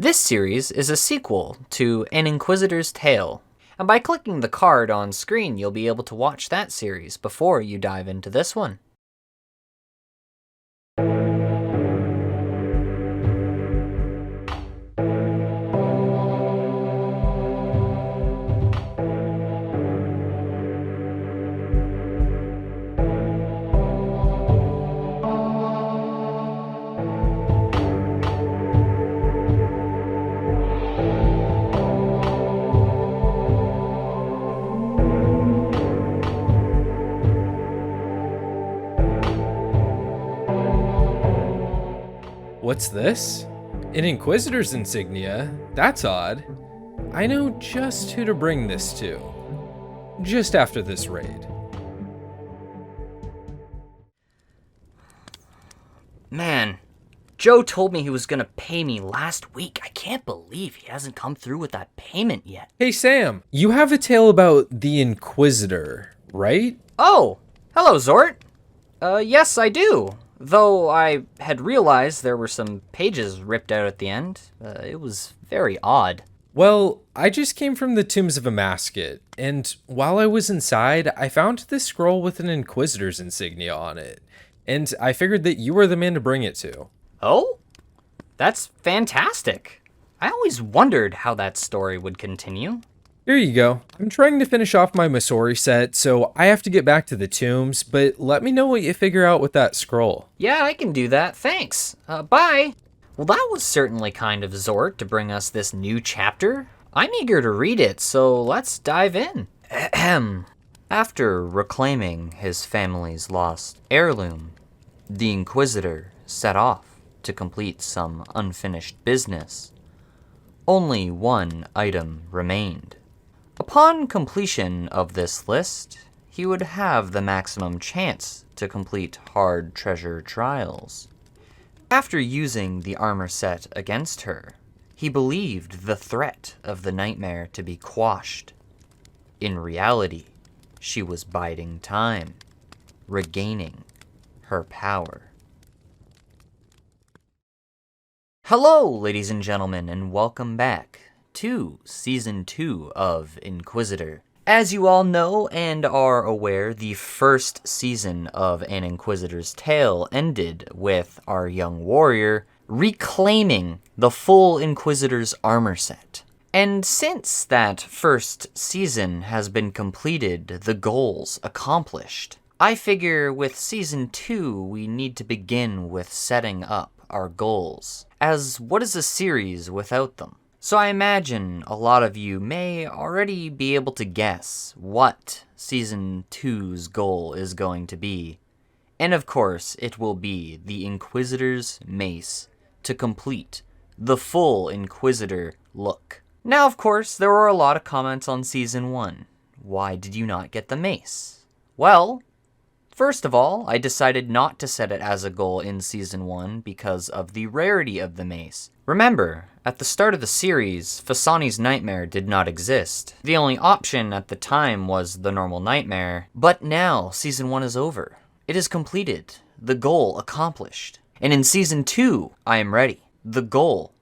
This series is a sequel to An Inquisitor's Tale, and by clicking the card on screen you'll be able to watch that series before you dive into this one. What's this? An Inquisitor's insignia? That's odd. I know just who to bring this to. Just after this raid. Man, Joe told me he was gonna pay me last week. I can't believe he hasn't come through with that payment yet. Hey Sam, you have a tale about the Inquisitor, right? Oh, hello Zort. Yes I do. Though I had realized there were some pages ripped out at the end. It was very odd. Well, I just came from the Tombs of Amasket, and while I was inside, I found this scroll with an Inquisitor's insignia on it, and I figured that you were the man to bring it to. Oh? That's fantastic. I always wondered how that story would continue. Here you go. I'm trying to finish off my Masori set, so I have to get back to the tombs, but let me know what you figure out with that scroll. Yeah, I can do that. Thanks. Bye. Well, that was certainly kind of Zort to bring us this new chapter. I'm eager to read it, so let's dive in. Ahem. After reclaiming his family's lost heirloom, the Inquisitor set off to complete some unfinished business. Only one item remained. Upon completion of this list, he would have the maximum chance to complete hard treasure trials. After using the armor set against her, he believed the threat of the nightmare to be quashed. In reality, she was biding time, regaining her power. Hello, ladies and gentlemen, and welcome back to Season 2 of Inquisitor. As you all know and are aware, the first season of An Inquisitor's Tale ended with our young warrior reclaiming the full Inquisitor's armor set. And since that first season has been completed, the goals accomplished, I figure with Season 2 we need to begin with setting up our goals, as what is a series without them? So I imagine a lot of you may already be able to guess what Season 2's goal is going to be. And of course, it will be the Inquisitor's Mace to complete the full Inquisitor look. Now, of course, there were a lot of comments on Season 1. Why did you not get the mace? Well, first of all, I decided not to set it as a goal in Season 1 because of the rarity of the mace. Remember, at the start of the series, Fasani's Nightmare did not exist. The only option at the time was the normal Nightmare, but now Season 1 is over. It is completed. The goal accomplished. And in Season 2, I am ready. The goal,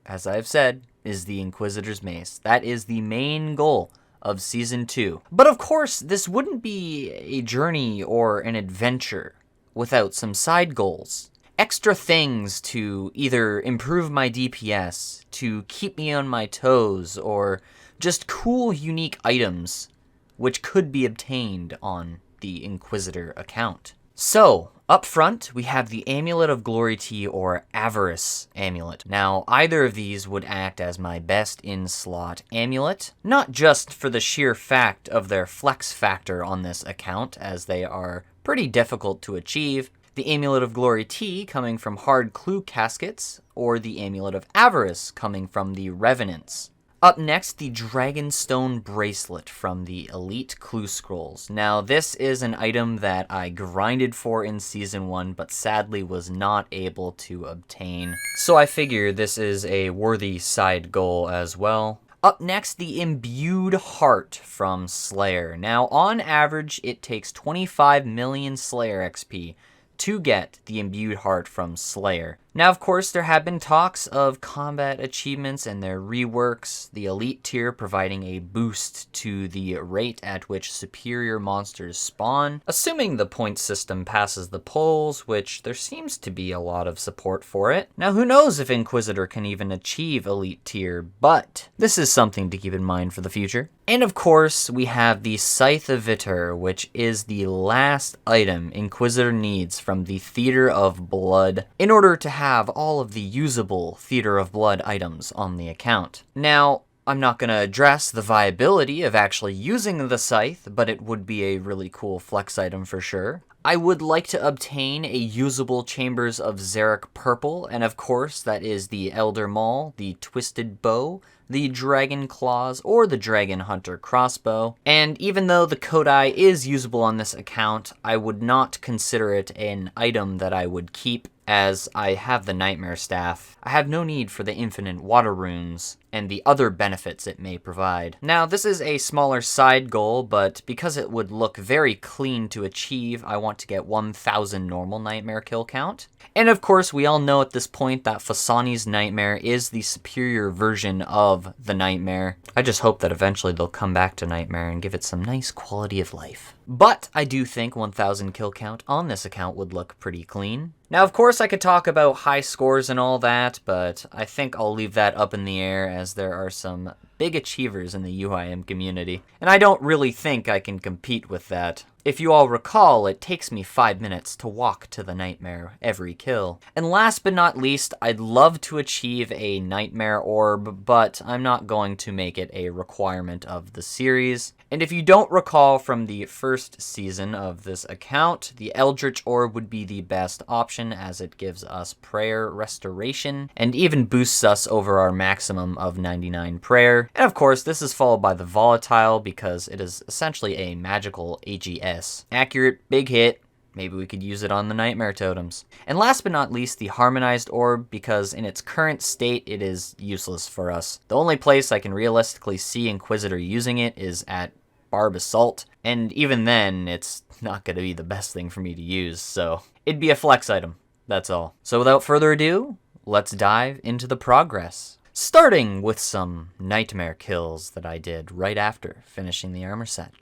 as I have said, is the Inquisitor's Mace. That is the main goal of Season 2. But of course, this wouldn't be a journey or an adventure without some side goals. Extra things to either improve my DPS, to keep me on my toes, or just cool, unique items which could be obtained on the Inquisitor account. So, up front, we have the Amulet of Glory Tea or Avarice Amulet. Now, either of these would act as my best in-slot amulet, not just for the sheer fact of their flex factor on this account, as they are pretty difficult to achieve, the Amulet of Glory Tea coming from Hard Clue Caskets, or the Amulet of Avarice coming from the Revenants. Up next, the Dragonstone Bracelet from the Elite Clue Scrolls. Now, this is an item that I grinded for in Season 1, but sadly was not able to obtain. So I figure this is a worthy side goal as well. Up next, the Imbued Heart from Slayer. Now, on average, it takes 25 million Slayer XP to get the Imbued Heart from Slayer. Now, of course, there have been talks of combat achievements and their reworks, the elite tier providing a boost to the rate at which superior monsters spawn, assuming the point system passes the polls, which there seems to be a lot of support for it. Now, who knows if Inquisitor can even achieve elite tier, but this is something to keep in mind for the future. And of course, we have the Scythe of Vitor, which is the last item Inquisitor needs from the Theater of Blood in order to have all of the usable Theater of Blood items on the account. Now, I'm not going to address the viability of actually using the Scythe, but it would be a really cool flex item for sure. I would like to obtain a usable Chambers of Xeric purple, and of course that is the Elder Maul, the Twisted Bow, the Dragon Claws, or the Dragon Hunter crossbow. And even though the Kodai is usable on this account, I would not consider it an item that I would keep, as I have the Nightmare Staff. I have no need for the infinite water runes and the other benefits it may provide. Now, this is a smaller side goal, but because it would look very clean to achieve, I want to get 1,000 normal Nightmare kill count. And of course, we all know at this point that Phosani's Nightmare is the superior version of the Nightmare. I just hope that eventually they'll come back to Nightmare and give it some nice quality of life. But I do think 1,000 kill count on this account would look pretty clean. Now, of course, I could talk about high scores and all that, but I think I'll leave that up in the air as there are some big achievers in the UIM community, and I don't really think I can compete with that. If you all recall, it takes me 5 minutes to walk to the Nightmare every kill. And last but not least, I'd love to achieve a Nightmare Orb, but I'm not going to make it a requirement of the series. And if you don't recall from the first season of this account, the Eldritch Orb would be the best option as it gives us prayer restoration and even boosts us over our maximum of 99 prayer. And of course, this is followed by the Volatile because it is essentially a magical AGS. Accurate, big hit. Maybe we could use it on the Nightmare Totems. And last but not least, the Harmonized Orb, because in its current state, it is useless for us. The only place I can realistically see Inquisitor using it is at Barb Assault, and even then, it's not going to be the best thing for me to use, so it'd be a flex item, that's all. So without further ado, let's dive into the progress. Starting with some Nightmare kills that I did right after finishing the armor set.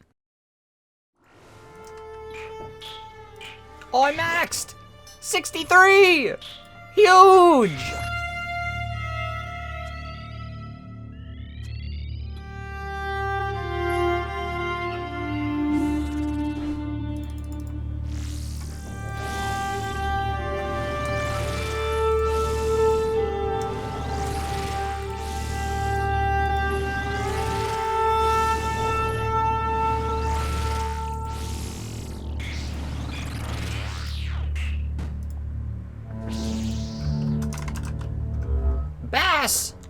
Oh, I maxed! 63! Huge!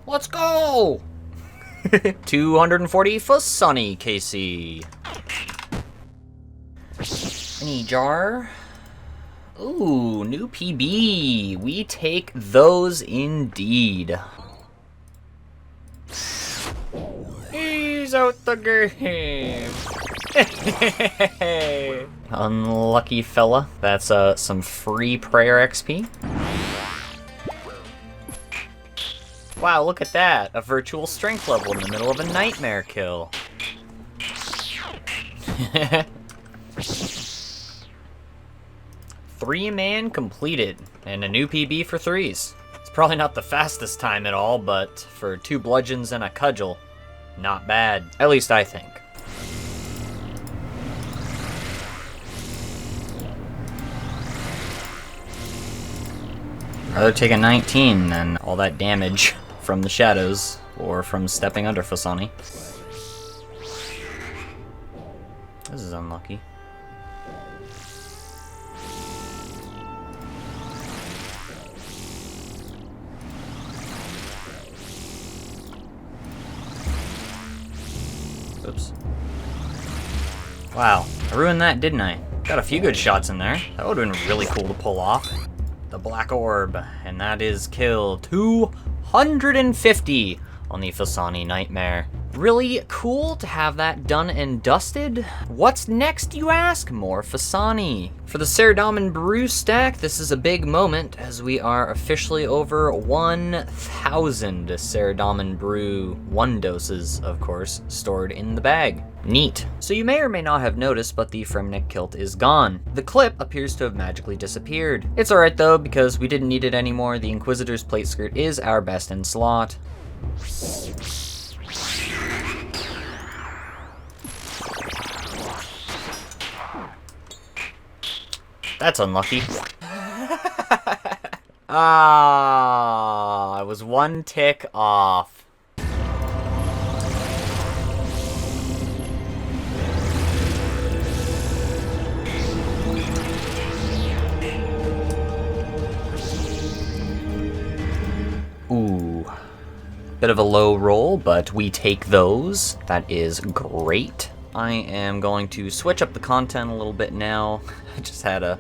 Let's go! 240 for Sunny, KC. Any jar? Ooh, new PB. We take those indeed. He's out the game. Unlucky fella. That's some free prayer XP. Wow, look at that. A virtual strength level in the middle of a Nightmare kill. 3-man completed, and a new PB for 3s. It's probably not the fastest time at all, but for 2 bludgeons and a cudgel, not bad. At least I think. I'd rather take a 19 than all that damage from the shadows or from stepping under Phosani. This is unlucky. Oops. Wow, I ruined that, didn't I? Got a few good shots in there. That would have been really cool to pull off. The Black Orb, and that is kill 250 on the Phosani Nightmare. Really cool to have that done and dusted. What's next, you ask? More Fasani. For the Ceradomin Brew stack, this is a big moment as we are officially over 1,000 Ceradomin Brew 1 doses, of course, stored in the bag. Neat. So you may or may not have noticed, but the Fremenic kilt is gone. The clip appears to have magically disappeared. It's alright though, because we didn't need it anymore. The Inquisitor's plate skirt is our best in slot. That's unlucky. I was 1 tick off. Ooh. Bit of a low roll, but we take those. That is great. I am going to switch up the content a little bit now. I just had a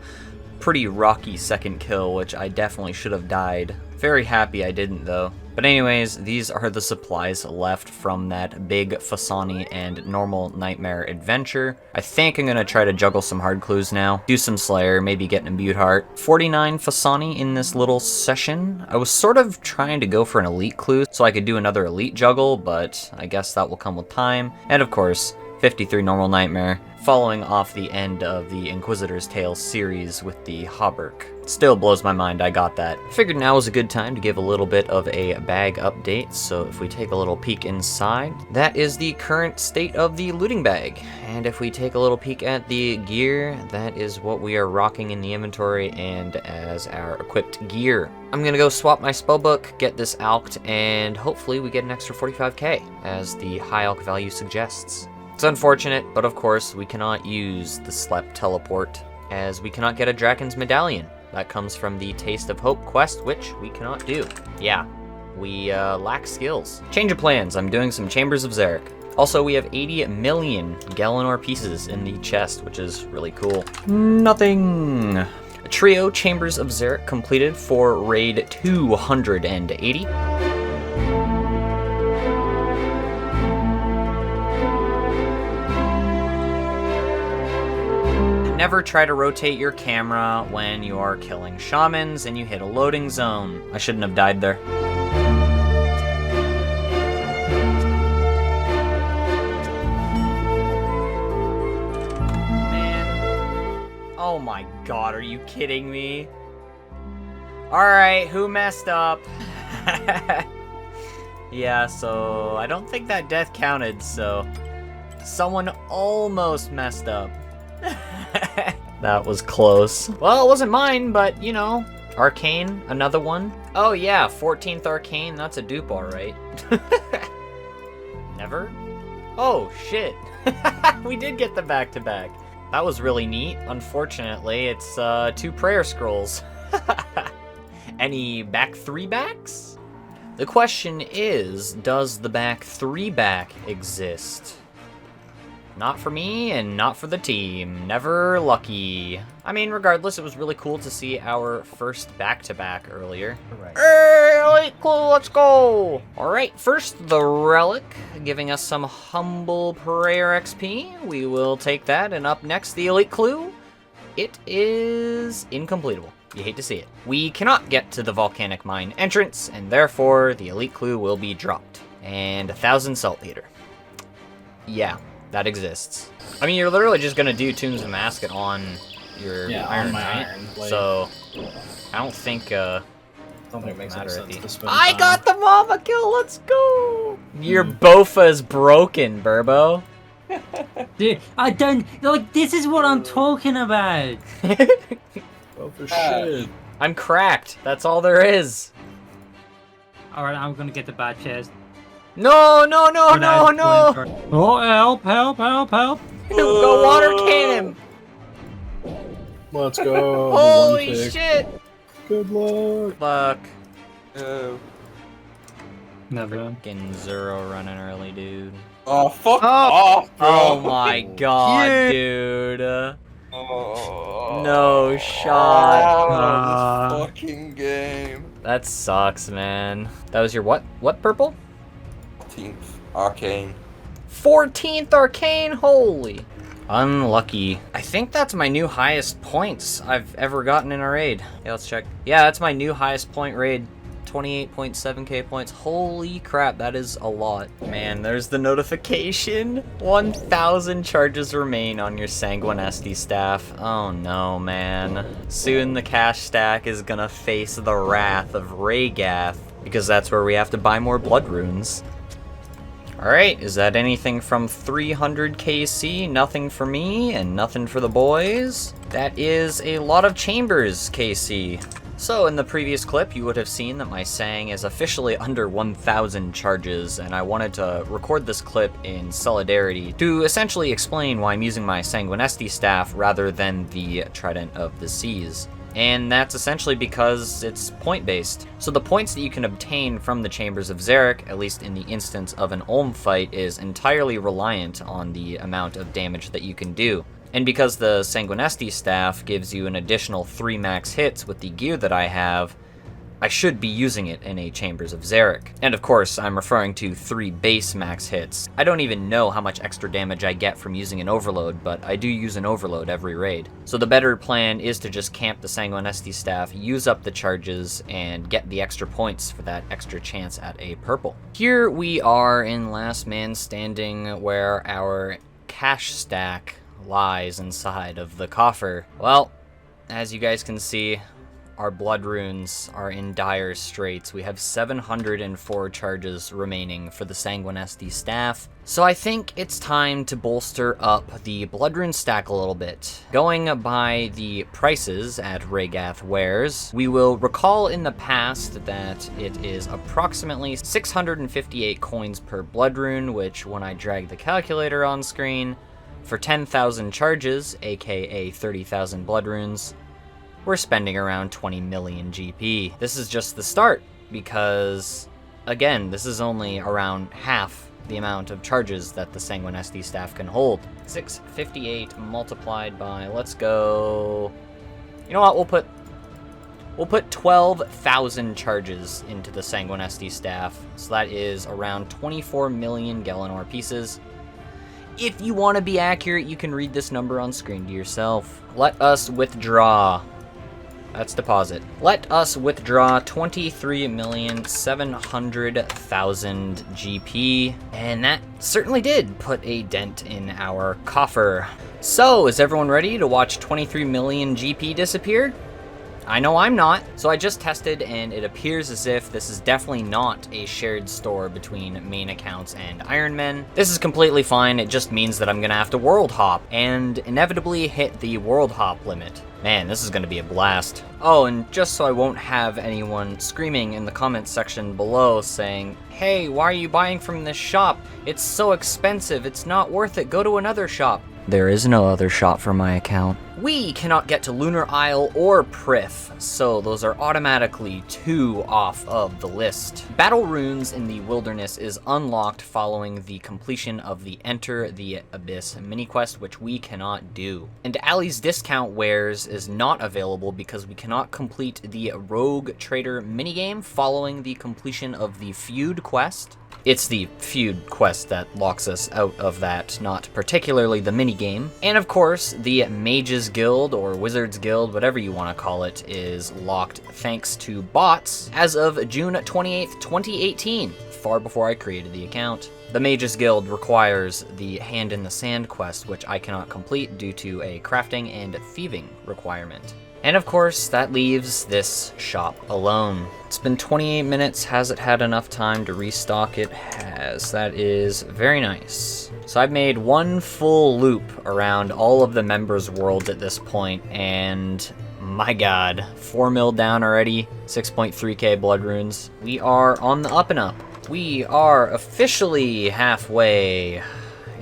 pretty rocky second kill, which I definitely should have died. Very happy I didn't though. But anyways, these are the supplies left from that big Fasani and normal Nightmare adventure. I think I'm gonna try to juggle some hard clues now. Do some Slayer, maybe get an Imbued Heart. 49 Fasani in this little session. I was sort of trying to go for an Elite clue so I could do another Elite juggle, but I guess that will come with time. And of course, 53 normal Nightmare, following off the end of the Inquisitor's Tales series with the Hauberk. Still blows my mind I got that. Figured now was a good time to give a little bit of a bag update, so if we take a little peek inside, that is the current state of the looting bag. And if we take a little peek at the gear, that is what we are rocking in the inventory and as our equipped gear. I'm gonna go swap my spellbook, get this alked, and hopefully we get an extra 45k, as the high alk value suggests. It's unfortunate, but of course we cannot use the Slep teleport, as we cannot get a Draken's Medallion. That comes from the Taste of Hope quest, which we cannot do. Yeah, we lack skills. Change of plans, I'm doing some Chambers of Xeric. Also, we have 80 million Galenor pieces in the chest, which is really cool. Nothing. A trio Chambers of Xeric completed for raid 280. Never try to rotate your camera when you are killing shamans and you hit a loading zone. I shouldn't have died there. Man. Oh my god, are you kidding me? Alright, who messed up? Yeah, so I don't think that death counted, so someone almost messed up. That was close. Well, it wasn't mine, but, you know, Arcane, another one. Oh yeah, 14th Arcane, that's a dupe, alright. Never? Oh, shit. We did get the back-to-back. That was really neat. Unfortunately, it's 2 prayer scrolls. Any back 3 backs? The question is, does the back 3 back exist? Not for me, and not for the team. Never lucky. I mean, regardless, it was really cool to see our first back-to-back earlier. Right. Hey, Elite Clue, let's go! Alright, first, the Relic, giving us some humble prayer XP. We will take that, and up next, the Elite Clue. It is incompletable. You hate to see it. We cannot get to the Volcanic Mine entrance, and therefore, the Elite Clue will be dropped. And 1,000 Saltpeter. Yeah. That exists. I mean, you're literally just gonna do Tombs of Masket on your iron, on my right? iron. Like, so, I don't think, it makes any sense to spend I time. got the mama kill, let's go! Your Bofa is broken, Burbo. Dude, I don't, like, this is what I'm talking about. Oh, for shit. I'm cracked, that's all there is. Alright, I'm gonna get the bad chest. No, no, no, But no, I'm no! going for- Oh, help, help, help, help. Go water can him! Let's go. Holy One tick. shit! Good luck. Fuck. Never. Fucking Zero running early, dude. Oh, fuck off, bro. Oh my god, dude. Oh, No shot. this fucking game. That sucks, man. That was your what? What purple? 14th Arcane. 14th arcane, holy. Unlucky. I think that's my new highest points I've ever gotten in a raid. Yeah, let's check. Yeah, that's my new highest point raid. 28.7k points. Holy crap, that is a lot. Man, there's the notification. 1,000 charges remain on your Sanguinesti staff. Oh no, man. Soon the cash stack is gonna face the wrath of Raygath, because that's where we have to buy more blood runes. Alright, is that anything from 300 KC? Nothing for me, and nothing for the boys. That is a lot of chambers KC. So in the previous clip, you would have seen that my Sang is officially under 1,000 charges, and I wanted to record this clip in solidarity to essentially explain why I'm using my Sanguinesti staff rather than the Trident of the Seas. And that's essentially because it's point-based. So the points that you can obtain from the Chambers of Xeric, at least in the instance of an Ulm fight, is entirely reliant on the amount of damage that you can do. And because the Sanguinesti staff gives you an additional 3 max hits with the gear that I have, I should be using it in a Chambers of Xeric. And of course, I'm referring to 3 base max hits. I don't even know how much extra damage I get from using an overload, but I do use an overload every raid. So the better plan is to just camp the Sanguinesti staff, use up the charges, and get the extra points for that extra chance at a purple. Here we are in Last Man Standing, where our cash stack lies inside of the coffer. Well, as you guys can see, our blood runes are in dire straits. We have 704 charges remaining for the Sanguinesti staff. So I think it's time to bolster up the blood rune stack a little bit. Going by the prices at Raygath Wares, we will recall in the past that it is approximately 658 coins per blood rune, which when I drag the calculator on screen, for 10,000 charges, aka 30,000 blood runes, we're spending around 20 million GP. This is just the start, because, again, this is only around half the amount of charges that the Sanguinesti staff can hold. 658 multiplied by, let's go, you know what, we'll put 12,000 charges into the Sanguinesti staff, so that is around 24 million Galanor pieces. If you want to be accurate, you can read this number on screen to yourself. Let us withdraw. That's deposit. Let us withdraw 23,700,000 GP, and that certainly did put a dent in our coffer. So, is everyone ready to watch 23 million GP disappear? I know I'm not. So I just tested, and it appears as if this is definitely not a shared store between main accounts and Ironman. This is completely fine. It just means that I'm gonna have to world hop and inevitably hit the world hop limit. Man, this is gonna be a blast. Oh, and just so I won't have anyone screaming in the comments section below saying, "Hey, why are you buying from this shop? It's so expensive, it's not worth it, go to another shop." There is no other shop for my account. We cannot get to Lunar Isle or Prith, so those are automatically 2 off of the list. Battle Runes in the Wilderness is unlocked following the completion of the Enter the Abyss mini-quest, which we cannot do. And Ali's Discount Wares is not available because we cannot complete the Rogue Trader minigame following the completion of the Feud quest. It's the Feud quest that locks us out of that, not particularly the minigame. And of course, the Mages Guild, or Wizards Guild, whatever you want to call it, is locked thanks to bots as of June 28th, 2018, far before I created the account. The Mages Guild requires the Hand in the Sand quest, which I cannot complete due to a crafting and thieving requirement. And of course, that leaves this shop alone. It's been 28 minutes. Has it had enough time to restock? It has. That is very nice. So I've made one full loop around all of the members' worlds at this point, and my god, 4 mil down already, 6.3k blood runes. We are on the up and up. We are officially halfway.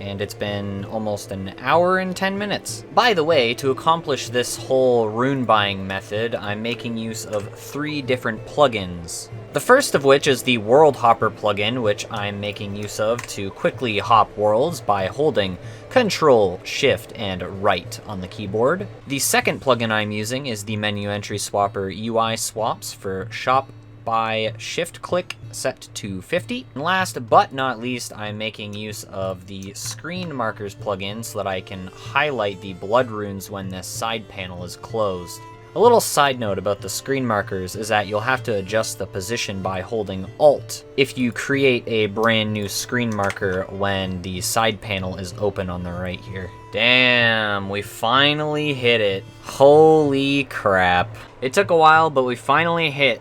And it's been almost an hour and 10 minutes. By the way, to accomplish this whole rune buying method, I'm making use of 3 different plugins. The first of which is the World Hopper plugin, which I'm making use of to quickly hop worlds by holding Control, Shift, and Right on the keyboard. The second plugin I'm using is the Menu Entry Swapper UI Swaps for shop by shift click set to 50. And last but not least, I'm making use of the screen markers plugin so that I can highlight the blood runes when this side panel is closed. A little side note about the screen markers is that you'll have to adjust the position by holding Alt if you create a brand new screen marker when the side panel is open on the right here. Damn, we finally hit it. Holy crap. It took a while, but we finally hit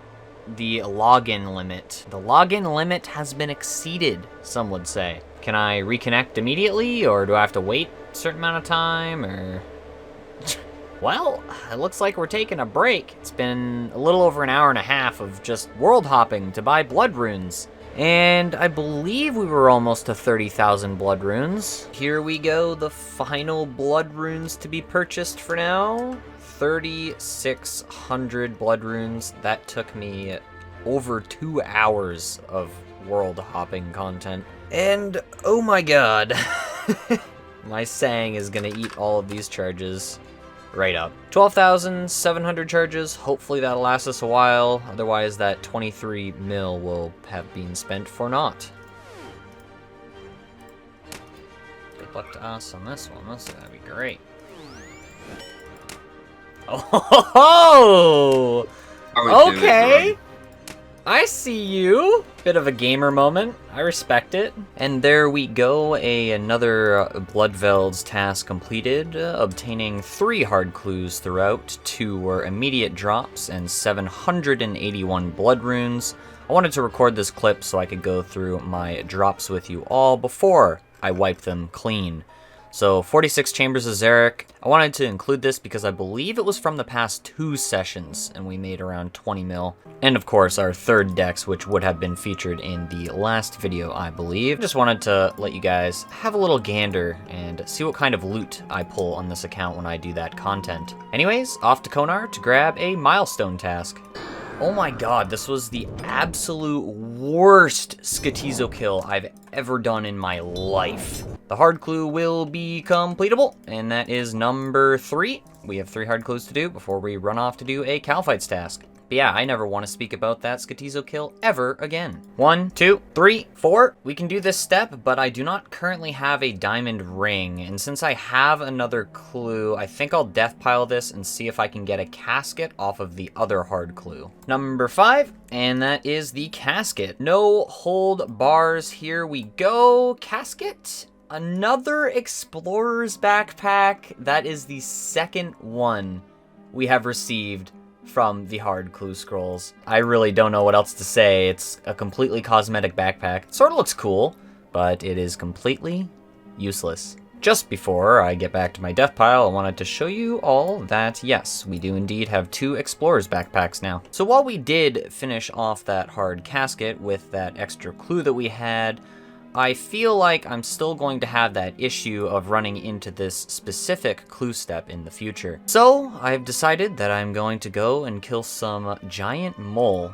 the login limit. The login limit has been exceeded, some would say. Can I reconnect immediately, or do I have to wait a certain amount of time, or... Well, it looks like we're taking a break. It's been a little over an hour and a half of just world hopping to buy blood runes. And I believe we were almost to 30,000 blood runes. Here we go, the final blood runes to be purchased for now. 3,600 blood runes. That took me over 2 hours of world hopping content. And oh my god, my sang is gonna eat all of these charges right up. 12,700 charges. Hopefully that'll last us a while. Otherwise, that 23 mil will have been spent for naught. Good luck to us on this one. This is gonna be great. Oh, okay. I see you. Bit of a gamer moment. I respect it. And there we go, another Bloodveld's task completed, obtaining 3 hard clues throughout. 2 were immediate drops and 781 blood runes. I wanted to record this clip so I could go through my drops with you all before I wipe them clean. So 46 Chambers of Xeric. I wanted to include this because I believe it was from the past 2 sessions and we made around 20 mil. And of course our third dex, which would have been featured in the last video, I believe. Just wanted to let you guys have a little gander and see what kind of loot I pull on this account when I do that content. Anyways, off to Konar to grab a milestone task. Oh my god, this was the absolute worst Skotizo kill I've ever done in my life. The hard clue will be completable, and that is number 3. We have 3 hard clues to do before we run off to do a Calfights task. But yeah, I never want to speak about that Skotizo kill ever again. 1, 2, 3, 4. We can do this step, but I do not currently have a diamond ring. And since I have another clue, I think I'll death pile this and see if I can get a casket off of the other hard clue. Number 5, and that is the casket. No hold bars, here we go. Casket. Another explorer's backpack. That is the second one we have received from the hard clue scrolls. I really don't know what else to say. It's a completely cosmetic backpack. It sort of looks cool, but it is completely useless. Just before I get back to my death pile, I wanted to show you all that, yes, we do indeed have 2 explorer's backpacks now. So while we did finish off that hard casket with that extra clue that we had, I feel like I'm still going to have that issue of running into this specific clue step in the future. So I've decided that I'm going to go and kill some giant mole.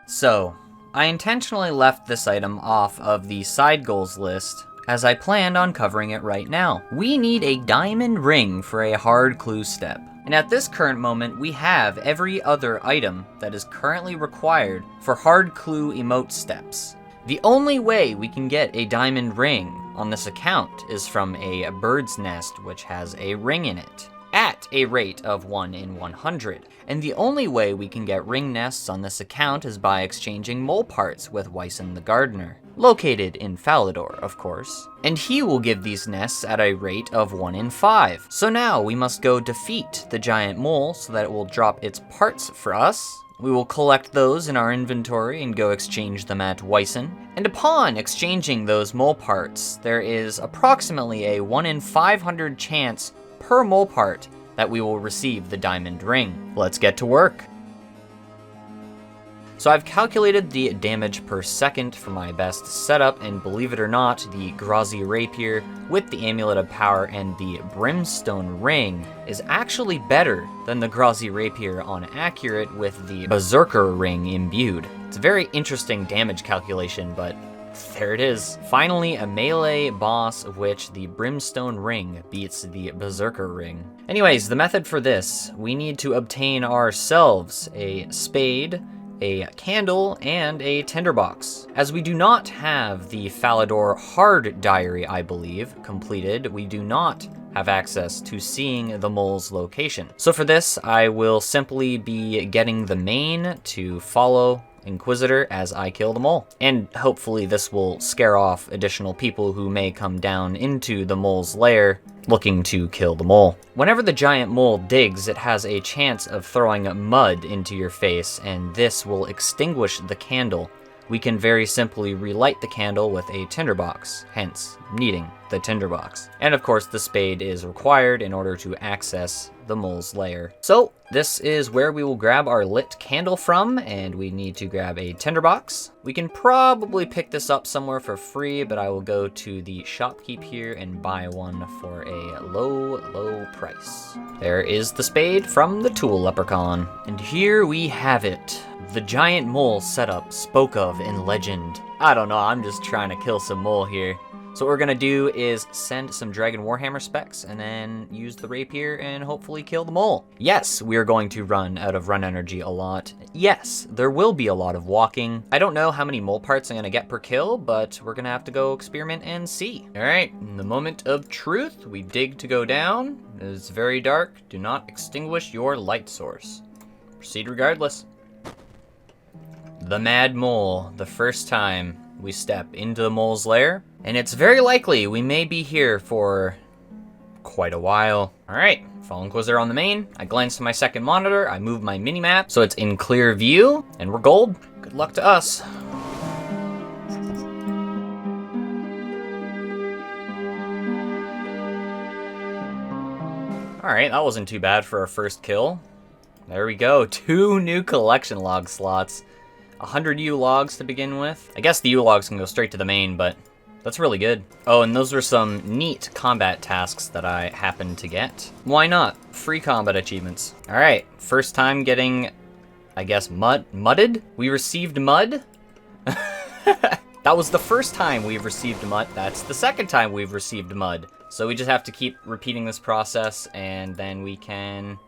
So I intentionally left this item off of the side goals list as I planned on covering it right now. We need a diamond ring for a hard clue step. And at this current moment, we have every other item that is currently required for hard clue emote steps. The only way we can get a diamond ring on this account is from a bird's nest, which has a ring in it, at a rate of 1 in 100. And the only way we can get ring nests on this account is by exchanging mole parts with Wyson the Gardener, located in Falador, of course. And he will give these nests at a rate of 1 in 5. So now we must go defeat the giant mole so that it will drop its parts for us. We will collect those in our inventory and go exchange them at Wyson. And upon exchanging those mole parts, there is approximately a 1 in 500 chance per mole part that we will receive the diamond ring. Let's get to work. So I've calculated the damage per second for my best setup, and believe it or not, the Grazi Rapier with the Amulet of Power and the Brimstone Ring is actually better than the Grazi Rapier on accurate with the Berserker Ring imbued. It's a very interesting damage calculation, but There it is. Finally, a melee boss of which the Brimstone Ring beats the Berserker Ring. Anyways, the method for this, we need to obtain ourselves a spade, a candle, and a tinderbox. As we do not have the Falador Hard Diary, I believe, completed, we do not have access to seeing the mole's location. So for this, I will simply be getting the main to follow Inquisitor as I kill the mole. And hopefully this will scare off additional people who may come down into the mole's lair looking to kill the mole. Whenever the giant mole digs, it has a chance of throwing mud into your face, and this will extinguish the candle. We can very simply relight the candle with a tinderbox, hence needing the tinderbox. And of course the spade is required in order to access the mole's lair. So this is where we will grab our lit candle from, and we need to grab a tinderbox. We can probably pick this up somewhere for free, but I will go to the shopkeep here and buy one for a low price. There is the spade from the Tool Leprechaun. And here we have it. The giant mole setup spoke of in legend. I don't know, I'm just trying to kill some mole here. So what we're gonna do is send some Dragon Warhammer specs and then use the rapier and hopefully kill the mole. Yes, we are going to run out of run energy a lot. Yes, there will be a lot of walking. I don't know how many mole parts I'm gonna get per kill, but we're gonna have to go experiment and see. All right, in the moment of truth, we dig to go down. It is very dark. Do not extinguish your light source. Proceed regardless. The Mad Mole, the first time we step into the mole's lair, and it's very likely we may be here for quite a while. All right, Fall Inquisitor on the main. I glance to my second monitor, I move my mini-map so it's in clear view, and we're gold. Good luck to us. All right, that wasn't too bad for our first kill. There we go, 2 new collection log slots. 100 U logs to begin with. I guess the U logs can go straight to the main, but that's really good. Oh, and those were some neat combat tasks that I happened to get. Why not? Free combat achievements. All right, first time getting, I guess, mudded? We received mud? That was the first time we've received mud. That's the second time we've received mud. So we just have to keep repeating this process, and then we can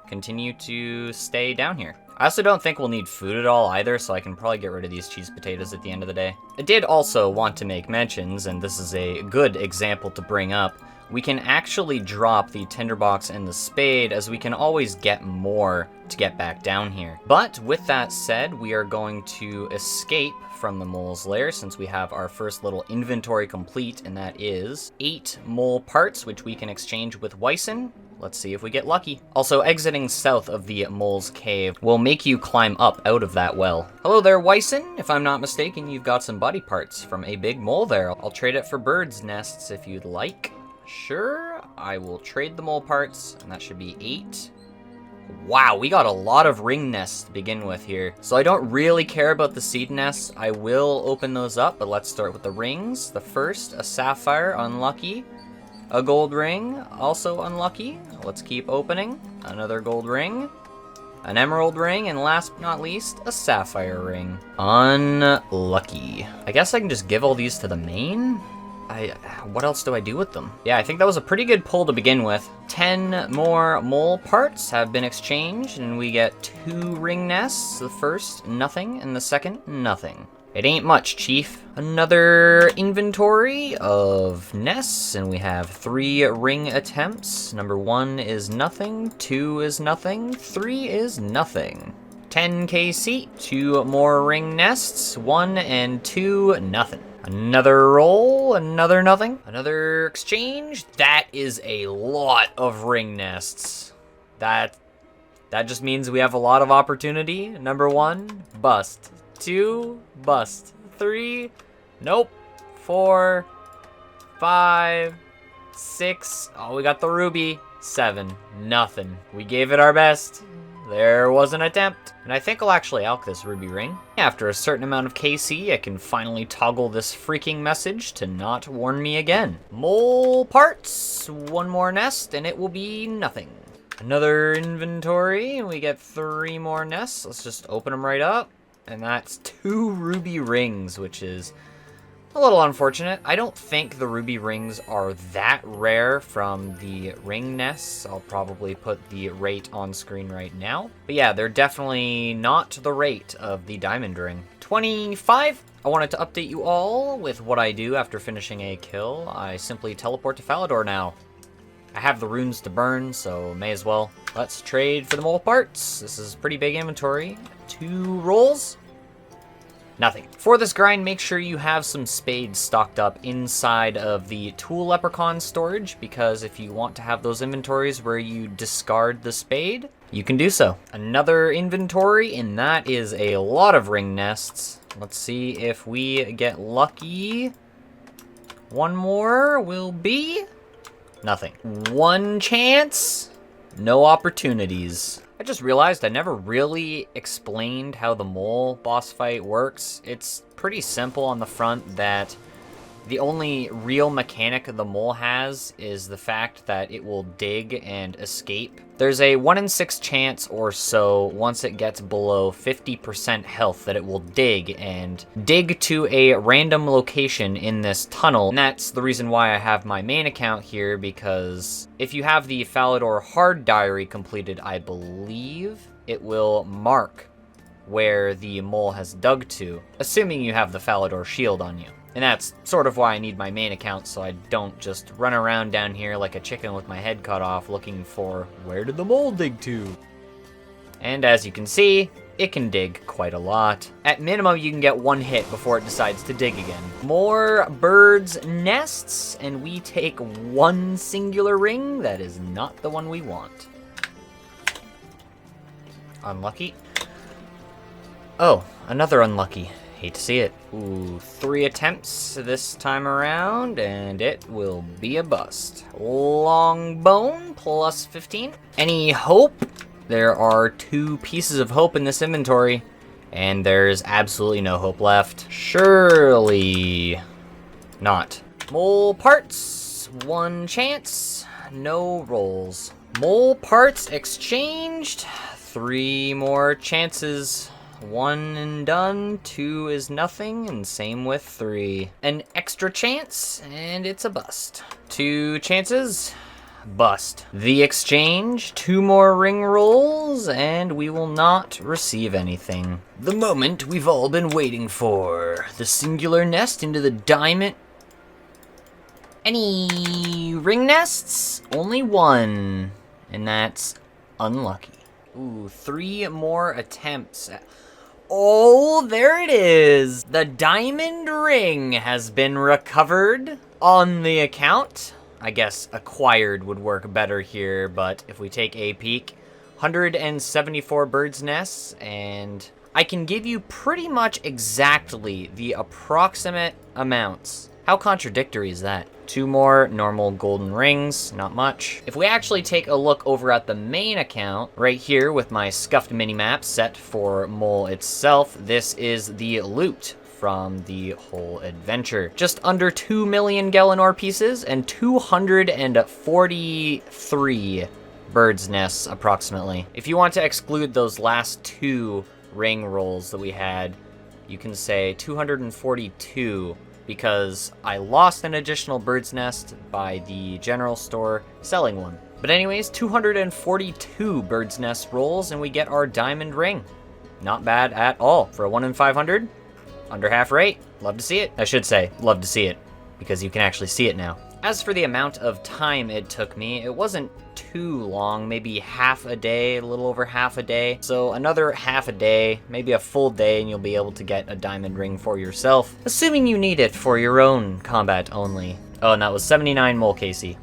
continue to stay down here. I also don't think we'll need food at all either, so I can probably get rid of these cheese potatoes at the end of the day. I did also want to make mentions, and this is a good example to bring up. We can actually drop the tinderbox and the spade, as we can always get more to get back down here. But with that said, we are going to escape from the mole's lair since we have our first little inventory complete, and that is 8 mole parts, which we can exchange with Wyson. Let's see if we get lucky. Also, exiting south of the mole's cave will make you climb up out of that well. Hello there, Wyson. If I'm not mistaken, you've got some body parts from a big mole there. I'll trade it for birds' nests if you'd like. Sure, I will trade the mole parts, and that should be 8. Wow, we got a lot of ring nests to begin with here. So I don't really care about the seed nests. I will open those up, but let's start with the rings. The first, a sapphire, unlucky. A gold ring, also unlucky. Let's keep opening. Another gold ring. An emerald ring, and last but not least, a sapphire ring. Unlucky. I guess I can just give all these to the main? What else do I do with them? Yeah, I think that was a pretty good pull to begin with. 10 more mole parts have been exchanged, and we get 2 ring nests. The first, nothing, and the second, nothing. It ain't much, Chief. Another inventory of nests, and we have 3 ring attempts. Number 1 is nothing, 2 is nothing, 3 is nothing. 10 KC, 2 more ring nests, 1 and 2, nothing. Another roll, another nothing. Another exchange. That is a lot of ring nests. That just means we have a lot of opportunity. Number 1, bust. 2, bust. 3, nope. 4, 5, 6. Oh, we got the ruby. 7, nothing. We gave it our best. There was an attempt. And I think I'll actually alch this ruby ring. After a certain amount of KC, I can finally toggle this freaking message to not warn me again. Mole parts. 1 more nest, and it will be nothing. Another inventory, and we get 3 more nests. Let's just open them right up. And that's 2 ruby rings, which is A little unfortunate. I don't think the ruby rings are that rare from the ring nests. I'll probably put the rate on screen right now. But yeah, they're definitely not the rate of the diamond ring. 25. I wanted to update you all with what I do after finishing a kill. I simply teleport to Falador now. I have the runes to burn, so may as well. Let's trade for the mole parts. This is pretty big inventory. 2 rolls. Nothing. For this grind, make sure you have some spades stocked up inside of the tool leprechaun storage, because if you want to have those inventories where you discard the spade, you can do so. Another inventory, and that is a lot of ring nests. Let's see if we get lucky. One more will be nothing. One chance, no opportunities. I just realized I never really explained how the mole boss fight works. It's pretty simple on the front that the only real mechanic the mole has is the fact that it will dig and escape. There's a 1 in 6 chance or so once it gets below 50% health that it will dig to a random location in this tunnel. And that's the reason why I have my main account here, because if you have the Falador hard diary completed, I believe it will mark where the mole has dug to, assuming you have the Falador shield on you. And that's sort of why I need my main account, so I don't just run around down here like a chicken with my head cut off looking for where did the mole dig to? And as you can see, it can dig quite a lot. At minimum, you can get 1 hit before it decides to dig again. More birds' nests, and we take 1 singular ring. That is not the one we want. Unlucky. Oh, another unlucky. Hate to see it. Ooh, 3 attempts this time around, and it will be a bust. Long bone, plus 15. Any hope? There are 2 pieces of hope in this inventory, and there's absolutely no hope left. Surely not. Mole parts, 1 chance, no rolls. Mole parts exchanged, 3 more chances. 1 and done, 2 is nothing, and same with 3. An extra chance, and it's a bust. 2 chances, bust. The exchange, 2 more ring rolls, and we will not receive anything. The moment we've all been waiting for. The singular nest into the diamond. Any ring nests? Only 1, and that's unlucky. Ooh, 3 more attempts. Oh, there it is. The diamond ring has been recovered on the account. I guess acquired would work better here, but if we take a peek, 174 birds' nests, and I can give you pretty much exactly the approximate amounts. How contradictory is that? 2 more normal golden rings, not much. If we actually take a look over at the main account, right here with my scuffed minimap set for Mole itself, this is the loot from the whole adventure. Just under 2 million Galanor pieces and 243 birds' nests approximately. If you want to exclude those last 2 ring rolls that we had, you can say 242, because I lost an additional bird's nest by the general store selling one. But anyways, 242 bird's nest rolls, and we get our diamond ring. Not bad at all. For a 1 in 500, under half rate. Love to see it. I should say, love to see it, because you can actually see it now. As for the amount of time it took me, it wasn't too long, maybe half a day, a little over half a day. So another half a day, maybe a full day, and you'll be able to get a diamond ring for yourself, assuming you need it for your own combat only. Oh, and that was 79 Mole Casey.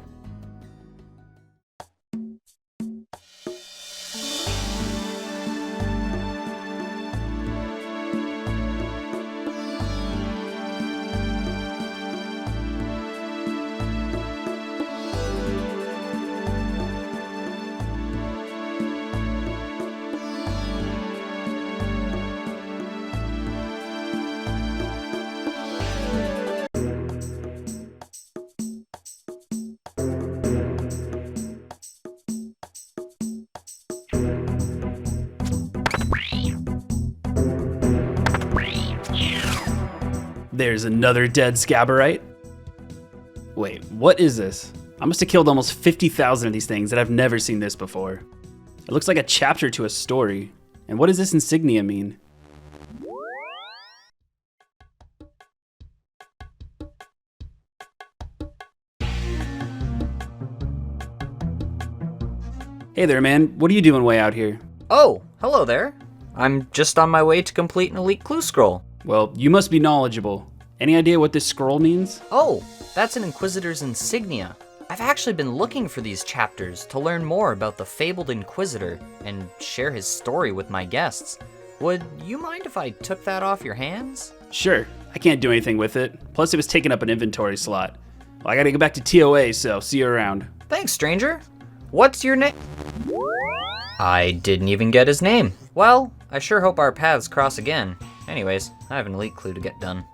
There's another dead Scabberite. Wait, what is this? I must have killed almost 50,000 of these things, and I've never seen this before. It looks like a chapter to a story. And what does this insignia mean? Hey there, man. What are you doing way out here? Oh, hello there. I'm just on my way to complete an elite clue scroll. Well, you must be knowledgeable. Any idea what this scroll means? Oh, that's an Inquisitor's insignia. I've actually been looking for these chapters to learn more about the fabled Inquisitor and share his story with my guests. Would you mind if I took that off your hands? Sure. I can't do anything with it. Plus, it was taking up an inventory slot. Well, I gotta go back to TOA, so see you around. Thanks, stranger. What's your name? I didn't even get his name. Well, I sure hope our paths cross again. Anyways, I have an elite clue to get done.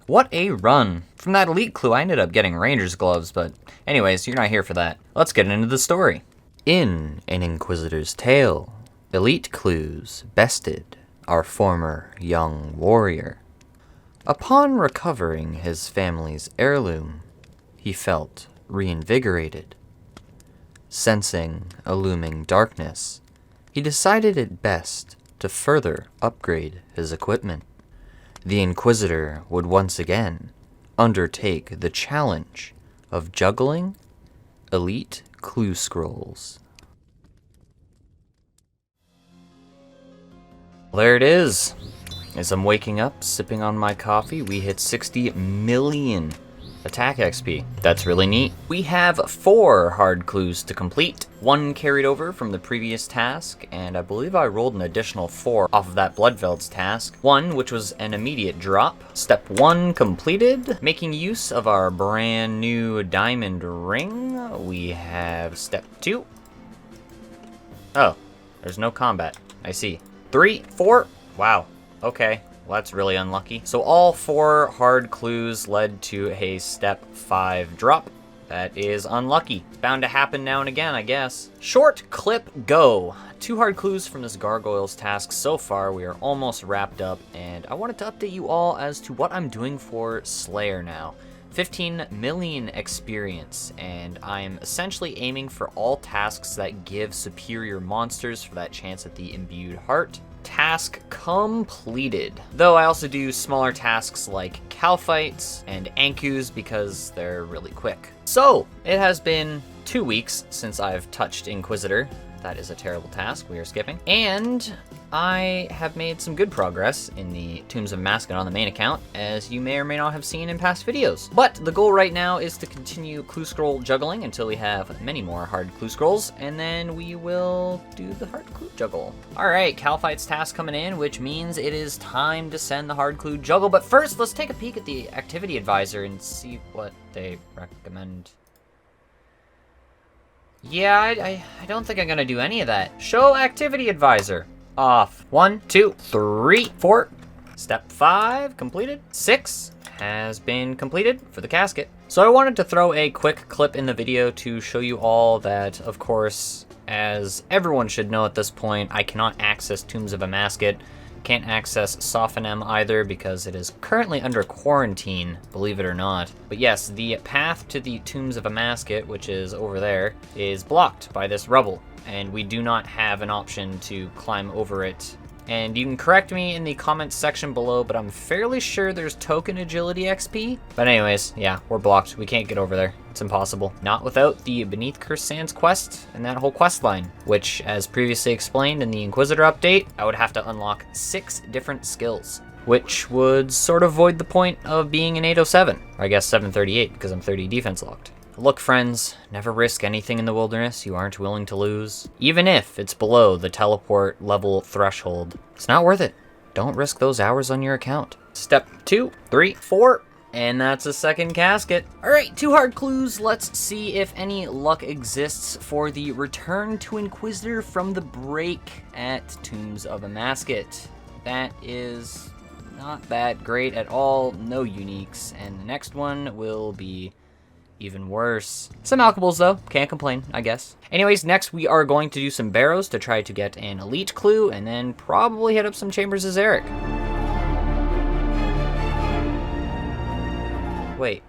What a run. From that elite clue, I ended up getting ranger's gloves, but anyways, you're not here for that. Let's get into the story. In an Inquisitor's tale, elite clues bested our former young warrior. Upon recovering his family's heirloom, he felt reinvigorated. Sensing a looming darkness, he decided it best to further upgrade his equipment. The Inquisitor would once again undertake the challenge of juggling elite clue scrolls. There it is. As I'm waking up, sipping on my coffee, we hit 60 million attack XP. That's really neat. We have 4 hard clues to complete. 1 carried over from the previous task, and I believe I rolled an additional 4 off of that Bloodveld's task. 1, which was an immediate drop. Step 1 completed. Making use of our brand new diamond ring, we have step 2. Oh, there's no combat. I see. 3, 4. Wow. Okay. Well, that's really unlucky. So all 4 hard clues led to a step 5 drop. That is unlucky. Bound to happen now and again, I guess. Short clip go. 2 hard clues from this Gargoyles task so far. We are almost wrapped up, and I wanted to update you all as to what I'm doing for Slayer now. 15 million experience, and I'm essentially aiming for all tasks that give superior monsters for that chance at the imbued heart. Task completed. Though I also do smaller tasks like Cal fights and Ankus because they're really quick. So, it has been 2 weeks since I've touched Inquisitor. That is a terrible task we are skipping. And I have made some good progress in the Tombs of Mascot on the main account, as you may or may not have seen in past videos. But the goal right now is to continue clue scroll juggling until we have many more hard clue scrolls, and then we will do the hard clue juggle. Alright, Cal Fight's task coming in, which means it is time to send the hard clue juggle. But first, let's take a peek at the activity advisor and see what they recommend. Yeah, I don't think I'm gonna do any of that. Show activity advisor. Off. 1, 2, 3, 4. Step 5 completed. 6 has been completed for the casket. So I wanted to throw a quick clip in the video to show you all that, of course, as everyone should know at this point, I cannot access Tombs of Amasket. Can't access Sophonem either because it is currently under quarantine, believe it or not. But yes, the path to the Tombs of Amasket, which is over there, is blocked by this rubble, and we do not have an option to climb over it. And you can correct me in the comments section below, but I'm fairly sure there's token agility XP. But anyways, yeah, we're blocked. We can't get over there. It's impossible. Not without the Beneath Cursed Sands quest and that whole quest line, which, as previously explained in the Inquisitor update, I would have to unlock 6 different skills, which would sort of void the point of being an 807, or I guess 738, because I'm 30 defense locked. Look, friends, never risk anything in the wilderness you aren't willing to lose. Even if it's below the teleport level threshold, it's not worth it. Don't risk those hours on your account. Step 2, 3, 4, and that's a second casket. Alright, 2 hard clues. Let's see if any luck exists for the return to Inquisitor from the break at Tombs of Amasket. That is not that great at all. No uniques. And the next one will be even worse. Some alchables though, can't complain, I guess. Anyways, next we are going to do some Barrows to try to get an elite clue, and then probably hit up some chambers of Xeric. Wait,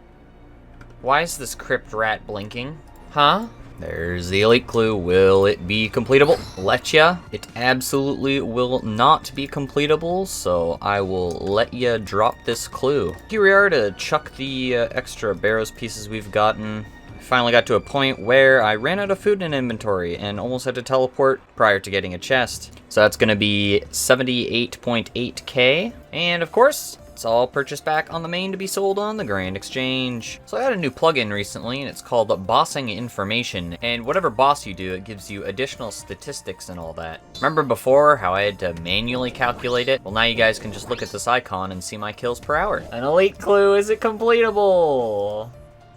why is this crypt rat blinking? Huh? There's the elite clue. Will it be completable? Let ya. It absolutely will not be completable, so I will let ya drop this clue. Here we are to chuck the extra Barrows pieces we've gotten. I finally got to a point where I ran out of food in inventory and almost had to teleport prior to getting a chest. So that's gonna be 78.8k, and of course, it's all purchased back on the main to be sold on the Grand Exchange. So I had a new plugin recently, and it's called Bossing Information. And whatever boss you do, it gives you additional statistics and all that. Remember before how I had to manually calculate it? Well, now you guys can just look at this icon and see my kills per hour. An elite clue, is it completable?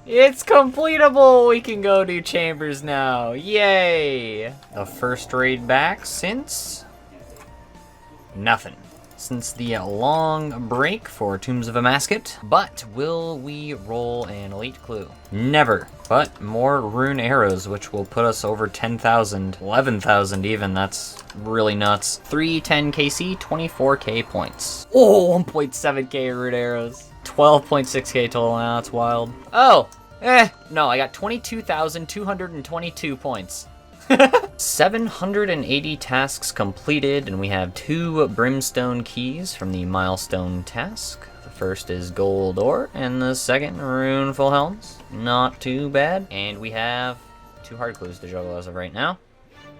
It's completable! We can go do chambers now. Yay! The first raid back since... nothing. Since the long break for Tombs of Amasket. But will we roll an elite clue? Never. But more rune arrows, which will put us over 10,000, 11,000 even. That's really nuts. 310 KC, 24k points. Oh, 1.7k rune arrows. 12.6k total. Now that's wild. Oh, no, I got 22,222 points. 780 tasks completed, and we have 2 brimstone keys from the milestone task. The first is gold ore, and the second runeful helms. Not too bad. And we have 2 hard clues to juggle as of right now.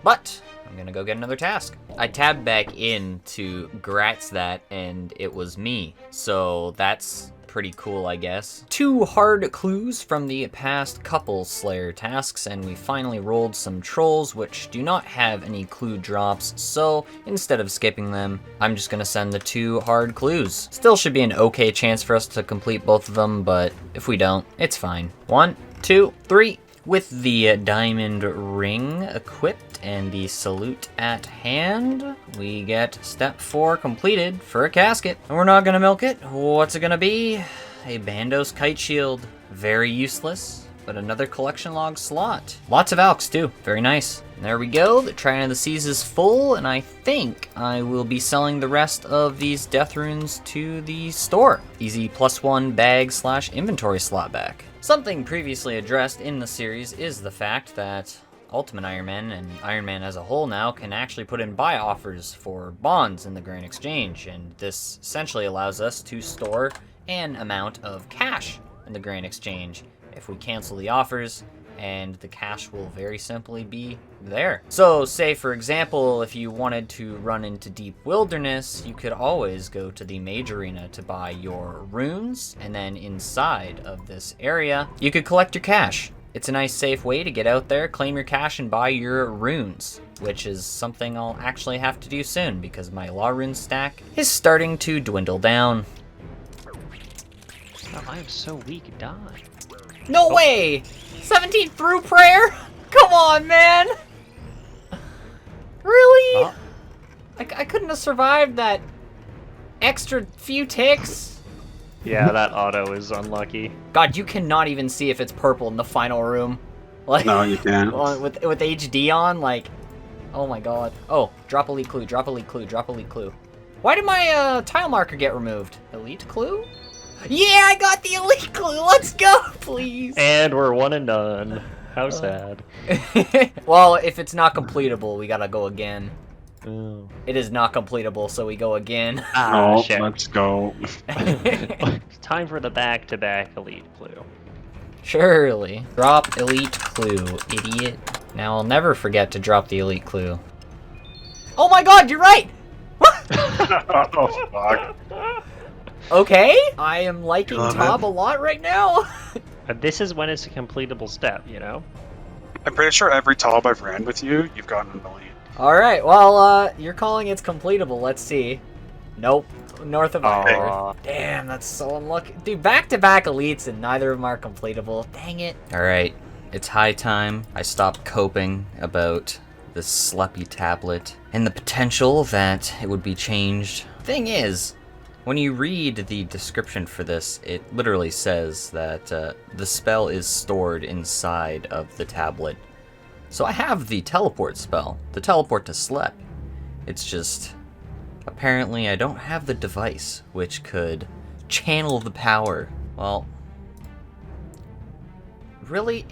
But I'm gonna go get another task. I tabbed back in to Gratz that, and it was me. So that's pretty cool, I guess. 2 hard clues from the past couple Slayer tasks, and we finally rolled some trolls which do not have any clue drops, so instead of skipping them, I'm just gonna send the 2 hard clues. Still should be an okay chance for us to complete both of them, but if we don't, it's fine. 1, 2, 3. With the diamond ring equipped and the salute at hand, we get step 4 completed for a casket. And we're not gonna milk it. What's it gonna be? A Bandos kite shield. Very useless, but another collection log slot. Lots of alks too, very nice. And there we go, the Triad of the Seas is full, and I think I will be selling the rest of these death runes to the store. Easy +1 bag / inventory slot back. Something previously addressed in the series is the fact that Ultimate Iron Man and Iron Man as a whole now can actually put in buy offers for bonds in the Grand Exchange, and this essentially allows us to store an amount of cash in the Grand Exchange if we cancel the offers, and the cash will very simply be there. So say for example, if you wanted to run into deep wilderness, you could always go to the mage arena to buy your runes, and then inside of this area you could collect your cash. It's a nice safe way to get out there, claim your cash, and buy your runes, which is something I'll actually have to do soon because my law rune stack is starting to dwindle down. Oh, I am so weak, die. No way! 17 through prayer? Come on, man! Really? Oh. I couldn't have survived that extra few ticks. Yeah, that auto is unlucky. God, you cannot even see if it's purple in the final room. Like, No, you can't. with HD on, like, oh my god. Oh, drop elite clue, drop elite clue, drop elite clue. Why did my tile marker get removed? Elite clue? Yeah, I got the elite clue. Let's go, please. And we're 1 and done. How sad. Well, if it's not completable, we gotta go again. Oh. It is not completable, so we go again. Oh, Shit. let's go. Time for the back-to-back elite clue. Surely. Drop elite clue, idiot. Now I'll never forget to drop the elite clue. Oh my god, you're right! Oh, fuck. Okay, I am liking Tob a lot right now. This is when it's a completable step, you know? I'm pretty sure every Tob I've ran with you, you've gotten an elite. Alright, well, you're calling it's completable. Let's see. Nope. North of Iron. Aw. Damn, that's so unlucky. Dude, back-to-back elites and neither of them are completable. Dang it. Alright, it's high time I stop coping about this sloppy tablet and the potential that it would be changed. Thing is, When you read the description for this, it literally says that the spell is stored inside of the tablet. So I have the teleport spell, the teleport to Slep. It's just, apparently I don't have the device, which could channel the power. Well, really,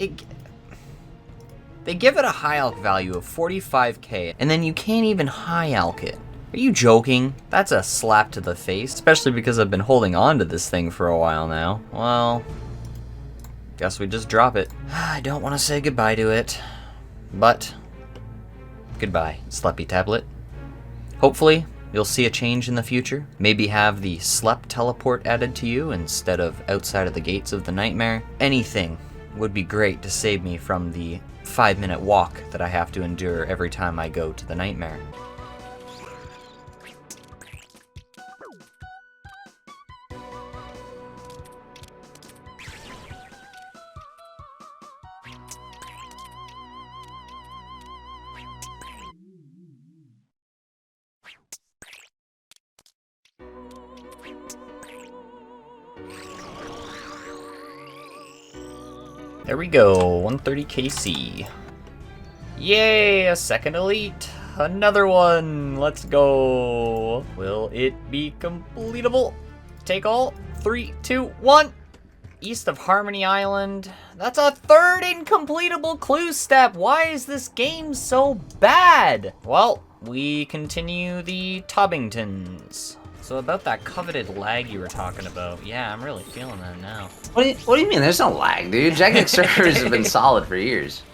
they give it a high alch value of 45k, and then you can't even high alch it. Are you joking? That's a slap to the face, especially because I've been holding on to this thing for a while now. Well, guess we just drop it. I don't want to say goodbye to it, but goodbye, Sleppy tablet. Hopefully, you'll see a change in the future. Maybe have the Slep teleport added to you instead of outside of the gates of the nightmare. Anything would be great to save me from the 5-minute walk that I have to endure every time I go to the nightmare. There we go, 130 KC. Yay, a second elite. Another one, let's go. Will it be completable? Take all, 3, 2, 1. East of Harmony Island. That's a third incompletable clue step. Why is this game so bad? Well, we continue the Tobbingtons. So about that coveted lag you were talking about, yeah, I'm really feeling that now. What do you mean? There's no lag, dude. Jagex servers have been solid for years.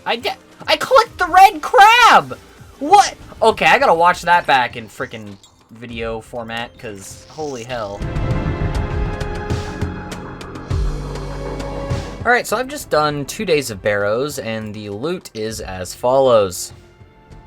I clicked the red crab! What? Okay, I gotta watch that back in frickin' video format, cause holy hell. Alright, so I've just done 2 days of Barrows, and the loot is as follows.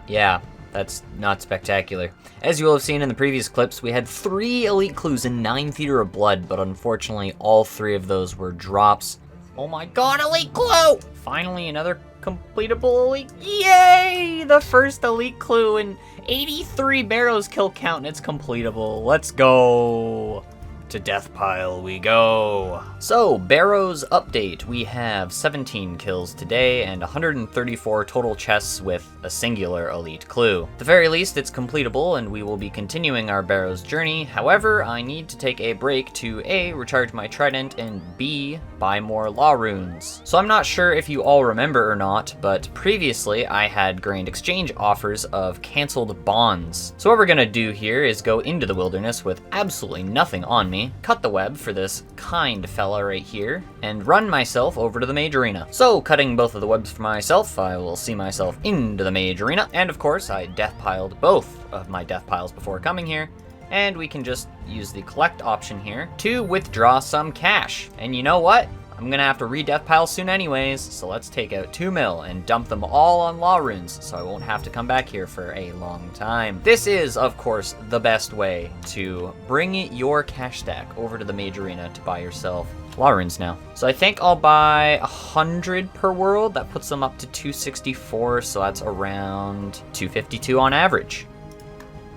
Yeah. That's not spectacular. As you will have seen in the previous clips, we had 3 elite clues and 9 Theater of Blood, but unfortunately all 3 of those were drops. Oh my god, elite clue! Finally, another completable elite. Yay! The first elite clue and 83 Barrows kill count, and it's completable. Let's go. To death pile we go. So, Barrows update. We have 17 kills today and 134 total chests with a singular elite clue. At the very least, it's completable and we will be continuing our Barrows journey. However, I need to take a break to A, recharge my trident, and B, buy more law runes. So I'm not sure if you all remember or not, but previously I had grand exchange offers of canceled bonds. So what we're gonna do here is go into the wilderness with absolutely nothing on me, cut the web for this kind fella right here, and run myself over to the mage arena. So, cutting both of the webs for myself, I will see myself into the mage arena, and of course, I death piled both of my death piles before coming here, and we can just use the collect option here to withdraw some cash. And you know what? I'm gonna have to re-death pile soon anyways, so let's take out 2 mil and dump them all on law runes, so I won't have to come back here for a long time. This is, of course, the best way to bring your cash stack over to the mage arena to buy yourself law runes now. So I think I'll buy 100 per world. That puts them up to 264, so that's around 252 on average.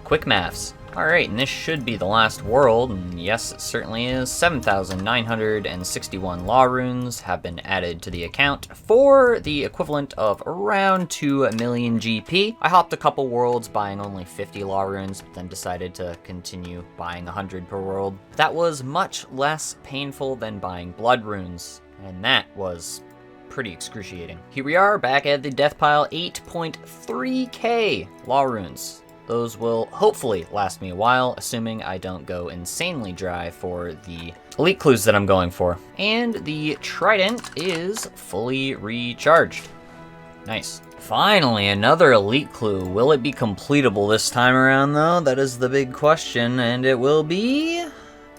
Quick maths. Alright, and this should be the last world, and yes, it certainly is. 7,961 law runes have been added to the account for the equivalent of around 2 million GP. I hopped a couple worlds buying only 50 law runes, but then decided to continue buying 100 per world. That was much less painful than buying blood runes, and that was pretty excruciating. Here we are, back at the death pile, 8.3k law runes. Those will hopefully last me a while, assuming I don't go insanely dry for the elite clues that I'm going for. And the trident is fully recharged. Nice. Finally, another elite clue. Will it be completable this time around, though? That is the big question, and it will be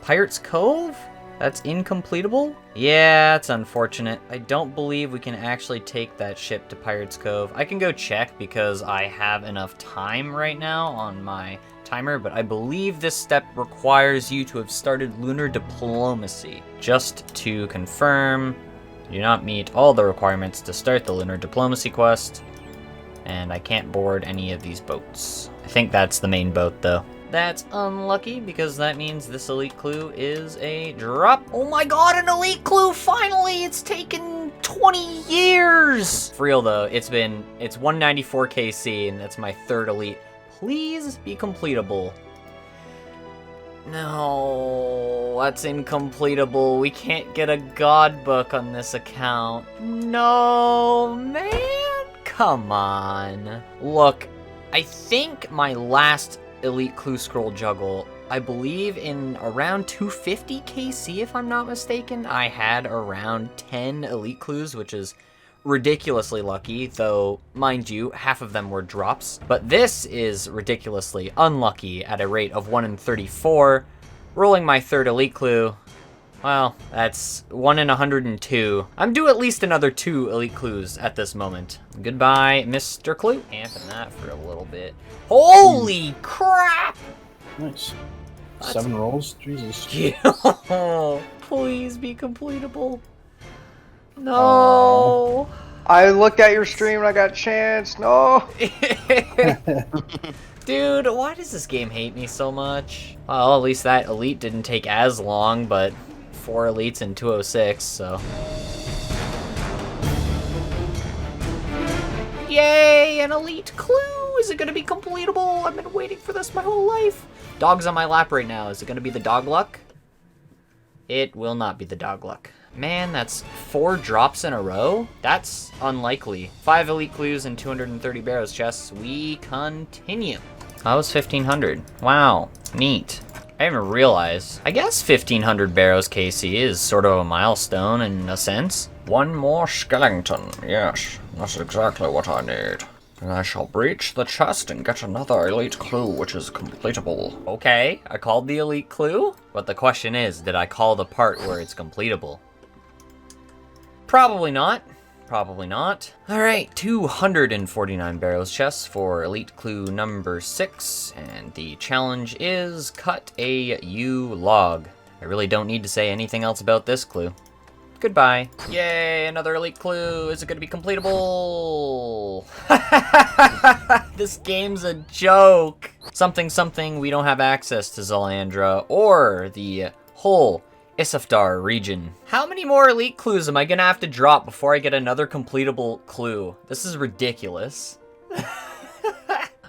Pirate's Cove? That's incompletable? Yeah, it's unfortunate. I don't believe we can actually take that ship to Pirate's Cove. I can go check because I have enough time right now on my timer, but I believe this step requires you to have started lunar diplomacy. Just to confirm, you do not meet all the requirements to start the lunar diplomacy quest. And I can't board any of these boats. I think that's the main boat, though. That's unlucky, because that means this elite clue is a drop. Oh my god, an elite clue! Finally! It's taken 20 years! For real, though, it's 194 KC, and that's my third elite. Please be completable. No, that's incompletable. We can't get a god book on this account. No, man! Come on. Look, I think my last elite clue scroll juggle, I believe in around 250 KC, if I'm not mistaken, I had around 10 elite clues, which is ridiculously lucky, though, mind you, half of them were drops. But this is ridiculously unlucky at a rate of 1 in 34. Rolling my third elite clue, well, that's 1 in 102. I'm due at least another 2 elite clues at this moment. Goodbye, Mr. Clue. Amping that for a little bit. Holy crap! Nice. 7 rolls? Jesus. Please be completable. No. I looked at your stream and I got chance. No. Dude, why does this game hate me so much? Well, at least that elite didn't take as long, but 4 elites in 206, so. Yay, an elite clue! Is it gonna be completable? I've been waiting for this my whole life. Dog's on my lap right now. Is it gonna be the dog luck? It will not be the dog luck. Man, that's 4 drops in a row? That's unlikely. 5 elite clues and 230 Barrows chests. We continue. That was 1500. Wow, neat. I didn't even realize. I guess 1500 Barrows KC is sort of a milestone in a sense. One more skeleton, yes. That's exactly what I need. And I shall breach the chest and get another elite clue, which is completable. Okay, I called the elite clue, but the question is, did I call the part where it's completable? Probably not. Probably not. Alright, 249 Barrows chests for elite clue number 6, and the challenge is cut a U log. I really don't need to say anything else about this clue. Goodbye. Yay, another elite clue. Is it going to be completable? This game's a joke. Something, we don't have access to Zalandra or the whole Isafdar region. How many more elite clues am I gonna have to drop before I get another completable clue? This is ridiculous.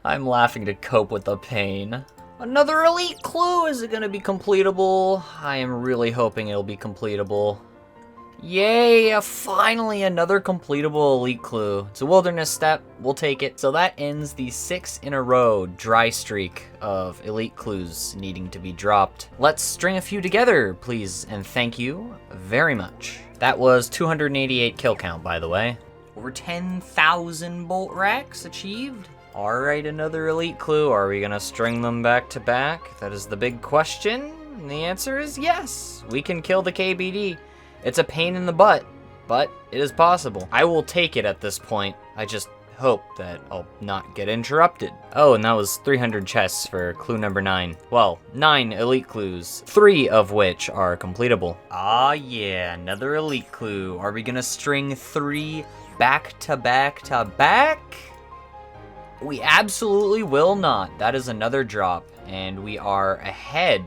I'm laughing to cope with the pain. Another elite clue! Is it gonna be completable? I am really hoping it'll be completable. Yay, finally another completable elite clue. It's a wilderness step, we'll take it. So that ends the 6 in a row dry streak of elite clues needing to be dropped. Let's string a few together, please, and thank you very much. That was 288 kill count, by the way. Over 10,000 bolt racks achieved. Alright, another elite clue. Are we gonna string them back to back? That is the big question. And the answer is yes. We can kill the KBD. It's a pain in the butt, but it is possible. I will take it at this point. I just hope that I'll not get interrupted. Oh, and that was 300 chests for clue number 9. Well, 9 elite clues, 3 of which are completable. Ah, yeah, another elite clue. Are we gonna string 3 back to back to back? We absolutely will not. That is another drop, and we are ahead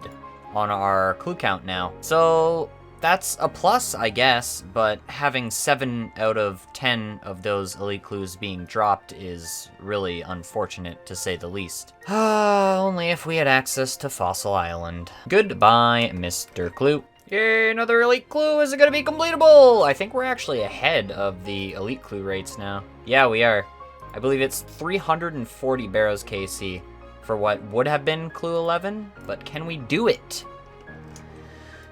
on our clue count now. So that's a plus, I guess, but having 7 out of 10 of those elite clues being dropped is really unfortunate, to say the least. Only if we had access to Fossil Island. Goodbye, Mr. Clue. Yay, another elite clue. Is it gonna be completable? I think we're actually ahead of the elite clue rates now. Yeah, we are. I believe it's 340 Barrows KC for what would have been clue 11, but can we do it?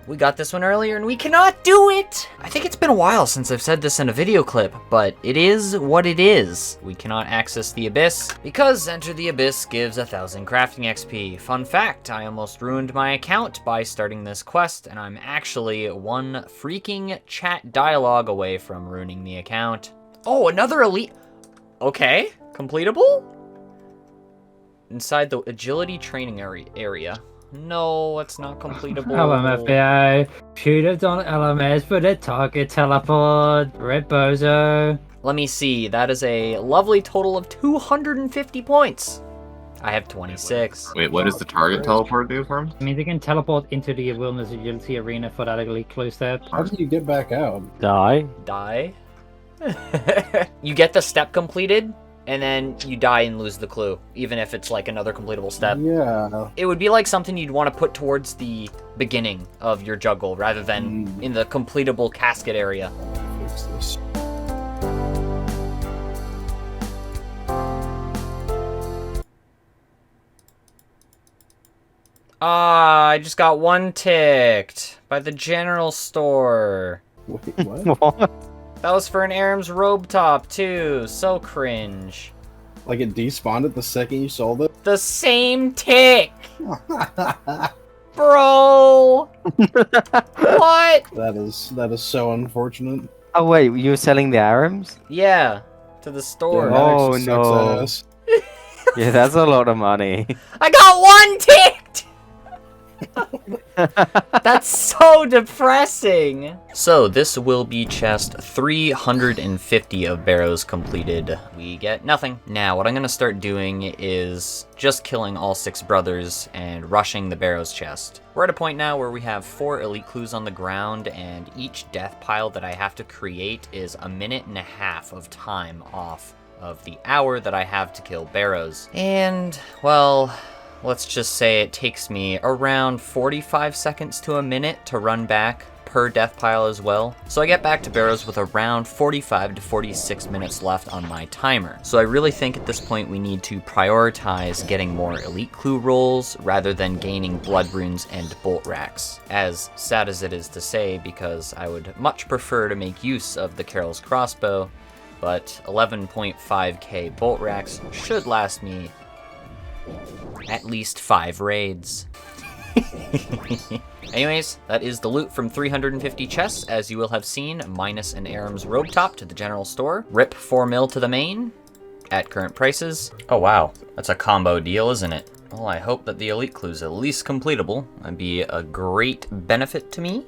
We got this one earlier and we cannot do it! I think it's been a while since I've said this in a video clip, but it is what it is. We cannot access the Abyss because Enter the Abyss gives 1,000 crafting XP. Fun fact, I almost ruined my account by starting this quest, and I'm actually 1 freaking chat dialogue away from ruining the account. Oh, another elite. Okay, completable? Inside the agility training area. No, it's not completable. LMFAO, shooters on LMS for the target teleport, Red Bozo. Let me see. That is a lovely total of 250 points. I have 26. Wait, what does the target teleport do for him? I mean, they can teleport into the Wilderness Agility Arena for that elite clue step. How do you get back out? Die. Die? You get the step completed, and then you die and lose the clue, even if it's like another completable step. Yeah. It would be like something you'd want to put towards the beginning of your juggle, rather than in the completable casket area. Fix this. Ah, I just got one ticked by the general store. Wait, what? What? That was for an Aram's robe top, too. So cringe. Like it despawned it the second you sold it? The same tick! Bro! What? That is so unfortunate. Oh wait, you were selling the Arams? Yeah, to the store. Yeah, that Oh, actually no. sucks ass. Yeah, that's a lot of money. I got one ticked! That's so depressing. So this will be chest 350 of Barrows completed. We get nothing. Now what I'm gonna start doing is just killing all 6 brothers and rushing the Barrows chest. We're at a point now where we have 4 elite clues on the ground, and each death pile that I have to create is a minute and a half of time off of the hour that I have to kill Barrows. And, well, let's just say it takes me around 45 seconds to a minute to run back per death pile as well. So I get back to Barrows with around 45 to 46 minutes left on my timer. So I really think at this point we need to prioritize getting more elite clue rolls rather than gaining blood runes and bolt racks. As sad as it is to say, because I would much prefer to make use of the Carol's crossbow, but 11.5k bolt racks should last me at least 5 raids. Anyways, that is the loot from 350 chests, as you will have seen, minus an Aram's robe top to the general store. Rip 4 mil to the main, at current prices. Oh wow, that's a combo deal, isn't it? Well, I hope that the elite clue's at least completable. That'd be a great benefit to me.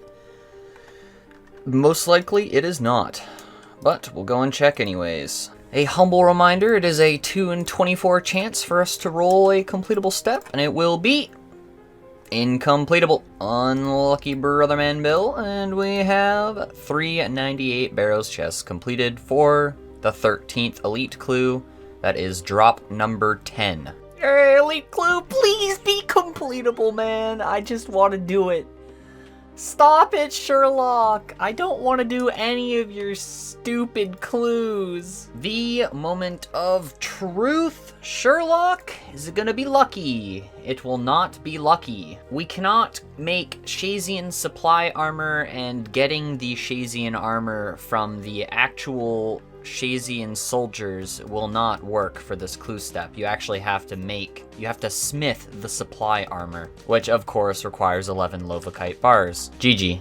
Most likely it is not, but we'll go and check anyways. A humble reminder, it is a 2 in 24 chance for us to roll a completable step, and it will be incompletable. Unlucky brother man Bill, and we have 398 Barrows chests completed for the 13th elite clue. That is drop number 10. Hey, elite clue, please be completable, man. I just want to do it. Stop it, Sherlock! I don't want to do any of your stupid clues. The moment of truth, Sherlock? Is it gonna be lucky? It will not be lucky. We cannot make Shazian supply armor, and getting the Shazian armor from the actual Shazian soldiers will not work for this clue step. You actually have to smith the supply armor, which of course requires 11 Lovakite bars. GG.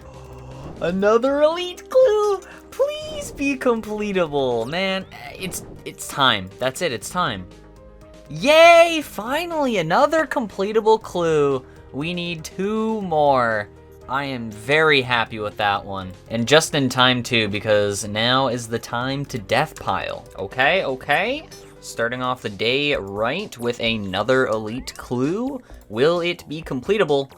Another elite clue! Please be completable, man. It's time. That's it, it's time. Yay! Finally, another completable clue. We need 2 more. I am very happy with that one. And just in time too, because now is the time to death pile. Okay. Starting off the day right with another elite clue. Will it be completable?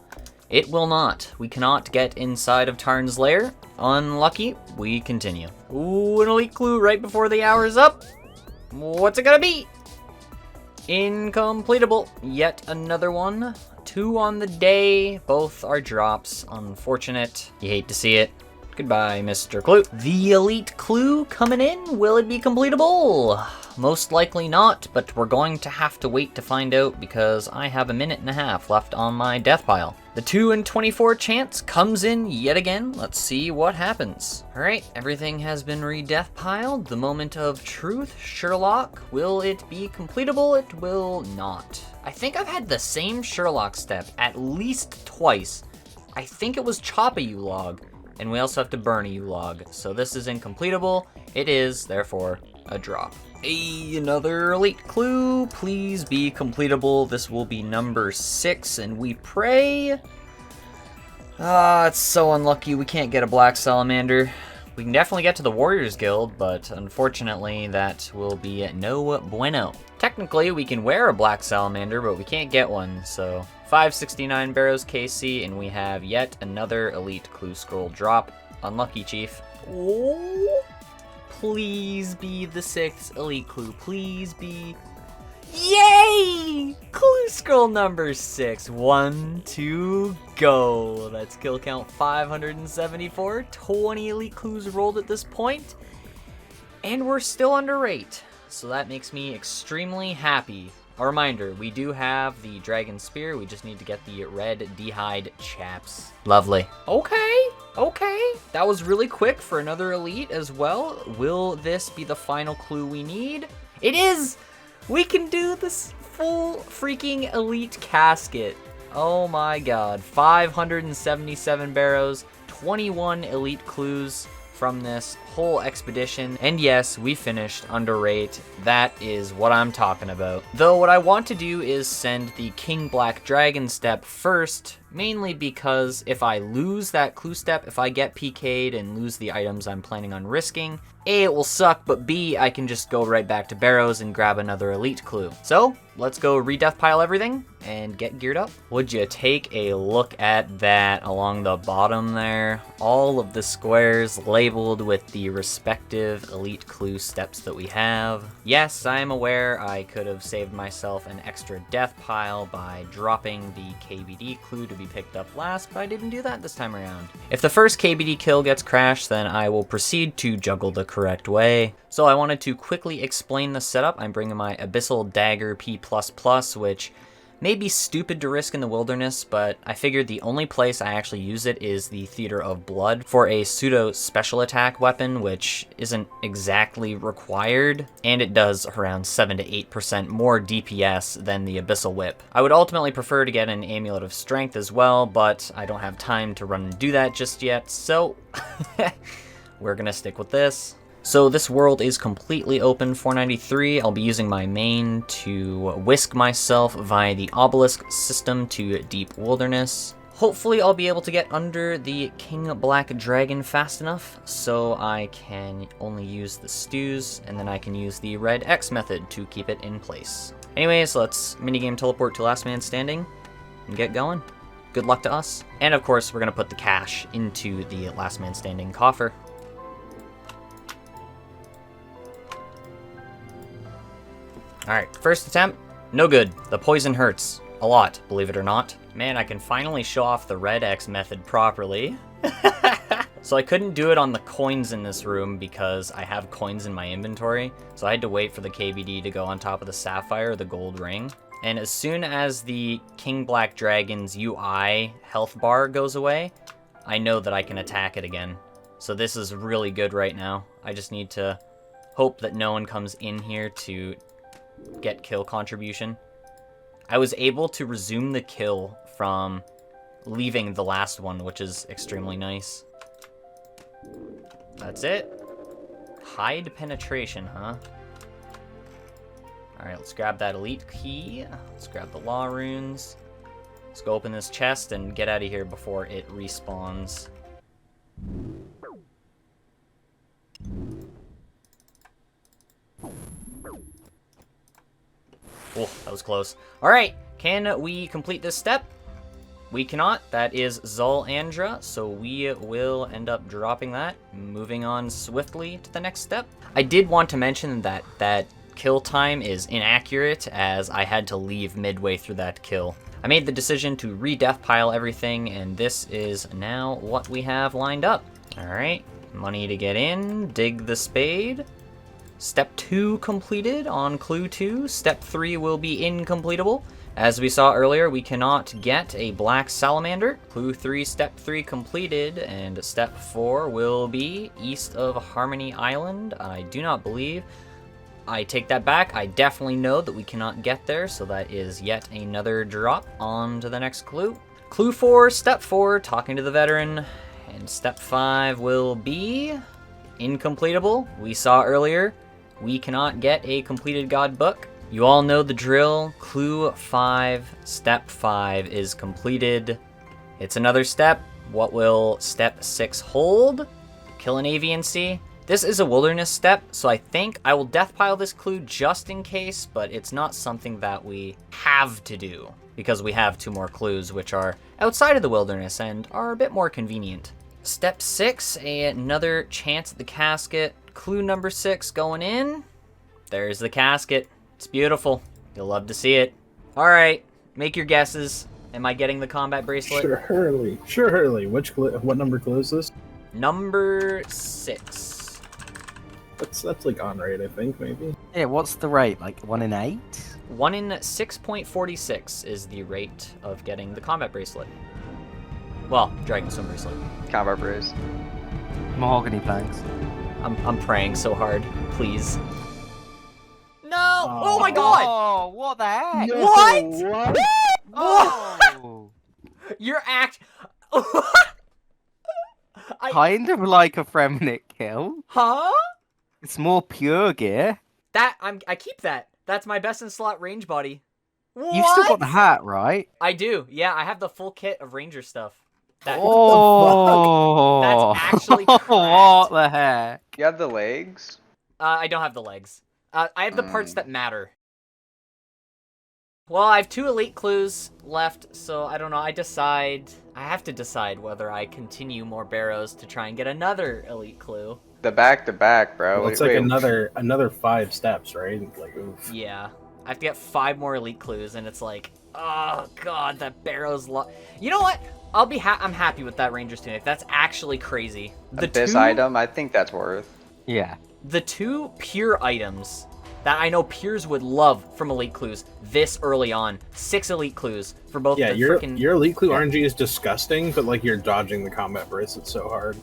It will not. We cannot get inside of Tarn's lair. Unlucky. We continue. Ooh, an elite clue right before the hour is up. What's it gonna be? Incompletable. Yet another one. 2 on the day. Both are drops. Unfortunate. You hate to see it. Goodbye, Mr. Clue. The elite clue coming in. Will it be completable? Most likely not, but we're going to have to wait to find out because I have a minute and a half left on my death pile. The 2 in 24 chance comes in yet again. Let's see what happens. All right, everything has been re-death piled. The moment of truth, Sherlock. Will it be completable? It will not. I think I've had the same Sherlock step at least twice. I think it was chop a U-log, and we also have to burn a U-log. So this is incompletable. It is, therefore, a drop. Another elite clue. Please be completable. This will be number 6, and we pray. It's so unlucky we can't get a black salamander. We can definitely get to the Warriors Guild, but unfortunately that will be no bueno. Technically, we can wear a black salamander, but we can't get one, so 569 Barrows KC, and we have yet another Elite Clue Scroll drop. Unlucky, Chief. Oh, please be the 6th Elite Clue. Please be... Yay! Clue Scroll number 6. 1, 2, go. That's kill count 574. 20 Elite Clues rolled at this point. And we're still under rate. So that makes me extremely happy. A reminder, we do have the Dragon Spear. We just need to get the red D'hide chaps. Lovely. Okay. That was really quick for another Elite as well. Will this be the final clue we need? It is! We can do this full freaking Elite casket. Oh my god. 577 Barrows, 21 Elite clues from this whole expedition. And yes, we finished under rate. That is what I'm talking about. Though what I want to do is send the King Black Dragon step first, mainly because if I lose that clue step, if I get PK'd and lose the items I'm planning on risking, A, it will suck, but B, I can just go right back to Barrows and grab another Elite clue. So, let's go re-death pile everything and get geared up. Would you take a look at that along the bottom there? All of the squares labeled with the respective Elite clue steps that we have. Yes, I am aware I could have saved myself an extra death pile by dropping the KBD clue to be picked up last, but I didn't do that this time around. If the first KBD kill gets crashed, then I will proceed to juggle the correct way. So I wanted to quickly explain the setup. I'm bringing my Abyssal Dagger P++, which may be stupid to risk in the wilderness, but I figured the only place I actually use it is the Theater of Blood for a pseudo special attack weapon, which isn't exactly required, and it does around 7 to 8% more DPS than the Abyssal Whip. I would ultimately prefer to get an Amulet of Strength as well, but I don't have time to run and do that just yet, so we're gonna stick with this. So this world is completely open, 493. I'll be using my main to whisk myself via the obelisk system to deep wilderness. Hopefully I'll be able to get under the King Black Dragon fast enough so I can only use the stews, and then I can use the red X method to keep it in place. Anyways, let's minigame teleport to last man standing and get going. Good luck to us. And of course, we're gonna put the cash into the last man standing coffer. Alright, first attempt, no good. The poison hurts. A lot, believe it or not. Man, I can finally show off the red X method properly. So I couldn't do it on the coins in this room because I have coins in my inventory. So I had to wait for the KBD to go on top of the sapphire or the gold ring. And as soon as the King Black Dragon's UI health bar goes away, I know that I can attack it again. So this is really good right now. I just need to hope that no one comes in here to get kill contribution. I was able to resume the kill from leaving the last one, which is extremely nice. That's it. Hide penetration, huh? Alright, let's grab that elite key. Let's grab the law runes. Let's go open this chest and get out of here before it respawns. Oh, that was close. Alright, can we complete this step? We cannot. That is Zulandra, so we will end up dropping that. Moving on swiftly to the next step. I did want to mention that that kill time is inaccurate, as I had to leave midway through that kill. I made the decision to re-death pile everything, and this is now what we have lined up. Alright, money to get in, dig the spade. Step 2 completed on clue 2. Step 3 will be incompletable. As we saw earlier, we cannot get a black salamander. Clue 3, step 3 completed, and step 4 will be east of Harmony Island. I do not believe. I take that back. I definitely know that we cannot get there, so that is yet another drop. On to the next clue. Clue 4, step 4, talking to the veteran. And step 5 will be incompletable. We saw earlier, we cannot get a completed god book. You all know the drill. Clue 5, step 5 is completed. It's another step. What will step 6 hold? kill an avian sea. This is a wilderness step, so I think I will death pile this clue just in case, but it's not something that we have to do because we have 2 more clues which are outside of the wilderness and are a bit more convenient. Step 6, another chance at the casket. Clue number 6 going in. There's the casket. It's beautiful. You'll love to see it. All right, make your guesses. Am I getting the combat bracelet? Surely. What number clue is this? Number 6. That's like on rate, I think, maybe. Yeah, what's the rate? Like 1 in 8? 1 in 6.46 is the rate of getting the combat bracelet. Well, Dragonstone bracelet. Combat brace. Mahogany planks. I'm praying so hard. Please. No! Oh my god! Oh, what the heck? No, What? Oh! Your act... Kind of like a Remnant kill. Huh? It's more pure gear. I keep that. That's my best in slot range body. What? You've still got the hat, right? I do. Yeah, I have the full kit of ranger stuff. Oh! That's actually correct. What the heck? You have the legs? I don't have the legs. I have the parts that matter. Well, I have 2 elite clues left, so I don't know. I have to decide whether I continue more Barrows to try and get another elite clue. The back-to-back, bro. Well, it's like another 5 steps, right? Like, oof. Yeah. I have to get 5 more elite clues, and it's like, oh god, that Barrows You know what? I'm happy with that Ranger's Tunic. That's actually crazy. This item, I think that's worth. Yeah. The 2 pure items that I know peers would love from elite clues this early on. 6 elite clues for both. Yeah, the your frickin'... elite clue RNG is disgusting, but like you're dodging the combat bracelet so hard.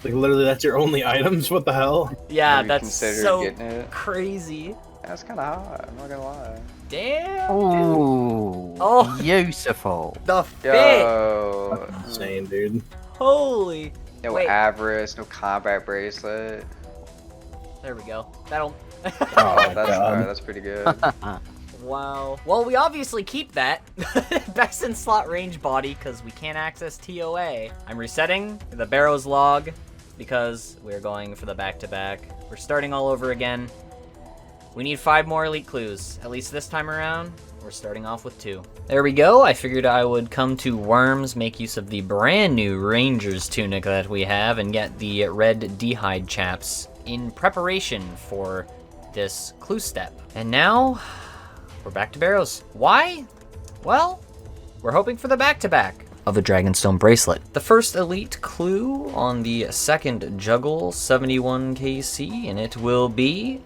Like literally, that's your only items. What the hell? Yeah, Have you that's considered so getting it? crazy. That's kind of hot. I'm not gonna lie. Damn. Ooh. Oh. Beautiful. The fit. Yo. Insane, dude. Holy. No Wait. avarice, no combat bracelet. There we go. That'll. Oh, that's pretty good. Wow. Well, we obviously keep that. Best in slot range body because we can't access TOA. I'm resetting the Barrows log because we're going for the back-to-back. We're starting all over again. We need 5 more elite clues. At least this time around, we're starting off with 2. There we go. I figured I would come to Worms, make use of the brand new Ranger's Tunic that we have, and get the red D'hide chaps in preparation for this clue step. And now, we're back to Barrows. Why? Well, we're hoping for the back-to-back of a Dragonstone bracelet. The first elite clue on the second juggle, 71 KC, and it will be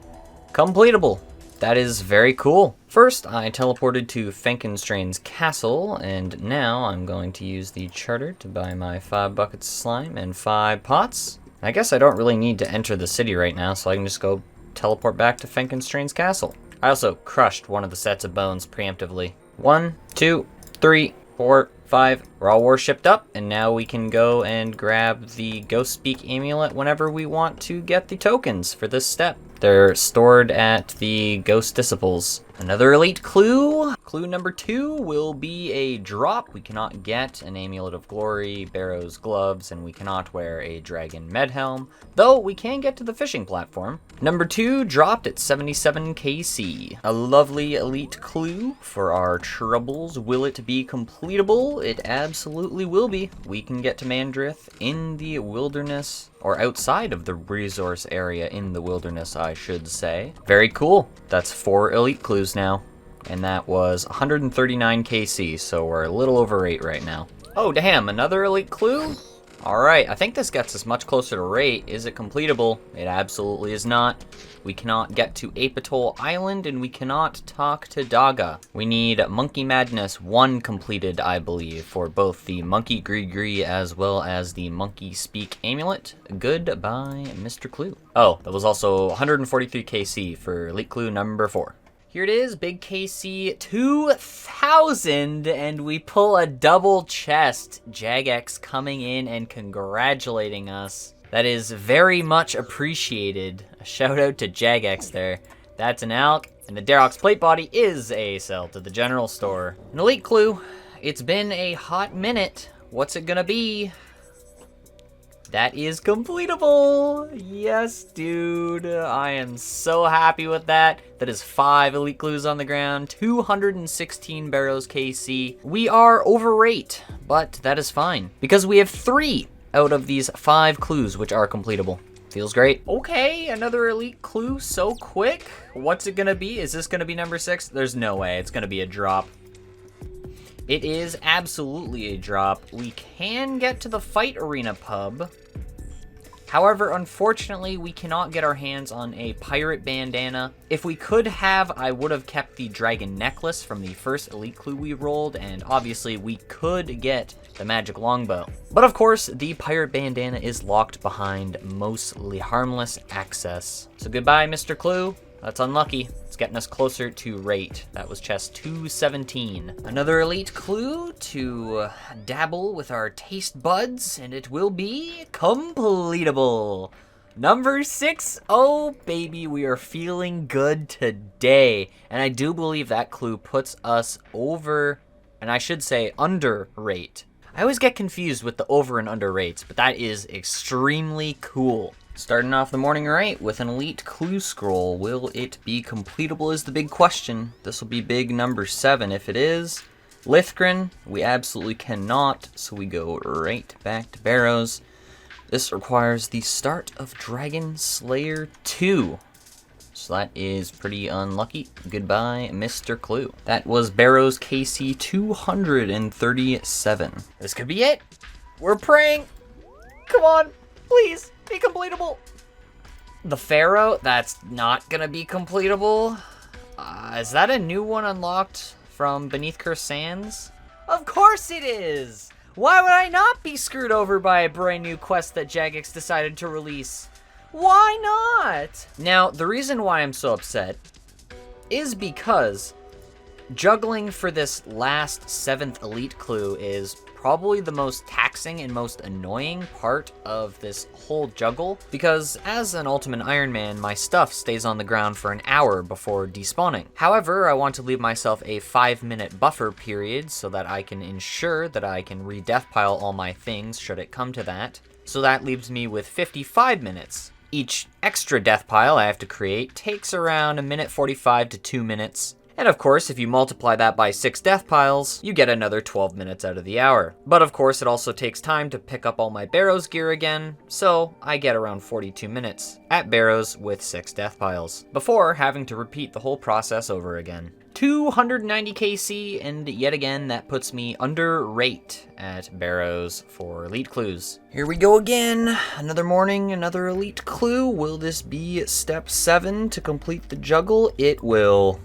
completable. That is very cool. First, I teleported to Fenkenstrain's castle, and now I'm going to use the charter to buy my 5 buckets of slime and 5 pots. I guess I don't really need to enter the city right now, so I can just go teleport back to Fenkenstrain's castle. I also crushed one of the sets of bones preemptively. 1, 2, 3, 4, 5. We're all worshipped up, and now we can go and grab the Ghost Speak amulet whenever we want to get the tokens for this step. They're stored at the Ghost Disciples. Another elite clue. Clue number 2 will be a drop. We cannot get an Amulet of Glory, Barrows gloves, and we cannot wear a Dragon Medhelm, though we can get to the fishing platform. Number 2 dropped at 77 KC. A lovely elite clue for our troubles. Will it be completable? It absolutely will be. We can get to Mandrith in the wilderness, or outside of the resource area in the wilderness, I should say. Very cool. That's 4 elite clues now. And that was 139 KC, so we're a little over 8 right now. Oh, damn, another elite clue? Alright, I think this gets us much closer to rate. Is it completable? It absolutely is not. We cannot get to Apatol Island, and we cannot talk to Daga. We need Monkey Madness 1 completed, I believe, for both the Monkey Gree as well as the Monkey Speak Amulet. Goodbye, Mr. Clue. Oh, that was also 143 KC for elite clue number 4. Here it is, Big KC 2000, and we pull a double chest. Jagex coming in and congratulating us. That is very much appreciated. A shout out to Jagex there. That's an Alk, and the Darox plate body is a sell to the general store. An elite clue. It's been a hot minute. What's it gonna be? That is completable. Yes, dude. I am so happy with that. That is 5 elite clues on the ground, 216 Barrows KC. We are over rate, but that is fine because we have 3 out of these 5 clues which are completable. Feels great. Okay, another elite clue so quick. What's it gonna be? Is this gonna be number 6? There's no way. It's gonna be a drop. It is absolutely a drop. We can get to the fight arena pub. However, unfortunately, we cannot get our hands on a pirate bandana. If we could have, I would have kept the dragon necklace from the first elite clue we rolled, and obviously we could get the magic longbow. But of course, the pirate bandana is locked behind mostly harmless access. So goodbye, Mr. Clue. That's unlucky. It's getting us closer to rate. That was chest 217. Another elite clue to dabble with our taste buds, and it will be completable. Number 6. Oh, baby, we are feeling good today. And I do believe that clue puts us over, and I should say under rate. I always get confused with the over and under rates, but that is extremely cool. Starting off the morning right with an elite clue scroll. Will it be completable is the big question. This will be big number 7 if it is. Lithgren, we absolutely cannot, so we go right back to Barrows. This requires the start of Dragon Slayer 2. So that is pretty unlucky. Goodbye, Mr. Clue. That was Barrows KC 237. This could be it. We're praying. Come on, please. Be completable. The Pharaoh, that's not gonna be completable. Is that a new one unlocked from Beneath Cursed Sands? Of course it is! Why would I not be screwed over by a brand new quest that Jagex decided to release? Why not? Now, the reason why I'm so upset is because juggling for this last 7th elite clue is probably the most taxing and most annoying part of this whole juggle, because as an Ultimate Ironman, my stuff stays on the ground for an hour before despawning. However, I want to leave myself a 5-minute buffer period so that I can ensure that I can re-death pile all my things should it come to that. So that leaves me with 55 minutes. Each extra death pile I have to create takes around 1:45 to 2 minutes. And of course, if you multiply that by 6 death piles, you get another 12 minutes out of the hour. But of course, it also takes time to pick up all my Barrows gear again, so I get around 42 minutes at Barrows with 6 death piles, before having to repeat the whole process over again. 290 KC, and yet again, that puts me under rate at Barrows for elite clues. Here we go again. Another morning, another elite clue. Will this be step 7 to complete the juggle? It will.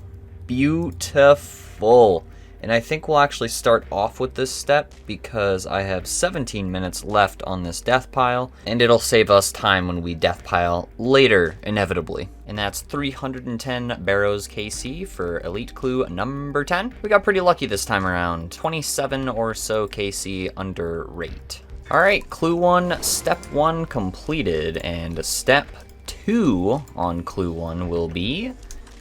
Beautiful. And I think we'll actually start off with this step because I have 17 minutes left on this death pile, and it'll save us time when we death pile later, inevitably. And that's 310 Barrows KC for elite clue number 10. We got pretty lucky this time around. 27 or so KC under rate. All right, clue 1, step 1 completed, and step 2 on clue 1 will be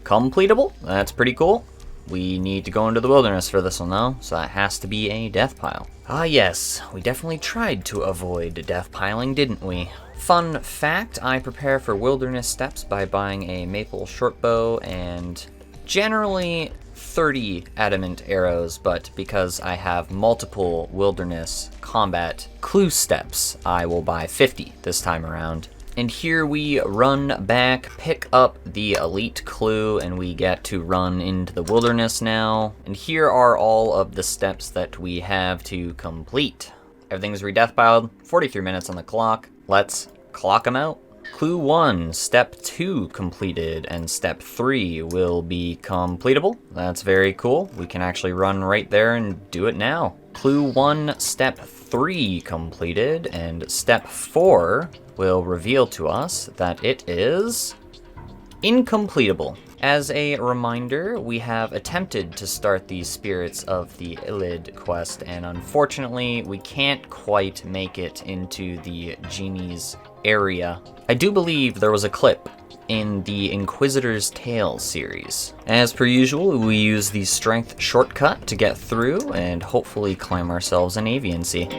completable. That's pretty cool. We need to go into the wilderness for this one though, so that has to be a death pile. Ah yes, we definitely tried to avoid death piling, didn't we? Fun fact, I prepare for wilderness steps by buying a maple shortbow and generally 30 adamant arrows, but because I have multiple wilderness combat clue steps, I will buy 50 this time around. And here we run back, pick up the elite clue, and we get to run into the wilderness now. And here are all of the steps that we have to complete. Everything's re-death piled, 43 minutes on the clock. Let's clock them out. Clue 1, step 2 completed, and step 3 will be completable. That's very cool. We can actually run right there and do it now. Clue 1, step 3 completed, and step 4 will reveal to us that it is incompletable. As a reminder, we have attempted to start the Spirits of the Illid quest, and unfortunately, we can't quite make it into the Genie's area. I do believe there was a clip in the Inquisitor's Tale series. As per usual, we use the strength shortcut to get through and hopefully climb ourselves an aviancy.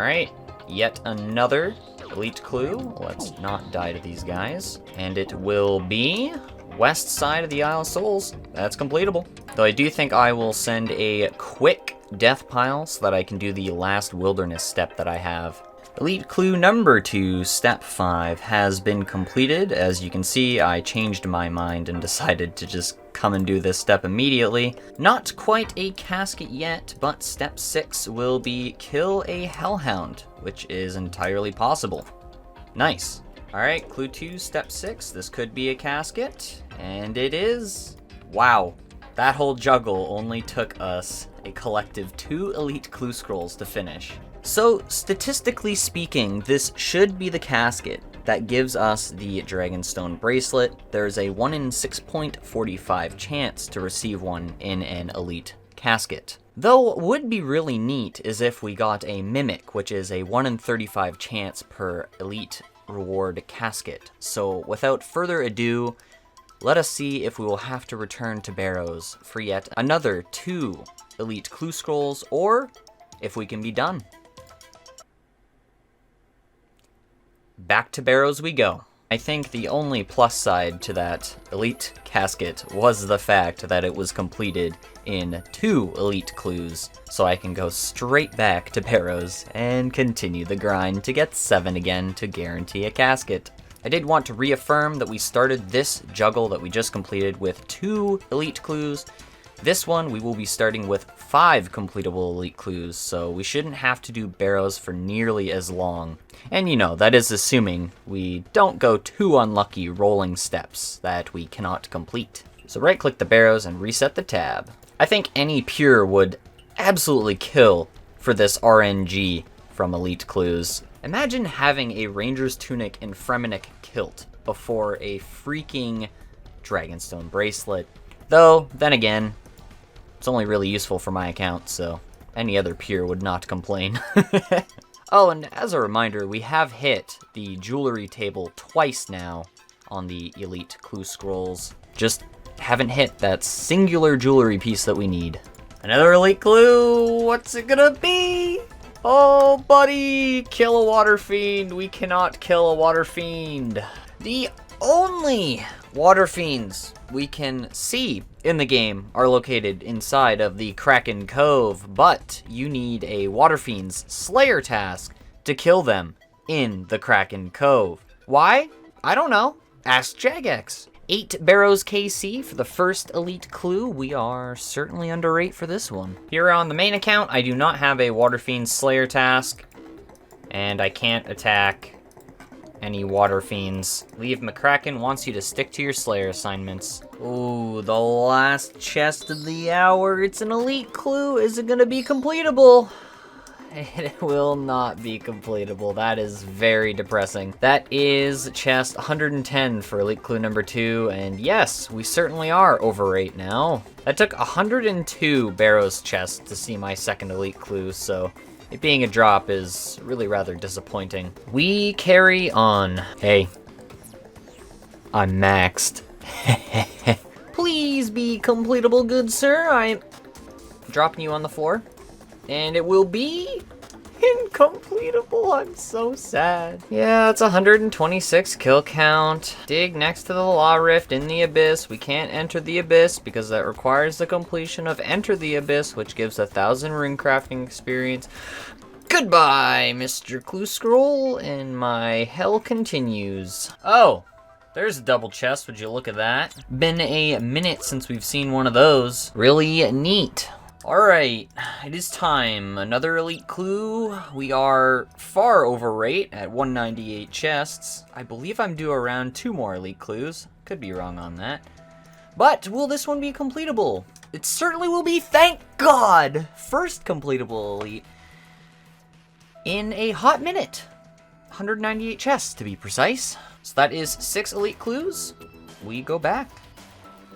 Alright, yet another elite clue. Let's not die to these guys. And it will be west side of the Isle of Souls. That's completable. Though I do think I will send a quick death pile so that I can do the last wilderness step that I have. Elite clue number 2, step 5, has been completed. As you can see, I changed my mind and decided to just come and do this step immediately. Not quite a casket yet, but step 6 will be kill a hellhound, which is entirely possible. Nice. Alright, clue 2, step 6. This could be a casket, and it is. Wow. That whole juggle only took us a collective 2 elite clue scrolls to finish. So, statistically speaking, this should be the casket that gives us the Dragonstone Bracelet. There's a 1 in 6.45 chance to receive one in an elite casket. Though what would be really neat is if we got a Mimic, which is a 1 in 35 chance per elite reward casket. So, without further ado, let us see if we will have to return to Barrows for yet another 2 elite clue scrolls, or if we can be done. Back to Barrows we go. I think the only plus side to that elite casket was the fact that it was completed in 2 elite clues, so I can go straight back to Barrows and continue the grind to get 7 again to guarantee a casket. I did want to reaffirm that we started this juggle that we just completed with 2 elite clues. This one we will be starting with 5 completable elite clues, so we shouldn't have to do Barrows for nearly as long. And you know, that is assuming we don't go too unlucky rolling steps that we cannot complete. So right click the Barrows and reset the tab. I think any pure would absolutely kill for this RNG from elite clues. Imagine having a Ranger's Tunic and Fremenic kilt before a freaking Dragonstone Bracelet. Though, then again, it's only really useful for my account, so any other peer would not complain. Oh, and as a reminder, we have hit the jewelry table twice now on the elite clue scrolls. Just haven't hit that singular jewelry piece that we need. Another elite clue! What's it gonna be? Oh, buddy! Kill a water fiend! We cannot kill a water fiend. The only water fiends we can see in the game are located inside of the Kraken Cove, but you need a Water Fiend's Slayer task to kill them in the Kraken Cove. Why? I don't know. Ask Jagex. 8 Barrows KC for the first elite clue. We are certainly under rate for this one. Here on the main account, I do not have a Water Fiend's Slayer task, and I can't attack any water fiends. Leave McCracken wants you to stick to your Slayer assignments. Ooh, the last chest of the hour. It's an elite clue. Is it gonna be completable? It will not be completable. That is very depressing. That is chest 110 for elite clue number 2, and yes, we certainly are over rate now. That took 102 Barrows chests to see my second elite clue, so it being a drop is really rather disappointing. We carry on. Hey, I'm maxed. Please be completable, good sir. I'm dropping you on the floor. And it will be incompletable. I'm so sad. Yeah, it's 126 kill count. Dig next to the Law Rift in the Abyss. We can't enter the Abyss because that requires the completion of Enter the Abyss, which gives 1,000 rune crafting experience. Goodbye, Mr. Clue Scroll, and my hell continues. Oh, there's a double chest. Would you look at that? Been a minute since we've seen one of those. Really neat. Alright, it is time. Another elite clue. We are far over rate at 198 chests. I believe I'm due around 2 more elite clues. Could be wrong on that. But will this one be completable? It certainly will be, thank God! First completable elite in a hot minute. 198 chests to be precise. So that is 6 elite clues. We go back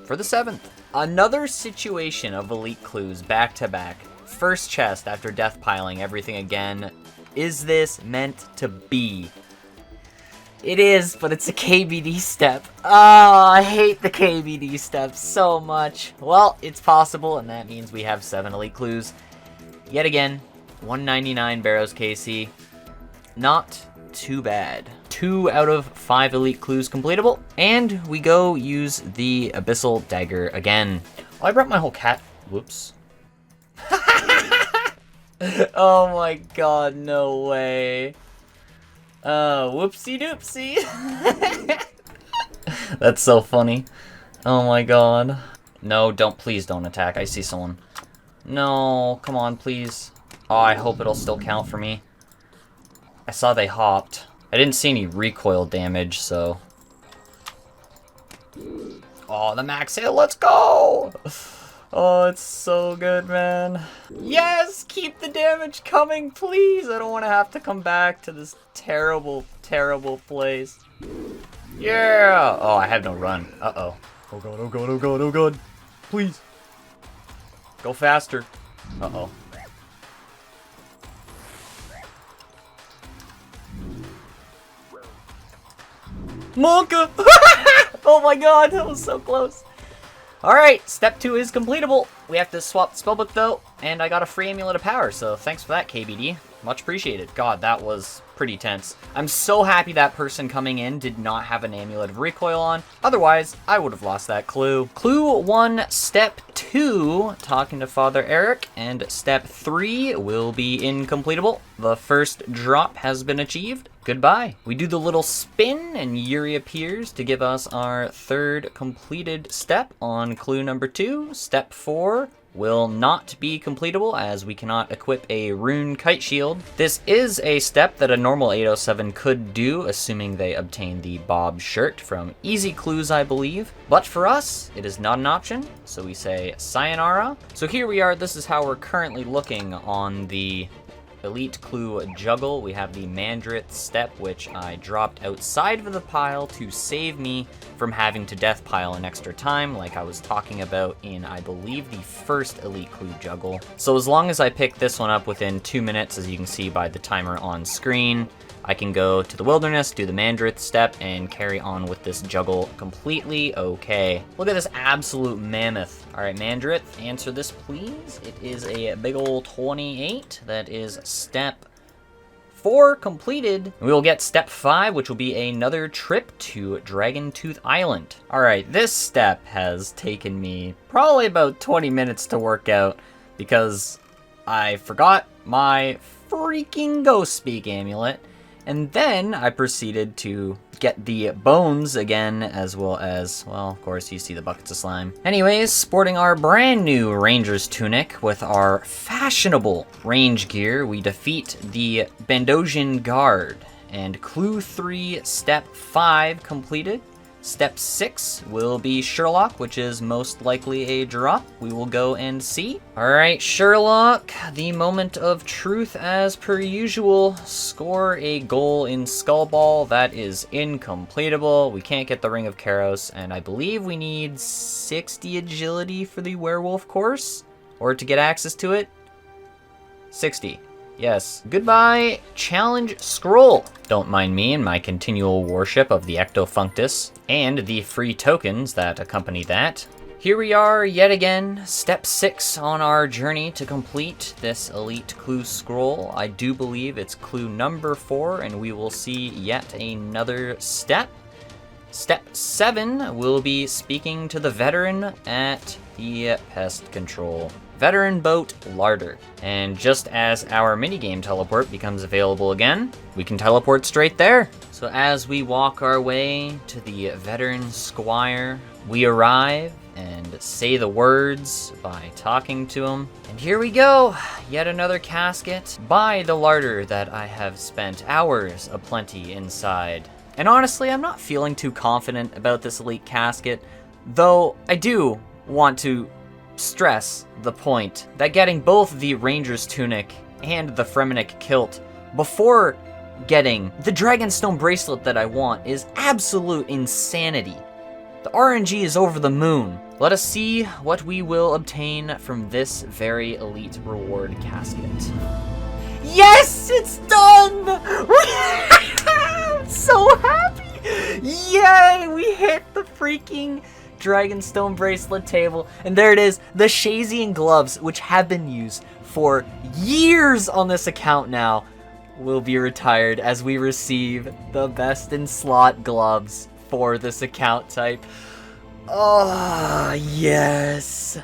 for the 7th. Another situation of elite clues back to back. First chest after death piling everything again. Is this meant to be? It is, but it's a KBD step. Oh, I hate the KBD step so much. Well, it's possible, and that means we have 7 elite clues. Yet again, 199 Barrows KC. Not too bad. 2 out of 5 elite clues completable. And we go use the Abyssal Dagger again. Oh, I brought my whole cat. Whoops. Oh my god, no way. Whoopsie doopsie. That's so funny. Oh my god. No, please don't attack. I see someone. No, come on, please. Oh, I hope it'll still count for me. I saw they hopped. I didn't see any recoil damage, so. Oh, the max hit, let's go! Oh, it's so good, man. Yes, keep the damage coming, please. I don't want to have to come back to this terrible, terrible place. Yeah! Oh, I have no run. Uh-oh. Oh god, oh god, oh god, oh god. Please. Go faster. Uh-oh. Monka! Oh my god, that was so close. Alright, step 2 is completable. We have to swap the spellbook though, and I got a free Amulet of Power, so thanks for that, KBD. Much appreciated. God, that was pretty tense. I'm so happy that person coming in did not have an Amulet of Recoil on. Otherwise, I would have lost that clue. Clue 1, step 2, talking to Father Eric, and step 3 will be incompletable. The first drop has been achieved. Goodbye. We do the little spin, and Yuri appears to give us our third completed step on clue number 2. Step 4 will not be completable as we cannot equip a Rune Kite Shield. This is a step that a normal 807 could do, assuming they obtain the Bob shirt from Easy Clues, I believe. But for us, it is not an option, so we say sayonara. So here we are, this is how we're currently looking on the Elite Clue Juggle. We have the Mandrith step, which I dropped outside of the pile to save me from having to death pile an extra time, like I was talking about in, I believe, the first Elite Clue Juggle. So as long as I pick this one up within 2 minutes, as you can see by the timer on screen, I can go to the wilderness, do the Mandrith step, and carry on with this juggle completely okay. Look at this absolute mammoth. All right, Mandrith, answer this, please. It is a big old 28. That is step 4 completed. We will get step 5, which will be another trip to Dragon Tooth Island. All right, this step has taken me probably about 20 minutes to work out because I forgot my freaking Ghost Speak amulet. And then I proceeded to get the bones again, as well as, well, of course, you see the buckets of slime. Anyways, sporting our brand new Ranger's tunic with our fashionable range gear, we defeat the Bandosian Guard. And clue 3, step 5 completed. Step 6 will be Sherlock, which is most likely a drop. We will go and see. All right, Sherlock, the moment of truth as per usual. Score a goal in Skullball. That is incompletable. We can't get the Ring of Karos, and I believe we need 60 agility for the werewolf course, or to get access to it. 60. Yes. Goodbye, challenge scroll. Don't mind me and my continual worship of the Ectofunctus and the free tokens that accompany that. Here we are yet again, step 6 on our journey to complete this Elite Clue Scroll. I do believe it's clue number 4, and we will see yet another step. Step 7 will be speaking to the veteran at the pest control. Veteran Boat Larder. And just as our minigame teleport becomes available again, we can teleport straight there. So as we walk our way to the Veteran Squire, we arrive and say the words by talking to him. And here we go, yet another casket by the larder that I have spent hours aplenty inside. And honestly, I'm not feeling too confident about this elite casket, though I do want to stress the point that getting both the Ranger's tunic and the Fremenic kilt before getting the Dragonstone bracelet that I want is absolute insanity. The RNG is over the moon. Let us see what we will obtain from this very elite reward casket. Yes, it's done! I'm so happy! Yay, we hit the freaking Dragonstone Bracelet table. And there it is, the Shazian gloves, which have been used for years on this account now, will be retired as we receive the best in slot gloves for this account type. Oh, yes.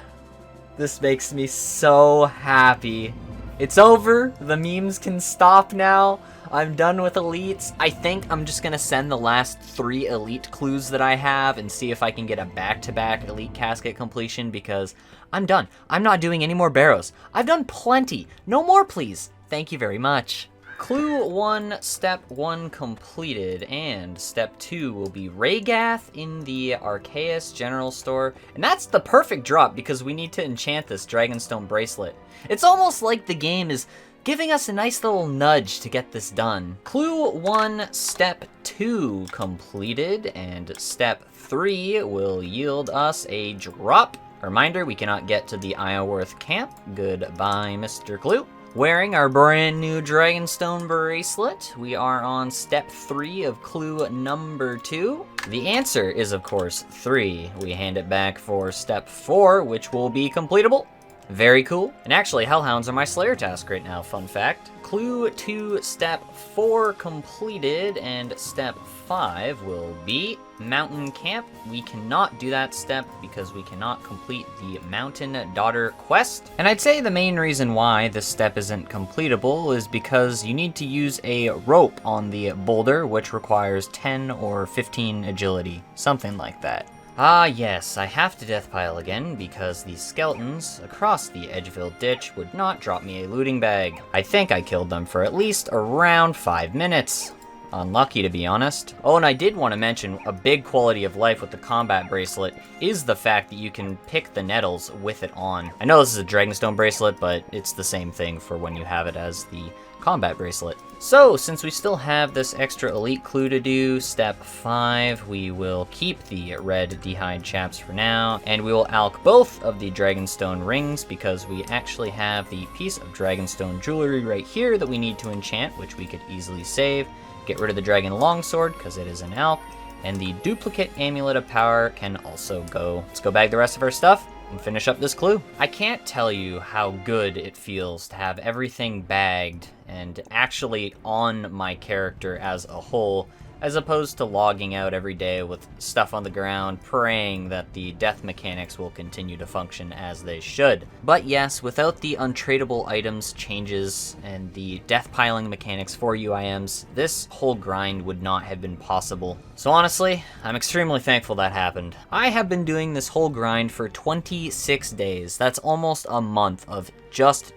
This makes me so happy. It's over. The memes can stop now. I'm done with elites. I think I'm just gonna send the last 3 elite clues that I have and see if I can get a back-to-back elite casket completion, because I'm done. I'm not doing any more Barrows. I've done plenty. No more, please. Thank you very much. Clue 1, step 1 completed, and step 2 will be Raygath in the Arceus General Store. And that's the perfect drop because we need to enchant this Dragonstone Bracelet. It's almost like the game is giving us a nice little nudge to get this done. Clue 1, step 2 completed, and step 3 will yield us a drop. A reminder, we cannot get to the Isleworth camp. Goodbye, Mr. Clue. Wearing our brand new Dragonstone Bracelet, we are on step 3 of clue number 2. The answer is, of course, 3. We hand it back for step 4, which will be completable. Very cool. And actually, Hellhounds are my Slayer task right now, fun fact. Clue 2, step 4 completed, and step 5 will be Mountain Camp. We cannot do that step because we cannot complete the Mountain Daughter quest. And I'd say the main reason why this step isn't completable is because you need to use a rope on the boulder, which requires 10 or 15 agility, something like that. Ah yes, I have to death pile again because the skeletons across the Edgeville ditch would not drop me a looting bag. I think I killed them for at least around 5 minutes. Unlucky, to be honest. Oh, and I did want to mention a big quality of life with the combat bracelet is the fact that you can pick the nettles with it on. I know this is a Dragonstone bracelet, but it's the same thing for when you have it as the combat bracelet. So, since we still have this extra elite clue to do, step 5, we will keep the red D'hide chaps for now, and we will alch both of the Dragonstone rings because we actually have the piece of Dragonstone jewelry right here that we need to enchant, which we could easily save. Get rid of the Dragon Longsword because it is an alch, and the duplicate Amulet of Power can also go. Let's go bag the rest of our stuff and finish up this clue. I can't tell you how good it feels to have everything bagged and actually on my character as a whole, as opposed to logging out every day with stuff on the ground, praying that the death mechanics will continue to function as they should. But yes, without the untradeable items changes and the death piling mechanics for UIMs, this whole grind would not have been possible. So honestly, I'm extremely thankful that happened. I have been doing this whole grind for 26 days. That's almost a month of just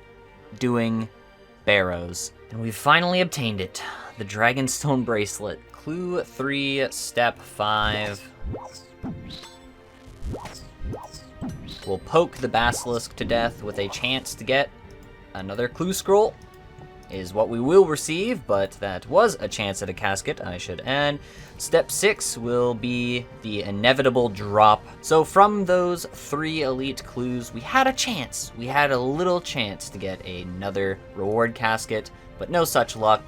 doing Barrows. And we've finally obtained it. The Dragonstone Bracelet. Clue 3, step 5. We'll poke the basilisk to death with a chance to get another clue scroll, is what we will receive, but that was a chance at a casket, I should add. Step 6 will be the inevitable drop. So from those 3 elite clues, we had a chance. We had a little chance to get another reward casket, but no such luck.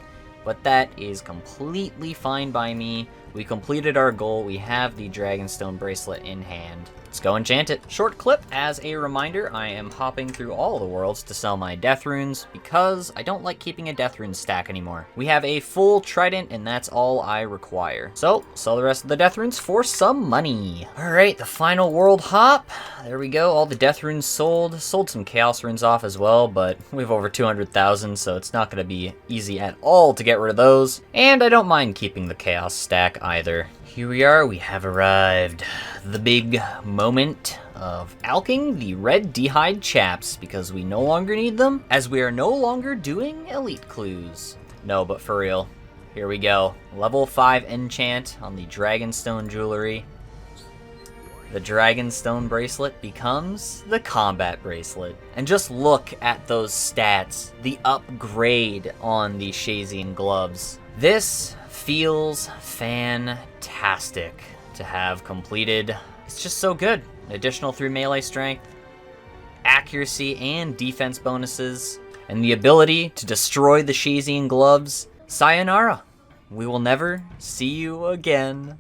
But that is completely fine by me. We completed our goal. We have the Dragonstone Bracelet in hand. Let's go enchant it. Short clip. As a reminder, I am hopping through all the worlds to sell my death runes because I don't like keeping a death rune stack anymore. We have a full trident and that's all I require. So, sell the rest of the death runes for some money. All right, the final world hop. There we go. All the death runes sold. Sold some chaos runes off as well, but we have over 200,000, so it's not going to be easy at all to get rid of those. And I don't mind keeping the chaos stack either. Here we are, we have arrived. The big moment of alching the red D'hide chaps because we no longer need them as we are no longer doing elite clues. No, but for real, here we go. Level 5 enchant on the Dragonstone jewelry. The Dragonstone bracelet becomes the combat bracelet. And just look at those stats, the upgrade on the Shazian gloves. This feels fantastic to have completed. It's just so good. Additional 3 melee strength, accuracy and defense bonuses, and the ability to destroy the Shazian gloves. Sayonara. We will never see you again.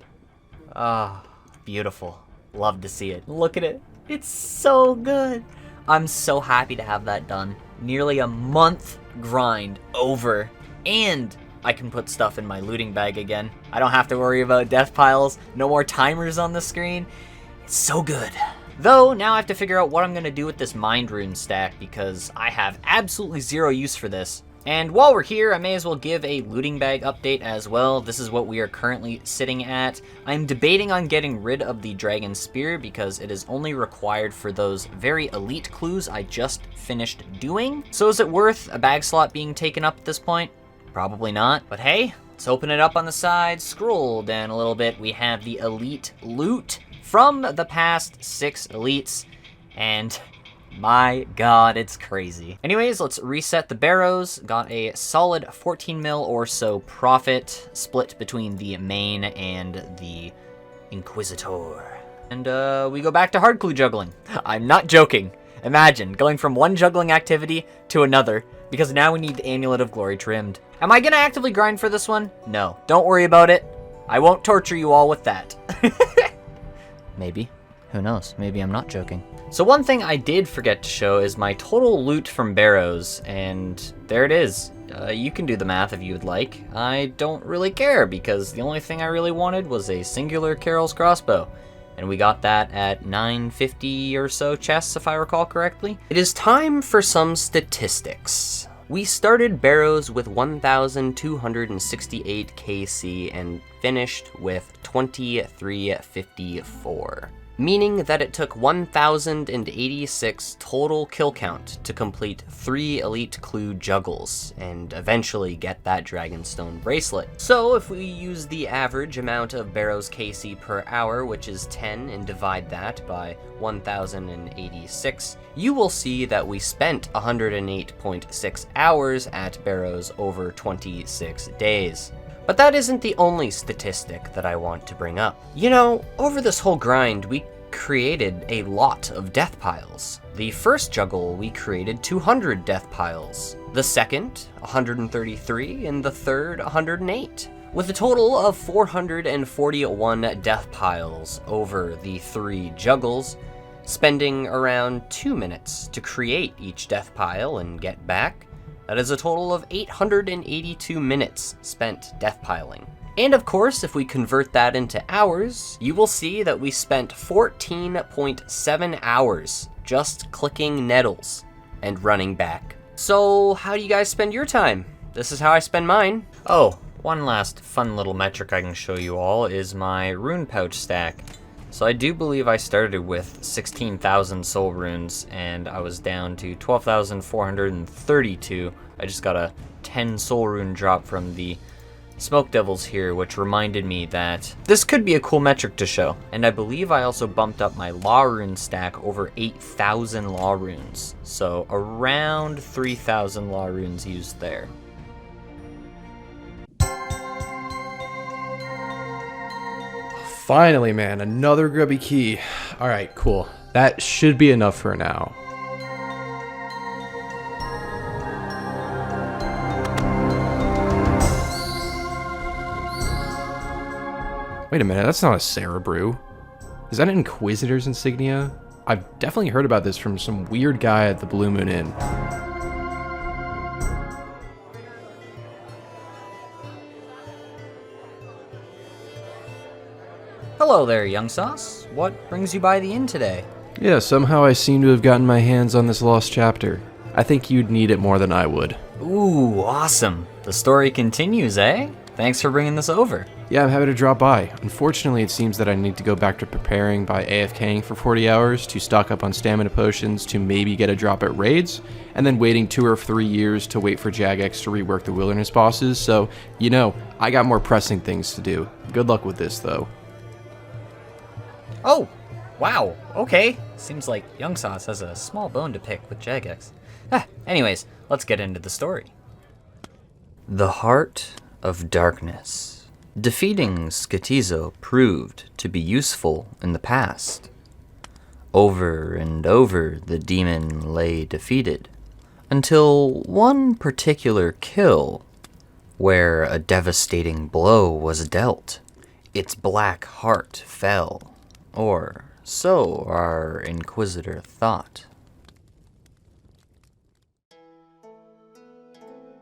Ah, beautiful. Love to see it. Look at it. It's so good. I'm so happy to have that done. Nearly a month grind over. And I can put stuff in my looting bag again. I don't have to worry about death piles. No more timers on the screen. It's so good. Though, now I have to figure out what I'm going to do with this mind rune stack because I have absolutely zero use for this. And while we're here, I may as well give a looting bag update as well. This is what we are currently sitting at. I'm debating on getting rid of the Dragon Spear because it is only required for those very elite clues I just finished doing. So is it worth a bag slot being taken up at this point? Probably not. But hey, let's open it up on the side. Scroll down a little bit. We have the elite loot from the past 6 elites. And my god, it's crazy. Anyways, let's reset the Barrows. Got a solid 14 mil or so profit, split between the main and the Inquisitor. And we go back to hard clue juggling. I'm not joking. Imagine going from one juggling activity to another, because now we need the Amulet of Glory trimmed. Am I gonna actively grind for this one? No, don't worry about it. I won't torture you all with that. Maybe. Who knows? Maybe I'm not joking. So one thing I did forget to show is my total loot from Barrows, and there it is. You can do the math if you would like. I don't really care, because the only thing I really wanted was a singular Carol's crossbow. And we got that at 950 or so chests, if I recall correctly. It is time for some statistics. We started Barrows with 1,268 KC and finished with 2354. Meaning that it took 1,086 total kill count to complete 3 elite clue juggles and eventually get that Dragonstone bracelet. So if we use the average amount of Barrows KC per hour, which is 10, and divide that by 1,086, you will see that we spent 108.6 hours at Barrows over 26 days. But that isn't the only statistic that I want to bring up. You know, over this whole grind, we created a lot of death piles. The first juggle, we created 200 death piles. The second, 133, and the third, 108. With a total of 441 death piles over the 3 juggles, spending around 2 minutes to create each death pile and get back. That is a total of 882 minutes spent death piling. And of course, if we convert that into hours, you will see that we spent 14.7 hours just clicking nettles and running back. So how do you guys spend your time? This is how I spend mine. Oh, one last fun little metric I can show you all is my rune pouch stack. So I do believe I started with 16,000 soul runes, and I was down to 12,432. I just got a 10 soul rune drop from the Smoke Devils here, which reminded me that this could be a cool metric to show. And I believe I also bumped up my law rune stack over 8,000 law runes. So around 3,000 law runes used there. Finally, man, another grubby key. All right, cool. That should be enough for now. Wait a minute, that's not a Cerebrew. Is that an Inquisitor's insignia? I've definitely heard about this from some weird guy at the Blue Moon Inn. Hello there, young sauce. What brings you by the inn today? Yeah, somehow I seem to have gotten my hands on this lost chapter. I think you'd need it more than I would. Ooh, awesome. The story continues, eh? Thanks for bringing this over. Yeah, I'm happy to drop by. Unfortunately, it seems that I need to go back to preparing by AFKing for 40 hours to stock up on stamina potions to maybe get a drop at raids, and then waiting 2 or 3 years to wait for Jagex to rework the wilderness bosses, so, you know, I got more pressing things to do. Good luck with this, though. Oh, wow, okay. Seems like Young Sauce has a small bone to pick with Jagex. Anyways, let's get into the story. The Heart of Darkness. Defeating Skotizo proved to be useful in the past. Over and over the demon lay defeated, until one particular kill, where a devastating blow was dealt. Its black heart fell, or So, our Inquisitor thought.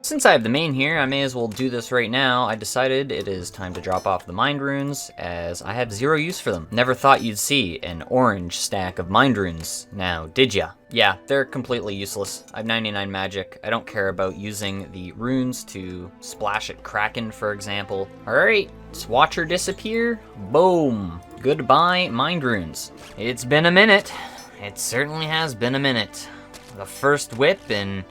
Since I have the main here, I may as well do this right now. I decided it is time to drop off the mind runes, as I have zero use for them. Never thought you'd see an orange stack of mind runes now, did ya? Yeah, they're completely useless. I have 99 magic. I don't care about using the runes to splash at Kraken, for example. Alright, let's watch her disappear. Boom. Goodbye, mind runes. It's been a minute. It certainly has been a minute. The first whip in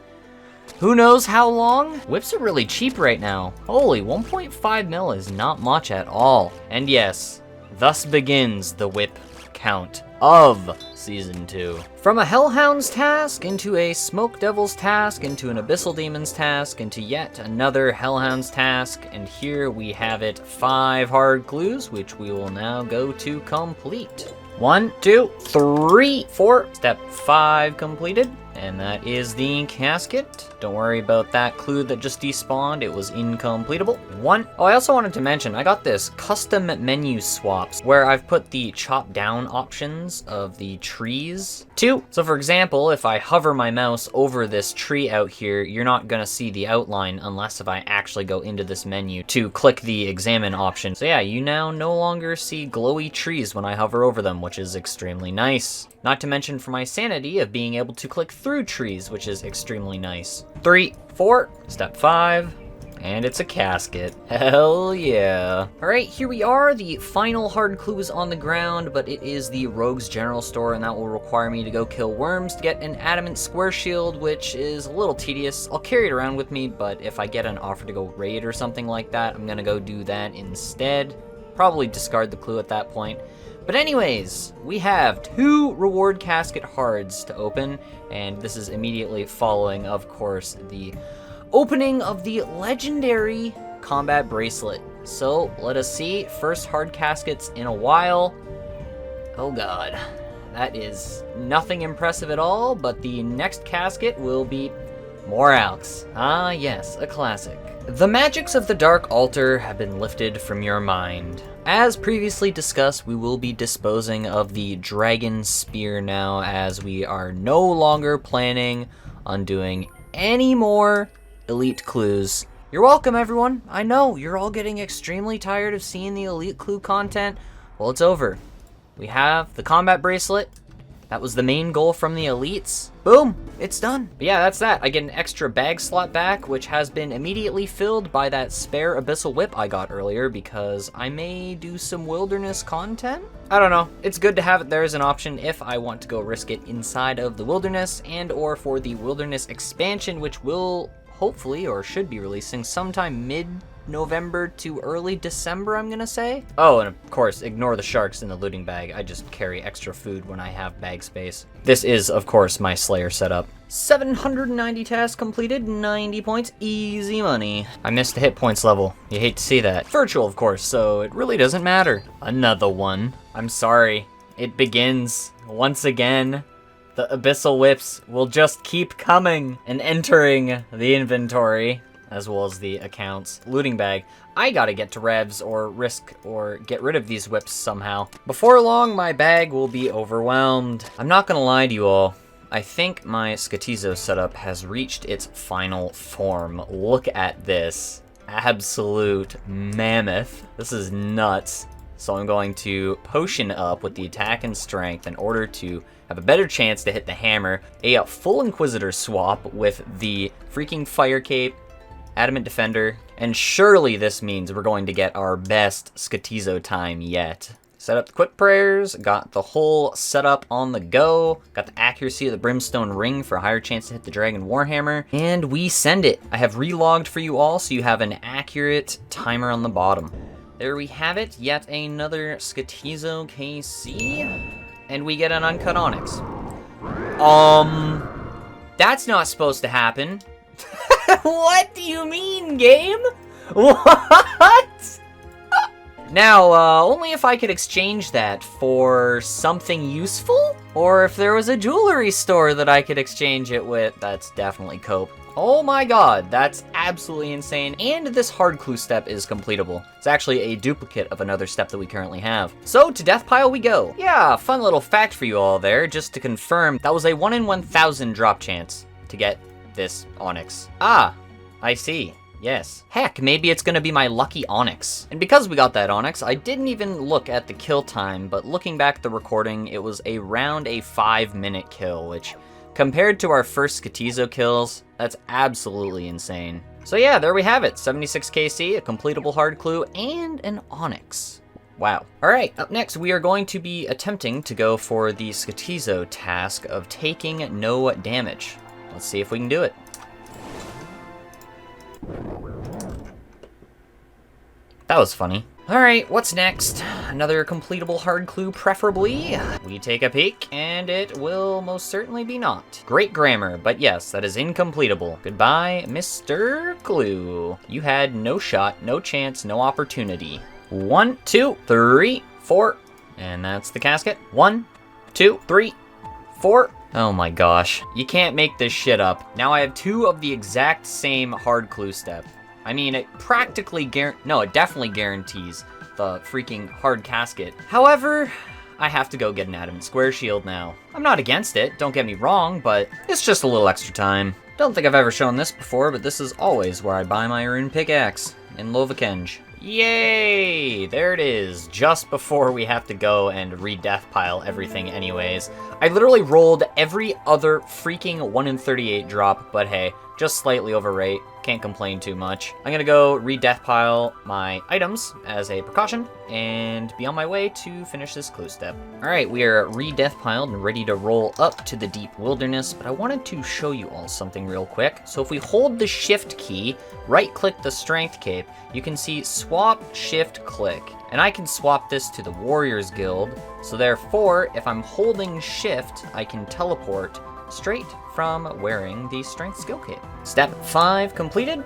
who knows how long? Whips are really cheap right now. Holy, 1.5 mil is not much at all. And yes, thus begins the whip count of Season 2. From a Hellhound's task, into a Smoke Devil's task, into an Abyssal Demon's task, into yet another Hellhound's task, and here we have it, 5 hard clues, which we will now go to complete. 1, 2, 3, 4. Step 5 completed. And that is the casket. Don't worry about that clue that just despawned. It was incompletable. 1. Oh, I also wanted to mention, I got this custom menu swaps where I've put the chop down options of the trees. 2. So for example, if I hover my mouse over this tree out here, you're not gonna see the outline unless if I actually go into this menu to click the examine option. So yeah, you now no longer see glowy trees when I hover over them, which is extremely nice. Not to mention for my sanity of being able to click through trees, which is extremely nice. 3, 4, step 5, and it's a casket. Hell yeah. All right, here we are. The final hard clue is on the ground, but it is the Rogue's General Store, and that will require me to go kill worms to get an adamant square shield, which is a little tedious. I'll carry it around with me, but if I get an offer to go raid or something like that, I'm gonna go do that instead. Probably discard the clue at that point. But anyways, we have 2 reward casket hards to open, and this is immediately following, of course, the opening of the legendary combat bracelet. So let us see, first hard caskets in a while. Oh god, that is nothing impressive at all, but the next casket will be more Alks. Ah yes, a classic. The magics of the Dark Altar have been lifted from your mind. As previously discussed, we will be disposing of the Dragon Spear now, as we are no longer planning on doing any more Elite Clues. You're welcome, everyone. I know, you're all getting extremely tired of seeing the Elite Clue content. Well, it's over. We have the Combat Bracelet. That was the main goal from the Elites. Boom, it's done. But yeah, that's that. I get an extra bag slot back, which has been immediately filled by that spare Abyssal Whip I got earlier, because I may do some wilderness content? I don't know. It's good to have it there as an option if I want to go risk it inside of the wilderness, and or for the wilderness expansion, which will hopefully, or should be releasing sometime mid-November to early December, I'm gonna say. Oh, and of course, ignore the sharks in the looting bag. I just carry extra food when I have bag space. This is, of course, my Slayer setup. 790 tasks completed, 90 points, easy money. I missed the hit points level. You hate to see that. Virtual, of course, so it really doesn't matter. Another one. I'm sorry. It begins once again. The Abyssal Whips will just keep coming and entering the inventory, as well as the accounts. Looting bag. I gotta get to revs or risk or get rid of these whips somehow. Before long, my bag will be overwhelmed. I'm not gonna lie to you all. I think my Skotizo setup has reached its final form. Look at this. Absolute mammoth. This is nuts. So I'm going to potion up with the attack and strength in order to have a better chance to hit the hammer. A full Inquisitor swap with the freaking Fire Cape, Adamant Defender, and surely this means we're going to get our best Skotizo time yet. Set up the quick prayers, got the whole setup on the go, got the accuracy of the Brimstone Ring for a higher chance to hit the Dragon Warhammer, and we send it. I have relogged for you all so you have an accurate timer on the bottom. There we have it, yet another Skotizo KC, and we get an Uncut Onyx. That's not supposed to happen. What do you mean, game? What? Now, only if I could exchange that for something useful? Or if there was a jewelry store that I could exchange it with. That's definitely cope. Oh my god, that's absolutely insane. And this hard clue step is completable. It's actually a duplicate of another step that we currently have. So, to death pile we go. Yeah, fun little fact for you all there, just to confirm, that was a 1 in 1,000 drop chance to get this onyx. Ah, I see. Yes. Heck, maybe it's gonna be my lucky onyx. And because we got that onyx, I didn't even look at the kill time, but looking back at the recording, it was around a 5-minute kill, which compared to our first Skotizo kills, that's absolutely insane. So yeah, there we have it. 76 KC, a completable hard clue, and an onyx. Wow. Alright, up next we are going to be attempting to go for the Skotizo task of taking no damage. Let's see if we can do it. That was funny. Alright, what's next? Another completable hard clue, preferably. We take a peek, and it will most certainly be not. Great grammar, but yes, that is incompletable. Goodbye, Mr. Clue. You had no shot, no chance, no opportunity. 1, 2, 3, 4. And that's the casket. 1, 2, 3, 4. Oh my gosh. You can't make this shit up. Now I have 2 of the exact same hard clue step. I mean, it practically it definitely guarantees the freaking hard casket. However, I have to go get an adamant square shield now. I'm not against it, don't get me wrong, but it's just a little extra time. Don't think I've ever shown this before, but this is always where I buy my rune pickaxe, in Lovakenge. Yay! There it is, just before we have to go and re-death pile everything anyways. I literally rolled every other freaking 1 in 38 drop, but hey, just slightly overrate. Can't complain too much. I'm gonna go re-death pile my items as a precaution and be on my way to finish this clue step. Alright, we are re-death piled and ready to roll up to the deep wilderness, but I wanted to show you all something real quick. So if we hold the shift key, right click the strength cape, you can see swap shift click. And I can swap this to the Warriors Guild, so therefore, if I'm holding shift, I can teleport straight from wearing the strength skill cape. Step 5 completed.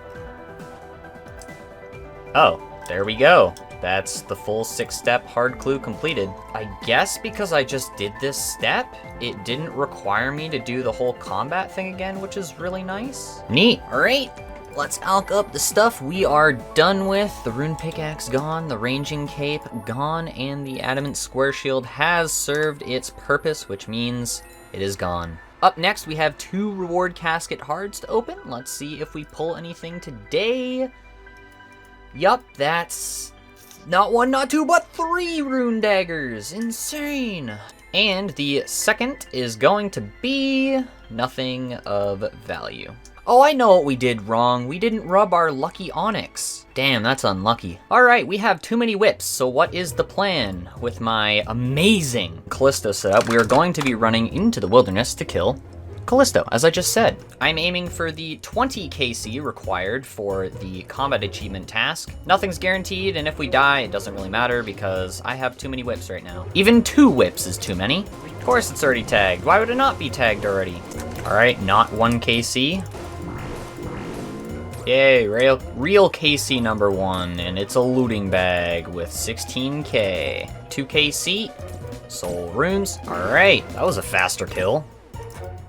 Oh, there we go. That's the full 6-step hard clue completed. I guess because I just did this step, it didn't require me to do the whole combat thing again, which is really nice. Neat. All right, let's alch up the stuff we are done with. The rune pickaxe gone, the ranging cape gone, and the adamant square shield has served its purpose, which means it is gone. Up next, we have 2 reward casket hards to open. Let's see if we pull anything today. Yup, that's not 1, not 2, but 3 rune daggers. Insane. And the second is going to be nothing of value. Oh, I know what we did wrong. We didn't rub our lucky onyx. Damn, that's unlucky. All right, we have too many whips, so what is the plan? With my amazing Kalisto setup, we are going to be running into the wilderness to kill Kalisto, as I just said. I'm aiming for the 20 KC required for the combat achievement task. Nothing's guaranteed, and if we die, it doesn't really matter because I have too many whips right now. Even 2 whips is too many. Of course it's already tagged. Why would it not be tagged already? All right, not 1 KC. Yay, real KC number 1, and it's a looting bag with 16k. 2 KC, soul runes. Alright, that was a faster kill.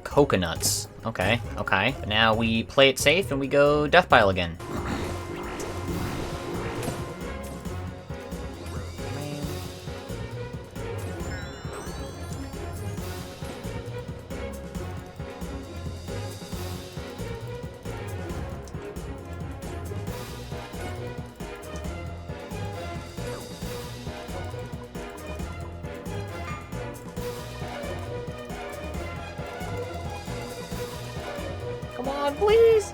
Coconuts. Okay. But now we play it safe and we go death pile again. Come on, please!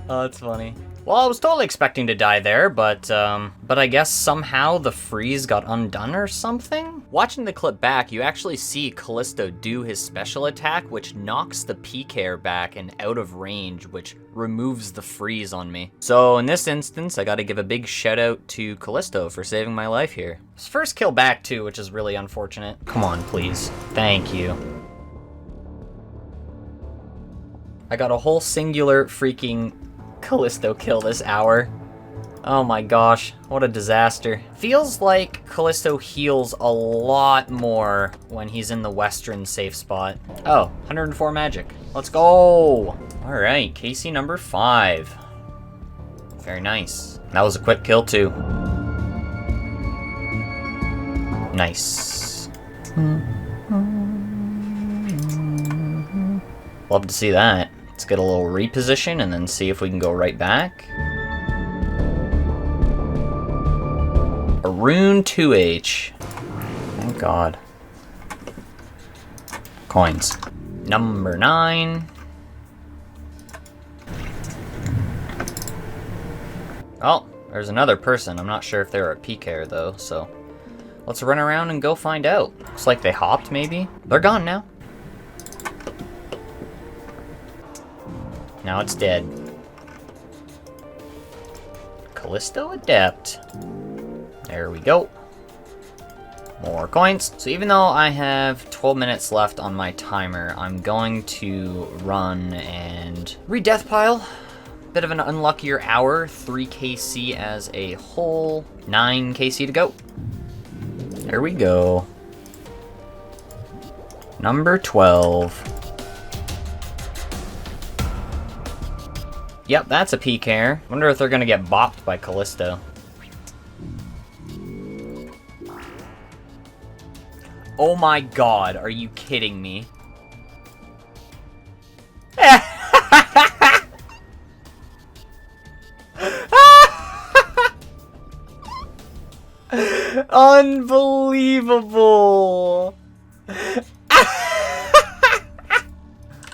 Oh, that's funny. Well, I was totally expecting to die there, but I guess somehow the freeze got undone or something? Watching the clip back, you actually see Kalisto do his special attack, which knocks the PKer back and out of range, which removes the freeze on me. So in this instance, I gotta give a big shout out to Kalisto for saving my life here. His first kill back too, which is really unfortunate. Come on, please. Thank you. I got a whole singular freaking Kalisto kill this hour. Oh my gosh, what a disaster. Feels like Kalisto heals a lot more when he's in the western safe spot. Oh, 104 magic. Let's go! Alright, KC number 5. Very nice. That was a quick kill too. Nice. Love to see that. Let's get a little reposition and then see if we can go right back. A Rune 2H. Thank God. Coins. Number 9. Oh, there's another person. I'm not sure if they're a PKer though, so let's run around and go find out. Looks like they hopped maybe. They're gone now. Now it's dead. Kalisto Adept. There we go. More coins. So even though I have 12 minutes left on my timer, I'm going to run and re-death pile. Bit of an unluckier hour. 3 KC as a whole. 9 KC to go. There we go. Number 12. Yep, that's a PKer. Wonder if they're gonna get bopped by Kalisto. Oh my god, are you kidding me? Unbelievable!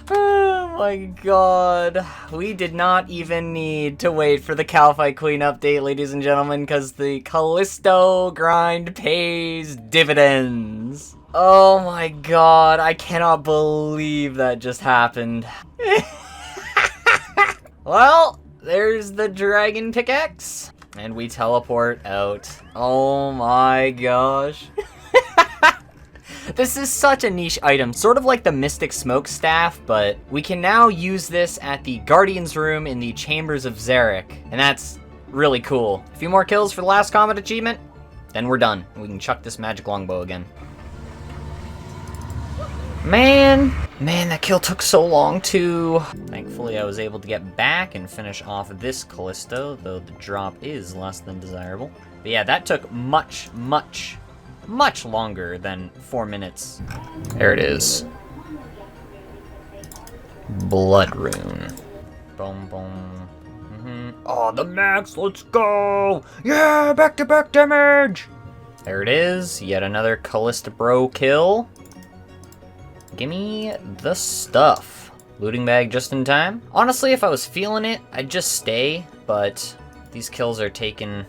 Oh my god. We did not even need to wait for the Calphite Queen update, ladies and gentlemen, because the Kalisto grind pays dividends. Oh my god, I cannot believe that just happened. Well, there's the dragon pickaxe. And we teleport out. Oh my gosh. This is such a niche item, sort of like the Mystic Smokestaff, but we can now use this at the Guardian's Room in the Chambers of Xeric, and that's really cool. A few more kills for the last combat achievement, then we're done. We can chuck this magic longbow again. Man, that kill took so long too. Thankfully I was able to get back and finish off this Kalisto, though the drop is less than desirable. But yeah, that took much longer than 4 minutes. There it is. Blood Rune. Boom, boom. Oh, the max, let's go! Yeah, back-to-back damage! There it is, yet another Kalisto bro kill. Gimme the stuff. Looting bag just in time. Honestly, if I was feeling it, I'd just stay, but these kills are taking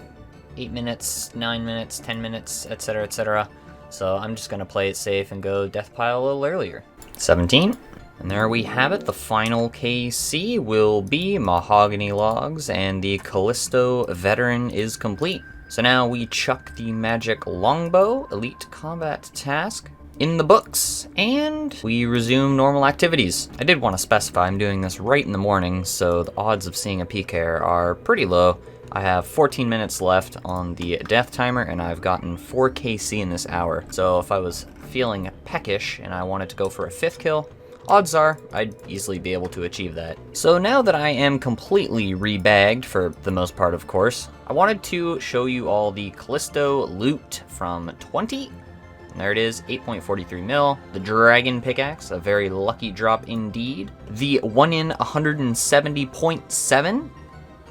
8 minutes, 9 minutes, 10 minutes, etc, etc. So I'm just gonna play it safe and go death pile a little earlier. 17. And there we have it. The final KC will be mahogany logs, and the Kalisto veteran is complete. So now we chuck the magic longbow elite combat task in the books, and we resume normal activities. I did want to specify I'm doing this right in the morning, so the odds of seeing a PK are pretty low. I have 14 minutes left on the death timer, and I've gotten 4 KC in this hour. So if I was feeling peckish and I wanted to go for a 5th kill, odds are I'd easily be able to achieve that. So now that I am completely rebagged, for the most part of course, I wanted to show you all the Kalisto loot from 20. And there it is, 8.43 mil. The dragon pickaxe, a very lucky drop indeed. The 1 in 170.7.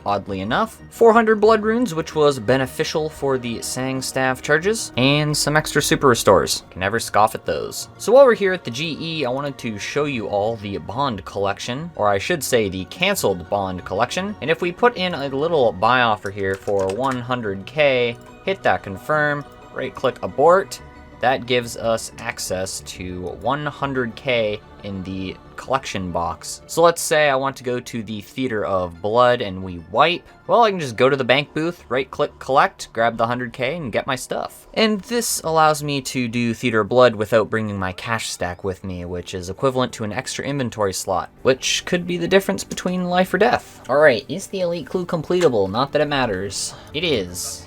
Oddly enough, 400 blood runes, which was beneficial for the Sang staff charges, and some extra super restores. Can never scoff at those. So while we're here at the GE, I wanted to show you all the bond collection, or I should say the canceled bond collection. And if we put in a little buy offer here for 100k, hit that confirm, right click abort, that gives us access to 100k in the collection box. So let's say I want to go to the Theater of Blood and we wipe. Well, I can just go to the bank booth, right-click collect, grab the 100k, and get my stuff. And this allows me to do Theater of Blood without bringing my cash stack with me, which is equivalent to an extra inventory slot, which could be the difference between life or death. All right, is the elite clue completable? Not that it matters. It is.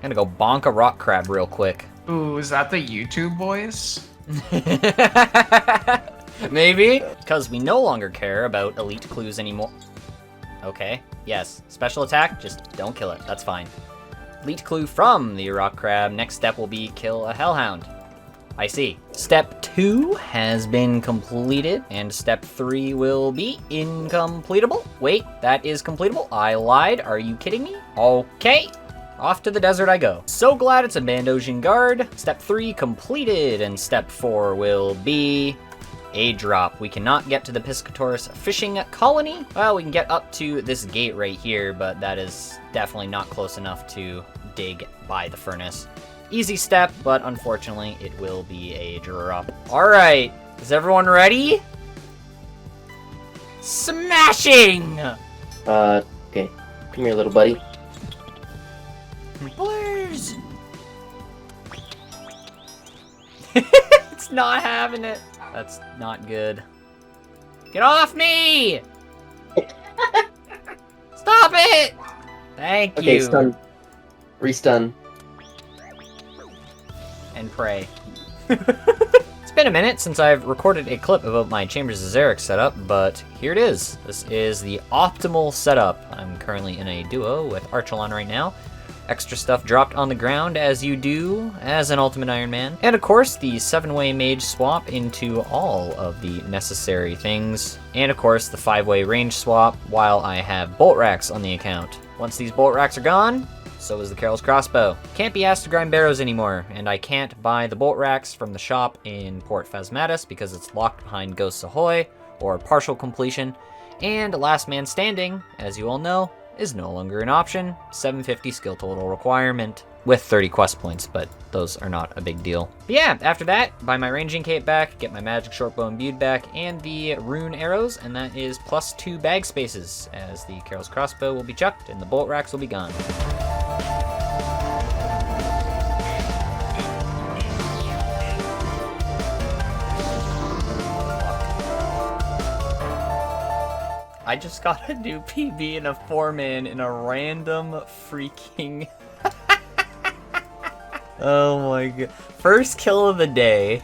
I'm gonna go bonk a rock crab real quick. Ooh, is that the YouTube boys? Maybe? Because we no longer care about elite clues anymore. Okay, yes. Special attack, just don't kill it. That's fine. Elite clue from the rock crab. Next step will be kill a hellhound. I see. Step 2 has been completed, and step 3 will be incompletable. Wait, that is completable. I lied. Are you kidding me? Okay. Off to the desert I go. So glad it's a Bandosian guard. Step 3 completed, and step 4 will be a drop. We cannot get to the Piscatoris fishing colony. Well, we can get up to this gate right here, but that is definitely not close enough to dig by the furnace. Easy step, but unfortunately it will be a drop. All right, is everyone ready? Smashing! Okay. Come here, little buddy. Please! It's not having it. That's not good. Get off me! Stop it! Thank you. Okay, stun. Restun. And pray. It's been a minute since I've recorded a clip about my Chambers of Xeric setup, but here it is. This is the optimal setup. I'm currently in a duo with Archelon right now. Extra stuff dropped on the ground, as you do as an Ultimate Iron Man. And of course, the 7-way mage swap into all of the necessary things. And of course, the 5-way range swap while I have bolt racks on the account. Once these bolt racks are gone, so is the Carol's crossbow. Can't be asked to grind barrows anymore, and I can't buy the bolt racks from the shop in Port Phasmatis because it's locked behind Ghosts Ahoy, or partial completion. And Last Man Standing, as you all know, is no longer an option. 750 skill total requirement with 30 quest points, but those are not a big deal. But yeah, after that, buy my ranging cape back, get my magic shortbow imbued back, and the rune arrows, and that is +2 bag spaces, as the Carol's crossbow will be chucked and the bolt racks will be gone. I just got a new PB and a 4-man in a random freaking... Oh my god. First kill of the day.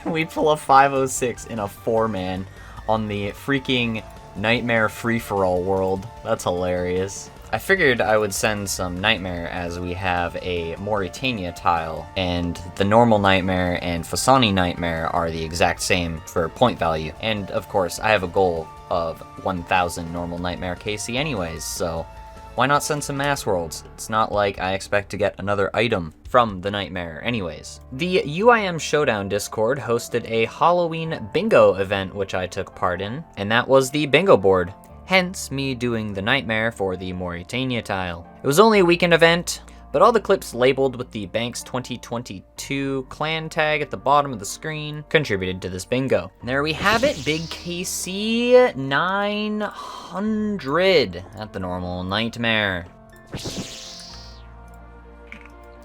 We pull a 506 in a 4-man on the freaking Nightmare free-for-all world. That's hilarious. I figured I would send some Nightmare as we have a Mauritania tile, and the normal Nightmare and Fasani Nightmare are the exact same for point value. And of course, I have a goal of 1,000 normal Nightmare KC anyways, so why not send some Mass Worlds? It's not like I expect to get another item from the Nightmare anyways. The UIM Showdown Discord hosted a Halloween bingo event which I took part in, and that was the bingo board. Hence me doing the Nightmare for the Mauritania tile. It was only a weekend event, but all the clips labeled with the Banks 2022 clan tag at the bottom of the screen contributed to this bingo. And there we have it, big KC 900 at the normal Nightmare.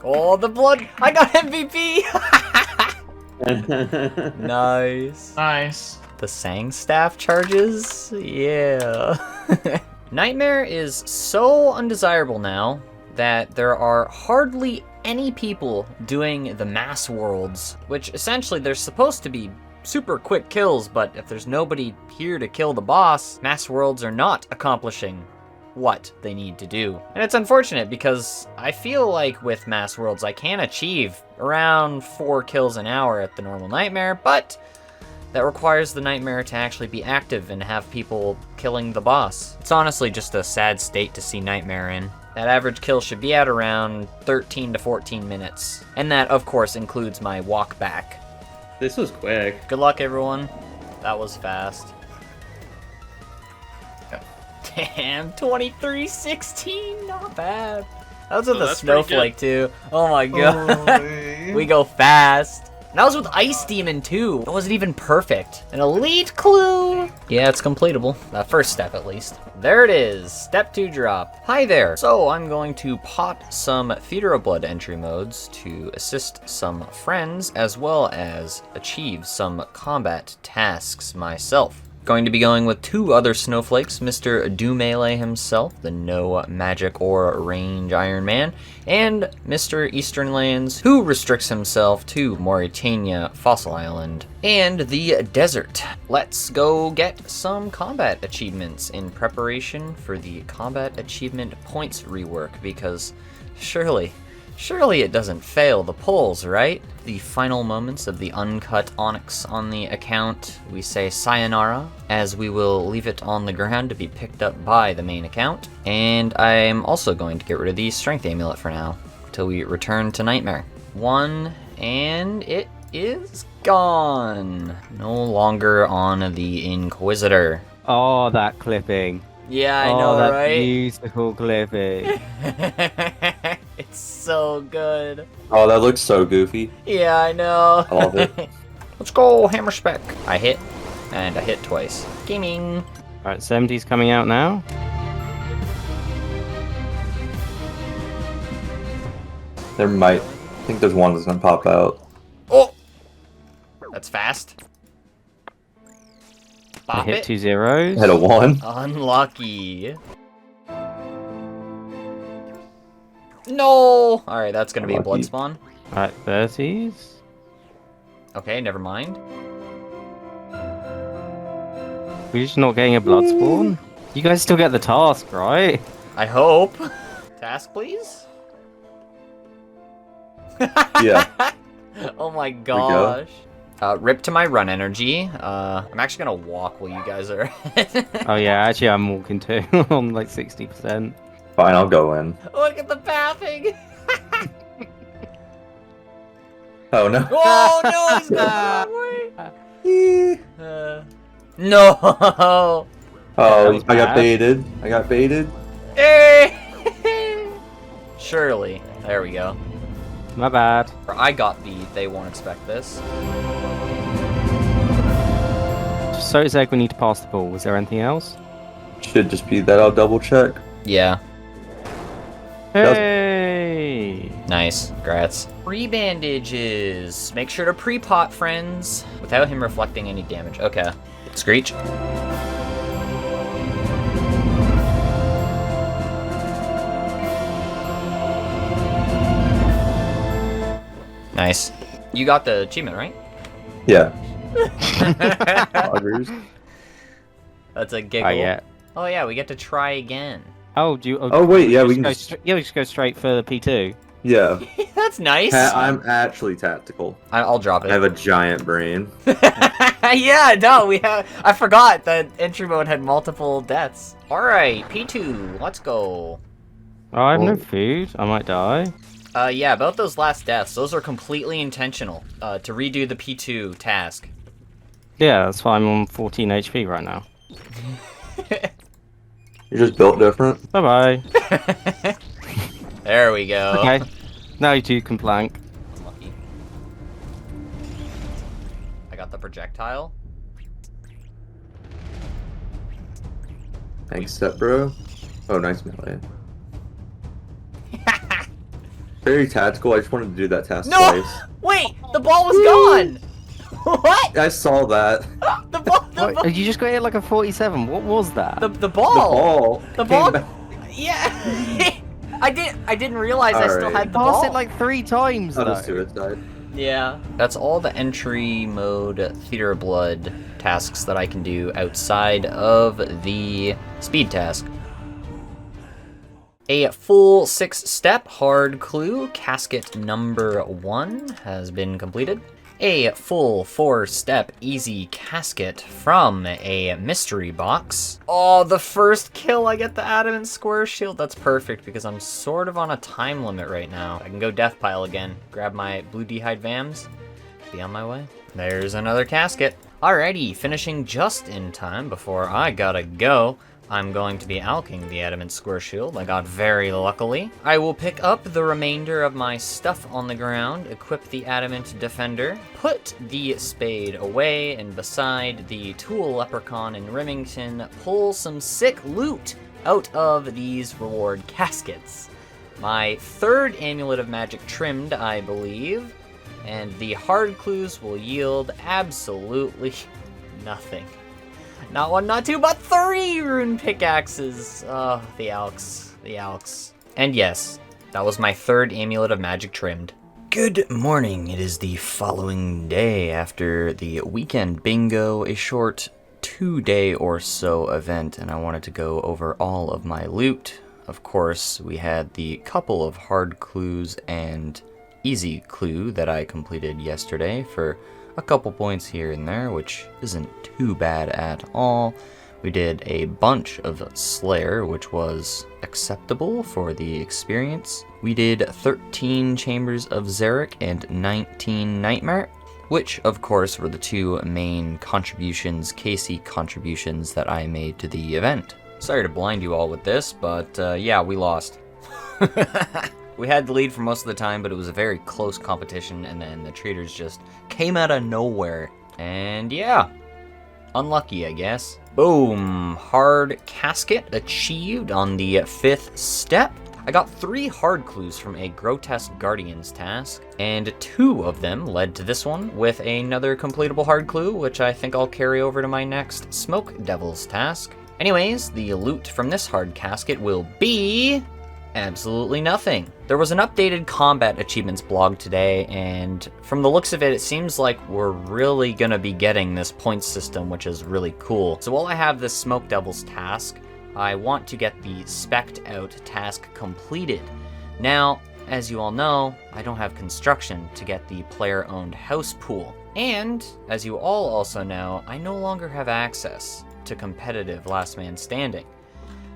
Oh, the blood! I got MVP! Nice. Nice. The Sang staff charges? Yeah. Nightmare is so undesirable now that there are hardly any people doing the Mass Worlds, which essentially they're supposed to be super quick kills, but if there's nobody here to kill the boss, Mass Worlds are not accomplishing what they need to do. And it's unfortunate because I feel like with Mass Worlds I can achieve around 4 kills an hour at the normal Nightmare, but that requires the Nightmare to actually be active and have people killing the boss. It's honestly just a sad state to see Nightmare in. That average kill should be at around 13 to 14 minutes. And that, of course, includes my walk back. This was quick. Good luck, everyone. That was fast. Damn, 23:16, not bad. That was with a snowflake, too. Oh my god. We go fast. And that was with Ice Demon too. It wasn't even perfect. An elite clue. Yeah, it's completable. That first step at least. There it is. Step 2 drop. Hi there. So I'm going to pot some Theater of Blood entry modes to assist some friends as well as achieve some combat tasks myself. Going to be going with 2 other snowflakes, Mr. Do Melee himself, the no magic or range Iron Man, and Mr. Eastern Lands, who restricts himself to Mauritania, Fossil Island, and the desert. Let's go get some combat achievements in preparation for the combat achievement points rework, because surely it doesn't fail the polls, right? The final moments of the uncut onyx on the account, we say sayonara, as we will leave it on the ground to be picked up by the main account. And I'm also going to get rid of the strength amulet for now, till we return to Nightmare. 1, and it is gone. No longer on the Inquisitor. Oh, that clipping. Yeah, I know, that right? Beautiful clipping. It's so good. Oh, that looks so goofy. Yeah, I know. I love it. Let's go, hammer spec. I hit, and I hit twice. Gaming. Alright, 70's coming out now. There might. I think there's one that's gonna pop out. Oh! That's fast. I Bop hit it. 2 zeros. Hit a 1. Unlucky. No! Alright, that's gonna be a blood spawn. Alright, 30's. Okay, never mind. We're just not getting a blood spawn? You guys still get the task, right? I hope. Task, please? Yeah. Oh my gosh. Rip to my run energy. I'm actually gonna walk while you guys are. Oh yeah, actually I'm walking too. I'm like 60%. Fine, I'll go in. Look at the pathing. Oh no. Oh no, he's going the wrong way. No. Oh, I got baited. I got baited. Surely. There we go. My bad. I got the they won't expect this. So Zeg, we need to pass the ball. Was there anything else? Should just be that. I'll double check. Yeah. Hey! Nice. Congrats. Pre-bandages. Make sure to pre-pot, friends. Without him reflecting any damage. Okay. Screech. Nice. You got the achievement, right? Yeah. That's a giggle. Oh yeah. Oh yeah, we get to try again. Oh, do you? Oh wait, yeah, we can. we just go straight for the P2. Yeah. That's nice. I'm actually tactical. I'll drop it. I have a giant brain. Yeah, no, I forgot that entry mode had multiple deaths. All right, P2, let's go. Oh, I have no food. I might die. Yeah, about those last deaths, those are completely intentional. To redo the P2 task. Yeah, that's why I'm on 14 HP right now. You're just built different. Bye bye. There we go. Okay. Now you two can plank. Lucky. I got the projectile. Thanks, step bro. Oh, nice melee. Very tactical. I just wanted to do that task twice. Wait, the ball was gone. What? I saw that. The ball. You just got hit like a 47. What was that? The ball. The ball. Yeah. I didn't realize I still had the Pass ball. it like 3 times. I'll just suicide. Yeah. That's all the entry mode Theater of Blood tasks that I can do outside of the speed task. A full 6-step hard clue, casket number 1, has been completed. A full 4-step easy casket from a mystery box. Oh, the first kill, I get the adamant square shield. That's perfect because I'm sort of on a time limit right now. I can go death pile again, grab my blue d'hide vams, be on my way. There's another casket. Alrighty, finishing just in time before I gotta go. I'm going to be alching the Adamant Square Shield. I got very luckily. I will pick up the remainder of my stuff on the ground, equip the Adamant Defender, put the spade away, and beside the Tool Leprechaun in Remington, pull some sick loot out of these reward caskets. My third Amulet of Magic trimmed, I believe, and the hard clues will yield absolutely nothing. Not one, not two, but 3 rune pickaxes. Oh, the alks. And yes, that was my third Amulet of Magic trimmed. Good morning. It is the following day after the weekend bingo, a short 2-day or so event, and I wanted to go over all of my loot. Of course, we had the couple of hard clues and easy clue that I completed yesterday for a couple points here and there, which isn't too bad at all. We did a bunch of Slayer, which was acceptable for the experience. We did 13 Chambers of Xeric and 19 Nightmare, which of course were the 2 main contributions, KC contributions that I made to the event. Sorry to blind you all with this, but yeah, we lost. We had the lead for most of the time, but it was a very close competition, and then the traders just came out of nowhere. And yeah, unlucky, I guess. Boom, hard casket achieved on the 5th step. I got 3 hard clues from a Grotesque Guardians task, and 2 of them led to this one with another completable hard clue, which I think I'll carry over to my next Smoke Devils task. Anyways, the loot from this hard casket will be absolutely nothing. There was an updated combat achievements blog today, and from the looks of it, it seems like we're really gonna be getting this point system, which is really cool. So while I have this Smoke Devils task, I want to get the Spec'd Out task completed. Now, as you all know, I don't have construction to get the player-owned house pool. And, as you all also know, I no longer have access to competitive Last Man Standing.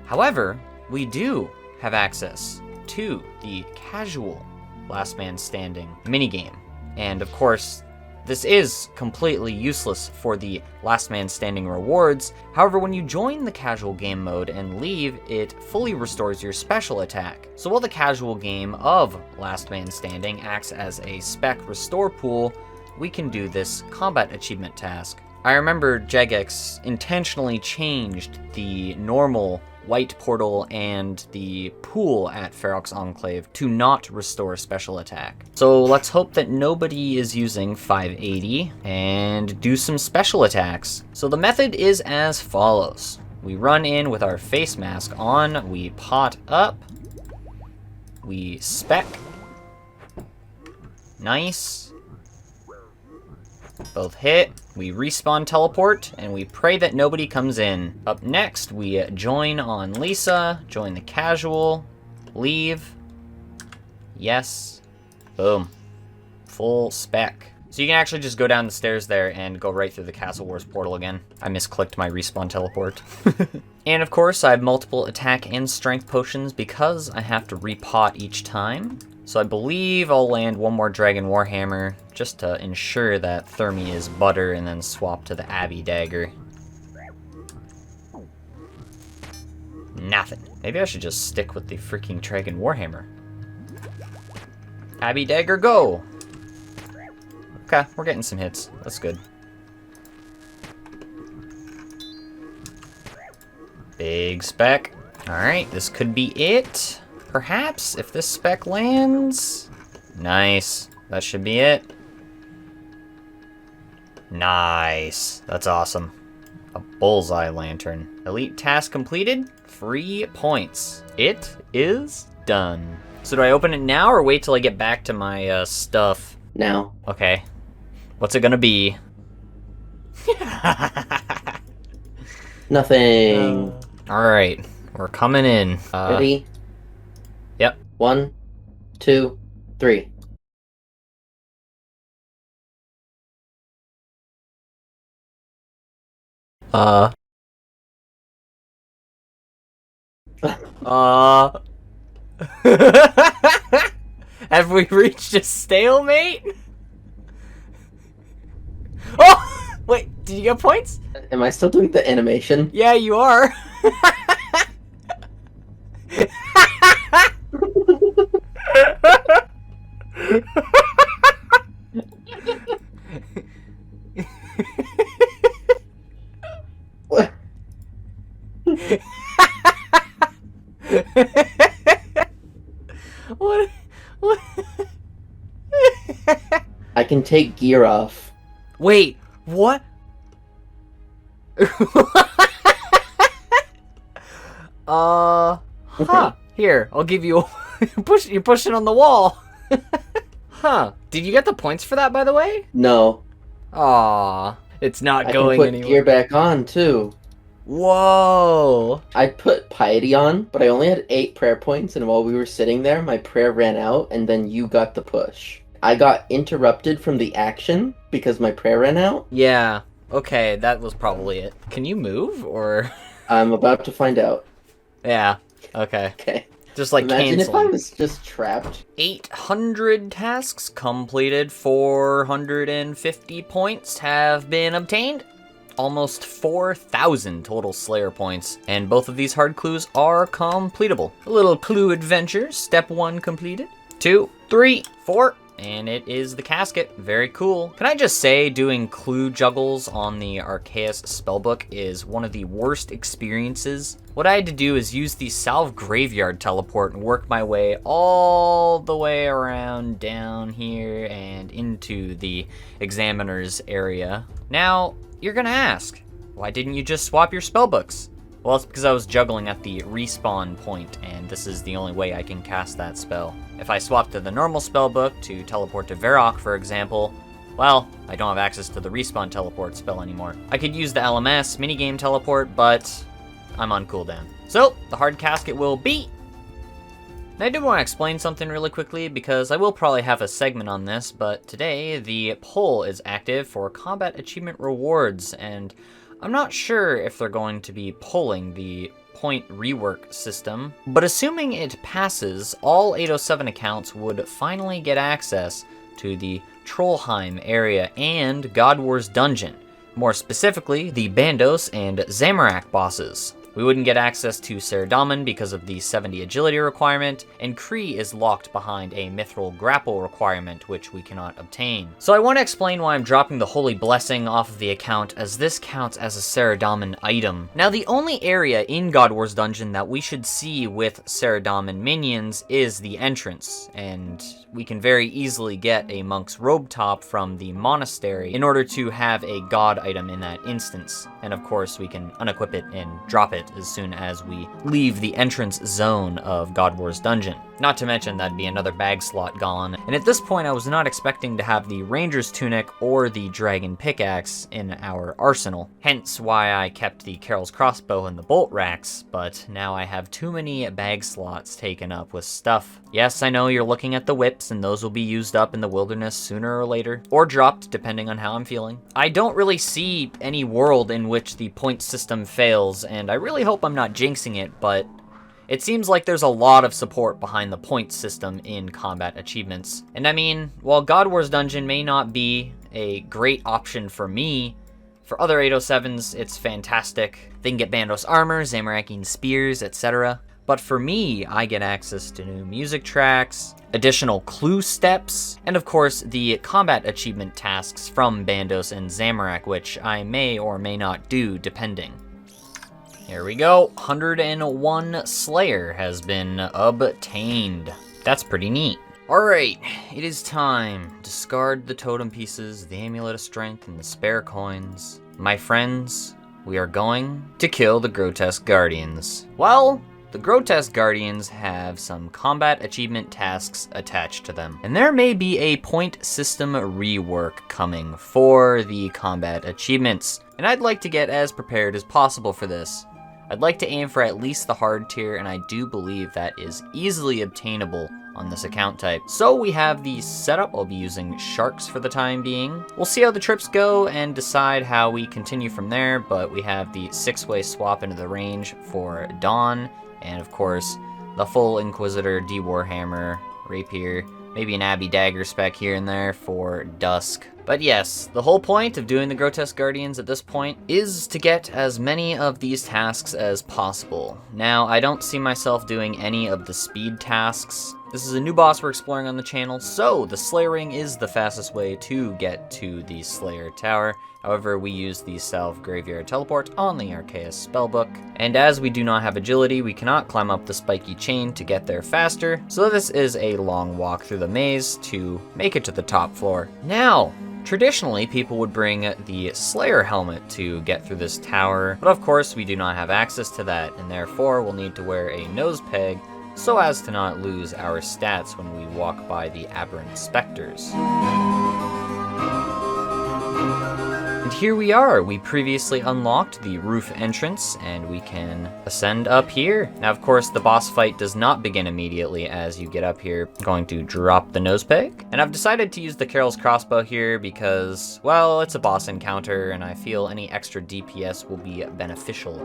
However, we do have access to the casual Last Man Standing minigame. And of course, this is completely useless for the Last Man Standing rewards. However, when you join the casual game mode and leave, it fully restores your special attack. So while the casual game of Last Man Standing acts as a spec restore pool, we can do this combat achievement task. I remember Jagex intentionally changed the normal White Portal and the pool at Ferox Enclave to not restore special attack. So let's hope that nobody is using 580 and do some special attacks. So the method is as follows. We run in with our face mask on, we pot up, we spec, nice, both hit, we respawn teleport, and we pray that nobody comes in. Up next, we join on Lisa, join the casual, leave, yes, boom, full spec. So you can actually just go down the stairs there and go right through the Castle Wars portal again. I misclicked my respawn teleport. And of course, I have multiple attack and strength potions because I have to repot each time. So I believe I'll land one more Dragon Warhammer just to ensure that Thermi is butter and then swap to the Abbey Dagger. Nothing. Maybe I should just stick with the freaking Dragon Warhammer. Abbey Dagger, go! Okay, we're getting some hits. That's good. Big spec. Alright, this could be it. Perhaps, if this spec lands. Nice. That should be it. Nice. That's awesome. A bullseye lantern. Elite task completed. Free points. It is done. So do I open it now or wait till I get back to my stuff? Now. Okay. What's it gonna be? Nothing. Alright. We're coming in. Ready? Yep. 1, 2, 3. Have we reached a stalemate? Oh! Wait, did you get points? Am I still doing the animation? Yeah, you are. can take gear off. Wait, what? Huh. Here, I'll give you you're pushing on the wall. Huh. Did you get the points for that, by the way? No. Aw, it's not going I can put anywhere. gear back on, too. Whoa. I put piety on, but I only had 8 prayer points, and while we were sitting there, my prayer ran out, and then you got the push. I got interrupted from the action because my prayer ran out. Yeah. Okay, that was probably it. Can you move, or? I'm about to find out. Yeah. Okay. Okay. Just like Imagine canceling. if I was just trapped. 800 tasks completed. 450 points have been obtained. Almost 4,000 total Slayer points, and both of these hard clues are completable. A little clue adventure. Step 1 completed. 2, 3, 4. And it is the casket. Very cool. Can I just say, doing clue juggles on the Arceus spellbook is one of the worst experiences. What I had to do is use the Salve Graveyard teleport and work my way all the way around down here and into the Examiner's area. Now, you're gonna ask, why didn't you just swap your spellbooks? Well, it's because I was juggling at the respawn point, and this is the only way I can cast that spell. If I swap to the normal spellbook to teleport to Varrock, for example, well, I don't have access to the respawn teleport spell anymore. I could use the LMS minigame teleport, but I'm on cooldown. So, the hard casket will be... And I do want to explain something really quickly, because I will probably have a segment on this, but today the poll is active for combat achievement rewards, and I'm not sure if they're going to be pulling the point rework system, but assuming it passes, all 807 accounts would finally get access to the Trollheim area and God Wars dungeon, more specifically the Bandos and Zamorak bosses. We wouldn't get access to Saradomin because of the 70 agility requirement, and Kree is locked behind a mithril grapple requirement, which we cannot obtain. So I want to explain why I'm dropping the Holy Blessing off of the account, as this counts as a Saradomin item. Now, the only area in God Wars Dungeon that we should see with Saradomin minions is the entrance, and we can very easily get a monk's robe top from the monastery in order to have a god item in that instance. And of course, we can unequip it and drop it as soon as we leave the entrance zone of God Wars Dungeon. Not to mention that'd be another bag slot gone, and at this point I was not expecting to have the Ranger's Tunic or the Dragon Pickaxe in our arsenal. Hence why I kept the Carol's Crossbow and the Bolt Racks, but now I have too many bag slots taken up with stuff. Yes, I know you're looking at the whips, and those will be used up in the wilderness sooner or later, or dropped depending on how I'm feeling. I don't really see any world in which the point system fails, and I really hope I'm not jinxing it, but it seems like there's a lot of support behind the point system in combat achievements. And I mean, while God Wars Dungeon may not be a great option for me, for other 807s it's fantastic. They can get Bandos armor, Zamorakian spears, etc. But for me, I get access to new music tracks, additional clue steps, and of course the combat achievement tasks from Bandos and Zamorak, which I may or may not do depending. Here we go, 101 Slayer has been obtained. That's pretty neat. Alright, it is time. Discard the totem pieces, the Amulet of Strength, and the spare coins. My friends, we are going to kill the Grotesque Guardians. Well, the Grotesque Guardians have some combat achievement tasks attached to them, and there may be a point system rework coming for the combat achievements, and I'd like to get as prepared as possible for this. I'd like to aim for at least the hard tier, and I do believe that is easily obtainable on this account type. So we have the setup. I'll be using sharks for the time being. We'll see how the trips go and decide how we continue from there, but we have the 6-way swap into the range for Dawn, and of course, the full Inquisitor, D-Warhammer, Rapier, maybe an Abbey Dagger spec here and there for Dusk. But yes, the whole point of doing the Grotesque Guardians at this point is to get as many of these tasks as possible. Now, I don't see myself doing any of the speed tasks, This is a new boss we're exploring on the channel, so the Slayer Ring is the fastest way to get to the Slayer Tower. However, we use the Salve Graveyard Teleport on the Arceus spellbook. And as we do not have agility, we cannot climb up the spiky chain to get there faster. So this is a long walk through the maze to make it to the top floor. Now, traditionally, people would bring the Slayer helmet to get through this tower, but of course we do not have access to that, and therefore we'll need to wear a nose peg so as to not lose our stats when we walk by the aberrant specters. And here we are. We previously unlocked the roof entrance, and we can ascend up here. Now, of course, the boss fight does not begin immediately as you get up here. I'm going to drop the nose peg, and I've decided to use the Carol's crossbow here because, well, it's a boss encounter, and I feel any extra DPS will be beneficial.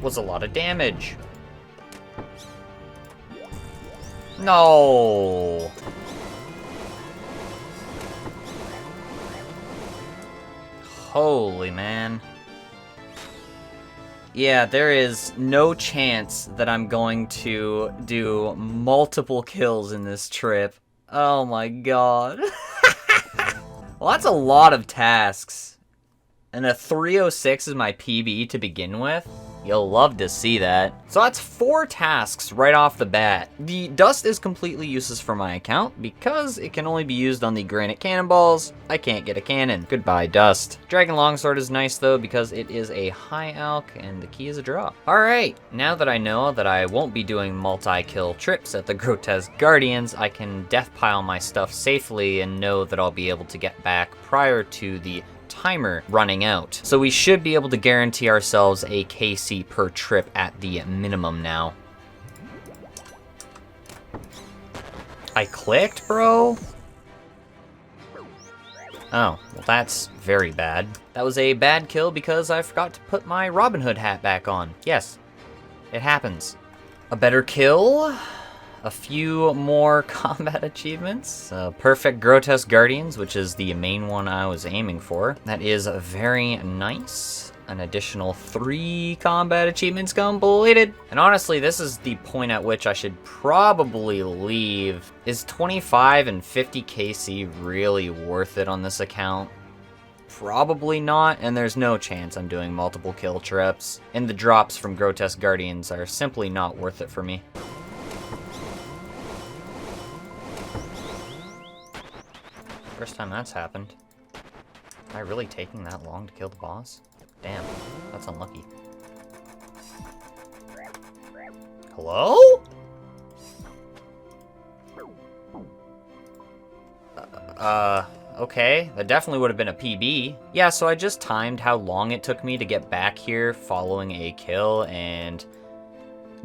Was a lot of damage. No. Holy man. Yeah, there is no chance that I'm going to do multiple kills in this trip. Oh my god. Well, that's a lot of tasks. And a 306 is my PB to begin with. You'll love to see that. So that's 4 tasks right off the bat. The dust is completely useless for my account because it can only be used on the granite cannonballs. I can't get a cannon. Goodbye, dust. Dragon Longsword is nice though because it is a high alch and the key is a drop. Alright, now that I know that I won't be doing multi-kill trips at the Grotesque Guardians, I can death pile my stuff safely and know that I'll be able to get back prior to the timer running out. So we should be able to guarantee ourselves a KC per trip at the minimum now. I clicked, bro? Oh, well that's very bad. That was a bad kill because I forgot to put my Robin Hood hat back on. Yes, it happens. A better kill? A few more combat achievements. Perfect Grotesque Guardians, which is the main one I was aiming for. That is very nice. An additional 3 combat achievements completed. And honestly, this is the point at which I should probably leave. Is 25 and 50 KC really worth it on this account? Probably not, and there's no chance I'm doing multiple kill trips. And the drops from Grotesque Guardians are simply not worth it for me. First time that's happened. Am I really taking that long to kill the boss? Damn, that's unlucky. Hello? Okay, that definitely would have been a PB. Yeah, so I just timed how long it took me to get back here following a kill, and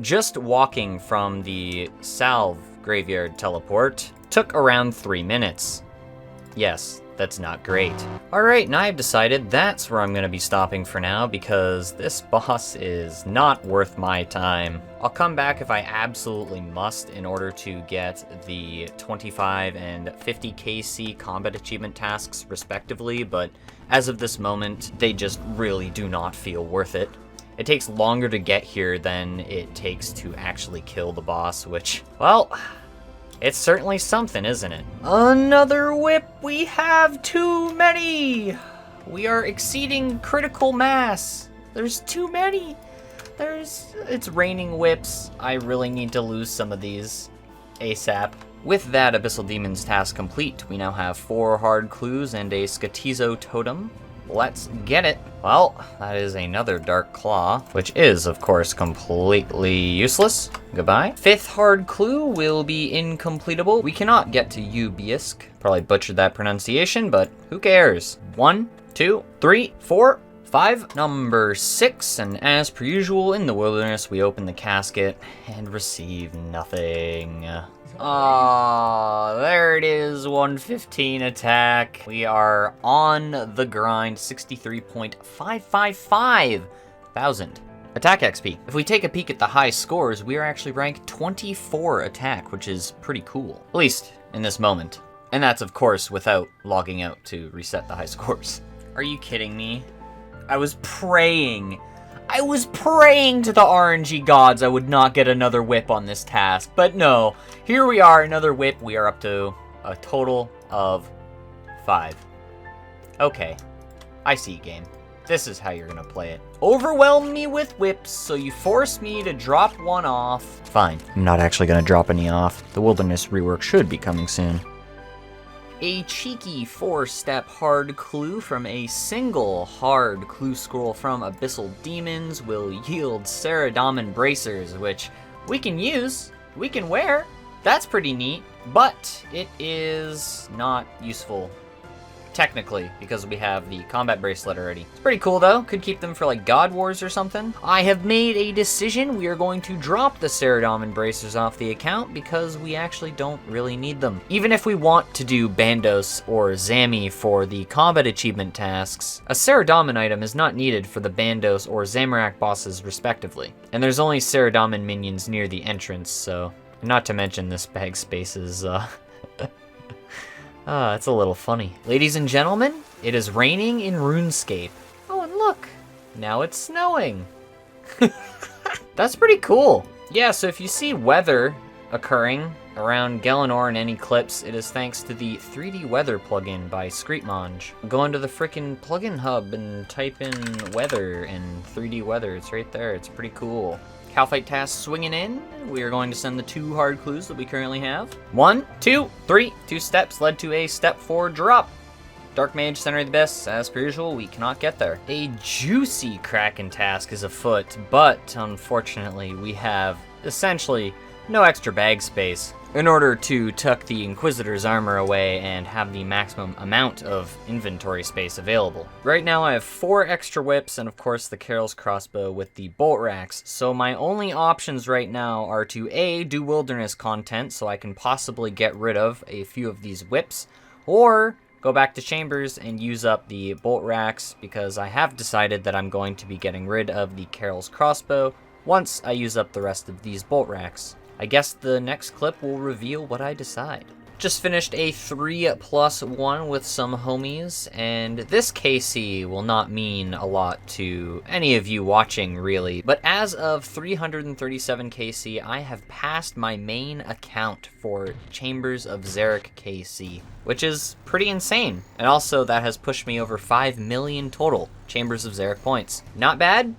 just walking from the Salve Graveyard Teleport took around 3 minutes. Yes, that's not great. Alright, now I've decided that's where I'm going to be stopping for now because this boss is not worth my time. I'll come back if I absolutely must in order to get the 25 and 50 KC combat achievement tasks respectively, but as of this moment, they just really do not feel worth it. It takes longer to get here than it takes to actually kill the boss, which, well, it's certainly something, isn't it? Another whip! We have too many! We are exceeding critical mass. There's too many. It's raining whips. I really need to lose some of these ASAP. With that Abyssal Demon's task complete, we now have 4 hard clues and a Skotizo totem. Let's get it. Well, that is another Dark Claw, which is, of course, completely useless. Goodbye. 5th hard clue will be incompletable. We cannot get to Ubiisk. Probably butchered that pronunciation, but who cares? 1, 2, 3, 4, 5. Number 6, and as per usual in the wilderness, we open the casket and receive nothing. Ah, there it is, 115 attack. We are on the grind, 63.555 thousand attack XP. If we take a peek at the high scores, we are actually ranked 24 attack, which is pretty cool, at least in this moment. And that's, of course, without logging out to reset the high scores. Are you kidding me? I was praying to the RNG gods I would not get another whip on this task, but no. Here we are, another whip. We are up to a total of 5. Okay, I see, game. This is how you're gonna play it. Overwhelm me with whips, so you force me to drop one off. Fine, I'm not actually gonna drop any off. The wilderness rework should be coming soon. A cheeky 4-step hard clue from a single hard clue scroll from Abyssal Demons will yield Saradomin bracers, which we can use, we can wear. That's pretty neat, but it is not useful technically because we have the combat bracelet already. It's pretty cool though. Could keep them for like God Wars or something. I have made a decision. We are going to drop the Saradomin bracers off the account because we actually don't really need them. Even if we want to do Bandos or Zami for the combat achievement tasks, a Saradomin item is not needed for the Bandos or Zamorak bosses respectively. And there's only Saradomin minions near the entrance, so not to mention this bag space is it's a little funny. Ladies and gentlemen, it is raining in RuneScape. Oh, and look, now it's snowing. That's pretty cool. Yeah, so if you see weather occurring around Gelinor and any clips, it is thanks to the 3D weather plugin by Screetmonge. Go into the frickin' plugin hub and type in weather and 3D weather. It's right there. It's pretty cool. Cowfight task swinging in. We are going to send the 2 hard clues that we currently have. 1, 2, 3. 2 steps led to a step 4 drop. Dark Mage, Center of the Abyss. As per usual, we cannot get there. A juicy Kraken task is afoot, but unfortunately, we have essentially no extra bag space. In order to tuck the Inquisitor's armor away and have the maximum amount of inventory space available. Right now I have 4 extra whips and of course the Carol's crossbow with the bolt racks, so my only options right now are to A, do wilderness content so I can possibly get rid of a few of these whips, or go back to Chambers and use up the bolt racks because I have decided that I'm going to be getting rid of the Carol's crossbow once I use up the rest of these bolt racks. I guess the next clip will reveal what I decide. Just finished a 3+1 with some homies, and this KC will not mean a lot to any of you watching, really. But as of 337 KC, I have passed my main account for Chambers of Xeric KC, which is pretty insane. And also, that has pushed me over 5 million total Chambers of Xeric points. Not bad.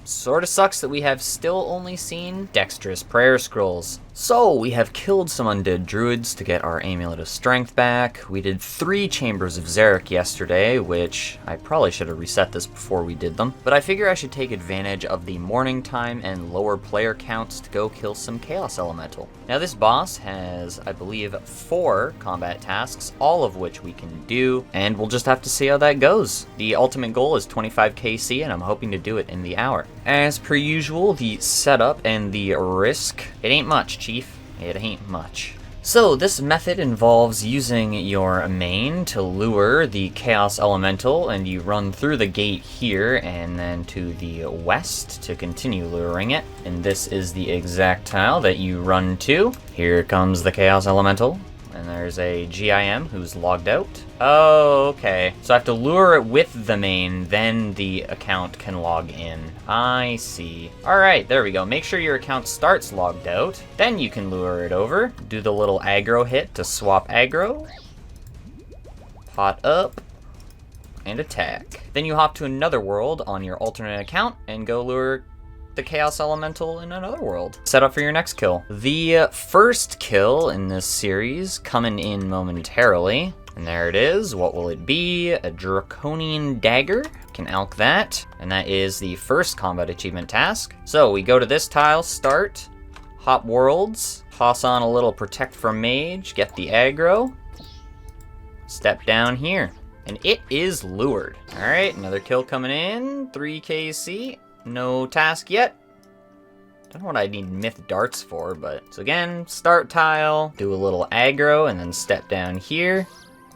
Sorta sucks that we have still only seen Dexterous Prayer Scrolls. So, we have killed some undead druids to get our Amulet of Strength back. We did 3 Chambers of Xeric yesterday, which I probably should have reset this before we did them. But I figure I should take advantage of the morning time and lower player counts to go kill some Chaos Elemental. Now this boss has, I believe, 4 combat tasks, all of which we can do, and we'll just have to see how that goes. The ultimate goal is 25 KC, and I'm hoping to do it in the hour. As per usual, the setup and the risk, it ain't much, Chief. It ain't much. So this method involves using your main to lure the Chaos Elemental, and you run through the gate here and then to the west to continue luring it. And this is the exact tile that you run to. Here comes the Chaos Elemental. And there's a GIM who's logged out. Oh, okay. So I have to lure it with the main, then the account can log in. I see. Alright, there we go. Make sure your account starts logged out. Then you can lure it over. Do the little aggro hit to swap aggro. Pot up. And attack. Then you hop to another world on your alternate account and go lure the Chaos Elemental in another world. Set up for your next kill. The first kill in this series coming in momentarily. And there it is. What will it be? A Draconian Dagger. Can alch that. And that is the first combat achievement task. So we go to this tile, start, hop worlds, toss on a little Protect from Mage, get the aggro, step down here. And it is lured. All right, another kill coming in. 3 KC. No task yet. Don't know what I need myth darts for, but... So again, start tile, do a little aggro, and then step down here.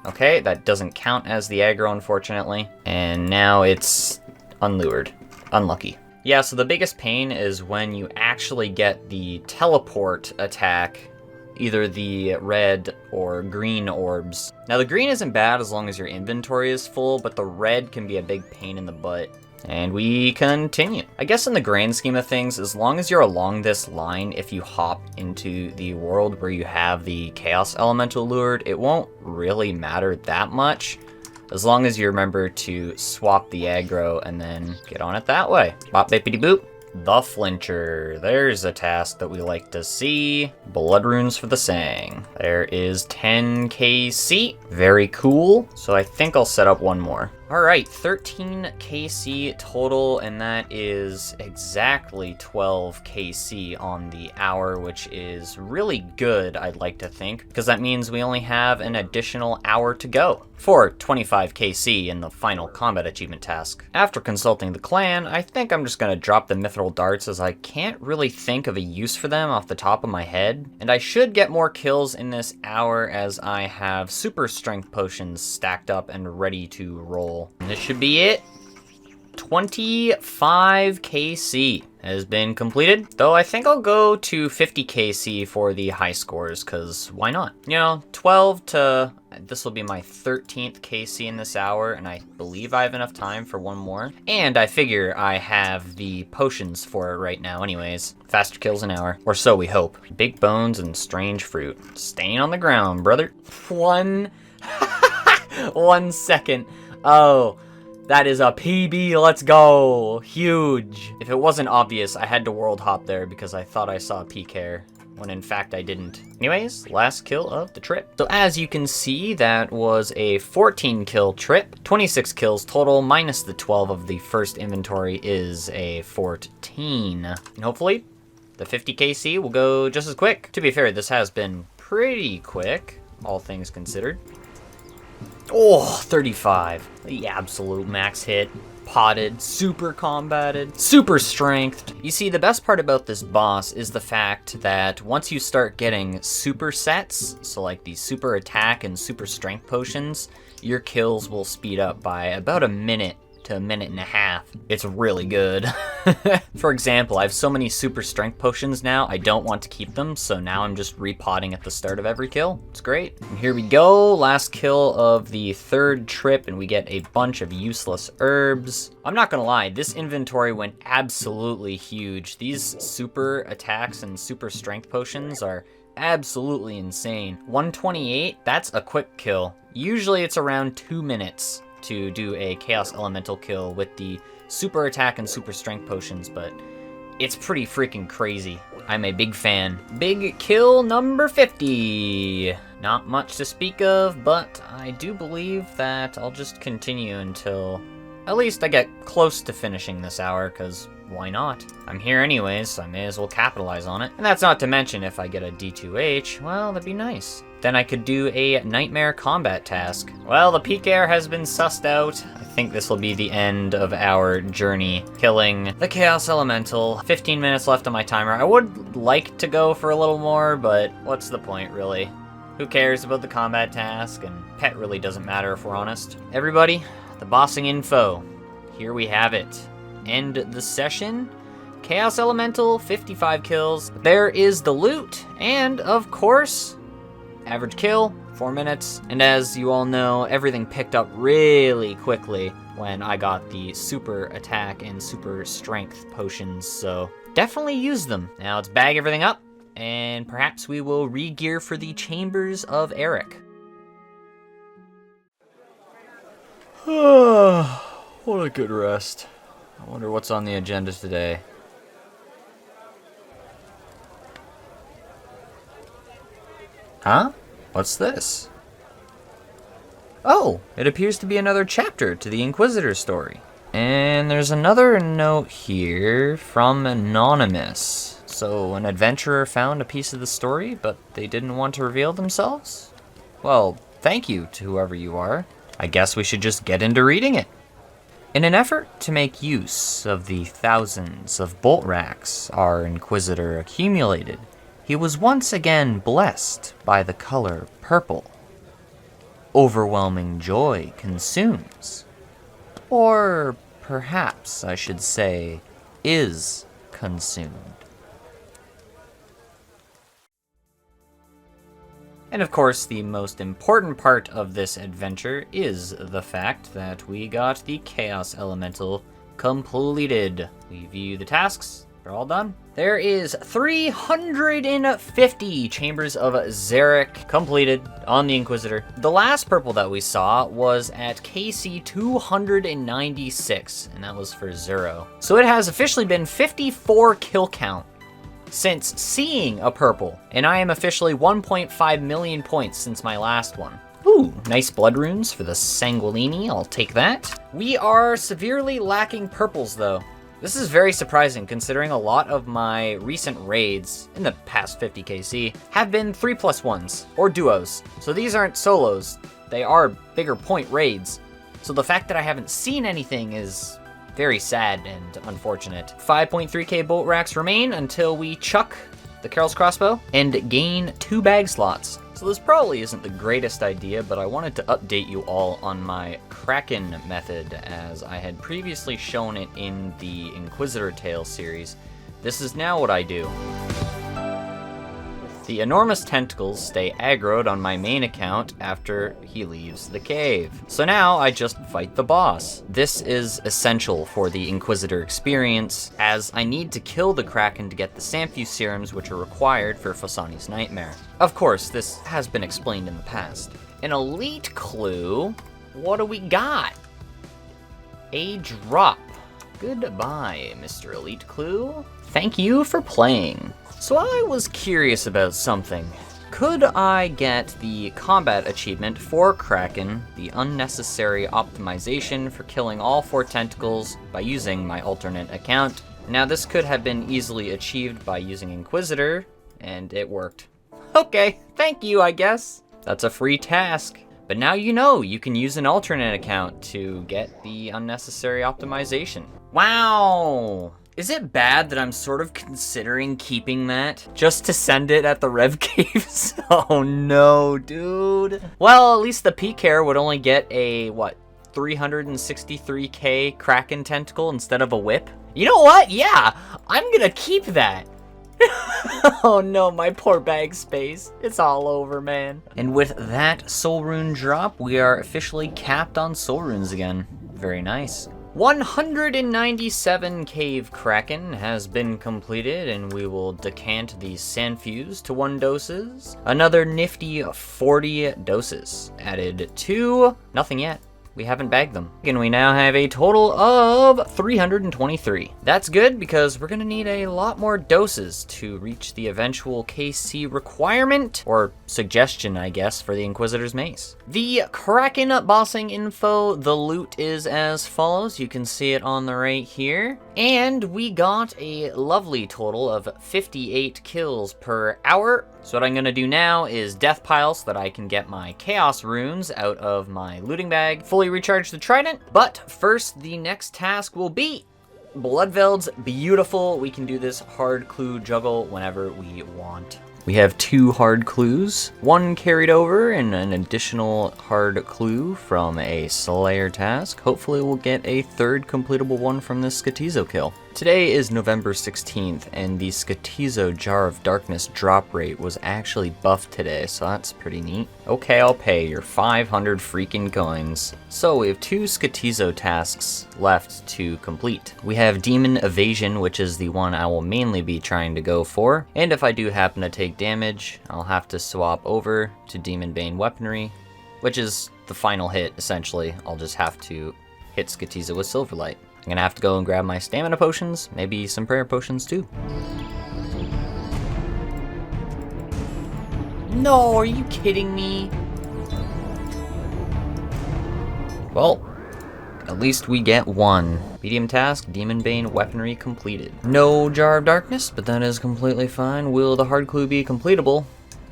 Okay, that doesn't count as the aggro, unfortunately. And now it's unlured. Unlucky. Yeah, so the biggest pain is when you actually get the teleport attack, either the red or green orbs. Now the green isn't bad as long as your inventory is full, but the red can be a big pain in the butt. And we continue. I guess in the grand scheme of things, as long as you're along this line, if you hop into the world where you have the Chaos Elemental lured, it won't really matter that much. As long as you remember to swap the aggro and then get on it that way. Bop bippity boop. The Flincher. There's a task that we like to see. Blood runes for the Sang. There is 10 KC. Very cool. So I think I'll set up one more. All right, 13 KC total, and that is exactly 12 KC on the hour, which is really good, I'd like to think, because that means we only have an additional hour to go for 25 KC in the final combat achievement task. After consulting the clan, I think I'm just going to drop the mithril darts as I can't really think of a use for them off the top of my head, and I should get more kills in this hour as I have super strength potions stacked up and ready to roll. And this should be it. 25 KC has been completed, though I think I'll go to 50 KC for the high scores, because why not? You know, 12 to... This will be my 13th KC in this hour, and I believe I have enough time for one more. And I figure I have the potions for it right now anyways. Faster kills an hour, or so we hope. Big bones and strange fruit. Staying on the ground, brother. 1 second. Oh, that is a PB, let's go. Huge. If it wasn't obvious, I had to world hop there because I thought I saw a PK, when in fact I didn't. Anyways, last kill of the trip. So as you can see, that was a 14 kill trip, 26 kills total, minus the 12 of the first inventory is a 14. And hopefully, the 50 KC will go just as quick. To be fair, this has been pretty quick, all things considered. Oh, 35. The absolute max hit. Potted, super combated, super strengthed. You see, the best part about this boss is the fact that once you start getting super sets, so like the super attack and super strength potions, your kills will speed up by about a minute to a minute and a half. It's really good. For example, I have so many super strength potions now, I don't want to keep them, so now I'm just repotting at the start of every kill. It's great. And here we go, last kill of the third trip, and we get a bunch of useless herbs. I'm not gonna lie, this inventory went absolutely huge. These super attacks and super strength potions are absolutely insane. 128, that's a quick kill. Usually it's around 2 minutes to do a Chaos Elemental kill with the super attack and super strength potions, but it's pretty freaking crazy. I'm a big fan. Big kill number 50. Not much to speak of, but I do believe that I'll just continue until at least I get close to finishing this hour, because why not? I'm here anyways, so I may as well capitalize on it. And that's not to mention if I get a D2H, well, that'd be nice. Then I could do a nightmare combat task. Well, the peak air has been sussed out. I think this will be the end of our journey, killing the Chaos Elemental. 15 minutes left on my timer. I would like to go for a little more, but what's the point, really? Who cares about the combat task, and pet really doesn't matter if we're honest. Everybody, the bossing info. Here we have it. End the session. Chaos Elemental, 55 kills. There is the loot, and of course, average kill, 4 minutes. And as you all know, everything picked up really quickly when I got the super attack and super strength potions, so definitely use them. Now let's bag everything up, and perhaps we will re-gear for the Chambers of Xeric. What a good rest. I wonder what's on the agenda today. Huh? What's this? Oh, it appears to be another chapter to the Inquisitor story. And there's another note here from Anonymous. So an adventurer found a piece of the story, but they didn't want to reveal themselves? Well, thank you to whoever you are. I guess we should just get into reading it. In an effort to make use of the thousands of bolt racks our Inquisitor accumulated, he was once again blessed by the color purple. Overwhelming joy consumes. Or perhaps I should say, is consumed. And of course, the most important part of this adventure is the fact that we got the Chaos Elemental completed. We view the tasks, they're all done. There is 350 Chambers of Xeric completed on the Inquisitor. The last purple that we saw was at KC 296, and that was for 0. So it has officially been 54 kill count since seeing a purple, and I am officially 1.5 million points since my last one. Ooh, nice blood runes for the Sanguinini, I'll take that. We are severely lacking purples though. This is very surprising considering a lot of my recent raids in the past 50 KC have been 3+1s or duos. So these aren't solos, they are bigger point raids. So the fact that I haven't seen anything is very sad and unfortunate. 5.3k bolt racks remain until we chuck the Carol's crossbow and gain 2 bag slots. So this probably isn't the greatest idea, but I wanted to update you all on my Kraken method as I had previously shown it in the Inquisitor Tales series. This is now what I do. The enormous tentacles stay aggroed on my main account after he leaves the cave. So now I just fight the boss. This is essential for the Inquisitor experience, as I need to kill the Kraken to get the Samphew serums which are required for Phosani's Nightmare. Of course, this has been explained in the past. An elite clue? What do we got? A drop. Goodbye, Mr. Elite Clue. Thank you for playing. So I was curious about something. Could I get the combat achievement for Kraken, the unnecessary optimization for killing all 4 tentacles by using my alternate account? Now this could have been easily achieved by using Inquisitor, and it worked. Okay, thank you, I guess. That's a free task. But now you know you can use an alternate account to get the unnecessary optimization. Wow! Is it bad that I'm sort of considering keeping that just to send it at the Rev Caves? Oh no, dude. Well, at least the PCare would only get a, 363k Kraken tentacle instead of a whip? You know what? Yeah, I'm gonna keep that. Oh no, my poor bag space. It's all over, man. And with that soul rune drop, we are officially capped on soul runes again. Very nice. 197 Cave Kraken has been completed, and we will decant these Sanfews to 1 doses. Another nifty 40 doses added to nothing yet. We haven't bagged them. And we now have a total of 323. That's good because we're gonna need a lot more doses to reach the eventual KC requirement, or suggestion, I guess, for the Inquisitor's Mace. The Kraken bossing info, the loot is as follows. You can see it on the right here. And we got a lovely total of 58 kills per hour. So what I'm gonna do now is death pile so that I can get my chaos runes out of my looting bag, fully recharge the trident. But first, the next task will be Bloodveld's beautiful. We can do this hard clue juggle whenever we want. We have 2 hard clues, 1 carried over and an additional hard clue from a Slayer task. Hopefully we'll get a 3rd completable one from this Skotizo kill. Today is November 16th, and the Skotizo Jar of Darkness drop rate was actually buffed today, so that's pretty neat. Okay, I'll pay your 500 freaking coins. So we have 2 Skotizo tasks left to complete. We have Demon Evasion, which is the one I will mainly be trying to go for, and if I do happen to take damage, I'll have to swap over to Demon Bane Weaponry, which is the final hit, essentially. I'll just have to hit Skotizo with Silverlight. I'm gonna have to go and grab my stamina potions, maybe some prayer potions too. No, are you kidding me? Well, at least we get 1. Medium task, Demon Bane Weaponry completed. No Jar of Darkness, but that is completely fine. Will the hard clue be completable?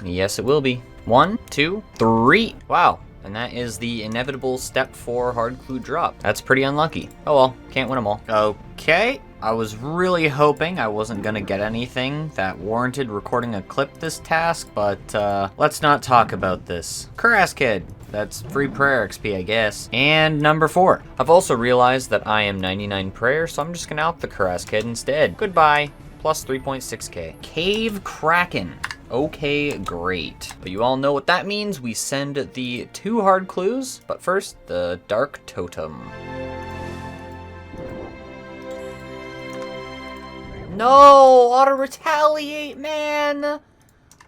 Yes, it will be. 1, 2, 3. Wow. And that is the inevitable step 4 hard clue drop. That's pretty unlucky. Oh well, can't win them all. Okay, I was really hoping I wasn't gonna get anything that warranted recording a clip this task, but let's not talk about this. Kurask Kid. That's free prayer XP, I guess. And number 4. I've also realized that I am 99 prayer, so I'm just gonna out the Kurask Kid instead. Goodbye. Plus 3.6k. Cave Kraken. Okay, great. But you all know what that means. We send the 2 hard clues, but first, the Dark Totem. No! Auto-retaliate, man!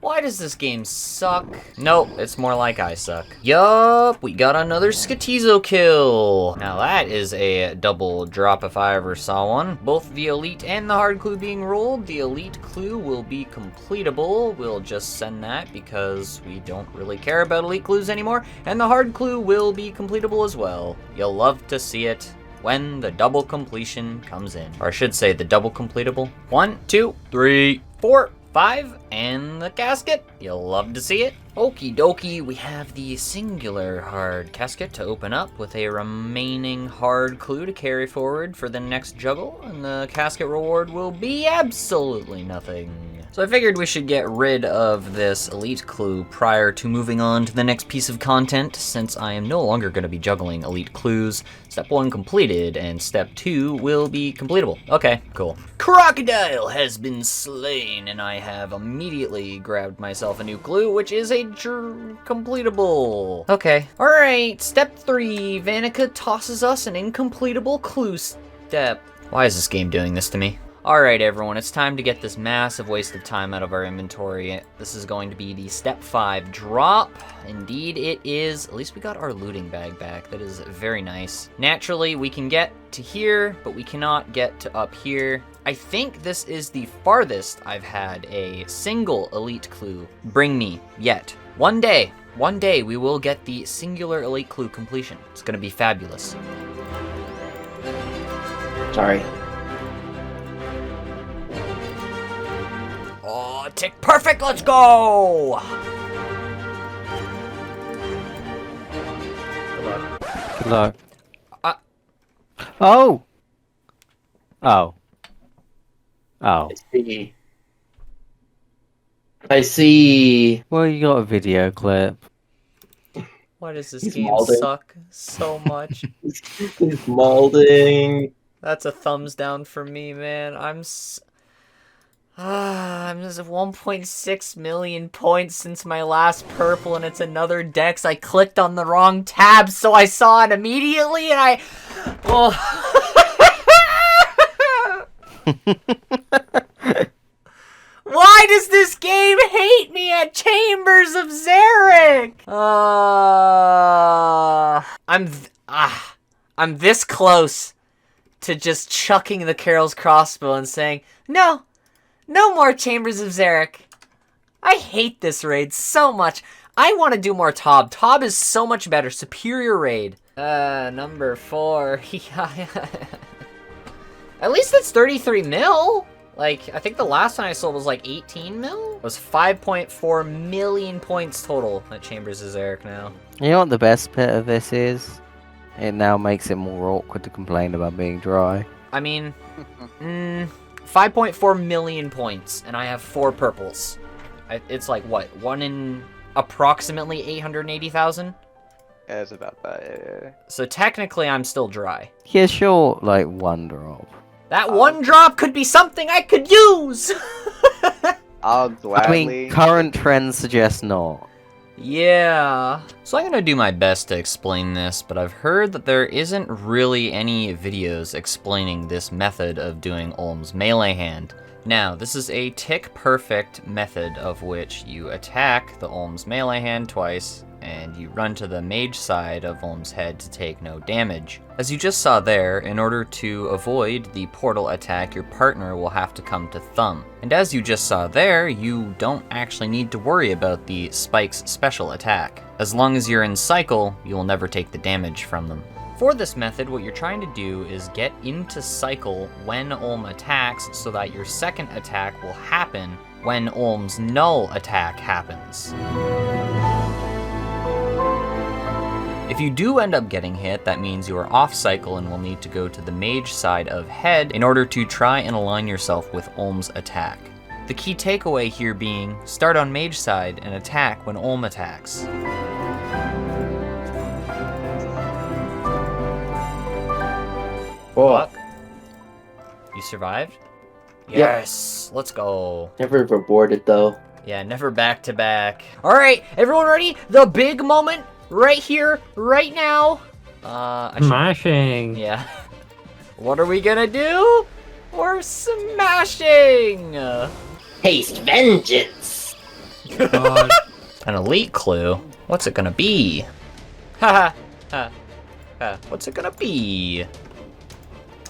Why does this game suck? Nope, it's more like I suck. Yup, we got another Skotizo kill. Now that is a double drop if I ever saw one. Both the elite and the hard clue being rolled. The elite clue will be completable. We'll just send that because we don't really care about elite clues anymore. And the hard clue will be completable as well. You'll love to see it when the double completion comes in. Or I should say the double completable. 1, 2, 3, 4, 5, and the casket. You'll love to see it. Okie dokie, we have the singular hard casket to open up with a remaining hard clue to carry forward for the next juggle, and the casket reward will be absolutely nothing. So I figured we should get rid of this elite clue prior to moving on to the next piece of content, since I am no longer going to be juggling elite clues. Step 1 completed, and step 2 will be completable. Okay, cool. Crocodile has been slain, and I have immediately grabbed myself a new clue, which is a completable. Okay. Alright, step 3. Vanica tosses us an incompletable clue step. Why is this game doing this to me? Alright everyone, it's time to get this massive waste of time out of our inventory. This is going to be the step 5 drop. Indeed it is. At least we got our looting bag back. That is very nice. Naturally, we can get to here, but we cannot get to up here. I think this is the farthest I've had a single elite clue bring me yet. One day we will get the singular elite clue completion. It's gonna be fabulous. Sorry. Oh, tick perfect, let's go! Good luck. Oh! Oh. Oh. I see. Well, you got a video clip. Why does this He's game mauling. suck so much? He's molding. That's a thumbs down for me, man. I'm just 1.6 million points since my last purple, and it's another Dex. I clicked on the wrong tab, so I saw it immediately, and I... Oh. Why does this game hate me at Chambers of Xeric? I'm this close to just chucking the Carol's crossbow and saying, no more Chambers of Xeric. I hate this raid so much. I want to do more Tob. Tob is so much better. Superior raid. Number 4. At least it's 33 mil. Like, I think the last one I sold was like 18 mil? It was 5.4 million points total at Chambers of Xeric now. You know what the best bit of this is? It now makes it more awkward to complain about being dry. I mean, 5.4 million points, and I have 4 purples. It's like, what, 1 in approximately 880,000? Yeah, it's about that, yeah. So technically, I'm still dry. Yeah, sure, like 1 drop. That 1 drop could be something I could use! I'll gladly... I mean, current trends suggest not. Yeah. So I'm gonna do my best to explain this, but I've heard that there isn't really any videos explaining this method of doing Olm's melee hand. Now, this is a tick-perfect method of which you attack the Olm's melee hand twice, and you run to the mage side of Olm's head to take no damage. As you just saw there, in order to avoid the portal attack, your partner will have to come to thumb. And as you just saw there, you don't actually need to worry about the Spike's special attack. As long as you're in cycle, you will never take the damage from them. For this method, what you're trying to do is get into cycle when Olm attacks so that your second attack will happen when Olm's null attack happens. If you do end up getting hit, that means you are off cycle and will need to go to the mage side of head in order to try and align yourself with Olm's attack. The key takeaway here being, start on mage side and attack when Olm attacks. Fuck. You survived? Yes! Let's go. Never rewarded though. Yeah, never back to back. Alright, everyone ready? The big moment right here, right now. Smashing. Yeah. What are we gonna do? We're smashing! Taste vengeance! God. An elite clue? What's it gonna be? Haha. What's it gonna be?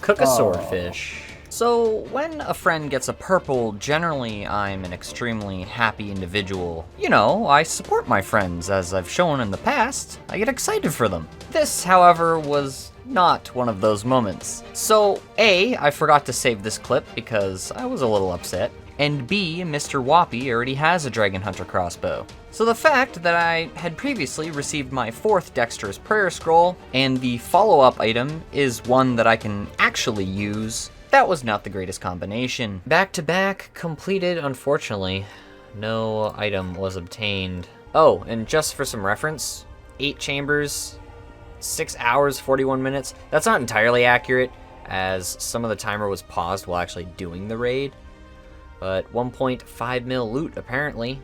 Cook a swordfish. So, when a friend gets a purple, generally I'm an extremely happy individual. You know, I support my friends, as I've shown in the past. I get excited for them. This, however, was not one of those moments. So, A, I forgot to save this clip because I was a little upset. And B, Mr. Whoppy already has a Dragon Hunter crossbow. So the fact that I had previously received my 4th Dexterous Prayer Scroll, and the follow-up item is one that I can actually use, that was not the greatest combination. Back-to-back completed, unfortunately. No item was obtained. Oh, and just for some reference, 8 chambers, 6 hours, 41 minutes. That's not entirely accurate, as some of the timer was paused while actually doing the raid. But 1.5 mil loot, apparently.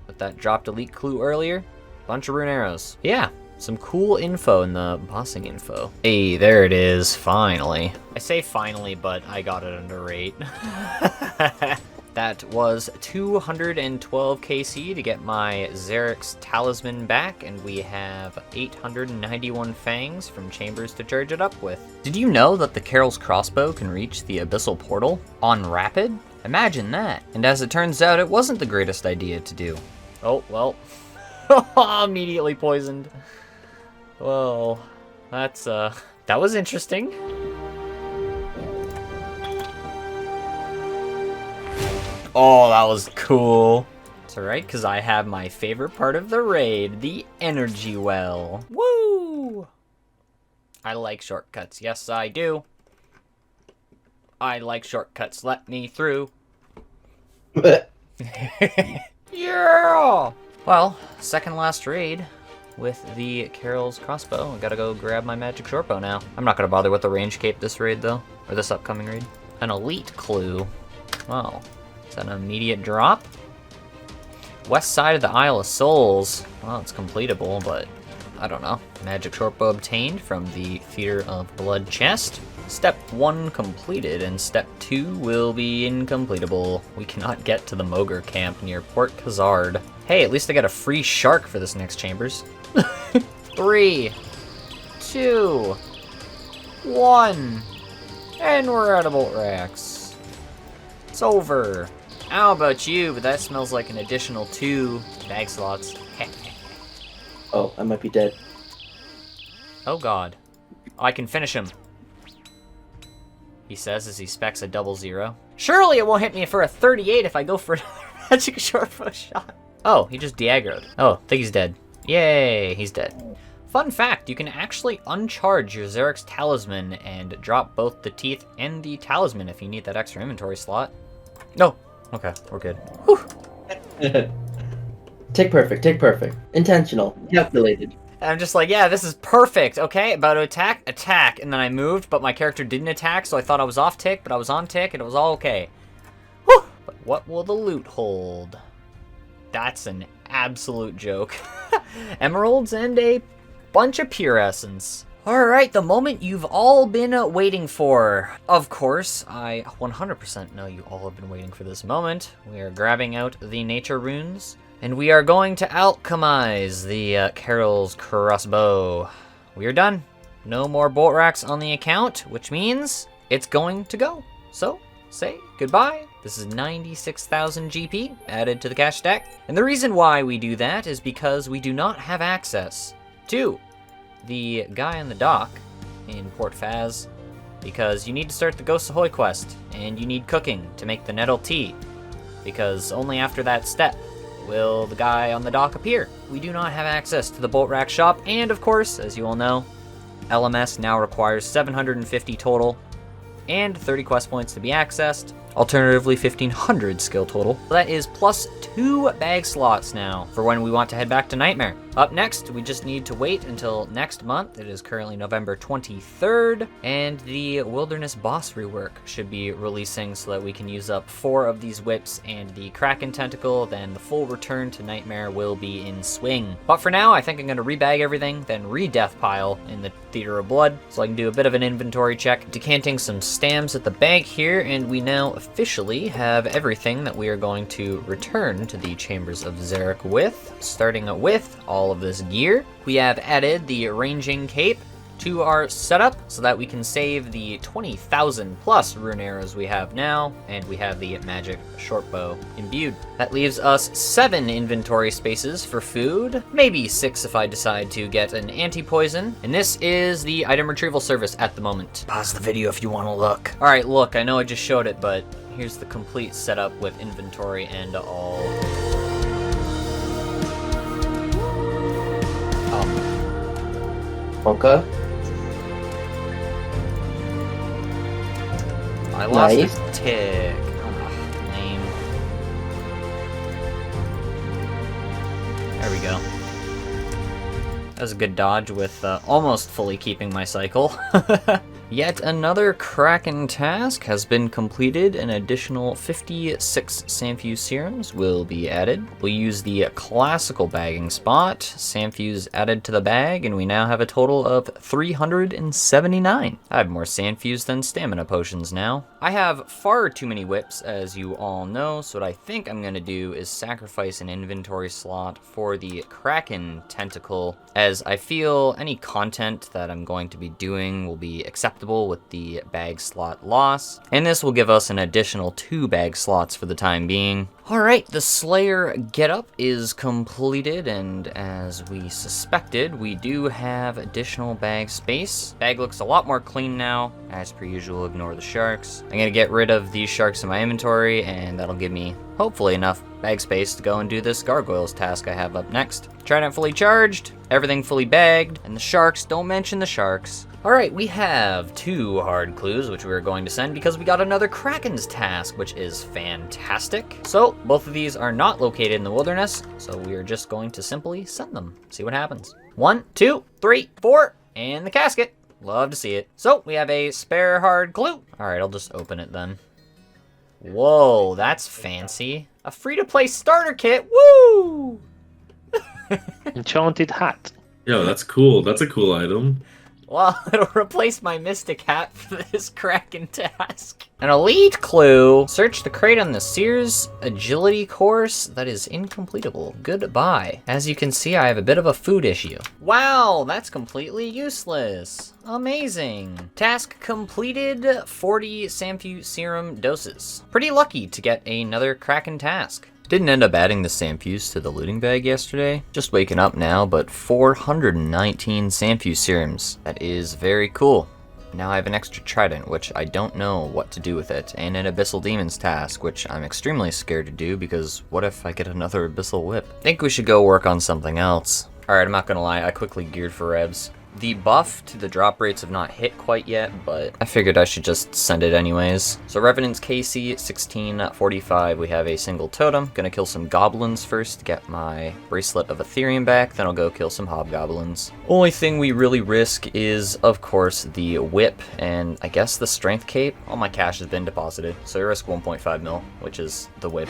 With that dropped elite clue earlier. Bunch of rune arrows. Yeah, some cool info in the bossing info. Hey, there it is, finally. I say finally, but I got it under rate. That was 212 KC to get my Xeric's talisman back, and we have 891 fangs from chambers to charge it up with. Did you know that the Carol's crossbow can reach the abyssal portal on rapid? Imagine that. And as it turns out, it wasn't the greatest idea to do. Oh, well. Immediately poisoned. Well, that was interesting. Oh, that was cool. It's alright, because I have my favorite part of the raid, the energy well. Woo! I like shortcuts. Yes, I do. I like shortcuts. Let me through. Yeah! Well, second last raid with the Carol's crossbow. I gotta go grab my magic shortbow now. I'm not gonna bother with the range cape this raid, though. Or this upcoming raid. An elite clue. Wow. Is that an immediate drop? West side of the Isle of Souls. Well, it's completable, but I don't know. Magic shortbow obtained from the Theater of Blood chest. Step 1 completed, and Step 2 will be incompletable. We cannot get to the Mogre camp near Port Khazard. Hey, at least I got a free shark for this next chambers. 3, 2, 1, and we're out of bolt racks. It's over. How about you? But that smells like an additional 2 bag slots. Oh, I might be dead. Oh god. Oh, I can finish him. He says as he specs a 00. Surely it won't hit me for a 38 if I go for another magic shortbow shot. Oh, he just de-aggroed. Oh, I think he's dead. Yay, he's dead. Fun fact, you can actually uncharge your Xeric's talisman and drop both the teeth and the talisman if you need that extra inventory slot. No. Okay, we're good. Whew. Take perfect, take perfect. Intentional, calculated. And I'm just like, yeah, this is perfect, okay? About to attack, and then I moved, but my character didn't attack, so I thought I was off tick, but I was on tick, and it was all okay. Whew! But what will the loot hold? That's an absolute joke. Emeralds and a bunch of pure essence. Alright, the moment you've all been waiting for. Of course, I 100% know you all have been waiting for this moment. We are grabbing out the nature runes. And we are going to alchemize the Carol's crossbow. We are done. No more bolt racks on the account, which means it's going to go. So, say goodbye. This is 96,000 GP added to the cash stack. And the reason why we do that is because we do not have access to the guy on the dock in Port Faz, because you need to start the Ghost Ahoy quest, and you need cooking to make the nettle tea, because only after that step will the guy on the dock appear. We do not have access to the bolt rack shop, and of course, as you all know, LMS now requires 750 total and 30 quest points to be accessed. Alternatively, 1500 skill total. That is plus 2 bag slots now for when we want to head back to Nightmare. Up next, we just need to wait until next month. It is currently November 23rd, and the Wilderness boss rework should be releasing so that we can use up 4 of these whips and the Kraken Tentacle. Then the full return to Nightmare will be in swing. But for now, I think I'm going to rebag everything, then re-death pile in the Theater of Blood, so I can do a bit of an inventory check. Decanting some stamps at the bank here, and we now officially have everything that we are going to return to the Chambers of Xeric with, starting with all of this gear. We have added the ranging cape to our setup so that we can save the 20,000 plus rune arrows we have now, and we have the magic short bow imbued. That leaves us 7 inventory spaces for food, maybe 6 if I decide to get an anti-poison, and this is the item retrieval service at the moment. Pause the video if you want to look. All right, look, I know I just showed it, but here's the complete setup with inventory and all. Polka. I lost Nice. a tick. Oh, lame. There we go. That was a good dodge with almost fully keeping my cycle. Yet another Kraken task has been completed. An additional 56 Samfuse serums will be added. We'll use the classical bagging spot. Samfuse added to the bag, and we now have a total of 379. I have more Samfuse than stamina potions now. I have far too many whips, as you all know, so what I think I'm going to do is sacrifice an inventory slot for the Kraken tentacle, as I feel any content that I'm going to be doing will be acceptable with the bag slot loss, and this will give us an additional 2 bag slots for the time being. Alright, the Slayer getup is completed, and as we suspected, we do have additional bag space. Bag looks a lot more clean now. As per usual, ignore the sharks. I'm gonna get rid of these sharks in my inventory, and that'll give me, hopefully, enough bag space to go and do this gargoyles task I have up next. Trident fully charged, everything fully bagged, and the sharks, don't mention the sharks. Alright, we have 2 hard clues, which we're going to send because we got another Kraken's task, which is fantastic. So, both of these are not located in the wilderness, so we are just going to simply send them. See what happens. 1, 2, 3, 4, and the casket. Love to see it. So, we have a spare hard clue. Alright, I'll just open it then. Whoa, that's fancy. A free-to-play starter kit, woo! Enchanted hat. Yo, that's cool. That's a cool item. Well, it'll replace my Mystic Hat for this Kraken task. An elite clue. Search the crate on the Sears agility course. That is incompletable. Goodbye. As you can see, I have a bit of a food issue. Wow, that's completely useless. Amazing. Task completed, 40 Samfuse serum doses. Pretty lucky to get another Kraken task. Didn't end up adding the Samfuse to the looting bag yesterday. Just waking up now, but 419 Samfuse serums. That is very cool. Now I have an extra trident, which I don't know what to do with it, and an Abyssal Demons task, which I'm extremely scared to do because what if I get another Abyssal Whip? Think we should go work on something else. Alright, I'm not gonna lie, I quickly geared for revs. The buff to the drop rates have not hit quite yet, but I figured I should just send it anyways. So Revenant's KC 1645, we have a single totem. Gonna kill some goblins first to get my Bracelet of Ethereum back, then I'll go kill some hobgoblins. Only thing we really risk is, of course, the whip and I guess the strength cape. All my cash has been deposited, so I risk 1.5 mil, which is the whip.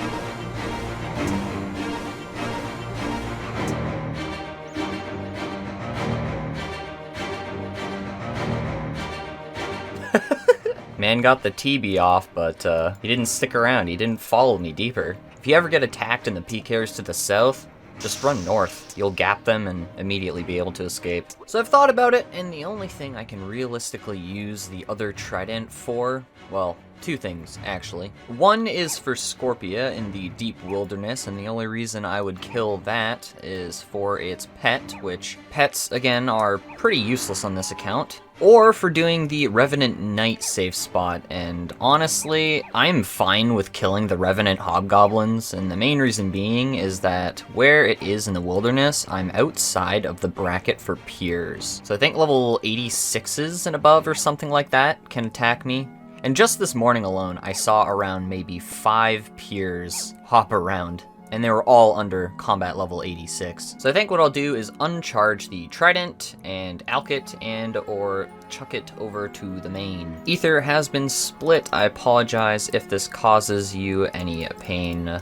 Man got the TB off, but he didn't stick around. He didn't follow me deeper. If you ever get attacked in the PKers to the south, just run north. You'll gap them and immediately be able to escape. So I've thought about it, and the only thing I can realistically use the other trident for, well, two things, actually. One is for Scorpia in the deep wilderness, and the only reason I would kill that is for its pet, which pets, again, are pretty useless on this account. Or for doing the Revenant Knight safe spot, and honestly, I'm fine with killing the Revenant Hobgoblins, and the main reason being is that where it is in the wilderness, I'm outside of the bracket for peers. So I think level 86s and above or something like that can attack me. And just this morning alone, I saw around maybe 5 peers hop around, and they were all under combat level 86. So I think what I'll do is uncharge the Trident and alch it and or chuck it over to the main. Ether has been split. I apologize if this causes you any pain.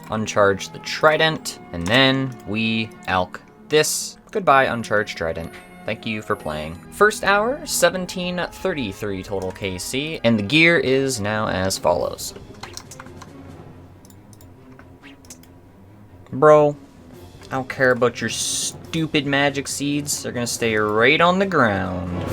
Uncharge the Trident, and then we alch this. Goodbye, uncharged Trident. Thank you for playing. First hour, 1733 total KC, and the gear is now as follows. Bro, I don't care about your stupid magic seeds. They're gonna stay right on the ground.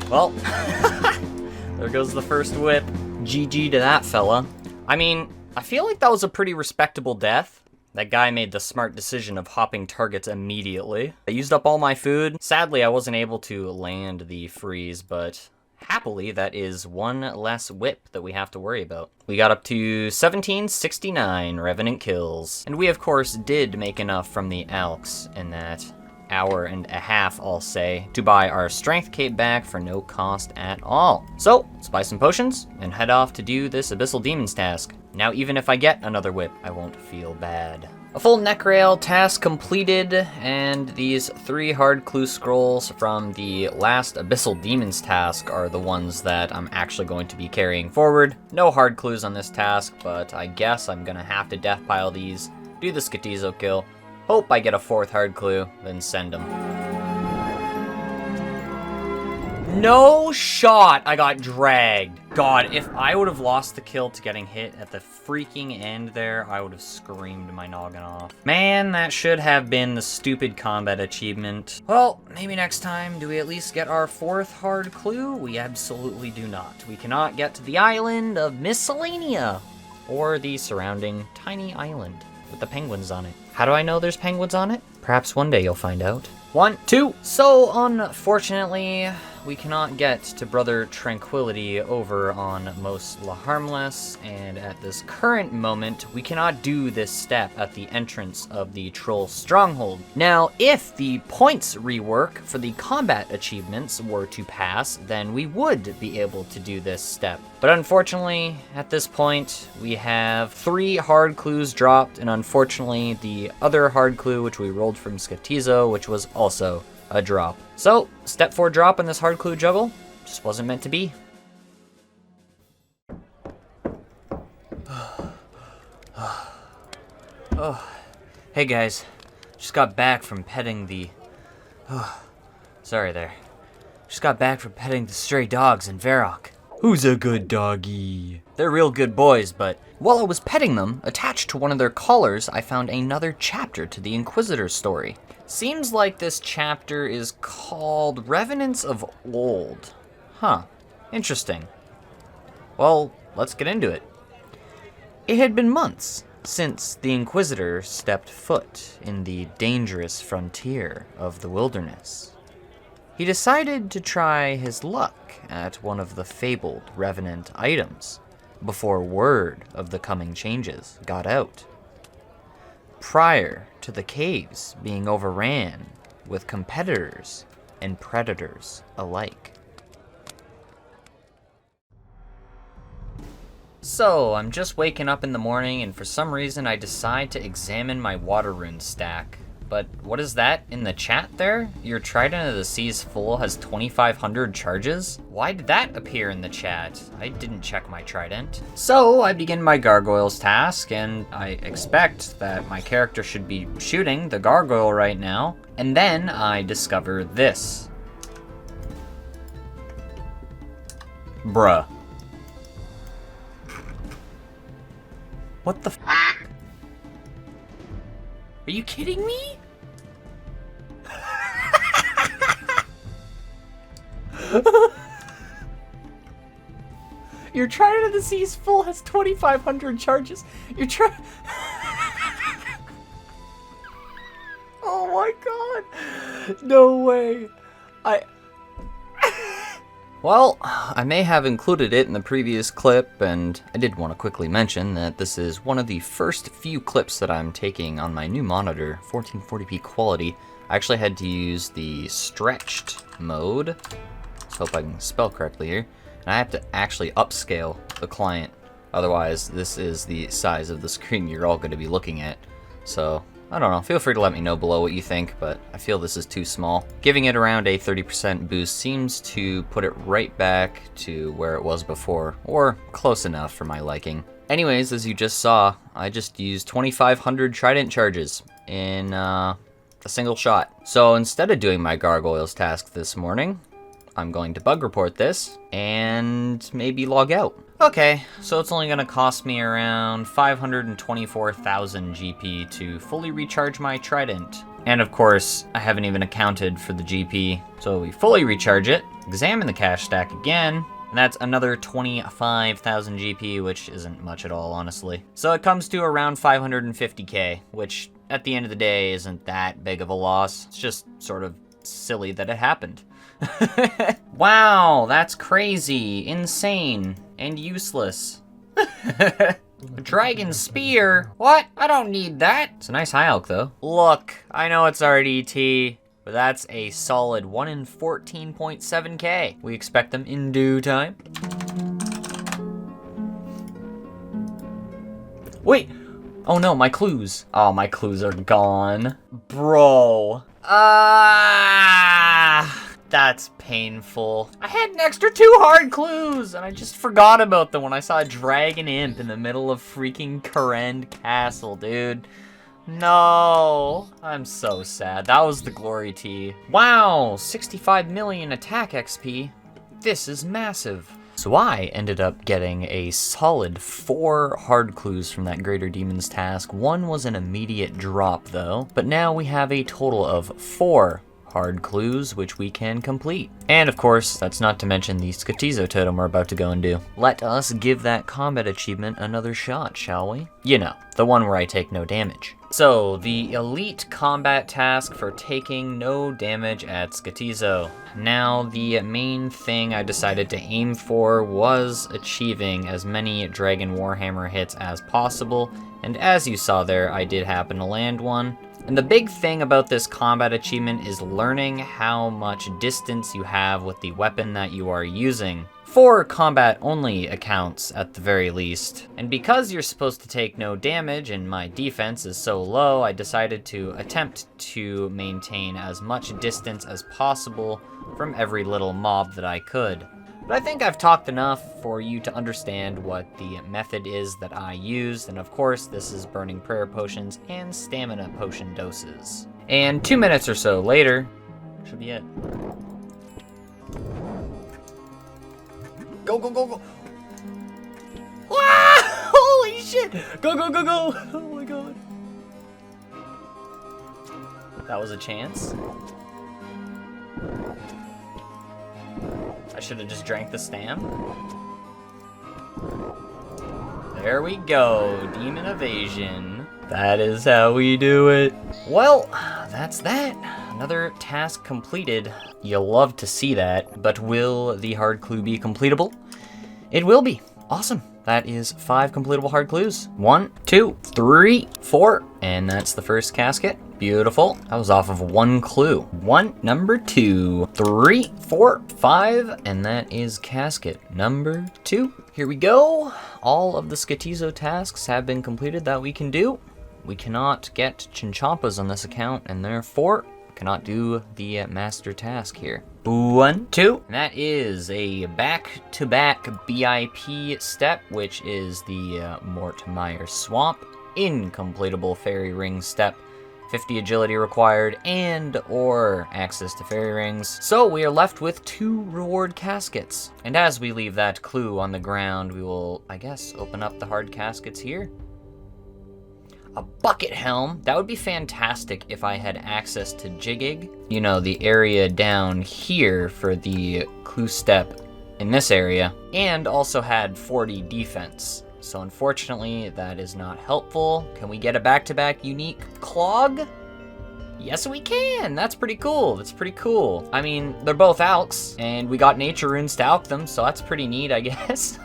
Well, there goes the first whip. GG to that fella. I mean, I feel like that was a pretty respectable death. That guy made the smart decision of hopping targets immediately. I used up all my food. Sadly, I wasn't able to land the freeze, but happily, that is one less whip that we have to worry about. We got up to 1769 Revenant kills. And we, of course, did make enough from the alchs in that hour and a half, I'll say, to buy our strength cape back for no cost at all. So, let's buy some potions and head off to do this Abyssal Demons task. Now, even if I get another whip, I won't feel bad. A full neckrail task completed, and these 3 hard clue scrolls from the last Abyssal Demons task are the ones that I'm actually going to be carrying forward. No hard clues on this task, but I guess I'm gonna have to death pile these, do the Skotizo kill, hope I get a 4th hard clue, then send them. No shot! I got dragged. God, if I would have lost the kill to getting hit at the freaking end there, I would have screamed my noggin off. Man, that should have been the stupid combat achievement. Well, maybe next time, do we at least get our 4th hard clue? We absolutely do not. We cannot get to the island of Miscellanea, or the surrounding tiny island with the penguins on it. How do I know there's penguins on it? Perhaps one day you'll find out. 1, 2. So, unfortunately, we cannot get to Brother Tranquility over on Most La Harmless, and at this current moment, we cannot do this step at the entrance of the Troll Stronghold. Now, if the points rework for the combat achievements were to pass, then we would be able to do this step. But unfortunately, at this point, we have 3 hard clues dropped, and unfortunately, the other hard clue, which we rolled from Skotizo, which was also a drop. So, step 4 drop in this hard clue juggle just wasn't meant to be. Oh. Hey guys, Just got back from petting the... sorry there. Just got back from petting the stray dogs in Varrock. Who's a good doggy? They're real good boys, but while I was petting them, attached to one of their collars, I found another chapter to the Inquisitor story. Seems like this chapter is called Revenants of Old. Huh. Interesting. Well, let's get into it. It had been months since the Inquisitor stepped foot in the dangerous frontier of the wilderness. He decided to try his luck at one of the fabled Revenant items before word of the coming changes got out. Prior to the caves being overran with competitors and predators alike. So, I'm just waking up in the morning and for some reason I decide to examine my water rune stack. But what is that in the chat there? Your Trident of the Seas full has 2,500 charges? Why did that appear in the chat? I didn't check my Trident. So I begin my gargoyles task and I expect that my character should be shooting the gargoyle right now. And then I discover this. Bruh. What the f? Are you kidding me? Your Trident of the Seas full has 2,500 charges. Your oh my god. No way. Well, I may have included it in the previous clip, and I did want to quickly mention that this is one of the first few clips that I'm taking on my new monitor, 1440p quality. I actually had to use the stretched mode. Let's hope I can spell correctly here. And I have to actually upscale the client. Otherwise, this is the size of the screen you're all going to be looking at. So, I don't know, feel free to let me know below what you think, but I feel this is too small. Giving it around a 30% boost seems to put it right back to where it was before, or close enough for my liking. Anyways, as you just saw, I just used 2,500 Trident charges in a single shot. So instead of doing my gargoyles task this morning, I'm going to bug report this and maybe log out. Okay, so it's only going to cost me around 524,000 GP to fully recharge my Trident. And of course, I haven't even accounted for the GP. So we fully recharge it, examine the cash stack again, and that's another 25,000 GP, which isn't much at all, honestly. So it comes to around 550k, which at the end of the day isn't that big of a loss. It's just sort of silly that it happened. Wow, that's crazy, insane, and useless. A dragon spear? What? I don't need that. It's a nice high elk, though. Look, I know it's RDT, but that's a solid 1 in 14.7k. We expect them in due time. Wait. Oh no, my clues. Oh, my clues are gone. Bro. That's painful. I had an extra 2 hard clues, and I just forgot about them when I saw a dragon imp in the middle of freaking Karend Castle, dude. No, I'm so sad. That was the glory tea. Wow, 65 million attack XP. This is massive. So I ended up getting a solid 4 hard clues from that Greater Demons task. 1 was an immediate drop though, but now we have a total of 4 hard clues which we can complete. And of course, that's not to mention the Skotizo totem we're about to go and do. Let us give that combat achievement another shot, shall we? You know, the one where I take no damage. So, the elite combat task for taking no damage at Skotizo. Now, the main thing I decided to aim for was achieving as many Dragon Warhammer hits as possible, and as you saw there, I did happen to land one. And the big thing about this combat achievement is learning how much distance you have with the weapon that you are using. For combat-only accounts, at the very least. And because you're supposed to take no damage and my defense is so low, I decided to attempt to maintain as much distance as possible from every little mob that I could. But I think I've talked enough for you to understand what the method is that I used, and of course this is burning prayer potions and stamina potion doses. And 2 minutes or so later, should be it. Go, go, go, go. Ah! Holy shit! Go, go, go, go! Oh my god. That was a chance. I should have just drank the stam. There we go. Demon Evasion. That is how we do it. Well, that's that. Another task completed. You'll love to see that, but will the hard clue be completable? It will be. Awesome. That is 5 completable hard clues. 1, 2, 3, 4. And that's the first casket. Beautiful. That was off of 1 clue. 1, number 2, 3, 4, 5. And that is casket number 2. Here we go. All of the Skotizo tasks have been completed that we can do. We cannot get Chinchampas on this account, and therefore cannot do the master task here. 1, 2. And that is a back-to-back BIP step, which is the Mortmire Swamp. Incompletable Fairy Ring step. 50 agility required and or access to fairy rings. So we are left with 2 reward caskets. And as we leave that clue on the ground, we will, I guess, open up the hard caskets here. A bucket helm. That would be fantastic if I had access to Jiggig. You know, the area down here for the clue step in this area. And also had 40 defense. So unfortunately, that is not helpful. Can we get a back-to-back unique clog? Yes, we can. That's pretty cool. That's pretty cool. I mean, they're both alks, and we got nature runes to alk them, so that's pretty neat, I guess.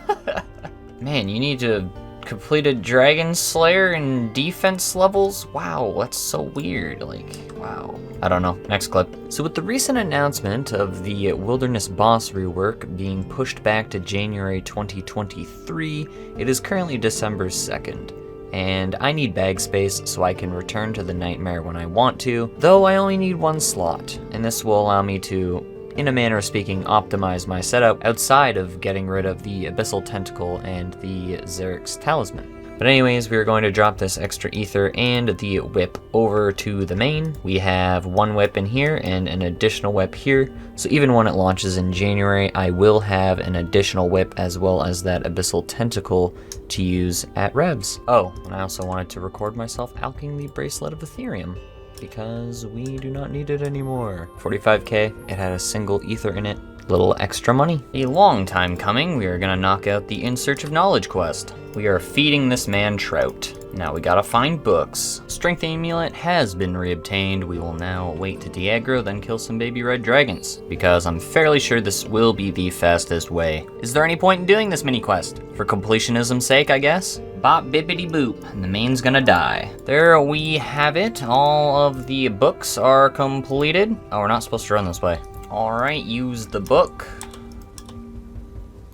Man, you need to complete a Dragon Slayer in defense levels? Wow, that's so weird. Like, wow. I don't know. Next clip. So with the recent announcement of the Wilderness Boss rework being pushed back to January 2023, it is currently December 2nd. And I need bag space so I can return to the Nightmare when I want to, though I only need 1 slot. And this will allow me to, in a manner of speaking, optimize my setup outside of getting rid of the Abyssal Tentacle and the Xeric's Talisman. But anyways, we are going to drop this extra ether and the whip over to the main. We have 1 whip in here and an additional whip here. So even when it launches in January, I will have an additional whip as well as that Abyssal Tentacle to use at Revs. Oh, and I also wanted to record myself alching the Bracelet of Ethereum, because we do not need it anymore. 45k, it had a single ether in it. Little extra money. A long time coming, we are gonna knock out the In Search of Knowledge quest. We are feeding this man trout. Now we gotta find books. Strength Amulet has been reobtained. We will now wait to de-aggro, then kill some baby red dragons, because I'm fairly sure this will be the fastest way. Is there any point in doing this mini quest? For completionism's sake, I guess? Bop bippity boop, and the main's gonna die. There we have it. All of the books are completed. Oh, we're not supposed to run this way. Alright, use the book.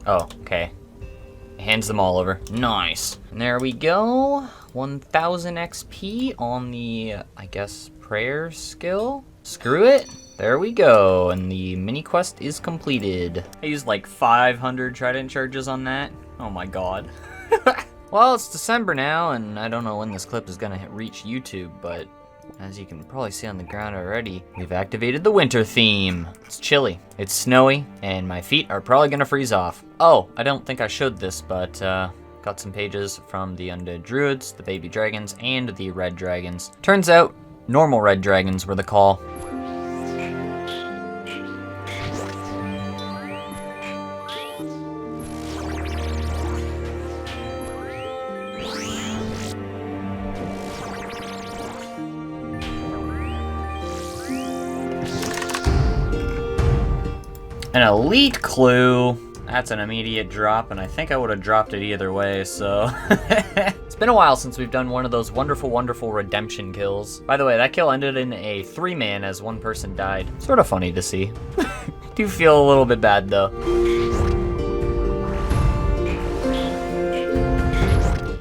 Oh, okay. Hands them all over. Nice. And there we go. 1000 XP on the, I guess, prayer skill. Screw it. There we go. And the mini quest is completed. I used like 500 trident charges on that. Oh my god. Well, it's December now, and I don't know when this clip is gonna reach YouTube, but as you can probably see on the ground already, we've activated the winter theme. It's chilly, it's snowy, and my feet are probably gonna freeze off. Oh, I don't think I showed this, but got some pages from the Undead Druids, the baby dragons, and the red dragons. Turns out, normal red dragons were the call. An elite clue. That's an immediate drop, and I think I would have dropped it either way, so... It's been a while since we've done one of those wonderful, wonderful redemption kills. By the way, that kill ended in a 3-man as 1 person died. Sort of funny to see. Do feel a little bit bad, though.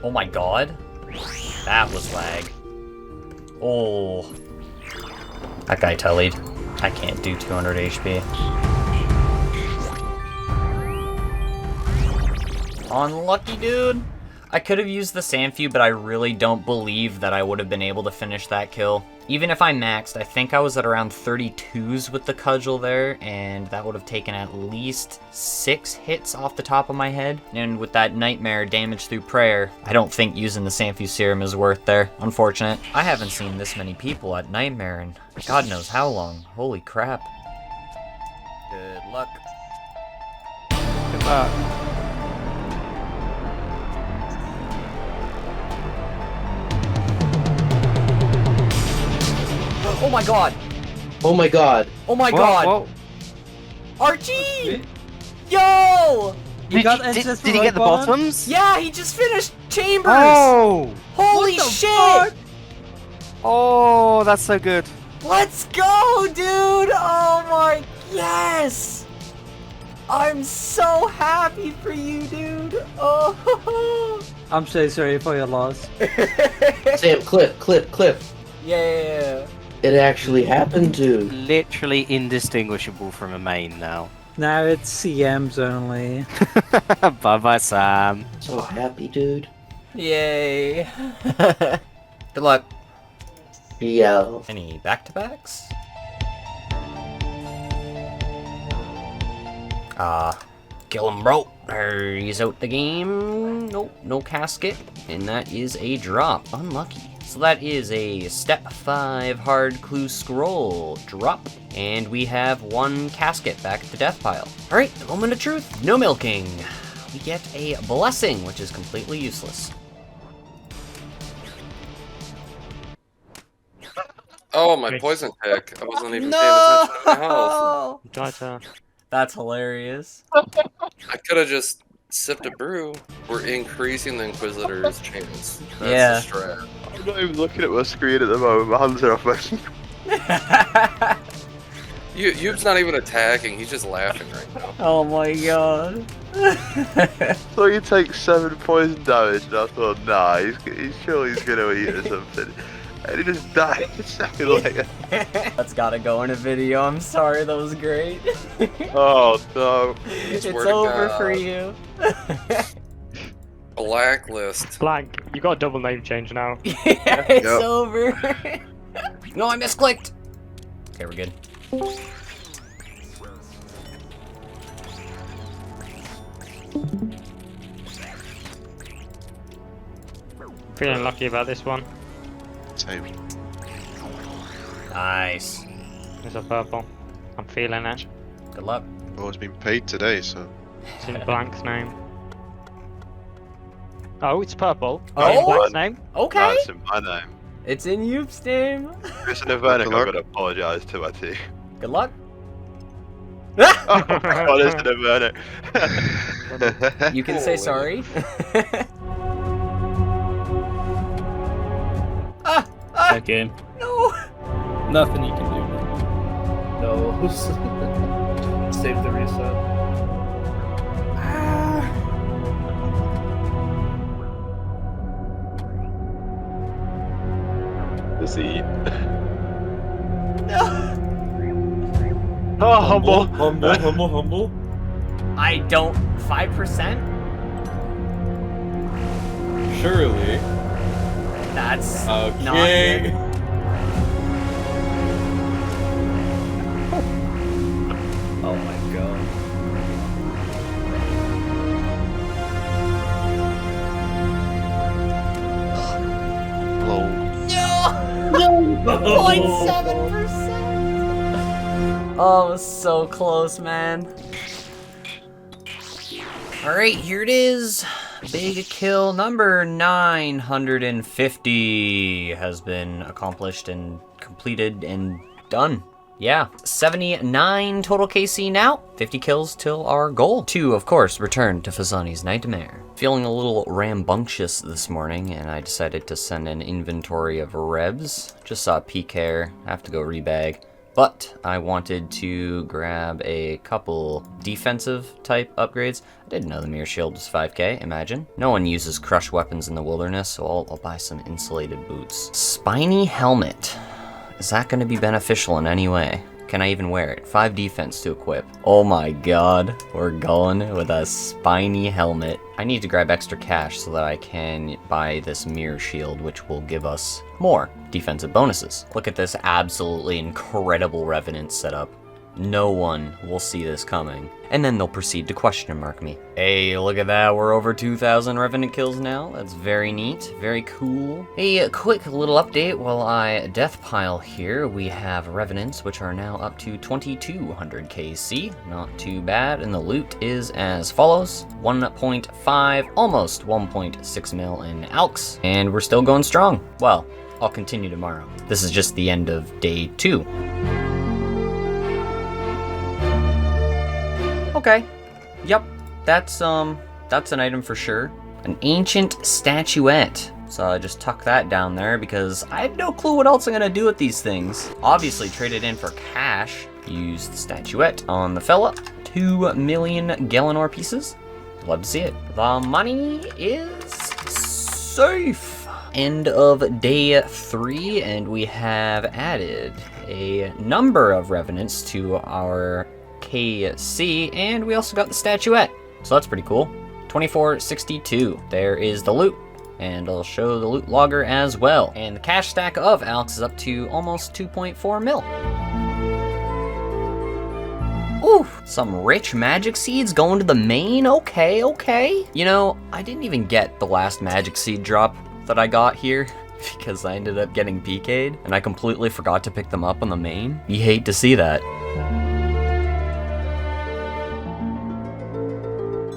Oh my god. That was lag. Oh. That guy tullied. I can't do 200 HP. Unlucky, dude. I could have used the Sanfew, but I really don't believe that I would have been able to finish that kill. Even if I maxed, I think I was at around 32s with the cudgel there, and that would have taken at least 6 hits off the top of my head. And with that nightmare damage through prayer, I don't think using the Sanfew serum is worth there. Unfortunate. I haven't seen this many people at nightmare in God knows how long. Holy crap. Good luck. Good luck. Oh my god! Oh my god. Oh my Whoa, god! whoa. Archie! Yo! Did he get the bottoms? Yeah, he just finished Chambers! Oh! Holy shit! Oh, that's so good. Let's go, dude! Oh my, yes! I'm so happy for you, dude! Oh! I'm so sorry for your loss. Sam, clip. Yeah. It actually happened, dude. Literally indistinguishable from a main now. Now it's CMs only. Bye-bye, Sam. So happy, dude. Yay. Good luck. Yeah. Any back-to-backs? Kill him, bro. He's out the game. Nope, no casket. And that is a drop. Unlucky. So that is a step 5 hard clue scroll drop. And we have 1 casket back at the death pile. Alright, the moment of truth. No milking. We get a blessing, which is completely useless. Oh, my poison pick. I wasn't even paying attention to my health. Gotcha. That's hilarious. I could have just sipped a brew. We're increasing the Inquisitor's chance. That's the strat. I'm not even looking at my screen at the moment. My hands are off my... You've's not even attacking. He's just laughing right now. Oh my god. So you take 7 poison damage, and I thought, nah, he's surely he's gonna eat or something. And he just died a second later. That's gotta go in a video. I'm sorry, that was great. Oh no. It's over for you. Blacklist. Blank, you got a double name change now. Yeah, it's over. No, I misclicked. Okay, we're good. Feeling lucky about this one. Same. Nice. There's a purple. I'm feeling it. Good luck. Well, it's been paid today, so. It's in Blank's name. Oh, it's purple. Oh, in Blank's name. Okay. No, it's in my name. It's in Youth's name. Chris and Vernick, I'm gonna apologise to my team. Good luck. Oh my god, it's in Vernick. You can say sorry. Okay. No. Nothing you can do. No. Save the reset. Let's eat. Oh, humble. I don't. 5%? Surely. That's okay. not good. Oh my god. No! 0.7%! Oh, it was so close, man. Alright, here it is. Big kill number 950 has been accomplished and completed and done. Yeah, 79 total KC now, 50 kills till our goal. To, of course, return to Fazani's Nightmare. Feeling a little rambunctious this morning, and I decided to send an inventory of revs. Just saw PCare, have to go rebag. But I wanted to grab a couple defensive type upgrades. I didn't know the mirror shield was 5k, imagine. No one uses crush weapons in the wilderness, so I'll buy some insulated boots. Spiny helmet. Is that going to be beneficial in any way? Can I even wear it? 5 defense to equip. Oh my god. We're going with a spiny helmet. I need to grab extra cash so that I can buy this mirror shield, which will give us more defensive bonuses. Look at this absolutely incredible Revenant setup. No one will see this coming. And then they'll proceed to question mark me. Hey, look at that. We're over 2,000 Revenant kills now. That's very neat. Very cool. A quick little update while I death pile here. We have Revenants, which are now up to 2,200 KC. Not too bad. And the loot is as follows. 1.5, almost 1.6 mil in alks. And we're still going strong. Well, I'll continue tomorrow. This is just the end of day 2. Okay. Yep. That's an item for sure. An ancient statuette. So I just tuck that down there because I have no clue what else I'm gonna do with these things. Obviously trade it in for cash. Use the statuette on the fella. 2 million Galenor pieces. Love to see it. The money is safe. End of day 3, and we have added a number of revenants to our KC, and we also got the statuette, so that's pretty cool. 2462. There is the loot, and I'll show the loot logger as well. And the cash stack of Alex is up to almost 2.4 mil. Ooh, some rich magic seeds going to the main. Okay, okay. You know, I didn't even get the last magic seed drop that I got here because I ended up getting PK'd, and I completely forgot to pick them up on the main. You hate to see that.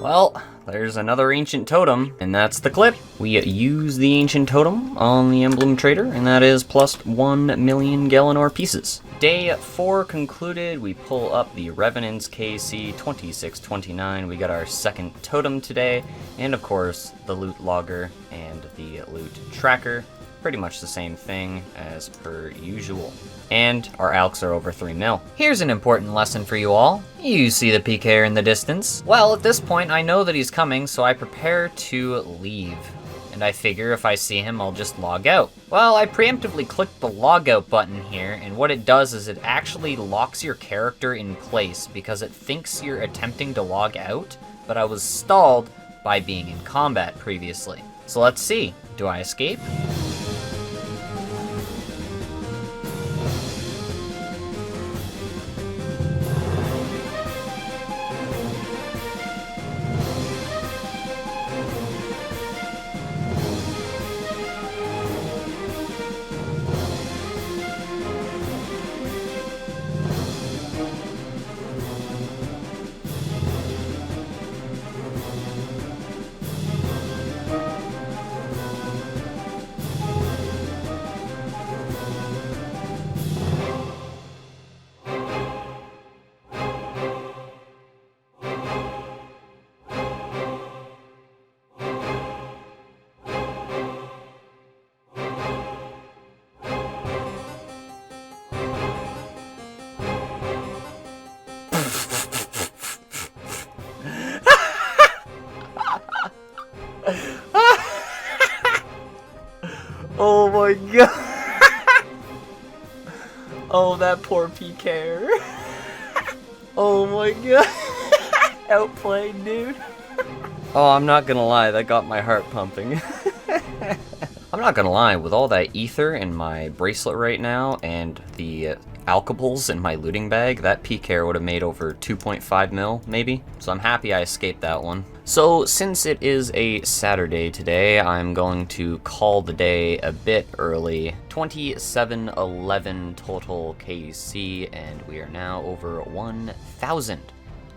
Well, there's another ancient totem, and that's the clip. We use the ancient totem on the emblem trader, and that is plus 1 million Galenor pieces. Day 4 concluded. We pull up the Revenants KC 2629. We got our second totem today, and of course, the loot logger and the loot tracker. Pretty much the same thing as per usual. And our alks are over 3 mil. Here's an important lesson for you all. You see the PKer in the distance. Well, at this point, I know that he's coming, so I prepare to leave. And I figure if I see him, I'll just log out. Well, I preemptively clicked the logout button here, and what it does is it actually locks your character in place because it thinks you're attempting to log out, but I was stalled by being in combat previously. So let's see. Do I escape? Oh my god. Oh, that poor PKer. Oh my god. Outplayed, dude. Oh, I'm not gonna lie, that got my heart pumping. I'm not gonna lie, with all that ether in my bracelet right now and the alkables in my looting bag, that PKer would have made over 2.5 mil, maybe. So I'm happy I escaped that one. So since it is a Saturday today, I'm going to call the day a bit early. 2711 total KC, and we are now over 1,000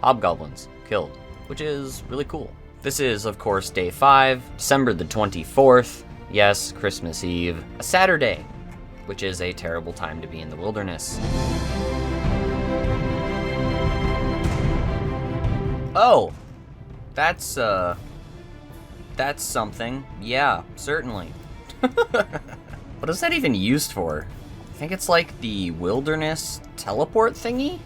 hobgoblins killed, which is really cool. This is, of course, day 5, December the 24th. Yes, Christmas Eve, a Saturday, which is a terrible time to be in the wilderness. Oh, that's something. Yeah, certainly. What is that even used for? I think it's like the wilderness teleport thingy?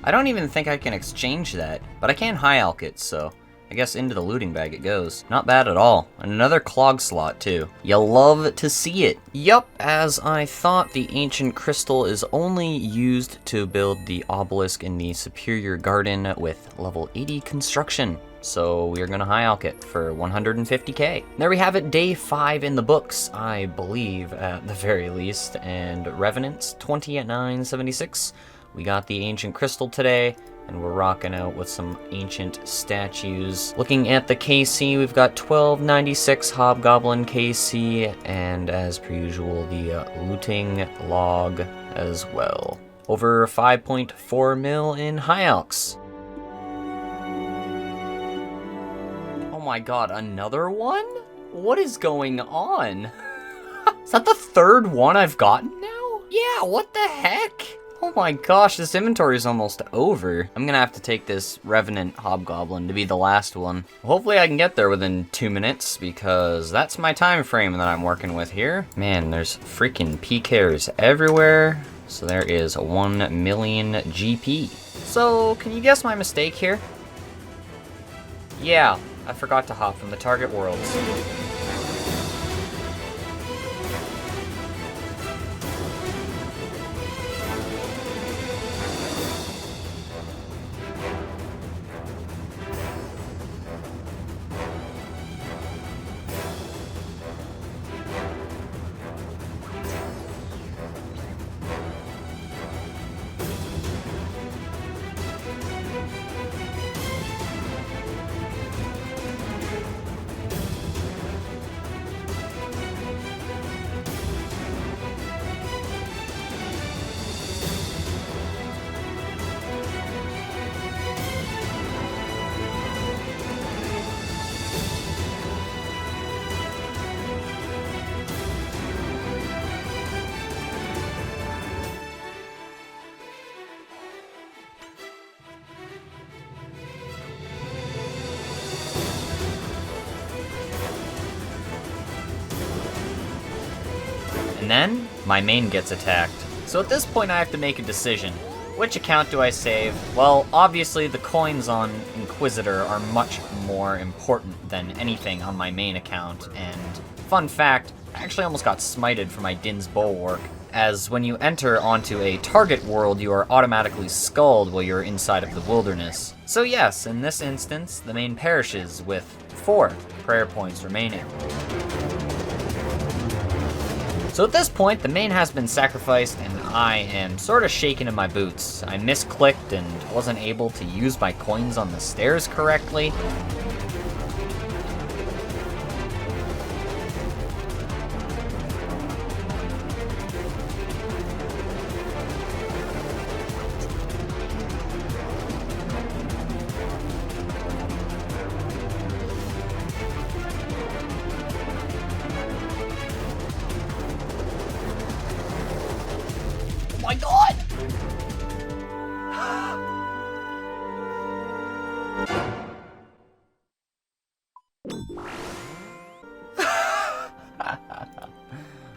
I don't even think I can exchange that, but I can high alk it, so I guess into the looting bag it goes. Not bad at all. And another clog slot too. You love to see it. Yup, as I thought, the ancient crystal is only used to build the obelisk in the Superior Garden with level 80 construction. So we're gonna high alch it for 150k. There we have it, day 5 in the books, I believe, at the very least. And Revenants 20 at 976. We got the ancient crystal today, and we're rocking out with some ancient statues. Looking at the KC, we've got 1296 Hobgoblin KC, and as per usual, the looting log as well. Over 5.4 mil in high alchs. Oh my god, another one? What is going on? Is that the third one I've gotten now? Yeah, what the heck? Oh my gosh, this inventory is almost over. I'm gonna have to take this Revenant Hobgoblin to be the last one. Hopefully I can get there within 2 minutes, because that's my time frame that I'm working with here. Man, there's freaking PKers everywhere. So there is 1 million GP. So, can you guess my mistake here? Yeah, I forgot to hop from the target worlds. And then, my main gets attacked. So at this point I have to make a decision. Which account do I save? Well, obviously the coins on Inquisitor are much more important than anything on my main account, and fun fact, I actually almost got smited for my Din's Bulwark, as when you enter onto a target world you are automatically skulled while you're inside of the wilderness. So yes, in this instance, the main perishes with 4 prayer points remaining. So at this point, the main has been sacrificed, and I am sort of shaking in my boots. I misclicked and wasn't able to use my coins on the stairs correctly. Oh my god!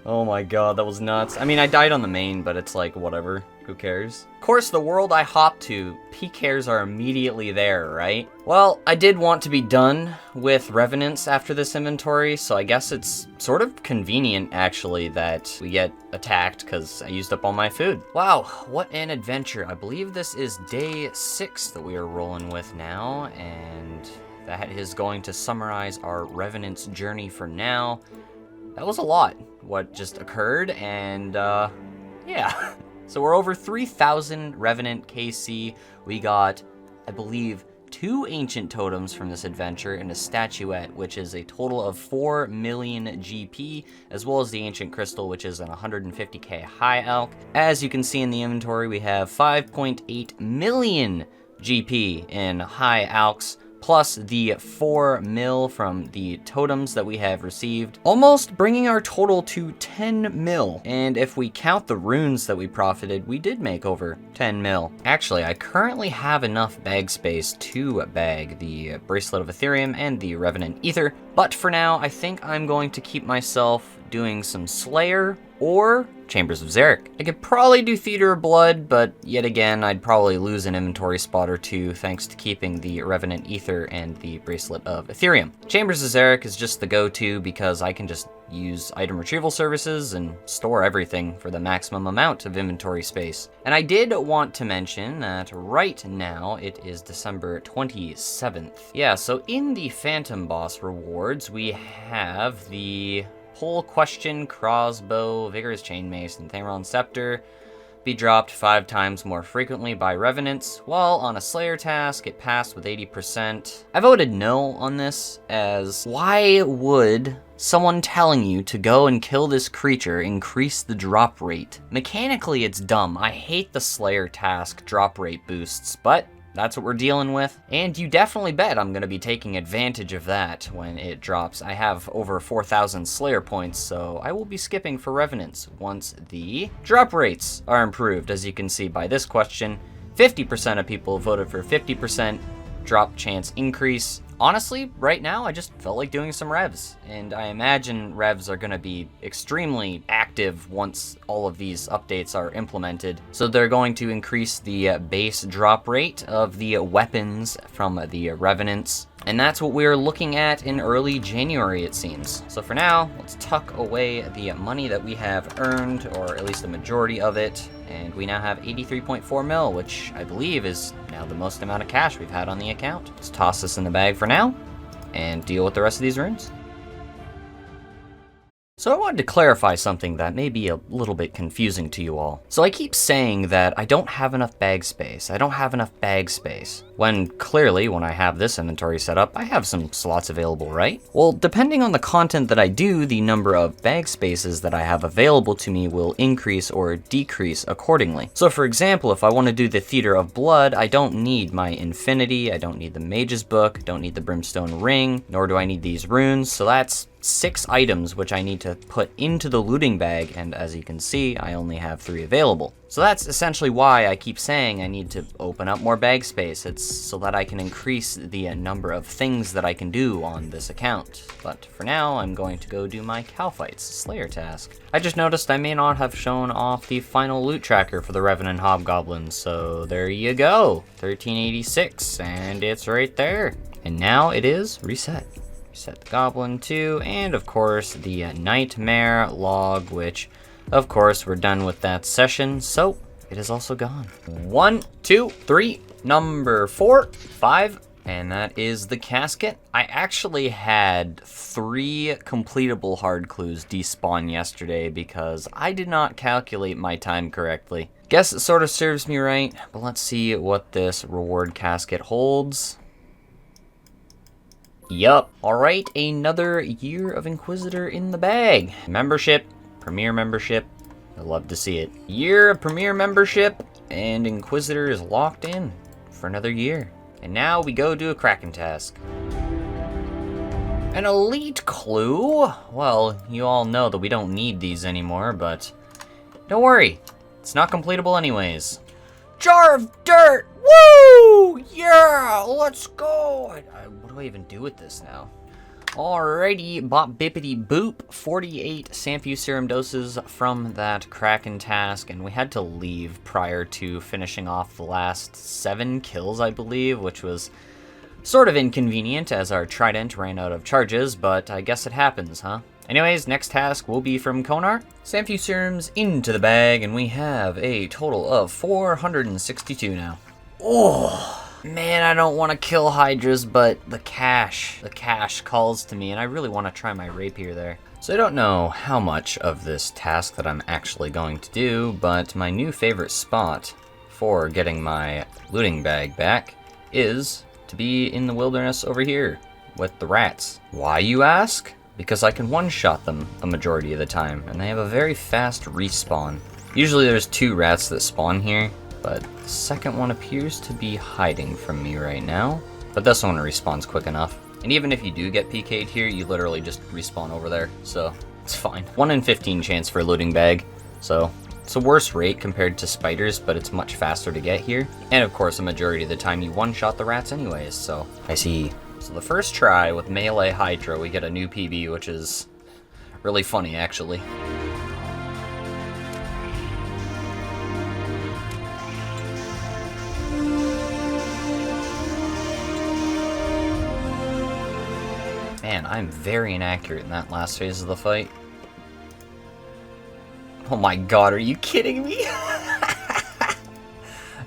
Oh my god, that was nuts. I mean, I died on the main, but it's like, whatever. Who cares? Of course, the world I hop to, PKers are immediately there, right? Well, I did want to be done with Revenants after this inventory, so I guess it's sort of convenient, actually, that we get attacked because I used up all my food. Wow, what an adventure. I believe this is day 6 that we are rolling with now, and that is going to summarize our Revenant's journey for now. That was a lot, what just occurred, and yeah. So we're over 3,000 Revenant KC. We got, I believe, 2 ancient totems from this adventure and a statuette, which is a total of 4 million GP, as well as the ancient crystal, which is an 150k high alch. As you can see in the inventory, we have 5.8 million GP in high alchs, plus the 4 mil from the totems that we have received, almost bringing our total to 10 mil. And if we count the runes that we profited, we did make over 10 mil. Actually, I currently have enough bag space to bag the Bracelet of Ethereum and the Revenant Ether, but for now, I think I'm going to keep myself doing some Slayer or Chambers of Xeric. I could probably do Theater of Blood, but yet again, I'd probably lose an inventory spot or two thanks to keeping the Revenant Ether and the Bracelet of Ethereum. Chambers of Xeric is just the go-to because I can just use item retrieval services and store everything for the maximum amount of inventory space. And I did want to mention that right now it is December 27th. Yeah, so in the Phantom Boss rewards, we have the Pole Question, Crossbow, Vigorous Chainmace, and Thameron Scepter be dropped 5 times more frequently by Revenants, while on a Slayer task it passed with 80%. I voted no on this, as why would someone telling you to go and kill this creature increase the drop rate? Mechanically it's dumb. I hate the Slayer task drop rate boosts, but that's what we're dealing with. And you definitely bet I'm going to be taking advantage of that when it drops. I have over 4,000 Slayer points, so I will be skipping for Revenants once the drop rates are improved. As you can see by this question, 50% of people voted for 50% drop chance increase. Honestly, right now, I just felt like doing some revs, and I imagine revs are going to be extremely active once all of these updates are implemented. So they're going to increase the base drop rate of the weapons from the Revenants, and that's what we're looking at in early January, it seems. So for now, let's tuck away the money that we have earned, or at least the majority of it, and we now have 83.4 mil, which I believe is now the most amount of cash we've had on the account. Let's toss this in the bag for now, and deal with the rest of these runes. So I wanted to clarify something that may be a little bit confusing to you all. So I keep saying that I don't have enough bag space. I don't have enough bag space. When clearly, when I have this inventory set up, I have some slots available, right? Well, depending on the content that I do, the number of bag spaces that I have available to me will increase or decrease accordingly. So for example, if I want to do the Theater of Blood, I don't need my Infinity, I don't need the Mage's Book, don't need the Brimstone Ring, nor do I need these runes, so that's 6 items which I need to put into the looting bag, and as you can see, I only have 3 available. So that's essentially why I keep saying I need to open up more bag space. It's so that I can increase the number of things that I can do on this account. But for now, I'm going to go do my Calphites Slayer task. I just noticed I may not have shown off the final loot tracker for the Revenant Hobgoblins, so there you go, 1386, and it's right there. And now it is reset. Set the Goblin too, and of course the Nightmare log, which of course we're done with that session, so it is also gone. 1, 2, 3, number 4, 5, and that is the casket. I actually had 3 completable hard clues despawn yesterday because I did not calculate my time correctly. Guess it sort of serves me right, but let's see what this reward casket holds. Yup. Alright, another year of Inquisitor in the bag. Membership, Premier membership, I love to see it. Year of Premier membership, and Inquisitor is locked in for another year. And now we go do a Kraken task. An elite clue? Well, you all know that we don't need these anymore, but don't worry, it's not completable anyways. Jar of Dirt! Woo! Yeah, let's go! What do I even do with this now? Alrighty, bop bippity boop. 48 Sampu Serum doses from that Kraken task, and we had to leave prior to finishing off the last 7 kills, I believe, which was sort of inconvenient as our Trident ran out of charges, but I guess it happens, huh? Anyways, next task will be from Konar. Sampu Serums into the bag, and we have a total of 462 now. Oh! Man, I don't want to kill Hydras, but the cash calls to me, and I really want to try my rapier there. So I don't know how much of this task that I'm actually going to do, but my new favorite spot for getting my looting bag back is to be in the wilderness over here with the rats. Why, you ask? Because I can one-shot them a majority of the time, and they have a very fast respawn. Usually there's 2 rats that spawn here, but the second one appears to be hiding from me right now. But this one respawns quick enough. And even if you do get PK'd here, you literally just respawn over there, so it's fine. 1 in 15 chance for a looting bag, so it's a worse rate compared to spiders, but it's much faster to get here. And of course, a majority of the time you one-shot the rats anyways, so I see. So the first try with melee Hydra, we get a new PB, which is really funny actually. Man, I'm very inaccurate in that last phase of the fight. Oh my god, are you kidding me?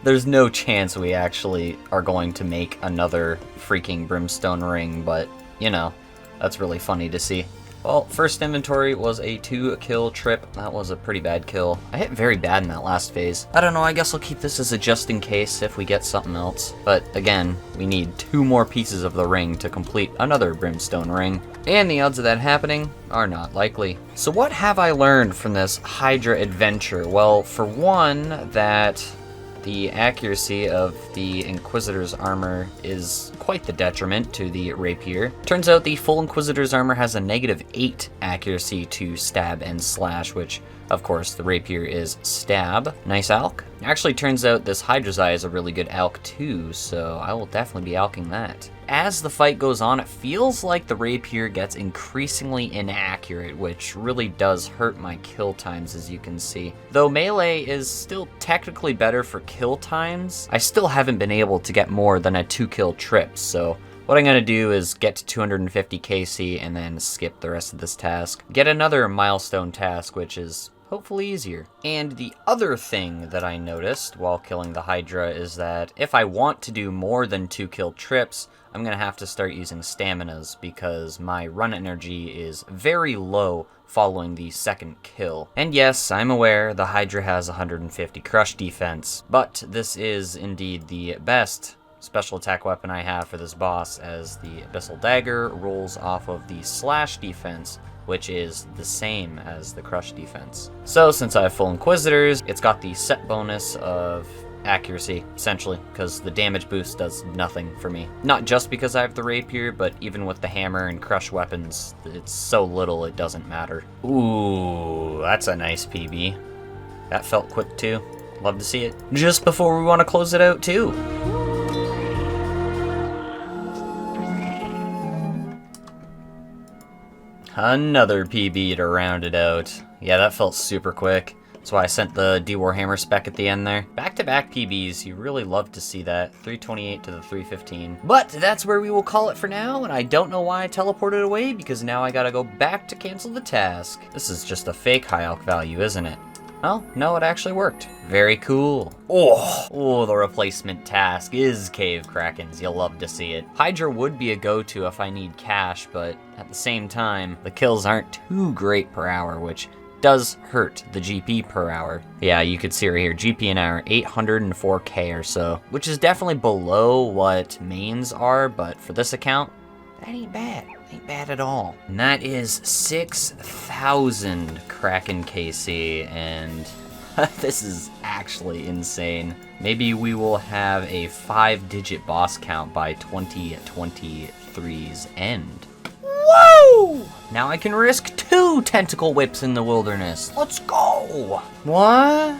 There's no chance we actually are going to make another freaking brimstone ring, but, you know, that's really funny to see. Well, first inventory was a 2-kill trip. That was a pretty bad kill. I hit very bad in that last phase. I don't know, I guess I'll keep this as a just in case if we get something else. But again, we need 2 more pieces of the ring to complete another brimstone ring. And the odds of that happening are not likely. So what have I learned from this Hydra adventure? Well, for one, that the accuracy of the Inquisitor's armor is quite the detriment to the rapier. Turns out the full Inquisitor's armor has a -8 accuracy to stab and slash, which, of course, the rapier is stab. Nice alch. Actually, turns out this Hydra's Eye is a really good alch too, so I will definitely be alching that. As the fight goes on, it feels like the rapier gets increasingly inaccurate, which really does hurt my kill times, as you can see. Though melee is still technically better for kill times, I still haven't been able to get more than a 2-kill trip, so what I'm going to do is get to 250 KC and then skip the rest of this task. Get another milestone task, which is hopefully easier. And the other thing that I noticed while killing the Hydra is that if I want to do more than 2-kill trips, I'm going to have to start using staminas because my run energy is very low following the second kill. And yes, I'm aware the Hydra has 150 crush defense, but this is indeed the best special attack weapon I have for this boss, as the Abyssal Dagger rolls off of the slash defense, which is the same as the crush defense. So since I have full Inquisitors, it's got the set bonus of accuracy, essentially, because the damage boost does nothing for me. Not just because I have the rapier, but even with the hammer and crush weapons, it's so little it doesn't matter. Ooh, that's a nice PB. That felt quick too. Love to see it. Just before we want to close it out too. Another PB to round it out. Yeah, that felt super quick. That's why I sent the D-Warhammer spec at the end there. Back-to-back PBs, you really love to see that. 328 to the 315. But that's where we will call it for now, and I don't know why I teleported away, because now I gotta go back to cancel the task. This is just a fake high alch value, isn't it? Well, no, it actually worked. Very cool. Oh, the replacement task is Cave Krakens. You'll love to see it. Hydra would be a go-to if I need cash, but at the same time, the kills aren't too great per hour, which does hurt the GP per hour. Yeah, you could see right here, GP an hour, 804k or so, which is definitely below what mains are, but for this account, that ain't bad. Ain't bad at all. And that is 6,000 Kraken KC, and this is actually insane. Maybe we will have a 5-digit boss count by 2023's end. Whoa! Now I can risk 2 tentacle whips in the wilderness. Let's go! What?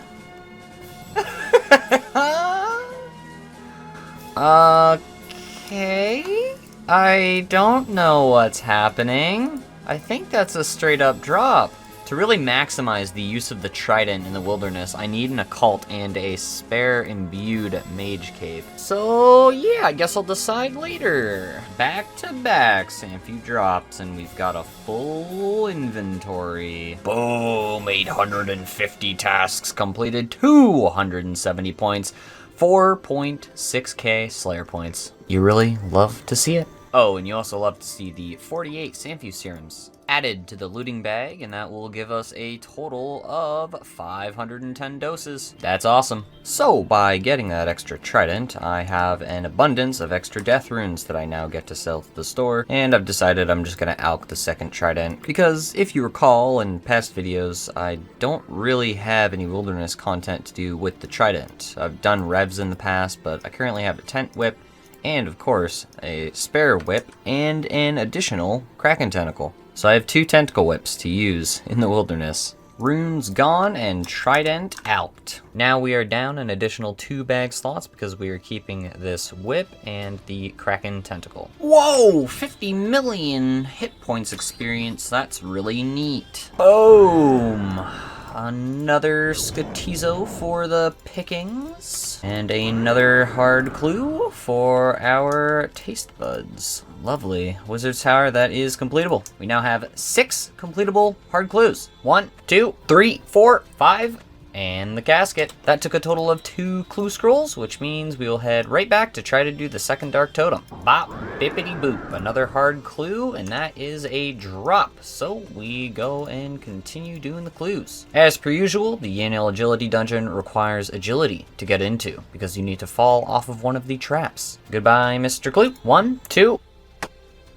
Okay. I don't know what's happening. I think that's a straight up drop. To really maximize the use of the trident in the wilderness, I need an occult and a spare imbued mage cape. So yeah, I guess I'll decide later. Back to back, Sanfew drops, and we've got a full inventory. Boom, 850 tasks completed, 270 points, 4.6k Slayer points. You really love to see it. Oh, and you also love to see the 48 Sanfew serums added to the looting bag, and that will give us a total of 510 doses. That's awesome. So by getting that extra trident, I have an abundance of extra death runes that I now get to sell to the store, and I've decided I'm just gonna alch the second trident, because if you recall in past videos, I don't really have any wilderness content to do with the trident. I've done revs in the past, but I currently have a tent whip, and of course, a spare whip, and an additional Kraken tentacle. So I have 2 tentacle whips to use in the wilderness. Runes gone and trident alched. Now we are down an additional 2 bag slots because we are keeping this whip and the Kraken tentacle. Whoa, 50 million hit points experience. That's really neat. Boom. Another Skotizo for the pickings. And another hard clue for our taste buds. Lovely. Wizard's Tower, that is completable. We now have 6 completable hard clues. 1, 2, 3, 4, 5, and the casket. That took a total of 2 clue scrolls, which means we will head right back to try to do the second Dark Totem. Bop, bippity boop. Another hard clue, and that is a drop. So we go and continue doing the clues. As per usual, the Yanil Agility Dungeon requires agility to get into, because you need to fall off of one of the traps. Goodbye, Mr. Clue. 1, 2,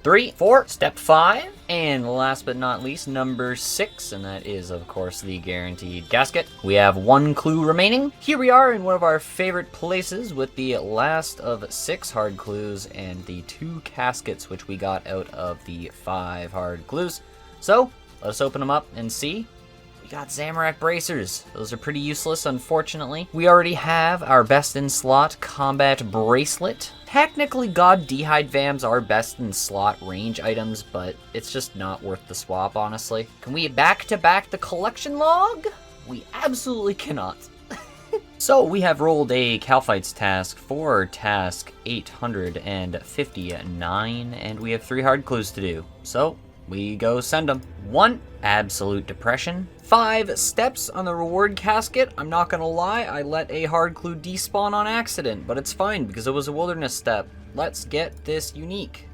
3, 4, step 5, and last but not least, number 6, and that is, of course, the guaranteed casket. We have 1 clue remaining. Here we are in one of our favorite places with the last of 6 hard clues and the 2 caskets which we got out of the 5 hard clues. So, let us open them up and see. We got Zamorak bracers. Those are pretty useless, unfortunately. We already have our best in slot combat bracelet. Technically, God D'hide Vams are best in slot range items, but it's just not worth the swap, honestly. Can we back-to-back the collection log? We absolutely cannot. So we have rolled a Calphites task for task 859, and we have 3 hard clues to do. So we go send them. 1, Absolute Depression. 5 steps on the reward casket. I'm not gonna lie, I let a hard clue despawn on accident, but it's fine because it was a wilderness step. Let's get this unique.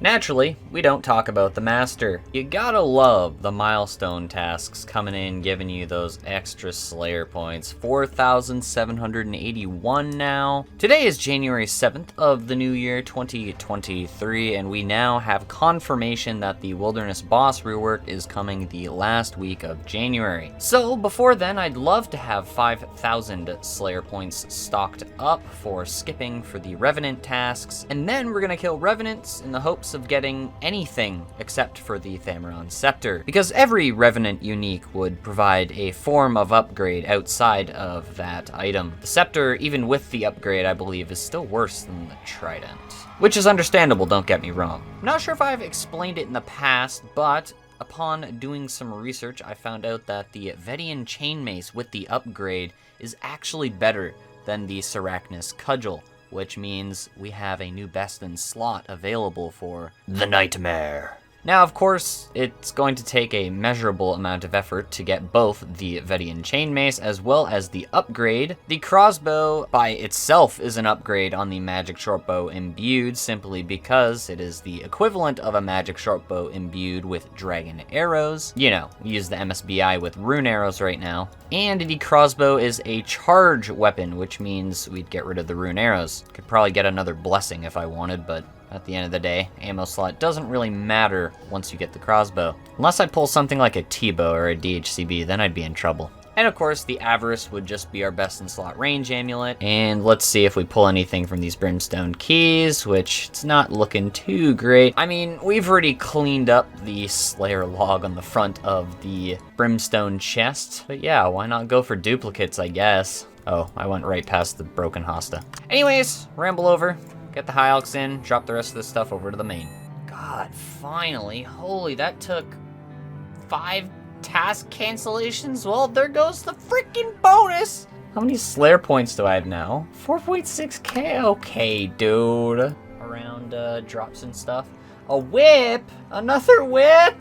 Naturally, we don't talk about the master. You gotta love the milestone tasks coming in, giving you those extra Slayer points. 4,781 now. Today is January 7th of the new year, 2023, and we now have confirmation that the Wilderness Boss rework is coming the last week of January. So before then, I'd love to have 5,000 Slayer points stocked up for skipping for the Revenant tasks, and then we're gonna kill Revenants in the hopes of getting anything except for the Thamron Scepter, because every Revenant unique would provide a form of upgrade outside of that item. The Scepter, even with the upgrade, I believe is still worse than the Trident, which is understandable, don't get me wrong. I'm not sure if I've explained it in the past, but upon doing some research, I found out that the Vedian Chainmace with the upgrade is actually better than the Sarachnis Cudgel, which means we have a new best in slot available for the Nightmare. Now, of course, it's going to take a measurable amount of effort to get both the Vedian Chainmace as well as the upgrade. The crossbow by itself is an upgrade on the magic shortbow imbued, simply because it is the equivalent of a magic shortbow imbued with dragon arrows. You know, we use the MSBI with rune arrows right now. And the crossbow is a charge weapon, which means we'd get rid of the rune arrows. Could probably get another blessing if I wanted, but at the end of the day, ammo slot doesn't really matter once you get the crossbow. Unless I pull something like a T-bow or a DHCB, then I'd be in trouble. And of course, the Avarice would just be our best in slot range amulet. And let's see if we pull anything from these Brimstone keys, which it's not looking too great. I mean, we've already cleaned up the Slayer log on the front of the Brimstone chest. But yeah, why not go for duplicates, I guess? Oh, I went right past the broken hosta. Anyways, ramble over. Get the High Elks in, drop the rest of this stuff over to the main. God, finally. Holy, that took 5 task cancellations. Well, there goes the freaking bonus. How many Slayer points do I have now? 4.6k? Okay, dude. Around drops and stuff. A whip! Another whip!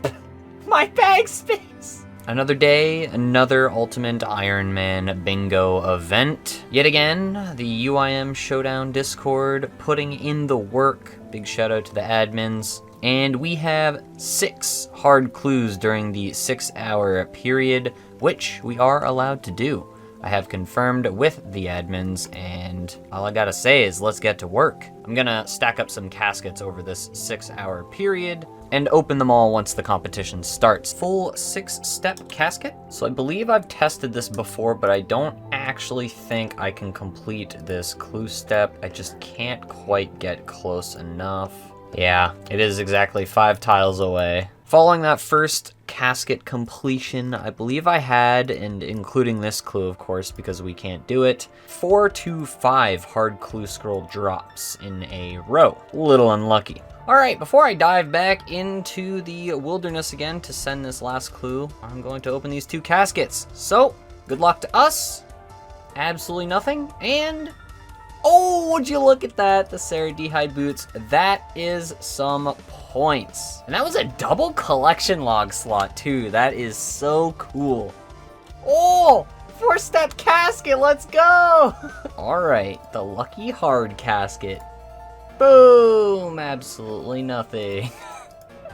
My bag space! Another day, another Ultimate Ironman bingo event. Yet again, the UIM Showdown Discord putting in the work. Big shout out to the admins. And we have 6 hard clues during the 6-hour period, which we are allowed to do. I have confirmed with the admins, and all I gotta say is let's get to work. I'm gonna stack up some caskets over this 6-hour period and open them all once the competition starts. Full 6-step casket. So I believe I've tested this before, but I don't actually think I can complete this clue step. I just can't quite get close enough. Yeah, it is exactly 5 tiles away. Following that first casket completion, I believe I had, and including this clue of course because we can't do it, 4 to 5 hard clue scroll drops in a row. Little unlucky. Alright, before I dive back into the wilderness again to send this last clue, I'm going to open these 2 caskets. So, good luck to us. Absolutely nothing. And, oh, would you look at that? The Ceridihide boots. That is some points. And that was a double collection log slot too. That is so cool. Oh, 4-step casket, let's go. Alright, the lucky hard casket. Boom! Absolutely nothing.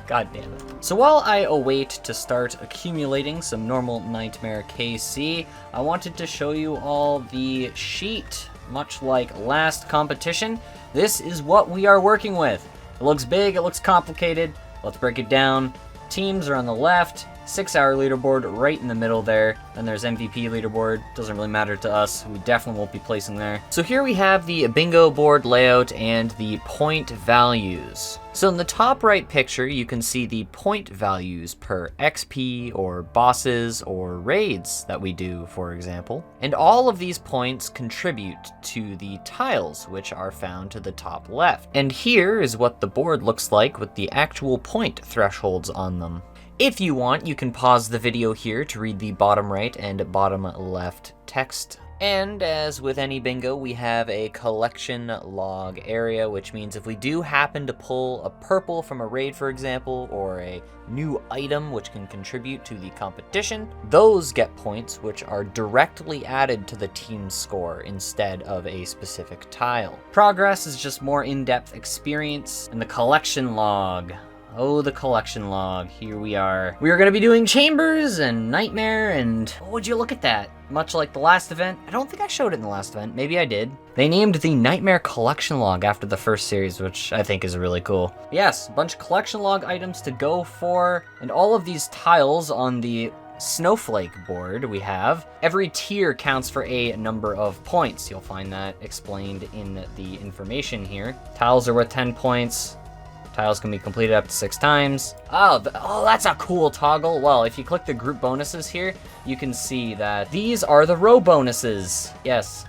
God damn it. So while I await to start accumulating some normal Nightmare KC, I wanted to show you all the sheet. Much like last competition, this is what we are working with. It looks big, it looks complicated. Let's break it down. Teams are on the left, 6-hour leaderboard right in the middle there. Then there's MVP leaderboard, doesn't really matter to us. We definitely won't be placing there. So here we have the bingo board layout and the point values. So in the top right picture, you can see the point values per XP or bosses or raids that we do, for example. And all of these points contribute to the tiles, which are found to the top left. And here is what the board looks like with the actual point thresholds on them. If you want, you can pause the video here to read the bottom right and bottom left text. And as with any bingo, we have a collection log area, which means if we do happen to pull a purple from a raid, for example, or a new item which can contribute to the competition, those get points which are directly added to the team's score instead of a specific tile. Progress is just more in-depth experience, and the collection log. Oh, the collection log. Here we are. We are going to be doing Chambers and Nightmare, and oh, would you look at that? Much like the last event. I don't think I showed it in the last event. Maybe I did. They named the Nightmare collection log after the first series, which I think is really cool. Yes, a bunch of collection log items to go for, and all of these tiles on the snowflake board we have. Every tier counts for a number of points. You'll find that explained in the information here. Tiles are worth 10 points. Tiles can be completed up to 6 times. Oh, that's a cool toggle. Well, if you click the group bonuses here, you can see that these are the row bonuses. Yes,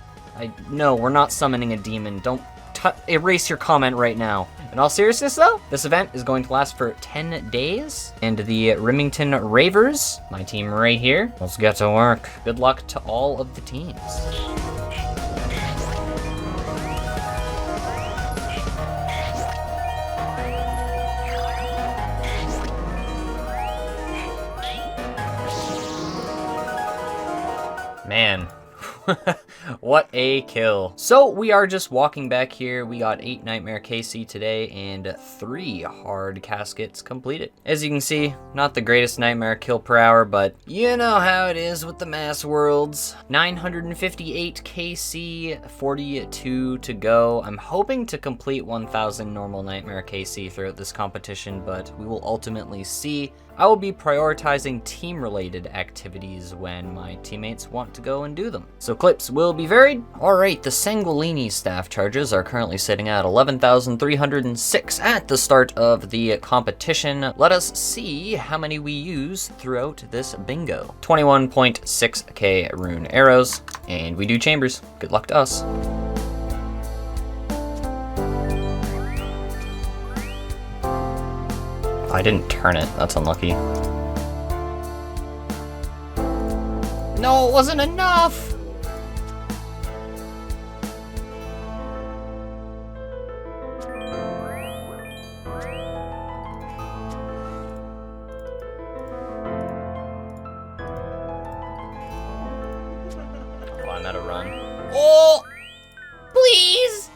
no, we're not summoning a demon. Don't erase your comment right now. In all seriousness though, this event is going to last for 10 days. And the Remington Ravers, my team right here, let's get to work. Good luck to all of the teams. Man, what a kill. So we are just walking back here. We got 8 Nightmare KC today and 3 hard caskets completed. As you can see, not the greatest Nightmare kill per hour, but you know how it is with the mass worlds. 958 KC, 42 to go. I'm hoping to complete 1000 normal Nightmare KC throughout this competition, but we will ultimately see. I will be prioritizing team-related activities when my teammates want to go and do them. So clips will be varied. Alright, the Sanguilini staff charges are currently sitting at 11,306 at the start of the competition. Let us see how many we use throughout this bingo. 21.6k rune arrows, and we do chambers. Good luck to us. I didn't turn it, that's unlucky. No, it wasn't enough! Come on, that'll run. Oh! Please!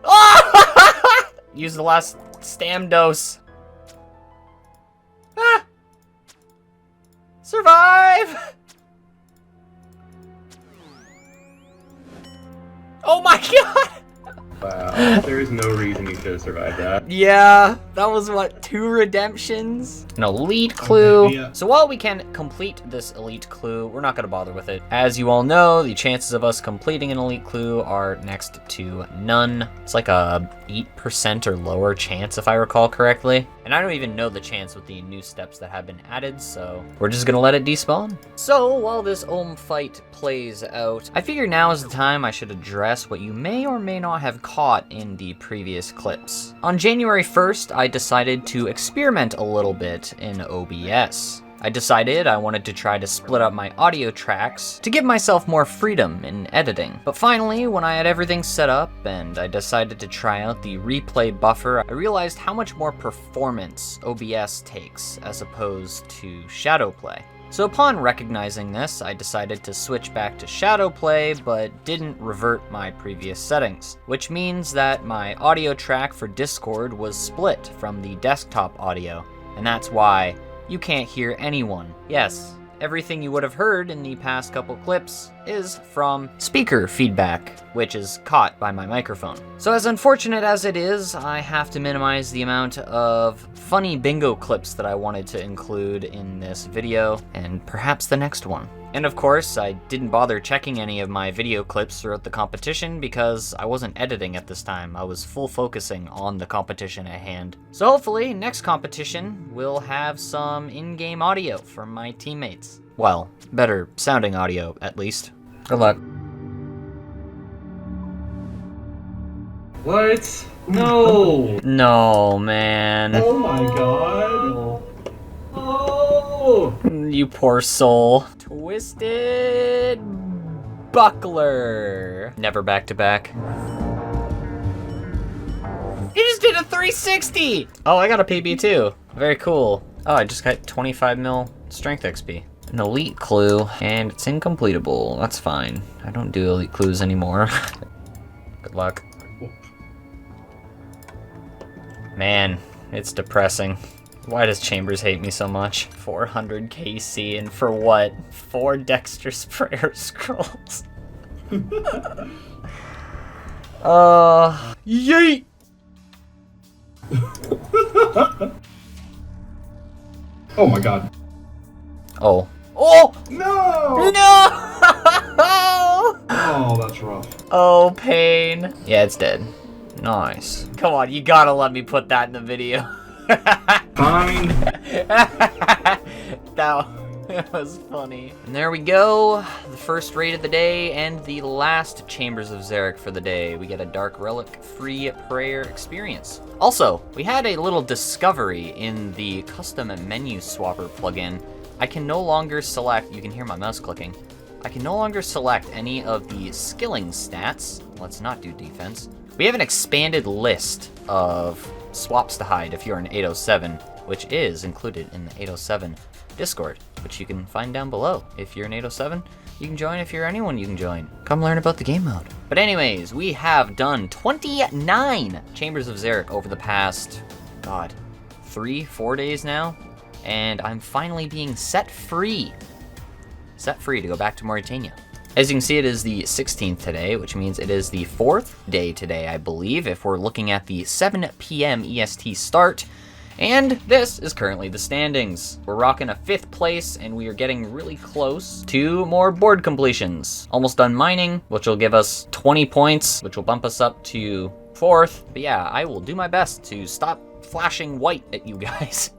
Oh! Use the last stam dose. Ah! Survive! Oh my god! Wow, there is no reason you should have survived that. Yeah. That was what, 2 redemptions? An elite clue. Okay, yeah. So while we can complete this elite clue, we're not gonna bother with it. As you all know, the chances of us completing an elite clue are next to none. It's like a 8% or lower chance if I recall correctly. And I don't even know the chance with the new steps that have been added, so we're just gonna let it despawn. So while this fight plays out, I figure now is the time I should address what you may or may not have caught in the previous clips. On January 1st, I decided to experiment a little bit in OBS. I decided I wanted to try to split up my audio tracks to give myself more freedom in editing. But finally, when I had everything set up and I decided to try out the replay buffer, I realized how much more performance OBS takes as opposed to Shadowplay. So upon recognizing this, I decided to switch back to Shadowplay, but didn't revert my previous settings, which means that my audio track for Discord was split from the desktop audio, and that's why you can't hear anyone. Yes, everything you would have heard in the past couple clips is from speaker feedback, which is caught by my microphone. So as unfortunate as it is, I have to minimize the amount of funny bingo clips that I wanted to include in this video, and perhaps the next one. And of course, I didn't bother checking any of my video clips throughout the competition because I wasn't editing at this time. I was full focusing on the competition at hand. So hopefully, next competition, we'll have some in-game audio from my teammates. Well, better sounding audio, at least. Good luck. What? No! No, man. Oh my god. Oh! You poor soul. Twisted Buckler. Never back to back. He just did a 360! Oh, I got a PB too. Very cool. Oh, I just got 25 mil strength XP. An elite clue, and it's incompletable. That's fine. I don't do elite clues anymore. Good luck. Man, it's depressing. Why does Chambers hate me so much? 400 KC, and for what? 4 Dexter's Prayer Scrolls. Yeet! Oh my god. Oh. Oh! No! No! Oh, that's rough. Oh, pain. Yeah, it's dead. Nice. Come on, you gotta let me put that in the video. Fine. That was funny. And there we go. The first raid of the day and the last Chambers of Xeric for the day. We get a Dark Relic free prayer experience. Also, we had a little discovery in the custom menu swapper plugin. I can no longer select, you can hear my mouse clicking. I can no longer select any of the skilling stats. Let's not do defense. We have an expanded list of swaps to hide if you're an 807, which is included in the 807 Discord, which you can find down below. If you're an 807, you can join. If you're anyone, you can join. Come learn about the game mode. But anyways, we have done 29 Chambers of Xeric over the past, 3-4 days now, and I'm finally being set free to go back to Mauritania. As you can see, it is the 16th today, which means it is the 4th day today, I believe, if we're looking at the 7 p.m. EST start. And this is currently the standings. We're rocking a 5th place, and we are getting really close to more board completions. Almost done mining, which will give us 20 points, which will bump us up to 4th. But yeah, I will do my best to stop flashing white at you guys.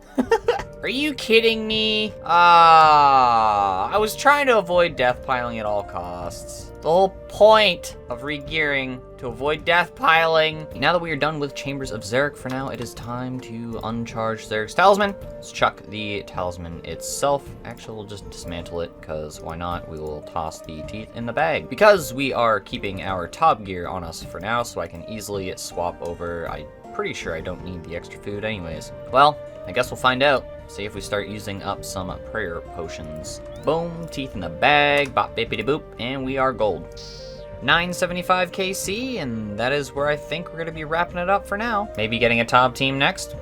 Are you kidding me? I was trying to avoid death piling at all costs. The whole point of regearing to avoid death piling. Now that we are done with Chambers of Xeric for now, it is time to uncharge Xeric's talisman. Let's chuck the talisman itself. Actually, we'll just dismantle it, because why not? We will toss the teeth in the bag. Because we are keeping our top gear on us for now, so I can easily swap over. I'm pretty sure I don't need the extra food anyways. Well, I guess we'll find out. See if we start using up some prayer potions. Boom, teeth in the bag, bop bippity boop, and we are gold. 975 KC, and that is where I think we're gonna be wrapping it up for now. Maybe getting a top team next.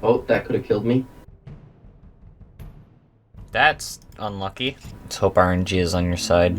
Oh, that could have killed me. That's unlucky. Let's hope RNG is on your side.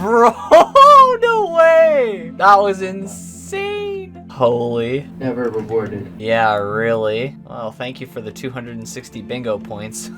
Bro, no way! That was insane! Holy. Never rewarded. Yeah, really? Well, thank you for the 260 bingo points.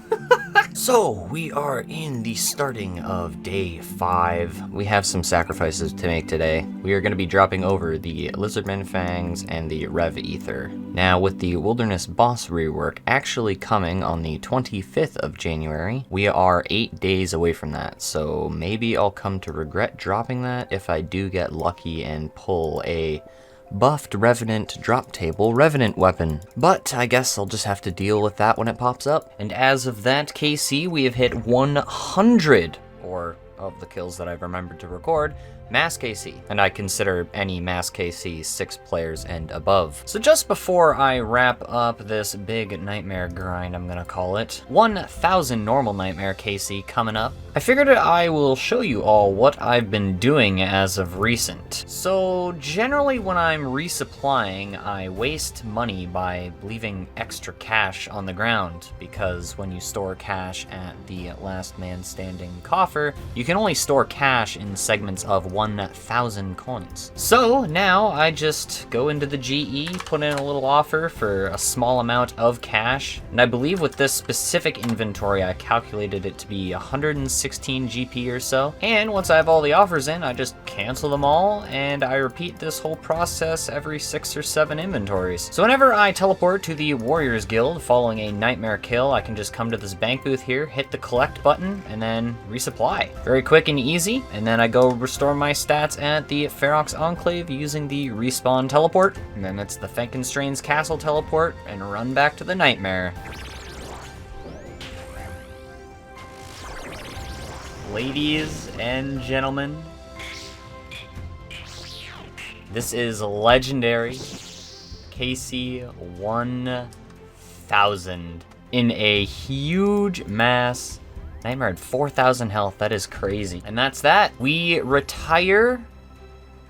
So, we are in the starting of day 5. We have some sacrifices to make today. We are going to be dropping over the Lizardman Fangs and the Rev Ether. Now, with the Wilderness Boss rework actually coming on the 25th of January, we are 8 days away from that, so maybe I'll come to regret dropping that if I do get lucky and pull a buffed Revenant drop table Revenant weapon. But I guess I'll just have to deal with that when it pops up. And as of that KC, we have hit 100, or of the kills that I've remembered to record, Mass KC. And I consider any Mass KC 6 players and above. So just before I wrap up this big nightmare grind, I'm gonna call it, 1000 normal nightmare KC coming up, I figured I will show you all what I've been doing as of recent. So generally when I'm resupplying, I waste money by leaving extra cash on the ground, because when you store cash at the last man standing coffer, you can only store cash in segments of 1000 coins. So now I just go into the GE, put in a little offer for a small amount of cash, and I believe with this specific inventory I calculated it to be 116 GP or so. And once I have all the offers in, I just cancel them all, and I repeat this whole process every 6 or 7 inventories. So whenever I teleport to the Warriors Guild following a nightmare kill, I can just come to this bank booth here, hit the collect button, and then resupply. Very quick and easy, and then I go restore my stats at the Ferox Enclave using the respawn teleport, and then it's the Fenkenstrain's Castle teleport, and run back to the nightmare. Ladies and gentlemen, this is legendary KC 1000 in a huge mass. Nightmare had 4,000 health, that is crazy. And that's that. We retire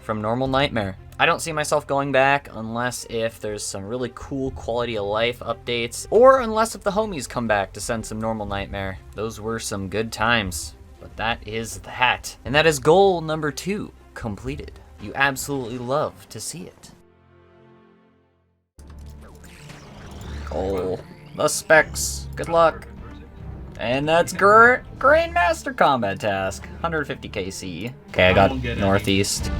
from normal Nightmare. I don't see myself going back unless if there's some really cool quality of life updates, or unless if the homies come back to send some normal Nightmare. Those were some good times, but that is that. And that is goal number 2 completed. You absolutely love to see it. Oh, the specs. Good luck. And that's Grandmaster Combat Task, 150 KC. Okay, I got northeast.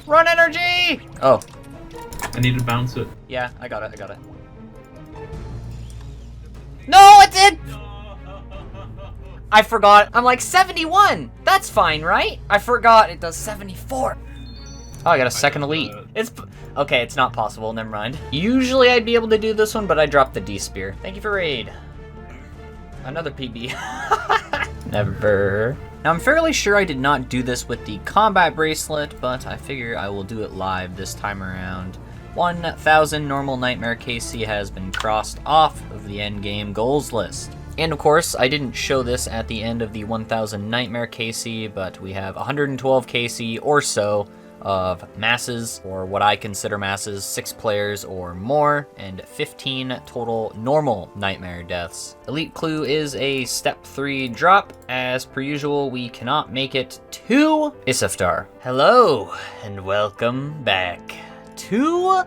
Run energy! Oh. I need to bounce it. Yeah, I got it. No, it did! I forgot. I'm like 71. That's fine, right? I forgot it does 74. Oh, I got a second elite. It's okay, it's not possible, never mind. Usually I'd be able to do this one, but I dropped the D-Spear. Thank you for raid. Another PB. Never. Now, I'm fairly sure I did not do this with the combat bracelet, but I figure I will do it live this time around. 1000 normal Nightmare KC has been crossed off of the endgame goals list. And of course, I didn't show this at the end of the 1000 Nightmare KC, but we have 112 KC or so of masses, or what I consider masses, 6 players or more, and 15 total normal Nightmare deaths. Elite Clue is a step 3 drop. As per usual, we cannot make it to Isaftar. Hello, and welcome back to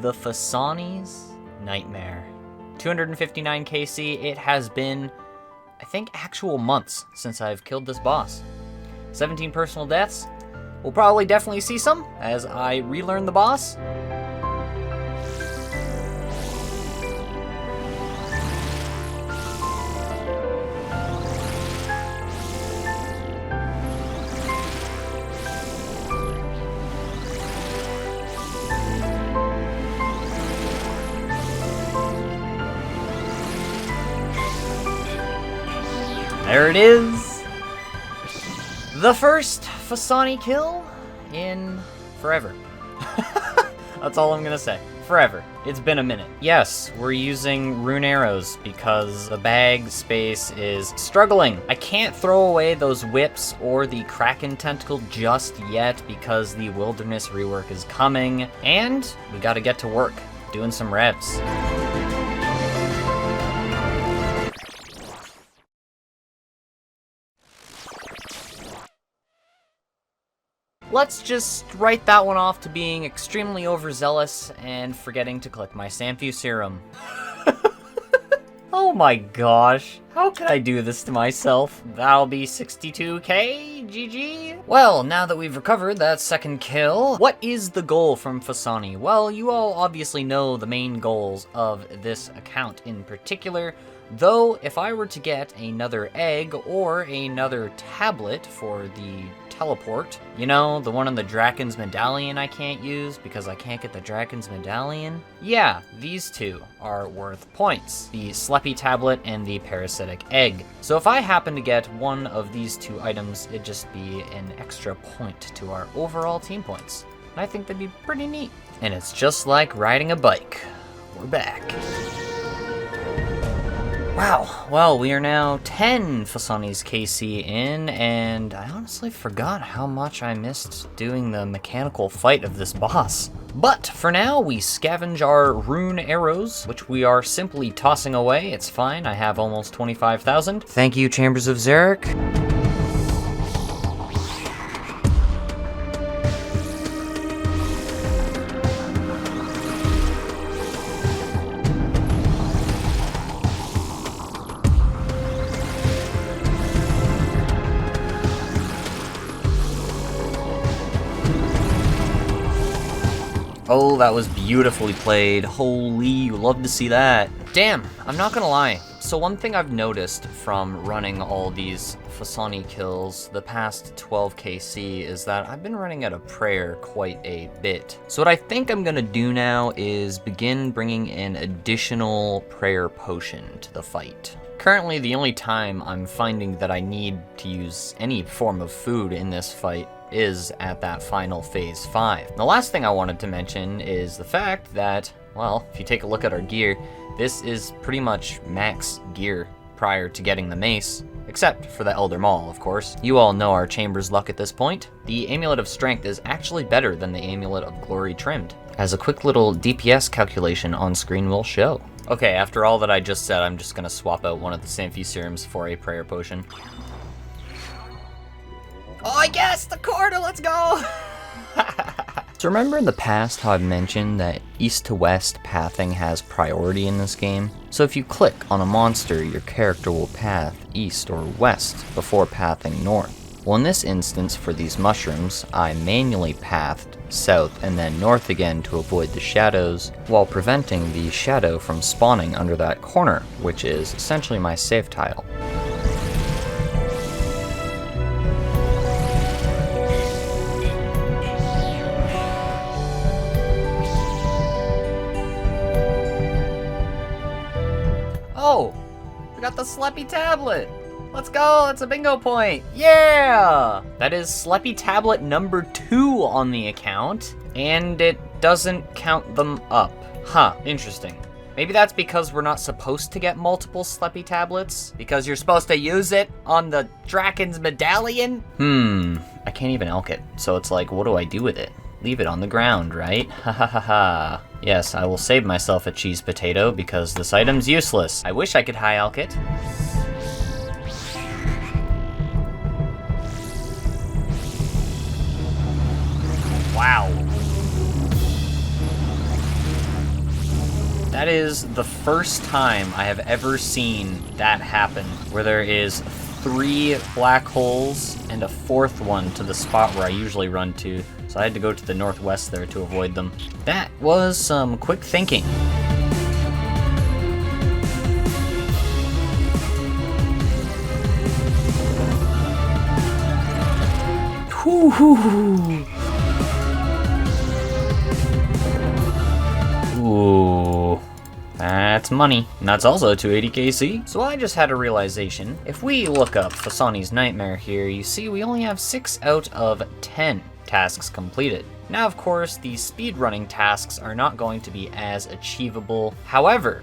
the Fasani's Nightmare. 259 KC, it has been, I think, actual months since I've killed this boss. 17 personal deaths. We'll probably definitely see some as I relearn the boss. There it is. The first Fasani kill in forever. That's all I'm gonna say. Forever. It's been a minute. Yes, we're using rune arrows because the bag space is struggling. I can't throw away those whips or the Kraken tentacle just yet because the wilderness rework is coming, and we gotta get to work. doing some revs. Let's just write that one off to being extremely overzealous and forgetting to click my Samphu serum. Oh my gosh, how could I do this to myself? That'll be 62k, GG? Well, now that we've recovered that second kill, what is the goal from Fasani? Well, you all obviously know the main goals of this account in particular, though if I were to get another egg or another tablet for the teleport, you know, the one on the Draken's Medallion I can't use because I can't get the Draken's Medallion? Yeah, these two are worth points. The Sleppy Tablet and the Parasitic Egg. So if I happen to get one of these two items, it'd just be an extra point to our overall team points. And I think that'd be pretty neat. And it's just like riding a bike. We're back. Wow, well, we are now 10 Fasani's KC in, and I honestly forgot how much I missed doing the mechanical fight of this boss. But for now, we scavenge our rune arrows, which we are simply tossing away. It's fine, I have almost 25,000. Thank you, Chambers of Xeric. Oh, that was beautifully played. Holy, you love to see that. Damn, I'm not gonna lie. So one thing I've noticed from running all these Fasani kills the past 12 KC is that I've been running out of prayer quite a bit. So what I think I'm gonna do now is begin bringing an additional prayer potion to the fight. Currently, the only time I'm finding that I need to use any form of food in this fight is at that final phase 5. The last thing I wanted to mention is the fact that, well, if you take a look at our gear, this is pretty much max gear prior to getting the mace, except for the Elder Maul, of course. You all know our Chamber's luck at this point. The Amulet of Strength is actually better than the Amulet of Glory Trimmed, as a quick little DPS calculation on screen will show. Okay, after all that I just said, I'm just gonna swap out one of the Samphu serums for a prayer potion. Oh, I guessed the corner, let's go! So remember in the past how I mentioned that east to west pathing has priority in this game? So if you click on a monster, your character will path east or west before pathing north. Well, in this instance for these mushrooms, I manually pathed south and then north again to avoid the shadows, while preventing the shadow from spawning under that corner, which is essentially my save tile. Oh, we got the Sleppy Tablet. Let's go, that's a bingo point. Yeah! That is Sleppy Tablet number 2 on the account, and it doesn't count them up. Huh, interesting. Maybe that's because we're not supposed to get multiple Sleppy Tablets? Because you're supposed to use it on the Draken's Medallion? I can't even elk it, so it's like, what do I do with it? Leave it on the ground, right? Ha ha ha ha. Yes, I will save myself a cheese potato because this item's useless. I wish I could high elk it. Wow. That is the first time I have ever seen that happen, where there is 3 black holes and a 4th one to the spot where I usually run to. So I had to go to the northwest there to avoid them. That was some quick thinking. Whew. Ooh, that's money. And that's also 280 KC. So I just had a realization. If we look up Fasani's Nightmare here, you see we only have 6 out of 10 tasks completed. Now, of course, the speedrunning tasks are not going to be as achievable. However,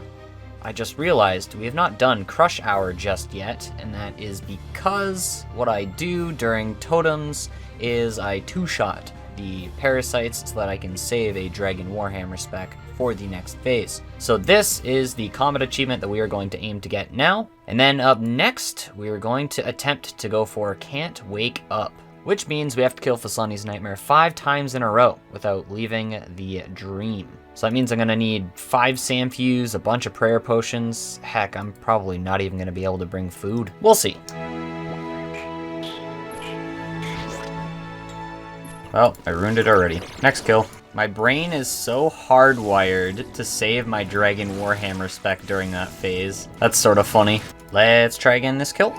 I just realized we have not done Crush Hour just yet, and that is because what I do during totems is I 2-shot the parasites so that I can save a Dragon Warhammer spec for the next phase. So this is the combat achievement that we are going to aim to get now. And then up next, we are going to attempt to go for Can't Wake Up, which means we have to kill Fasani's Nightmare 5 times in a row without leaving the dream. So that means I'm gonna need 5 Samfus, a bunch of prayer potions. Heck, I'm probably not even gonna be able to bring food. We'll see. Well, I ruined it already. Next kill. My brain is so hardwired to save my Dragon Warhammer spec during that phase. That's sort of funny. Let's try again this kill.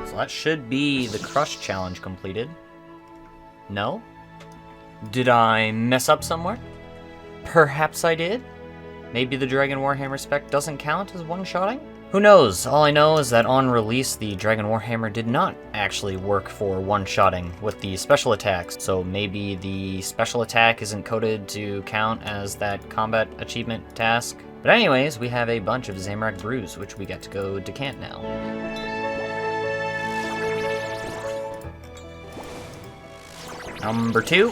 So that should be the Crush challenge completed. No? Did I mess up somewhere? Perhaps I did? Maybe the Dragon Warhammer spec doesn't count as one-shotting? Who knows? All I know is that on release, the Dragon Warhammer did not actually work for one-shotting with the special attacks, so maybe the special attack isn't coded to count as that combat achievement task. But anyways, we have a bunch of Zamorak brews, which we get to go decant now. Number 2,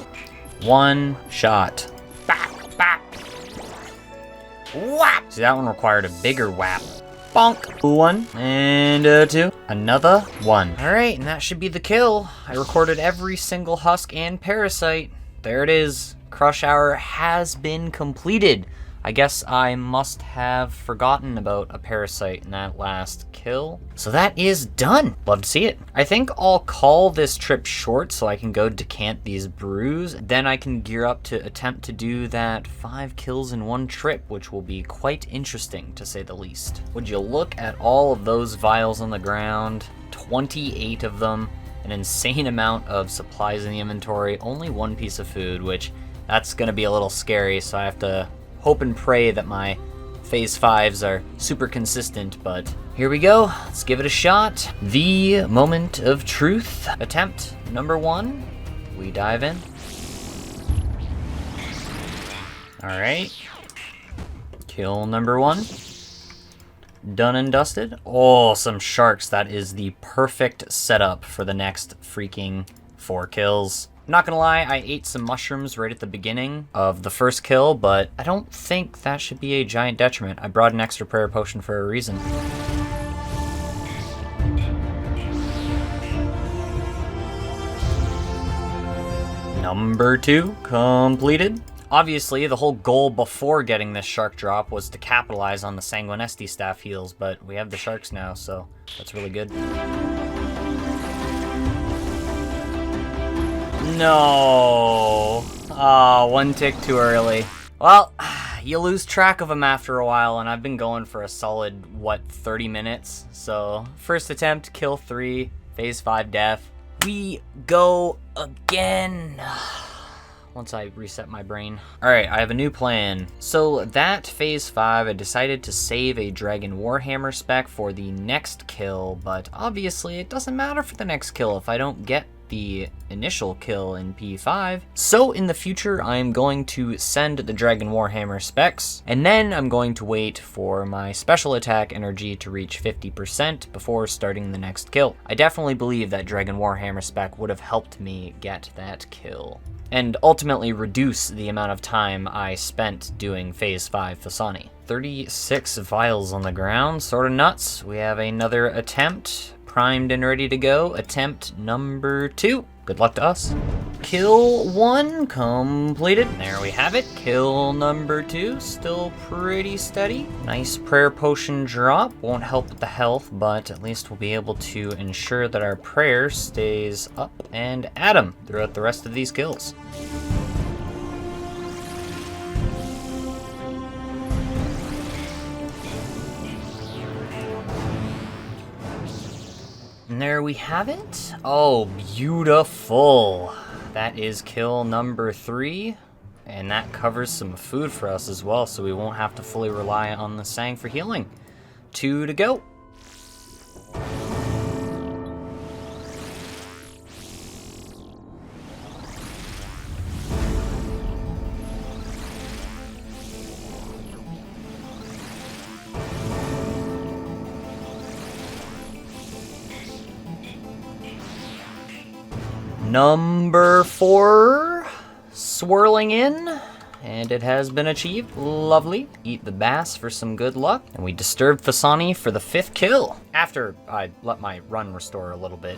one shot. Bap, bap. Whap! See, that one required a bigger whap. Bonk. 1 and 2. Another 1. Alright, and that should be the kill. I recorded every single husk and parasite. There it is. Crush Hour has been completed. I guess I must have forgotten about a parasite in that last kill. So that is done. Love to see it. I think I'll call this trip short so I can go decant these brews. Then I can gear up to attempt to do that 5 kills in one trip, which will be quite interesting to say the least. Would you look at all of those vials on the ground? 28 of them, an insane amount of supplies in the inventory, only 1 piece of food, which that's gonna be a little scary, so I have to hope and pray that my phase 5s are super consistent, but here we go. Let's give it a shot. The moment of truth. Attempt number 1. We dive in. All right. Kill number 1. Done and dusted. Oh, some sharks. That is the perfect setup for the next freaking 4 kills. Not gonna lie, I ate some mushrooms right at the beginning of the first kill, but I don't think that should be a giant detriment. I brought an extra prayer potion for a reason. Number 2 completed. Obviously, the whole goal before getting this shark drop was to capitalize on the Sanguinesti staff heals, but we have the sharks now, so that's really good. No. Oh, 1 tick too early. Well, you lose track of them after a while, and I've been going for a solid, 30 minutes? So, first attempt, kill 3, phase 5 death. We go again. Once I reset my brain. Alright, I have a new plan. So that phase 5, I decided to save a Dragon Warhammer spec for the next kill, but obviously it doesn't matter for the next kill if I don't get the initial kill in P5. So in the future, I'm going to send the Dragon Warhammer specs, and then I'm going to wait for my special attack energy to reach 50% before starting the next kill. I definitely believe that Dragon Warhammer spec would have helped me get that kill, and ultimately reduce the amount of time I spent doing phase 5 Fasani. 36 vials on the ground, sorta nuts. We have another attempt. Primed and ready to go. Attempt number 2. Good luck to us. Kill 1 completed. There we have it. Kill number 2. Still pretty steady. Nice prayer potion drop. Won't help with the health, but at least we'll be able to ensure that our prayer stays up and at 'em throughout the rest of these kills. And there we have it. Oh, beautiful. That is kill number 3. And that covers some food for us as well, so we won't have to fully rely on the Sang for healing. 2 to go. Number 4, swirling in, and it has been achieved. Lovely. Eat the bass for some good luck, and we disturb Fasani for the 5th kill. After I let my run restore a little bit.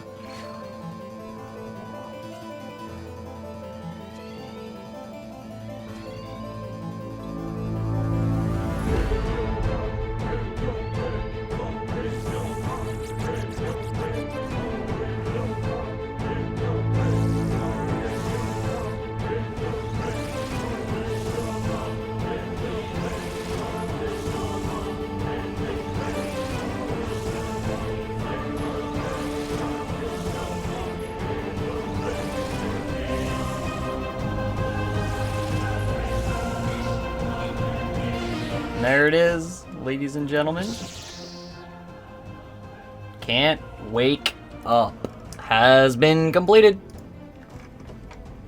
There it is, ladies and gentlemen. Can't wake up. Has been completed.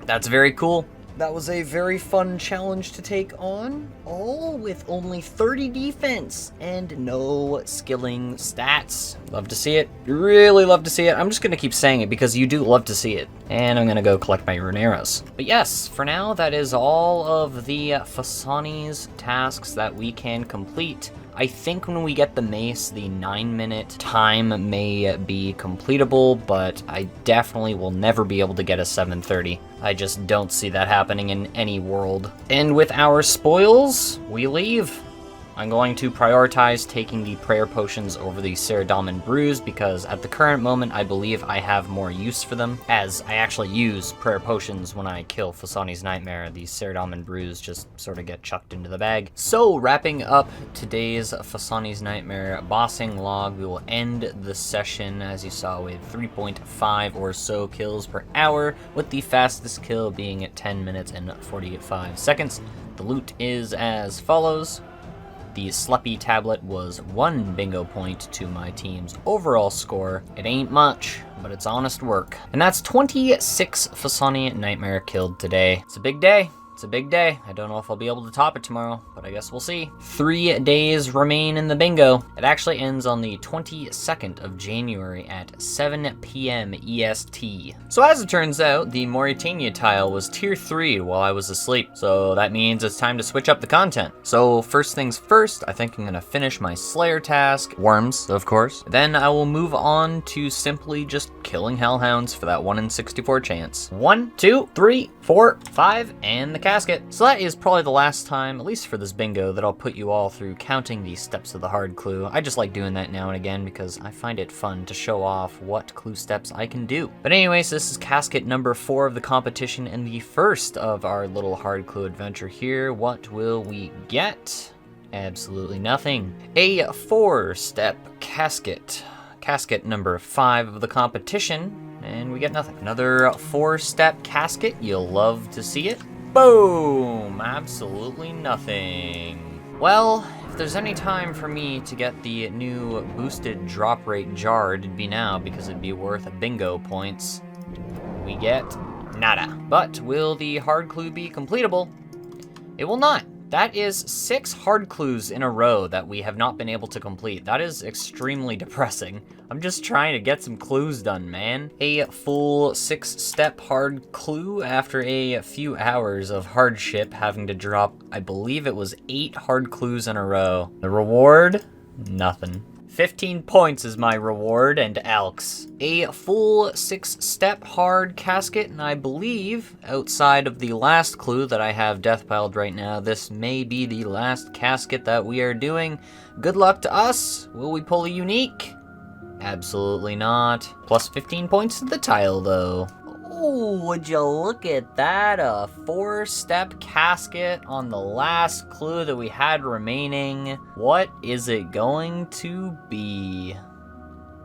That's very cool. That was a very fun challenge to take on, all with only 30 defense and no skilling stats. Love to see it. Really love to see it. I'm just going to keep saying it because you do love to see it. And I'm going to go collect my rune arrows. But yes, for now, that is all of the Fasani's tasks that we can complete. I think when we get the mace, the 9-minute time may be completable, but I definitely will never be able to get a 7:30. I just don't see that happening in any world. And with our spoils, we leave. I'm going to prioritize taking the prayer potions over the Ceridom brews because at the current moment I believe I have more use for them, as I actually use prayer potions when I kill Fasani's Nightmare. The Ceridom brews just sort of get chucked into the bag. So wrapping up today's Fasani's Nightmare bossing log, we will end the session as you saw with 3.5 or so kills per hour, with the fastest kill being at 10 minutes and 45 seconds. The loot is as follows. The Sleppy tablet was 1 bingo point to my team's overall score. It ain't much, but it's honest work. And that's 26 Fasani Nightmare killed today. It's a big day. It's a big day. I don't know if I'll be able to top it tomorrow, but I guess we'll see. 3 days remain in the bingo. It actually ends on the 22nd of January at 7 p.m. EST. So as it turns out, the Mauritania tile was tier 3 while I was asleep. So that means it's time to switch up the content. So first things first, I think I'm gonna finish my Slayer task, worms, of course. Then I will move on to simply just killing hellhounds for that 1 in 64 chance. 1, 2, 3, 4, 5, and the casket. So that is probably the last time, at least for this bingo, that I'll put you all through counting the steps of the hard clue. I just like doing that now and again because I find it fun to show off what clue steps I can do. But anyways, this is casket number 4 of the competition and the first of our little hard clue adventure here. What will we get? Absolutely nothing. A 4-step casket. Casket number 5 of the competition, and we get nothing. Another 4-step casket. You'll love to see it. Boom! Absolutely nothing. Well, if there's any time for me to get the new boosted drop rate jar, it'd be now because it'd be worth bingo points. We get nada. But will the hard clue be completable? It will not. That is 6 hard clues in a row that we have not been able to complete. That is extremely depressing. I'm just trying to get some clues done, man. A full 6-step hard clue after a few hours of hardship, having to drop, I believe it was 8 hard clues in a row. The reward? Nothing. 15 points is my reward, and Alks. A full 6-step hard casket, and I believe, outside of the last clue that I have deathpiled right now, this may be the last casket that we are doing. Good luck to us. Will we pull a unique? Absolutely not. Plus 15 points to the tile, though. Oh, would you look at that? A 4-step casket on the last clue that we had remaining. What is it going to be?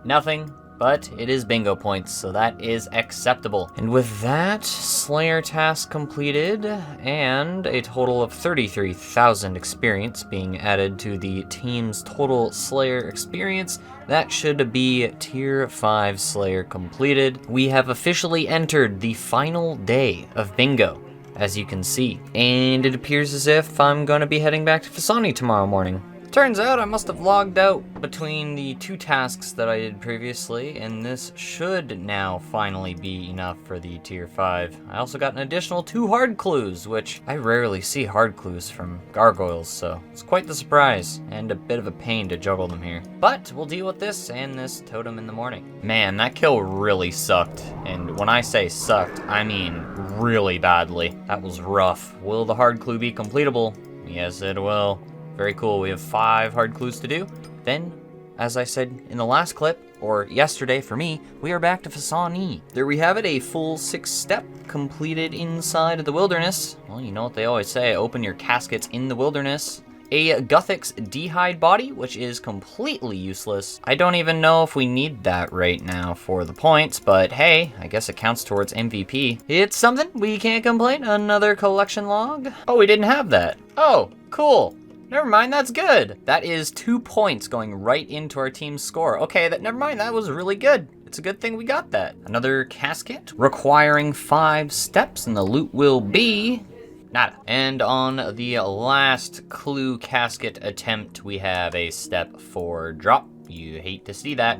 Nothing, but it is bingo points, so that is acceptable. And with that, Slayer task completed, and a total of 33,000 experience being added to the team's total Slayer experience, that should be tier 5 Slayer completed. We have officially entered the final day of bingo, as you can see. And it appears as if I'm going to be heading back to Fasani tomorrow morning Turns out I must have logged out between the 2 tasks that I did previously, and this should now finally be enough for the tier 5. I also got an additional 2 hard clues, which I rarely see hard clues from gargoyles, so it's quite the surprise, and a bit of a pain to juggle them here. But we'll deal with this and this totem in the morning. Man, that kill really sucked, and when I say sucked, I mean really badly. That was rough. Will the hard clue be completable? Yes, it will. Very cool. We have 5 hard clues to do. Then, as I said in the last clip, or yesterday for me, we are back to Fasani. There we have it, a full 6-step completed inside of the wilderness. Well, you know what they always say, open your caskets in the wilderness. A Guthix D'hide body, which is completely useless. I don't even know if we need that right now for the points, but hey, I guess it counts towards MVP. It's something, we can't complain. Another collection log. Oh, we didn't have that. Oh, cool. Never mind, that's good. That is 2 points going right into our team's score. Okay, never mind, that was really good. It's a good thing we got that. Another casket requiring 5 steps, and the loot will be nada. And on the last clue casket attempt, we have a step 4 drop. You hate to see that.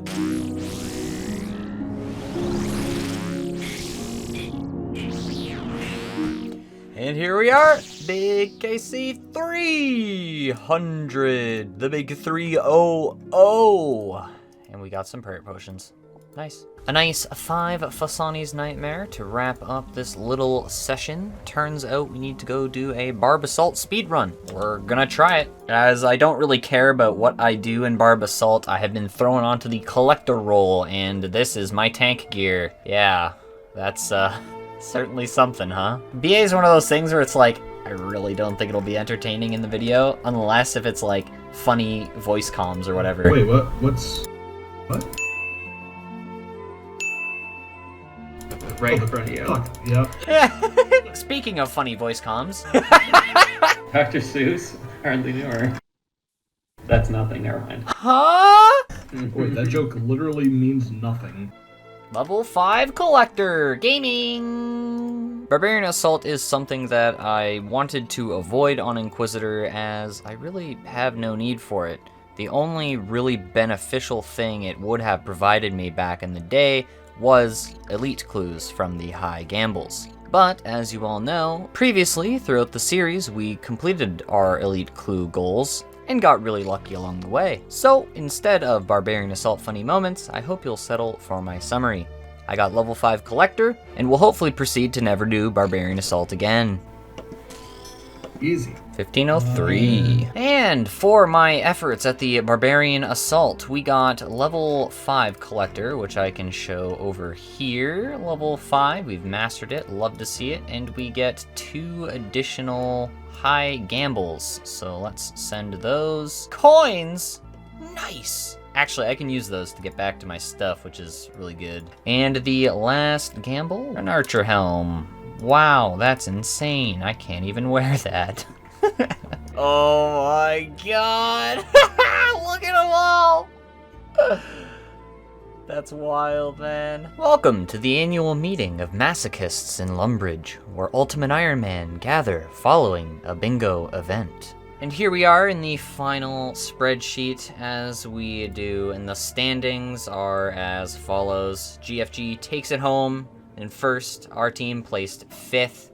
And here we are, big KC 300, the big 300. And we got some prayer potions. Nice. A nice 5 Fasani's Nightmare to wrap up this little session. Turns out we need to go do a Barb Assault speedrun. We're gonna try it. As I don't really care about what I do in Barb Assault, I have been thrown onto the collector role, and this is my tank gear. Yeah, that's certainly something, huh? BA is one of those things where it's like, I really don't think it'll be entertaining in the video, unless if it's like funny voice comms or whatever. Wait, what? What? Right in front of you. Yep. Speaking of funny voice comms. Dr. Seuss, hardly knew her. That's nothing, never mind. Huh? Wait, that joke literally means nothing. Level 5 Collector Gaming! Barbarian Assault is something that I wanted to avoid on Inquisitor, as I really have no need for it. The only really beneficial thing it would have provided me back in the day was elite clues from the high gambles. But, as you all know, previously throughout the series we completed our elite clue goals, and got really lucky along the way. So, instead of Barbarian Assault funny moments, I hope you'll settle for my summary. I got level 5 Collector, and will hopefully proceed to never do Barbarian Assault again. Easy. 1503. And for my efforts at the Barbarian Assault, we got level 5 Collector, which I can show over here. Level 5, we've mastered it, love to see it, and we get 2 additional high gambles. So let's send those. Coins! Nice! Actually, I can use those to get back to my stuff, which is really good. And the last gamble, an Archer Helm. Wow, that's insane. I can't even wear that. Oh my god! Look at them all! That's wild, man. Welcome to the annual meeting of masochists in Lumbridge, where Ultimate Ironman gather following a bingo event. And here we are in the final spreadsheet, as we do, and the standings are as follows. GFG takes it home in first, our team placed 5th.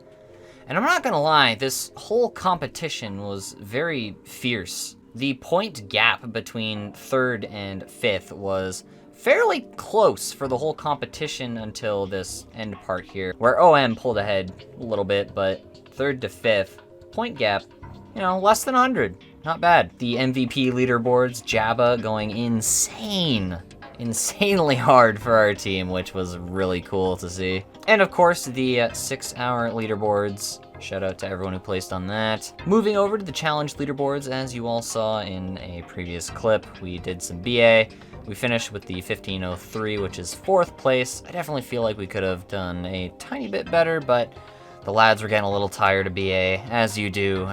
And I'm not gonna lie, this whole competition was very fierce. The point gap between 3rd and 5th was fairly close for the whole competition until this end part here, where OM pulled ahead a little bit, but 3rd to 5th, point gap, you know, less than 100. Not bad. The MVP leaderboards, Jabba going insanely hard for our team, which was really cool to see. And of course, the 6-hour leaderboards. Shout out to everyone who placed on that. Moving over to the challenge leaderboards, as you all saw in a previous clip, we did some BA. We finished with the 1503, which is 4th place. I definitely feel like we could have done a tiny bit better, but the lads were getting a little tired of BA, as you do.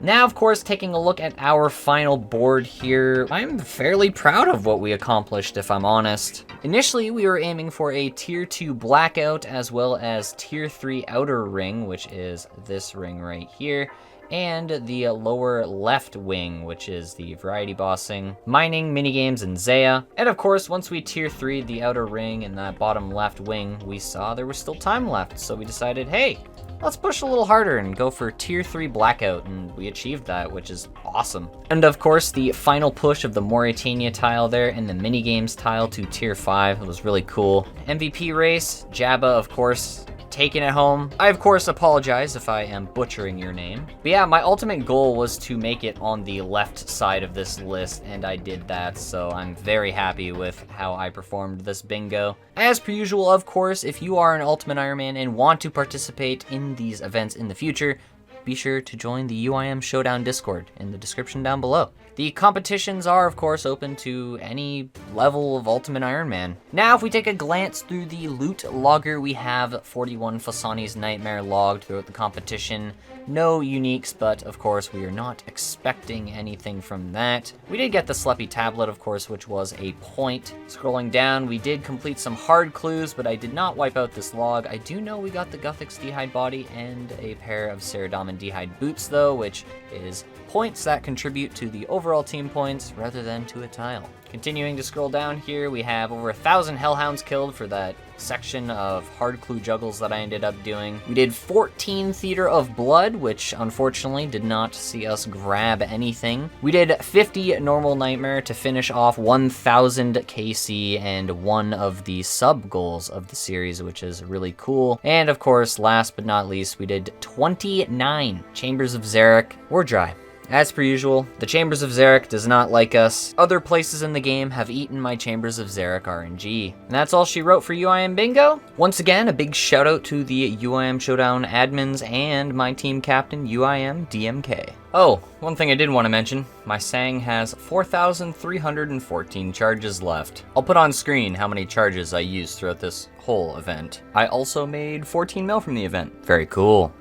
Now, of course, taking a look at our final board here, I'm fairly proud of what we accomplished, if I'm honest. Initially, we were aiming for a Tier 2 Blackout, as well as Tier 3 Outer Ring, which is this ring right here, and the lower left wing, which is the variety bossing, mining, minigames, and Zaya. And of course, once we tier 3'd the outer ring and that bottom left wing, we saw there was still time left, so we decided, hey, let's push a little harder and go for tier 3 blackout, and we achieved that, which is awesome. And of course, the final push of the Mauritania tile there and the minigames tile to tier 5 was really cool. MVP race, Jabba, of course, taking it home. I of course apologize if I am butchering your name. But yeah, my ultimate goal was to make it on the left side of this list, and I did that, so I'm very happy with how I performed this bingo. As per usual, of course, if you are an Ultimate Ironman and want to participate in these events in the future, be sure to join the UIM Showdown Discord in the description down below. The competitions are, of course, open to any level of Ultimate Ironman. Now, if we take a glance through the loot logger, we have 41 Fasani's Nightmare logged throughout the competition. No uniques, but of course, we are not expecting anything from that. We did get the Sleppy Tablet, of course, which was a point. Scrolling down, we did complete some hard clues, but I did not wipe out this log. I do know we got the Guthix D'hide body and a pair of Ceradomin D'hide boots, though, which is points that contribute to the overall team points rather than to a tile. Continuing to scroll down here, we have over 1,000 Hellhounds killed for that section of hard clue juggles that I ended up doing. We did 14 Theater of Blood, which unfortunately did not see us grab anything. We did 50 Normal Nightmare to finish off 1,000 KC and one of the sub goals of the series, which is really cool. And of course, last but not least, we did 29 Chambers of Xeric. We're dry. As per usual, the Chambers of Xeric does not like us. Other places in the game have eaten my Chambers of Xeric RNG. And that's all she wrote for UIM Bingo. Once again, a big shout out to the UIM Showdown admins and my team captain, UIM DMK. Oh, one thing I did want to mention, my Sang has 4,314 charges left. I'll put on screen how many charges I used throughout this whole event. I also made 14 mil from the event. Very cool.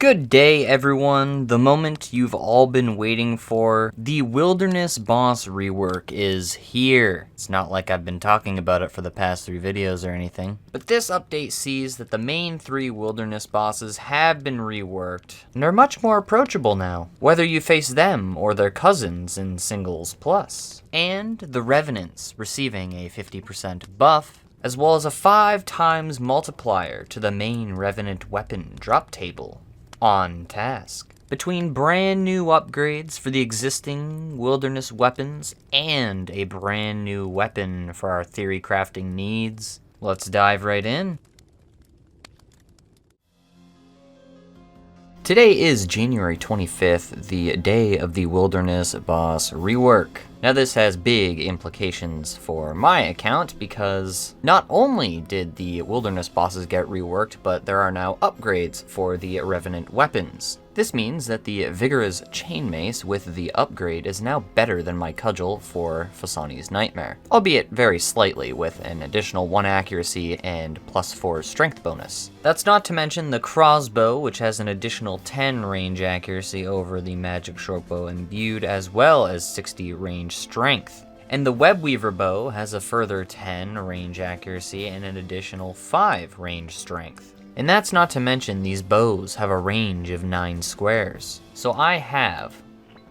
Good day, everyone. The moment you've all been waiting for. The Wilderness Boss rework is here. It's not like I've been talking about it for the past 3 videos or anything. But this update sees that the main 3 Wilderness Bosses have been reworked, and are much more approachable now, whether you face them or their cousins in Singles Plus. And the Revenants receiving a 50% buff, as well as a 5 times multiplier to the main Revenant weapon drop table. On task. Between brand new upgrades for the existing wilderness weapons and a brand new weapon for our theory crafting needs, let's dive right in. Today is January 25th, the day of the Wilderness Boss rework. Now this has big implications for my account because not only did the Wilderness Bosses get reworked, but there are now upgrades for the Revenant weapons. This means that the Vigor's Chain Mace with the upgrade is now better than my Cudgel for Fasani's Nightmare, albeit very slightly with an additional 1 accuracy and +4 strength bonus. That's not to mention the Crossbow, which has an additional 10 range accuracy over the Magic Shortbow imbued, as well as 60 range strength. And the Webweaver Bow has a further 10 range accuracy and an additional 5 range strength. And that's not to mention these bows have a range of 9 squares. So I have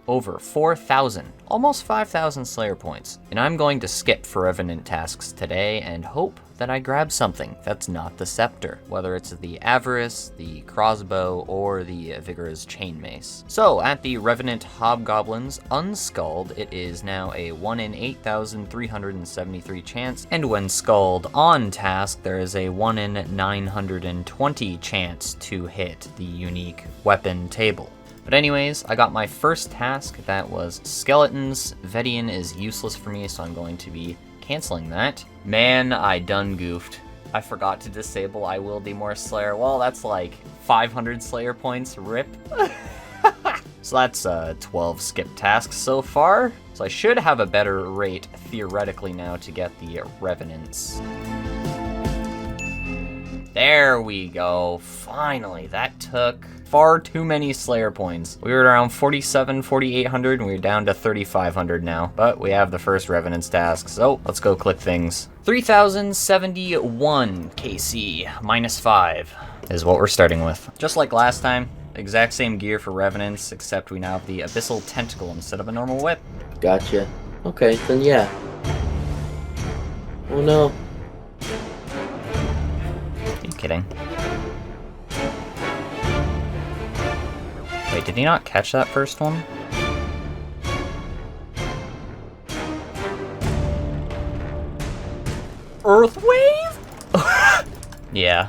over 4,000, almost 5,000 Slayer points. And I'm going to skip for Revenant tasks today and hope that I grab something that's not the Scepter, whether it's the Avarice, the Crossbow, or the Vigor's Chain Mace. So at the Revenant Hobgoblins Unskulled, it is now a 1 in 8,373 chance, and when skulled on task, there is a 1 in 920 chance to hit the unique weapon table. But anyways, I got my first task, that was Skeletons. Vedian is useless for me, so I'm going to be canceling that. Man, I done goofed. I forgot to disable I Will Demorph Slayer. Well, that's like 500 Slayer points, rip. So that's 12 skip tasks so far. So I should have a better rate, theoretically, now to get the Revenants. There we go. Finally, that took far too many Slayer points. We were at around 4,800, and we're down to 3,500 now. But we have the first Revenant's task, so let's go click things. 3,071 KC, -5 is what we're starting with. Just like last time, exact same gear for Revenants, except we now have the Abyssal Tentacle instead of a normal whip. Gotcha. Okay, then yeah. Oh no. Are you kidding? Wait, did he not catch that first one? Earth wave? Yeah.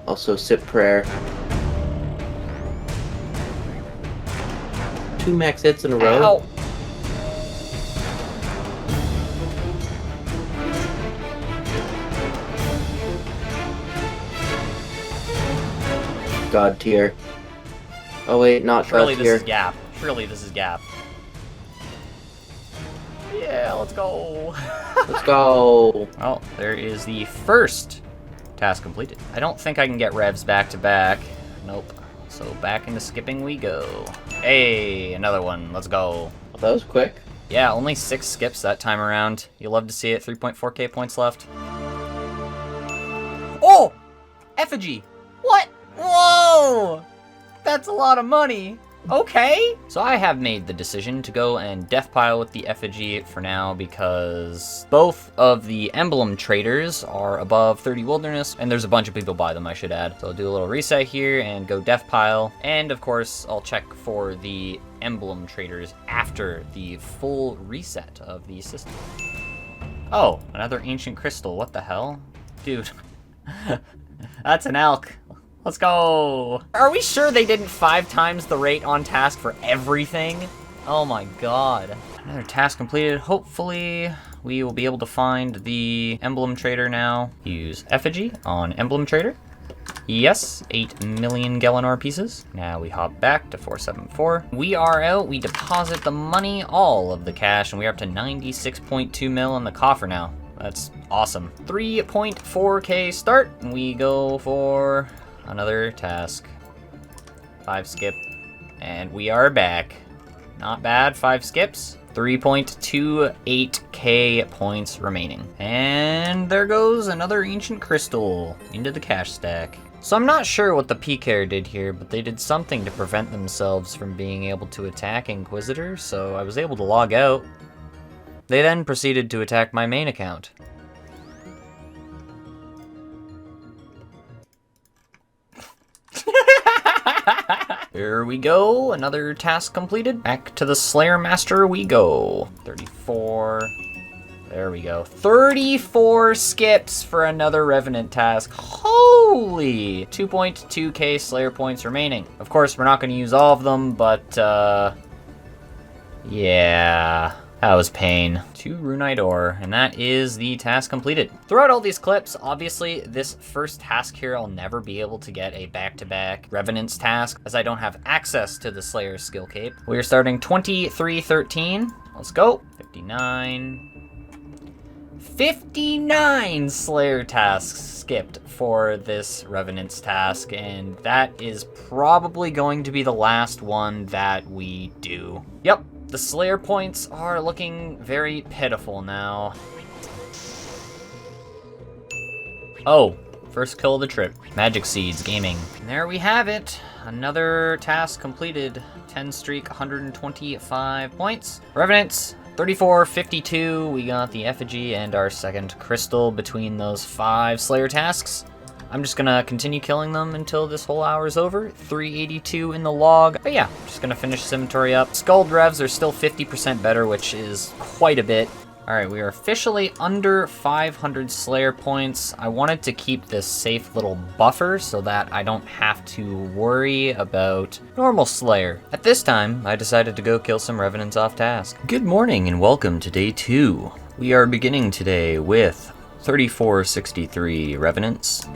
Also, sip prayer. 2 max hits in a row. Ow. God tier. Oh wait, not Surely God this tier. is Gap. Surely this is Gap. Yeah, let's go. Let's go. Well, there is the first task completed. I don't think I can get revs back to back. Nope. So back into skipping we go. Hey, another one. Let's go. Well, that was quick. Yeah, only 6 skips that time around. You'll love to see it. 3.4k points left. Oh! Effigy! What? Whoa! That's a lot of money. Okay. So I have made the decision to go and death pile with the effigy for now because both of the emblem traders are above 30 wilderness and there's a bunch of people buy them, I should add. So I'll do a little reset here and go death pile. And of course, I'll check for the emblem traders after the full reset of the system. Oh, another ancient crystal. What the hell? Dude, that's an elk. Let's go. Are we sure they didn't 5 times the rate on task for everything? Oh my god. Another task completed. Hopefully we will be able to find the emblem trader now. Use effigy on emblem trader. Yes, 8 million Galanor pieces. Now we hop back to 474. We are out. We deposit the money, all of the cash, and we are up to 96.2 mil in the coffer now. That's awesome. 3.4k start. And we go for another task. 5 skip. And we are back. Not bad, 5 skips. 3.28k points remaining. And there goes another ancient crystal into the cash stack. So I'm not sure what the PKR did here, but they did something to prevent themselves from being able to attack Inquisitor, so I was able to log out. They then proceeded to attack my main account. Here we go, another task completed. Back to the Slayer Master we go. 34, there we go. 34 skips for another Revenant task. Holy! 2.2k Slayer points remaining. Of course, we're not gonna use all of them, but yeah. That was pain. 2 Runite ore, and that is the task completed. Throughout all these clips, obviously, this first task here, I'll never be able to get a back-to-back Revenant's task, as I don't have access to the Slayer's skill cape. We are starting 2313. Let's go. 59 Slayer tasks skipped for this Revenant's task, and that is probably going to be the last one that we do. Yep. The Slayer points are looking very pitiful now. Oh, first kill of the trip. Magic Seeds Gaming. And there we have it. Another task completed. 10 streak, 125 points. Revenants, 3452. We got the effigy and our second crystal between those 5 Slayer tasks. I'm just gonna continue killing them until this whole hour is over. 382 in the log. But yeah, just gonna finish this inventory up. Scald revs are still 50% better, which is quite a bit. All right, we are officially under 500 Slayer points. I wanted to keep this safe little buffer so that I don't have to worry about normal Slayer. At this time, I decided to go kill some Revenants off task. Good morning and welcome to day 2. We are beginning today with 3463 Revenants.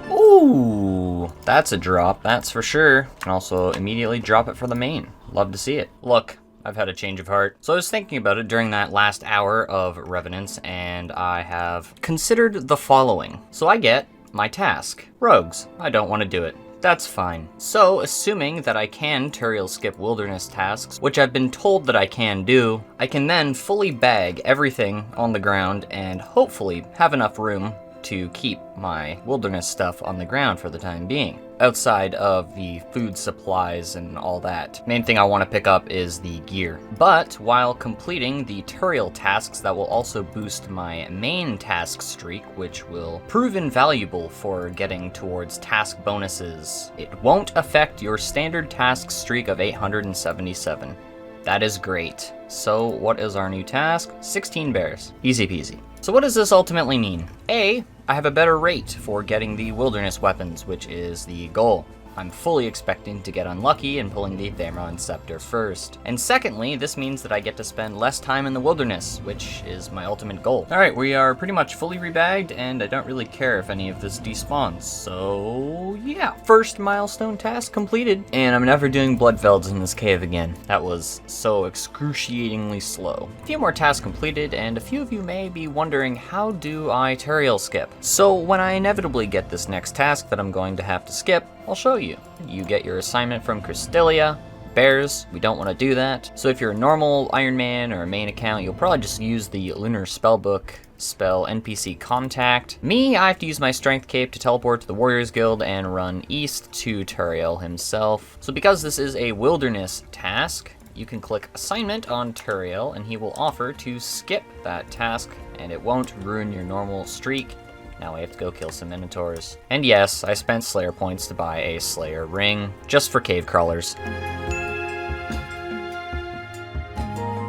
Ooh, that's a drop, that's for sure. Can also immediately drop it for the main. Love to see it. Look, I've had a change of heart. So I was thinking about it during that last hour of Revenants, and I have considered the following. So I get my task. Rogues. I don't want to do it. That's fine. So, assuming that I can Turiel skip wilderness tasks, which I've been told that I can do, I can then fully bag everything on the ground and hopefully have enough room to keep my wilderness stuff on the ground for the time being, outside of the food supplies and all that. Main thing I want to pick up is the gear. But while completing the Turiel tasks, that will also boost my main task streak, which will prove invaluable for getting towards task bonuses. It won't affect your standard task streak of 877. That is great. So what is our new task? 16 bears. Easy peasy. So what does this ultimately mean? A, I have a better rate for getting the wilderness weapons, which is the goal. I'm fully expecting to get unlucky and pulling the Thamron Scepter first. And secondly, this means that I get to spend less time in the wilderness, which is my ultimate goal. Alright, we are pretty much fully rebagged, and I don't really care if any of this despawns, so yeah. First milestone task completed, and I'm never doing Bloodfelds in this cave again. That was so excruciatingly slow. A few more tasks completed, and a few of you may be wondering, how do I Turiel skip? So when I inevitably get this next task that I'm going to have to skip, I'll show you. You get your assignment from Crystalia. Bears, we don't want to do that. So if you're a normal Ironman or a main account, you'll probably just use the Lunar Spellbook, spell NPC Contact. Me, I have to use my Strength Cape to teleport to the Warriors Guild and run east to Turiel himself. So because this is a wilderness task, you can click Assignment on Turiel and he will offer to skip that task and it won't ruin your normal streak. Now we have to go kill some Minotaurs. And yes, I spent Slayer points to buy a Slayer ring, just for cave crawlers.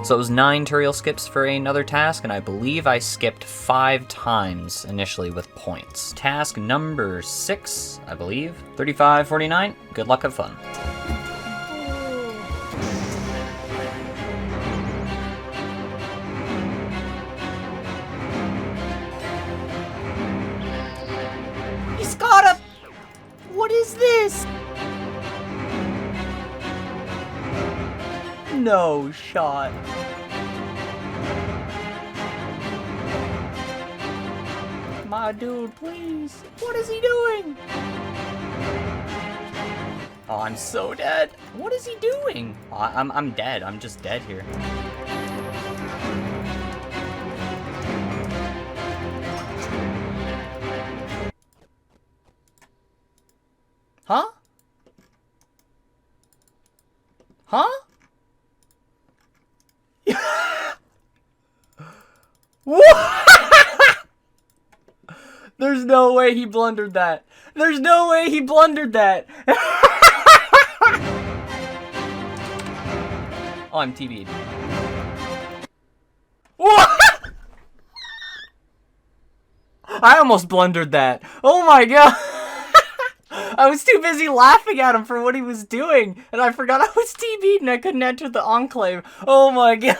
So it was 9 Turiel skips for another task, and I believe I skipped 5 times initially with points. Task number 6, I believe. 3549, good luck, have fun. What is this? No shot. My dude, please. What is he doing? Oh, I'm so dead. What is he doing? Oh, I'm dead. I'm just dead here. Huh? Huh? What? There's no way he blundered that. There's no way he blundered that. Oh, I'm TV'd. What? I almost blundered that. Oh my god. I was too busy laughing at him for what he was doing, and I forgot I was TV'd and I couldn't enter the Enclave. Oh my god.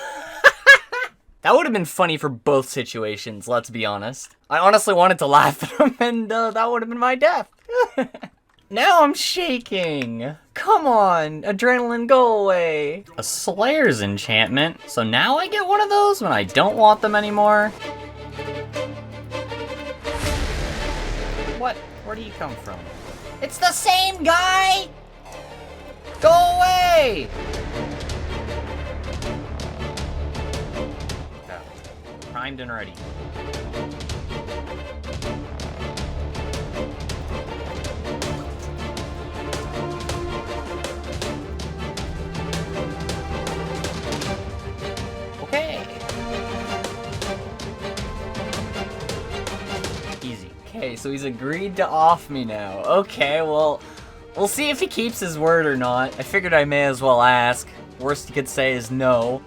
That would have been funny for both situations, let's be honest. I honestly wanted to laugh at him, and that would have been my death. Now I'm shaking. Come on, adrenaline, go away. A Slayer's enchantment, so now I get one of those when I don't want them anymore. What? Where do you come from? It's the same guy! Go away! Okay. Primed and ready. Okay. Easy. Okay, so he's agreed to off me now. Okay, well, we'll see if he keeps his word or not. I figured I may as well ask. Worst he could say is no.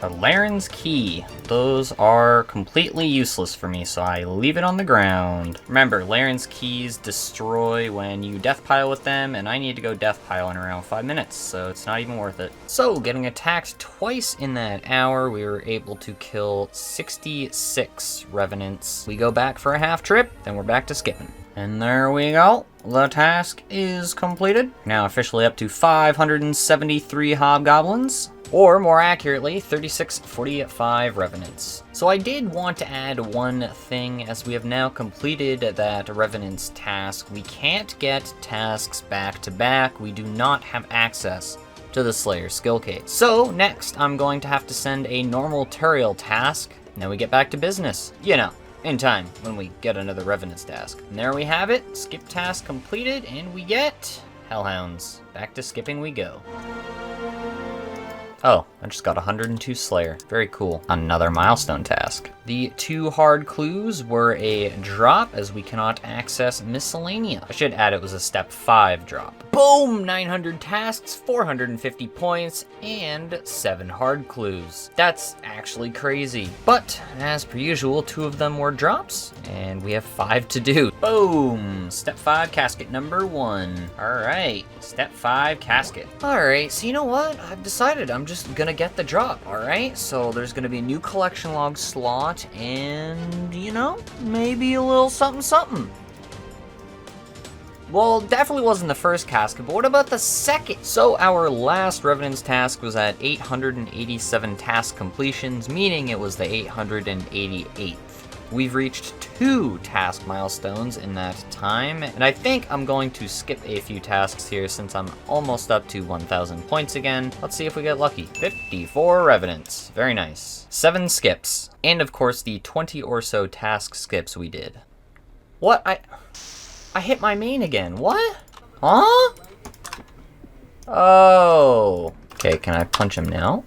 A Laren's Key. Those are completely useless for me, so I leave it on the ground. Remember, Laren's Keys destroy when you death pile with them, and I need to go death pile in around 5 minutes, so it's not even worth it. So, getting attacked twice in that hour, we were able to kill 66 Revenants. We go back for a half trip, then we're back to skipping. And there we go. The task is completed. Now officially up to 573 hobgoblins. Or more accurately, 3645 Revenants. So I did want to add one thing, as we have now completed that Revenants task. We can't get tasks back to back. We do not have access to the Slayer skill case. So next, I'm going to have to send a normal Turiel task. Now we get back to business. You know, in time, when we get another Revenants task. And there we have it, skip task completed, and we get Hellhounds. Back to skipping we go. Oh, I just got 102 Slayer. Very cool. Another milestone task. The 2 hard clues were a drop, as we cannot access Miscellanea. I should add it was a step 5 drop. Boom! 900 tasks, 450 points, and 7 hard clues. That's actually crazy. But, as per usual, 2 of them were drops, and we have 5 to do. Boom! Step 5 casket number 1. Alright, step 5 casket. Alright, so you know what? I've decided I'm just gonna get the drop, alright? So there's gonna be a new collection log slot, and, you know, maybe a little something something. Well, definitely wasn't the first casket, but what about the second? So our last Revenant's task was at 887 task completions, meaning it was the 888th. We've reached 2 task milestones in that time, and I think I'm going to skip a few tasks here since I'm almost up to 1,000 points again. Let's see if we get lucky. 54 Revenants. Very nice. 7 skips. And of course the 20 or so task skips we did. What? I hit my main again. What? Huh? Oh. Okay, can I punch him now?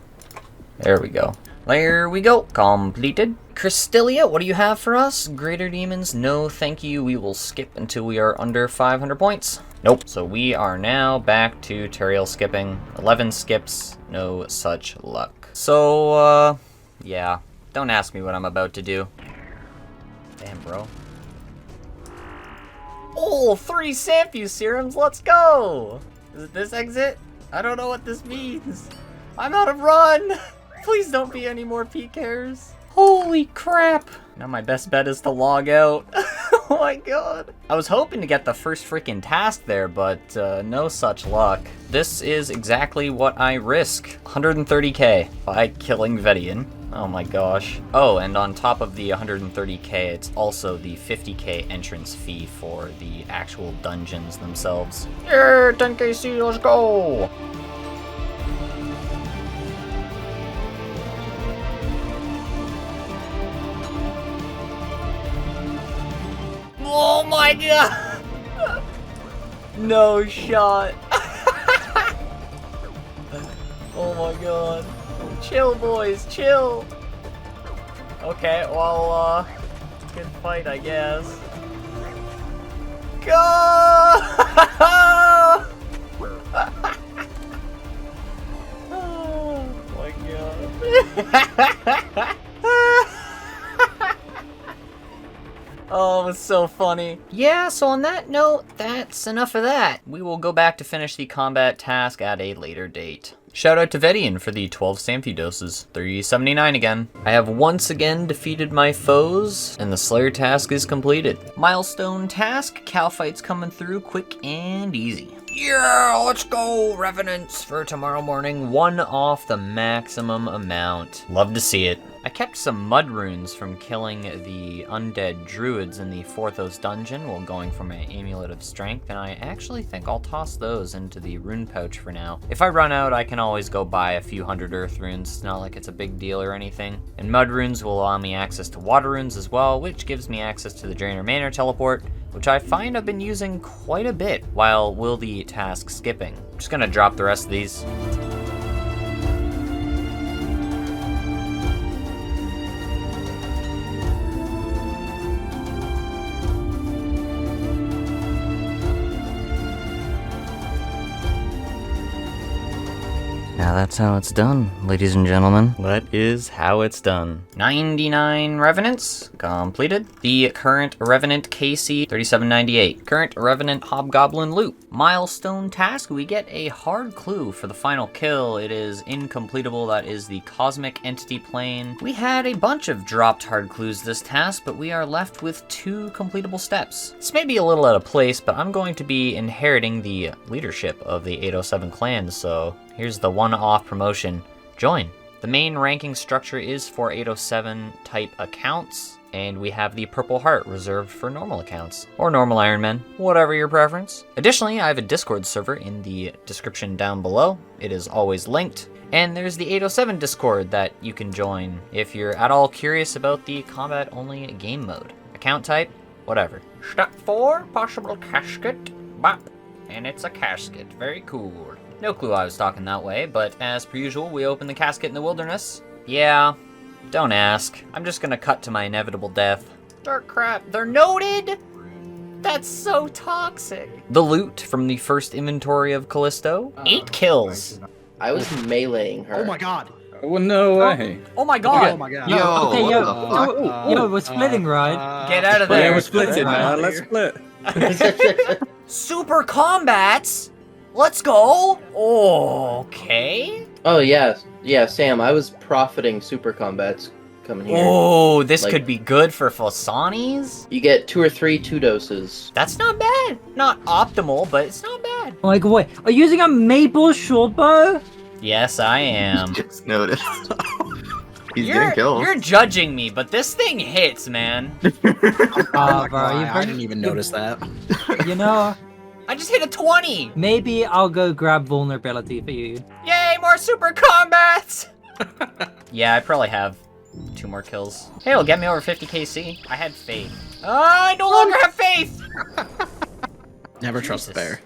There we go. There we go. Completed. Crystalia, what do you have for us? Greater demons? No, thank you. We will skip until we are under 500 points. Nope. So we are now back to Turiel skipping. 11 skips. No such luck. So, yeah. Don't ask me what I'm about to do. Damn, bro. Oh, 3 Sampu serums. Let's go. Is it this exit? I don't know what this means. I'm out of run. Please don't be any more PKers. Holy crap. Now my best bet is to log out. Oh my god. I was hoping to get the first freaking task there, but no such luck. This is exactly what I risk. 130k by killing Vedian. Oh my gosh. Oh, and on top of the 130k, it's also the 50k entrance fee for the actual dungeons themselves. Yeah, 10kc, let's go! Oh my god! No shot. Oh my god. Chill, boys, chill. Okay, well, good fight, I guess. Go! Oh my god. Oh, it was so funny. Yeah, so on that note, that's enough of that. We will go back to finish the combat task at a later date. Shout out to Vedian for the 12 Sampu doses. 379 again. I have once again defeated my foes, and the Slayer task is completed. Milestone task, cow fights coming through quick and easy. Yeah, let's go, Revenants, for tomorrow morning. 1 off the maximum amount. Love to see it. I kept some mud runes from killing the undead druids in the Forthos dungeon while going for my Amulet of Strength, and I actually think I'll toss those into the rune pouch for now. If I run out, I can always go buy a few hundred earth runes. It's not like it's a big deal or anything. And mud runes will allow me access to water runes as well, which gives me access to the Draenor Manor teleport, which I find I've been using quite a bit while will the task skipping. I'm just gonna drop the rest of these. Now that's how it's done, ladies and gentlemen. That is how it's done. 99 Revenants completed. The current Revenant KC 3798. Current Revenant Hobgoblin loot. Milestone task, we get a hard clue for the final kill. It is incompletable, that is the Cosmic Entity Plane. We had a bunch of dropped hard clues this task, but we are left with 2 completable steps. This may be a little out of place, but I'm going to be inheriting the leadership of the 807 clan, so here's the one-off promotion join. The main ranking structure is for 807 type accounts, and we have the purple heart reserved for normal accounts, or normal Ironman, whatever your preference. Additionally, I have a Discord server in the description down below. It is always linked. And there's the 807 Discord that you can join if you're at all curious about the combat-only game mode. Account type, whatever. Step 4, possible casket, bop. And it's a casket, very cool. No clue I was talking that way, but as per usual, we open the casket in the wilderness. Yeah, don't ask. I'm just gonna cut to my inevitable death. Dark crap, they're noted? That's so toxic. The loot from the first inventory of Kalisto, 8 kills. I was meleeing her. Oh my god. Oh, no way. Oh my god. Oh my god. Yo, okay, yo, we're splitting, right? Get out of there. Yeah, we're splitting, man. Let's split. Super combats? Let's go. Okay. Oh yeah, Sam. I was profiting super combats coming here. Oh, this could be good for Fosanis. You get 2 or 3 2 doses. That's not bad. Not optimal, but it's not bad. Oh my god, wait, are you using a maple short bow? Yes, I am. Just noticed. He's you're, getting kills. You're judging me, but this thing hits, man. Bro, I didn't even notice that. You know, I just hit a 20. maybe I'll go grab vulnerability for you. Yay, more super combats. Yeah, I probably have 2 more kills. Hey, it'll get me over 50 KC. I had faith. I no longer have faith. Never trust the bear.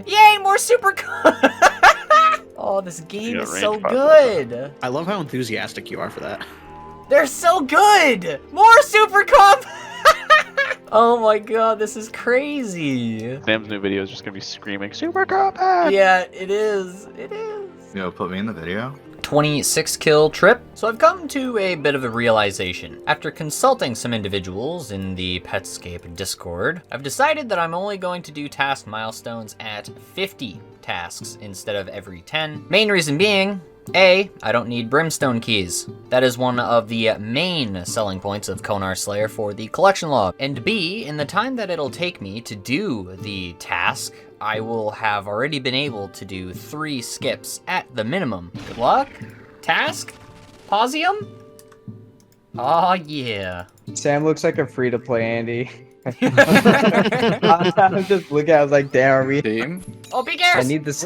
Yay, more super Oh, this game is so good. I love how enthusiastic you are for that. They're so good. More super comp. Oh my god, this is crazy. Sam's new video is just gonna be screaming super combat. Yeah, it is. It is. Yo, put me in the video. 26 kill trip. So I've come to a bit of a realization. After consulting some individuals in the Petscape Discord, I've decided that I'm only going to do task milestones at 50 tasks instead of every 10. Main reason being, A, I don't need brimstone keys. That is one of the main selling points of Konar Slayer for the collection log. And B, in the time that it'll take me to do the task, I will have already been able to do 3 skips at the minimum. Good luck. Task? Pausium? Oh yeah. Sam looks like a free-to-play Andy. I'm just looking at it, I was like, damn, are we... Team? Oh, big airs! I need this...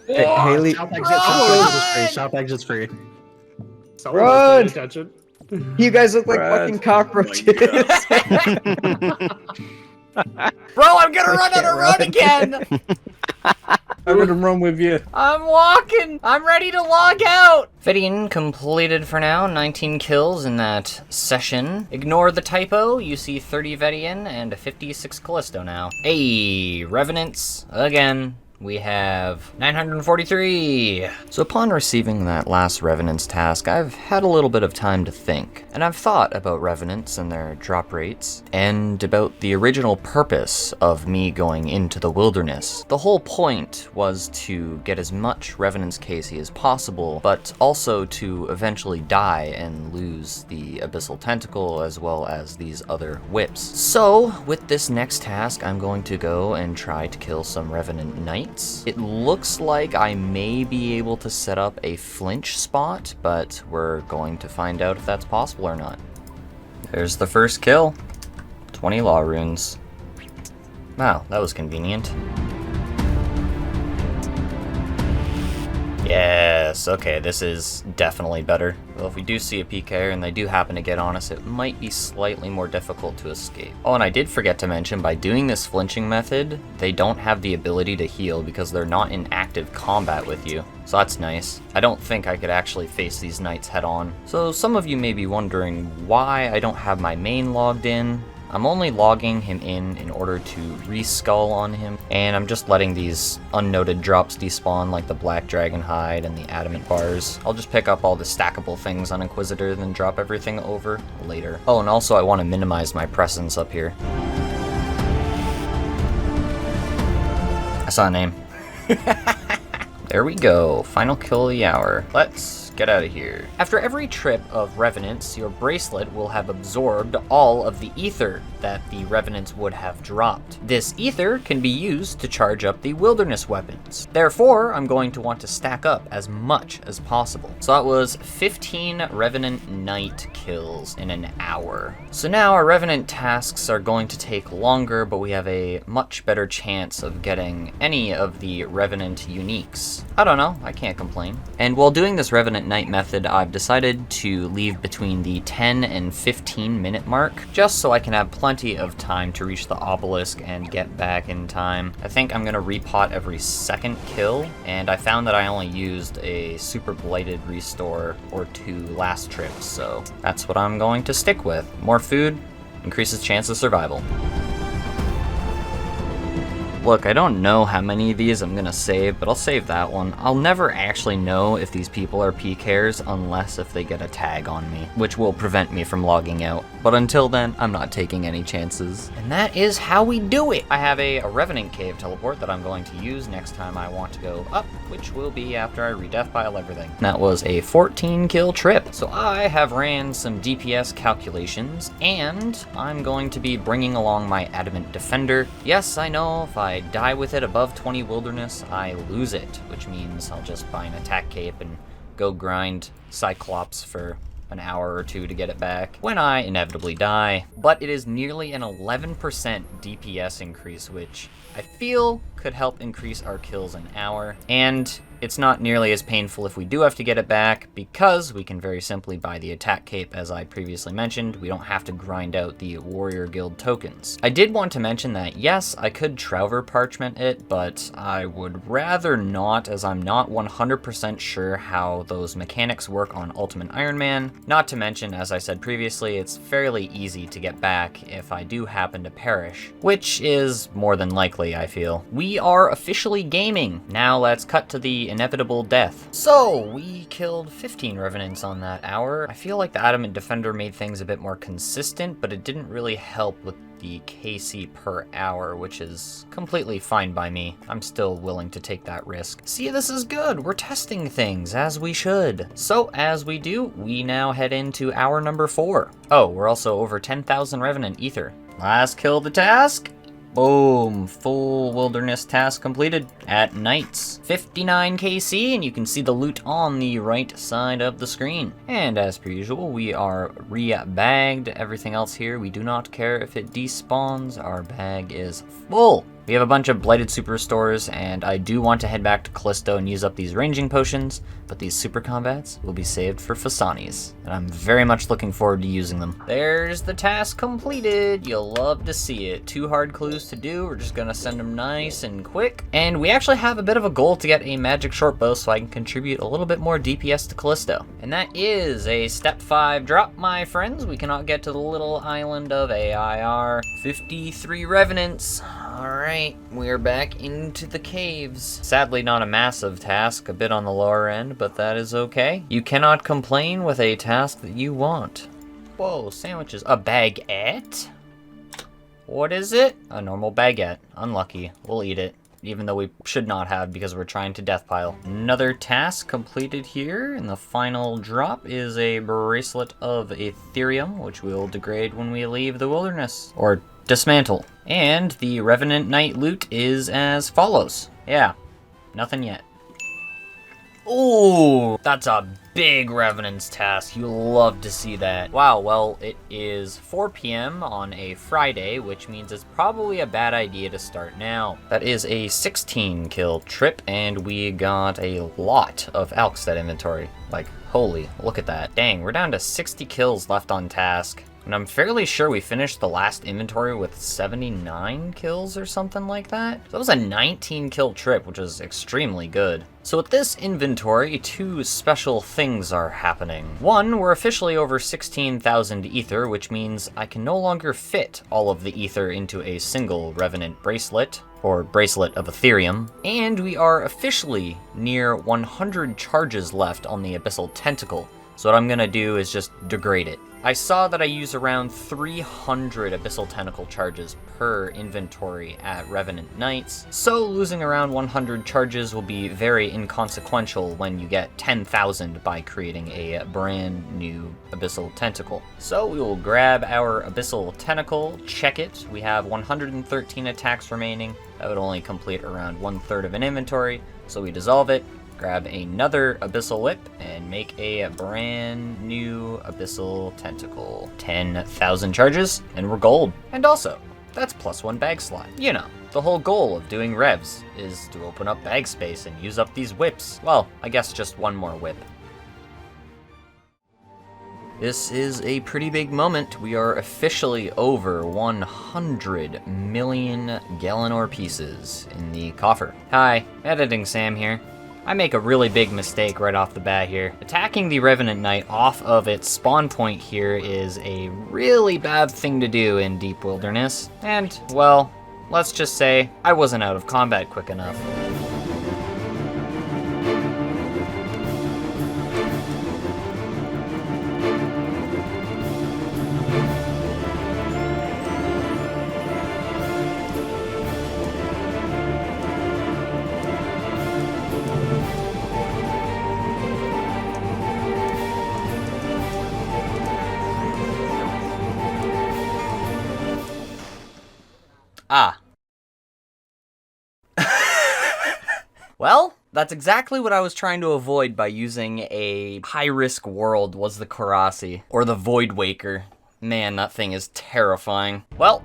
Haley... Shop exit's free. Run! Attention. You guys look like fucking cockroaches. Bro, I'm gonna run out of run again! I'm gonna run with you. I'm walking! I'm ready to log out! Fidian completed for now, 19 kills in that session. Ignore the typo, you see 30 Vedian and 56 Kalisto now. Hey, Revenants, again. We have 943. So upon receiving that last Revenants task, I've had a little bit of time to think. And I've thought about Revenants and their drop rates, and about the original purpose of me going into the wilderness. The whole point was to get as much Revenants KC as possible, but also to eventually die and lose the Abyssal Tentacle as well as these other whips. So with this next task, I'm going to go and try to kill some Revenant Knights. It looks like I may be able to set up a flinch spot, but we're going to find out if that's possible or not. There's the first kill. 20 law runes. Wow, that was convenient. Yes, okay, this is definitely better. Well, if we do see a PK and they do happen to get on us, it might be slightly more difficult to escape. Oh, and I did forget to mention, by doing this flinching method, they don't have the ability to heal because they're not in active combat with you. So that's nice. I don't think I could actually face these knights head on. So some of you may be wondering why I don't have my main logged in. I'm only logging him in order to reskull on him, and I'm just letting these unnoted drops despawn like the black dragon hide and the adamant bars. I'll just pick up all the stackable things on Inquisitor, then drop everything over later. Oh, and also I want to minimize my presence up here. I saw a name. There we go, final kill of the hour. Let's Get out of here. After every trip of Revenants, your bracelet will have absorbed all of the ether that the Revenants would have dropped. This ether can be used to charge up the wilderness weapons. Therefore, I'm going to want to stack up as much as possible. So that was 15 Revenant Knight kills in an hour. So now our Revenant tasks are going to take longer, but we have a much better chance of getting any of the Revenant uniques. I don't know, I can't complain. And while doing this Revenant Knight method, I've decided to leave between the 10 and 15 minute mark, just so I can have plenty of time to reach the obelisk and get back in time. I think I'm gonna repot every second kill, and I found that I only used a super blighted restore or 2 last trips, so that's what I'm going to stick with. More food increases chance of survival. Look, I don't know how many of these I'm gonna save, but I'll save that one. I'll never actually know if these people are PKers unless if they get a tag on me, which will prevent me from logging out. But until then, I'm not taking any chances. And that is how we do it! I have a Revenant Cave teleport that I'm going to use next time I want to go up, which will be after I re-death pile everything. That was a 14 kill trip. So I have ran some DPS calculations, and I'm going to be bringing along my Adamant Defender. Yes, I know, if I die with it above 20 wilderness, I lose it, which means I'll just buy an attack cape and go grind Cyclops for an hour or 2 to get it back when I inevitably die. But it is nearly an 11% DPS increase, which I feel could help increase our kills an hour, and it's not nearly as painful if we do have to get it back, because we can very simply buy the attack cape. As I previously mentioned, we don't have to grind out the warrior guild tokens. I did want to mention that yes, I could Trover parchment it, but I would rather not, as I'm not 100% sure how those mechanics work on Ultimate Ironman. Not to mention, as I said previously, it's fairly easy to get back if I do happen to perish, which is more than likely, I feel. We are officially gaming. Now let's cut to the inevitable death. So we killed 15 Revenants on that hour. I feel like the Adamant Defender made things a bit more consistent, but it didn't really help with the KC per hour, which is completely fine by me. I'm still willing to take that risk. See, this is good. We're testing things as we should. So as we do, we now head into hour number 4. Oh, we're also over 10,000 Revenant Ether. Last kill the task. Boom, full wilderness task completed at nights. 59 KC, and you can see the loot on the right side of the screen. And as per usual, we are re-bagged. Everything else here, we do not care if it despawns. Our bag is full. We have a bunch of blighted super stores, and I do want to head back to Kalisto and use up these ranging potions, but these super combats will be saved for Fasanis, and I'm very much looking forward to using them. There's the task completed. You'll love to see it. 2 hard clues to do. We're just gonna send them nice and quick. And we actually have a bit of a goal to get a magic short bow so I can contribute a little bit more DPS to Kalisto. And that is a step 5 drop, my friends. We cannot get to the little island of AIR. 53 Revenants. Alright, we're back into the caves. Sadly not a massive task, a bit on the lower end, but that is okay. You cannot complain with a task that you want. Whoa, sandwiches. A baguette? What is it? A normal baguette. Unlucky. We'll eat it, even though we should not have because we're trying to death pile. Another task completed here, and the final drop is a Bracelet of Ethereum, which will degrade when we leave the wilderness. Or dismantle. And the Revenant Knight loot is as follows. Yeah, nothing yet. Ooh, that's a big Revenant's task. You'll love to see that. Wow, well, it is 4 p.m. on a Friday, which means it's probably a bad idea to start now. That is a 16 kill trip, and we got a lot of Alkstead inventory. Like, holy, look at that. Dang, we're down to 60 kills left on task. And I'm fairly sure we finished the last inventory with 79 kills or something like that. So that was a 19 kill trip, which is extremely good. So with this inventory, 2 special things are happening. One, we're officially over 16,000 ether, which means I can no longer fit all of the ether into a single Revenant bracelet, or Bracelet of Ethereum. And we are officially near 100 charges left on the Abyssal Tentacle, So what I'm gonna do is just degrade it. I saw that I use around 300 Abyssal Tentacle charges per inventory at Revenant Knights, so losing around 100 charges will be very inconsequential when you get 10,000 by creating a brand new Abyssal Tentacle. So we will grab our Abyssal Tentacle, check it. We have 113 attacks remaining. That would only complete around 1/3 of an inventory, so we dissolve it. Grab another Abyssal Whip and make a brand new Abyssal Tentacle. 10,000 charges, and we're gold. And also, that's +1 bag slot. You know, the whole goal of doing revs is to open up bag space and use up these whips. Well, I guess just one more whip. This is a pretty big moment. We are officially over 100 million Galenor pieces in the coffer. Hi, Editing Sam here. I make a really big mistake right off the bat here. Attacking the Revenant Knight off of its spawn point here is a really bad thing to do in Deep Wilderness. And, well, let's just say I wasn't out of combat quick enough. Ah. Well, that's exactly what I was trying to avoid by using a high-risk world was the Karasi, or the Void Waker. Man, that thing is terrifying. Well,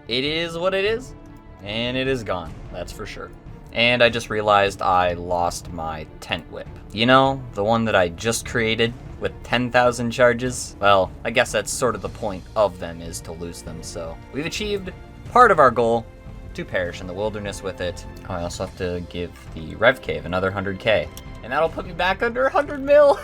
it is what it is, and it is gone, that's for sure. And I just realized I lost my Tent Whip. You know, the one that I just created with 10,000 charges? Well, I guess that's sort of the point of them, is to lose them, so we've achieved part of our goal, to perish in the wilderness with it. Oh, I also have to give the Rev Cave another 100k, and that'll put me back under 100 mil.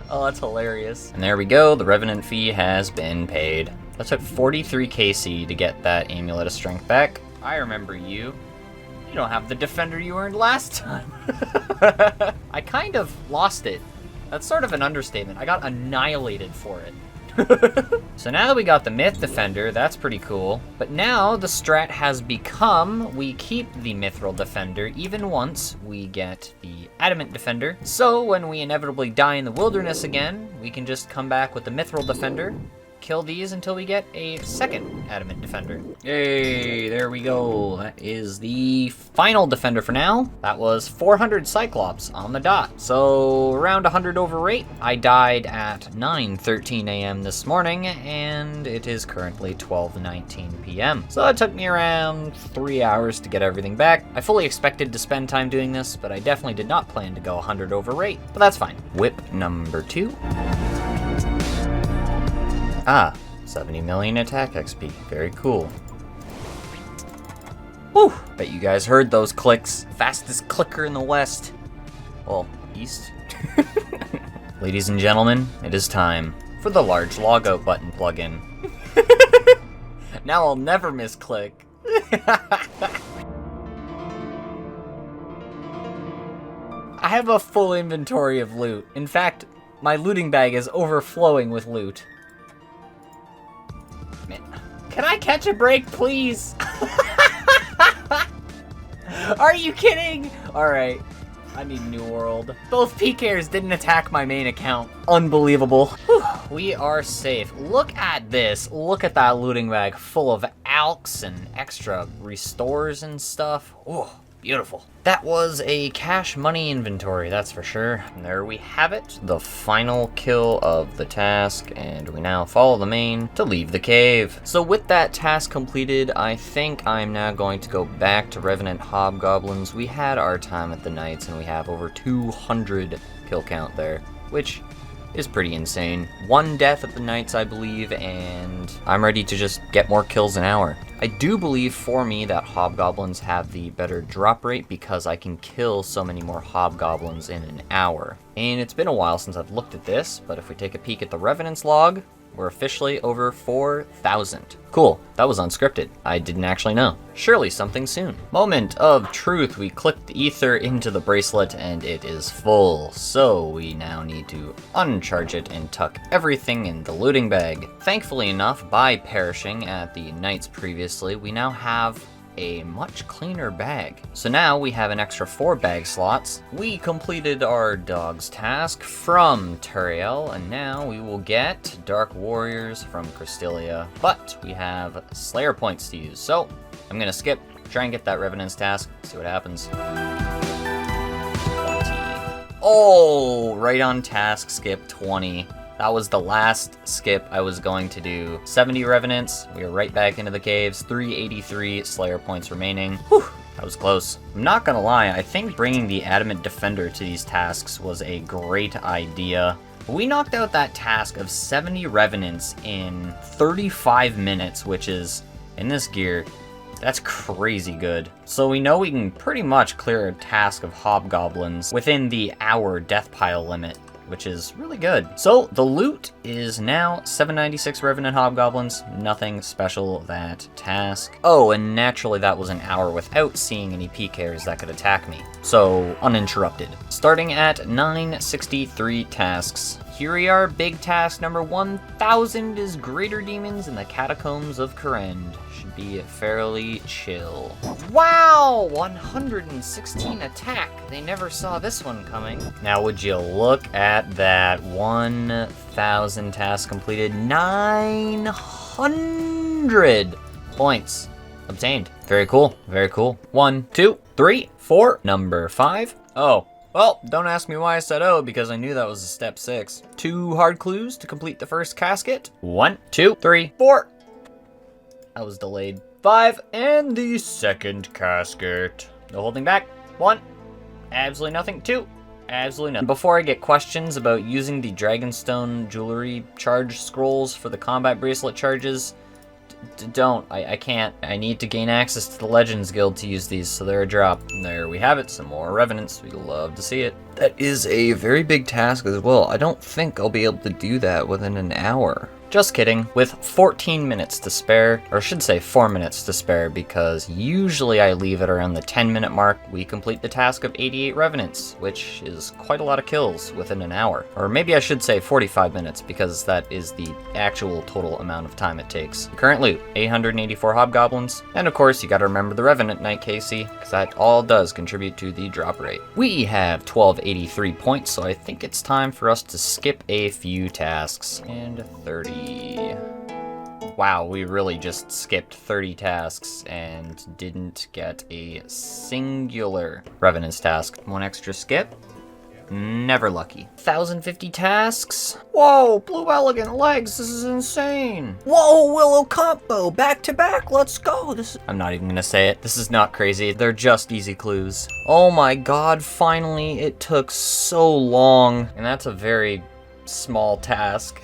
Oh, that's hilarious. And there we go, the Revenant fee has been paid. That took 43 KC to get that Amulet of Strength back. I remember you. You don't have the Defender you earned last time. I kind of lost it. That's sort of an understatement. I got annihilated for it. So now that we got the Myth Defender, that's pretty cool. But now the strat has become, we keep the Mithril Defender even once we get the Adamant Defender. So when we inevitably die in the wilderness again, we can just come back with the Mithril Defender, kill these until we get a second Adamant Defender. Yay, there we go. That is the final Defender for now. That was 400 Cyclops on the dot. So around 100 over rate. I died at 9:13 a.m. this morning, and it is currently 12:19 p.m. So it took me around 3 hours to get everything back. I fully expected to spend time doing this, but I definitely did not plan to go 100 over rate, but that's fine. Whip number 2. Ah, 70 million attack XP. Very cool. Whew! Bet you guys heard those clicks. Fastest clicker in the West. Well, East. Ladies and gentlemen, it is time for the large logout button plugin. Now I'll never misclick. I have a full inventory of loot. In fact, my looting bag is overflowing with loot. Man, can I catch a break, please? Are you kidding? Alright, I need New World. Both PKers didn't attack my main account. Unbelievable. Whew, we are safe. Look at this. Look at that looting bag full of alks and extra restores and stuff. Oh, beautiful. That was a cash money inventory, that's for sure. And there we have it, the final kill of the task, and we now follow the main to leave the cave. So with that task completed, I think I'm now going to go back to Revenant Hobgoblins. We had our time at the Knights, and we have over 200 kill count there, which is pretty insane. 1 death at the Knights, I believe, and I'm ready to just get more kills an hour. I do believe for me that Hobgoblins have the better drop rate because I can kill so many more Hobgoblins in an hour. And it's been a while since I've looked at this, but if we take a peek at the Revenant's log, We're officially over 4,000. Cool, that was unscripted. I didn't actually know. Surely something soon. Moment of truth. We clicked the ether into the bracelet and it is full. So we now need to uncharge it and tuck everything in the looting bag. Thankfully enough, by perishing at the nights previously, we now have a much cleaner bag. So now we have an extra 4 bag slots. We completed our dog's task from Turiel, and now we will get Dark Warriors from Krystilia, but we have Slayer points to use. So I'm gonna skip, try and get that Revenant's task, see what happens. 20. Oh, right on task, skip 20. That was the last skip I was going to do. 70 Revenants, we are right back into the caves, 383 Slayer points remaining. Whew, that was close. I'm not gonna lie, I think bringing the Adamant Defender to these tasks was a great idea. We knocked out that task of 70 Revenants in 35 minutes, which is, in this gear, that's crazy good. So we know we can pretty much clear a task of Hobgoblins within the hour death pile limit, which is really good. So the loot is now 796 Revenant Hobgoblins, nothing special that task. Oh, and naturally that was an hour without seeing any PKers that could attack me. So uninterrupted. Starting at 963 tasks. Here we are, big task number 1000 is Greater Demons in the Catacombs of Korend. Should be fairly chill. Wow, 116 attack. They never saw this one coming. Now would you look at that, 1000 tasks completed, 900 points obtained. Very cool, very cool. 1, 2, 3, 4, number 5. Oh. Well, don't ask me why I said oh, because I knew that was a step 6. 2 hard clues to complete the first casket. 1, 2, 3, 4. That was delayed. 5, and the second casket. No holding back. 1, absolutely nothing. 2, absolutely nothing. Before I get questions about using the Dragonstone jewelry charge scrolls for the combat bracelet charges, don't. I can't. I need to gain access to the Legends Guild to use these, so they're a drop. And there we have it, some more Revenants. We love to see it. That is a very big task as well. I don't think I'll be able to do that within an hour. Just kidding. With 14 minutes to spare, or I should say 4 minutes to spare, because usually I leave it around the 10-minute mark, we complete the task of 88 Revenants, which is quite a lot of kills within an hour. Or maybe I should say 45 minutes, because that is the actual total amount of time it takes. Current loot, 884 Hobgoblins, and of course you gotta remember the Revenant Knight, Casey, because that all does contribute to the drop rate. We have 1283 points, so I think it's time for us to skip a few tasks. And 30. Wow, we really just skipped 30 tasks and didn't get a singular Revenant's task. 1 extra skip. Never lucky. 1050 tasks. Whoa, Blue Elegant Legs, this is insane. Whoa, Willow Combo, back to back, let's go. I'm not even gonna say it. This is not crazy, they're just easy clues. Oh my god, finally, it took so long. And that's a very small task.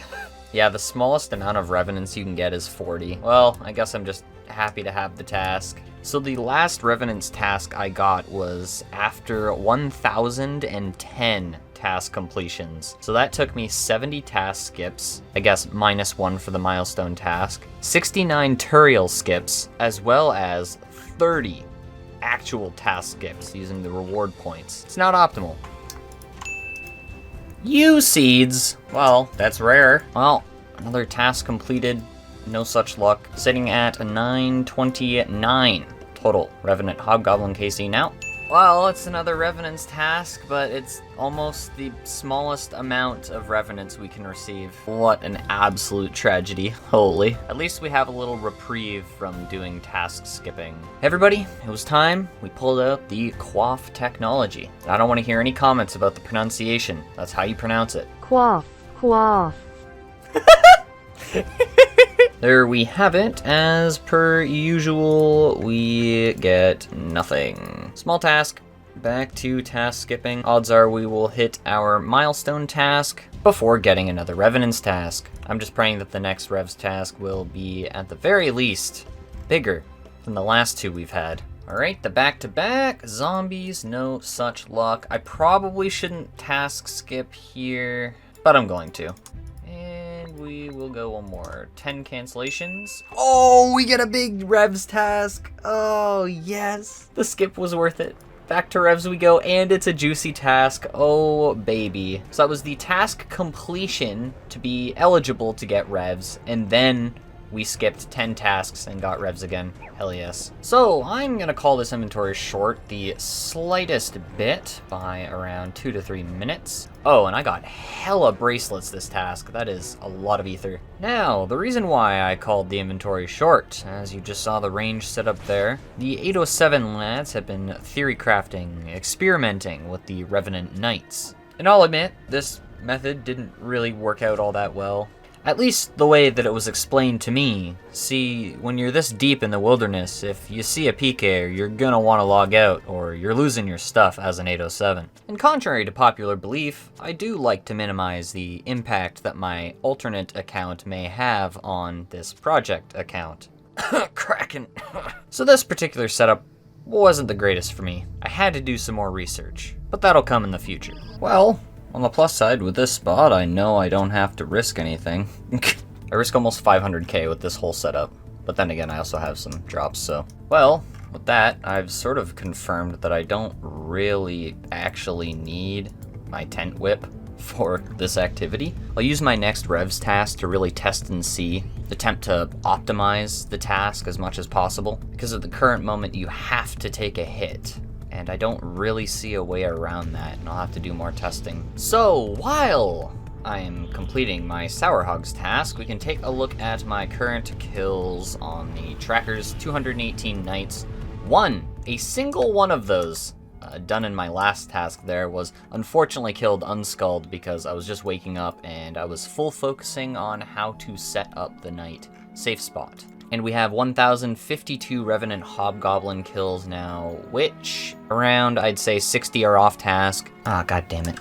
Yeah, the smallest amount of Revenants you can get is 40. Well, I guess I'm just happy to have the task. So the last Revenant's task I got was after 1010 task completions. So that took me 70 task skips, I guess -1 for the Milestone task, 69 Turiel skips, as well as 30 actual task skips using the reward points. It's not optimal. Seeds. Well, that's rare. Well, another task completed. No such luck. Sitting at 929 total. Revenant Hobgoblin KC now. Well, it's another Revenant's task, but it's almost the smallest amount of Revenants we can receive. What an absolute tragedy. Holy. At least we have a little reprieve from doing task skipping. Hey everybody, it was time. We pulled out the Quaff technology. I don't want to hear any comments about the pronunciation. That's how you pronounce it. Quaff, quaff. There we have it. As per usual, we get nothing. Small task. Back to task skipping. Odds are we will hit our Milestone task before getting another Revenant's task. I'm just praying that the next Rev's task will be, at the very least, bigger than the last 2 we've had. Alright, the back-to-back. Zombies, no such luck. I probably shouldn't task skip here, but I'm going to. And we we will go one more. 10 cancellations. Oh, we get a big Revs task. Oh, yes. The skip was worth it. Back to Revs we go, and it's a juicy task. Oh, baby. So that was the task completion to be eligible to get Revs, and then we skipped 10 tasks and got Revs again. Hell yes. So I'm gonna call this inventory short the slightest bit by around 2 to 3 minutes. Oh, and I got hella bracelets this task. That is a lot of ether. Now, the reason why I called the inventory short, as you just saw the range set up there, the 807 lads have been theory crafting, experimenting with the Revenant Knights. And I'll admit, this method didn't really work out all that well. At least the way that it was explained to me. See, when you're this deep in the wilderness, if you see a PK, you're gonna want to log out, or you're losing your stuff as an 807. And contrary to popular belief, I do like to minimize the impact that my alternate account may have on this project account. Kraken. So this particular setup wasn't the greatest for me. I had to do some more research, but that'll come in the future. Well, on the plus side, with this spot, I know I don't have to risk anything. I risk almost 500k with this whole setup, but then again, I also have some drops, so. Well, with that, I've sort of confirmed that I don't really actually need my tent whip for this activity. I'll use my next Revs task to really test and see, attempt to optimize the task as much as possible, because at the current moment, you have to take a hit. And I don't really see a way around that, and I'll have to do more testing. So, while I am completing my Sour Hogs task, we can take a look at my current kills on the trackers. 218 knights. A single one of those, done in my last task there, was unfortunately killed unskulled because I was just waking up and I was full focusing on how to set up the knight safe spot. And we have 1,052 Revenant Hobgoblin kills now, which around, I'd say, 60 are off task. Ah, god damn it.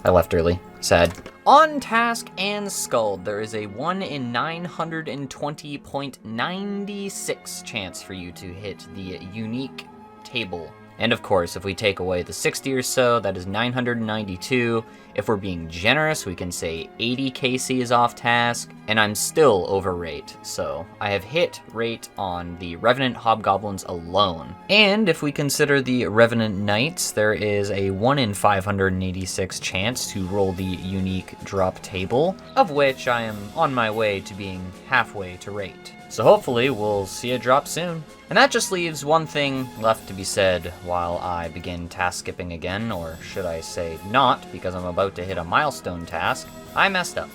I left early. Sad. On task and skulled, there is a 1 in 920.96 chance for you to hit the unique table. And of course, if we take away the 60 or so, that is 992. If we're being generous, we can say 80 KC is off task, and I'm still over rate. So I have hit rate on the Revenant Hobgoblins alone. And if we consider the Revenant Knights, there is a 1 in 586 chance to roll the unique drop table, of which I am on my way to being halfway to rate. So hopefully we'll see a drop soon. And that just leaves one thing left to be said while I begin task skipping again, or should I say not, because I'm about to hit a milestone task. I messed up.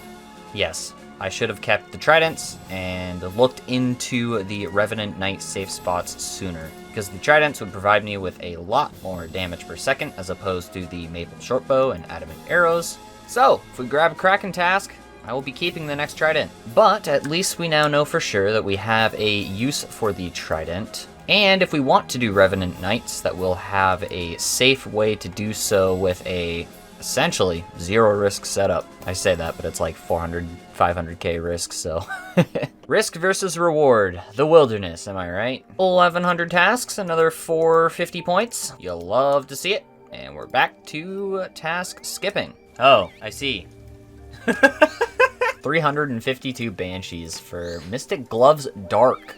Yes, I should have kept the tridents and looked into the Revenant Knight safe spots sooner, because the tridents would provide me with a lot more damage per second as opposed to the maple shortbow and adamant arrows. So, if we grab a Kraken task, I will be keeping the next trident. But at least we now know for sure that we have a use for the trident. And if we want to do Revenant Knights, that we'll have a safe way to do so with a essentially zero risk setup. I say that, but it's like 400, 500k risk, so. Risk versus reward. The wilderness, am I right? 1,100 tasks, another 450 points. You'll love to see it. And we're back to task skipping. Oh, I see. 352 Banshees for Mystic Gloves Dark.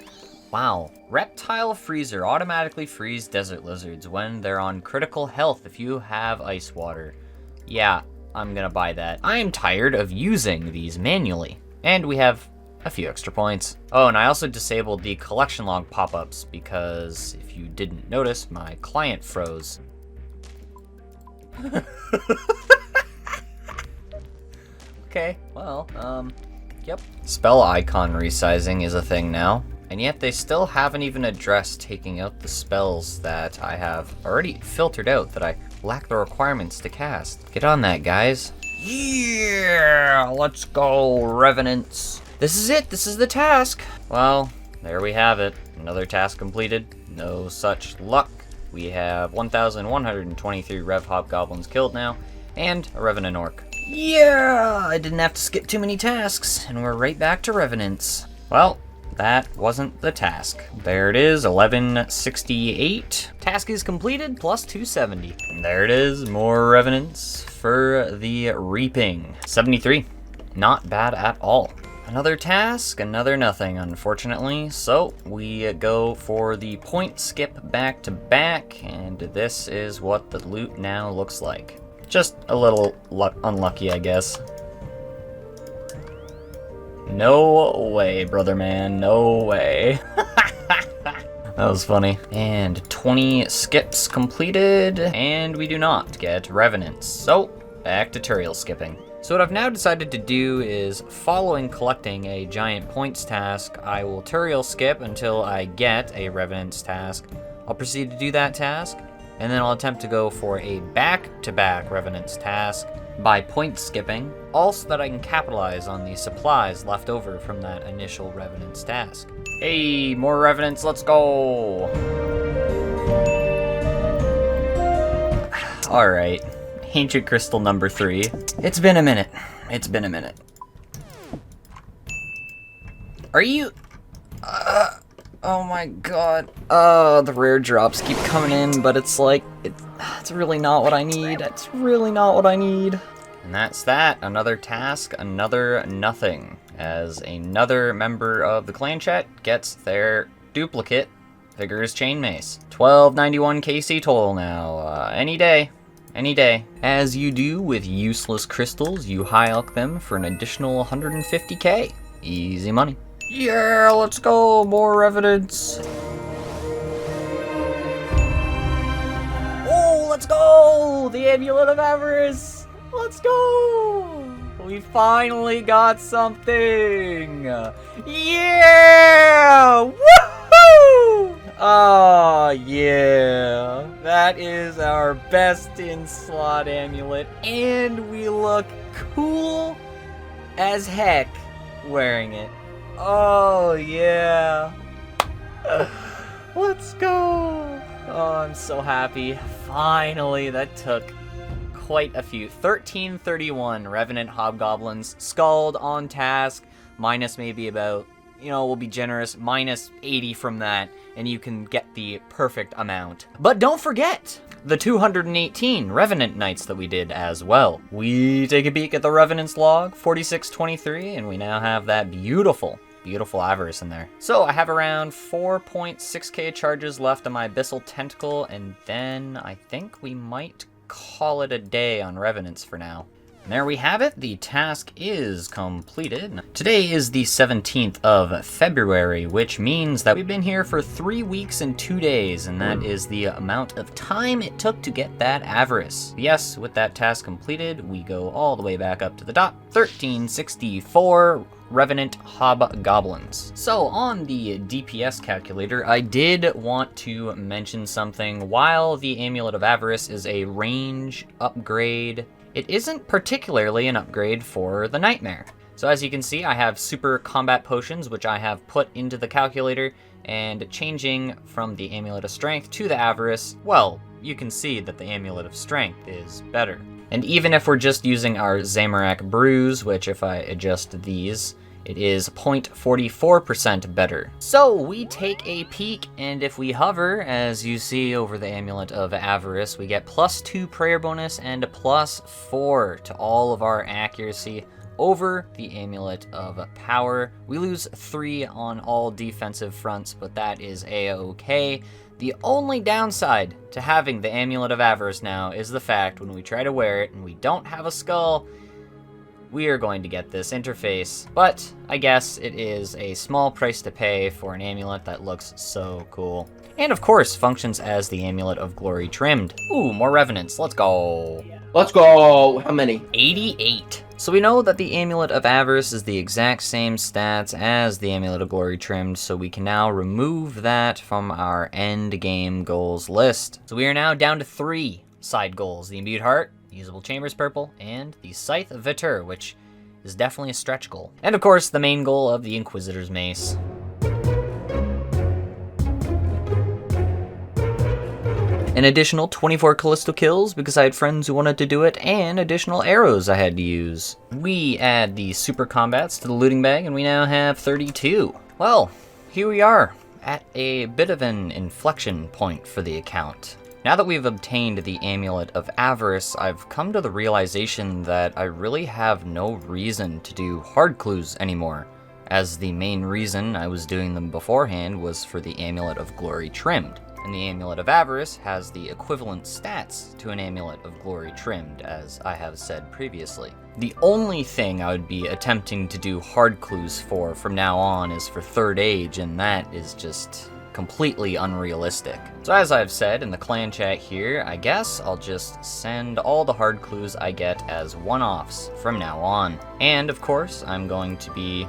Wow. Reptile Freezer. Automatically freeze desert lizards when they're on critical health if you have ice water. Yeah, I'm gonna buy that. I'm tired of using these manually. And we have a few extra points. Oh, and I also disabled the collection log pop-ups because if you didn't notice, my client froze. Okay, well, yep. Spell icon resizing is a thing now, and yet they still haven't even addressed taking out the spells that I have already filtered out that I lack the requirements to cast. Get on that, guys. Yeah, let's go, Revenants. This is it, this is the task. Well, there we have it. Another task completed. No such luck. We have 1,123 Rev Hobgoblins killed now, and a Revenant Orc. Yeah, I didn't have to skip too many tasks, and we're right back to Revenants. Well, that wasn't the task. There it is, 1168. Task is completed, plus 270. And there it is, more Revenants for the reaping. 73, not bad at all. Another task, another nothing, unfortunately. So we go for the point skip back to back, and this is what the loot now looks like. Just a little unlucky, I guess. No way, brother man, no way. That was funny. And 20 skips completed, and we do not get revenants. So, back to Turiel skipping. So what I've now decided to do is, following collecting a giant points task, I will Turiel skip until I get a revenants task. I'll proceed to do that task, and then I'll attempt to go for a back-to-back revenants task by point skipping, all so that I can capitalize on the supplies left over from that initial revenants task. Hey, more revenants, let's go! Alright, Ancient Crystal number 3. It's been a minute. It's been a minute. Are you... oh my god. The rare drops keep coming in, but it's like, it's really not what I need. It's really not what I need. And that's that. Another task, another nothing. As another member of the clan chat gets their duplicate Vigorous Chain Mace. 1291 KC total now. Any day. Any day. As you do with useless crystals, you high elk them for an additional 150k. Easy money. Yeah, let's go. More revenants. Oh, let's go! The Amulet of Avarice. Let's go! We finally got something! Yeah! Woohoo! Oh, yeah. That is our best in slot amulet, and we look cool as heck wearing it. Oh, yeah. Let's go! Oh, I'm so happy. Finally, that took quite a few. 1331 Revenant Hobgoblins, Scald on task, minus maybe about, we'll be generous, minus 80 from that, and you can get the perfect amount. But don't forget the 218 Revenant Knights that we did as well. We take a peek at the Revenant's log, 4623, and we now have that beautiful Avarice in there. So I have around 4.6k charges left on my Abyssal Tentacle, and then I think we might call it a day on Revenants for now. And there we have it. The task is completed. Today is the 17th of February, which means that we've been here for 3 weeks and 2 days, and that is the amount of time it took to get that Avarice. Yes, with that task completed, we go all the way back up to the top. 1364 Revenant Hobgoblins. So on the DPS calculator, I did want to mention something. While the Amulet of Avarice is a range upgrade, it isn't particularly an upgrade for the Nightmare. So as you can see, I have super combat potions, which I have put into the calculator, and changing from the Amulet of Strength to the Avarice, well, you can see that the Amulet of Strength is better. And even if we're just using our Zamorak Brews, which if I adjust these, it is 0.44% better. So we take a peek, and if we hover, as you see over the Amulet of Avarice, we get +2 prayer bonus and a +4 to all of our accuracy over the Amulet of Power. We lose 3 on all defensive fronts, but that is a-okay. The only downside to having the Amulet of Avarice now is the fact when we try to wear it and we don't have a skull, we are going to get this interface. But I guess it is a small price to pay for an amulet that looks so cool. And of course, functions as the Amulet of Glory trimmed. Ooh, more Revenants, let's go. Let's go! How many? 88. So we know that the Amulet of Avarice is the exact same stats as the Amulet of Glory trimmed, so we can now remove that from our end game goals list. So we are now down to 3 side goals: the Imbued Heart, Usable Chambers Purple, and the Scythe of Vitur, which is definitely a stretch goal. And of course, the main goal of the Inquisitor's Mace. An additional 24 Kalisto kills because I had friends who wanted to do it, and additional arrows I had to use. We add the super combats to the looting bag, and we now have 32. Well, here we are, at a bit of an inflection point for the account. Now that we've obtained the Amulet of Avarice, I've come to the realization that I really have no reason to do hard clues anymore. as the main reason I was doing them beforehand was for the Amulet of Glory Trimmed. And the Amulet of Avarice has the equivalent stats to an Amulet of Glory Trimmed, as I have said previously. The only thing I would be attempting to do hard clues for from now on is for Third Age, and that is just completely unrealistic. So as I've said in the clan chat here, I guess I'll just send all the hard clues I get as one-offs from now on. And of course, I'm going to be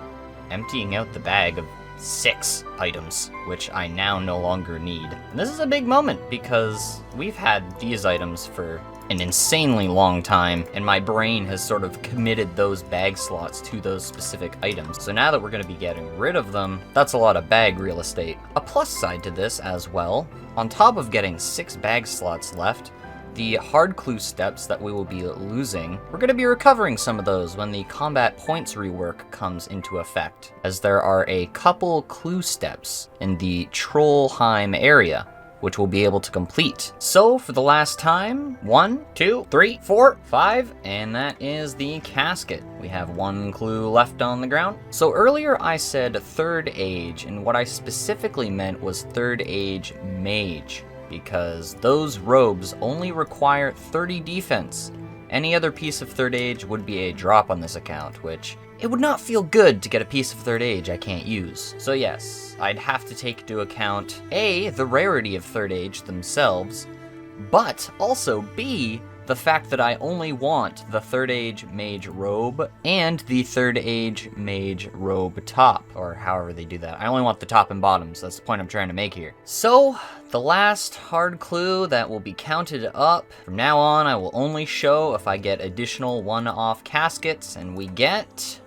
emptying out the bag of 6 items, which I now no longer need. And this is a big moment because we've had these items for an insanely long time, and my brain has sort of committed those bag slots to those specific items. So now that we're going to be getting rid of them, that's a lot of bag real estate. A plus side to this as well, on top of getting 6 bag slots left, the hard clue steps that we will be losing, we're going to be recovering some of those when the combat points rework comes into effect, as there are a couple clue steps in the Trollheim area, which we'll be able to complete. So for the last time, 1, 2, 3, 4, 5, and that is the casket. We have 1 clue left on the ground. So earlier I said Third Age, and what I specifically meant was Third Age Mage, because those robes only require 30 defense. Any other piece of Third Age would be a drop on this account, which it would not feel good to get a piece of Third Age I can't use. So yes, I'd have to take into account A, the rarity of Third Age themselves, but also B, the fact that I only want the Third Age Mage robe and the Third Age Mage robe top, or however they do that. I only want the top and bottoms, that's the point I'm trying to make here. So, the last hard clue that will be counted up, from now on I will only show if I get additional one-off caskets, and we get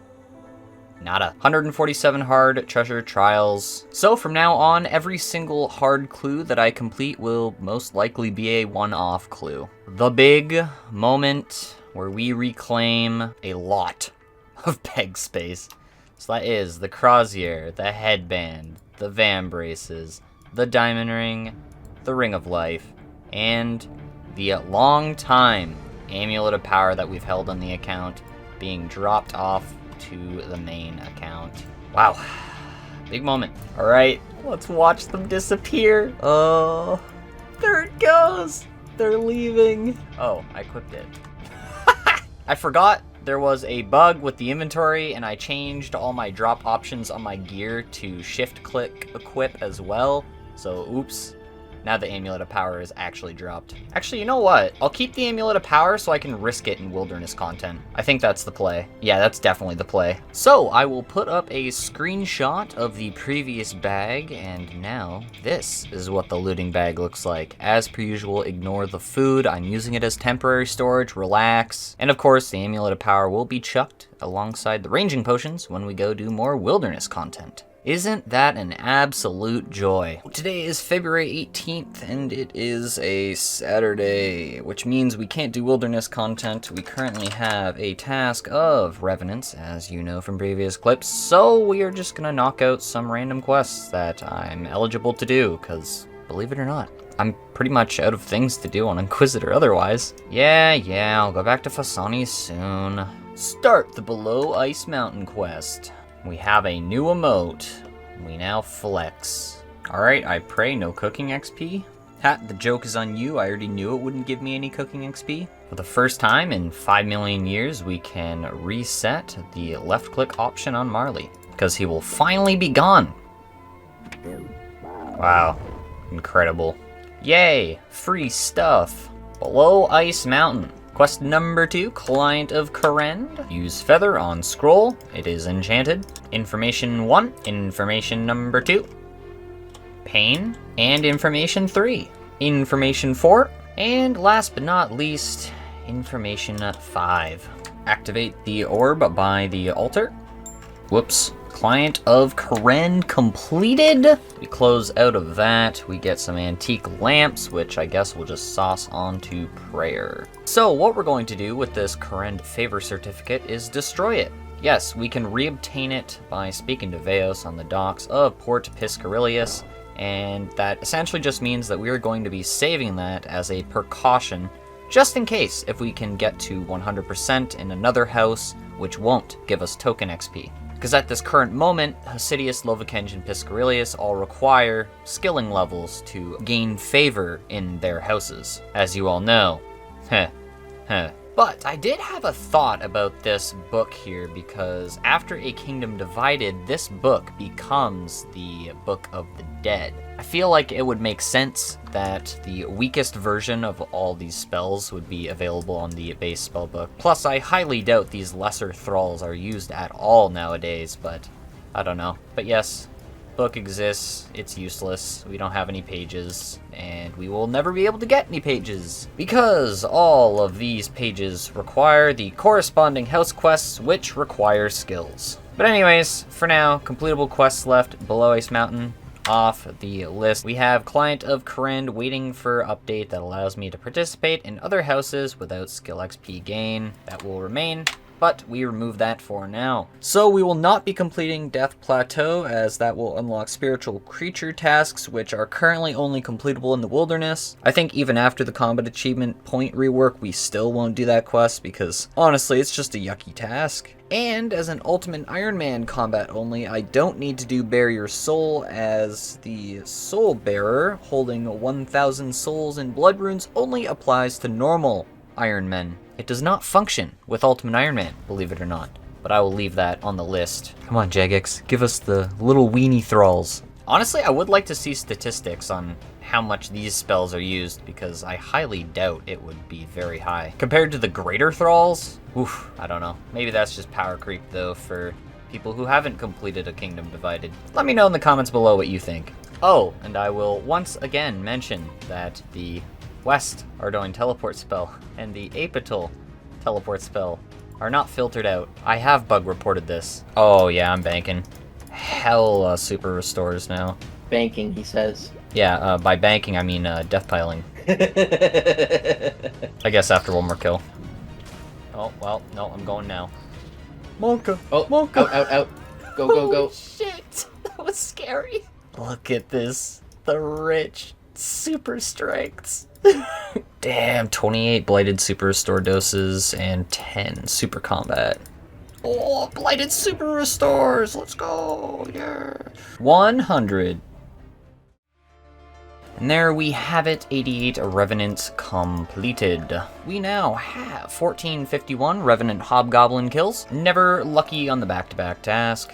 nada. 147 hard treasure trials. So from now on, every single hard clue that I complete will most likely be a one-off clue. The big moment where we reclaim a lot of peg space. So that is the crozier, the headband, the van braces, the diamond ring, the ring of life, and the long time amulet of power that we've held on the account being dropped off to the main account. Wow. Big moment. Alright, let's watch them disappear. Oh, there it goes. They're leaving. Oh, I equipped it. I forgot there was a bug with the inventory, and I changed all my drop options on my gear to shift click equip as well. So, oops. Now the Amulet of Power is actually dropped. Actually, you know what? I'll keep the Amulet of Power so I can risk it in wilderness content. I think that's the play. Yeah, that's definitely the play. So, I will put up a screenshot of the previous bag, and now this is what the looting bag looks like. As per usual, ignore the food. I'm using it as temporary storage, relax. And of course, the Amulet of Power will be chucked alongside the ranging potions when we go do more wilderness content. Isn't that an absolute joy? Today is February 18th, and it is a Saturday, which means we can't do wilderness content. We currently have a task of Revenants, as you know from previous clips, so we are just gonna knock out some random quests that I'm eligible to do, because believe it or not, I'm pretty much out of things to do on Inquisitor otherwise. Yeah, I'll go back to Fasani soon. Start the Below Ice Mountain quest. We have a new emote. We now flex. Alright, I pray no cooking XP. Ha, the joke is on you. I already knew it wouldn't give me any cooking XP. For the first time in 5 million years, we can reset the left click option on Marley, because he will finally be gone. Wow, incredible. Yay, free stuff. Below Ice Mountain. Quest number 2, Client of Karend. Use Feather on Scroll. It is enchanted. Information 1, Information number 2. Pain. And Information 3. Information 4. And last but not least, Information 5. Activate the orb by the altar. Whoops. Client of Karend completed. We close out of that. We get some antique lamps, which I guess we'll just sauce onto prayer. So what we're going to do with this Karend favor certificate is destroy it. Yes, we can reobtain it by speaking to Veos on the docks of Port Piscarilius, and that essentially just means that we are going to be saving that as a precaution, just in case if we can get to 100% in another house, which won't give us token XP. because at this current moment, Hosidius, Lovakenge, and Piscarilius all require skilling levels to gain favor in their houses, as you all know. Heh, heh. But I did have a thought about this book here, because after A Kingdom Divided, this book becomes the Book of the Dead. I feel like it would make sense that the weakest version of all these spells would be available on the base spellbook. Plus, I highly doubt these lesser thralls are used at all nowadays, but I don't know. But yes, book exists, it's useless, we don't have any pages, and we will never be able to get any pages, because all of these pages require the corresponding house quests, which require skills. But anyways, for now, completable quests left below Ice Mountain off the list. We have Client of Korend waiting for update that allows me to participate in other houses without skill XP gain. That will remain, but we remove that for now. So we will not be completing Death Plateau, as that will unlock spiritual creature tasks, which are currently only completable in the wilderness. I think even after the combat achievement point rework, we still won't do that quest, because honestly, it's just a yucky task. And as an Ultimate Ironman combat only, I don't need to do Bear Your Soul, as the Soul Bearer holding 1,000 souls in blood runes only applies to normal Ironmen. It does not function with Ultimate Ironman, believe it or not. But I will leave that on the list. Come on, Jagex, give us the little weenie thralls. Honestly, I would like to see statistics on how much these spells are used, because I highly doubt it would be very high. Compared to the greater thralls, oof, I don't know. Maybe that's just power creep though for people who haven't completed A Kingdom Divided. Let me know in the comments below what you think. Oh, and I will once again mention that the West Ardoin teleport spell and the Apital teleport spell are not filtered out. I have bug reported this. Oh yeah, I'm banking. Hell super restores now. Banking, he says. Yeah, by banking I mean death piling. I guess after one more kill. Oh, well, no, I'm going now. Monka! Oh, Monka! Out. Go, go, go. Holy shit! That was scary. Look at this. The rich super strengths. Damn, 28 blighted super restore doses and 10 super combat. Oh, blighted super restores! Let's go! Yeah! 100. And there we have it, 88 Revenants completed. We now have 1451 Revenant Hobgoblin kills. Never lucky on the back-to-back task.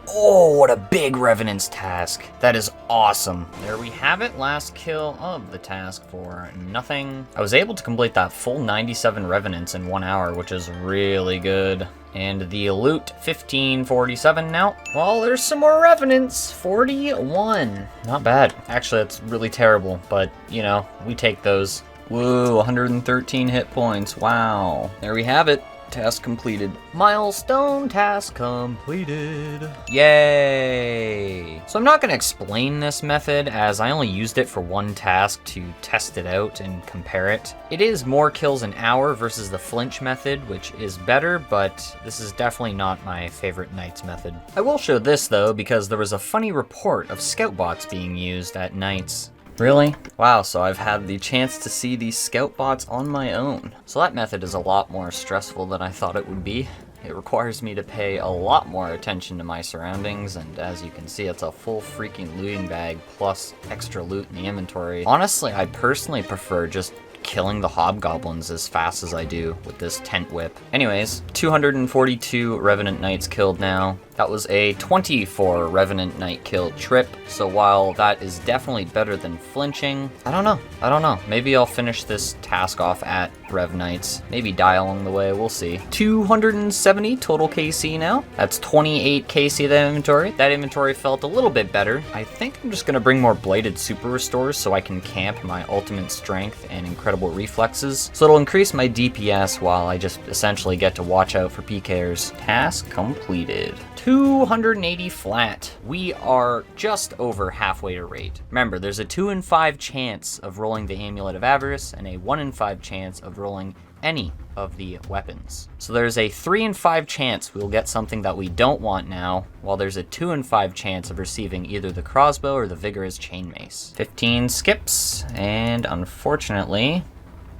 Oh, what a big Revenant's task. That is awesome. There we have it, last kill of the task for nothing. I was able to complete that full 97 Revenants in 1 hour, which is really good. And the loot, 1547 now. Well, there's some more Revenants, 41. Not bad. Actually, that's really terrible, but, you know, we take those. Woo, 113 hit points, wow. There we have it. Task completed. Milestone task completed. Yay! So I'm not going to explain this method, as I only used it for one task to test it out and compare it. It is more kills an hour versus the flinch method, which is better, but this is definitely not my favorite Knights method. I will show this though, because there was a funny report of scout bots being used at Knights. Really? Wow, so I've had the chance to see these scout bots on my own. So that method is a lot more stressful than I thought it would be. It requires me to pay a lot more attention to my surroundings, and as you can see, it's a full freaking looting bag plus extra loot in the inventory. Honestly, I personally prefer just killing the hobgoblins as fast as I do with this tent whip. Anyways, 242 Revenant Knights killed now. That was a 24 Revenant Knight kill trip, so while that is definitely better than flinching, I don't know. Maybe I'll finish this task off at Rev Knights. Maybe die along the way, we'll see. 270 total KC now. That's 28 KC of that inventory. That inventory felt a little bit better. I think I'm just gonna bring more bladed super restores so I can camp my ultimate strength and incredible reflexes. So it'll increase my DPS while I just essentially get to watch out for PKers. Task completed. 280 flat. We are just over halfway to rate. Remember, there's a 2 in 5 chance of rolling the Amulet of Avarice and a 1 in 5 chance of rolling any of the weapons. So there's a 3 in 5 chance we'll get something that we don't want now, while there's a 2 in 5 chance of receiving either the crossbow or the vigorous chain mace. 15 skips, and unfortunately,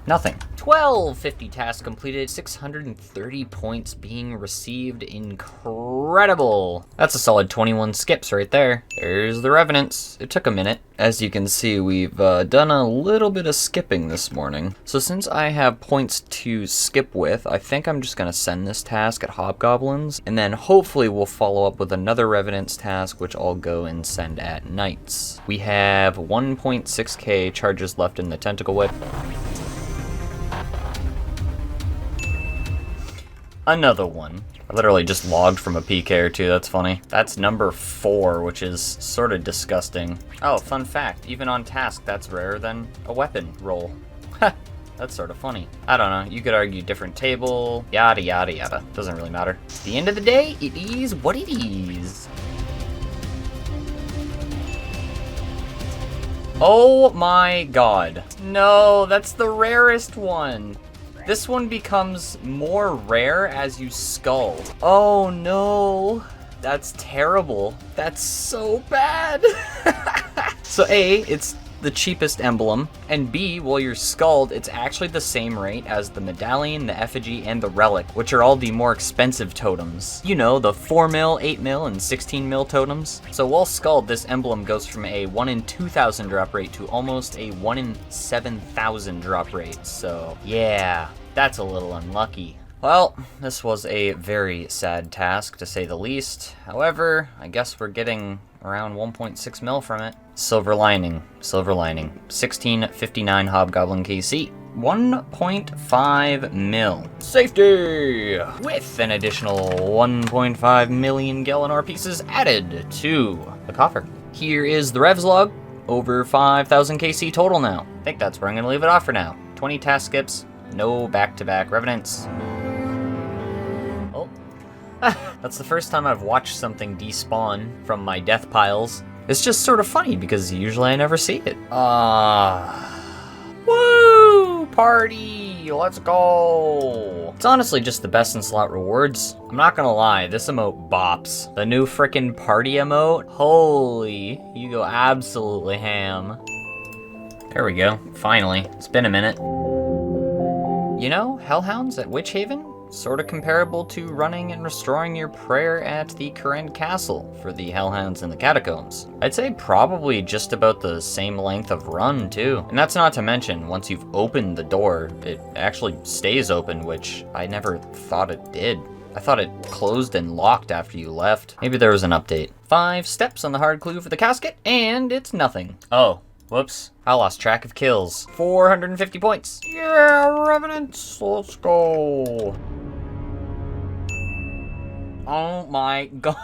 Nothing. 1250 tasks completed, 630 points being received. Incredible. That's a solid 21 skips right there. There's the Revenants. It took a minute. As you can see, we've done a little bit of skipping this morning. So since I have points to skip with, I think I'm just going to send this task at Hobgoblins, and then hopefully we'll follow up with another Revenants task, which I'll go and send at Knights. We have 1.6k charges left in the Tentacle Whip. Another one. I literally just logged from a PK or two, that's funny. That's number 4, which is sort of disgusting. Oh, fun fact, even on task, that's rarer than a weapon roll. That's sort of funny. I don't know, you could argue different table, yada yada yada. Doesn't really matter. At the end of the day, it is what it is. Oh my god. No, that's the rarest one. This one becomes more rare as you skull. Oh no, that's terrible. That's so bad. So A, it's the cheapest emblem, and B, while you're skulled, it's actually the same rate as the medallion, the effigy, and the relic, which are all the more expensive totems. You know, the 4 mil, 8 mil, and 16 mil totems. So while skulled, this emblem goes from a 1 in 2,000 drop rate to almost a 1 in 7,000 drop rate. So yeah, that's a little unlucky. Well, this was a very sad task, to say the least. However, I guess we're getting around 1.6 mil from it. Silver lining, silver lining. 1659 Hobgoblin KC. 1.5 mil. Safety! With an additional 1.5 million Galenar pieces added to the coffer. Here is the Revs log. Over 5,000 KC total now. I think that's where I'm going to leave it off for now. 20 task skips. No back-to-back Revenants. Oh. That's the first time I've watched something despawn from my death piles. It's just sort of funny because usually I never see it. Woo! Party! Let's go! It's honestly just the best in slot rewards. I'm not gonna lie, this emote bops. The new frickin' party emote? Holy, you go absolutely ham. There we go, finally. It's been a minute. You know, Hellhounds at Witch Haven? Sort of comparable to running and restoring your prayer at the Kourend Castle for the Hellhounds in the Catacombs. I'd say probably just about the same length of run too. And that's not to mention, once you've opened the door, it actually stays open, which I never thought it did. I thought it closed and locked after you left. Maybe there was an update. 5 steps on the hard clue for the casket, and it's nothing. Oh. Whoops, I lost track of kills. 450 points. Yeah, Revenants, let's go. Oh my god.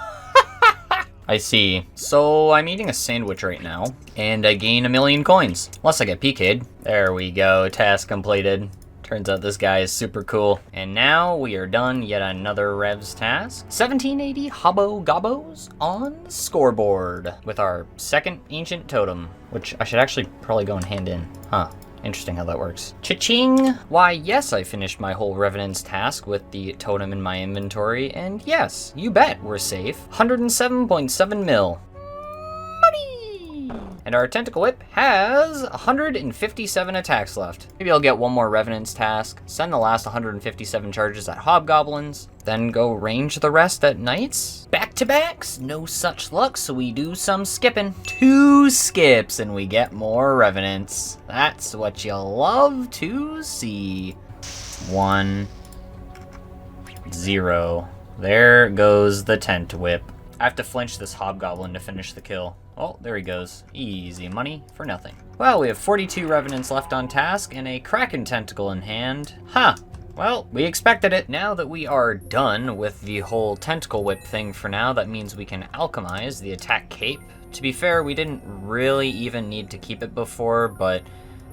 I see. So I'm eating a sandwich right now, and I gain 1 million coins. Unless I get PK'd. There we go, task completed. Turns out this guy is super cool. And now we are done yet another Revs task. 1780 Hobbo Gobbos on the scoreboard with our second ancient totem, which I should actually probably go and hand in. Huh. Interesting how that works. Cha-ching! Why, yes, I finished my whole Revenant's task with the totem in my inventory, and yes, you bet we're safe. 107.7 mil. And our Tentacle Whip has 157 attacks left. Maybe I'll get one more Revenant's task, send the last 157 charges at Hobgoblins, then go range the rest at Knights. Back-to-backs, no such luck, so we do some skipping. 2 skips and we get more Revenants. That's what you love to see. 1, 0. There goes the Tent Whip. I have to flinch this Hobgoblin to finish the kill. Oh, there he goes. Easy money for nothing. Well, we have 42 Revenants left on task and a Kraken Tentacle in hand. Huh. Well, we expected it. Now that we are done with the whole Tentacle Whip thing for now, that means we can alchemize the attack cape. To be fair, we didn't really even need to keep it before, but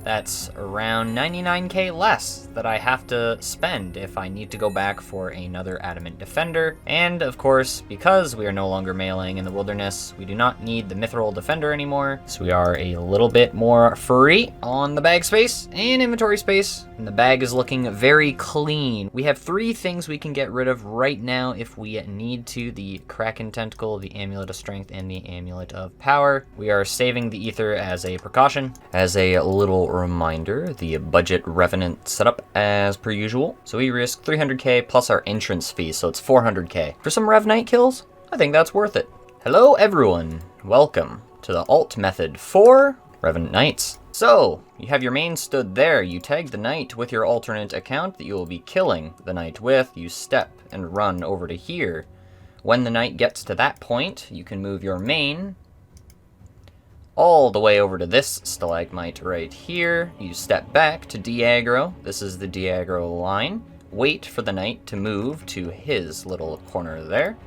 that's around 99k less that I have to spend if I need to go back for another Adamant Defender. And of course, because we are no longer meleeing in the wilderness, we do not need the Mithril Defender anymore. So we are a little bit more free on the bag space and inventory space. And the bag is looking very clean. We have 3 things we can get rid of right now if we need to. The Kraken Tentacle, the Amulet of Strength, and the Amulet of Power. We are saving the Ether as a precaution, as a little reminder, the budget Revenant setup as per usual. So we risk 300k plus our entrance fee, so it's 400k. For some Rev Knight kills, I think that's worth it. Hello everyone, welcome to the alt method for Revenant Knights. So, you have your main stood there, you tag the knight with your alternate account that you will be killing the knight with, you step and run over to here. When the knight gets to that point, you can move your main all the way over to this stalagmite right here. You step back to de-aggro. This is the de-aggro line. Wait for the knight to move to his little corner there.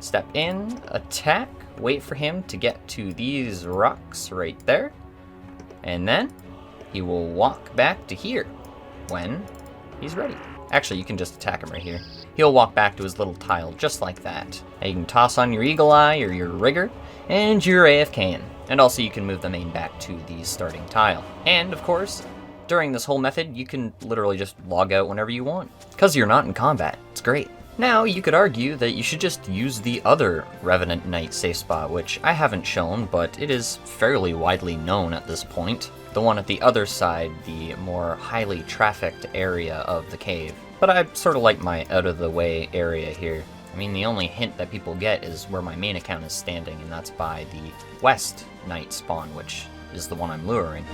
Step in, attack, wait for him to get to these rocks right there. And then he will walk back to here when he's ready. Actually, you can just attack him right here. He'll walk back to his little tile just like that. Now you can toss on your Eagle Eye or your Rigger, and you're AFKing. And also you can move the main back to the starting tile. And of course, during this whole method, you can literally just log out whenever you want, because you're not in combat. It's great. Now, you could argue that you should just use the other Revenant Knight safe spot, which I haven't shown, but it is fairly widely known at this point. The one at the other side, the more highly trafficked area of the cave. But I sort of like my out-of-the-way area here. I mean, the only hint that people get is where my main account is standing, and that's by the West Knight spawn, which is the one I'm luring.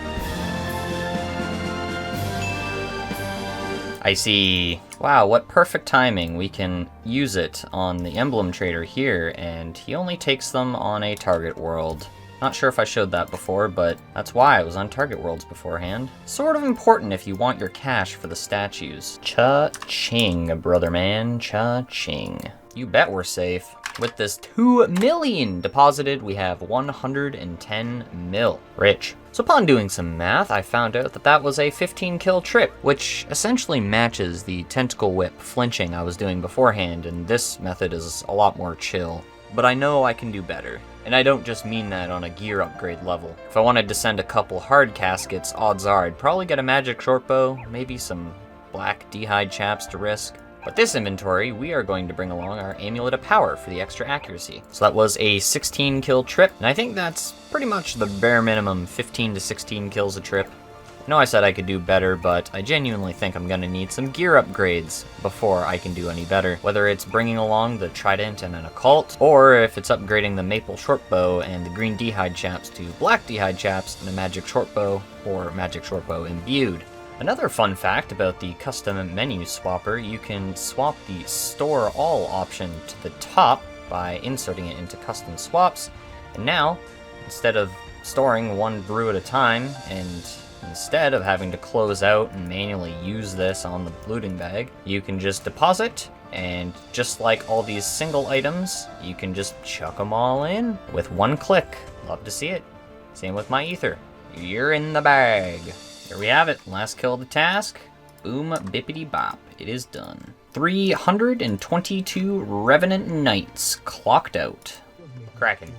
I see. Wow, what perfect timing. We can use it on the emblem trader here, and he only takes them on a target world. Not sure if I showed that before, but that's why I was on target worlds beforehand. Sort of important if you want your cash for the statues. Cha-ching, brother man, cha-ching. You bet we're safe. With this 2 million deposited, we have 110 mil. Rich. So upon doing some math, I found out that that was a 15 kill trip, which essentially matches the tentacle whip flinching I was doing beforehand, and this method is a lot more chill. But I know I can do better. And I don't just mean that on a gear upgrade level. If I wanted to send a couple hard caskets, odds are I'd probably get a magic shortbow, maybe some black d'hide chaps to risk. But this inventory, we are going to bring along our Amulet of Power for the extra accuracy. So that was a 16 kill trip, and I think that's pretty much the bare minimum, 15 to 16 kills a trip. I know I said I could do better, but I genuinely think I'm gonna need some gear upgrades before I can do any better. Whether it's bringing along the Trident and an Occult, or if it's upgrading the Maple Shortbow and the Green d'hide chaps to Black d'hide chaps and a Magic Shortbow, or Magic Shortbow Imbued. Another fun fact about the custom menu swapper, you can swap the Store All option to the top by inserting it into custom swaps, and now, instead of storing one brew at a time, and instead of having to close out and manually use this on the looting bag, you can just deposit, and just like all these single items, you can just chuck them all in with one click. Love to see it. Same with my ether. You're in the bag. Here we have it. Last kill of the task. Boom, bippity bop. It is done. 322 Revenant Knights clocked out. Kraken.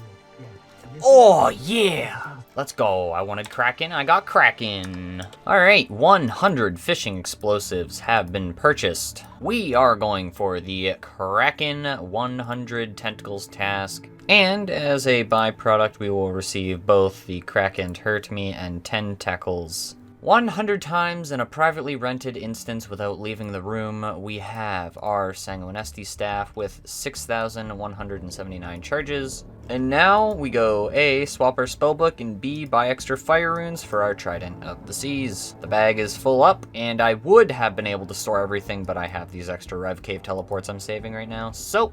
Oh, yeah! Let's go. I wanted Kraken. I got Kraken. Alright, 100 fishing explosives have been purchased. We are going for the Kraken 100 Tentacles task. And as a byproduct, we will receive both the Kraken Hurt Me and Tentacles. 100 times in a privately rented instance without leaving the room, we have our Sanguinesti staff with 6,179 charges. And now we go A, swap our spellbook, and B, buy extra fire runes for our Trident of the Seas. The bag is full up, and I would have been able to store everything, but I have these extra Rev Cave teleports I'm saving right now, so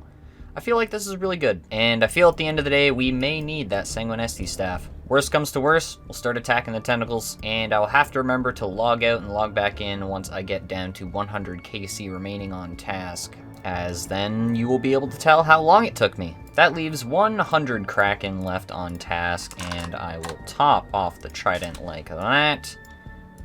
I feel like this is really good. And I feel at the end of the day, we may need that Sanguinesti staff. Worst comes to worst, we'll start attacking the tentacles, and I'll have to remember to log out and log back in once I get down to 100 KC remaining on task, as then you will be able to tell how long it took me. That leaves 100 Kraken left on task, and I will top off the Trident like that.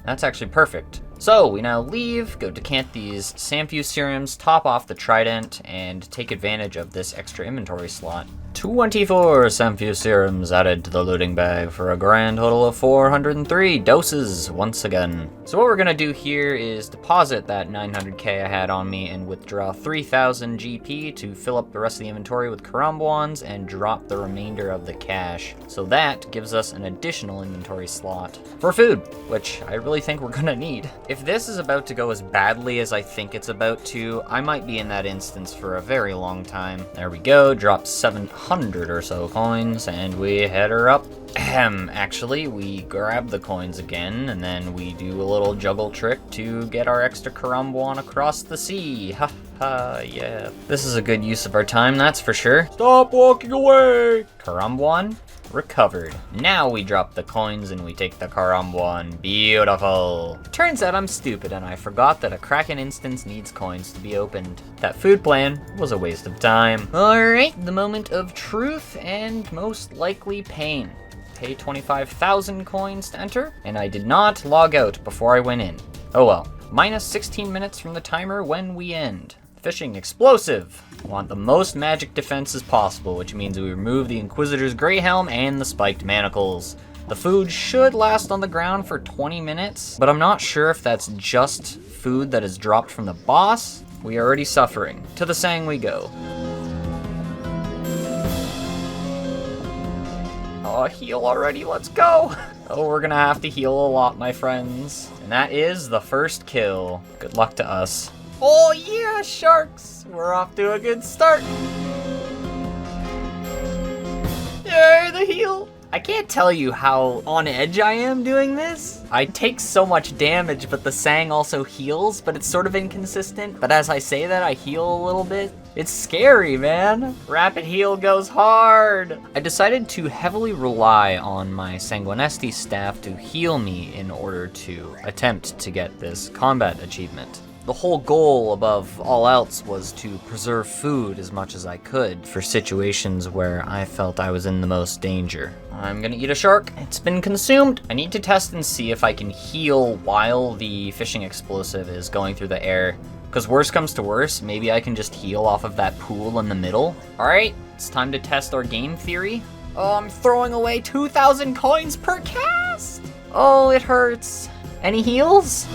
That's actually perfect. So we now leave, go decant these Samfuse serums, top off the Trident, and take advantage of this extra inventory slot. 24 Samphu serums added to the looting bag for a grand total of 403 doses once again. So what we're gonna do here is deposit that 900k I had on me and withdraw 3000 GP to fill up the rest of the inventory with Karambwans and drop the remainder of the cash. So that gives us an additional inventory slot for food, which I really think we're gonna need. If this is about to go as badly as I think it's about to, I might be in that instance for a very long time. There we go, drop 700 or so coins, and we head her up. Actually, we grab the coins again, and then we do a little juggle trick to get our extra Karambwan across the sea. Ha ha, yeah. This is a good use of our time, that's for sure. Stop walking away! Karambwan recovered. Now we drop the coins and we take the Karambwan. Beautiful. Turns out I'm stupid and I forgot that a Kraken instance needs coins to be opened. That food plan was a waste of time. Alright, the moment of truth and most likely pain. Pay 25,000 coins to enter, and I did not log out before I went in. Oh well. Minus 16 minutes from the timer when we end. Fishing explosive. I want the most magic defense as possible, which means we remove the Inquisitor's Grey Helm and the spiked manacles. The food should last on the ground for 20 minutes, but I'm not sure if that's just food that is dropped from the boss. We are already suffering. To the Sang we go. Oh, heal already, let's go! Oh, we're gonna have to heal a lot, my friends. And that is the first kill. Good luck to us. Oh yeah, sharks! We're off to a good start. Yay, the heal! I can't tell you how on edge I am doing this. I take so much damage, but the Sang also heals, but it's sort of inconsistent. But as I say that, I heal a little bit. It's scary, man. Rapid heal goes hard. I decided to heavily rely on my Sanguinesti staff to heal me in order to attempt to get this combat achievement. The whole goal above all else was to preserve food as much as I could for situations where I felt I was in the most danger. I'm gonna eat a shark. It's been consumed. I need to test and see if I can heal while the fishing explosive is going through the air. Because worst comes to worst, maybe I can just heal off of that pool in the middle. Alright, it's time to test our game theory. Oh, I'm throwing away 2,000 coins per cast! Oh, it hurts. Any heals?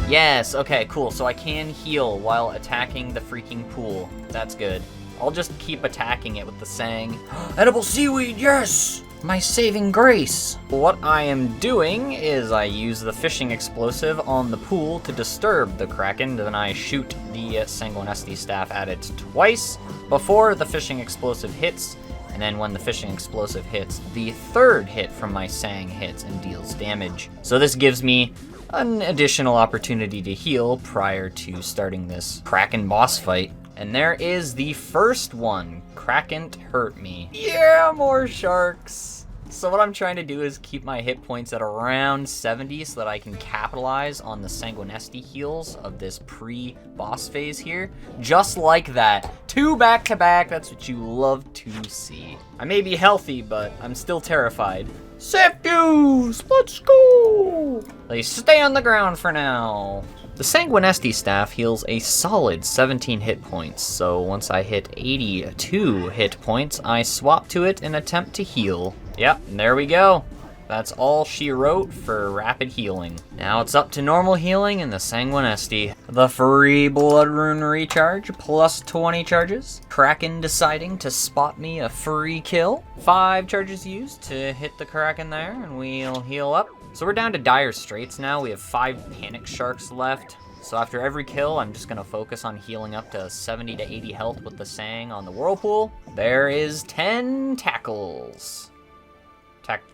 Yes, okay, cool. So I can heal while attacking the freaking pool. That's good. I'll just keep attacking it with the Sang. Edible seaweed, yes! My saving grace. What I am doing is I use the fishing explosive on the pool to disturb the Kraken, then I shoot the Sanguinesti staff at it twice before the fishing explosive hits, and then when the fishing explosive hits, the third hit from my Sang hits and deals damage. So this gives me an additional opportunity to heal prior to starting this Kraken boss fight. And there is the first one. Kraken hurt me. Yeah, more sharks. So what I'm trying to do is keep my hit points at around 70 so that I can capitalize on the Sanguinesti heals of this pre-boss phase here. Just like that. 2 back-to-back, that's what you love to see. I may be healthy, but I'm still terrified. Samphu, let's go! They stay on the ground for now. The Sanguinesti staff heals a solid 17 hit points, so once I hit 82 hit points, I swap to it and attempt to heal. Yep, and there we go. That's all she wrote for rapid healing. Now it's up to normal healing in the Sanguinesti. The free blood rune recharge, plus 20 charges. Kraken deciding to spot me a free kill. 5 charges used to hit the Kraken there, and we'll heal up. So we're down to dire straits now. We have 5 panic sharks left. So after every kill, I'm just gonna focus on healing up to 70 to 80 health with the Sang on the whirlpool. There is 10 tackles.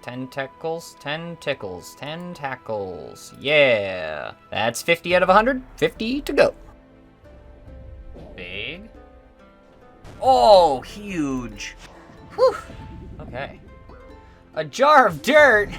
10 tackles, 10 tickles, 10 tackles. Yeah. That's 50 out of 100. 50 to go. Big. Oh, huge. Whew. Okay. A jar of dirt.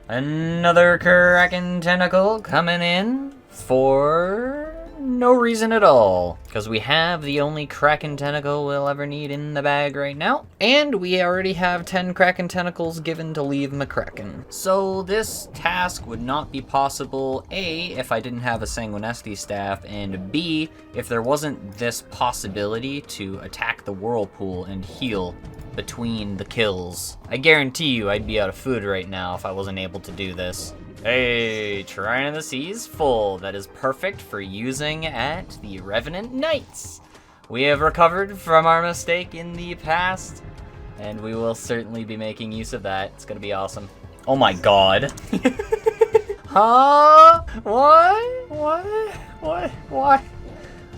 Another Kraken tentacle coming in for no reason at all, because we have the only Kraken tentacle we'll ever need in the bag right now, and we already have 10 Kraken tentacles given to leave McCracken. So this task would not be possible, A, if I didn't have a Sanguinesti staff, and B, if there wasn't this possibility to attack the whirlpool and heal between the kills. I guarantee you I'd be out of food right now if I wasn't able to do this. Hey, Shrine of the Sea is full. That is perfect for using at the Revenant Knights. We have recovered from our mistake in the past, and we will certainly be making use of that. It's gonna be awesome. Oh my god. Huh? What?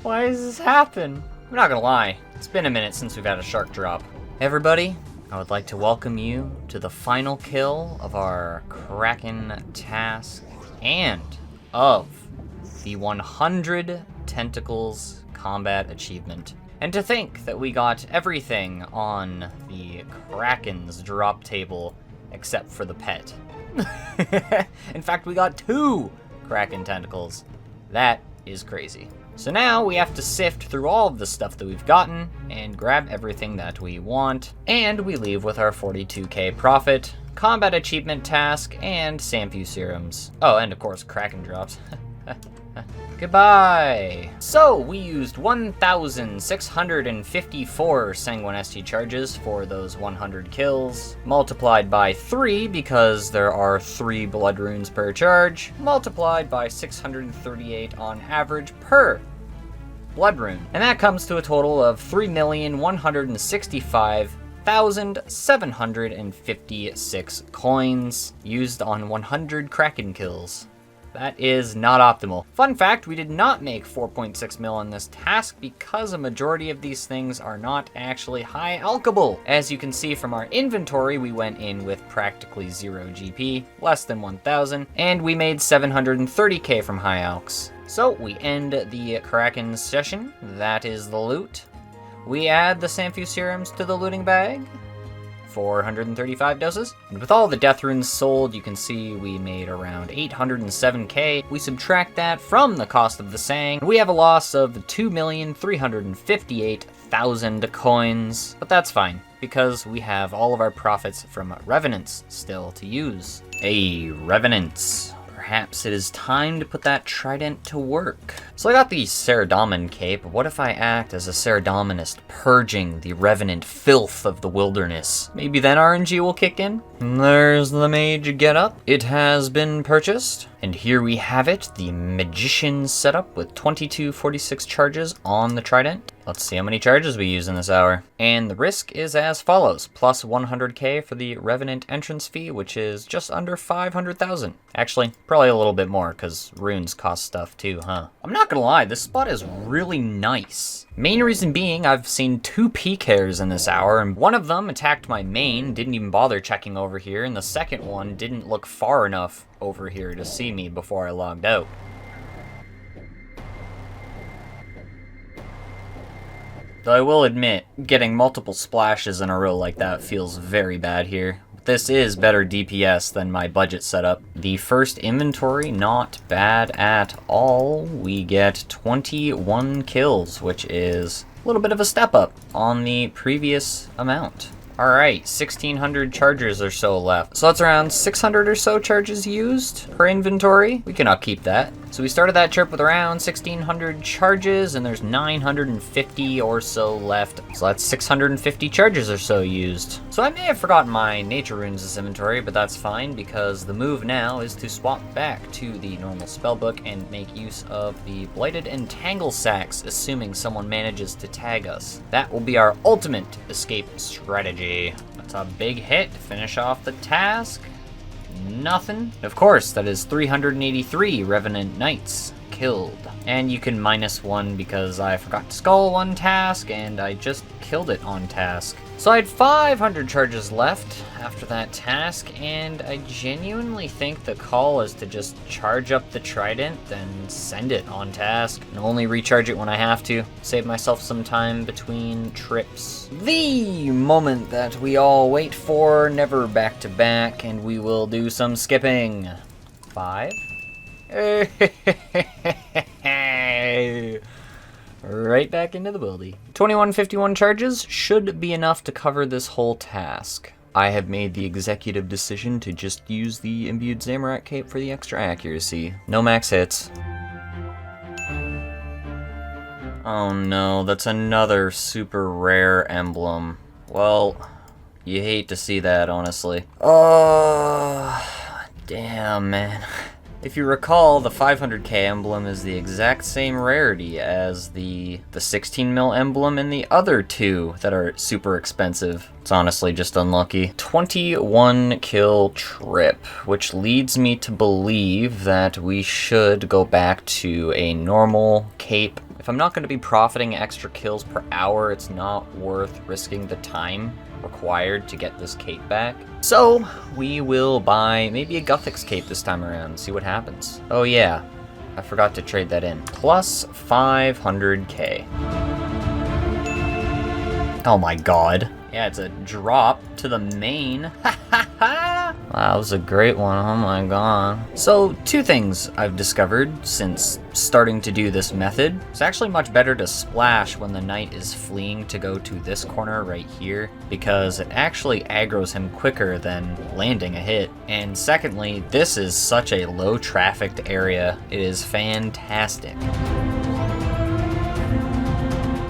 Why does this happen? I'm not gonna lie, it's been a minute since we've had a shark drop. Everybody, I would like to welcome you to the final kill of our Kraken task and of the 100 Tentacles combat achievement. And to think that we got everything on the Kraken's drop table except for the pet. In fact, we got 2 Kraken tentacles. That is crazy. So now we have to sift through all of the stuff that we've gotten and grab everything that we want, and we leave with our 42k profit, combat achievement task, and Sampu serums. Oh, and of course Kraken drops. Goodbye! So, we used 1,654 Sanguinesti charges for those 100 kills, multiplied by 3 because there are 3 blood runes per charge, multiplied by 638 on average per blood rune. And that comes to a total of 3,165,756 coins used on 100 Kraken kills. That is not optimal. Fun fact, we did not make 4.6 mil on this task because a majority of these things are not actually high alchable. As you can see from our inventory, we went in with practically 0 GP, less than 1,000, and we made 730k from high alchs. So we end the Kraken session. That is the loot. We add the Sampu serums to the looting bag. 435 doses. And with all the death runes sold, you can see we made around 807k. We subtract that from the cost of the Sang. We have a loss of 2,358,000 coins, but that's fine because we have all of our profits from Revenants still to use. Hey, Revenants. Perhaps it is time to put that trident to work. So I got the Saradomin cape. What if I act as a Saradominist, purging the revenant filth of the wilderness? Maybe then RNG will kick in. There's the mage getup. It has been purchased. And here we have it, the magician setup with 2246 charges on the trident. Let's see how many charges we use in this hour. And the risk is as follows. Plus 100k for the Revenant entrance fee, which is just under 500,000. Actually, probably a little bit more, because runes cost stuff too, huh? I'm not gonna lie, this spot is really nice. Main reason being, I've seen 2 PKers in this hour, and one of them attacked my main, didn't even bother checking over here, and the second one didn't look far enough over here to see me before I logged out. Though I will admit, getting multiple splashes in a row like that feels very bad here. This is better DPS than my budget setup. The first inventory, not bad at all. We get 21 kills, which is a little bit of a step up on the previous amount. Alright, 1,600 charges or so left. So that's around 600 or so charges used per inventory. We cannot keep that. So we started that trip with around 1,600 charges, and there's 950 or so left. So that's 650 charges or so used. So I may have forgotten my nature runes as inventory, but that's fine because the move now is to swap back to the normal spellbook and make use of the Blighted and Tangle Sacks, assuming someone manages to tag us. That will be our ultimate escape strategy. That's a big hit to finish off the task. Nothing. Of course, that is 383 Revenant Knights killed. And you can -1 because I forgot to skull one task and I just killed it on task. So I had 500 charges left after that task, and I genuinely think the call is to just charge up the trident, then send it on task, and only recharge it when I have to. Save myself some time between trips. The moment that we all wait for, never back to back, and we will do some skipping. 5. right back into the building. 2151 charges should be enough to cover this whole task. I have made the executive decision to just use the imbued Zamorak cape for the extra accuracy. No max hits. Oh no, that's another super rare emblem. Well, you hate to see that, honestly. Oh, damn, man. If you recall, the 500k emblem is the exact same rarity as the 16 mil emblem and the other two that are super expensive. It's honestly just unlucky. 21 kill trip, which leads me to believe that we should go back to a normal cape. If I'm not going to be profiting extra kills per hour, it's not worth risking the time required to get this cape back. So we will buy maybe a Guthix cape this time around, see what happens. Oh yeah, I forgot to trade that in. Plus 500k. Oh my god. Yeah, it's a drop to the main. Ha ha ha! Wow, that was a great one, oh my god. So, two things I've discovered since starting to do this method. It's actually much better to splash when the knight is fleeing to go to this corner right here, because it actually aggroes him quicker than landing a hit. And secondly, this is such a low trafficked area. It is fantastic.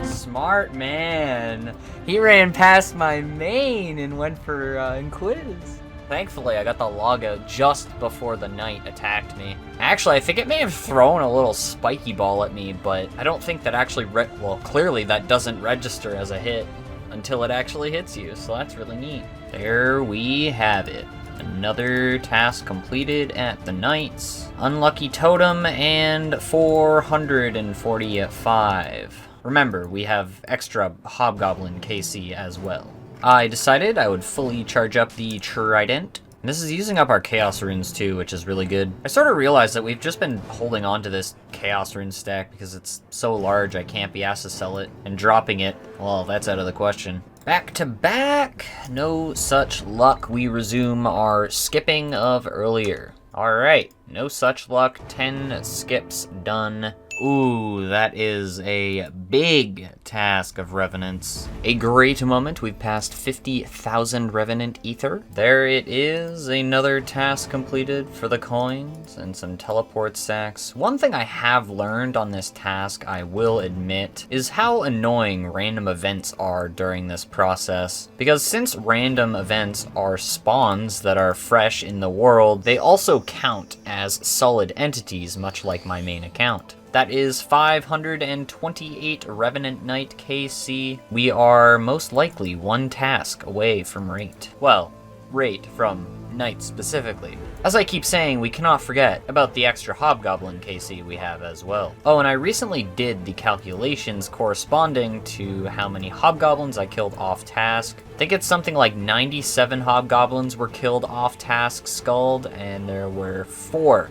Smart man. He ran past my main and went for Inquis. Thankfully, I got the log out just before the knight attacked me. Actually, I think it may have thrown a little spiky ball at me, but I don't think that actually well, clearly that doesn't register as a hit until it actually hits you, so that's really neat. There we have it. Another task completed at the Knights. Unlucky totem and 445. Remember, we have extra Hobgoblin KC as well. I decided I would fully charge up the Trident. And this is using up our Chaos Runes too, which is really good. I sort of realized that we've just been holding on to this Chaos Rune stack because it's so large I can't be asked to sell it. And dropping it, well, that's out of the question. Back to back, no such luck. We resume our skipping of earlier. All right, no such luck, 10 skips done. Ooh, that is a big task of Revenants. A great moment, we've passed 50,000 Revenant Ether. There it is, another task completed for the coins and some teleport sacks. One thing I have learned on this task, I will admit, is how annoying random events are during this process. Because since random events are spawns that are fresh in the world, they also count as solid entities, much like my main account. That is 528 Revenant Knight KC. We are most likely one task away from rate. Well, rate from Knight specifically. As I keep saying, we cannot forget about the extra Hobgoblin KC we have as well. Oh, and I recently did the calculations corresponding to how many Hobgoblins I killed off task. I think it's something like 97 Hobgoblins were killed off task skulled, and there were 4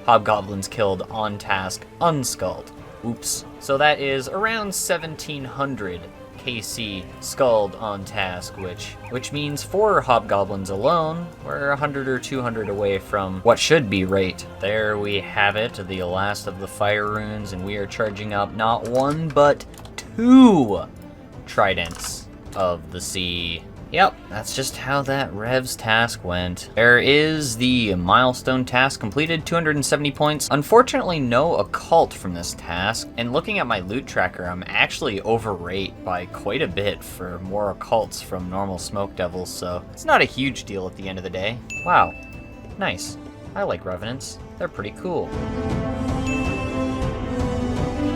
Hobgoblins killed on task unskulled. Oops. So that is around 1700 KC skulled on task, which means 4 Hobgoblins alone, we're 100 or 200 away from what should be rate. There we have it, the last of the fire runes, and we are charging up not 1 but 2 Tridents of the Sea. Yep, that's just how that Revs task went. There is the Milestone task completed, 270 points. Unfortunately, no occult from this task, and looking at my loot tracker, I'm actually overrate by quite a bit for more occults from normal Smoke Devils, so it's not a huge deal at the end of the day. Wow, nice. I like Revenants. They're pretty cool.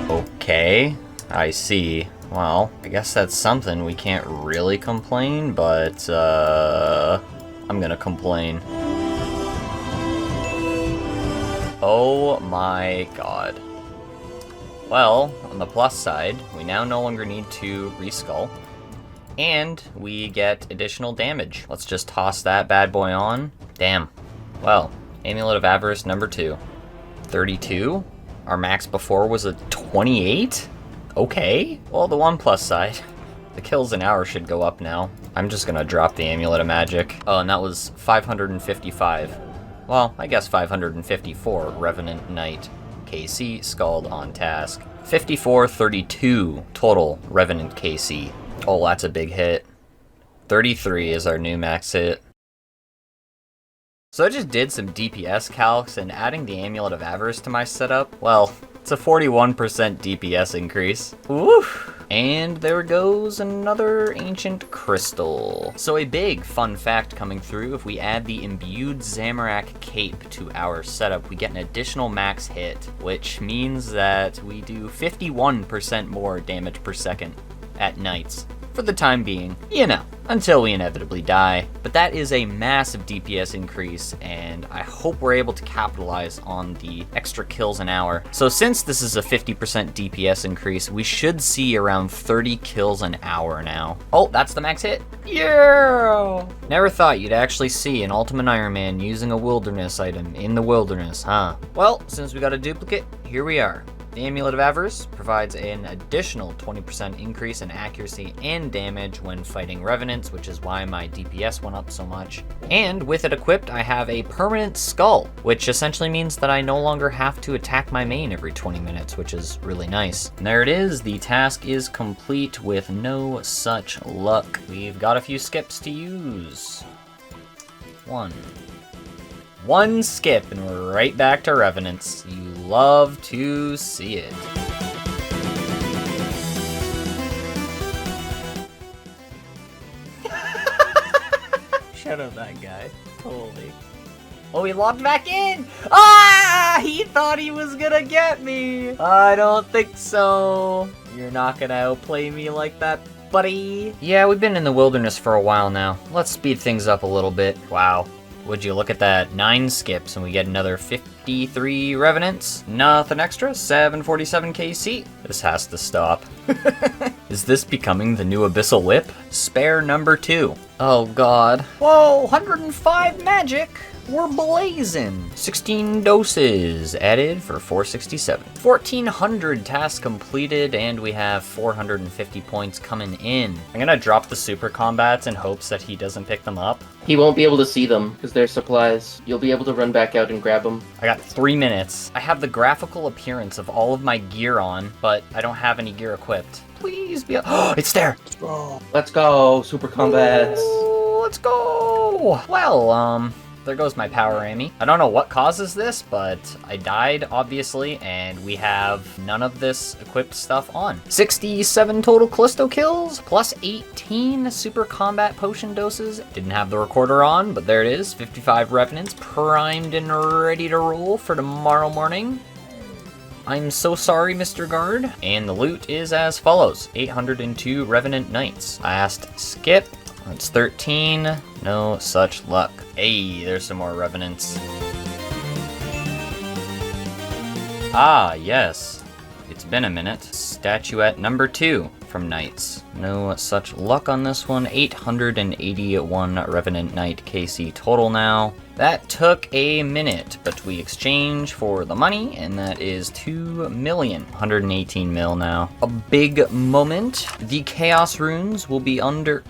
Okay, I see. Well, I guess that's something. We can't really complain, but I'm gonna complain. Oh my god. Well, on the plus side, we now no longer need to reskull, and we get additional damage. Let's just toss that bad boy on. Damn. Well, Amulet of Avarice number 2. 32? Our max before was a 28? Okay. Well, the one plus side, the kills an hour should go up now. I'm just gonna drop the Amulet of Magic. Oh, and that was 555. Well, I guess 554 Revenant Knight KC skulled on task. 5432 total Revenant KC. Oh, that's a big hit. 33 is our new max hit. So I just did some DPS calcs, and adding the Amulet of Avarice to my setup, well, it's a 41% DPS increase. Woo! And there goes another ancient crystal. So a big fun fact coming through, if we add the imbued Zamorak cape to our setup, we get an additional max hit, which means that we do 51% more damage per second at nights. For the time being, you know, until we inevitably die. But that is a massive DPS increase, and I hope we're able to capitalize on the extra kills an hour. So since this is a 50% DPS increase, we should see around 30 kills an hour now. Oh, that's the max hit. Yeah! Never thought you'd actually see an Ultimate Ironman using a wilderness item in the wilderness, huh? Well, since we got a duplicate, here we are. The Amulet of Avarice provides an additional 20% increase in accuracy and damage when fighting Revenants, which is why my DPS went up so much. And with it equipped, I have a permanent skull, which essentially means that I no longer have to attack my main every 20 minutes, which is really nice. And there it is, the task is complete with no such luck. We've got a few skips to use. One skip and we're right back to Revenants. You love to see it. Shut up, that guy. Holy. Oh, he logged back in! Ah! He thought he was gonna get me! I don't think so. You're not gonna outplay me like that, buddy. Yeah, we've been in the wilderness for a while now. Let's speed things up a little bit. Wow. Would you look at that? 9 skips and we get another 53 Revenants. Nothing extra, 747 KC. This has to stop. Is this becoming the new Abyssal Whip? Spare number 2. Oh god. Whoa, 105 magic! We're blazing! 16 doses added for 467. 1,400 tasks completed, and we have 450 points coming in. I'm gonna drop the super combats in hopes that he doesn't pick them up. He won't be able to see them, because they're supplies. You'll be able to run back out and grab them. I got 3 minutes. I have the graphical appearance of all of my gear on, but I don't have any gear equipped. Please be oh, it's there! Let's go, super combats. Ooh, let's go! Well, there goes my power Amy. I don't know what causes this, but I died, obviously, and we have none of this equipped stuff on. 67 total Kalisto kills, plus 18 super combat potion doses. Didn't have the recorder on, but there it is. 55 Revenants primed and ready to roll for tomorrow morning. I'm so sorry, Mr. Guard. And the loot is as follows. 802 Revenant Knights. Last skip. That's 13. No such luck. Hey, there's some more Revenants. Ah, yes. It's been a minute. Statuette number 2 from Knights. No such luck on this one. 881 Revenant Knight KC total now. That took a minute, but we exchange for the money, and that is 2 million. 118 mil now. A big moment. The Chaos Runes will be under...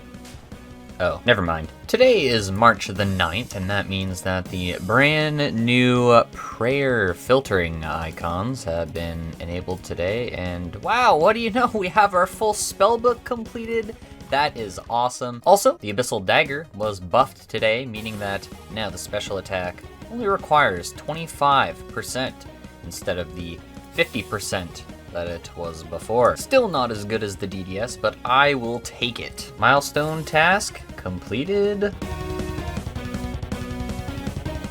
Oh, never mind. Today is March the 9th, and that means that the brand new prayer filtering icons have been enabled today, and wow, what do you know? We have our full spellbook completed. That is awesome. Also, the Abyssal Dagger was buffed today, meaning that now the special attack only requires 25% instead of the 50% that it was before. Still not as good as the DDS, but I will take it. Milestone task completed.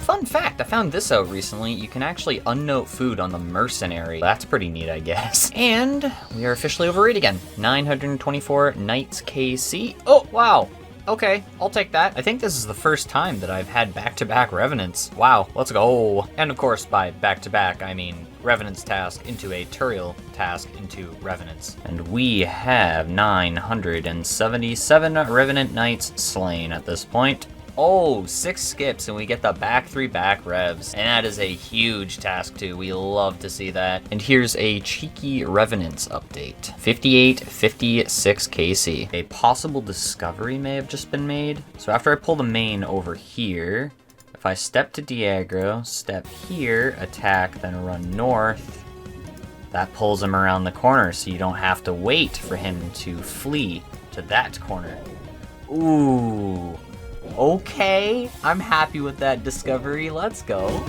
Fun fact, I found this out recently. You can actually unnote food on the mercenary. That's pretty neat, I guess. And we are officially over 8 again. 924 Knights KC. Oh, wow. Okay, I'll take that. I think this is the first time that I've had back-to-back Revenants. Wow, let's go. And of course, by back-to-back, I mean Revenant's task into a Turiel task into Revenants. And we have 977 Revenant Knights slain at this point. Oh, 6 skips and we get the back 3 back revs. And that is a huge task too. We love to see that. And here's a cheeky Revenants update. 5856 KC. A possible discovery may have just been made. So after I pull the main over here, if I step to Diagro, step here, attack, then run north, That pulls him around the corner, so you don't have to wait for him to flee to that corner. Ooh. Okay, I'm happy with that discovery. Let's go.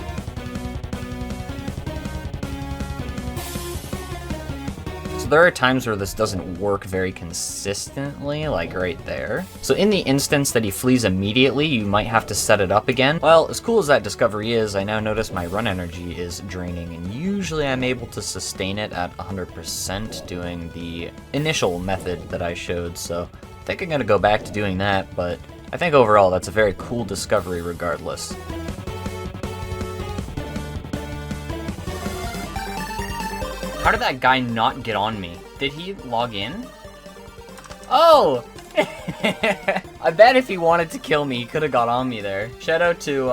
There are times where this doesn't work very consistently, like right there. So in the instance that he flees immediately, you might have to set it up again. Well, as cool as that discovery is, I now notice my run energy is draining, and usually I'm able to sustain it at 100% doing the initial method that I showed, so I think I'm gonna go back to doing that, but I think overall that's a very cool discovery regardless. How did that guy not get on me? Did he log in? Oh! I bet if he wanted to kill me, he could have got on me there. Shout out to,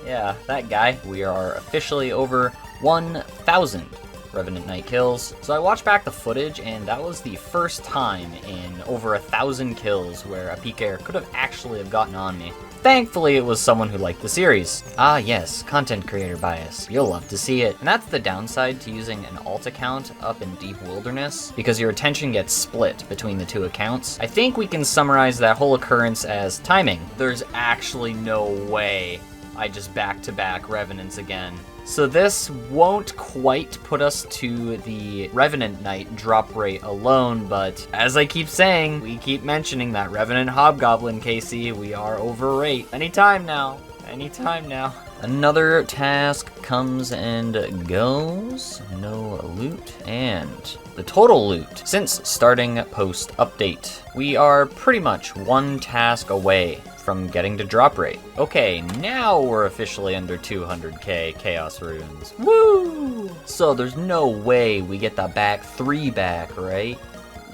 yeah, that guy. We are officially over 1,000 Revenant Knight kills. So I watched back the footage, and that was the first time in over 1,000 kills where a PKer could have actually have gotten on me. Thankfully, it was someone who liked the series. Ah yes, content creator bias. You'll love to see it. And that's the downside to using an alt account up in Deep Wilderness, because your attention gets split between the two accounts. I think we can summarize that whole occurrence as timing. There's actually no way I just back-to-back Revenants again. So this won't quite put us to the Revenant Knight drop rate alone, but as I keep saying, we keep mentioning that Revenant Hobgoblin, Casey. We are over rate. Anytime now. Anytime now. Another task comes and goes. No loot. And the total loot since starting post-update. We are pretty much one task away from getting to drop rate. Okay, now we're officially under 200k Chaos Runes. Woo! So there's no way we get the back 3 back, right?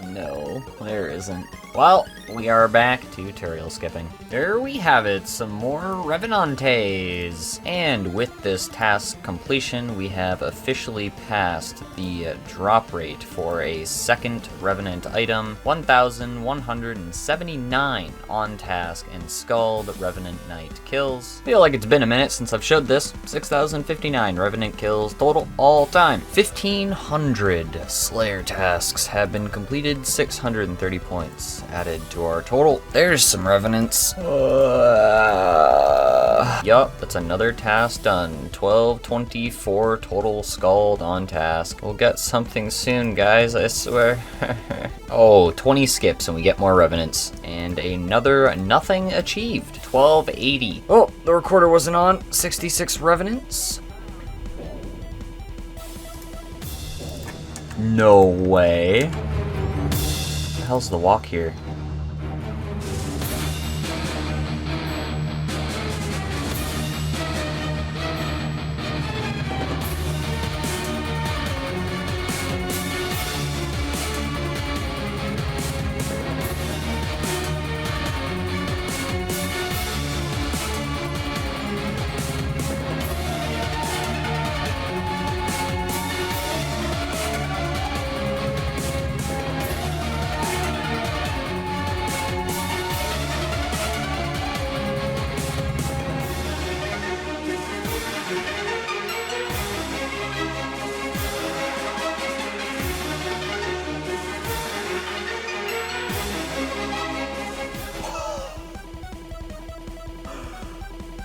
No, there isn't. Well, we are back to tutorial skipping. There we have it, some more Revenantes. And with this task completion, we have officially passed the drop rate for a second Revenant item. 1,179 on task and Scald Revenant Knight kills. Feel like it's been a minute since I've showed this. 6,059 Revenant kills total all time. 1,500 Slayer tasks have been completed, 630 points added to our total. There's some Revenants. Yup, that's another task done. 1224 total Scald on task. We'll get something soon, guys, I swear. Oh, 20 skips and we get more Revenants. And another nothing achieved. 1280. Oh, the recorder wasn't on. 66 Revenants. No way. What the hell's the walk here?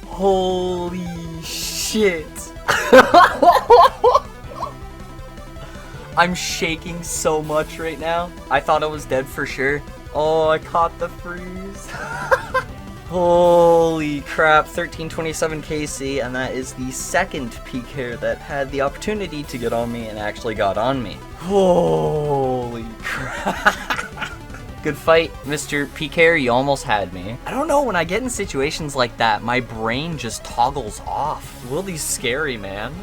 Holy shit. I'm shaking so much right now. I thought I was dead for sure. Oh, I caught the freeze. Holy crap, 1327 KC, and that is the second PKer that had the opportunity to get on me and actually got on me. Holy crap. Good fight, Mr. PKer, you almost had me. I don't know, when I get in situations like that, my brain just toggles off. Willie's scary, man.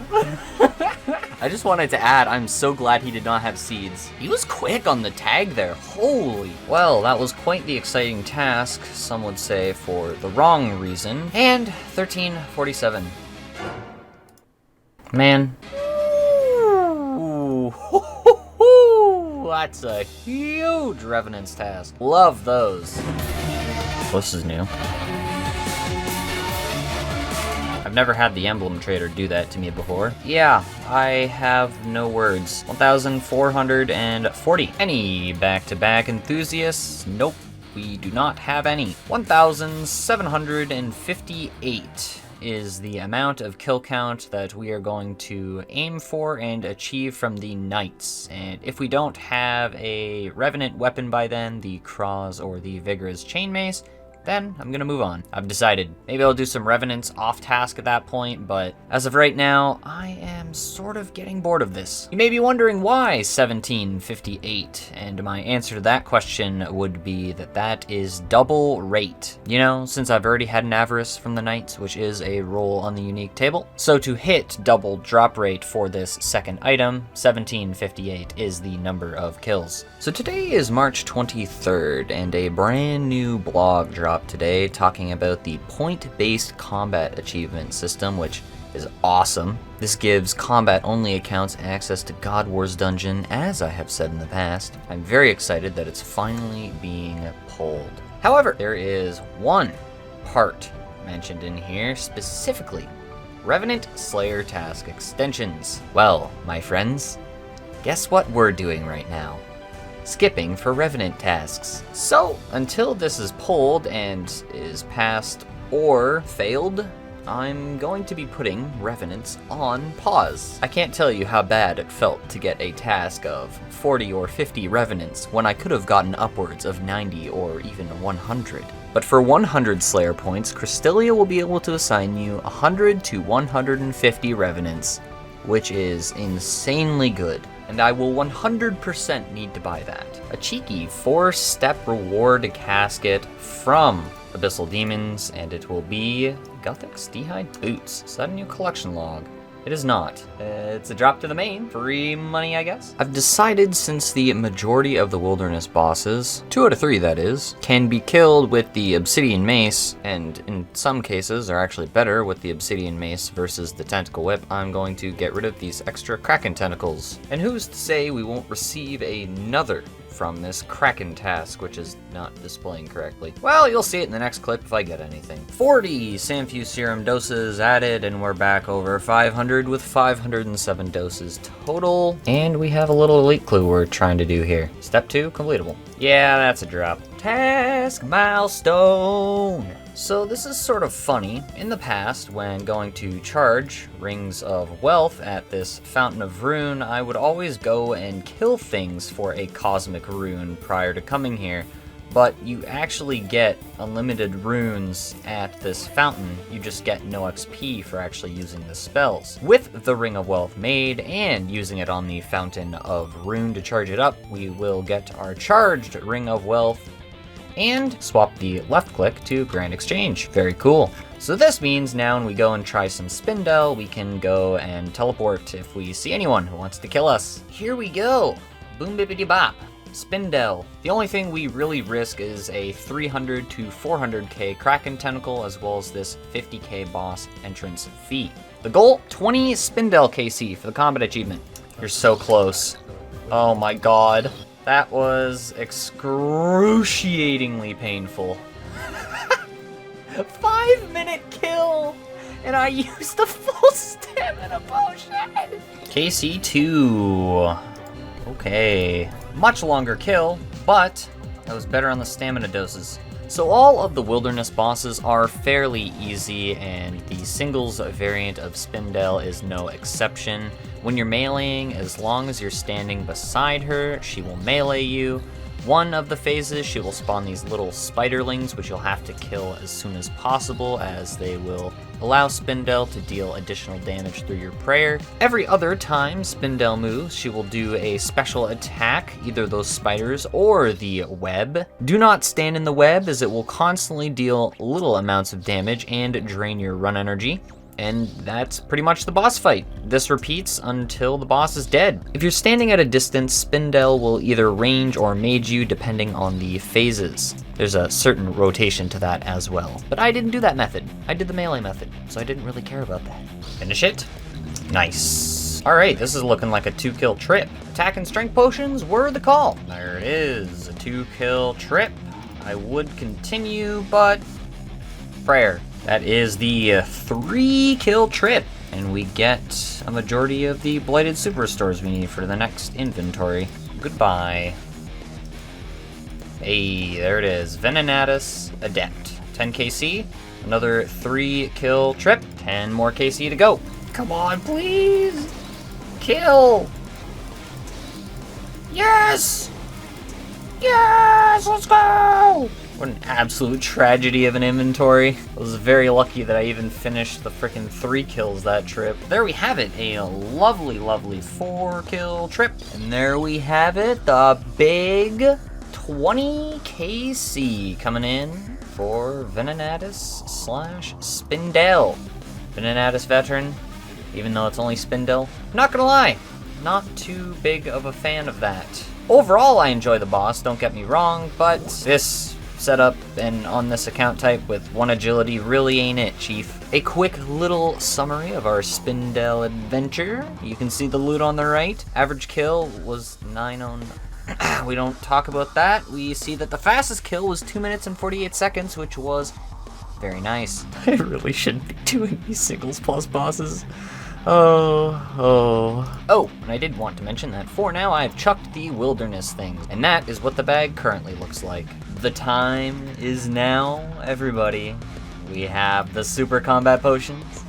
I just wanted to add, I'm so glad he did not have seeds. He was quick on the tag there, holy. Well, that was quite the exciting task, some would say for the wrong reason. And 1347. Man. Ooh. That's a huge Revenant's task. Love those. This is new. I've I've never had the emblem trader do that to me before. Yeah, I have no words. 1,440. Any back-to-back enthusiasts? Nope, we do not have any. 1,758 is the amount of kill count that we are going to aim for and achieve from the knights. And if we don't have a revenant weapon by then, the Cross or the Vigorous Chainmace, then I'm gonna move on. I've decided. Maybe I'll do some revenants off task at that point, but as of right now, I am sort of getting bored of this. You may be wondering why 1758, and my answer to that question would be that that is double rate. You know, since I've already had an Avarice from the Knights, which is a roll on the unique table. So to hit double drop rate for this second item, 1758 is the number of kills. So today is March 23rd, and a brand new blog dropped today talking about the point-based combat achievement system, which is awesome. This gives combat-only accounts access to God Wars Dungeon, as I have said in the past. I'm very excited that it's finally being pulled. However, there is one part mentioned in here specifically: Revenant Slayer task extensions. Well, my friends, guess what we're doing right now? Skipping for Revenant tasks. So, until this is pulled and is passed or failed, I'm going to be putting Revenants on pause. I can't tell you how bad it felt to get a task of 40 or 50 Revenants when I could have gotten upwards of 90 or even 100. But for 100 Slayer points, Crystalia will be able to assign you 100 to 150 Revenants, which is insanely good. And I will 100% need to buy that. A cheeky 4-step reward casket from Abyssal Demons, and it will be Guthix D'hide Boots. Is that a new collection log? It is not. It's a drop to the main. Free money, I guess. I've decided, since the majority of the wilderness bosses, 2 out of 3 that is, can be killed with the Obsidian Mace, and in some cases are actually better with the Obsidian Mace versus the Tentacle Whip, I'm going to get rid of these extra Kraken tentacles. And who's to say we won't receive another from this Kraken task, which is not displaying correctly? Well, you'll see it in the next clip if I get anything. 40 Sanfew Serum doses added, and we're back over 500 with 507 doses total. And we have a little elite clue we're trying to do here. Step 2, completable. Yeah, that's a drop. Task Milestone. So this is sort of funny. In the past, when going to charge Rings of Wealth at this Fountain of Rune, I would always go and kill things for a Cosmic Rune prior to coming here. But you actually get unlimited runes at this fountain, you just get no XP for actually using the spells. With the Ring of Wealth made and using it on the Fountain of Rune to charge it up, we will get our charged Ring of Wealth and swap the left click to Grand Exchange. Very cool. So this means now when we go and try some Spindel, we can go and teleport if we see anyone who wants to kill us. Here we go. Boom bippity bop. Spindel. The only thing we really risk is a 300 to 400k Kraken Tentacle, as well as this 50k boss entrance fee. The goal, 20 Spindel KC for the combat achievement. You're so close. Oh my god. That was excruciatingly painful. 5-minute kill! And I used the full stamina potion! KC2. Okay. Much longer kill, but that was better on the stamina doses. So all of the wilderness bosses are fairly easy, and the singles variant of Spindel is no exception. When you're meleeing, as long as you're standing beside her, she will melee you. One of the phases, she will spawn these little spiderlings, which you'll have to kill as soon as possible, as they will allow Spindel to deal additional damage through your prayer. Every other time Spindel moves, she will do a special attack, either those spiders or the web. Do not stand in the web, as it will constantly deal little amounts of damage and drain your run energy. And that's pretty much the boss fight. This repeats until the boss is dead. If you're standing at a distance, Spindel will either range or mage you depending on the phases. There's a certain rotation to that as well. But I didn't do that method. I did the melee method, so I didn't really care about that. Finish it. Nice. Alright, this is looking like a 2-kill trip. Attack and strength potions were the call. There it is, a 2-kill trip. I would continue, but prayer. That is the 3-kill trip, and we get a majority of the blighted superstores we need for the next inventory. Goodbye. Hey, there it is. Venenatus Adept. 10 KC, another 3-kill trip, 10 more KC to go. Come on, please! Kill! Yes! Yes! Let's go! What an absolute tragedy of an inventory. I was very lucky that I even finished the frickin' 3 kills that trip. There we have it, a lovely, lovely 4-kill trip. And there we have it, the big 20 KC coming in for Venenatus / Spindel. Venenatus veteran, even though it's only Spindel. Not gonna lie, not too big of a fan of that. Overall, I enjoy the boss, don't get me wrong, but this setup and on this account type with 1 agility really ain't it, chief. A quick little summary of our Spindel adventure. You can see the loot on the right. Average kill was 909. We don't talk about that. We see that the fastest kill was 2 minutes and 48 seconds, which was very nice. I really shouldn't be doing these singles plus bosses. Oh, and I did want to mention that for now I've chucked the wilderness thing, and that is what the bag currently looks like. The time is now, everybody. We have the super combat potions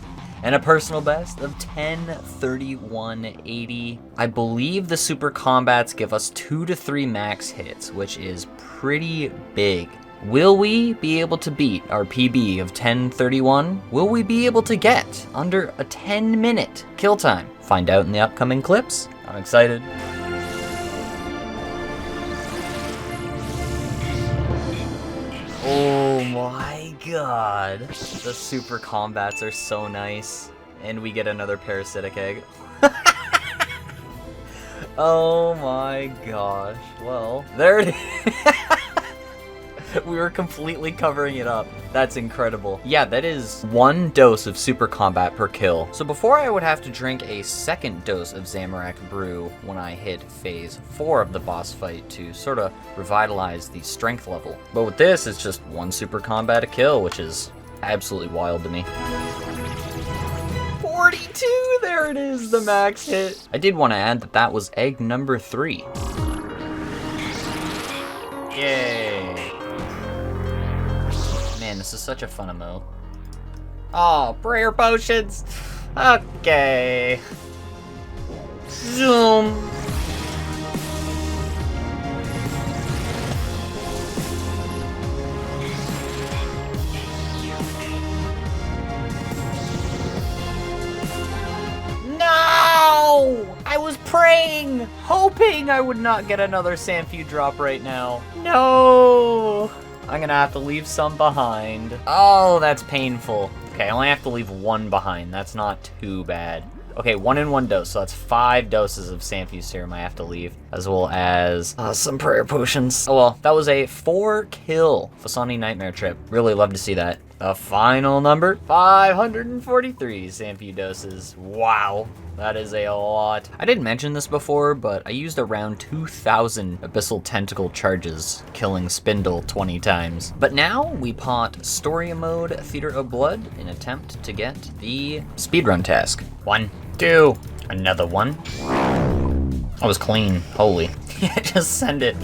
and a personal best of 103180. I believe the super combats give us 2 to 3 max hits, which is pretty big. Will we be able to beat our PB of 1031? Will we be able to get under a 10-minute kill time? Find out in the upcoming clips. I'm excited. Oh my god. The super combats are so nice. And we get another parasitic egg. Oh my gosh. Well, there it is. We were completely covering it up. That's incredible. Yeah, that is 1 dose of super combat per kill. So before I would have to drink a 2nd dose of Zamorak brew when I hit phase 4 of the boss fight to sort of revitalize the strength level. But with this, it's just 1 super combat a kill, which is absolutely wild to me. 42, there it is, the max hit. I did want to add that that was egg number 3. Yay. Man, this is such a fun emote. Oh, prayer potions. Okay. Zoom. No! I was praying, hoping I would not get another Sanfu drop right now. No! I'm gonna have to leave some behind. Oh, that's painful. Okay, I only have to leave 1 behind. That's not too bad. Okay, 1 in 1 dose, so that's 5 doses of Sanfu serum I have to leave, as well as some prayer potions. Oh well, that was a 4-kill Fasani Nightmare trip. Really love to see that. The final number, 543 Sanfu doses. Wow. That is a lot. I didn't mention this before, but I used around 2,000 Abyssal Tentacle charges, killing Spindle 20 times. But now we pot Story Mode Theater of Blood in attempt to get the speedrun task. 1, 2, another 1. I was clean, holy. Just send it.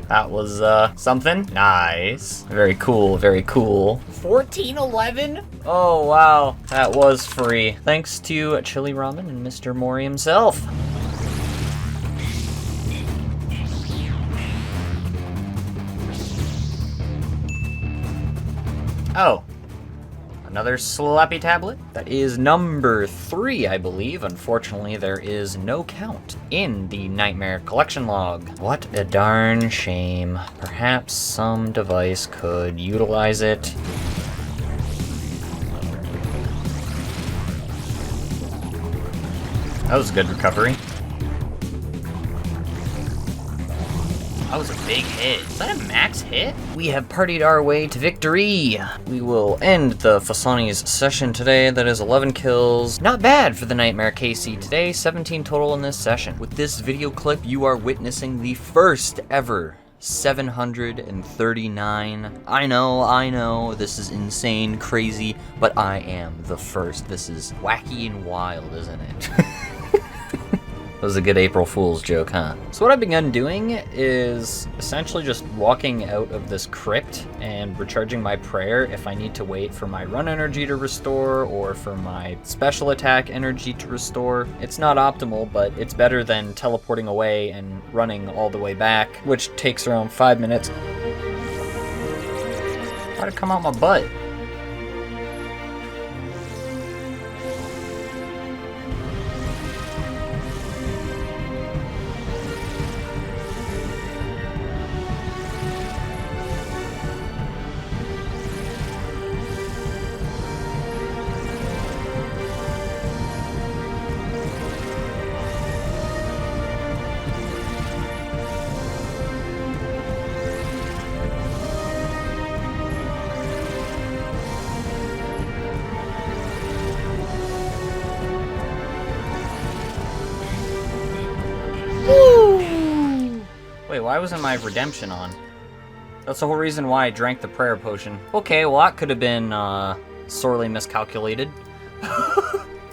That was, something. Nice. Very cool, very cool. 1411? Oh, wow. That was free. Thanks to Chili Ramen and Mr. Mori himself. Oh. Another slappy tablet. That is number 3, I believe. Unfortunately, there is no count in the Nightmare collection log. What a darn shame. Perhaps some device could utilize it. That was a good recovery. That was a big hit. Is that a max hit? We have partied our way to victory. We will end the Fasani's session today. That is 11 kills. Not bad for the Nightmare KC today. 17 total in this session. With this video clip, you are witnessing the first ever 739. I know, this is insane, crazy, but I am the first. This is wacky and wild, isn't it? That was a good April Fool's joke, huh? So what I've begun doing is essentially just walking out of this crypt and recharging my prayer if I need to wait for my run energy to restore or for my special attack energy to restore. It's not optimal, but it's better than teleporting away and running all the way back, which takes around 5 minutes. Why'd it come out my butt? Wait, why wasn't my redemption on? That's the whole reason why I drank the prayer potion. Okay, well that could have been, sorely miscalculated.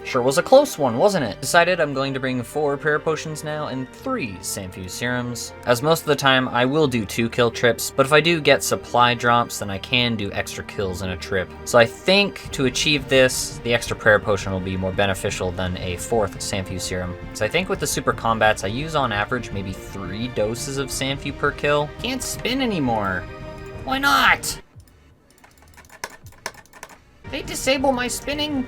Sure was a close one, wasn't it? Decided I'm going to bring 4 prayer potions now and 3 Sanfew serums. As most of the time, I will do 2 kill trips, but if I do get supply drops, then I can do extra kills in a trip. So I think to achieve this, the extra prayer potion will be more beneficial than a 4th Sanfew serum. So I think with the super combats, I use on average maybe 3 doses of Sanfew per kill. Can't spin anymore. Why not? They disable my spinning.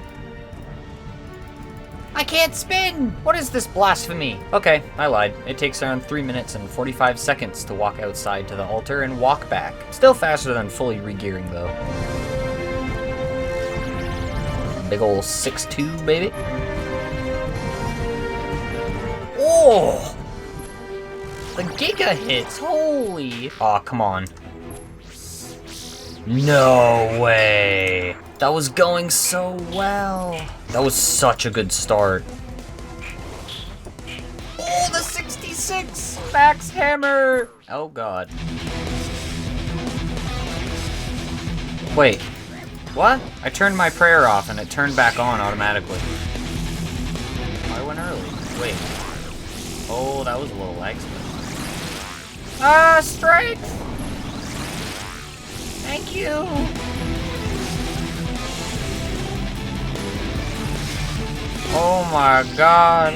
I can't spin! What is this blasphemy? Okay, I lied. It takes around 3 minutes and 45 seconds to walk outside to the altar and walk back. Still faster than fully regearing, though. Big ol' 6'2", baby. Oh! The Giga hits, holy! Aw, come on. No way! That was going so well. That was such a good start. Oh, the 66 max hammer. Oh god. Wait, what? I turned my prayer off and it turned back on automatically. I went early. Wait. Oh, that was a little lag split. Strength. Thank you. Oh my god.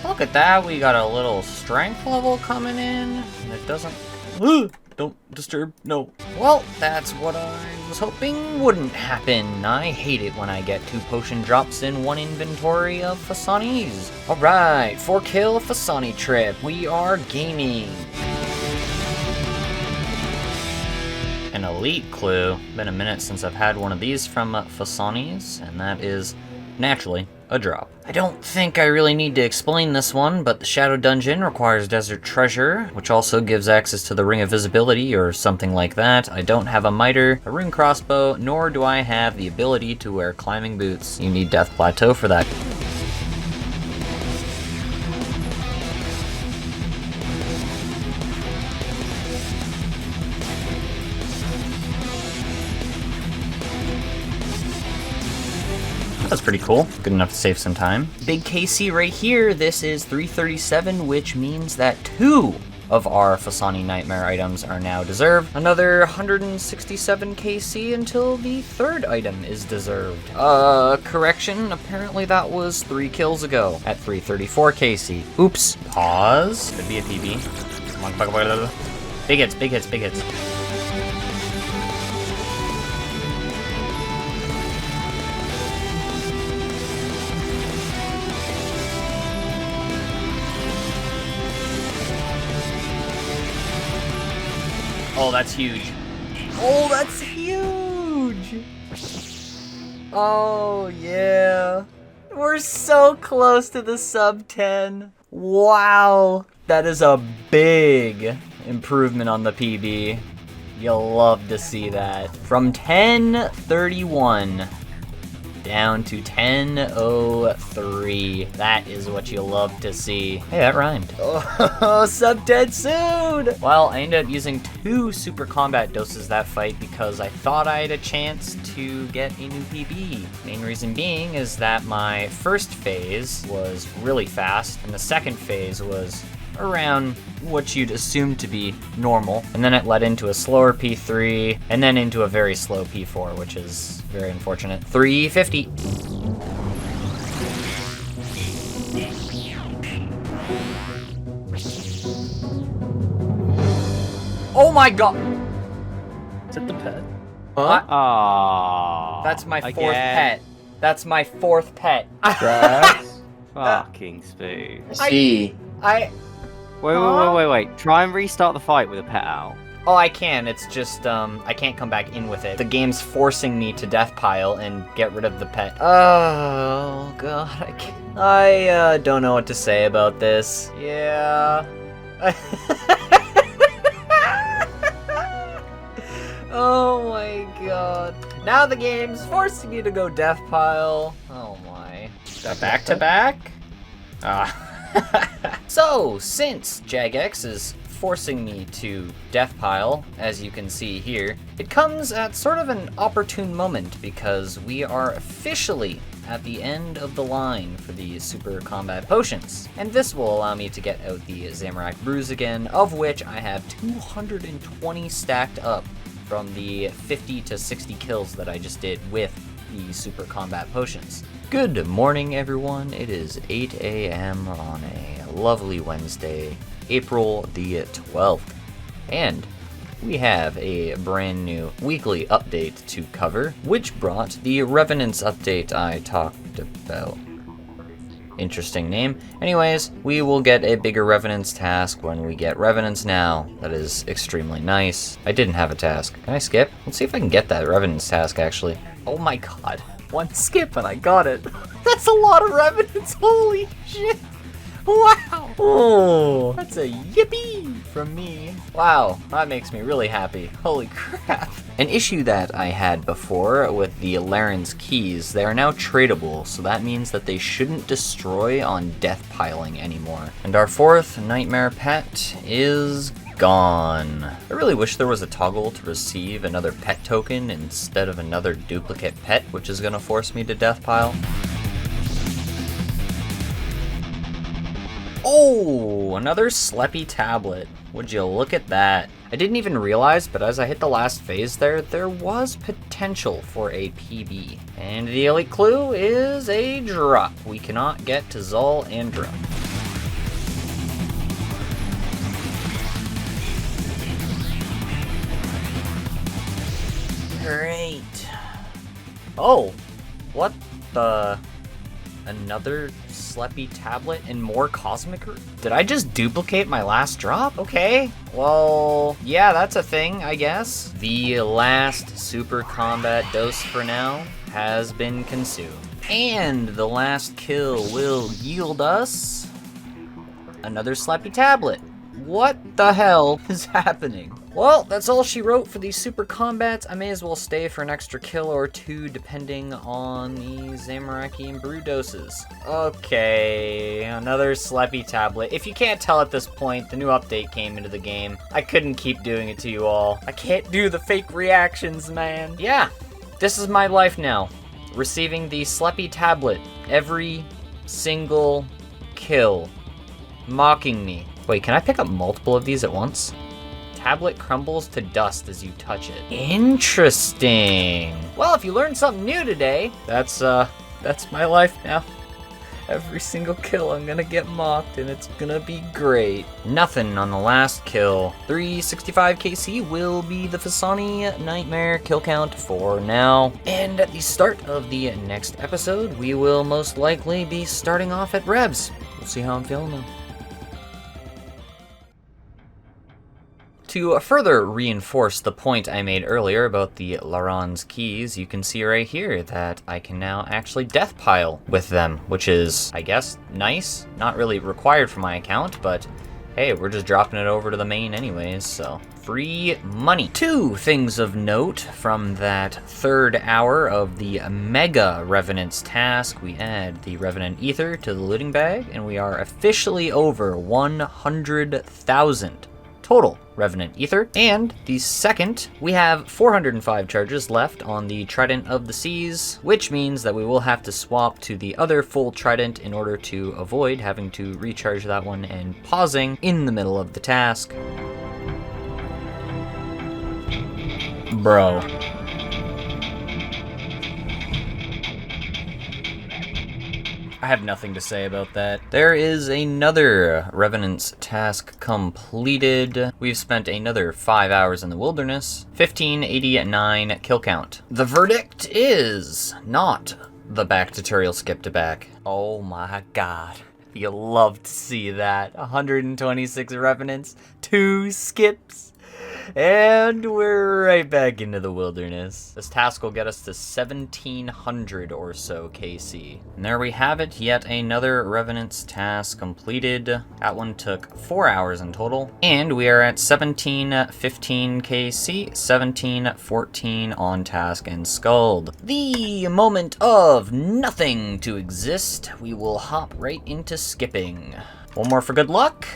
Look at that, we got a little strength level coming in, and it doesn't... Don't disturb, no. Well, that's what I was hoping wouldn't happen. I hate it when I get 2 potion drops in 1 inventory of Fasanis. Alright, 4 kill Fasani trip. We are gaming. An elite clue. Been a minute since I've had one of these from Fasani's, and that is, naturally, a drop. I don't think I really need to explain this one, but the Shadow Dungeon requires Desert Treasure, which also gives access to the Ring of Visibility or something like that. I don't have a Miter, a Rune Crossbow, nor do I have the ability to wear climbing boots. You need Death Plateau for that. That's pretty cool. Good enough to save some time. Big KC right here. This is 337, which means that 2 of our Fasani Nightmare items are now deserved. Another 167 KC until the 3rd item is deserved. Correction. Apparently that was 3 kills ago at 334 KC. Oops. Pause. Could be a PB. Come on. Big hits, big hits, big hits. Oh, that's huge. Oh, that's huge! Oh, yeah. We're so close to the sub 10. Wow. That is a big improvement on the PB. You'll love to see that. From 1031 down to 1003. That is what you love to see. Hey, that rhymed. Oh, sub dead soon! Well, I ended up using 2 super combat doses that fight because I thought I had a chance to get a new PB. Main reason being is that my first phase was really fast, and the second phase was around what you'd assume to be normal, and then it led into a slower P3, and then into a very slow P4, which is very unfortunate. 350. Oh my god! Is it the pet? Huh? Aww. That's my 4th pet. That's my 4th pet. Grass. Fucking spoon. See. Wait. Try and restart the fight with a pet owl. Oh, I can. It's just, I can't come back in with it. The game's forcing me to death pile and get rid of the pet. Oh, God. I don't know what to say about this. Yeah. Oh my god. Now the game's forcing me to go death pile. Oh my. Back to back? So, since Jagex is forcing me to death pile, as you can see here, it comes at sort of an opportune moment because we are officially at the end of the line for the super combat potions. And this will allow me to get out the Zamorak brews again, of which I have 220 stacked up from the 50 to 60 kills that I just did with the super combat potions. Good morning, everyone. It is 8 a.m. on a lovely Wednesday, April the 12th. And we have a brand new weekly update to cover, which brought the Revenants update I talked about. Interesting name. Anyways, we will get a bigger Revenants task when we get Revenants now. That is extremely nice. I didn't have a task. Can I skip? Let's see if I can get that Revenants task, actually. Oh my god. 1 skip and I got it. That's a lot of Revenants. Holy shit. Wow. Oh, that's a yippee from me. Wow, that makes me really happy. Holy crap. An issue that I had before with the Laren's keys, they are now tradable, so that means that they shouldn't destroy on death piling anymore. And our 4th nightmare pet is gone. I really wish there was a toggle to receive another pet token instead of another duplicate pet, which is gonna force me to death pile. Oh, another Sleppy tablet. Would you look at that? I didn't even realize, but as I hit the last phase there was potential for a PB. And the elite clue is a drop. We cannot get to Zol and drop. Great. Oh, what the... Another Sleppy tablet and more cosmic? Did I just duplicate my last drop? Okay. Well, yeah, that's a thing, I guess. The last super combat dose for now has been consumed. And the last kill will yield us another Sleppy tablet. What the hell is happening? Well, that's all she wrote for these super combats. I may as well stay for an extra kill or 2 depending on the Zamorak and brew doses. Okay, another Sleppy tablet. If you can't tell at this point, the new update came into the game. I couldn't keep doing it to you all. I can't do the fake reactions, man. Yeah, this is my life now. Receiving the Sleppy tablet every single kill. Mocking me. Wait, can I pick up multiple of these at once? Tablet crumbles to dust as you touch it. Interesting. Well, if you learned something new today, that's my life now. Every single kill I'm gonna get mocked and it's gonna be great. Nothing on the last kill. 365 KC will be the Fasani Nightmare kill count for now. And at the start of the next episode, we will most likely be starting off at Revs. We'll see how I'm feeling though. To further reinforce the point I made earlier about the Laren's keys, you can see right here that I can now actually death pile with them, which is, I guess, nice. Not really required for my account, but hey, we're just dropping it over to the main anyways, so free money. 2 things of note from that 3rd hour of the Mega Revenants task. We add the Revenant Ether to the looting bag, and we are officially over 100,000 total Revenant Ether. And the second, we have 405 charges left on the Trident of the Seas, which means that we will have to swap to the other full Trident in order to avoid having to recharge that one and pausing in the middle of the task. Bro. I have nothing to say about that. There is another Revenant's task completed. We've spent another 5 hours in the wilderness. 1589 kill count. The verdict is not the back tutorial skip to back. Oh my god. You'll love to see that. 126 Revenants, 2 skips. And we're right back into the wilderness. This task will get us to 1700 or so KC. And there we have it, yet another Revenant's task completed. That one took 4 hours in total. And we are at 1715 KC, 1714 on task and Skuld. The moment of nothing to exist, we will hop right into skipping. One more for good luck.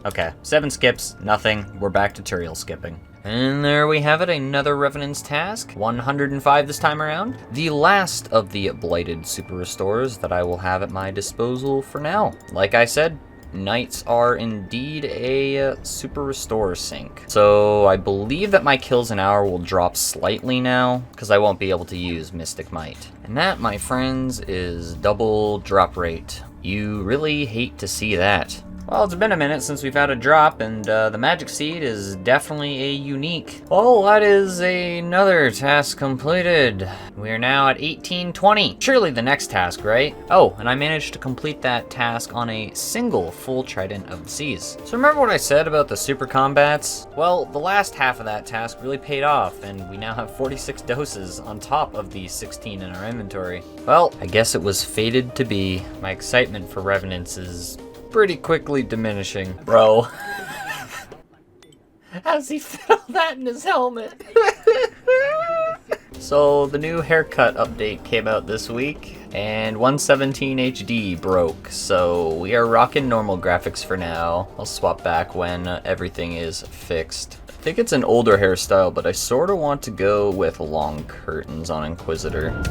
Okay, 7 skips, nothing. We're back to tutorial skipping. And there we have it, another Revenant's task. 105 this time around. The last of the Blighted Super Restores that I will have at my disposal for now. Like I said, Knights are indeed a Super Restore sync. So I believe that my kills an hour will drop slightly now, because I won't be able to use Mystic Might. And that, my friends, is double drop rate. You really hate to see that. Well, it's been a minute since we've had a drop, and the Magic Seed is definitely a unique. Oh, that is another task completed. We are now at 1820. Surely the next task, right? Oh, and I managed to complete that task on a single full Trident of the Seas. So remember what I said about the super combats? Well, the last half of that task really paid off, and we now have 46 doses on top of the 16 in our inventory. Well, I guess it was fated to be. My excitement for Revenants is pretty quickly diminishing. Bro. How's he fit all that in his helmet? So the new haircut update came out this week, and 117 HD broke, so we are rocking normal graphics for now. I'll swap back when everything is fixed. I think it's an older hairstyle, but I sort of want to go with long curtains on Inquisitor.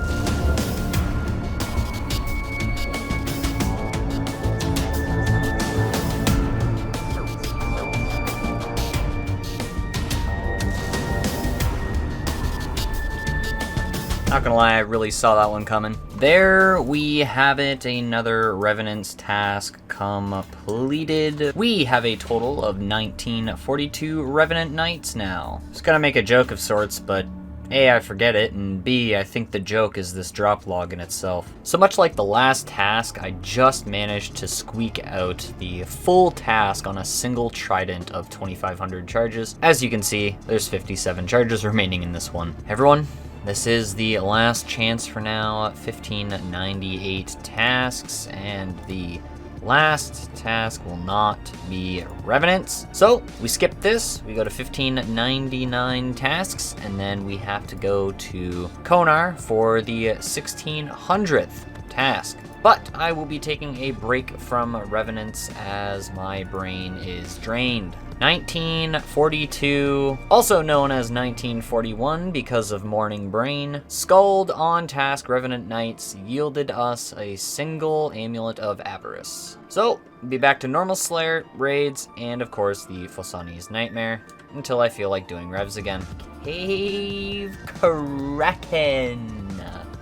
Not gonna lie, I really saw that one coming. There we have it, another Revenant's task completed. We have a total of 1942 Revenant Knights now. I was gonna make a joke of sorts, but A, I forget it, and B, I think the joke is this drop log in itself. So much like the last task, I just managed to squeak out the full task on a single Trident of 2,500 charges. As you can see, there's 57 charges remaining in this one. Everyone, this is the last chance for now. 1598 tasks, and the last task will not be Revenants. So we skip this, we go to 1599 tasks, and then we have to go to Konar for the 1600th task. But I will be taking a break from Revenants as my brain is drained. 1942, also known as 1941 because of Morning Brain, Skuld on task Revenant Knights yielded us a single Amulet of Avarice. So, be back to normal Slayer, raids, and of course the Phosani's Nightmare, until I feel like doing revs again. Cave Kraken.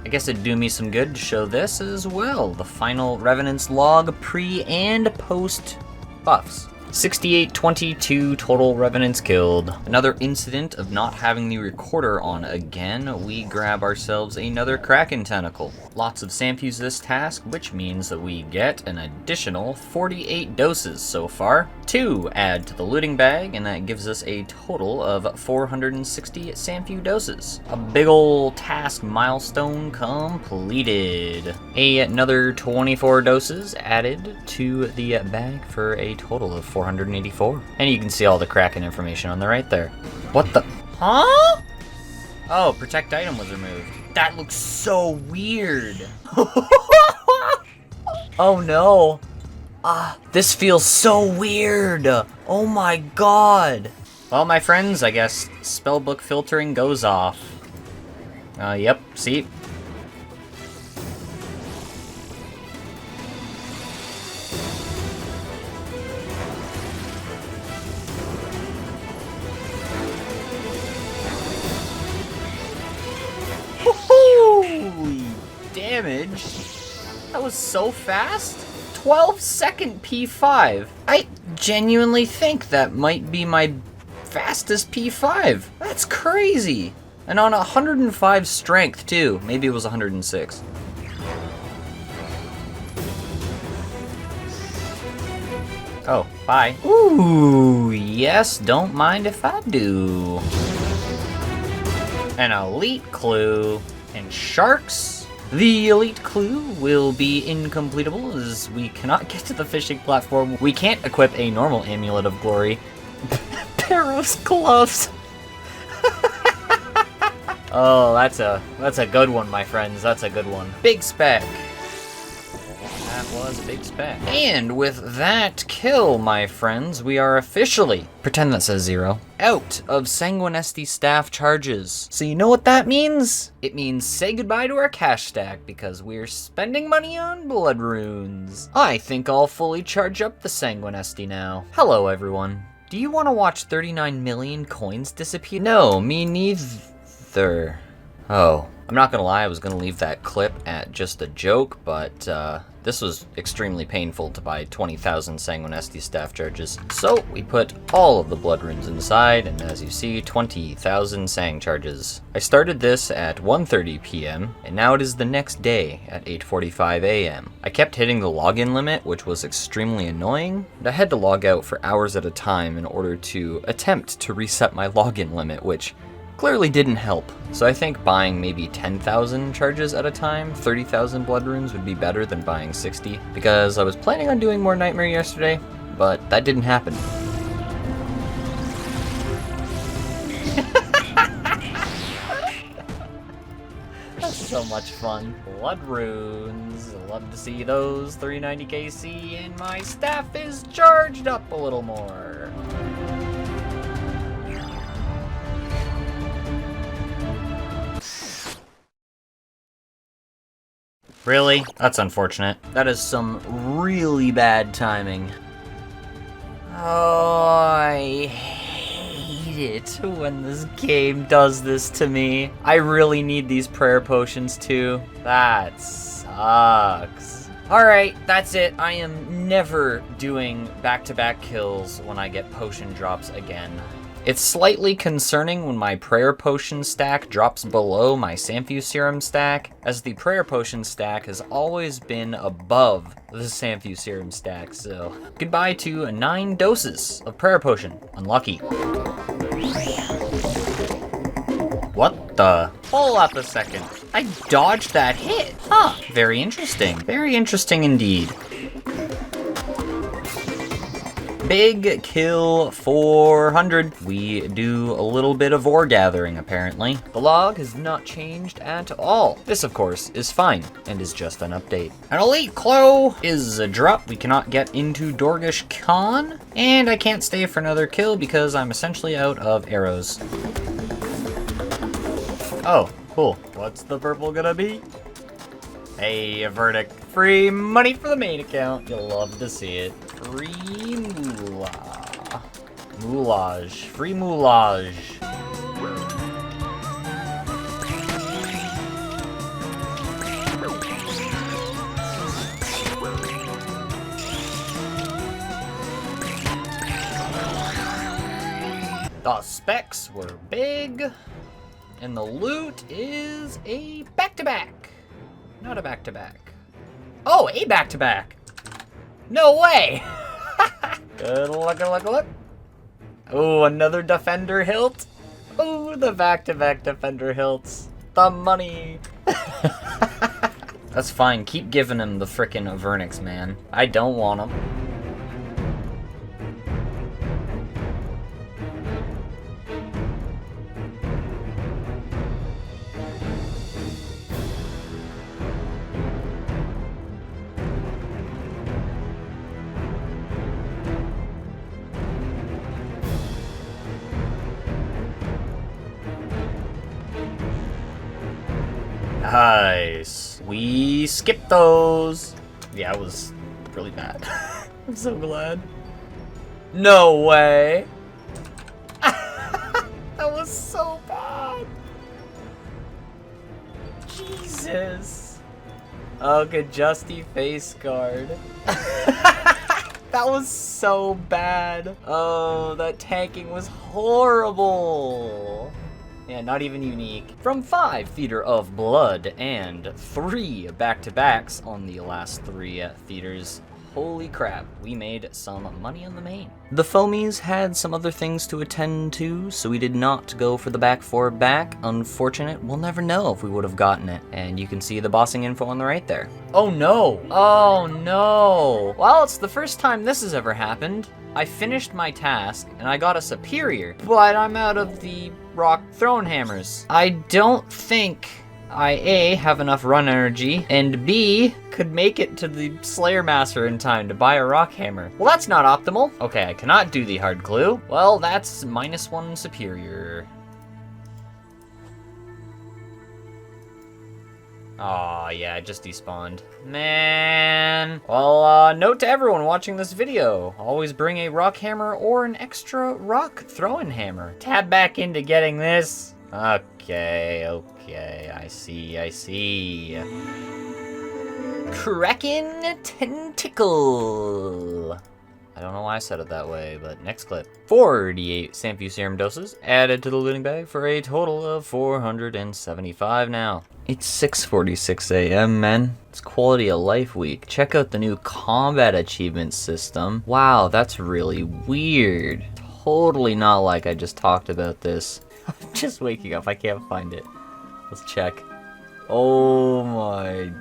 I guess it'd do me some good to show this as well. The final Revenant's log pre and post buffs. 6822 total Revenants killed. Another incident of not having the recorder on again. We grab ourselves another Kraken Tentacle. Lots of Samfuse this task, which means that we get an additional 48 doses so far. 2 add to the looting bag, and that gives us a total of 460 Samfu doses. A big ol' task milestone completed. Another 24 doses added to the bag for a total of 4 484. And you can see all the Kraken information on the right there. What the? Huh? Oh, protect item was removed. That looks so weird. Oh no. This feels so weird. Oh my god. Well, my friends, I guess spellbook filtering goes off. Yep, see? Holy damage. That was so fast. 12-second P5. I genuinely think that might be my fastest P5. That's crazy. And on 105 strength too. Maybe it was 106. Oh, bye. Ooh, yes, don't mind if I do. An elite clue and sharks. The elite clue will be incompletable as we cannot get to the fishing platform. We can't equip a normal amulet of glory. Barrows gloves. Oh, that's a good one, my friends. That's a good one. Big spec. That was a big spec. And with that kill, my friends, we are officially, pretend that says 0, out of Sanguinesti staff charges. So you know what that means? It means say goodbye to our cash stack because we're spending money on blood runes. I think I'll fully charge up the Sanguinesti now. Hello, everyone. Do you want to watch 39 million coins disappear? No, me neither. Oh, I'm not gonna lie, I was gonna leave that clip at just a joke, but this was extremely painful to buy 20,000 Sanguinesti staff charges. So we put all of the blood runes inside, and as you see, 20,000 sang charges. I started this at 1:30 p.m., and now it is the next day at 8:45 a.m. I kept hitting the login limit, which was extremely annoying, and I had to log out for hours at a time in order to attempt to reset my login limit, which clearly didn't help. So I think buying maybe 10,000 charges at a time, 30,000 blood runes would be better than buying 60, because I was planning on doing more Nightmare yesterday, but that didn't happen. That's so much fun. Blood runes, love to see those. 390 KC, and my staff is charged up a little more. Really? That's unfortunate. That is some really bad timing. Oh, I hate it when this game does this to me. I really need these prayer potions too. That sucks. Alright, that's it. I am never doing back-to-back kills when I get potion drops again. It's slightly concerning when my prayer potion stack drops below my Samphew serum stack, as the prayer potion stack has always been above the Samphew serum stack, so goodbye to 9 doses of prayer potion. Unlucky. What the? Hold up a second. I dodged that hit. Huh. Very interesting. Very interesting indeed. Big kill 400. We do a little bit of ore gathering, apparently. The log has not changed at all. This, of course, is fine and is just an update. An elite clue is a drop. We cannot get into Dorgish Khan, and I can't stay for another kill because I'm essentially out of arrows. Oh, cool. What's the purple gonna be? Hey, a verdict. Free money for the main account. You'll love to see it. Free moolah. Moulage. Free moulage. The specs were big, and the loot is a back-to-back. Not a back-to-back. Oh, a back-to-back. No way! Good luck, good luck, good luck. Oh, another defender hilt. Oh, the back-to-back defender hilts. The money. That's fine. Keep giving him the frickin' Vernix, man. I don't want him. Nice. We skipped those. Yeah, it was really bad. I'm so glad. No way. That was so bad. Jesus. Oh, good Justy face guard. That was so bad. Oh, that tanking was horrible. Yeah, not even unique. From 5 Theater of Blood and 3 back-to-backs on the last 3 theaters. Holy crap, we made some money on the main. The foamies had some other things to attend to, so we did not go for the back 4 back. Unfortunate, we'll never know if we would have gotten it. And you can see the bossing info on the right there. Oh no! Oh no! Well, it's the first time this has ever happened. I finished my task, and I got a superior, but I'm out of the rock throwing hammers. I don't think I A, have enough run energy, and B, could make it to the Slayer Master in time to buy a rock hammer. Well, that's not optimal. Okay, I cannot do the hard clue. Well, that's -1 superior. Aw, yeah, I just despawned. Man. Well, note to everyone watching this video. Always bring a rock hammer or an extra rock throwing hammer. Tab back into getting this. Okay, I see. Kraken Tentacle. I don't know why I said it that way, but next clip. 48 Sanfu Serum doses added to the looting bag for a total of 475 now. It's 6:46 a.m., man. It's quality of life week. Check out the new combat achievement system. Wow, that's really weird. Totally not like I just talked about this. I'm just waking up, I can't find it. Let's check. Oh my.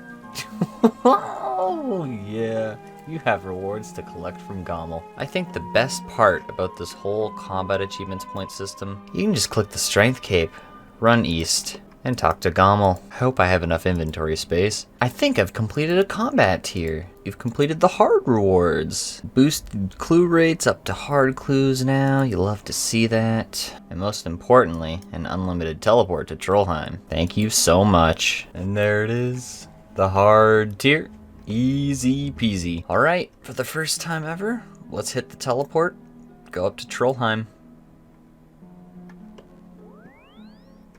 Oh yeah. You have rewards to collect from Gommel. I think the best part about this whole combat achievements point system, you can just click the strength cape, run east, and talk to Gommel. I hope I have enough inventory space. I think I've completed a combat tier. You've completed the hard rewards. Boosted clue rates up to hard clues now. You love to see that. And most importantly, an unlimited teleport to Trollheim. Thank you so much. And there it is. The hard tier. Easy peasy. Alright, for the first time ever, let's hit the teleport. Go up to Trollheim.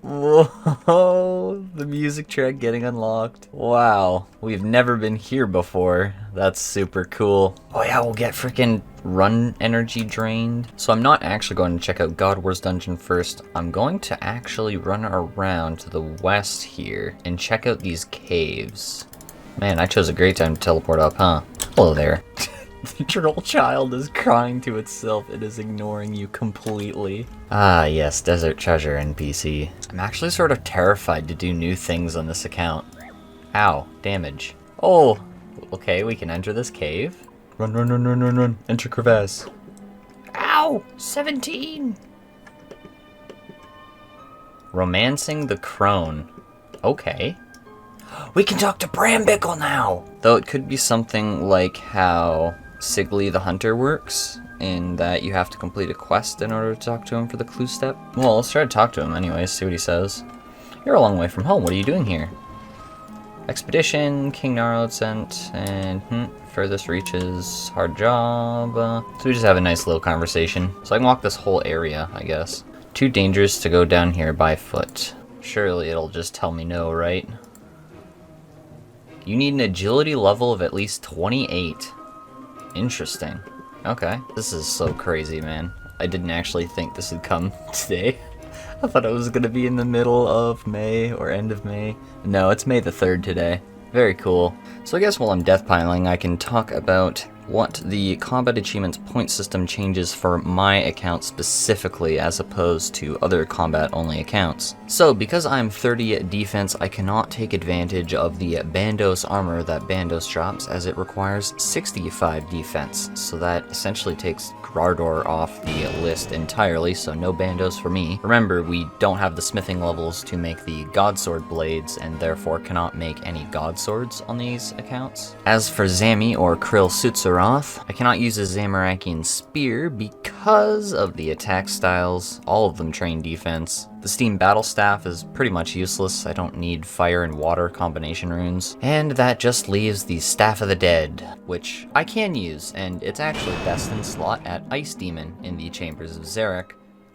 Whoa, the music track getting unlocked. Wow, we've never been here before. That's super cool. Oh yeah, we'll get freaking run energy drained. So I'm not actually going to check out God Wars Dungeon first. I'm going to actually run around to the west here and check out these caves. Man, I chose a great time to teleport up, huh? Hello there. The troll child is crying to itself. It is ignoring you completely. Ah, yes, Desert Treasure NPC. I'm actually sort of terrified to do new things on this account. Ow, damage. Oh, okay, we can enter this cave. Run. Enter crevasse. Ow, 17. Romancing the Crone. Okay. We can talk to Brambickle now! Though it could be something like how Sigly the Hunter works, in that you have to complete a quest in order to talk to him for the clue step. Well, let's try to talk to him anyways, see what he says. You're a long way from home, what are you doing here? Expedition, King Narod sent, and furthest reaches, hard job. So we just have a nice little conversation. So I can walk this whole area, I guess. Too dangerous to go down here by foot. Surely it'll just tell me no, right? You need an agility level of at least 28. Interesting. Okay. This is so crazy, man. I didn't actually think this would come today. I thought it was going to be in the middle of May or end of May. No, it's May the 3rd today. Very cool. So I guess while I'm death piling, I can talk about what the combat achievements point system changes for my account specifically as opposed to other combat only accounts. So because I'm 30 defense, I cannot take advantage of the Bandos armor that Bandos drops as it requires 65 defense. So that essentially takes Grardor off the list entirely, so no Bandos for me. Remember, we don't have the smithing levels to make the Godsword blades and therefore cannot make any God swords on these accounts. As for Zami or Krill Sutsuru, Azeroth. I cannot use a Zamorakian Spear because of the attack styles. All of them train defense. The Steam Battle Staff is pretty much useless. I don't need fire and water combination runes. And that just leaves the Staff of the Dead, which I can use, and it's actually best in slot at Ice Demon in the Chambers of Xeric,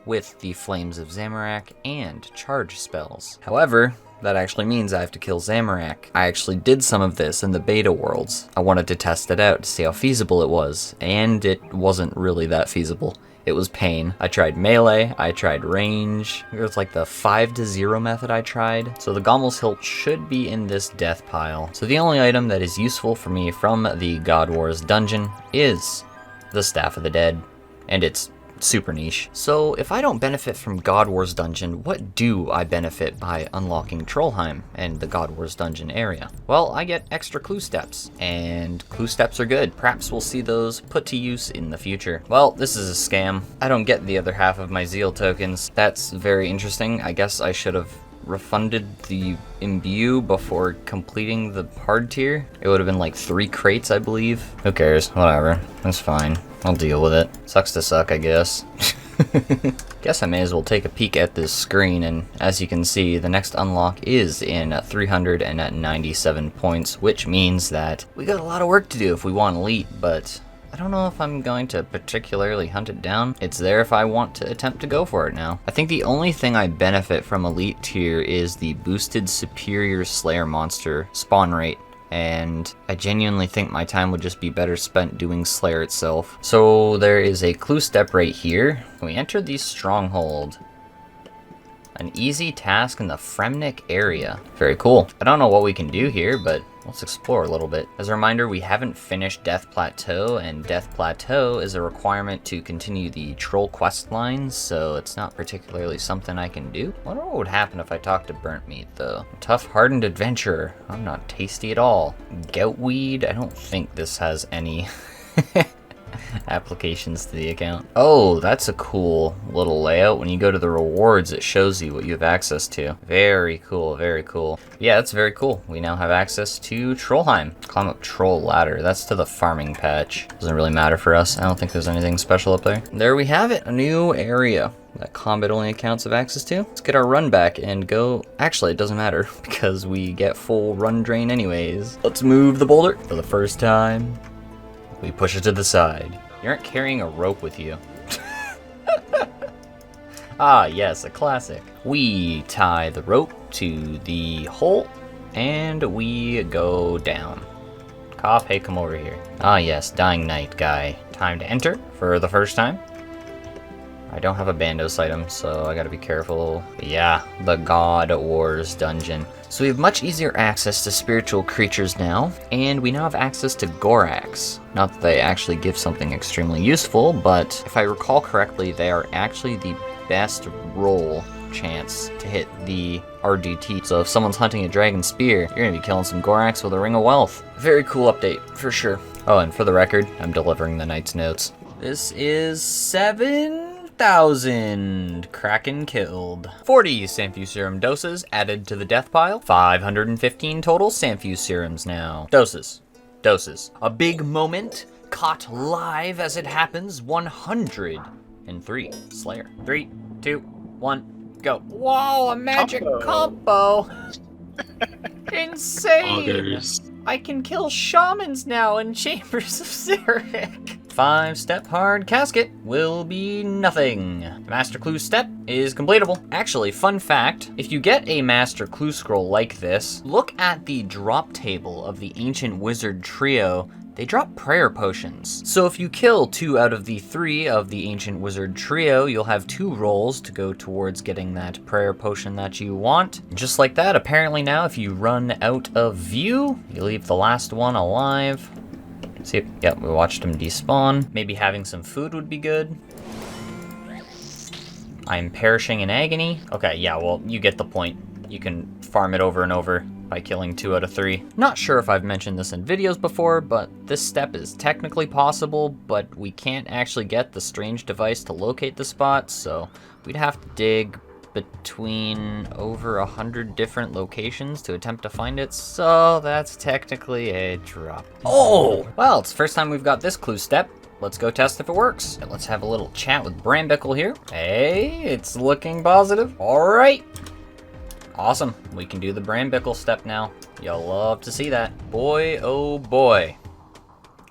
with the Flames of Zamorak and charge spells. However, that actually means I have to kill Zamorak. I actually did some of this in the beta worlds. I wanted to test it out to see how feasible it was, and it wasn't really that feasible. It was pain. I tried melee, I tried range. It was like the 5-0 method I tried. So the Gommel's Hilt should be in this death pile. So the only item that is useful for me from the God Wars dungeon is the Staff of the Dead, and it's super niche. So if I don't benefit from God Wars dungeon, what do I benefit by unlocking Trollheim and the God Wars dungeon area? Well, I get extra clue steps, and clue steps are good. Perhaps we'll see those put to use in the future. Well, this is a scam. I don't get the other half of my Zeal tokens. That's very interesting. I guess I should have refunded the imbue before completing the hard tier. It would have been like 3 crates, I believe. Who cares? Whatever. That's fine. I'll deal with it. Sucks to suck, I guess. Guess I may as well take a peek at this screen, and as you can see, the next unlock is in 397 points, which means that we got a lot of work to do if we want Elite, but I don't know if I'm going to particularly hunt it down. It's there if I want to attempt to go for it now. I think the only thing I benefit from Elite tier is the boosted Superior Slayer monster spawn rate, and I genuinely think my time would just be better spent doing Slayer itself. So there is a clue step right here. We enter the Stronghold. An easy task in the Fremnik area. Very cool. I don't know what we can do here, but let's explore a little bit. As a reminder, we haven't finished Death Plateau, and Death Plateau is a requirement to continue the Troll quest line, so it's not particularly something I can do. I wonder what would happen if I talked to Burnt Meat, though. Tough Hardened Adventurer. I'm not tasty at all. Goutweed. I don't think this has any applications to the account. Oh, that's a cool little layout. When you go to the rewards, it shows you what you have access to. Very cool, very cool. Yeah, that's very cool. We now have access to Trollheim. Climb up Troll Ladder. That's to the farming patch. Doesn't really matter for us. I don't think there's anything special up there. There we have it, a new area that combat only accounts have access to. Let's get our run back and go. Actually, it doesn't matter because we get full run drain anyways. Let's move the boulder for the first time. We push it to the side. You aren't carrying a rope with you. Ah, yes, a classic. We tie the rope to the hole, and we go down. Cough, hey, come over here. Ah, yes, Dying Knight guy. Time to enter for the first time. I don't have a Bandos item, so I gotta be careful. But yeah, the God Wars dungeon. So we have much easier access to spiritual creatures now, and we now have access to Gorax. Not that they actually give something extremely useful, but if I recall correctly, they are actually the best roll chance to hit the RDT. So if someone's hunting a Dragon Spear, you're gonna be killing some Gorax with a Ring of Wealth. Very cool update, for sure. Oh, and for the record, I'm delivering the Knight's Notes. This is 7,000 Kraken killed. 40 Sanfew Serum doses added to the death pile. 515 total Sanfew Serums now. Doses. A big moment caught live as it happens. 103 Slayer. 3, 2, 1, go. Whoa, a magic combo. Insane. Augers. I can kill shamans now in Chambers of Xeric. 5-step hard casket will be nothing. The master clue step is completable. Actually, fun fact, if you get a master clue scroll like this, look at the drop table of the ancient wizard trio. They drop prayer potions. So if you kill 2 out of the 3 of the ancient wizard trio, you'll have 2 rolls to go towards getting that prayer potion that you want. And just like that, apparently now if you run out of view, you leave the last one alive. See, yep, we watched him despawn. Maybe having some food would be good. I'm perishing in agony. Okay, yeah, well, you get the point. You can farm it over and over by killing 2 out of 3. Not sure if I've mentioned this in videos before, but this step is technically possible, but we can't actually get the strange device to locate the spot, so we'd have to dig, between over 100 different locations to attempt to find it, so that's technically a drop. Oh! Well, it's the first time we've got this clue step. Let's go test if it works. Let's have a little chat with Brambickle here. Hey, it's looking positive. All right. Awesome. We can do the Brambickle step now. You'll love to see that. Boy, oh boy.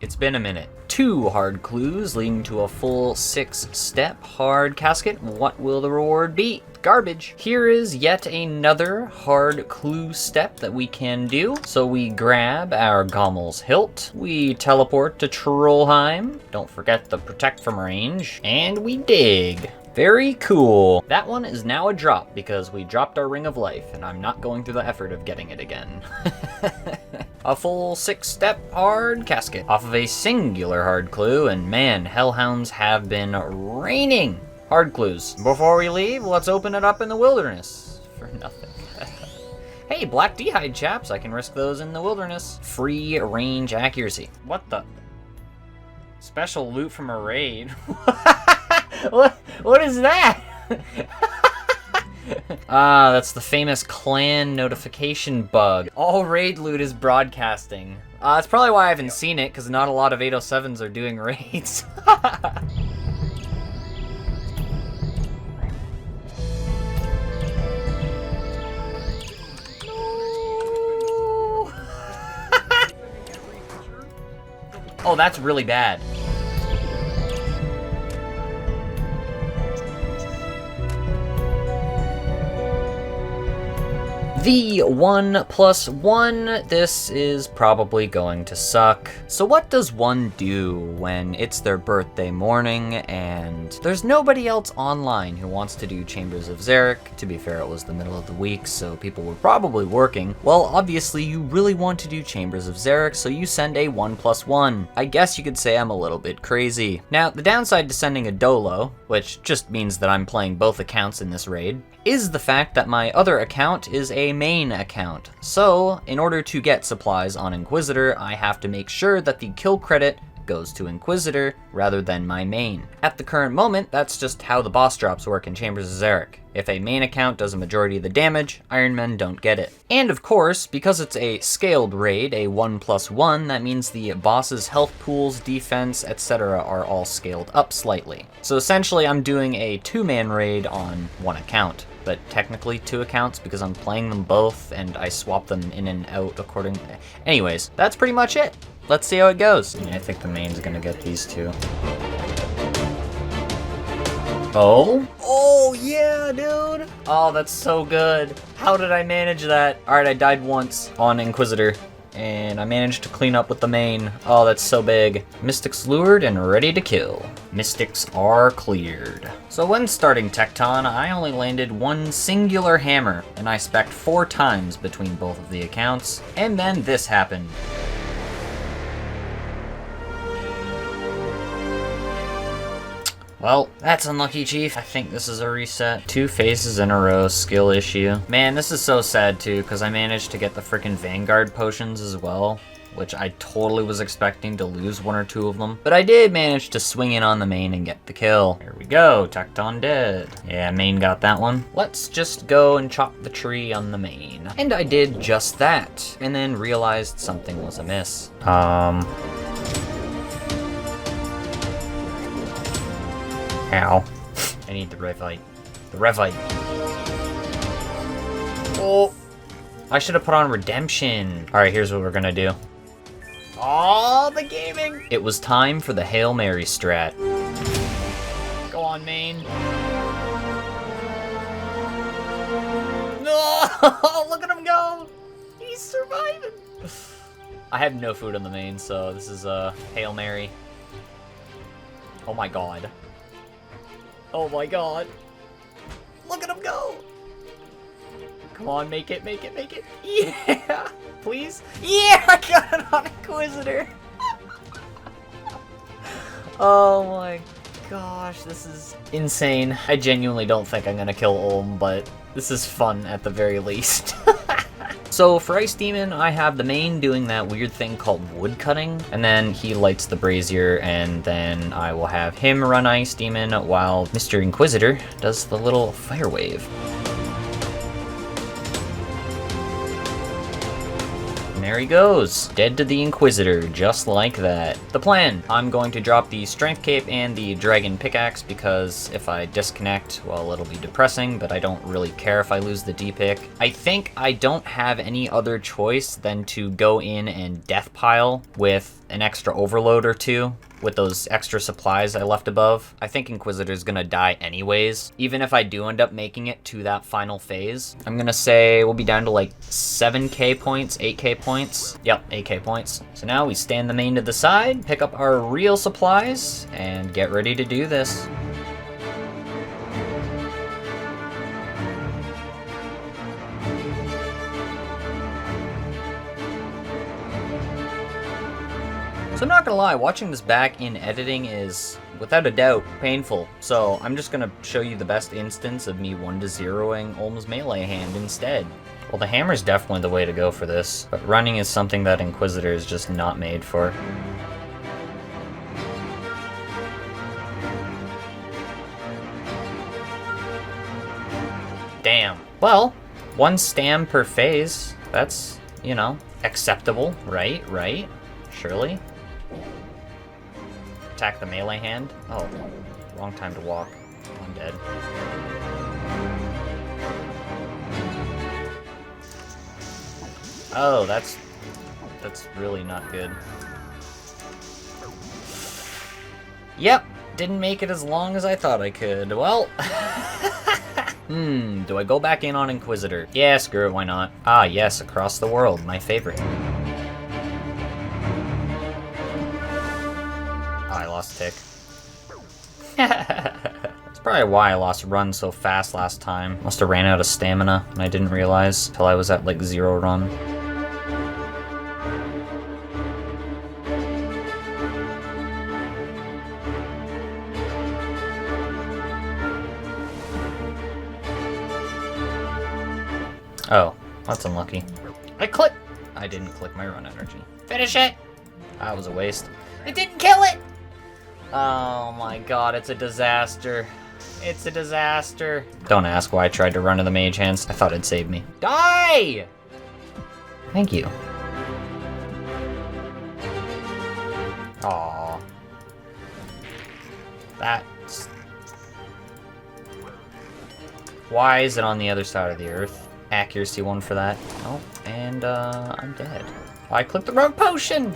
It's been a minute. 2 hard clues leading to a full 6-step hard casket. What will the reward be? Garbage. Here is yet another hard clue step that we can do. So we grab our Gommel's hilt, we teleport to Trollheim, don't forget the protect from range, and we dig. Very cool. That one is now a drop because we dropped our Ring of Life, and I'm not going through the effort of getting it again. A full 6-step hard casket off of a singular hard clue, and man, hellhounds have been raining hard clues. Before we leave, let's open it up in the wilderness for nothing. Hey, black D-hide chaps, I can risk those in the wilderness. Free range accuracy. What the? Special loot from a raid. What is that? Ah, that's the famous clan notification bug. All raid loot is broadcasting. That's probably why I haven't seen it, because not a lot of 807s are doing raids. Oh, that's really bad. The 1+1, this is probably going to suck. So what does one do when it's their birthday morning and there's nobody else online who wants to do Chambers of Xeric? To be fair, it was the middle of the week, so people were probably working. Well, obviously you really want to do Chambers of Xeric, so you send a 1+1. I guess you could say I'm a little bit crazy. Now, the downside to sending a Dolo, which just means that I'm playing both accounts in this raid, is the fact that my other account is a main account. So, in order to get supplies on Inquisitor, I have to make sure that the kill credit goes to Inquisitor rather than my main. At the current moment, that's just how the boss drops work in Chambers of Xeric. If a main account does a majority of the damage, Ironmen don't get it. And of course, because it's a scaled raid, a 1+1, that means the boss's health pools, defense, etc. are all scaled up slightly. So essentially I'm doing a 2-man raid on 1 account. But technically 2 accounts because I'm playing them both and I swap them in and out according. Anyways, that's pretty much it. Let's see how it goes. I think the main's gonna get these 2. Oh? Oh yeah, dude! Oh, that's so good. How did I manage that? Alright, I died once on Inquisitor. And I managed to clean up with the main. Oh, that's so big. Mystics lured and ready to kill. Mystics are cleared. So when starting Tecton, I only landed 1 singular hammer, and I spec'd 4 times between both of the accounts, and then this happened. Well, that's unlucky, Chief. I think this is a reset. 2 phases in a row, skill issue. Man, this is so sad too, because I managed to get the frickin' Vanguard potions as well, which I totally was expecting to lose 1 or 2 of them. But I did manage to swing in on the main and get the kill. Here we go, Tecton dead. Yeah, main got that one. Let's just go and chop the tree on the main. And I did just that, and then realized something was amiss. Ow. I need the Revite. The Revite. Oh! I should have put on Redemption. Alright, here's what we're gonna do. Oh, the gaming! It was time for the Hail Mary strat. Go on, main. No! Look at him go! He's surviving! I have no food on the main, so this is a Hail Mary. Oh my god. Oh my god. Look at him go! Come on, make it, make it, make it. Yeah! Please? Yeah! I got it on Inquisitor! Oh my gosh, this is insane. I genuinely don't think I'm gonna kill Ulm, but this is fun at the very least. So for Ice Demon, I have the main doing that weird thing called wood cutting, and then he lights the brazier, and then I will have him run Ice Demon while Mr. Inquisitor does the little fire wave. And there he goes, dead to the Inquisitor, just like that. The plan, I'm going to drop the Strength Cape and the Dragon Pickaxe, because if I disconnect, well, it'll be depressing, but I don't really care if I lose the D-Pick. I think I don't have any other choice than to go in and death pile with an extra overload or two, with those extra supplies I left above. I think Inquisitor's gonna die anyways. Even if I do end up making it to that final phase, I'm gonna say we'll be down to like 7k points, 8k points. Yep, 8k points. So now we stand the main to the side, pick up our real supplies, and get ready to do this. So I'm not gonna lie, watching this back in editing is, without a doubt, painful. So I'm just gonna show you the best instance of me 1-0ing Olm's melee hand instead. Well, the hammer's definitely the way to go for this, but running is something that Inquisitor is just not made for. Damn. Well, 1 stam per phase. That's, you know, acceptable, right? Right? Surely. Attack the melee hand. Oh, wrong time to walk. I'm dead. Oh, that's really not good. Yep, didn't make it as long as I thought I could. Well, do I go back in on Inquisitor? Yeah, screw it, why not? Ah, yes, across the world, my favorite. I lost tick. That's probably why I lost run so fast last time. Must have ran out of stamina, and I didn't realize till I was at like 0 run. Oh, that's unlucky. I didn't click my run energy. Finish it! That was a waste. I didn't kill it! Oh my god, it's a disaster. It's a disaster. Don't ask why I tried to run to the mage hands. I thought it'd save me. Die! Thank you. Aww. That's... Why is it on the other side of the earth? Accuracy 1 for that. Oh, and I'm dead. I clicked the wrong potion!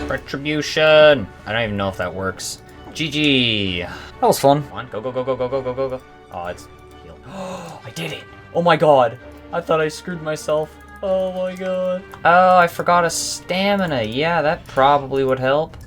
Retribution! I don't even know if that works. GG! That was fun. Come on, go, go, go, go, go, go, go, go, go. Oh, it's healed. Oh, I did it! Oh my god! I thought I screwed myself. Oh my god. Oh, I forgot a stamina. Yeah, that probably would help.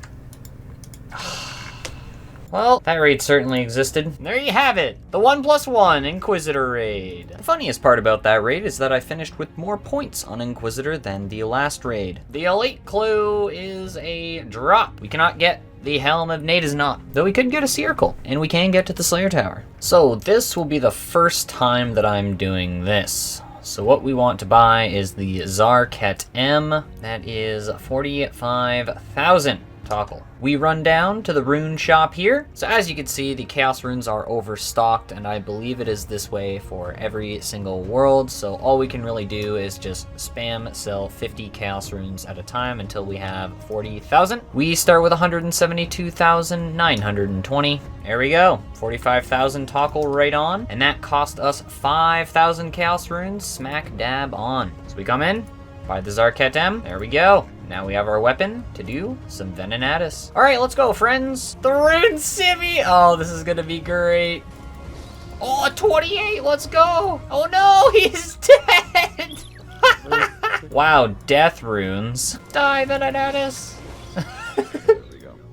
Well, that raid certainly existed. There you have it! The 1+1 Inquisitor raid. The funniest part about that raid is that I finished with more points on Inquisitor than the last raid. The elite clue is a drop. We cannot get the Helm of Nadesnot, though we could get a circle, and we can get to the Slayer Tower. So this will be the first time that I'm doing this. So what we want to buy is the Zarket M. That is 45,000. Toggle. We run down to the rune shop here. So as you can see, the chaos runes are overstocked, and I believe it is this way for every single world. So all we can really do is just spam sell 50 chaos runes at a time until we have 40,000. We start with 172,920. There we go. 45,000 toggle right on. And that cost us 5,000 chaos runes smack dab on. So we come in, buy the Zarket M. There we go. Now we have our weapon to do some Venenatus. All right, let's go, friends. The Rune Civvy. Oh, this is gonna be great. Oh, 28, let's go. Oh no, he's dead. Wow, death runes. Die, Venenatus.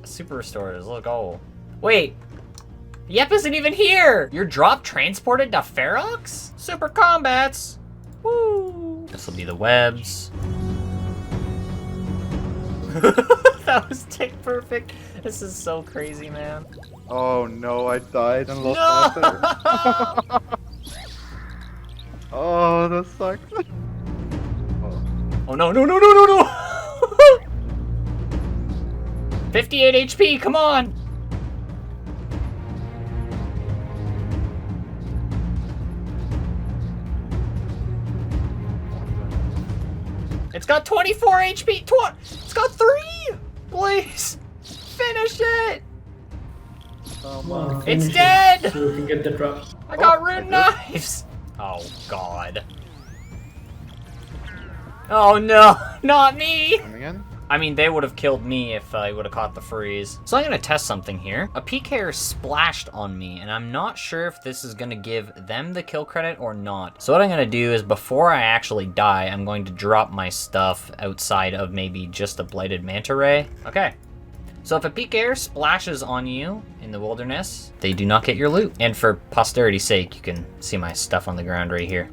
Super restorators, look, oh. Wait, Yep isn't even here. Your drop transported to Ferox? Super combats. Woo. This will be the webs. That was tick perfect. This is so crazy, man. Oh no, I died and lost No! master. Oh, that sucks. Oh no, no, no, no, no, no! 58 HP, come on! It's got 24 HP! It's got 3! Please! Finish it! It's dead! So we can get the drop. I got rune knives! Oh god. Oh no, not me! Coming in? I mean, they would have killed me if I would have caught the freeze. So I'm gonna test something here. A PKer splashed on me, and I'm not sure if this is gonna give them the kill credit or not. So what I'm gonna do is before I actually die, I'm going to drop my stuff outside of maybe just a blighted manta ray. Okay. So if a PKer splashes on you in the wilderness, they do not get your loot. And for posterity's sake, you can see my stuff on the ground right here.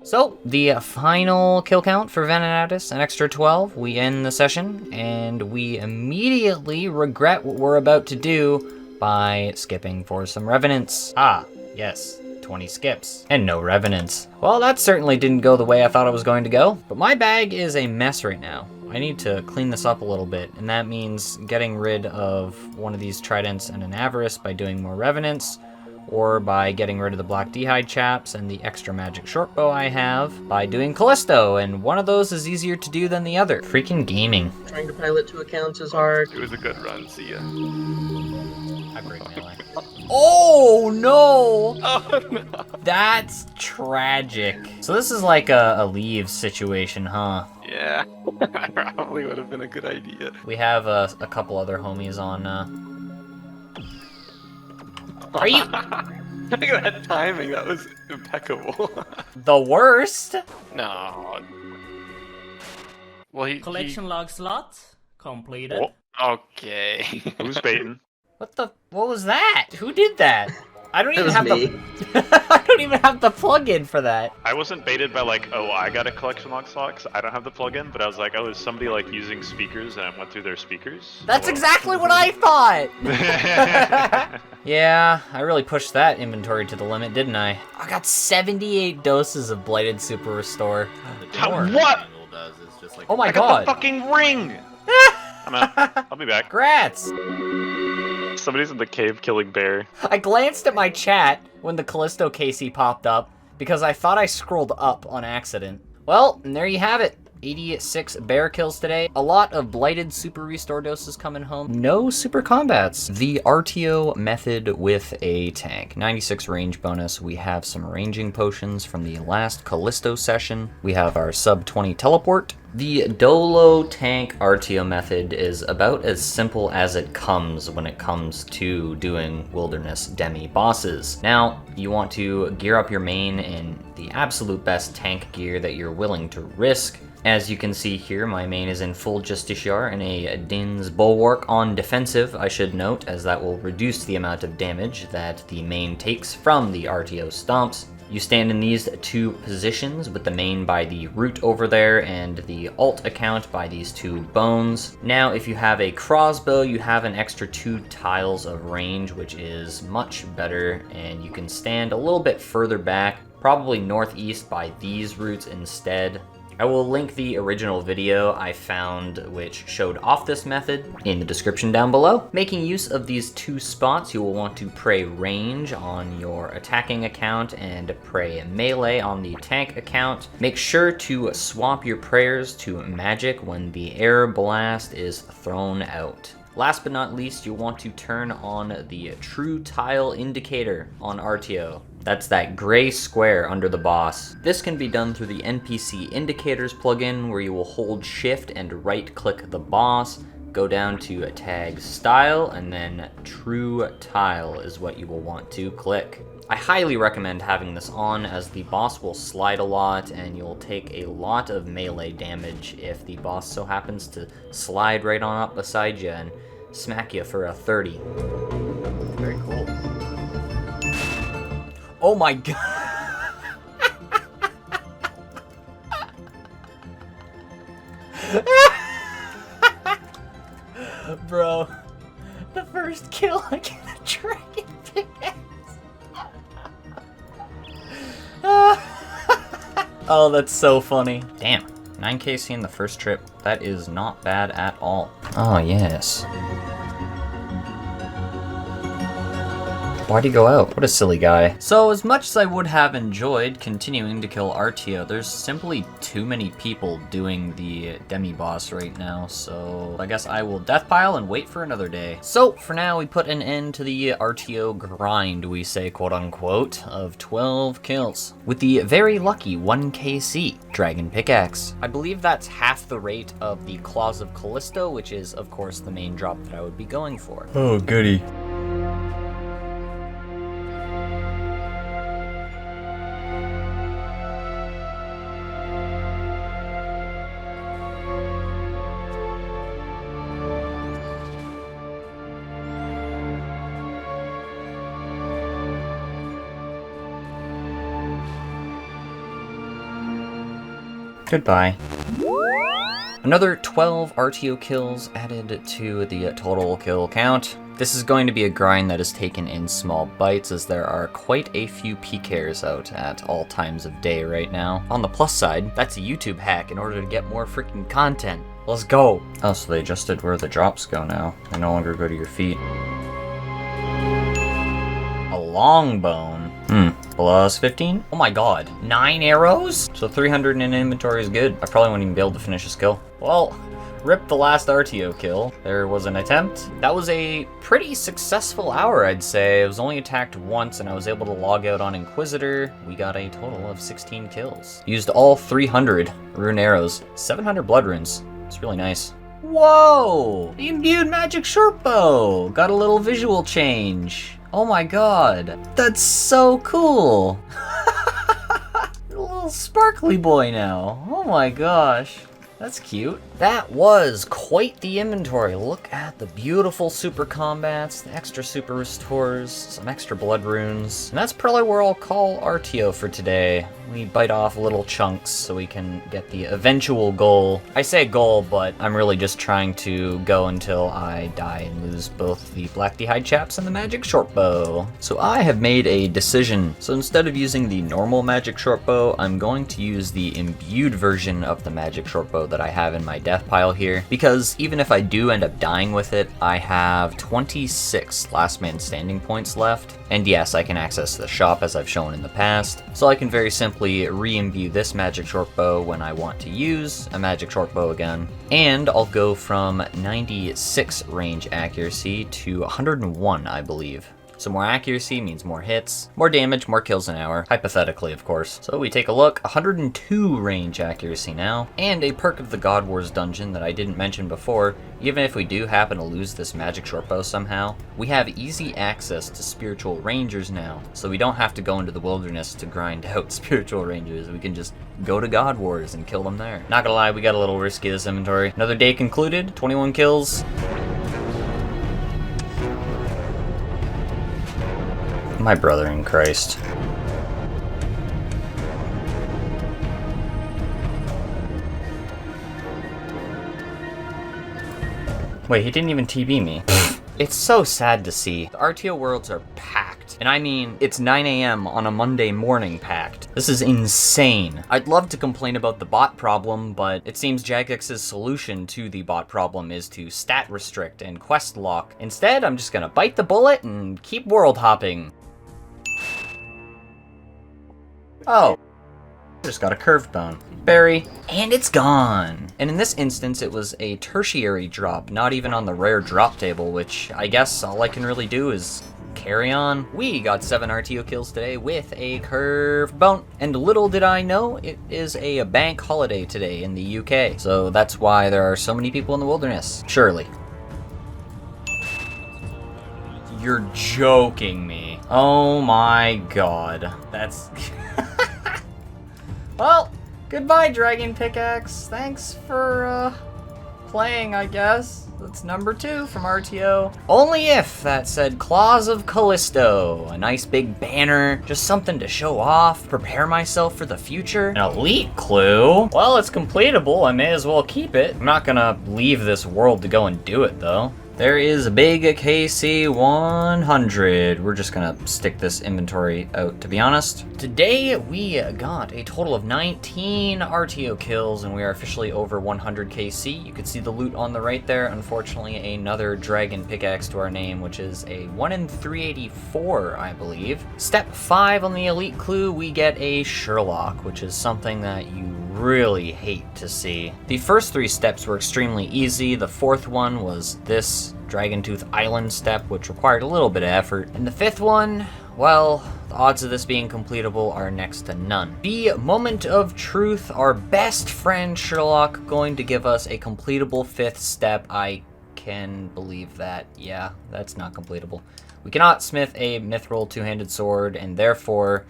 So, the final kill count for Venenatus, an extra 12. We end the session, and we immediately regret what we're about to do by skipping for some Revenants. Ah, yes, 20 skips, and no Revenants. Well, that certainly didn't go the way I thought it was going to go, but my bag is a mess right now. I need to clean this up a little bit, and that means getting rid of one of these Tridents and an Avarice by doing more Revenants, or by getting rid of the Black D'hide chaps and the extra magic shortbow I have by doing Kalisto, and one of those is easier to do than the other. Freaking gaming. Trying to pilot 2 accounts is hard. It was a good run, see ya. I break melee. Oh no! Oh no! That's tragic. So this is like a leave situation, huh? Yeah, probably would have been a good idea. We have a couple other homies on, Are you? Look at that timing, that was impeccable. The worst? No. Well, Collection log slot completed. Oh, okay. Who's baiting? What was that? Who did that? I don't even have me. the I don't even have the plugin for that. I wasn't baited by like, oh, I got a collection log slot. I don't have the plugin, but I was like, oh, is somebody like using speakers, and I went through their speakers. That's exactly what I thought. Yeah, I really pushed that inventory to the limit, didn't I? I got 78 doses of Blighted Super Restore. What? Oh my I god. got the fucking ring! I'm out. I'll be back. Grats! Somebody's in the cave killing bear. I glanced at my chat when the Kalisto KC popped up because I thought I scrolled up on accident. Well, and there you have it. 86 bear kills today. A lot of blighted super restore doses coming home. No super combats. The RTO method with a tank. 96 range bonus. We have some ranging potions from the last Kalisto session. We have our sub 20 teleport. The Dolo tank RTO method is about as simple as it comes when it comes to doing wilderness demi bosses. Now, you want to gear up your main in the absolute best tank gear that you're willing to risk. As you can see here, my main is in full Justiciar and a Din's Bulwark on defensive, I should note, as that will reduce the amount of damage that the main takes from the RTO stomps. You stand in these two positions, with the main by the root over there and the alt account by these two bones. Now, if you have a crossbow, you have an extra 2 tiles of range, which is much better, and you can stand a little bit further back, probably northeast by these roots instead. I will link the original video I found which showed off this method in the description down below. Making use of these 2 spots, you will want to pray range on your attacking account and pray melee on the tank account. Make sure to swap your prayers to magic when the air blast is thrown out. Last but not least, you'll want to turn on the true tile indicator on RTO. That's that gray square under the boss. This can be done through the NPC Indicators plugin, where you will hold shift and right click the boss, go down to tag style, and then true tile is what you will want to click. I highly recommend having this on, as the boss will slide a lot and you'll take a lot of melee damage if the boss so happens to slide right on up beside you and smack you for a 30. Very cool. Oh my god. Bro, the first kill I get a dragon pickaxe. Oh, that's so funny. Damn, 9kc in the first trip. That is not bad at all. Oh, yes. Why'd he go out? What a silly guy. So as much as I would have enjoyed continuing to kill RTO, there's simply too many people doing the demi-boss right now, so I guess I will death pile and wait for another day. So for now, we put an end to the RTO grind, we say quote unquote, of 12 kills. With the very lucky 1kc dragon pickaxe. I believe that's half the rate of the Claws of Kalisto, which is of course the main drop that I would be going for. Oh goody. Goodbye. Another 12 RTO kills added to the total kill count. This is going to be a grind that is taken in small bites, as there are quite a few PKers out at all times of day right now. On the plus side, that's a YouTube hack in order to get more freaking content. Let's go! Oh, so they adjusted where the drops go now. They no longer go to your feet. A long bone. Plus 15? Oh my god. 9 arrows? So 300 in inventory is good. I probably wouldn't even be able to finish this kill. Well, rip the last RTO kill. There was an attempt. That was a pretty successful hour, I'd say. I was only attacked once and I was able to log out on Inquisitor. We got a total of 16 kills. Used all 300 rune arrows. 700 blood runes. It's really nice. Whoa! The imbued magic short bow! Got a little visual change. Oh my god. That's so cool. A little sparkly boy now. Oh my gosh. That's cute. That was quite the inventory. Look at the beautiful super combats, the extra super restores, some extra blood runes. And that's probably where I'll call RTO for today. We bite off little chunks so we can get the eventual goal. I say goal, but I'm really just trying to go until I die and lose both the Black D'hide chaps and the magic short bow. So I have made a decision. So instead of using the normal magic short bow, I'm going to use the imbued version of the magic short bow that I have in my death pile here, because even if I do end up dying with it, I have 26 last man standing points left, and yes, I can access the shop as I've shown in the past, so I can very simply re-imbue this magic short bow when I want to use a magic short bow again, and I'll go from 96 range accuracy to 101, I believe. So more accuracy means more hits, more damage, more kills an hour, hypothetically of course. So we take a look, 102 range accuracy now, and a perk of the God Wars dungeon that I didn't mention before. Even if we do happen to lose this magic short bow somehow, we have easy access to spiritual rangers now, so we don't have to go into the wilderness to grind out spiritual rangers. We can just go to God Wars and kill them there. Not gonna lie, we got a little risky this inventory. Another day concluded, 21 kills. My brother in Christ. Wait, he didn't even TB me. It's so sad to see. The RTO worlds are packed. And I mean, it's 9 AM on a Monday morning packed. This is insane. I'd love to complain about the bot problem, but it seems Jagex's solution to the bot problem is to stat restrict and quest lock. Instead, I'm just gonna bite the bullet and keep world hopping. Oh, just got a curved bone. Berry, and it's gone. And in this instance, it was a tertiary drop, not even on the rare drop table, which I guess all I can really do is carry on. We got 7 RTO kills today with a curved bone. And little did I know, it is a bank holiday today in the UK. So that's why there are so many people in the wilderness. Surely. You're joking me. Oh my god. That's... Well, goodbye, Dragon Pickaxe. Thanks for playing, I guess. That's number 2 from RTO. Only if that said Claws of Kalisto. A nice big banner, just something to show off, prepare myself for the future. An elite clue? Well, it's completable, I may as well keep it. I'm not gonna leave this world to go and do it, though. There is a big KC 100. We're just gonna stick this inventory out, to be honest. Today, we got a total of 19 RTO kills, and we are officially over 100 KC. You can see the loot on the right there. Unfortunately, another dragon pickaxe to our name, which is a 1 in 384, I believe. Step 5 on the elite clue, we get a Sherlock, which is something that you really hate to see. The first 3 steps were extremely easy. The 4th one was this Dragontooth Island step, which required a little bit of effort. And the 5th one, well, the odds of this being completable are next to none. The moment of truth, our best friend Sherlock going to give us a completable 5th step. I can believe that. Yeah, that's not completable. We cannot smith a mithril 2-handed sword, and therefore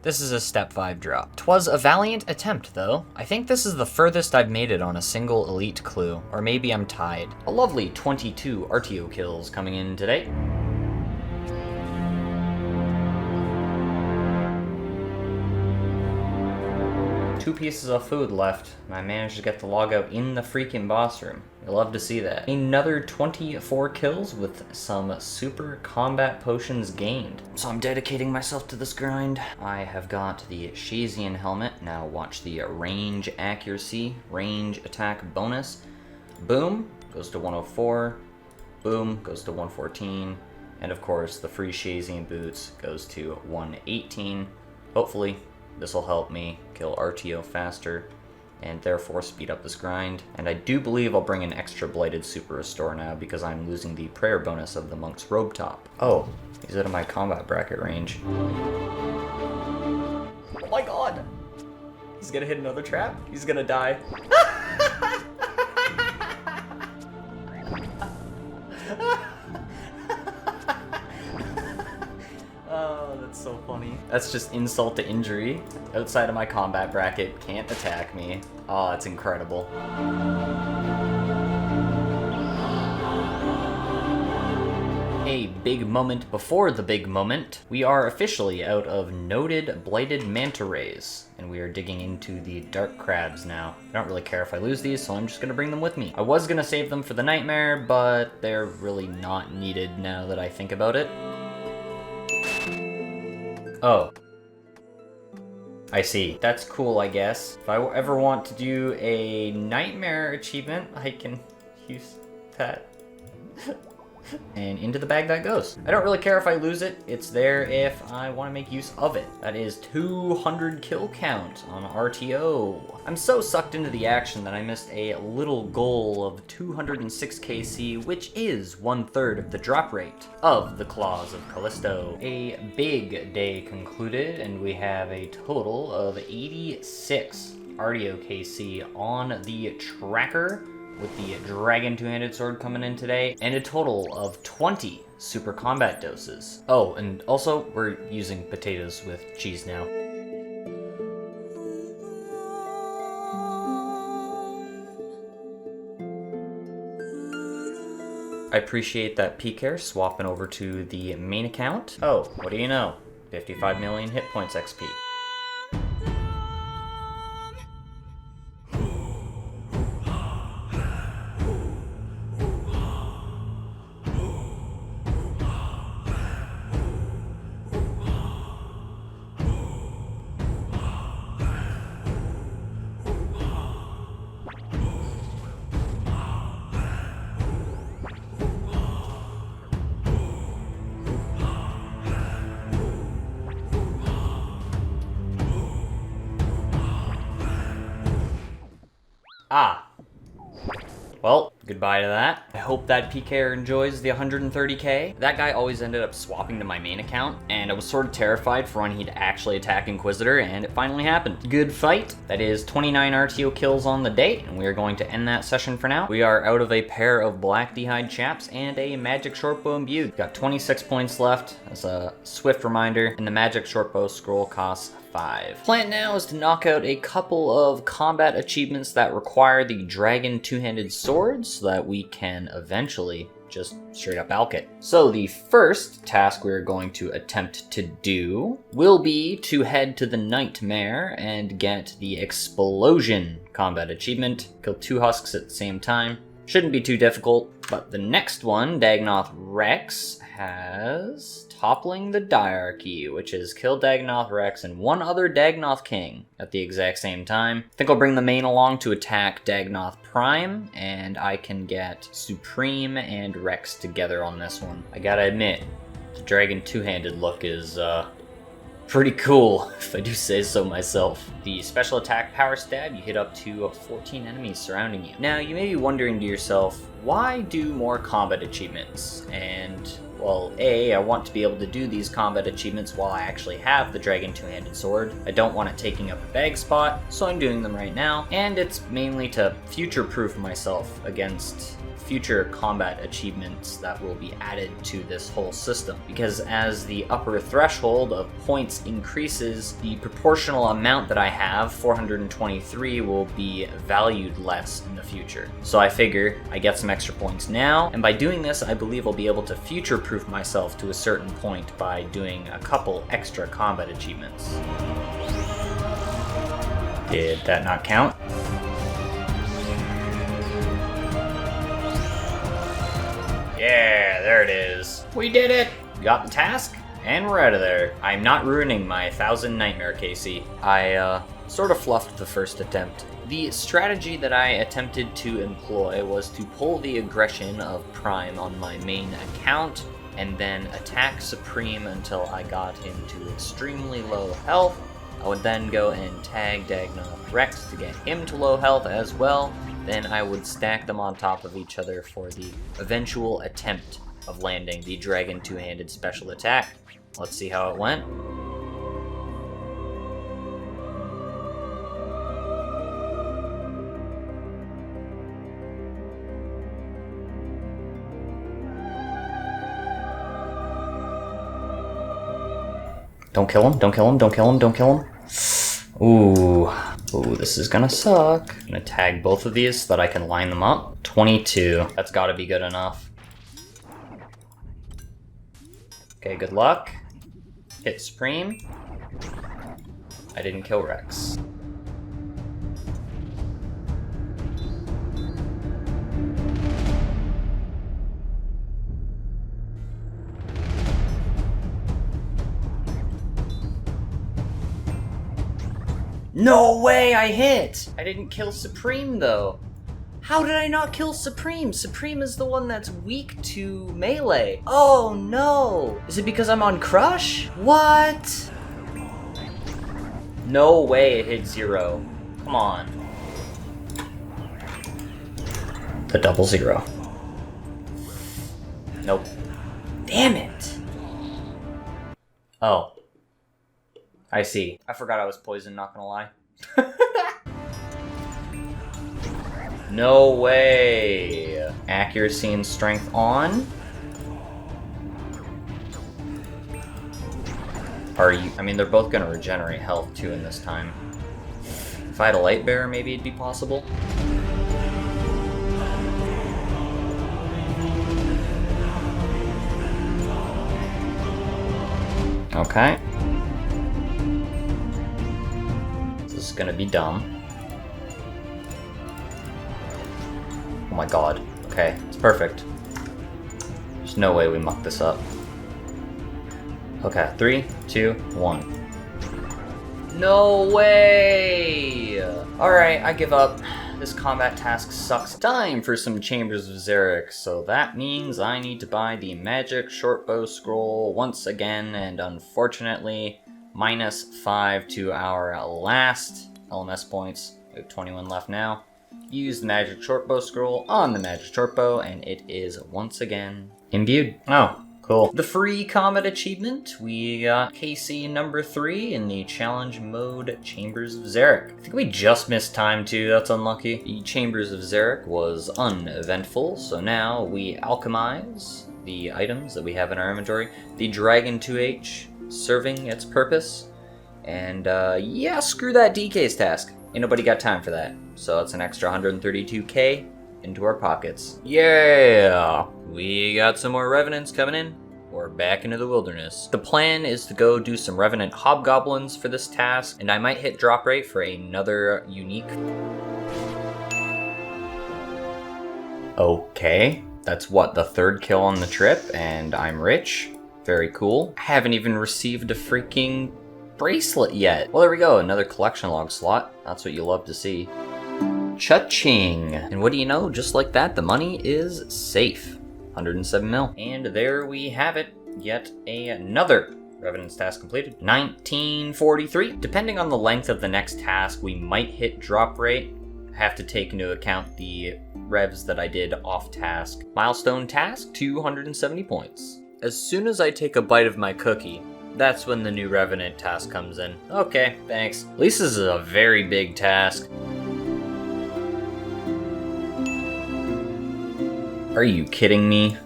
this is a step 5 drop. 'Twas a valiant attempt, though. I think this is the furthest I've made it on a single elite clue, or maybe I'm tied. A lovely 22 RTO kills coming in today. Two pieces of food left, and I managed to get the log out in the freaking boss room. You'll love to see that. Another 24 kills with some super combat potions gained. So I'm dedicating myself to this grind. I have got the Shazian helmet. Now watch the range accuracy, range attack bonus. Boom, goes to 104. Boom, goes to 114. And of course, the free Shazian boots goes to 118. Hopefully, this will help me kill RTO faster and therefore speed up this grind. And I do believe I'll bring an extra Blighted Super Restore now because I'm losing the prayer bonus of the Monk's Robe Top. Oh, he's out of my combat bracket range. Oh my god! He's gonna hit another trap? He's gonna die. Oh, that's so funny. That's just insult to injury. Outside of my combat bracket, can't attack me. Oh, it's incredible. A big moment before the big moment. We are officially out of noted blighted manta rays, and we are digging into the dark crabs now. I don't really care if I lose these, so I'm just gonna bring them with me. I was gonna save them for the nightmare, but they're really not needed now that I think about it. Oh. I see. That's cool, I guess. If I ever want to do a nightmare achievement, I can use that. And into the bag that goes. I don't really care if I lose it. It's there if I want to make use of it. That is 200 kill count on RTO. I'm so sucked into the action that I missed a little goal of 206 KC, which is 1/3 of the drop rate of the Claws of Kalisto. A big day concluded, and we have a total of 86 RTO KC on the tracker, with the Dragon 2-handed sword coming in today, and a total of 20 super combat doses. Oh, and also, we're using potatoes with cheese now. I appreciate that PCare swapping over to the main account. Oh, what do you know? 55 million hit points XP. Ah. Well, Goodbye to that. I hope that PKer enjoys the 130k. That guy always ended up swapping to my main account, and I was sort of terrified for when he'd actually attack Inquisitor, and it finally happened. Good fight. That is 29 RTO kills on the day, and we are going to end that session for now. We are out of a pair of black d'hide chaps and a magic shortbow imbued. Got 26 points left as a swift reminder, and the magic shortbow scroll costs 5. Plan now is to knock out a couple of combat achievements that require the dragon two-handed sword so that we can eventually just straight up alch it. So the first task we're going to attempt to do will be to head to the Nightmare and get the Explosion combat achievement. Kill 2 husks at the same time. Shouldn't be too difficult, but the next one, Dagonoth Rex, has Toppling the Diarchy, which is kill Dagonoth Rex and one other Dagonoth King at the exact same time. I think I'll bring the main along to attack Dagonoth Prime, and I can get Supreme and Rex together on this one. I gotta admit, the Dragon two-handed look is, pretty cool, if I do say so myself. The special attack power stab, you hit up to 14 enemies surrounding you. Now, you may be wondering to yourself, why do more combat achievements? And, well, A, I want to be able to do these combat achievements while I actually have the Dragon two-handed sword. I don't want it taking up a bag spot, so I'm doing them right now. And it's mainly to future-proof myself against future combat achievements that will be added to this whole system, because as the upper threshold of points increases, the proportional amount that I have, 423, will be valued less in the future. So I figure I get some extra points now, and by doing this I believe I'll be able to future-proof myself to a certain point by doing a couple extra combat achievements. Did that not count? Yeah, there it is. We did it! Got the task, and we're out of there. I'm not ruining my 1000 Nightmare, Casey. I, sort of fluffed the first attempt. The strategy that I attempted to employ was to pull the aggression of Prime on my main account, and then attack Supreme until I got him to extremely low health. I would then go and tag Dagonoth Rex to get him to low health as well. Then I would stack them on top of each other for the eventual attempt of landing the Dragon two-handed special attack. Let's see how it went. Don't kill him, don't kill him, don't kill him, don't kill him. Ooh, this is gonna suck. I'm gonna tag both of these so that I can line them up. 22, that's gotta be good enough. Okay, good luck. Hit Supreme. I didn't kill Rex. No way I hit! I didn't kill Supreme though. How did I not kill Supreme? Supreme is the one that's weak to melee. Oh no! Is it because I'm on Crush? What? No way it hit 0. Come on. The double 0. Nope. Damn it! Oh. I see. I forgot I was poisoned, not gonna lie. No way! Accuracy and strength on? Are you? I mean, they're both gonna regenerate health too in this time. If I had a light bearer, maybe it'd be possible. Okay. This is gonna be dumb. Oh my god. Okay, it's perfect. There's no way we muck this up. Okay, 3, 2, 1. No way! Alright, I give up. This combat task sucks. Time for some Chambers of Xeric, so that means I need to buy the magic shortbow scroll once again, and unfortunately, -5 to our last LMS points. We have 21 left now. Use the magic shortbow scroll on the magic shortbow, and it is once again imbued. Oh, cool. The free Comet achievement, we got KC number 3 in the challenge mode Chambers of Xeric. I think we just missed time too, that's unlucky. The Chambers of Xeric was uneventful, so now we alchemize the items that we have in our inventory. The Dragon 2H serving its purpose. And yeah, screw that DK's task. Ain't nobody got time for that. So it's an extra 132k into our pockets. Yeah! We got some more Revenants coming in. We're back into the wilderness. The plan is to go do some Revenant Hobgoblins for this task, and I might hit drop rate for another unique. Okay, that's what, the 3rd kill on the trip, and I'm rich. Very cool. I haven't even received a freaking bracelet yet. Well, there we go, another collection log slot. That's what you love to see. Cha-ching! And what do you know, just like that, the money is safe. 107 mil. And there we have it. Yet another Revenant's task completed. 1943. Depending on the length of the next task, we might hit drop rate. Have to take into account the revs that I did off task. Milestone task, 270 points. As soon as I take a bite of my cookie, that's when the new Revenant task comes in. Okay, thanks. At least this is a very big task. Are you kidding me?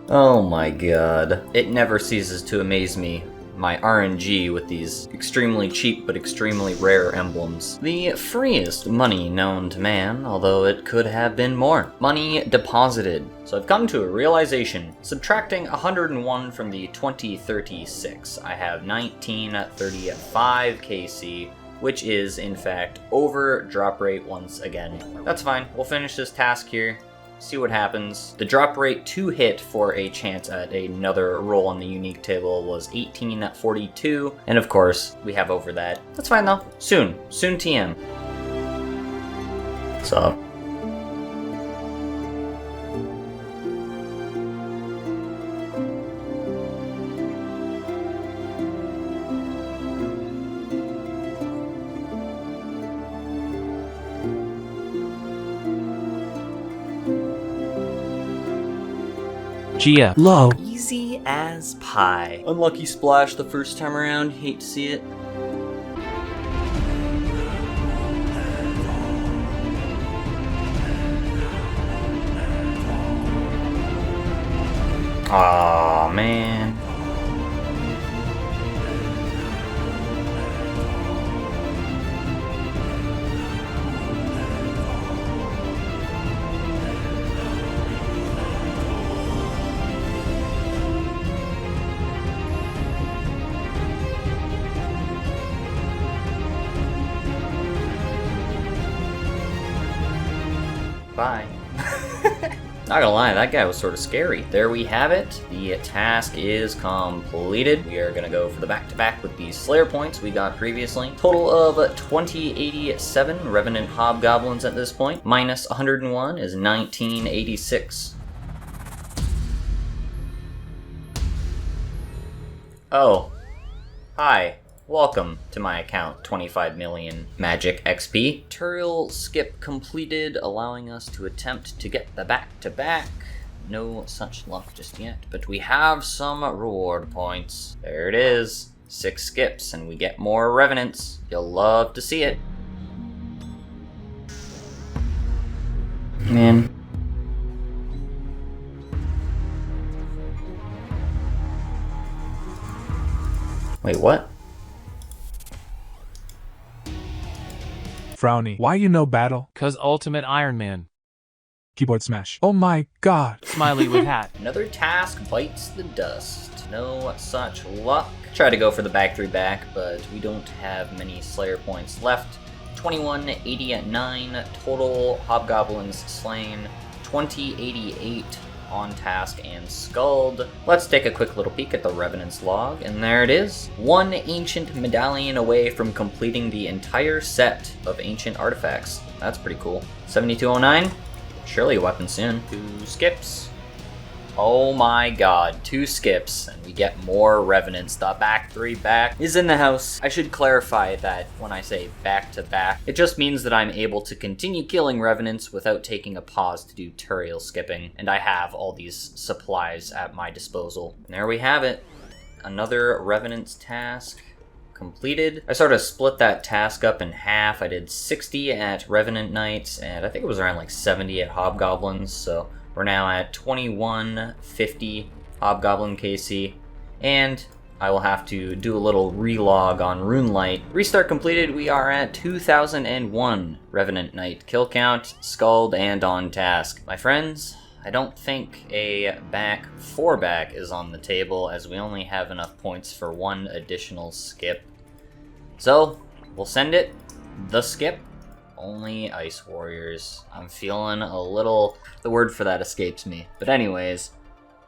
Oh my god. It never ceases to amaze me. My RNG with these extremely cheap but extremely rare emblems. The freest money known to man, although it could have been more. Money deposited. So I've come to a realization. Subtracting 101 from the 2036, I have 1935 KC, which is, in fact, over drop rate once again. That's fine. We'll finish this task here, see what happens. The drop rate to hit for a chance at another roll on the unique table was 1842, and of course, we have over that. That's fine though. Soon TM. What's up? Gia. Low. Easy as pie. Unlucky splash the first time around, hate to see it. Aw, man. Bye. Not gonna lie, that guy was sort of scary. There we have it. The task is completed. We are gonna go for the back-to-back with the Slayer points we got previously. Total of 2087 Revenant Hobgoblins at this point. Minus 101 is 1986. Oh. Hi. Welcome to my account, 25 million magic XP. Tutorial skip completed, allowing us to attempt to get the back-to-back. No such luck just yet, but we have some reward points. There it is. 6 skips, and we get more Revenants. You'll love to see it. Man. Wait, what? Frowny. Why you know battle? Cause Ultimate Ironman. Keyboard smash. Oh my god. Smiley with hat. Another task bites the dust. No such luck. Try to go for the back 3 back, but we don't have many Slayer points left. 2189 total Hobgoblins slain. 2088 on task and sculled. Let's take a quick little peek at the Revenant's log, and there it is. 1 ancient medallion away from completing the entire set of ancient artifacts. That's pretty cool. 7209, surely a weapon soon. 2 skips. Oh my god, 2 skips, and we get more Revenants. The back 3 back is in the house. I should clarify that when I say back to back, it just means that I'm able to continue killing Revenants without taking a pause to do Turiel skipping, and I have all these supplies at my disposal. And there we have it. Another Revenant's task completed. I sort of split that task up in half. I did 60 at Revenant Knights, and I think it was around like 70 at Hobgoblins, so we're now at 2150 Hobgoblin KC, and I will have to do a little relog on Runelight. Restart completed, we are at 2001 Revenant Knight kill count, skulled, and on task. My friends, I don't think a back 4 back is on the table, as we only have enough points for 1 additional skip. So, we'll send it, the skip, only Ice Warriors. I'm feeling a little, the word for that escapes me. But anyways,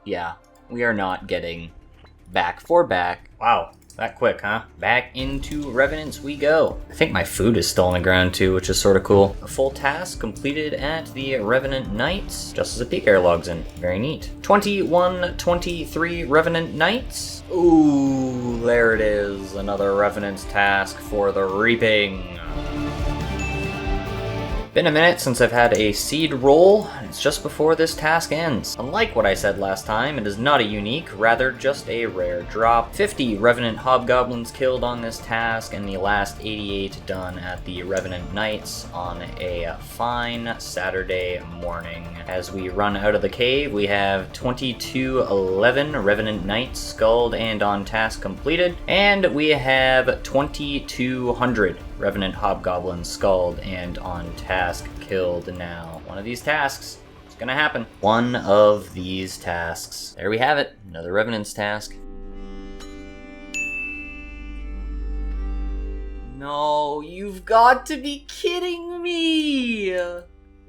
yeah, we are not getting back 4 back. Wow, that quick, huh? Back into Revenants we go. I think my food is still on the ground too, which is sort of cool. A full task completed at the Revenant Knights, just as a peak air logs in. Very neat. 2123 Revenant Knights. Ooh, there it is. Another Revenant's task for the Reaping. Been a minute since I've had a seed roll, and it's just before this task ends. Unlike what I said last time, it is not a unique, rather just a rare drop. 50 Revenant Hobgoblins killed on this task, and the last 88 done at the Revenant Knights on a fine Saturday morning. As we run out of the cave, we have 2211 Revenant Knights skulled and on task completed, and we have 2200 Revenant Hobgoblins skulled and on task killed now. One of these tasks is gonna happen. One of these tasks. There we have it. Another Revenant's task. No, you've got to be kidding me!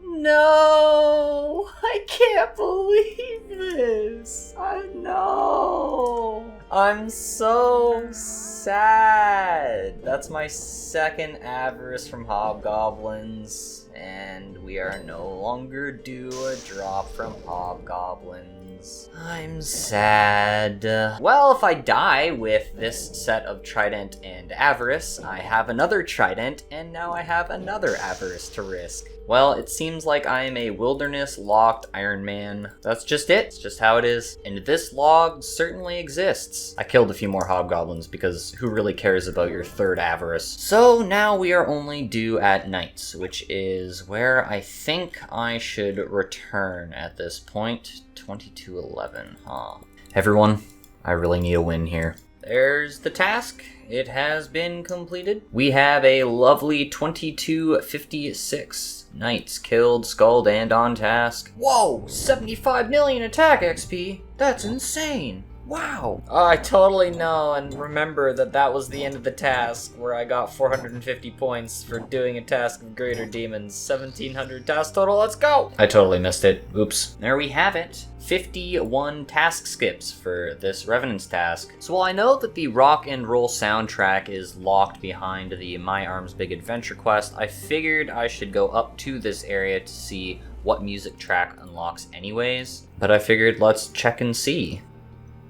No! I can't believe this! No! I'm so sad! That's my second Avarice from Hobgoblins, and we are no longer due a drop from Hobgoblins. I'm sad. Well, if I die with this set of Trident and Avarice, I have another Trident, and now I have another Avarice to risk. Well, it seems like I am a wilderness-locked Ironman. That's just it. It's just how it is. And this log certainly exists. I killed a few more Hobgoblins because who really cares about your third Avarice? So now we are only due at Knights, which is where I think I should return at this point. 2211, huh? Everyone, I really need a win here. There's the task. It has been completed. We have a lovely 2256 Knights killed, skulled, and on task. Whoa! 75 million attack XP? That's insane! Wow! I totally know and remember that that was the end of the task, where I got 450 points for doing a task of Greater Demons. 1700 task total, let's go! I totally missed it. Oops. There we have it. 51 task skips for this Revenant's task. So while I know that the rock and roll soundtrack is locked behind the My Arms Big Adventure quest, I figured I should go up to this area to see what music track unlocks anyways. But I figured let's check and see.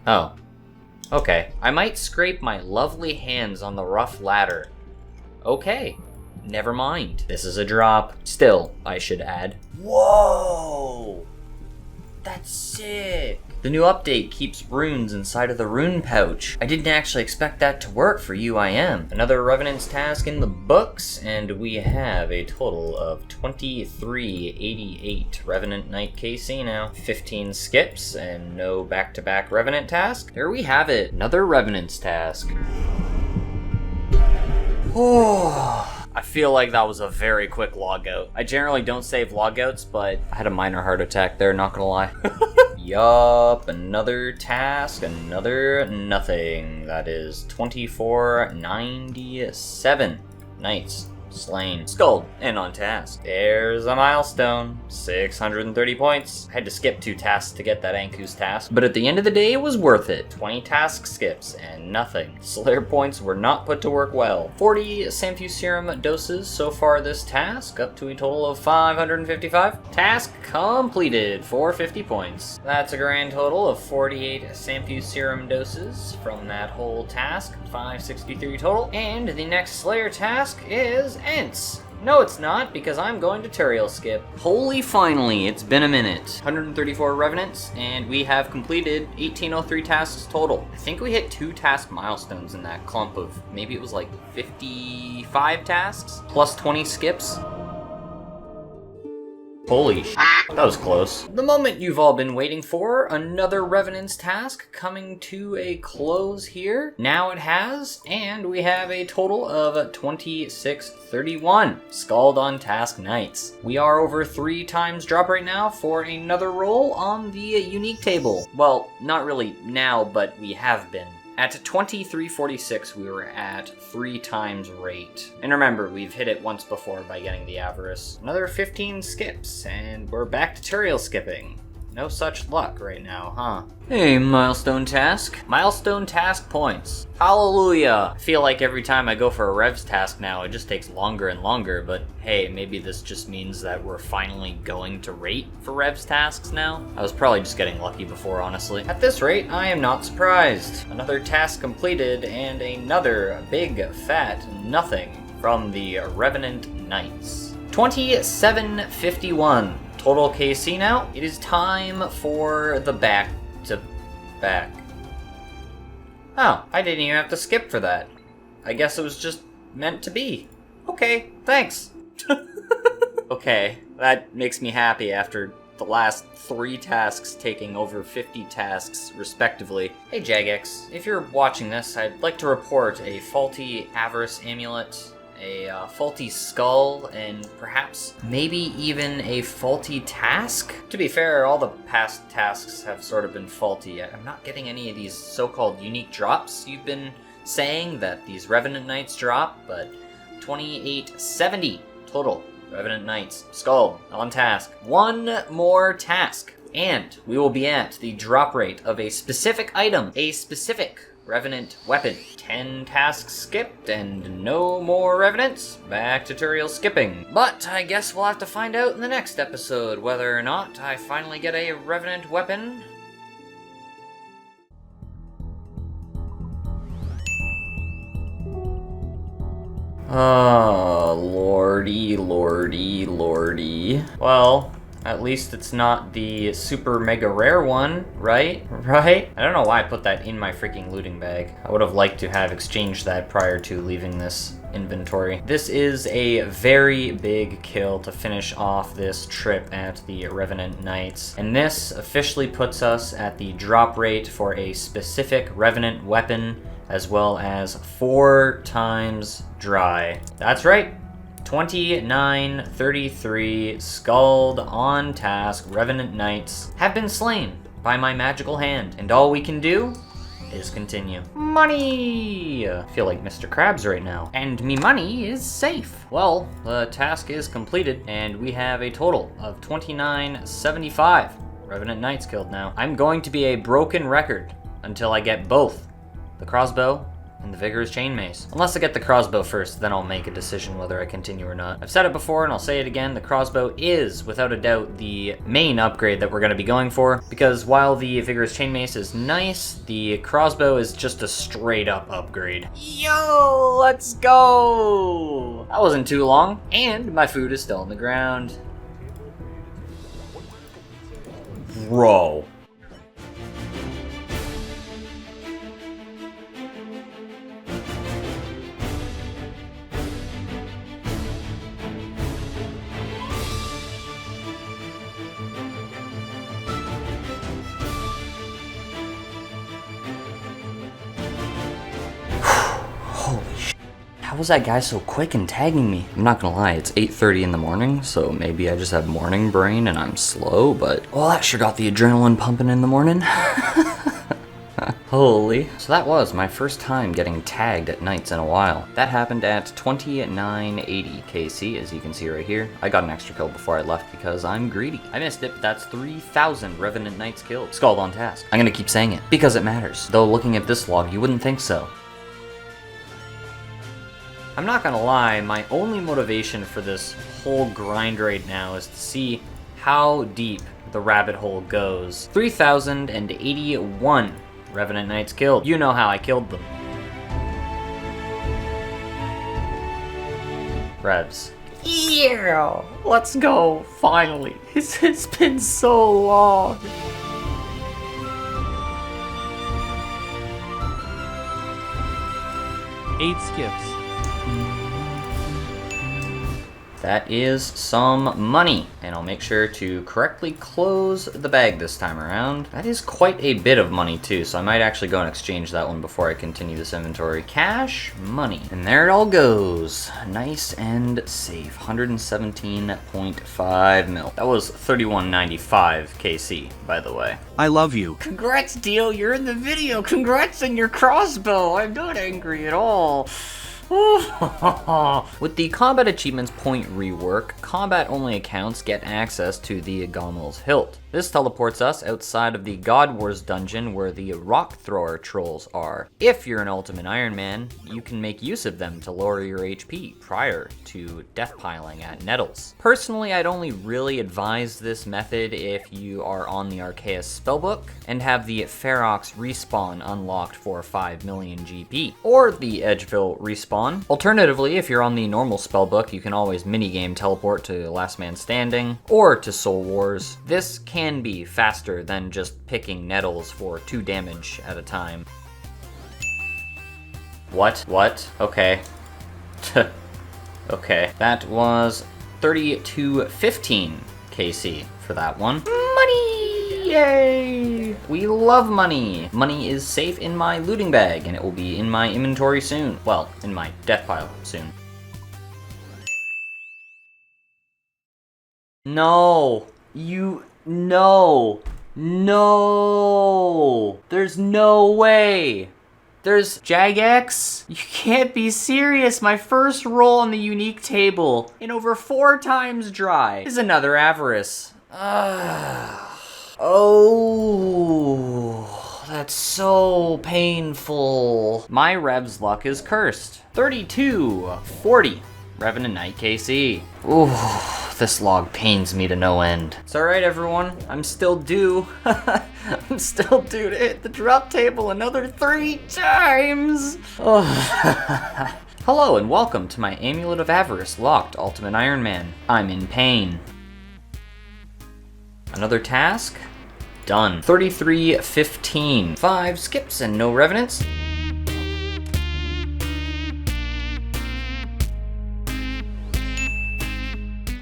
Oh. Okay. I might scrape my lovely hands on the rough ladder. Okay. Never mind. This is a drop. Still, I should add. Whoa! That's sick! The new update keeps runes inside of the rune pouch. I didn't actually expect that to work for UIM. Another Revenant's task in the books, and we have a total of 2388 Revenant Knight KC now. 15 skips, and no back-to-back Revenant task. There we have it, another Revenant's task. Oh. I feel like that was a very quick logout. I generally don't save logouts, but I had a minor heart attack there, not gonna lie. Yup, another task, another nothing. That is 2497 Knights slain. Skull, and on task. There's a milestone. 630 points. I had to skip 2 tasks to get that Anku's task, but at the end of the day, it was worth it. 20 task skips and nothing. Slayer points were not put to work well. 40 Samphu Serum doses so far this task, up to a total of 555. Task completed for 50 points. That's a grand total of 48 Samphu Serum doses from that whole task. 563 total. And the next Slayer task is Ents. No, it's not, because I'm going to Turiel skip. Holy finally, it's been a minute. 134 Revenants, and we have completed 1803 tasks total. I think we hit 2 task milestones in that clump of, maybe it was like 55 tasks, plus 20 skips. Holy sh**, that was close. The moment you've all been waiting for, another Revenant's task coming to a close here. Now it has, and we have a total of 2631 Scald on Task Nights. We are over 3 times drop right now for another roll on the unique table. Well, not really now, but we have been. At 2346, we were at 3 times rate. And remember, we've hit it once before by getting the Avarice. Another 15 skips, and we're back to Turiel skipping. No such luck right now, huh? Hey, milestone task. Milestone task points. Hallelujah! I feel like every time I go for a Revs task now, it just takes longer and longer, but hey, maybe this just means that we're finally going to rate for Revs tasks now? I was probably just getting lucky before, honestly. At this rate, I am not surprised. Another task completed, and another big, fat nothing from the Revenant Knights. 2751. Total KC now. It is time for the back to back. Oh, I didn't even have to skip for that. I guess it was just meant to be. Okay, thanks. Okay, that makes me happy after the last 3 tasks taking over 50 tasks, respectively. Hey Jagex, if you're watching this, I'd like to report a faulty Avarice Amulet, a faulty skull, and perhaps maybe even a faulty task? To be fair, all the past tasks have sort of been faulty. I'm not getting any of these so-called unique drops you've been saying that these Revenant Knights drop, but 2870 total. Revenant Knights, skull, on task. 1 more task, and we will be at the drop rate of a specific item, a specific Revenant weapon. 10 tasks skipped, and no more Revenants. Back to Turiel skipping. But I guess we'll have to find out in the next episode whether or not I finally get a Revenant weapon. Oh, lordy, lordy, lordy. Well, at least it's not the super mega rare one, right? Right? I don't know why I put that in my freaking looting bag. I would have liked to have exchanged that prior to leaving this inventory. This is a very big kill to finish off this trip at the Revenant Knights. And this officially puts us at the drop rate for a specific Revenant weapon, as well as 4 times dry. That's right. 2933 Scald on task Revenant Knights have been slain by my magical hand, and all we can do is continue. Money! I feel like Mr. Krabs right now. And me money is safe. Well, the task is completed, and we have a total of 2975 Revenant Knights killed now. I'm going to be a broken record until I get both the crossbow and the Vigorous Chain Mace. Unless I get the crossbow first, then I'll make a decision whether I continue or not. I've said it before and I'll say it again, the crossbow is, without a doubt, the main upgrade that we're going to be going for, because while the Vigorous Chain Mace is nice, the crossbow is just a straight up upgrade. Yo, let's go! That wasn't too long, and my food is still on the ground. Bro. How was that guy so quick in tagging me? I'm not gonna lie, it's 8:30 in the morning, so maybe I just have morning brain and I'm slow, but well, that sure got the adrenaline pumping in the morning. Holy. So that was my first time getting tagged at nights in a while. That happened at 2980 KC, as you can see right here. I got an extra kill before I left because I'm greedy. I missed it, but that's 3,000 Revenant Knights killed. Skull on task. I'm gonna keep saying it, because it matters. Though looking at this log, you wouldn't think so. I'm not gonna lie, my only motivation for this whole grind right now is to see how deep the rabbit hole goes. 3,081 Revenant Knights killed. You know how I killed them. Revs. Yeah! Let's go, finally. It's been so long. Eight skips. That is some money, and I'll make sure to correctly close the bag this time around. That is quite a bit of money too, so I might actually go and exchange that one before I continue this inventory. Cash, money, and there it all goes. Nice and safe, 117.5 mil. That was 3195 KC, by the way. I love you. Congrats, Dio, you're in the video. Congrats on your crossbow. I'm not angry at all. With the combat achievements point rework, combat-only accounts get access to the Agommel's Hilt. This teleports us outside of the God Wars dungeon where the rock thrower trolls are. If you're an Ultimate Ironman, you can make use of them to lower your HP prior to death piling at Nettles. Personally, I'd only really advise this method if you are on the Arceus spellbook and have the Ferox respawn unlocked for 5 million GP, or the Edgeville respawn. Alternatively, if you're on the normal spellbook, you can always minigame teleport to Last Man Standing or to Soul Wars. This can be faster than just picking Nettles for 2 damage at a time. What? Okay. Okay. That was 3215 KC for that one. Money! Yay! We love money! Money is safe in my looting bag, and it will be in my inventory soon. Well, in my death pile soon. No! No! There's no way! There's Jagex? You can't be serious. My first roll on the unique table in over 4 times dry is another Avarice. Oh, that's so painful. My Rev's luck is cursed. 3240 Revenant Knight KC. Ooh, this log pains me to no end. It's alright, everyone. I'm still due. I'm still due to hit the drop table another 3 times. Oh. Hello and welcome to my Amulet of Avarice locked Ultimate Ironman. I'm in pain. Another task? Done. 3315. 5 skips and no revenants.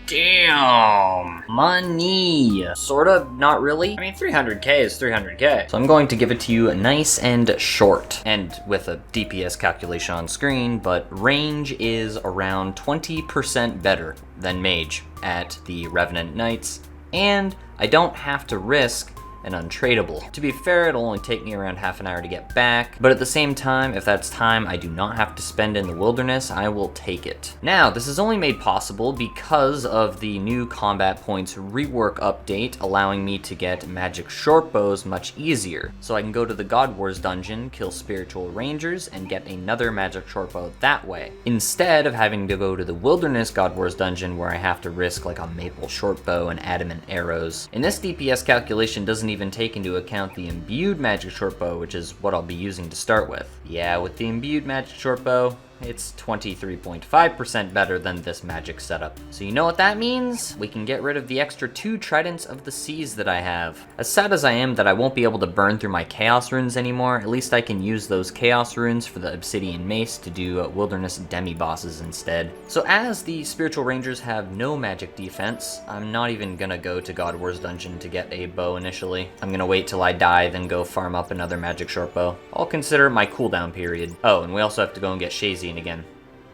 Damn! Money! Sorta, not really. I mean, 300k is 300k. So I'm going to give it to you nice and short, and with a DPS calculation on screen, but range is around 20% better than Mage at the Revenant Knights, and I don't have to risk an untradeable. To be fair, it'll only take me around half an hour to get back, but at the same time, if that's time I do not have to spend in the wilderness, I will take it. Now, this is only made possible because of the new combat points rework update, allowing me to get magic short bows much easier. So I can go to the God Wars dungeon, kill spiritual rangers, and get another magic short bow that way, instead of having to go to the wilderness God Wars dungeon where I have to risk like a maple short bow and adamant arrows. And this DPS calculation doesn't even take into account the imbued magic short bow, which is what I'll be using to start with. Yeah, with the imbued magic short bow, it's 23.5% better than this magic setup. So you know what that means? We can get rid of the extra 2 Tridents of the Seas that I have. As sad as I am that I won't be able to burn through my Chaos Runes anymore, at least I can use those Chaos Runes for the Obsidian Mace to do Wilderness Demi-Bosses instead. So as the Spiritual Rangers have no magic defense, I'm not even gonna go to God Wars Dungeon to get a bow initially. I'm gonna wait till I die, then go farm up another magic short bow. I'll consider my cooldown period. Oh, and we also have to go and get Shazian again.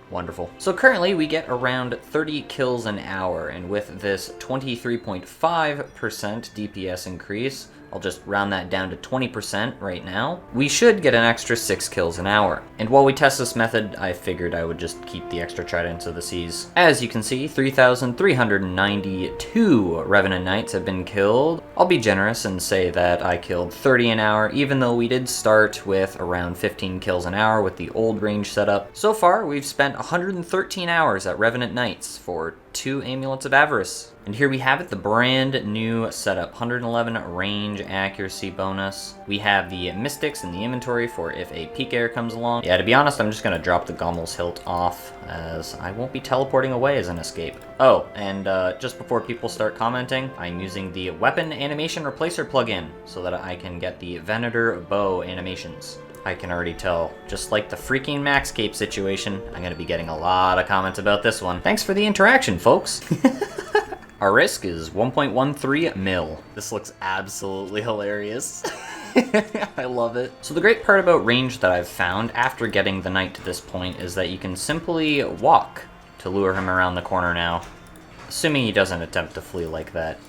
Wonderful. So currently we get around 30 kills an hour, and with this 23.5% DPS increase, I'll just round that down to 20% right now. We should get an extra 6 kills an hour. And while we test this method, I figured I would just keep the extra Tridents of the Seas. As you can see, 3,392 Revenant Knights have been killed. I'll be generous and say that I killed 30 an hour, even though we did start with around 15 kills an hour with the old range setup. So far, we've spent 113 hours at Revenant Knights for 2 Amulets of Avarice. And here we have it, the brand new setup, 111 range accuracy bonus. We have the Mystics in the inventory for if a peak air comes along. Yeah, to be honest, I'm just gonna drop the Gommel's Hilt off, as I won't be teleporting away as an escape. Oh, and just before people start commenting, I'm using the Weapon Animation Replacer plugin so that I can get the Venator bow animations. I can already tell, just like the freaking Max Cape situation, I'm gonna be getting a lot of comments about this one. Thanks for the interaction, folks. Our risk is 1.13 mil. This looks absolutely hilarious. I love it. So the great part about range that I've found after getting the knight to this point is that you can simply walk to lure him around the corner now, assuming he doesn't attempt to flee like that.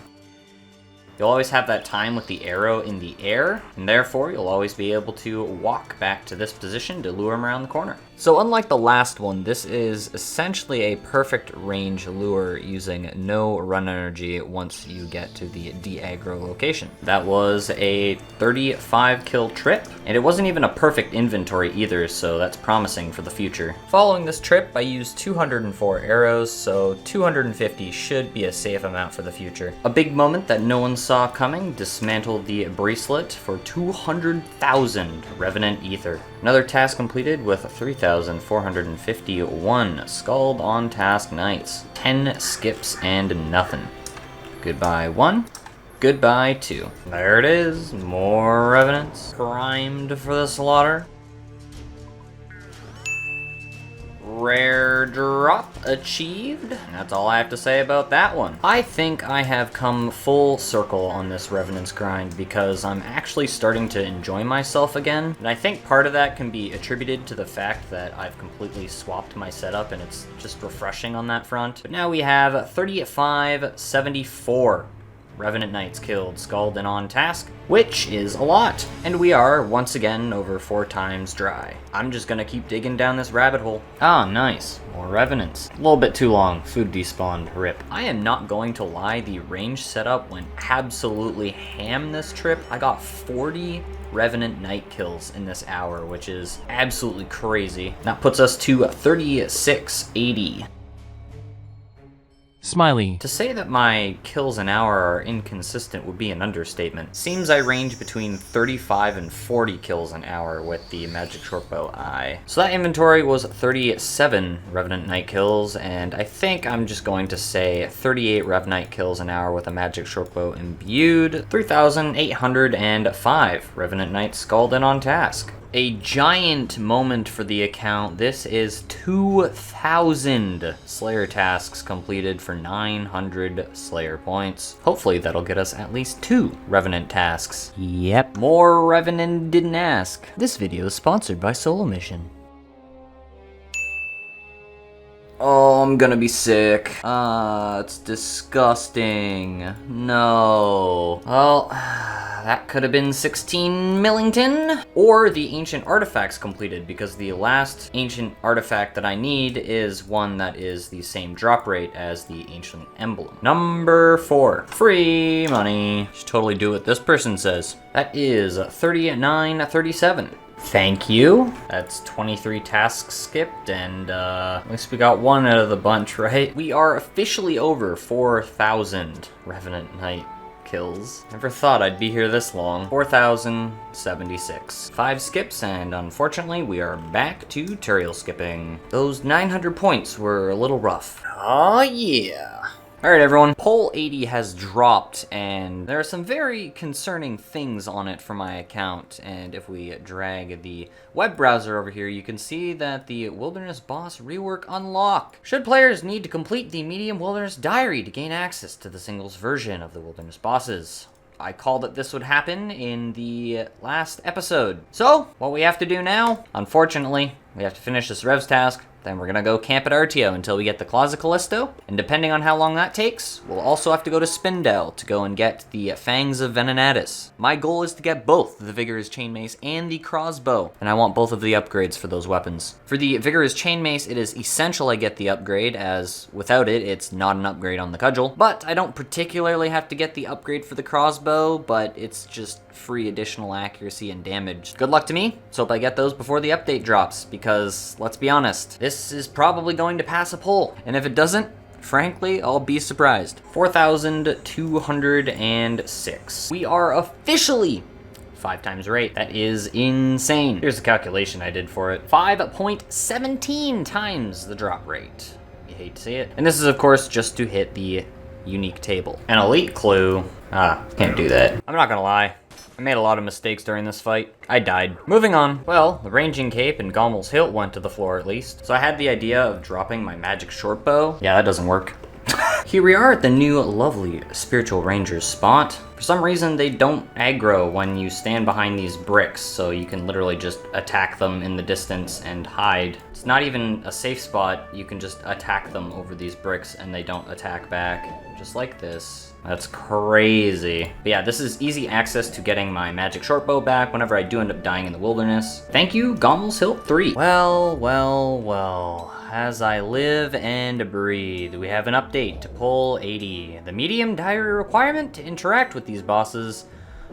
You'll always have that time with the arrow in the air, and therefore you'll always be able to walk back to this position to lure him around the corner. So unlike the last one, this is essentially a perfect range lure using no run energy once you get to the de-aggro location. That was a 35 kill trip, and it wasn't even a perfect inventory either, so that's promising for the future. Following this trip, I used 204 arrows, so 250 should be a safe amount for the future. A big moment that no one saw coming, dismantled the bracelet for 200,000 Revenant Ether. Another task completed with 3,451 Scald on Task Knights. 10 skips and nothing. Goodbye 1. Goodbye 2. There it is. More Revenants. Primed for the slaughter. Rare drop achieved. That's all I have to say about that one. I think I have come full circle on this Revenant's grind because I'm actually starting to enjoy myself again. And I think part of that can be attributed to the fact that I've completely swapped my setup and it's just refreshing on that front. But now we have 3574 Revenant Knights killed, Scald, and on task, which is a lot. And we are, once again, over 4 times dry. I'm just gonna keep digging down this rabbit hole. Ah, nice. More Revenants. A little bit too long. Food despawned. Rip. I am not going to lie, the range setup went absolutely ham this trip. I got 40 Revenant Knight kills in this hour, which is absolutely crazy. That puts us to 3680. Smiley. To say that my kills an hour are inconsistent would be an understatement. Seems I range between 35 and 40 kills an hour with the Magic Shortbow Eye. So that inventory was 37 Revenant Knight kills, and I think I'm just going to say 38 Rev Knight kills an hour with a Magic Shortbow imbued, 3,805 Revenant Knights Scald and on task. A giant moment for the account. This is 2,000 Slayer tasks completed for 900 Slayer points. Hopefully that'll get us at least 2 Revenant tasks. Yep, more Revenant didn't ask. This video is sponsored by Solo Mission. Oh, I'm gonna be sick. It's disgusting. No. Well, that could have been 16 Millington. Or the ancient artifacts completed, because the last ancient artifact that I need is one that is the same drop rate as the ancient emblem. Number 4. Free money. Should totally do what this person says. That is 3937. Thank you. That's 23 tasks skipped, and at least we got one out of the bunch, right? We are officially over 4,000 Revenant Knight kills. Never thought I'd be here this long. 4,076. 5 skips, and unfortunately, we are back to Turiel skipping. Those 900 points were a little rough. Oh yeah. Alright everyone, poll 80 has dropped, and there are some very concerning things on it for my account, and if we drag the web browser over here, you can see that the Wilderness Boss rework unlock. Should players need to complete the Medium Wilderness Diary to gain access to the singles version of the Wilderness Bosses? I called that this would happen in the last episode. So, what we have to do now, unfortunately, we have to finish this Revs task, Then we're gonna go camp at RTO until we get the Claws of Kalisto, and depending on how long that takes, we'll also have to go to Spindel to go and get the Fangs of Venenatis. My goal is to get both the Vigorous Chainmace and the crossbow, and I want both of the upgrades for those weapons. For the Vigorous Chainmace, it is essential I get the upgrade, as without it, it's not an upgrade on the cudgel, but I don't particularly have to get the upgrade for the crossbow, but it's just free additional accuracy and damage. Good luck to me. Let's hope I get those before the update drops, because let's be honest, this is probably going to pass a poll, and if it doesn't, frankly, I'll be surprised. 4,206. We are officially 5 times rate. That is insane. Here's the calculation I did for it. 5.17 times the drop rate. You hate to see it. And this is, of course, just to hit the unique table. An elite clue. Can't do that. I'm not gonna lie. I made a lot of mistakes during this fight. I died. Moving on. Well, the ranging cape and Gommel's hilt went to the floor at least. So I had the idea of dropping my magic short bow. Yeah, that doesn't work. Here we are at the new lovely Spiritual Rangers spot. For some reason, they don't aggro when you stand behind these bricks, so you can literally just attack them in the distance and hide. It's not even a safe spot. You can just attack them over these bricks and they don't attack back. Just like this. That's crazy. But yeah, this is easy access to getting my magic short bow back whenever I do end up dying in the wilderness. Thank you, Gommel's Hilt 3. Well. As I live and breathe, we have an update to pull 80. The medium diary requirement to interact with these bosses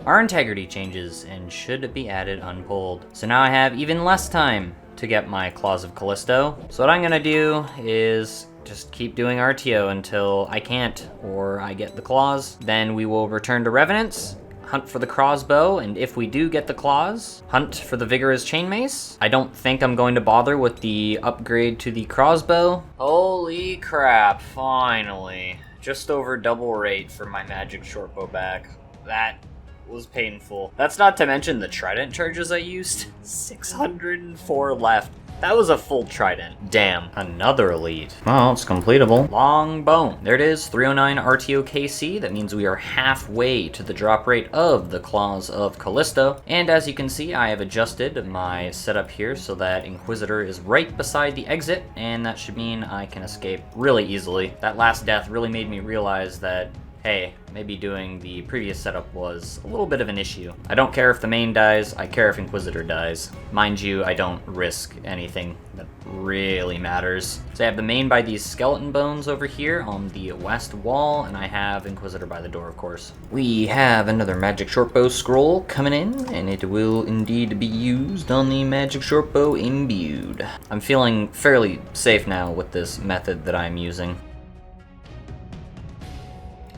are integrity changes and should be added unpulled. So now I have even less time to get my Claws of Kalisto. So what I'm gonna do is just keep doing RTO until I can't or I get the claws. Then we will return to Revenants, hunt for the crossbow, and if we do get the claws, hunt for the Vigorous Chainmace. I don't think I'm going to bother with the upgrade to the crossbow. Holy crap, finally. Just over double rate for my magic shortbow back. That was painful. That's not to mention the trident charges I used. 604 left. That was a full trident. Damn. Another elite. Well, it's completable. Long bone. There it is, 309 RTO KC. That means we are halfway to the drop rate of the Claws of Kalisto. And as you can see, I have adjusted my setup here so that Inquisitor is right beside the exit, and that should mean I can escape really easily. That last death really made me realize that, hey, maybe doing the previous setup was a little bit of an issue. I don't care if the main dies, I care if Inquisitor dies. Mind you, I don't risk anything that really matters. So I have the main by these skeleton bones over here on the west wall, and I have Inquisitor by the door, of course. We have another magic shortbow scroll coming in, and it will indeed be used on the magic shortbow imbued. I'm feeling fairly safe now with this method that I'm using.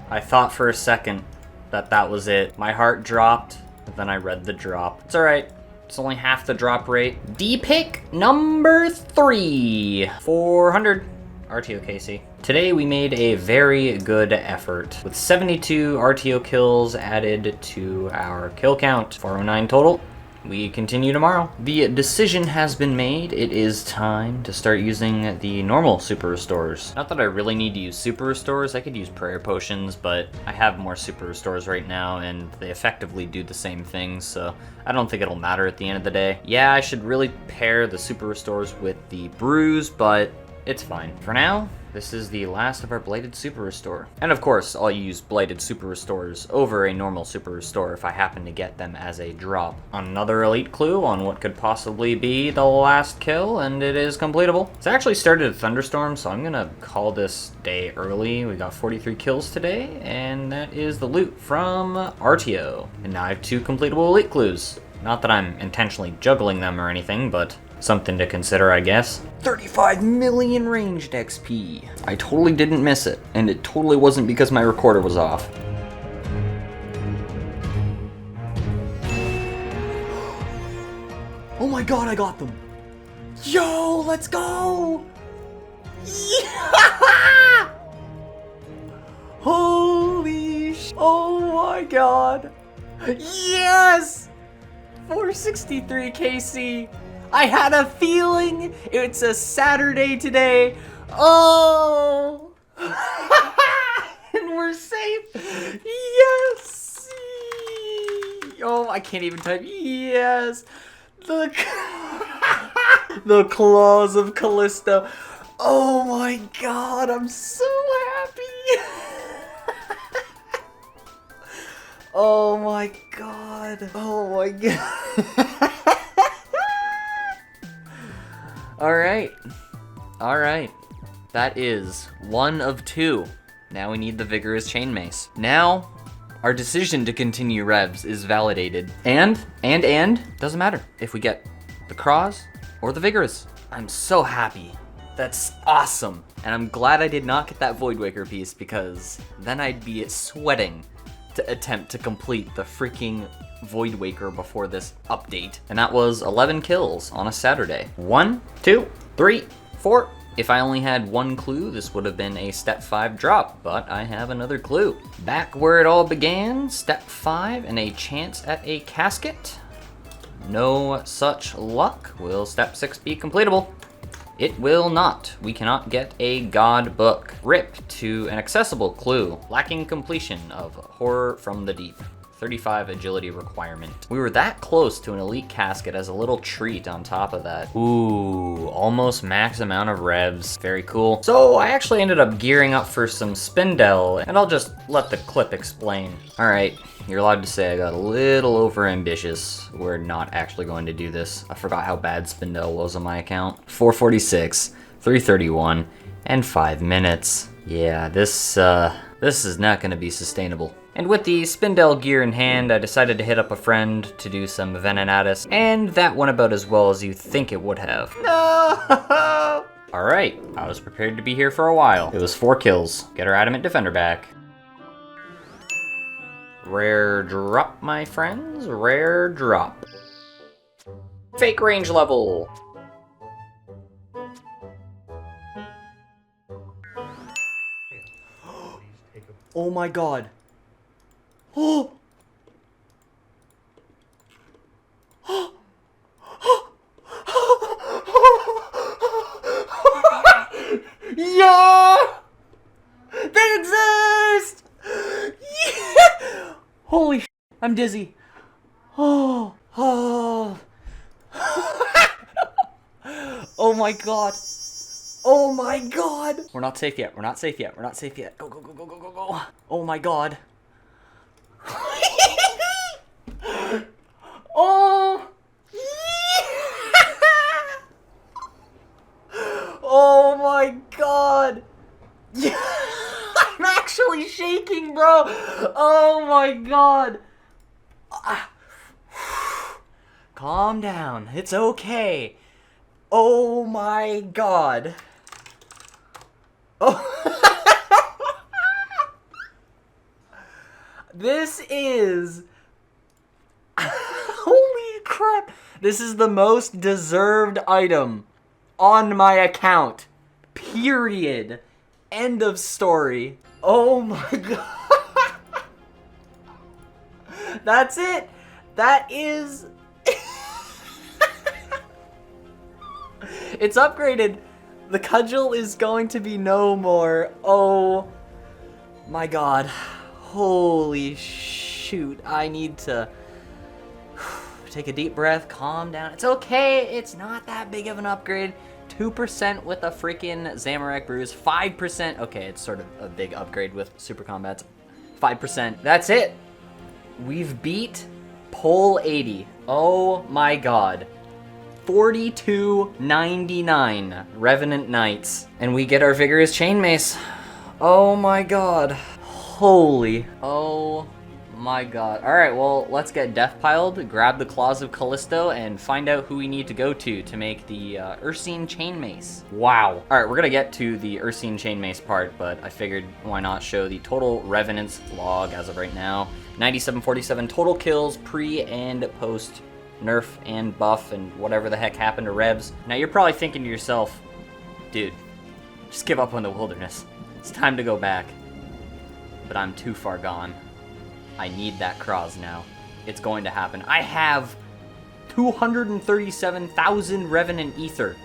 I thought for a second that that was it. My heart dropped, but then I read the drop. It's alright. It's only half the drop rate. D-pick number 3. 400 RTO KC. Today we made a very good effort with 72 RTO kills added to our kill count. 409 total. We continue tomorrow. The decision has been made. It is time to start using the normal super restores. Not that I really need to use super restores. I could use prayer potions, but I have more super restores right now and they effectively do the same thing, so I don't think it'll matter at the end of the day. Yeah, I should really pair the super restores with the brews, but it's fine. For now, this is the last of our Blighted Super Restore. And of course, I'll use Blighted Super Restores over a normal Super Restore if I happen to get them as a drop. Another elite clue on what could possibly be the last kill, and it is completable. It's actually started a thunderstorm, so I'm gonna call this day early. We got 43 kills today, and that is the loot from RTO. And now I have 2 completable elite clues. Not that I'm intentionally juggling them or anything, but something to consider, I guess. 35 million ranged XP. I totally didn't miss it, and it totally wasn't because my recorder was off. Oh my god, I got them. Yo, let's go. Yeah! Holy sh... Oh my god. Yes! 463 KC. I had a feeling it's a Saturday today. Oh! And we're safe. Yes! Oh, I can't even type. Yes! Look. The claws of Kalisto. Oh my god, I'm so happy. Oh my god. Oh my god. Alright. Alright. That is 1 of 2. Now we need the Vigorous Chain Mace. Now, our decision to continue revs is validated. And, doesn't matter if we get the Craws or the Vigorous. I'm so happy. That's awesome. And I'm glad I did not get that Voidwaker piece, because then I'd be sweating to attempt to complete the freaking Voidwaker before this update. And that was 11 kills on a Saturday. 1, 2, 3, 4. If I only had 1 clue, this would have been a step 5 drop, but I have another clue. Back where it all began, step 5 and a chance at a casket. No such luck. Will step 6 be completable? It will not. We cannot get a god book. RIP to an accessible clue. Lacking completion of Horror from the Deep. 35 agility requirement. We were that close to an elite casket as a little treat on top of that. Ooh, almost max amount of revs. Very cool. So I actually ended up gearing up for some Spindel, and I'll just let the clip explain. All right, you're allowed to say I got a little over ambitious. We're not actually going to do this. I forgot how bad Spindel was on my account. 446, 331, and 5 minutes. Yeah, this is not gonna be sustainable. And with the Spindel gear in hand, I decided to hit up a friend to do some Venenatus, and that went about as well as you think it would have. No! Alright, I was prepared to be here for a while. It was 4 kills. Get our Adamant Defender back. Rare drop, my friends. Rare drop. Fake range level. Oh my god. Oh! Yeah! They exist! Yeah! Holy sh**, I'm dizzy. Oh, oh. Oh my god. Oh my god. We're not safe yet. We're not safe yet. We're not safe yet. Go, go, go, go, go, go, go. Oh my god. Oh. Oh my god. Yeah. I'm actually shaking, bro. Oh my god. Calm down. It's okay. Oh my god. Oh. This is... Holy crap. This is the most deserved item on my account. Period. End of story. Oh my god. That's it. That is... It's upgraded. The cudgel is going to be no more. Oh my god. Holy shoot. I need to take a deep breath, calm down. It's okay. It's not that big of an upgrade. 2% with a freaking Zamorak Bruise. 5%. Okay, it's sort of a big upgrade with Super Combats. 5%. That's it. We've beat Pole 80. Oh my god. 42.99 Revenant Knights. And we get our Vigorous Chain Mace. Oh my god. Holy. Oh my god. Alright, well, let's get death piled, grab the Claws of Kalisto, and find out who we need to go to make the Ursine Chain Mace. Wow. Alright, we're gonna get to the Ursine Chain Mace part, but I figured why not show the total Revenants log as of right now. 9747 total kills pre and post nerf and buff and whatever the heck happened to revs. Now you're probably thinking to yourself, dude, just give up on the wilderness. It's time to go back. But I'm too far gone. I need that Cross now. It's going to happen. I have 237,000 Revenant Ether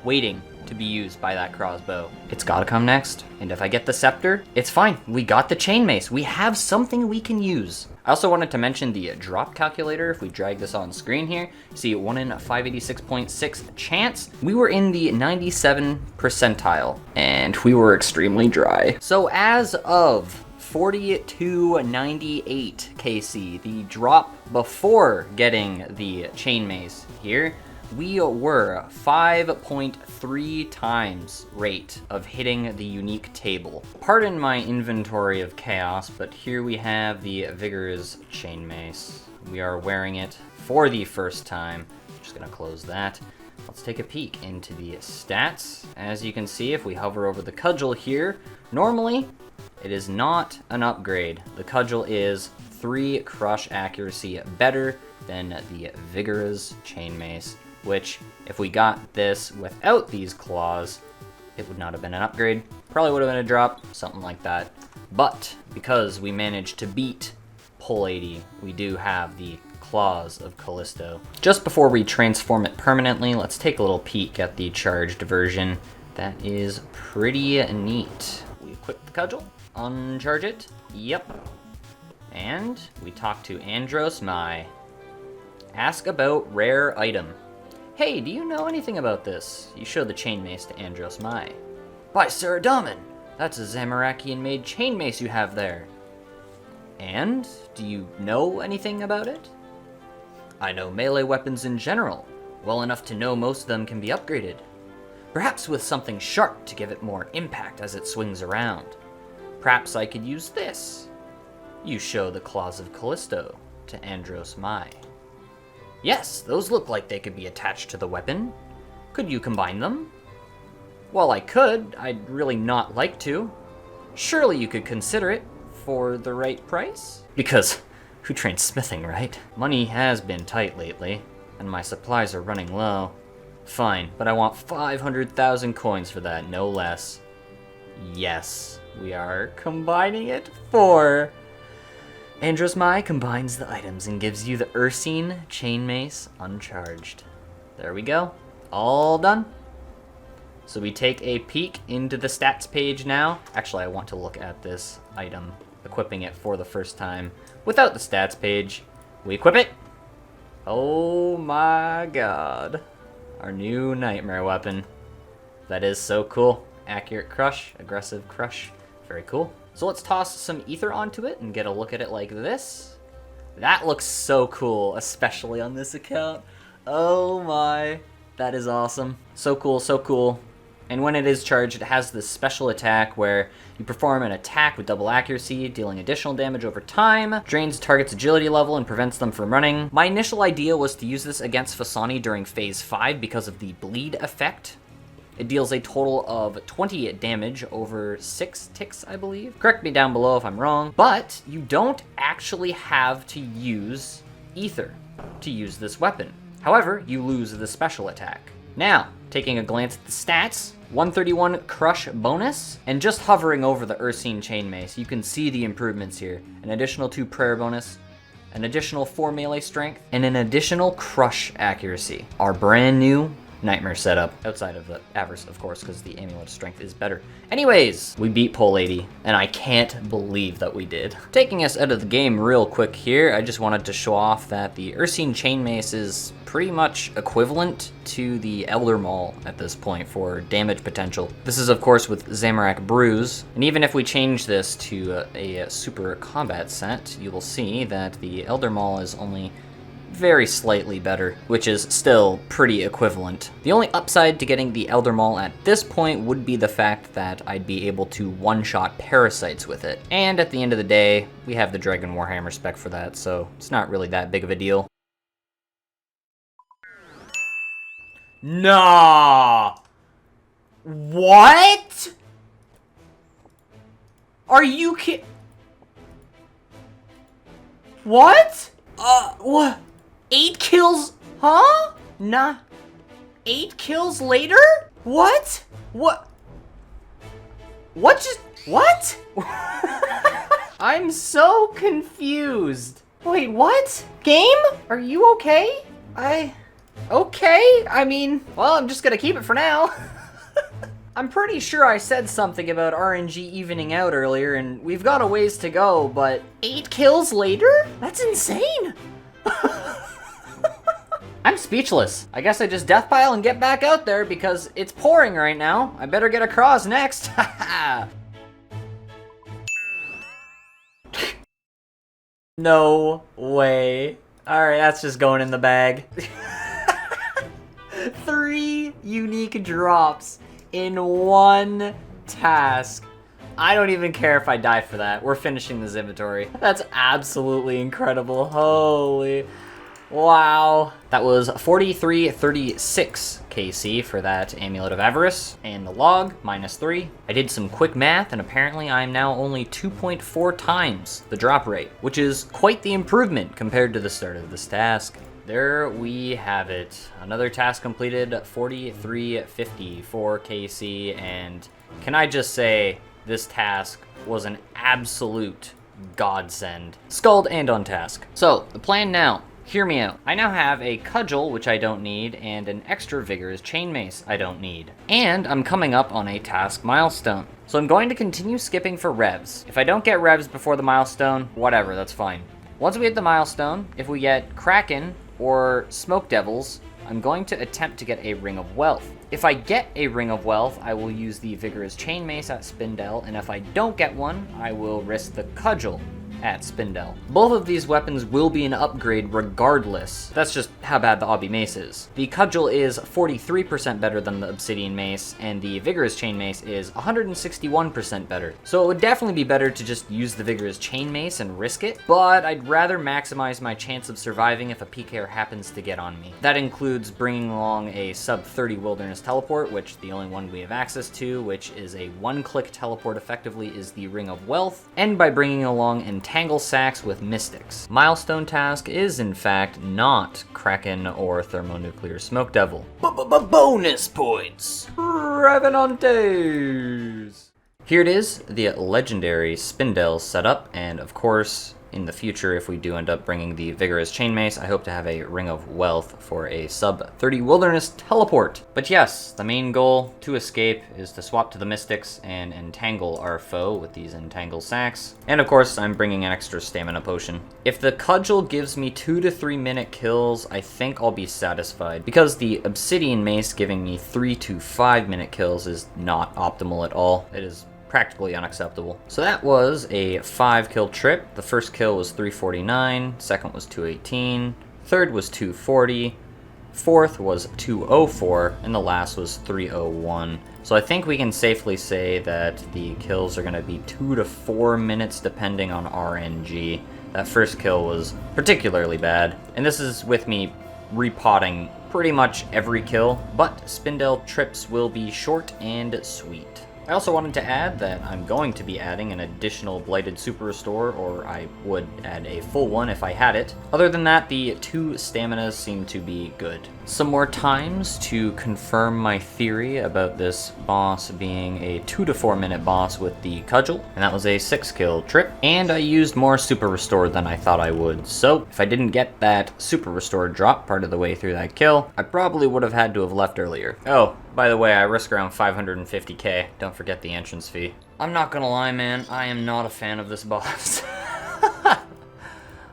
waiting to be used by that crossbow. It's gotta come next. And if I get the scepter, it's fine. We got the chain mace. We have something we can use. I also wanted to mention the drop calculator. If we drag this on screen here, you see 1 in 586.6 chance. We were in the 97 percentile, and we were extremely dry. So as of 4298 KC, the drop before getting the chain mace here, we were 5.3 times rate of hitting the unique table. Pardon my inventory of chaos, but here we have the Vigor's chain mace. We are wearing it for the first time. Just gonna close that. Let's take a peek into the stats. As you can see, if we hover over the cudgel here, normally it is not an upgrade. The cudgel is 3 crush accuracy better than the Vigor's chain mace, which if we got this without these claws, it would not have been an upgrade. Probably would have been a drop, something like that. But because we managed to beat Pull 80, we do have the Claws of Kalisto. Just before we transform it permanently, let's take a little peek at the charged version. That is pretty neat. We equip the cudgel, uncharge it, yep. And we talk to Andros Mai. Ask about rare item. Hey, do you know anything about this? You show the chain mace to Andros Mai. By Saradaman! That's a Zamorakian-made chain mace you have there. And do you know anything about it? I know melee weapons in general, well enough to know most of them can be upgraded. Perhaps with something sharp to give it more impact as it swings around. Perhaps I could use this. You show the Claws of Kalisto to Andros Mai. Yes, those look like they could be attached to the weapon. Could you combine them? Well, I could. I'd really not like to. Surely you could consider it for the right price? Because who trains smithing, right? Money has been tight lately, and my supplies are running low. Fine, but I want 500,000 coins for that, no less. Yes, we are combining it for... Andros Mai combines the items and gives you the Ursine chain mace uncharged. There we go. All done. So we take a peek into the stats page now. Actually, I want to look at this item, equipping it for the first time without the stats page. We equip it. Oh my god. Our new nightmare weapon. That is so cool. Accurate crush, aggressive crush. Very cool. So let's toss some ether onto it and get a look at it like this. That looks so cool, especially on this account. Oh my, that is awesome. So cool, so cool. And when it is charged, it has this special attack where you perform an attack with double accuracy, dealing additional damage over time, drains the target's agility level and prevents them from running. My initial idea was to use this against Fasani during phase 5 because of the bleed effect. It deals a total of 20 damage over 6 ticks, I believe. Correct me down below if I'm wrong. But you don't actually have to use ether to use this weapon. However, you lose the special attack. Now, taking a glance at the stats, 131 crush bonus, and just hovering over the Ursine chain mace, you can see the improvements here. An additional 2 prayer bonus, an additional 4 melee strength, and an additional crush accuracy. Our brand new nightmare setup, outside of the avarice, of course, because the amulet strength is better. Anyways, we beat Pull 80, and I can't believe that we did. Taking us out of the game real quick here, I just wanted to show off that the Ursine chain mace is pretty much equivalent to the Elder Maul at this point for damage potential. This is, of course, with Zamorak Bruise, and even if we change this to a super combat set, you will see that the Elder Maul is only very slightly better, which is still pretty equivalent. The only upside to getting the Elder Maul at this point would be the fact that I'd be able to one-shot parasites with it. And at the end of the day, we have the Dragon Warhammer spec for that, so it's not really that big of a deal. Nah! What? Are you What? What? 8 kills? Huh? Nah. 8 kills later? What? What? What just... What? I'm so confused. Wait, what? Game? Are you okay? Okay, I mean, well, I'm just gonna keep it for now. I'm pretty sure I said something about RNG evening out earlier, and we've got a ways to go, but 8 kills later? That's insane! I'm speechless. I guess I just death pile and get back out there because it's pouring right now. I better get across next. No way. Alright, that's just going in the bag. 3 unique drops in one task. I don't even care if I die for that. We're finishing this inventory. That's absolutely incredible. Holy. Wow. That was 4336 KC for that Amulet of Avarice, and the log, -3. I did some quick math, and apparently I am now only 2.4 times the drop rate, which is quite the improvement compared to the start of this task. There we have it. Another task completed, 4354 KC, and can I just say, this task was an absolute godsend. Scald and on task. So, the plan now. Hear me out. I now have a cudgel, which I don't need, and an extra vigorous chain mace I don't need. And I'm coming up on a task milestone. So I'm going to continue skipping for revs. If I don't get revs before the milestone, whatever, that's fine. Once we hit the milestone, if we get Kraken or Smoke Devils, I'm going to attempt to get a Ring of Wealth. If I get a Ring of Wealth, I will use the Vigorous Chain Mace at Spindel, and if I don't get one, I will risk the Cudgel at Spindel. Both of these weapons will be an upgrade regardless. That's just how bad the Obby Mace is. The Cudgel is 43% better than the Obsidian Mace, and the Vigorous Chain Mace is 161% better. So it would definitely be better to just use the Vigorous Chain Mace and risk it, but I'd rather maximize my chance of surviving if a PKer happens to get on me. That includes bringing along a sub 30 Wilderness Teleport, which the only one we have access to, which is a one-click teleport effectively, is the Ring of Wealth, and by bringing along Entangle Sacks with Mystics. Milestone task is in fact not Kraken or Thermonuclear Smoke Devil. Bonus points! Revenantes! Here it is, the legendary Spindel setup, and of course, in the future, if we do end up bringing the Vigorous Chain Mace, I hope to have a Ring of Wealth for a sub 30 Wilderness Teleport. But yes, the main goal to escape is to swap to the Mystics and entangle our foe with these Entangle Sacks. And of course, I'm bringing an extra Stamina Potion. If the Cudgel gives me 2 to 3 minute kills, I think I'll be satisfied, because the Obsidian Mace giving me 3 to 5 minute kills is not optimal at all. It is practically unacceptable. So that was a 5-kill trip. The first kill was 349, second was 218, third was 240, fourth was 204, and the last was 301. So I think we can safely say that the kills are going to be 2 to 4 minutes depending on RNG. That first kill was particularly bad, and this is with me repotting pretty much every kill, but Spindel trips will be short and sweet. I also wanted to add that I'm going to be adding an additional Blighted Super Restore, or I would add a full one if I had it. Other than that, the 2 staminas seem to be good. Some more times to confirm my theory about this boss being a 2 to 4 minute boss with the Cudgel, and that was a 6-kill trip, and I used more Super Restore than I thought I would, so if I didn't get that Super Restore drop part of the way through that kill, I probably would have had to have left earlier. Oh, by the way, I risk around 550k, don't forget the entrance fee. I'm not gonna lie, man, I am not a fan of this boss.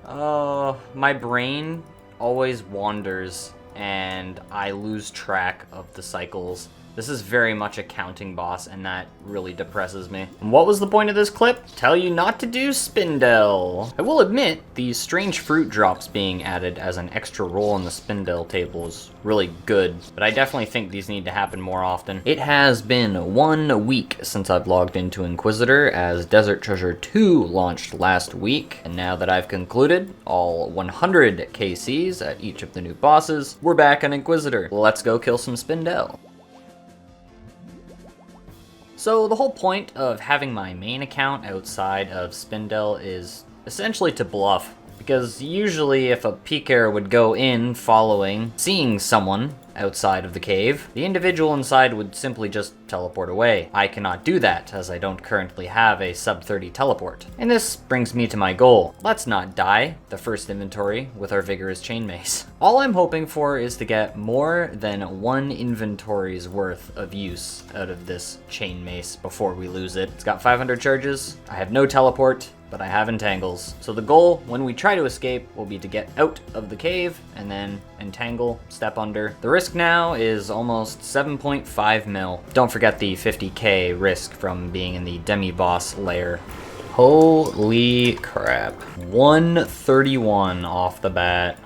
Oh, my brain always wanders and I lose track of the cycles. This is very much a counting boss, and that really depresses me. And what was the point of this clip? Tell you not to do Spindel. I will admit, these strange fruit drops being added as an extra roll in the Spindel table is really good, but I definitely think these need to happen more often. It has been 1 week since I've logged into Inquisitor, as Desert Treasure 2 launched last week, and now that I've concluded all 100 KCs at each of the new bosses, we're back on Inquisitor. Let's go kill some Spindel. So the whole point of having my main account outside of Spindel is essentially to bluff. Because usually if a Piker would go in following, seeing someone outside of the cave, the individual inside would simply just teleport away. I cannot do that, as I don't currently have a sub-30 teleport. And this brings me to my goal. Let's not die the first inventory with our vigorous chain mace. All I'm hoping for is to get more than one inventory's worth of use out of this chain mace before we lose it. It's got 500 charges, I have no teleport, but I have entangles. So the goal when we try to escape will be to get out of the cave and then entangle, step under. The risk now is almost 7.5 mil. Don't forget the 50k risk from being in the demi-boss lair. Holy crap. 131 off the bat.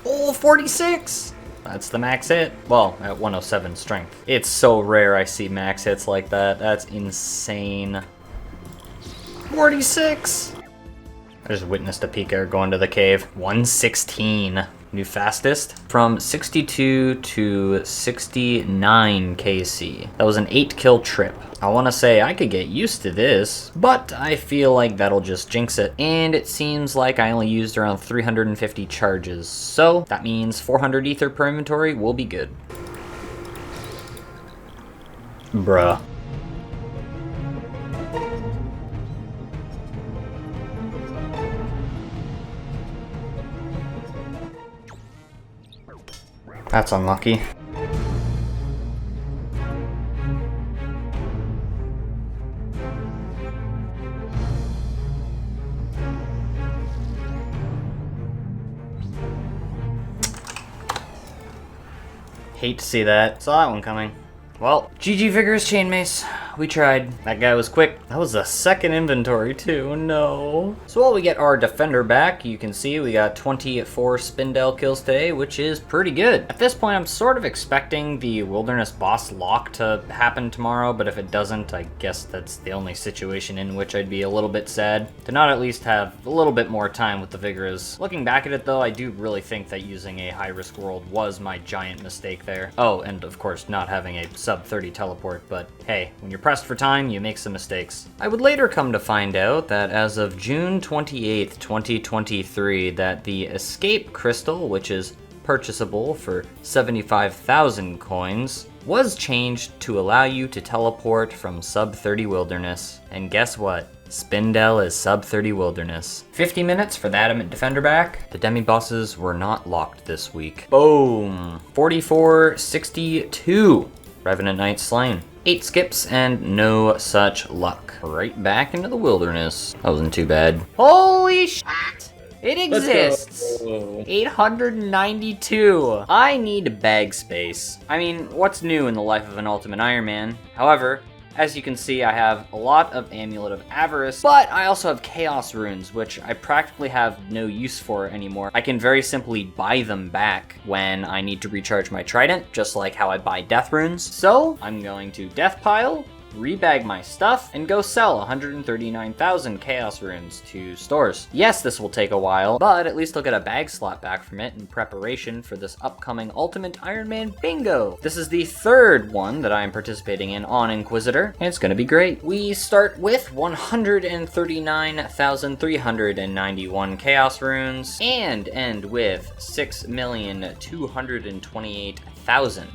Oh, 46! That's the max hit. Well, at 107 strength. It's so rare I see max hits like that. That's insane. 46! I just witnessed a Piker going to the cave. 116. New fastest. From 62 to 69 KC. That was an 8 kill trip. I want to say I could get used to this, but I feel like that'll just jinx it. And it seems like I only used around 350 charges. So that means 400 ether per inventory will be good. Bruh. That's unlucky. Hate to see that. Saw that one coming. Well, GG Vigorous Chainmace. We tried. That guy was quick. That was the second inventory too, no. So while we get our defender back, you can see we got 24 Spindel kills today, which is pretty good. At this point, I'm sort of expecting the Wilderness boss lock to happen tomorrow, but if it doesn't, I guess that's the only situation in which I'd be a little bit sad to not at least have a little bit more time with the Vigorous. Looking back at it though, I do really think that using a high-risk world was my giant mistake there. Oh, and of course not having a sub-30 teleport, but hey, when you're pressed for time, you make some mistakes. I would later come to find out that as of June 28th, 2023, that the Escape Crystal, which is purchasable for 75,000 coins, was changed to allow you to teleport from sub-30 Wilderness. And guess what? Spindel is sub-30 Wilderness. 50 minutes for the Adamant Defender back. The demi-bosses were not locked this week. Boom! 4462. Revenant Knight slain. 8 skips and no such luck. Right back into the Wilderness. That wasn't too bad. Holy shit! It exists! 892. I need bag space. I mean, what's new in the life of an Ultimate Ironman? However, as you can see, I have a lot of Amulet of Avarice, but I also have Chaos Runes, which I practically have no use for anymore. I can very simply buy them back when I need to recharge my Trident, just like how I buy Death Runes. So, I'm going to Death Pile, rebag my stuff, and go sell 139,000 Chaos Runes to stores. Yes, this will take a while, but at least I'll get a bag slot back from it in preparation for this upcoming Ultimate Ironman Bingo. This is the third one that I am participating in on Inquisitor, and it's gonna be great. We start with 139,391 Chaos Runes, and end with 6,228,000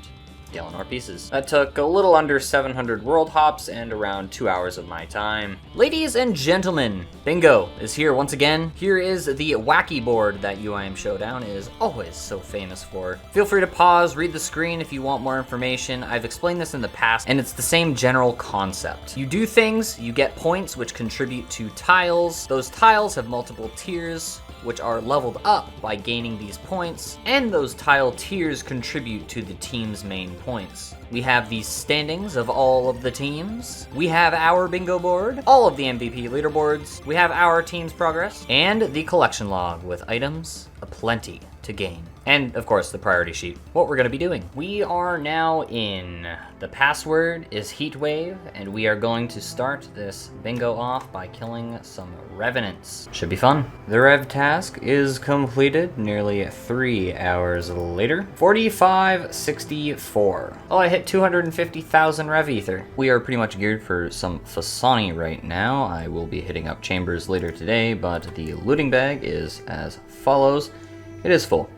Galanor pieces. That took a little under 700 world hops and around 2 hours of my time. Ladies and gentlemen, Bingo is here once again. Here is the wacky board that UIM Showdown is always so famous for. Feel free to pause, read the screen if you want more information. I've explained this in the past, and it's the same general concept. You do things, you get points which contribute to tiles. Those tiles have multiple tiers, which are leveled up by gaining these points, and those tile tiers contribute to the team's main points. We have the standings of all of the teams. We have our bingo board, all of the MVP leaderboards. We have our team's progress, and the collection log with items aplenty to gain. And of course the priority sheet, what we're gonna be doing. We are now in, the password is Heatwave, and we are going to start this bingo off by killing some Revenants. Should be fun. The Rev task is completed nearly 3 hours later. 4564. Oh, I hit 250,000 Rev Ether. We are pretty much geared for some Fasani right now. I will be hitting up chambers later today, but the looting bag is as follows. It is full.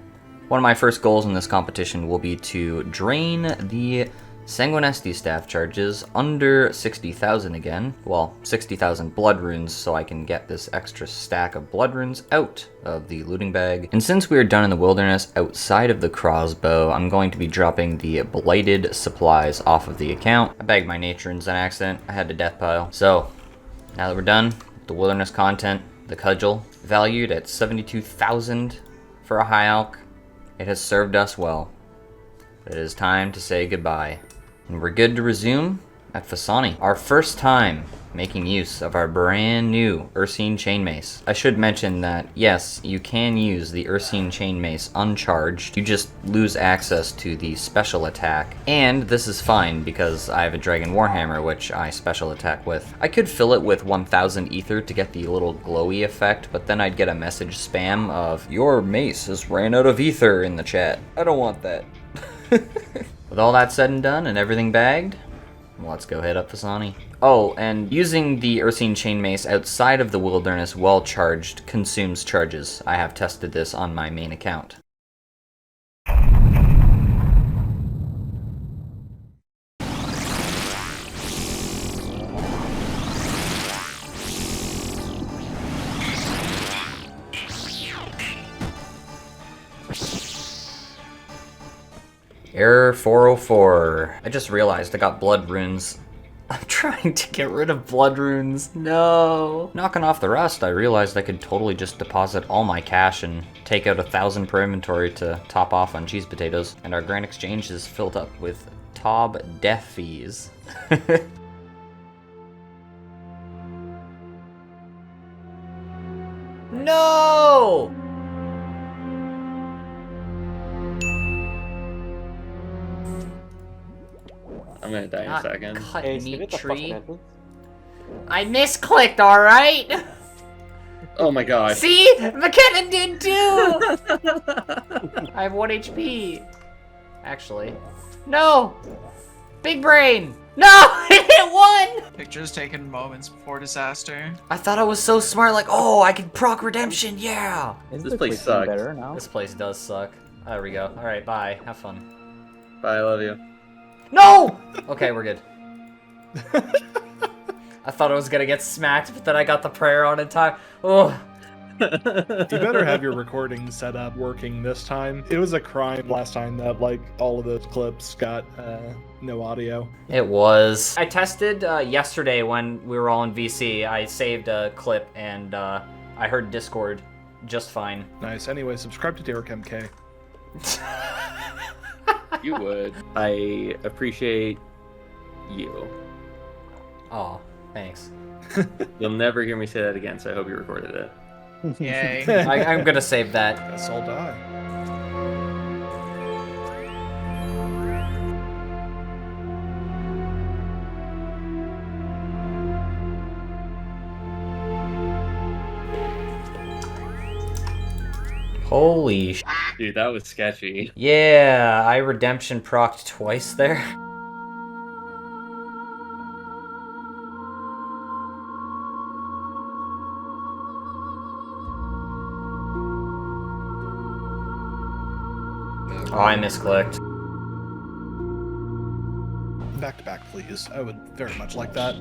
One of my first goals in this competition will be to drain the Sanguinesti staff charges under 60,000 again. Well, 60,000 blood runes, so I can get this extra stack of blood runes out of the looting bag. And since we are done in the wilderness outside of the crossbow, I'm going to be dropping the blighted supplies off of the account. I bagged my nature runes on accident. I had to death pile. So, now that we're done, the wilderness content, the cudgel, valued at 72,000 for a high alch. It has served us well. It is time to say goodbye. And we're good to resume at Fasani. Our first time making use of our brand new Ursine Chain Mace. I should mention that, yes, you can use the Ursine Chain Mace uncharged. You just lose access to the special attack. And this is fine because I have a Dragon Warhammer, which I special attack with. I could fill it with 1000 ether to get the little glowy effect, but then I'd get a message spam of, "Your mace has ran out of ether" in the chat. I don't want that. With all that said and done and everything bagged, let's go head up Fasani. Oh, and using the Ursine Chain Mace outside of the wilderness while charged consumes charges. I have tested this on my main account. Error 404. I just realized I got blood runes. I'm trying to get rid of blood runes. No. Knocking off the rust, I realized I could totally just deposit all my cash and take out 1,000 per inventory to top off on cheese potatoes. And our Grand Exchange is filled up with Tob death fees. No! I'm gonna die in a second. Cut meat tree. I misclicked, alright? Oh my god. See? McKenna did too! I have 1 HP. Actually. No! Big brain! No! I hit 1! Pictures taken moments before disaster. I thought I was so smart, like, oh, I can proc redemption, yeah! This place sucks. This place does suck. There we go. Alright, bye. Have fun. Bye, I love you. No! Okay, we're good. I thought I was gonna get smacked, but then I got the prayer on in time. Oh. You better have your recording set up working this time. It was a crime last time that like all of those clips got no audio. It was. I tested yesterday when we were all in VC. I saved a clip and I heard Discord just fine. Nice. Anyway, subscribe to Derek MK. You would. I appreciate you. Aw, thanks. You'll never hear me say that again, so I hope you recorded it. Yay. I'm gonna save that. Guess I'll die. Holy sh**. Dude, that was sketchy. Yeah, I redemption procced twice there. Oh, I misclicked. Back to back, please. I would very much like that.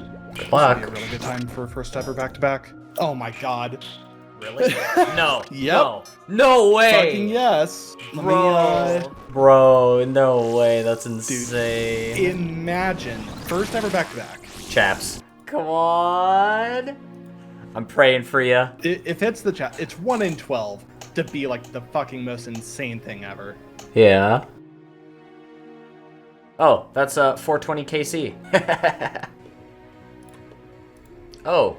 Fuck. This would be a really good time for first ever back to back. Oh my god. Really? No. Yep. No. No way. Fucking yes. Bro, no way. That's insane. Dude, imagine first ever back to back. Chaps. Come on. I'm praying for you. If it's the chat, it's 1 in 12 to be like the fucking most insane thing ever. Yeah. Oh, that's 420 KC. Oh.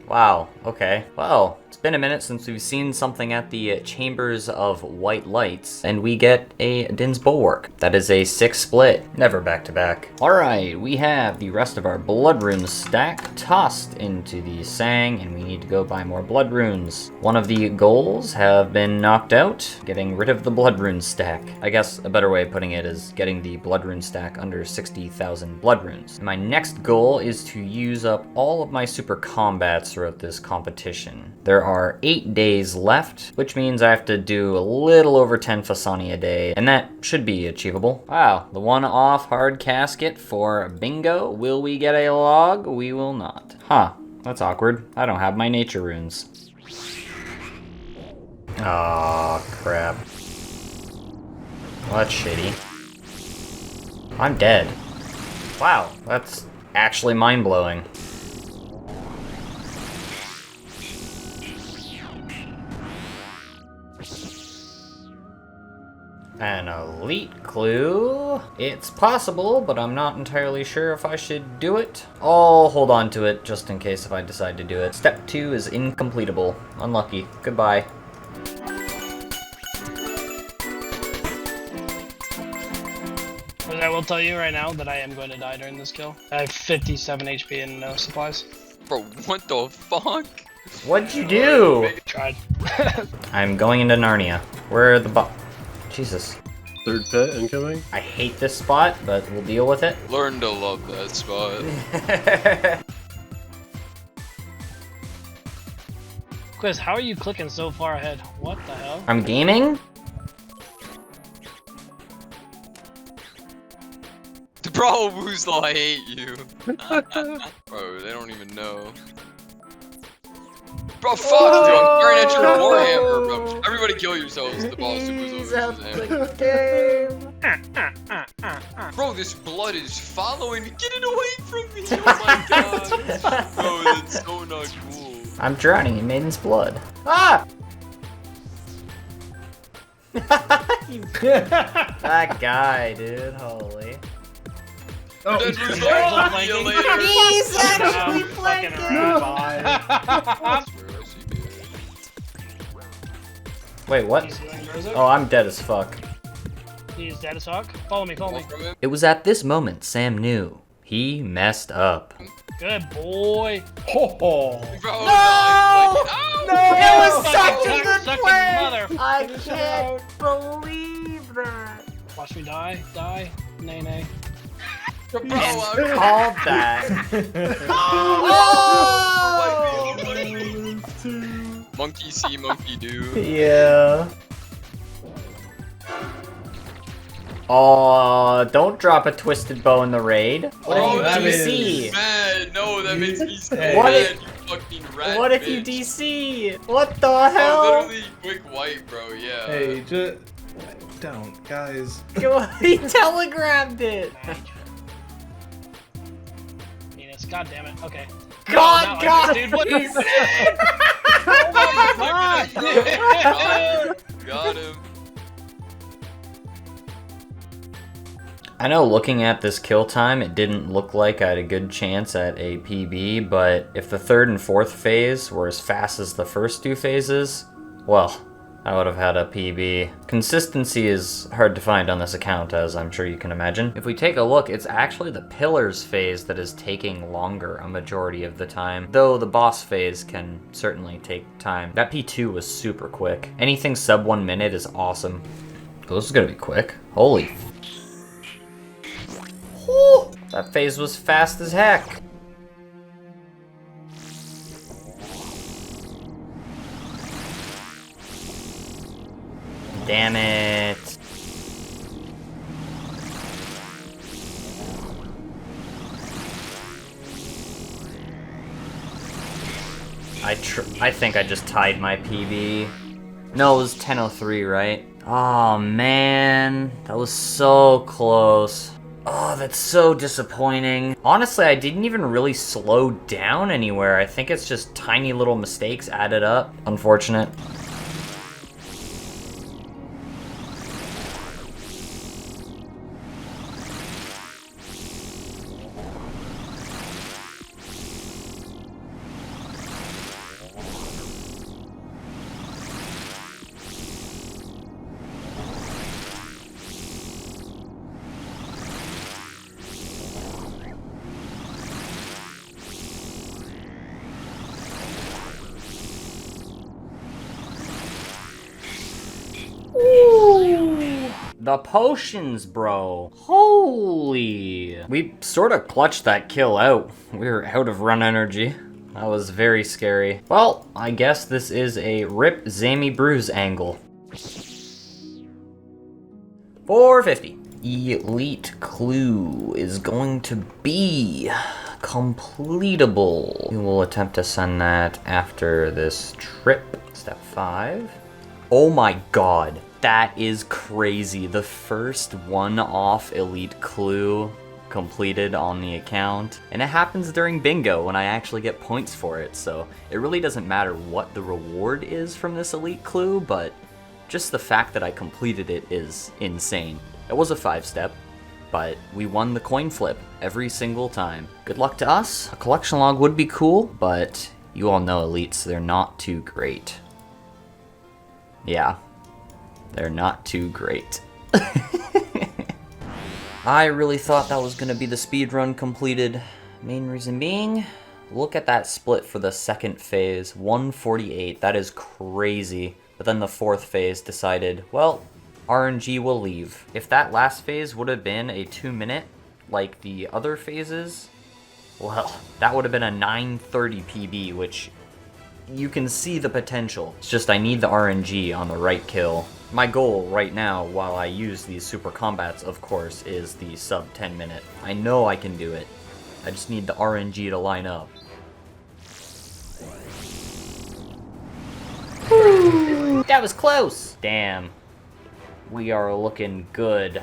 Wow, okay. Well, It's been a minute since we've seen something at the Chambers of White Lights, and we get a Din's Bulwark. That is a 6 split, never back to back. All right, we have the rest of our blood runes stack tossed into the Sang, and we need to go buy more blood runes. One of the goals have been knocked out, getting rid of the blood rune stack. I guess a better way of putting it is getting the blood rune stack under 60,000 blood runes. My next goal is to use up all of my super combats throughout this competition. There are 8 days left, which means I have to do a little over 10 Fasani a day, and that should be achievable. Wow, the one-off hard casket for bingo. Will we get a log? We will not. Huh, that's awkward. I don't have my nature runes. Aw, crap. Well, that's shitty. I'm dead. Wow, that's actually mind-blowing. An elite clue. It's possible, but I'm not entirely sure if I should do it. I'll hold on to it just in case if I decide to do it. Step 2 is incompletable. Unlucky. Goodbye. But I will tell you right now that I am going to die during this kill. I have 57 HP and no supplies. Bro, what the fuck? What'd you do? Tried. I'm going into Narnia. Where are the Jesus. Third pit incoming? I hate this spot, but we'll deal with it. Learn to love that spot. Quiz, how are you clicking so far ahead? What the hell? I'm gaming? Bro, Woozle, I hate you. Bro, they don't even know. Bro, fuck, dude, I'm staring at your Warhammer, bro. Everybody kill yourselves, the boss who's over his Bro, this blood is following me. Get it away from me! Oh my god. Bro, that's so not cool. I'm drowning in Maiden's blood. Ah! That guy, dude, holy. Oh, he's actually flanking! Wait, what? Oh, I'm dead as fuck. He's dead as fuck. Follow me, follow me. It was at this moment Sam knew he messed up. Good boy. Bro, no! No! It was such a good play! I can't believe that. Watch me die, die, nay nay. Bro, I called that. Monkey see, monkey do. Yeah. Oh, don't drop a twisted bow in the raid. What if you DC? Mad. No, that makes me so What mad, if- you fucking rat What if you bitch. DC? What the hell? Oh, literally quick white, bro, yeah. Hey, just don't, guys. He telegrammed it. Penis, god damn it. Okay. God, No, God, dude, what he's the Got him. I know looking at this kill time, it didn't look like I had a good chance at a PB, but if the 3rd and 4th phase were as fast as the first 2 phases, well, I would have had a PB. Consistency is hard to find on this account, as I'm sure you can imagine. If we take a look, it's actually the Pillars phase that is taking longer a majority of the time, though the boss phase can certainly take time. That P2 was super quick. Anything sub 1 minute is awesome. Oh, this is gonna be quick. Holy. Whew, that phase was fast as heck. Damn it. I think I just tied my PB. No, it was 10:03, right? Oh man, that was so close. Oh, that's so disappointing. Honestly, I didn't even really slow down anywhere. I think it's just tiny little mistakes added up. Unfortunate. The potions, bro. Holy. We sort of clutched that kill out. We were out of run energy. That was very scary. Well, I guess this is a Rip Zammy Bruise angle. 450. Elite clue is going to be completable. We will attempt to send that after this trip. Step 5. Oh my god. That is crazy. The first one-off elite clue completed on the account. And it happens during bingo when I actually get points for it, so it really doesn't matter what the reward is from this elite clue, but just the fact that I completed it is insane. It was a 5-step, but we won the coin flip every single time. Good luck to us. A collection log would be cool, but you all know elites, they're not too great. Yeah, they're not too great. I really thought that was gonna be the speed run completed. Main reason being, look at that split for the second phase, 148, that is crazy. But then the fourth phase decided, well, RNG will leave. If that last phase would have been a 2-minute, like the other phases, well, that would have been a 930 PB, which you can see the potential. It's just I need the RNG on the right kill. My goal right now, while I use these super combats, of course, is the sub 10 minute. I know I can do it. I just need the RNG to line up. That was close! Damn. We are looking good.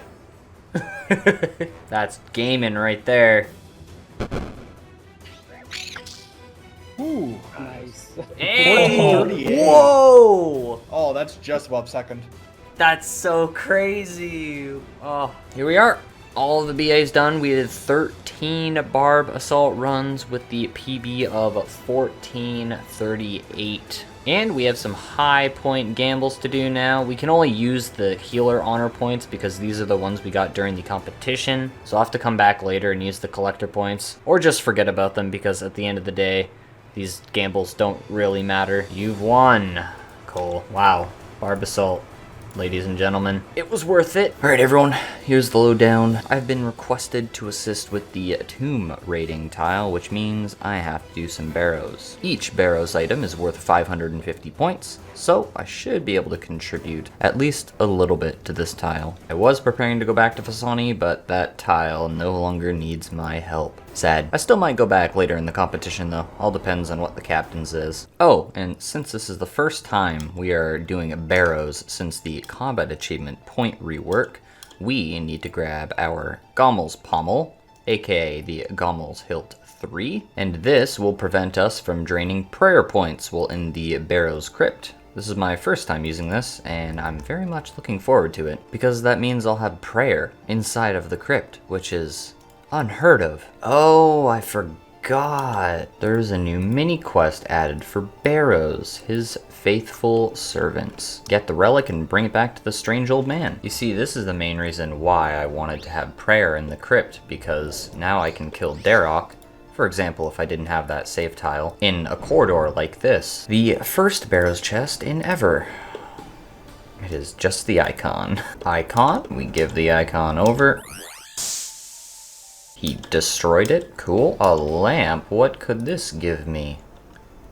That's gaming right there. Ooh. Nice. Hey! Whoa! Oh, that's just above second. That's so crazy. Oh, here we are. All of the BA's done. We did 13 barb assault runs with the PB of 1438. And we have some high point gambles to do now. We can only use the healer honor points because these are the ones we got during the competition. So I'll have to come back later and use the collector points, or just forget about them because at the end of the day, these gambles don't really matter. You've won, Cole. Wow. Barb assault. Ladies and gentlemen, it was worth it. All right, everyone, here's the lowdown. I've been requested to assist with the tomb raiding tile, which means I have to do some barrows. Each barrows item is worth 550 points, so I should be able to contribute at least a little bit to this tile. I was preparing to go back to Fasani, but that tile no longer needs my help. Sad. I still might go back later in the competition though, all depends on what the captain's is. Oh, and since this is the first time we are doing barrows since the combat achievement point rework, we need to grab our Gommel's Pommel, aka the Gommel's Hilt 3, and this will prevent us from draining prayer points while in the Barrows Crypt. This is my first time using this, and I'm very much looking forward to it, because that means I'll have prayer inside of the crypt, which is unheard of. Oh, I forgot. There's a new mini quest added for Barrows, his faithful servants. Get the relic and bring it back to the strange old man. You see, this is the main reason why I wanted to have prayer in the crypt, because now I can kill Darok. For example, if I didn't have that save tile in a corridor like this. The first Barrows chest in ever. It is just the icon. Icon, we give the icon over. He destroyed it, cool. A lamp, what could this give me?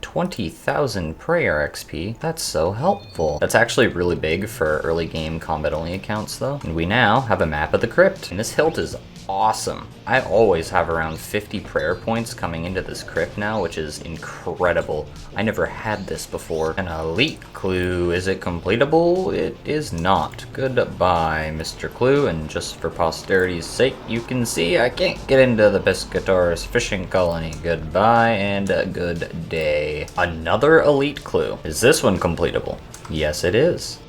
20,000 prayer XP, that's so helpful. That's actually really big for early game combat only accounts though. And we now have a map of the crypt, and this hilt is awesome. I always have around 50 prayer points coming into this crypt now, which is incredible. I never had this before. An elite clue, is it completable? It is not. Goodbye, Mr. Clue, and just for posterity's sake, you can see I can't get into the Piscator's fishing colony. Goodbye and a good day. Another elite clue. Is this one completable? Yes, it is.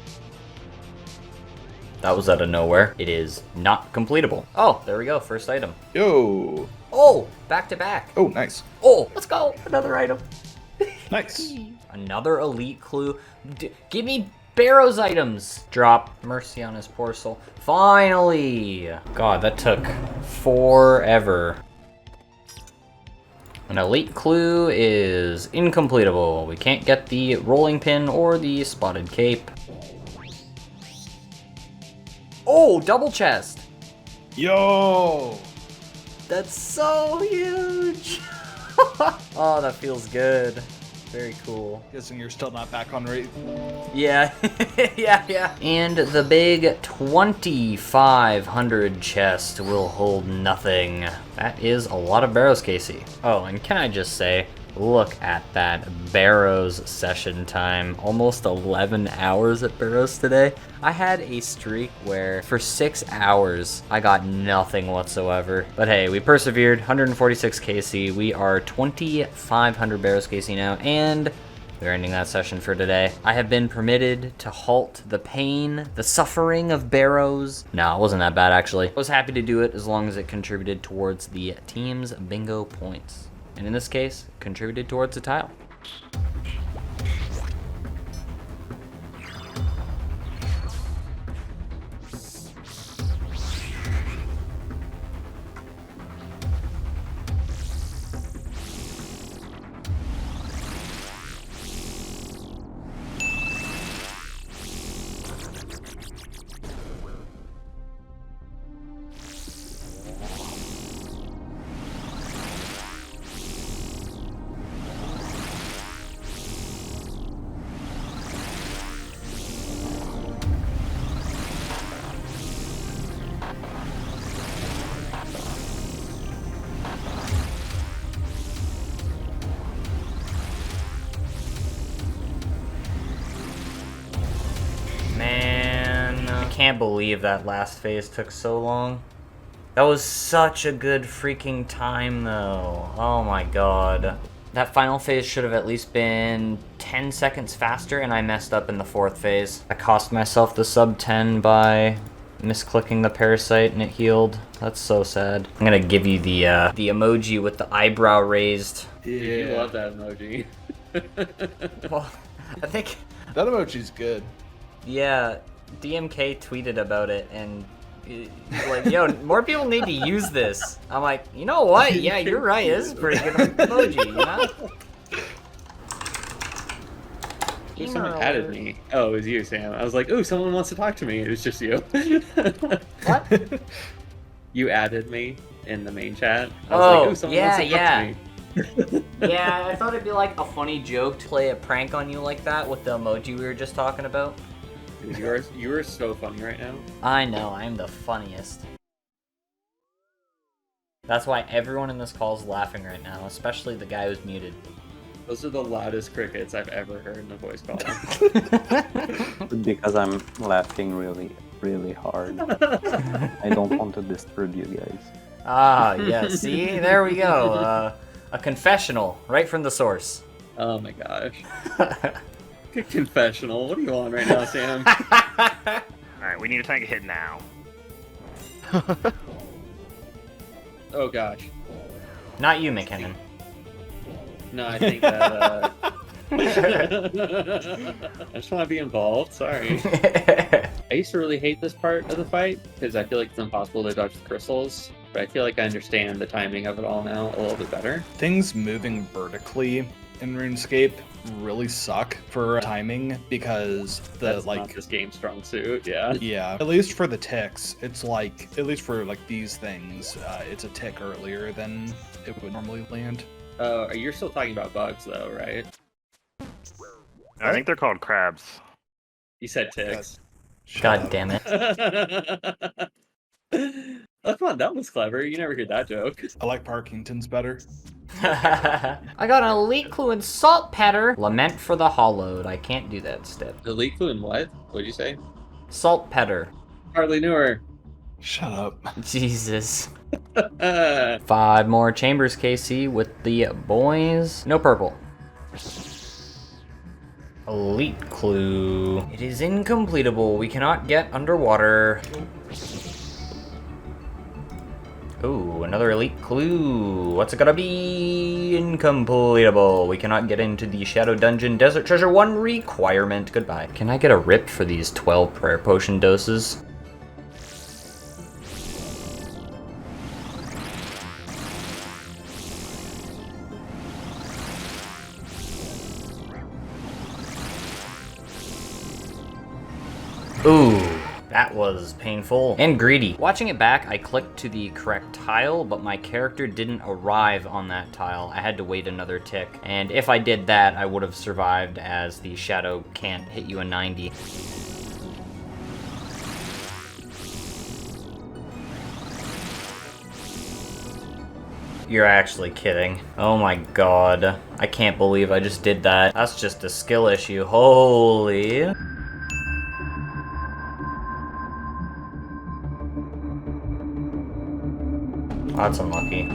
That was out of nowhere. It is not completable. Oh, there we go. First item. Yo. Oh, back to back. Oh, nice. Oh, let's go. Another item. Nice. Another elite clue. Give me Barrows items. Drop. Mercy on his poor soul. Finally. God, that took forever. An elite clue is incompletable. We can't get the rolling pin or the spotted cape. Oh, double chest. Yo! That's so huge. Oh, that feels good. Very cool. Guessing you're still not back on rate. Yeah, yeah. And the big 2,500 chest will hold nothing. That is a lot of Barrows, Casey. Oh, and can I just say, look at that Barrows session time. Almost 11 hours at Barrows today. I had a streak where for 6 hours, I got nothing whatsoever. But hey, we persevered, 146 KC. We are 2,500 Barrows KC now, and we're ending that session for today. I have been permitted to halt the pain, the suffering of Barrows. No, it wasn't that bad actually. I was happy to do it as long as it contributed towards the team's bingo points. And in this case, contributed towards a tile. Can't believe that last phase took so long. That was such a good freaking time though. Oh my god. That final phase should have at least been 10 seconds faster, and I messed up in the 4th phase. I cost myself the sub 10 by misclicking the parasite and it healed. That's so sad. I'm gonna give you the emoji with the eyebrow raised. Yeah. You love that emoji. Well, I think that emoji's good. Yeah. DMK tweeted about it, and he's like, yo, more people need to use this. I'm like, you know what? Yeah, you're right. This is a pretty good emoji, you know? Someone added me. Oh, it was you, Sam. I was like, ooh, someone wants to talk to me. It was just you. What? You added me in the main chat. I was like, ooh, someone wants to talk to me. Yeah, I thought it'd be like a funny joke to play a prank on you like that with the emoji we were just talking about. Dude, you are so funny right now. I know, I'm the funniest. That's why everyone in this call is laughing right now, especially the guy who's muted. Those are the loudest crickets I've ever heard in a voice call. Because I'm laughing really, really hard. I don't want to disturb you guys. Ah, yeah, see? There we go. A confessional, right from the source. Oh my gosh. Good confessional. What do you want right now, Sam? Alright, we need to take a hit now. Oh gosh. Not you, McKinnon. No, I think that, I just want to be involved, sorry. I used to really hate this part of the fight, because I feel like it's impossible to dodge the crystals, but I feel like I understand the timing of it all now a little bit better. Things moving vertically in RuneScape really suck for timing, because That's not this game's strong suit, yeah. Yeah, at least for the ticks, it's like, at least for like these things, it's a tick earlier than it would normally land. You're still talking about bugs though, right? I think they're called crabs. You said ticks. God damn it. Oh, come on, that was clever. You never heard that joke. I like Parkington's better. I got an elite clue in Saltpeter. Lament for the Hollowed. I can't do that step. Elite clue in what? What'd you say? Saltpeter. Hardly knew her. Shut up. Jesus. 5 more chambers, KC, with the boys. No purple. Elite clue. It is incompletable. We cannot get underwater. Ooh, another elite clue. What's it gonna be? Incompletable. We cannot get into the Shadow Dungeon Desert Treasure 1 requirement. Goodbye. Can I get a rip for these 12 prayer potion doses? Ooh, That was painful and greedy. Watching it back, I clicked to the correct tile, but my character didn't arrive on that tile. I had to wait another tick, and if I did that, I would have survived, as the shadow can't hit you a 90. You're actually kidding. Oh my god. I can't believe I just did that. That's just a skill issue. Holy. That's unlucky.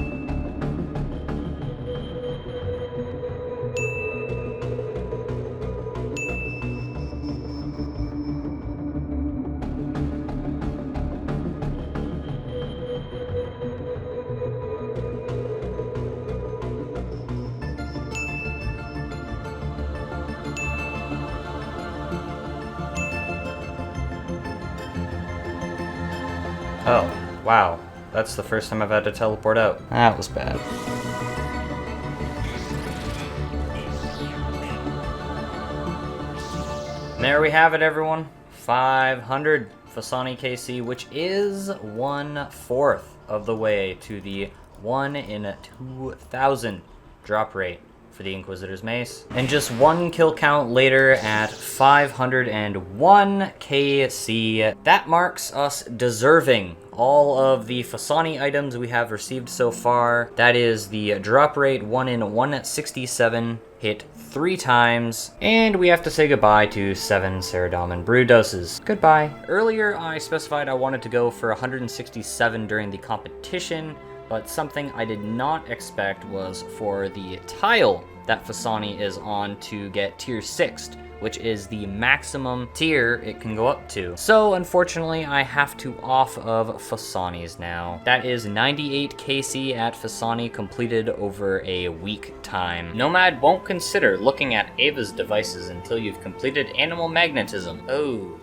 Oh, wow. That's the first time I've had to teleport out. That was bad. And there we have it, everyone. 500 Fasani KC, which is 1/4 of the way to the 1 in 2,000 drop rate for the Inquisitor's Mace. And just one kill count later at 501 KC. That marks us deserving all of the Fasani items we have received so far. That is the drop rate 1 in 167, hit 3 times, and we have to say goodbye to 7 Saradomin brew doses. Goodbye. Earlier I specified I wanted to go for 167 during the competition, but something I did not expect was for the tile that Fasani is on to get tier 6, which is the maximum tier it can go up to. So unfortunately, I have to off of Fasani's now. That is 98 KC at Fasani, completed over a week time. Nomad won't consider looking at Ava's devices until you've completed Animal Magnetism. Oh.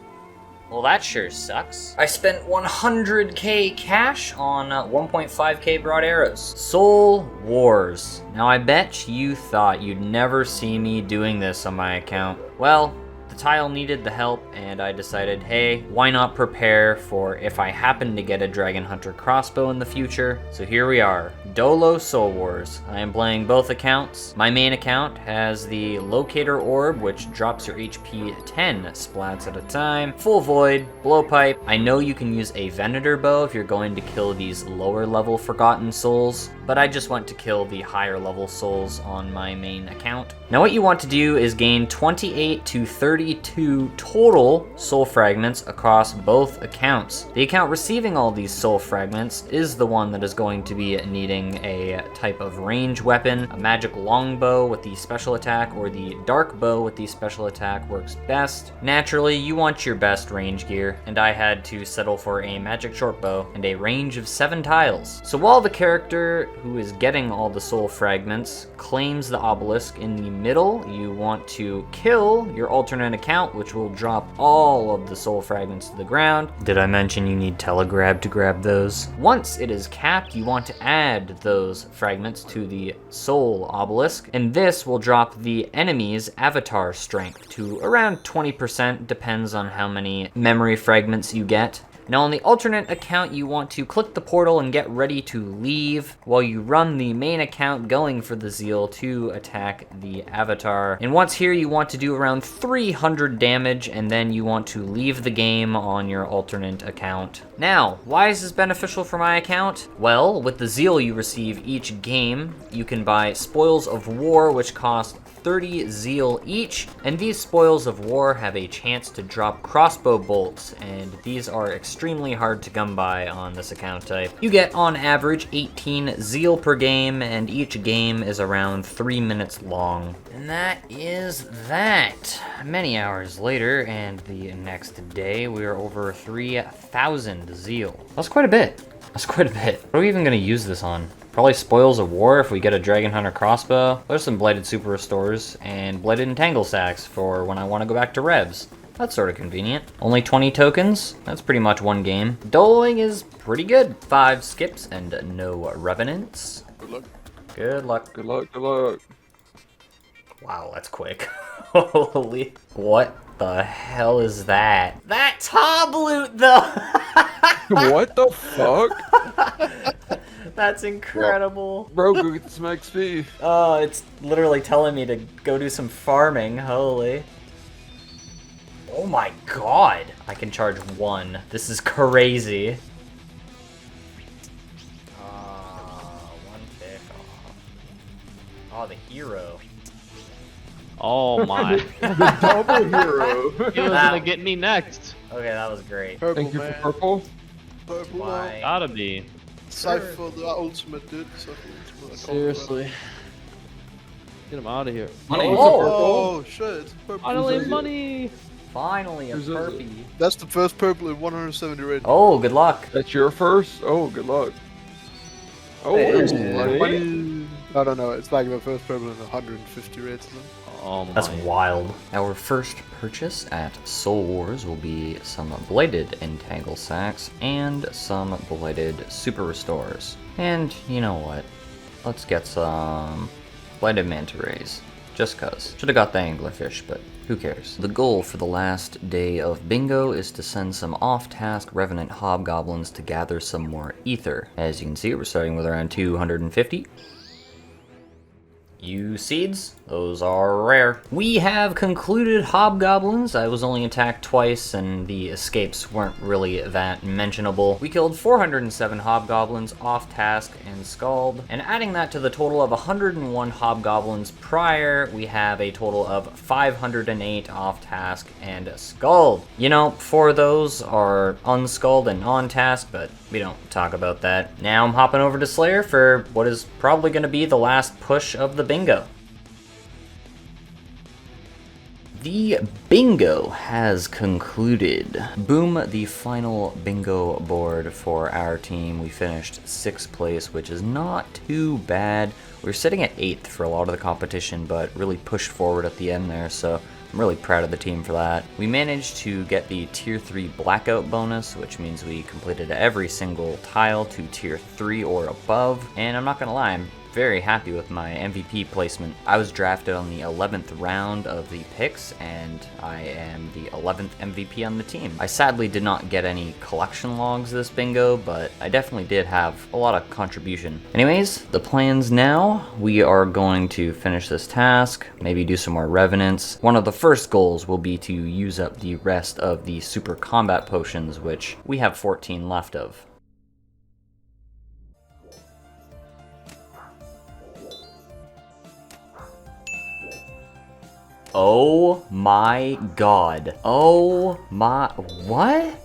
Well, that sure sucks. I spent 100k cash on 1.5k broad arrows. Soul Wars. Now I bet you thought you'd never see me doing this on my account. Well, the tile needed the help, and I decided, hey, why not prepare for if I happen to get a Dragon Hunter crossbow in the future? So here we are, Dolo Soul Wars. I am playing both accounts. My main account has the Locator Orb, which drops your HP 10 splats at a time. Full Void, Blowpipe. I know you can use a Venator bow if you're going to kill these lower level Forgotten Souls, but I just want to kill the higher level souls on my main account. Now what you want to do is gain 28 to 32 total soul fragments across both accounts. The account receiving all these soul fragments is the one that is going to be needing a type of range weapon. A magic longbow with the special attack or the dark bow with the special attack works best. Naturally, you want your best range gear, and I had to settle for a magic short bow and a range of 7 tiles. So while the character who is getting all the soul fragments claims the obelisk in the middle, you want to kill your alternate account, which will drop all of the soul fragments to the ground. Did I mention you need telegrab to grab those? Once it is capped, you want to add those fragments to the soul obelisk, and this will drop the enemy's avatar strength to around 20%, depends on how many memory fragments you get. Now on the alternate account, you want to click the portal and get ready to leave while you run the main account going for the Zeal to attack the avatar. And once here, you want to do around 300 damage, and then you want to leave the game on your alternate account. Now, why is this beneficial for my account? Well, with the Zeal you receive each game, you can buy Spoils of War, which cost 30 Zeal each, and these Spoils of War have a chance to drop crossbow bolts, and these are extremely hard to come by on this account type. You get on average 18 Zeal per game, and each game is around 3 minutes long. And that is that. Many hours later, and the next day, we are over 3,000 Zeal. That's quite a bit. That's quite a bit. What are we even going to use this on? Probably Spoils of War if we get a Dragon Hunter crossbow. There's some Blighted Super Restores and Blighted Entangle Sacks for when I want to go back to Revs. That's sort of convenient. Only 20 tokens? That's pretty much one game. Doloing is pretty good. 5 skips and no Revenants. Good luck. Good luck. Good luck. Good luck. Wow, that's quick. Holy, what the hell is that? That Tob loot though! What the fuck? That's incredible. Bro, go get some XP. Oh, it's literally telling me to go do some farming. Holy. Oh my god. I can charge 1. This is crazy. 1 pick off. Oh, the hero. Oh my. The double hero. He was gonna get me next. Okay, that was great. Purple, Thank you for purple. Purple. Why? Gotta be. Safe for the ultimate, dude. Safe for the ultimate. Seriously. Get him out of here. Oh, shit. It's purple. Finally, money. Finally, a perpy. That's the first purple in 170 red. Oh, good luck. That's your first? Oh, good luck. Oh, I don't know. It's like the first purple in 150 reds. Oh my. That's wild. Our first purchase at Soul Wars will be some bladed entangle sacks and some bladed super restores. And you know what? Let's get some bladed manta rays. Just cuz. Should've got the anglerfish, but who cares? The goal for the last day of bingo is to send some off-task Revenant hobgoblins to gather some more ether. As you can see, we're starting with around 250. You seeds, those are rare. We have concluded hobgoblins. I was only attacked twice and the escapes weren't really that mentionable. We killed 407 hobgoblins off task and scald, and adding that to the total of 101 hobgoblins prior, we have a total of 508 off task and scald. You know, 4 of those are unscald and on task, but we don't talk about that. Now I'm hopping over to Slayer for what is probably going to be the last push of the bingo. The bingo has concluded. Boom, the final bingo board for our team. We finished 6th place, which is not too bad. We were sitting at 8th for a lot of the competition, but really pushed forward at the end there, so I'm really proud of the team for that. We managed to get the tier 3 blackout bonus, which means we completed every single tile to tier 3 or above, and I'm not gonna lie, I'm very happy with my MVP placement. I was drafted on the 11th round of the picks, and I am the 11th MVP on the team. I sadly did not get any collection logs this bingo, but I definitely did have a lot of contribution. Anyways, the plans now, we are going to finish this task, maybe do some more revenants. One of the first goals will be to use up the rest of the super combat potions, which we have 14 left of. Oh my god. Oh my... what?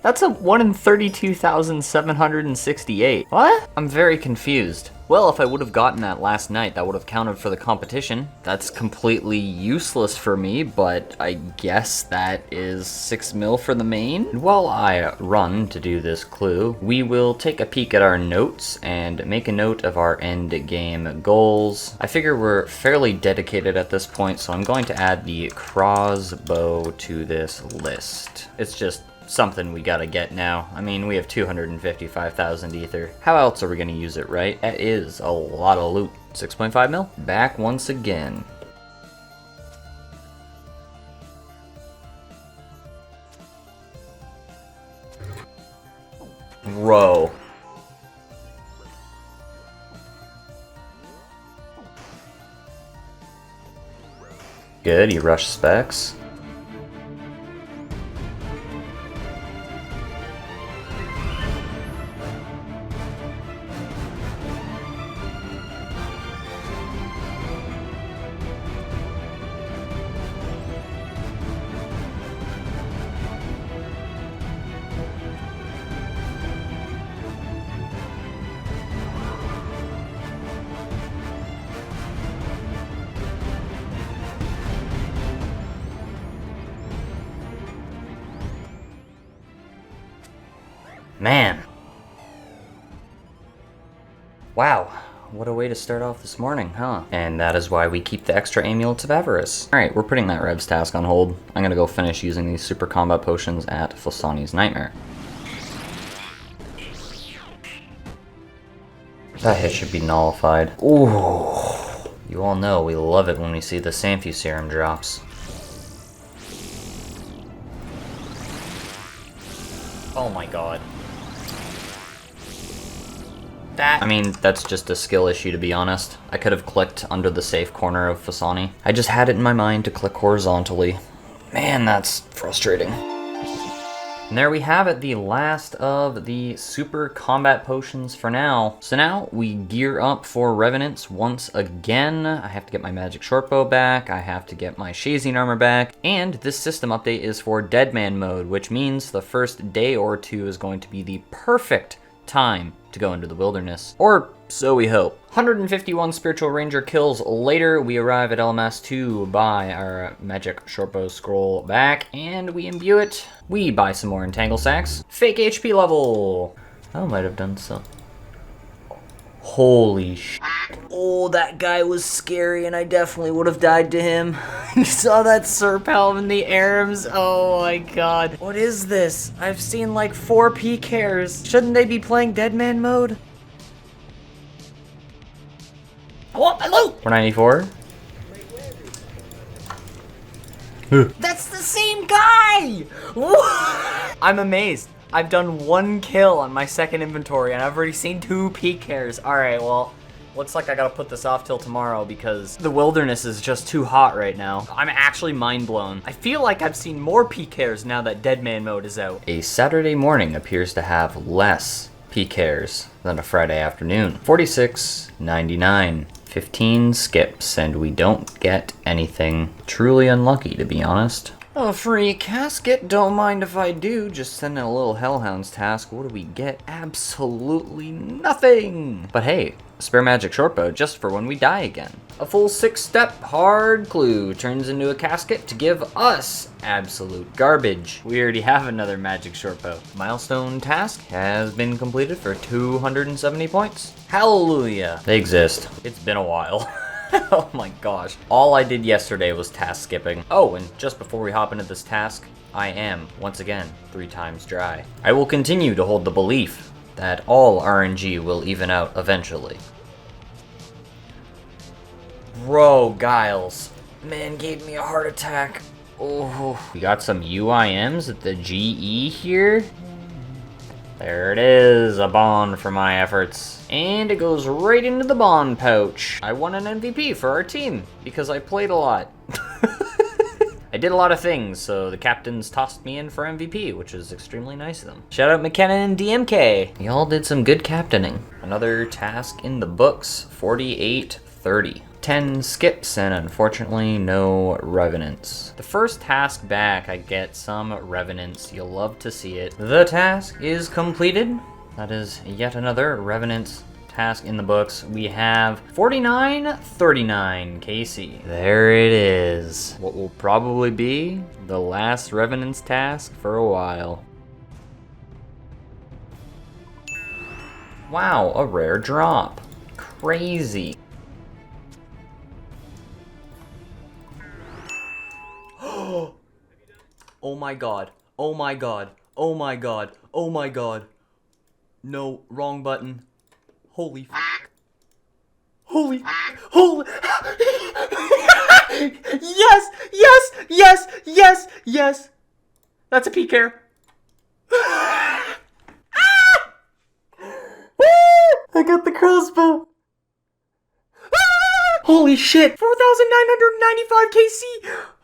That's a 1 in 32,768. What? I'm very confused. Well, if I would have gotten that last night, that would have counted for the competition. That's completely useless for me, but I guess that is 6 mil for the main. And while I run to do this clue, we will take a peek at our notes and make a note of our end game goals. I figure we're fairly dedicated at this point, so I'm going to add the crossbow to this list. It's just something we gotta get now. I mean, we have 255,000 ether. How else are we gonna use it, right? That is a lot of loot. 6.5 mil? Back once again. Bro. Good, you rush specs. Man. Wow. What a way to start off this morning, huh? And that is why we keep the extra amulets of avarice. Alright, we're putting that Revs task on hold. I'm gonna go finish using these super combat potions at Philsani's Nightmare. That hit should be nullified. Ooh. You all know we love it when we see the Sanfu Serum drops. Oh my god. I mean, that's just a skill issue, to be honest. I could have clicked under the safe corner of Fasani. I just had it in my mind to click horizontally. Man, that's frustrating. And there we have it, the last of the super combat potions for now. So now we gear up for Revenants once again. I have to get my magic shortbow back, I have to get my Shazian armor back, and this system update is for Deadman mode, which means the first day or two is going to be the perfect time to go into the wilderness. Or so we hope. 151 Spiritual Ranger kills later, we arrive at LMS to buy our magic shortbow scroll back, and we imbue it. We buy some more Entangle Sacks. Fake HP level! I might have done so. Holy shit. Oh, that guy was scary, and I definitely would have died to him. You saw that Serpalm in the Arams? Oh my god. What is this? I've seen like 4 PKers. Shouldn't they be playing Deadman mode? I want my loot! 494. That's the same guy! I'm amazed. I've done 1 kill on my second inventory, and I've already seen 2 PKers. Alright, well, looks like I gotta put this off till tomorrow because the wilderness is just too hot right now. I'm actually mind blown. I feel like I've seen more PKers now that Deadman mode is out. A Saturday morning appears to have less PKers than a Friday afternoon. 46.99. 15 skips, and we don't get anything. Truly unlucky, to be honest. A free casket, don't mind if I do. Just send in a little Hellhounds task. What do we get? Absolutely nothing! But hey, a spare magic shortbow just for when we die again. A full 6-step hard clue turns into a casket to give us absolute garbage. We already have another magic shortbow. Milestone task has been completed for 270 points. Hallelujah! They exist. It's been a while. Oh my gosh. All I did yesterday was task skipping. Oh, and just before we hop into this task, I am, once again, 3 times dry. I will continue to hold the belief that all RNG will even out eventually. Bro, Giles. Man gave me a heart attack. Oh. We got some UIMs at the GE here. There it is, a bond for my efforts. And it goes right into the bond pouch. I won an MVP for our team because I played a lot. I did a lot of things, so the captains tossed me in for MVP, which is extremely nice of them. Shout out McKenna and DMK. Y'all did some good captaining. Another task in the books, 48:30. 10 skips and unfortunately no revenants. The first task back, I get some revenants. You'll love to see it. The task is completed. That is yet another revenant task in the books. We have 49:39 KC. There it is. What will probably be the last revenants task for a while. Wow, a rare drop. Crazy. Oh my god. Oh my god. Oh my god. Oh my god. No, wrong button. Holy f***. Holy holy Yes! Yes! Yes! Yes! Yes! That's a PK. I got the crossbow. Holy shit! 4,995 KC!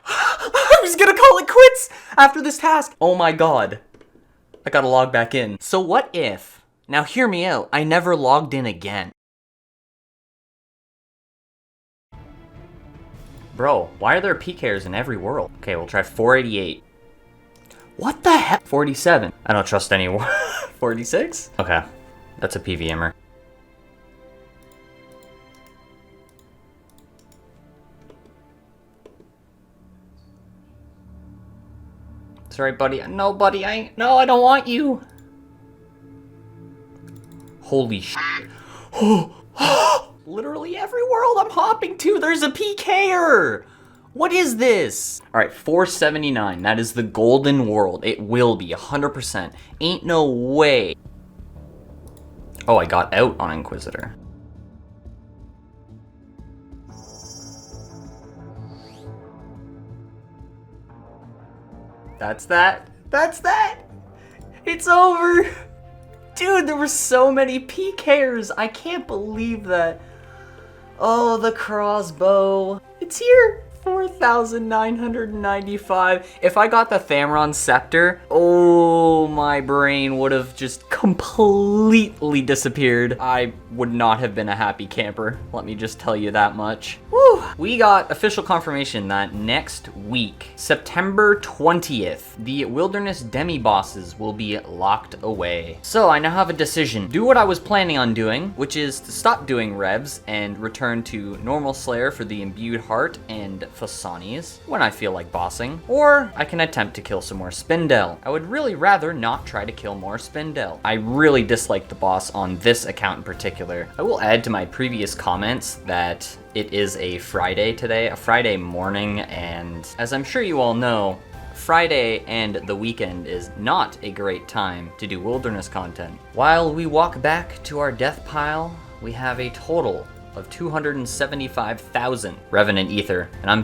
I'm just gonna call it quits after this task. Oh my god. I gotta log back in. So what if, now hear me out, I never logged in again? Bro, why are there PKers in every world? Okay, we'll try 488. What the heck? 47. I don't trust anyone. 46? Okay, that's a PVMer. Sorry, buddy. No, buddy, no, I don't want you. Holy shit. Literally every world I'm hopping to, there's a PKer. What is this? All right, 479. That is the golden world. It will be 100%. Ain't no way. Oh, I got out on Inquisitor. That's that. That's that. It's over. Dude, there were so many PKers. I can't believe that. Oh, the crossbow. It's here. 4,995. If I got the Thamron Scepter, oh, my brain would have just completely disappeared. I would not have been a happy camper. Let me just tell you that much. Woo! We got official confirmation that next week, September 20th, the Wilderness Demi-Bosses will be locked away. So I now have a decision. Do what I was planning on doing, which is to stop doing Revs and return to Normal Slayer for the Imbued Heart and Fasanis when I feel like bossing, or I can attempt to kill some more Spindel. I would really rather not try to kill more Spindel. I really dislike the boss on this account in particular. I will add to my previous comments that it is a Friday today, a Friday morning, and as I'm sure you all know, Friday and the weekend is not a great time to do wilderness content. While we walk back to our death pile, we have a total of 275,000 Revenant Ether. And I'm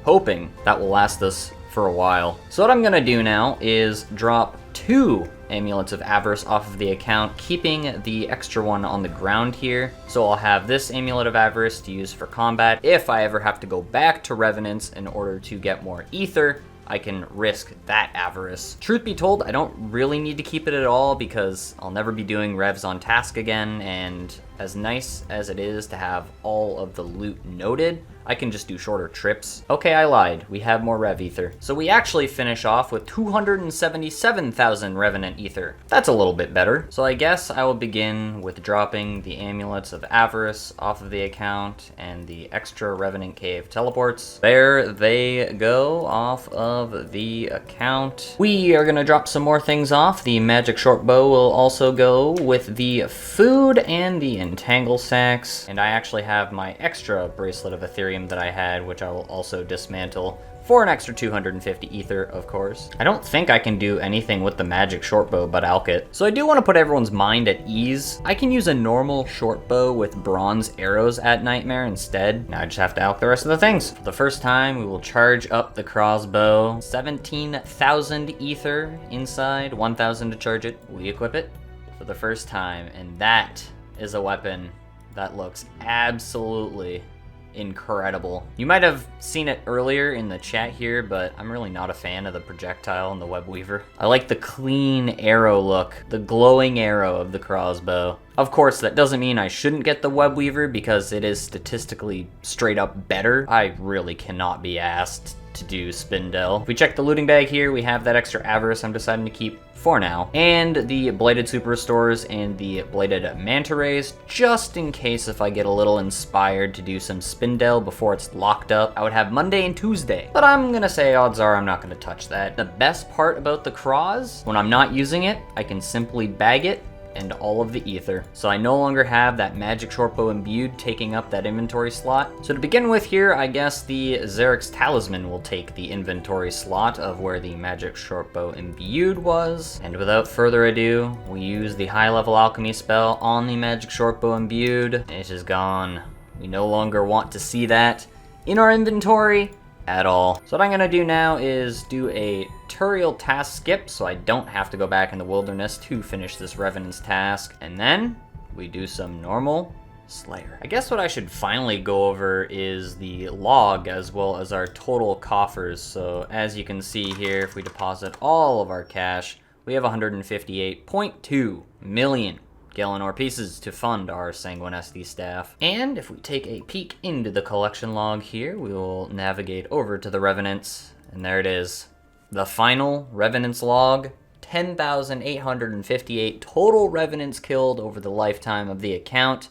hoping that will last us for a while. So what I'm gonna do now is drop 2 Amulets of Avarice off of the account, keeping the extra one on the ground here. So I'll have this Amulet of Avarice to use for combat. If I ever have to go back to Revenants in order to get more Ether, I can risk that avarice. Truth be told, I don't really need to keep it at all because I'll never be doing revs on task again, and as nice as it is to have all of the loot noted, I can just do shorter trips. Okay, I lied. We have more Rev Ether. So we actually finish off with 277,000 Revenant Ether. That's a little bit better. So I guess I will begin with dropping the Amulets of Avarice off of the account and the extra Revenant Cave teleports. There they go off of the account. We are gonna drop some more things off. The Magic Short Bow will also go with the food and the Entangle Sacks. And I actually have my extra Bracelet of Ethereum that I had, which I will also dismantle for an extra 250 ether, of course. I don't think I can do anything with the Magic Shortbow but alch it. So I do want to put everyone's mind at ease. I can use a normal shortbow with bronze arrows at Nightmare instead. Now I just have to alch the rest of the things. For the first time, we will charge up the crossbow. 17,000 ether inside, 1,000 to charge it. We equip it for the first time, and that is a weapon that looks absolutely incredible. You might have seen it earlier in the chat here, but I'm really not a fan of the projectile and the web weaver. I like the clean arrow look, the glowing arrow of the crossbow. Of course, that doesn't mean I shouldn't get the web weaver because it is statistically straight up better. I really cannot be asked to do Spindel. If we check the looting bag here, we have that extra avarice I'm deciding to keep for now, and the bladed super restores and the bladed manta rays, just in case if I get a little inspired to do some Spindel before it's locked up. I would have Monday and Tuesday, but I'm gonna say odds are I'm not gonna touch that. The best part about the Cross, when I'm not using it, I can simply bag it and all of the ether. So I no longer have that Magic Shortbow imbued taking up that inventory slot. So to begin with here, I guess the Xeric's Talisman will take the inventory slot of where the Magic Shortbow imbued was. And without further ado, we use the high level alchemy spell on the Magic Shortbow imbued. It is gone. We no longer want to see that in our inventory at all. So what I'm gonna do now is do a Turiel task skip so I don't have to go back in the wilderness to finish this Revenant's task, and then we do some normal Slayer. I guess what I should finally go over is the log as well as our total coffers. So as you can see here, if we deposit all of our cash, we have 158.2 million Galenor pieces to fund our Sanguinesti staff. And if we take a peek into the collection log here, we will navigate over to the Revenants, and there it is. The final Revenants log, 10,858 total Revenants killed over the lifetime of the account,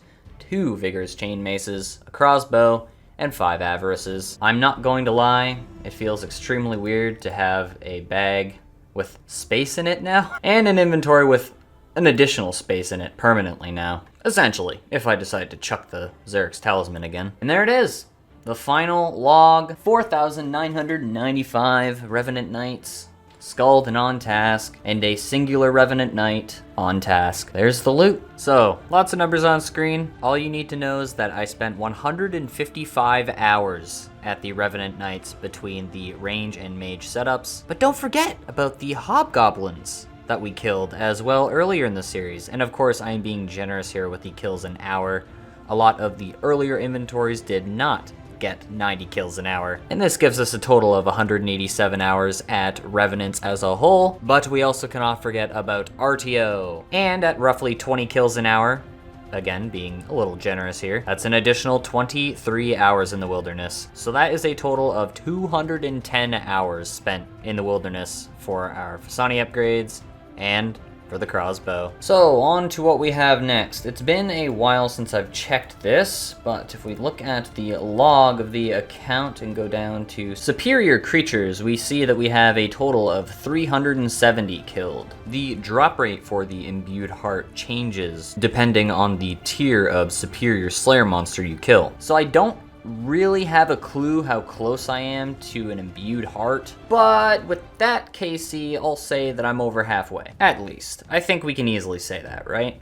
2 Vigorous Chain Maces, a crossbow, and 5 Avarices. I'm not going to lie, it feels extremely weird to have a bag with space in it now, and an inventory with an additional space in it permanently now. Essentially, if I decide to chuck the Xeric's Talisman again. And there it is. The final log, 4,995 Revenant Knights Skald on task, and a singular Revenant Knight on task. There's the loot. So, lots of numbers on screen. All you need to know is that I spent 155 hours at the Revenant Knights between the range and mage setups. But don't forget about the hobgoblins that we killed as well earlier in the series. And of course, I am being generous here with the kills an hour. A lot of the earlier inventories did not get 90 kills an hour. And this gives us a total of 187 hours at Revenants as a whole, but we also cannot forget about RTO. And at roughly 20 kills an hour, again, being a little generous here, that's an additional 23 hours in the wilderness. So that is a total of 210 hours spent in the wilderness for our Fasani upgrades and for the crossbow. So on to what we have next. It's been a while since I've checked this, but if we look at the log of the account and go down to superior creatures, we see that we have a total of 370 killed. The drop rate for the imbued heart changes depending on the tier of superior slayer monster you kill. So I don't really have a clue how close I am to an imbued heart, but with that, Casey, I'll say that I'm over halfway. At least. I think we can easily say that, right?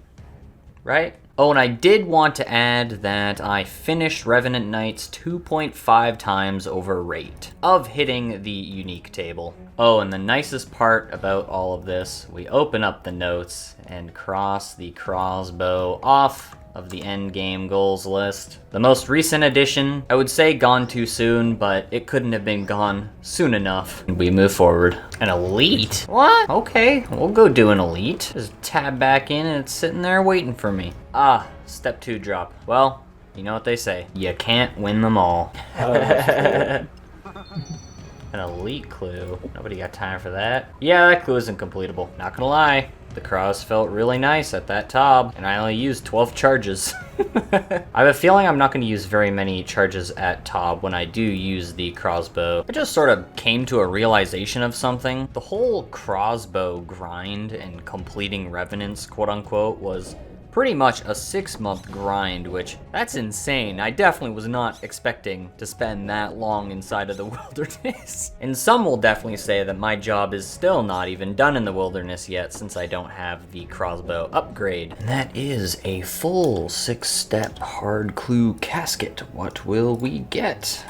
Right? Oh, and I did want to add that I finished Revenant Knights 2.5 times over rate of hitting the unique table. Oh, and the nicest part about all of this, we open up the notes and cross the crossbow off of the end game goals list. The most recent addition, I would say gone too soon, but it couldn't have been gone soon enough. We move forward. An elite? What? Okay, we'll go do an elite. Just tab back in and it's sitting there waiting for me. Ah, step 2 drop. Well, you know what they say. You can't win them all. An elite clue. Nobody got time for that. Yeah, that clue isn't completable. Not gonna lie. The cross felt really nice at that top, and I only used 12 charges. I have a feeling I'm not going to use very many charges at top when I do use the crossbow. I just sort of came to a realization of something. The whole crossbow grind and completing Revenants, quote unquote, was pretty much a 6-month grind, which that's insane. I definitely was not expecting to spend that long inside of the wilderness. And some will definitely say that my job is still not even done in the wilderness yet, since I don't have the crossbow upgrade. And that is a full 6-step hard clue casket. What will we get?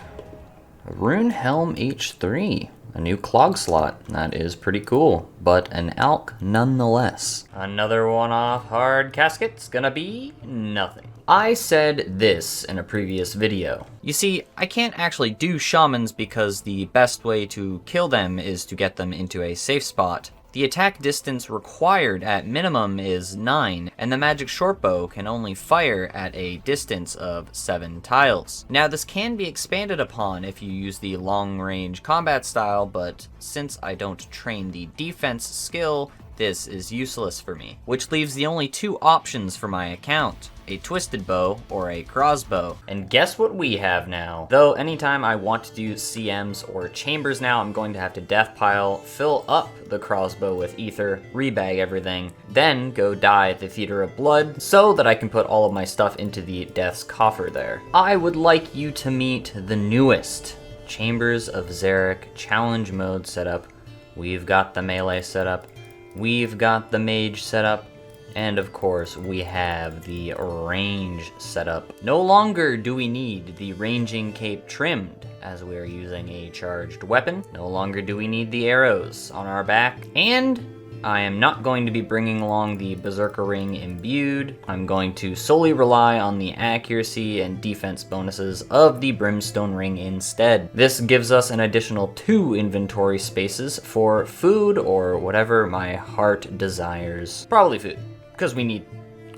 A Rune Helm H3. A new clog slot. That is pretty cool, but an alk nonetheless. Another one-off hard casket's gonna be nothing. I said this in a previous video. You see, I can't actually do shamans because the best way to kill them is to get them into a safe spot. The attack distance required at minimum is 9, and the magic shortbow can only fire at a distance of 7 tiles. Now this can be expanded upon if you use the long-range combat style, but since I don't train the defense skill, this is useless for me. Which leaves the only 2 options for my account. A twisted bow or a crossbow. And guess what we have now? Though anytime I want to do CMs or chambers now, I'm going to have to death pile, fill up the crossbow with ether, rebag everything, then go dye at the Theater of Blood so that I can put all of my stuff into the Death's Coffer there. I would like you to meet the newest Chambers of Xeric challenge mode setup. We've got the melee setup, we've got the mage setup, and of course, we have the range setup. No longer do we need the ranging cape trimmed, as we are using a charged weapon. No longer do we need the arrows on our back. And I am not going to be bringing along the Berserker Ring imbued. I'm going to solely rely on the accuracy and defense bonuses of the Brimstone Ring instead. This gives us an additional 2 inventory spaces for food or whatever my heart desires. Probably food, because we need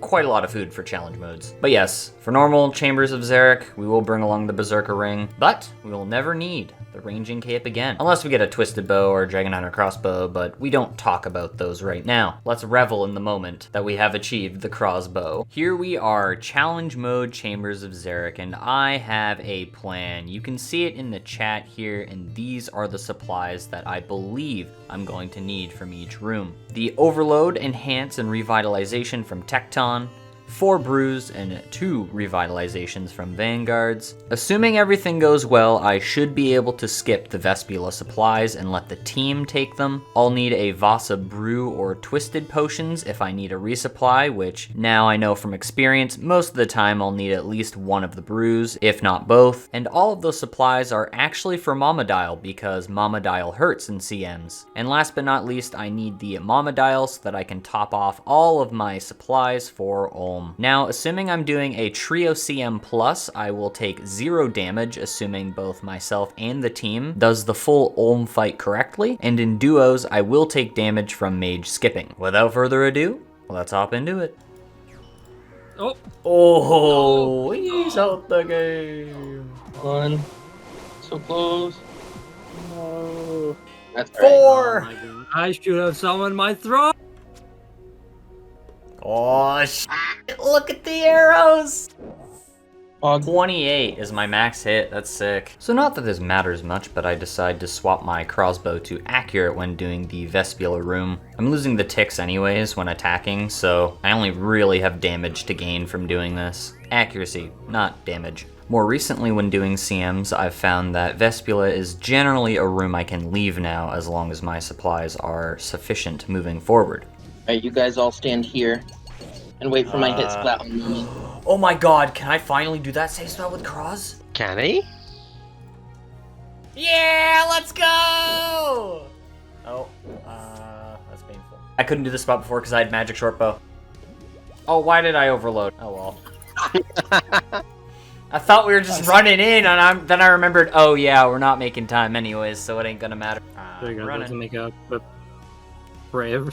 quite a lot of food for challenge modes. But yes, for normal Chambers of Xeric, we will bring along the Berserker Ring, but we will never need the ranging cape again. Unless we get a twisted bow or a dragon hunter crossbow, but we don't talk about those right now. Let's revel in the moment that we have achieved the crossbow. Here we are, challenge mode Chambers of Xeric, and I have a plan. You can see it in the chat here, and these are the supplies that I believe I'm going to need from each room. The Overload, Enhance, and Revitalization from Tecton, 4 brews, and 2 revitalizations from Vanguards. Assuming everything goes well, I should be able to skip the Vespula supplies and let the team take them. I'll need a Vasa brew or twisted potions if I need a resupply, which now I know from experience, most of the time I'll need at least one of the brews, if not both. And all of those supplies are actually for Momadile because Momadile hurts in CMs. And last but not least, I need the Momadile so that I can top off all of my supplies for Ulm. Now, assuming I'm doing a trio CM plus, I will take 0 damage, assuming both myself and the team does the full Ulm fight correctly, and in duos, I will take damage from mage skipping. Without further ado, let's hop into it. Oh, he's out the game. One. So close. No. That's 4. Oh my God. I should have summoned my throne. Oh, look at the arrows! 28 is my max hit, that's sick. So not that this matters much, but I decide to swap my crossbow to accurate when doing the Vespula room. I'm losing the ticks anyways when attacking, so I only really have damage to gain from doing this. Accuracy, not damage. More recently when doing CMs, I've found that Vespula is generally a room I can leave now as long as my supplies are sufficient moving forward. Alright, you guys all stand here and wait for my hit splat on me. Oh my god, can I finally do that save spell with Cross? Can he? Yeah, let's go! Oh, that's painful. I couldn't do this spot before because I had magic short bow. Oh, why did I overload? Oh well. I thought we were just running in, and then I remembered, oh yeah, we're not making time anyways, so it ain't gonna matter. There you go, running. to make up the brave.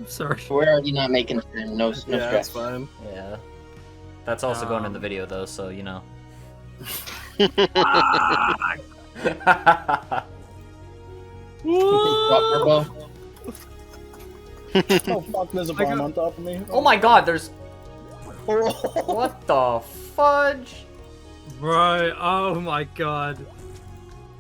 Sorry. We're already not making time. No stress. That's fine. Yeah. That's also going in the video though, so you know. Oh fuck, there's a bomb on top of me. Oh my god, there's... What the fudge? Right, oh my god.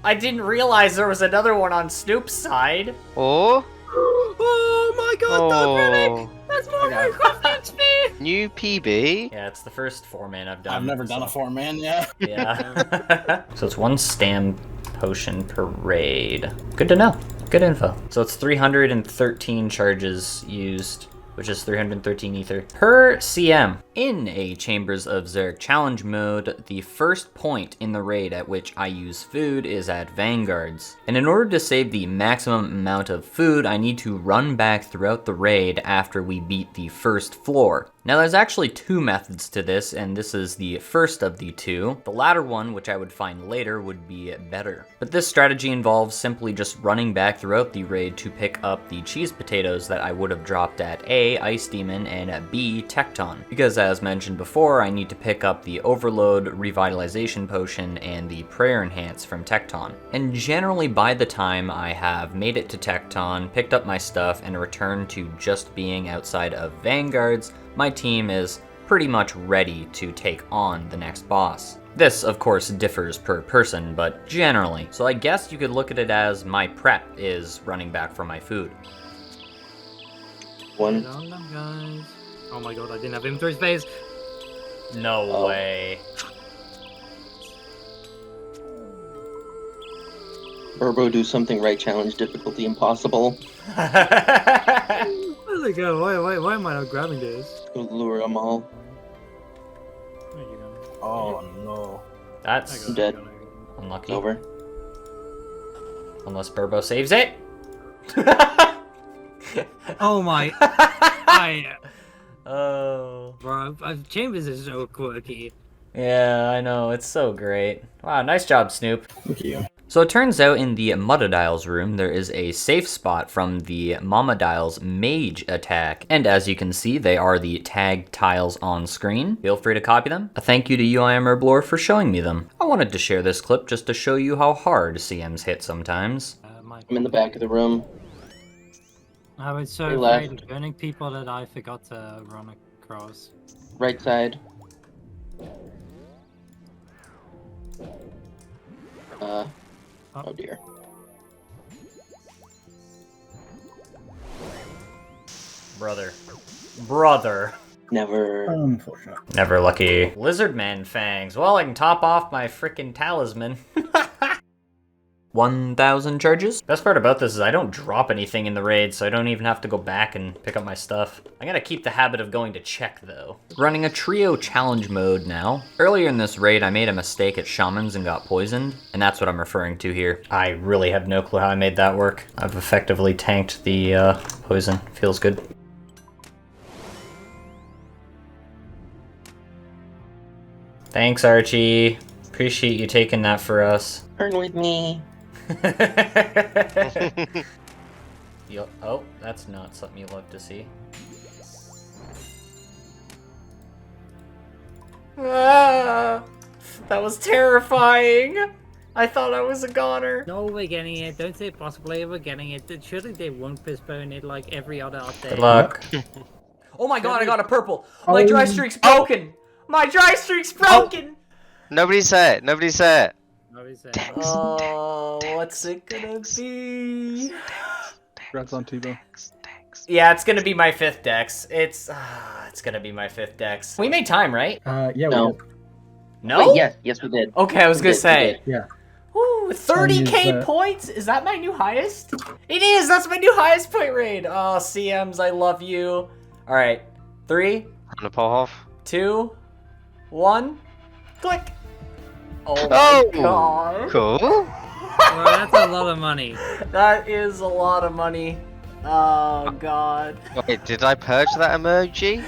I didn't realize there was another one on Snoop's side. Oh? Oh my god, Oh. that's more than XP! New PB? Yeah, it's the first 4-man I've done. I've never done a 4-man yet. Yeah. So it's 1 stam potion per raid. Good to know. Good info. So it's 313 charges used, which is 313 ether per CM. In a Chambers of Xeric challenge mode, the first point in the raid at which I use food is at Vanguards. And in order to save the maximum amount of food, I need to run back throughout the raid after we beat the first floor. Now there's actually 2 methods to this, and this is the first of the 2. The latter one, which I would find later, would be better. But this strategy involves simply just running back throughout the raid to pick up the cheese potatoes that I would have dropped at A, Ice Demon, and at B, Tecton. Because as mentioned before, I need to pick up the Overload Revitalization Potion and the Prayer Enhance from Tecton. And generally by the time I have made it to Tecton, picked up my stuff, and returned to just being outside of Vanguards, my team is pretty much ready to take on the next boss. This, of course, differs per person, but generally. So I guess you could look at it as my prep is running back for my food. One. Guys. Oh my god, I didn't have inventory space. No way. Burbo, do something right, challenge difficulty impossible. Where'd they go? Why am I not grabbing this? Go lure them all. There you go. Oh no. That's I'm dead. unlucky. Over. Unless Burbo saves it. Oh my. Oh. Bro, Chambers is so quirky. Yeah, I know. It's so great. Wow, nice job, Snoop. Thank you. So it turns out in the Mudadile's room, there is a safe spot from the Mamadile's mage attack. And as you can see, they are the tagged tiles on screen. Feel free to copy them. A thank you to UIM Herblore for showing me them. I wanted to share this clip just to show you how hard CMs hit sometimes. I'm in the back of the room. I was so They afraid left. of burning people that I forgot to run across. Right side. Oh dear. Brother. Brother. Never. Unfortunate. Never lucky. Lizardman fangs. Well, I can top off my frickin' talisman. 1,000 charges. Best part about this is I don't drop anything in the raid, so I don't even have to go back and pick up my stuff. I'm gonna keep the habit of going to check, though. Running a trio challenge mode now. Earlier in this raid, I made a mistake at shamans and got poisoned, and that's what I'm referring to here. I really have no clue how I made that work. I've effectively tanked the poison. Feels good. Thanks, Archie. Appreciate you taking that for us. Turn with me. Oh, that's not something you love to see. Ah, that was terrifying. I thought I was a goner. No, we're getting it. Don't say possibly we're getting it. Surely they won't postpone it like every other update. Good luck. Oh my god, I got a purple. My dry streak's broken. My dry streak's broken. Nobody say it. Nobody say it. Oh, what's it gonna be? Congrats on Tebow. Yeah, it's gonna be my 5th dex. It's gonna be my 5th dex. We made time, right? Yeah, No. we did. No? Wait, yes, we did. Okay, I was gonna say. Yeah. Woo, 30k points? Is that my new highest? It is! That's my new highest point raid! Oh, CMs, I love you. Alright, 3, I'm gonna pull off. 2, 1, click! Oh my god. Cool. Well, that's a lot of money. That is a lot of money. Oh god. Wait, did I purge that emoji?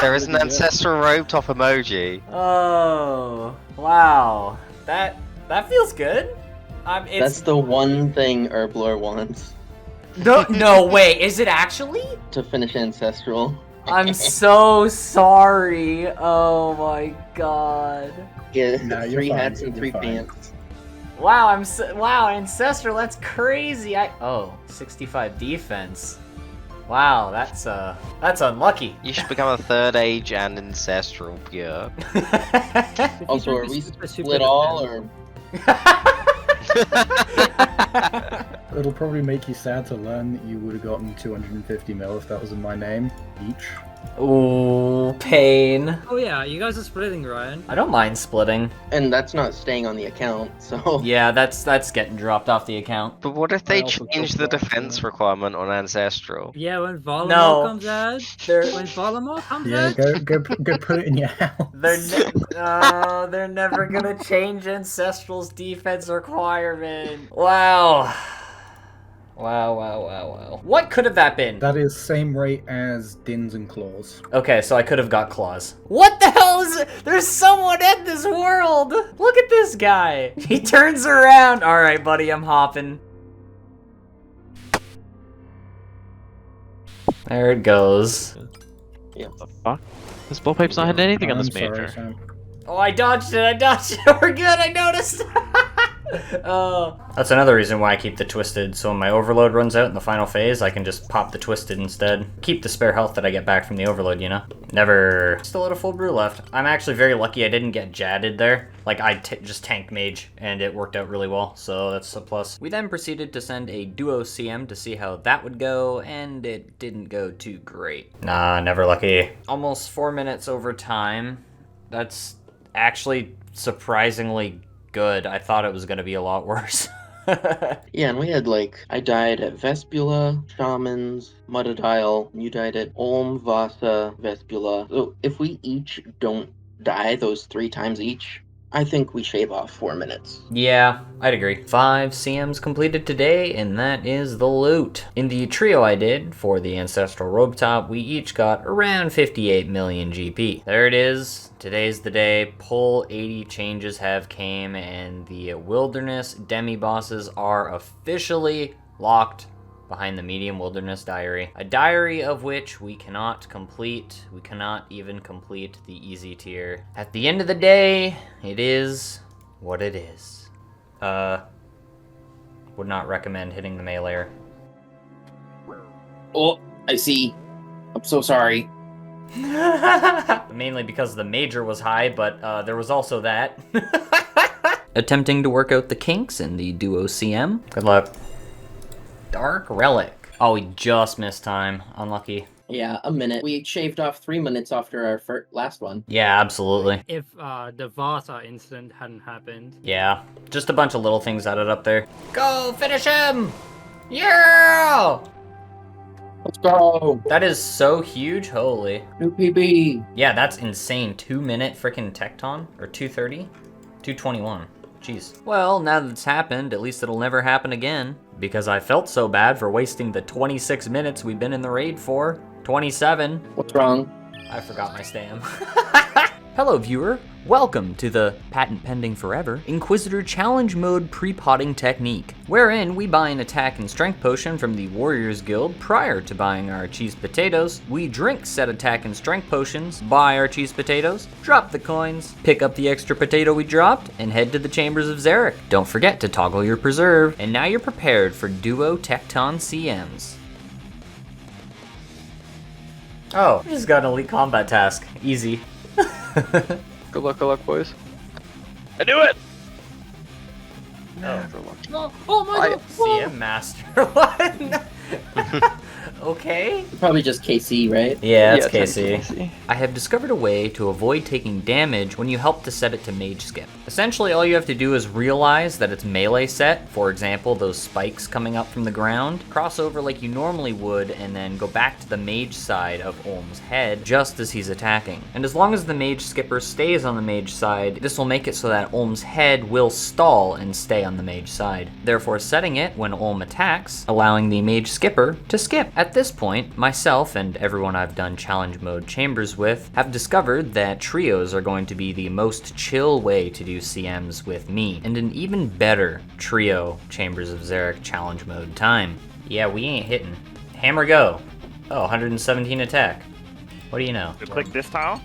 There is an ancestral robe top emoji. Oh, wow. That feels good. That's the one thing Herblore wants. No, wait, is it actually? To finish Ancestral. I'm so sorry. Oh my god. Yeah, No, you're 3 fine, hats and you're 3 fine. pants. Wow, wow, Ancestral, that's crazy. 65 defense. Wow, that's unlucky. You should become a 3rd age and ancestral pure. Also, are we split all or? It'll probably make you sad to learn that you would have gotten 250 mil if that was in my name each. Ooh, pain. Oh yeah, you guys are splitting, Ryan. I don't mind splitting. And that's not staying on the account, so. Yeah, that's getting dropped off the account. But what if they change the defense requirement on ancestral? Yeah, when Volamor No. comes out. When Volamor comes Yeah, out. go put it in your house. They're never gonna change Ancestral's defense requirement. Wow. Wow. What could have that been? That is same rate as Dins and Claws. Okay, so I could have got claws. What the hell is it? There's someone in this world! Look at this guy. He turns around. Alright, buddy, I'm hopping. There it goes. Yeah. What the fuck? This bullpipe's not hitting anything on this major. Sam. Oh, I dodged it. We're good, I noticed. Oh. That's another reason why I keep the Twisted, so when my Overload runs out in the final phase, I can just pop the Twisted instead. Keep the spare health that I get back from the Overload, you know? Never. Still had a full brew left. I'm actually very lucky I didn't get jadded there. Like, I just tanked Mage, and it worked out really well, so that's a plus. We then proceeded to send a duo CM to see how that would go, and it didn't go too great. Nah, never lucky. Almost 4 minutes over time. That's actually surprisingly good. I thought it was going to be a lot worse. Yeah, and we had I died at Vespula, Shamans, Mudadile, you died at Olm, Vasa, Vespula. So if we each don't die those 3 times each, I think we shave off 4 minutes. Yeah, I'd agree. 5 CMs completed today, and that is the loot. In the trio I did for the Ancestral Robe Top, we each got around 58 million GP. There it is. Today's the day. Pull 80 changes have came, and the Wilderness demi-bosses are officially locked behind the Medium Wilderness Diary. A diary of which we cannot complete. We cannot even complete the easy tier. At the end of the day, it is what it is. Would not recommend hitting the meleeer. Oh, I see. I'm so sorry. Mainly because the major was high, but there was also that. Attempting to work out the kinks in the duo CM. Good luck. Dark Relic. Oh, we just missed time. Unlucky. Yeah, a minute. We shaved off 3 minutes after our last one. Yeah, absolutely. If the Vasa incident hadn't happened. Yeah, just a bunch of little things added up there. Go finish him! Yeah! Let's go! That is so huge, holy. New PB! Yeah, that's insane. 2-minute freaking Tecton? Or 2:30? 2:21. Jeez. Well, now that it's happened, at least it'll never happen again. Because I felt so bad for wasting the 26 minutes we've been in the raid for. 27. What's wrong? I forgot my stam. Hello, viewer. Welcome to the patent pending forever Inquisitor challenge mode pre-potting technique, wherein we buy an attack and strength potion from the Warriors Guild prior to buying our cheese potatoes. We drink said attack and strength potions, buy our cheese potatoes, drop the coins, pick up the extra potato we dropped, and head to the chambers of Xeric. Don't forget to toggle your preserve, and now you're prepared for duo Tecton CMs. Oh, just got an elite combat task. Easy. Good luck, boys. I knew it! No. Oh my god! CM Master. What? Okay. Probably just KC, right? Yeah, it's KC. KC. I have discovered a way to avoid taking damage when you help to set it to mage skip. Essentially, all you have to do is realize that it's melee set, for example, those spikes coming up from the ground, cross over like you normally would, and then go back to the mage side of Olm's head just as he's attacking. And as long as the mage skipper stays on the mage side, this will make it so that Olm's head will stall and stay on the mage side, therefore setting it when Olm attacks, allowing the mage skipper to skip. At this point, myself and everyone I've done challenge mode chambers with have discovered that trios are going to be the most chill way to do CMs with me, and an even better trio Chambers of Xeric challenge mode time. Yeah, we ain't hitting. Hammer go. Oh, 117 attack. What do you know? So click this tile.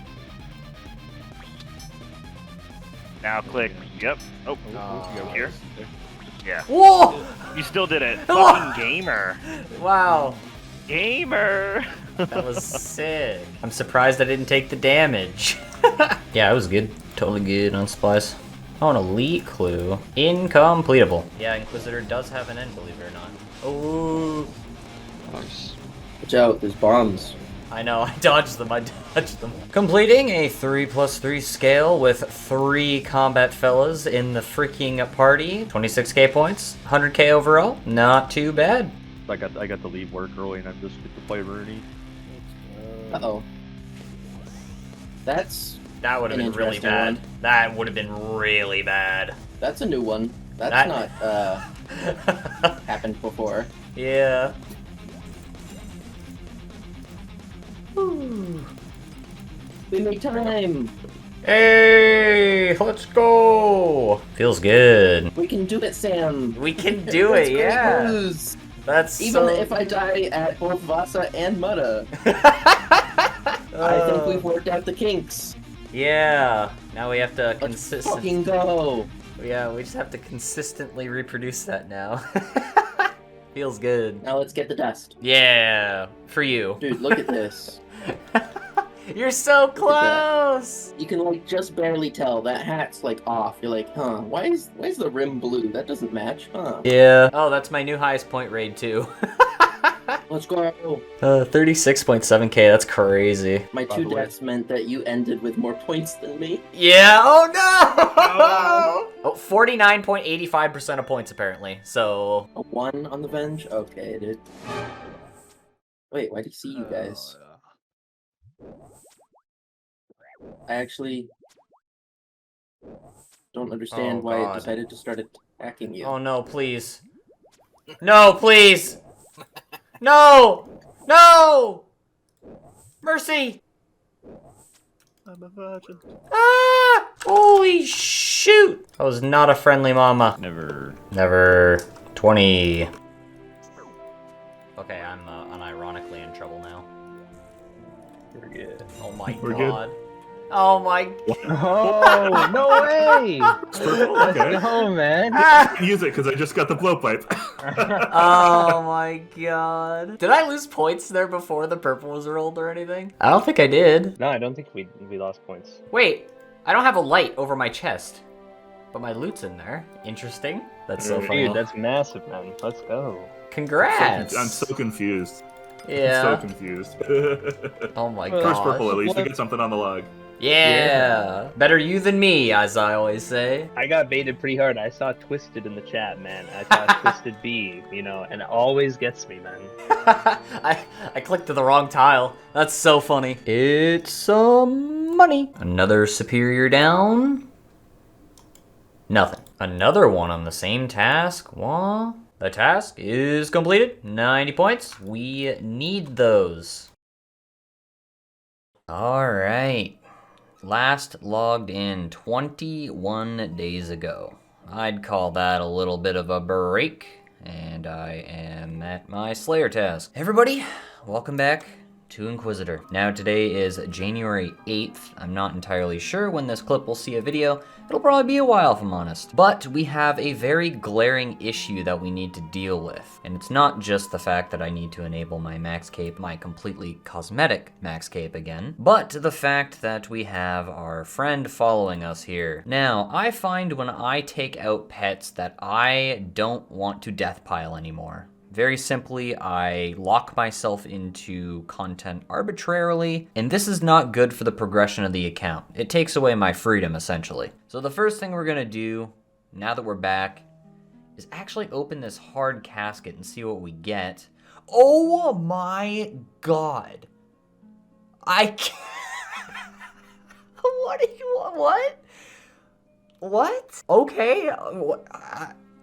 Now click, yep. Oh, here. Yeah. Whoa! You still did it. Fucking gamer. Wow. Gamer. That was sick. I'm surprised I didn't take the damage. Yeah, it was good. Totally good on Splice. Oh, an elite clue. Incompletable. Yeah, Inquisitor does have an end, believe it or not. Oh. Nice. Watch out, there's bombs. I know, I dodged them. Completing a 3+3 scale with 3 combat fellas in the freaking party. 26k points, 100k overall. Not too bad. I got to leave work early and I'm just get to play Rune. Uh-oh. That would have been really bad. One. That would have been really bad. That's a new one. That's not happened before. Yeah. Woo. We made time! Hey, let's go! Feels good. We can do it, Sam! We can do it, yeah! News. That's Even if I die at both Vasa and Mutta. I think we've worked out the kinks. Yeah, now we have to fucking go! Yeah, we just have to consistently reproduce that now. Feels good. Now let's get the dust. Yeah, for you. Dude, look at this. You're so close! You can like just barely tell that hat's like off. You're like, huh, why is the rim blue? That doesn't match, huh? Yeah. Oh, that's my new highest point raid too. Let's go. 36.7k, that's crazy. My 2 deaths meant that you ended with more points than me. Yeah, oh no! Oh, 49.85% of points apparently, so... A 1 on the Venge? Okay, dude. Wait, why do you see you guys? I actually don't understand why it decided to start attacking you. Oh no, please. No, please! No! No! Mercy! I'm a virgin. Ah! Holy shoot! I was not a friendly mama. Never. 20. Okay, I'm unironically in trouble now. We're good. Oh my We're god. Oh my. Oh, no way! Okay. Let's go, man. I can use it because I just got the blowpipe. Oh my god. Did I lose points there before the purple was rolled or anything? I don't think I did. No, I don't think we lost points. Wait, I don't have a light over my chest. but my loot's in there. Interesting. That's so funny. Dude, that's massive, man. Let's go. Congrats! I'm so confused. Yeah. I'm so confused. Oh my First gosh. purple, at least we get something on the log. Yeah. Better you than me, as I always say. I got baited pretty hard. I saw Twisted in the chat, man. I saw Twisted B, you know, and it always gets me, man. I clicked to the wrong tile. That's so funny. It's some money. Another superior down. Nothing. Another one on the same task. What? The task is completed. 90 points. We need those. All right. Last logged in 21 days ago. I'd call that a little bit of a break, and I am at my Slayer task. Everybody, welcome back to Inquisitor. Now today is January 8th. I'm not entirely sure when this clip will see a video. It'll probably be a while if I'm honest. But we have a very glaring issue that we need to deal with. And it's not just the fact that I need to enable my max cape, my completely cosmetic max cape again, but the fact that we have our friend following us here. Now, I find when I take out pets that I don't want to death pile anymore. Very simply, I lock myself into content arbitrarily, and this is not good for the progression of the account. It takes away my freedom, essentially. So the first thing we're gonna do, now that we're back, is actually open this hard casket and see what we get. Oh my god. I can't. What? Okay.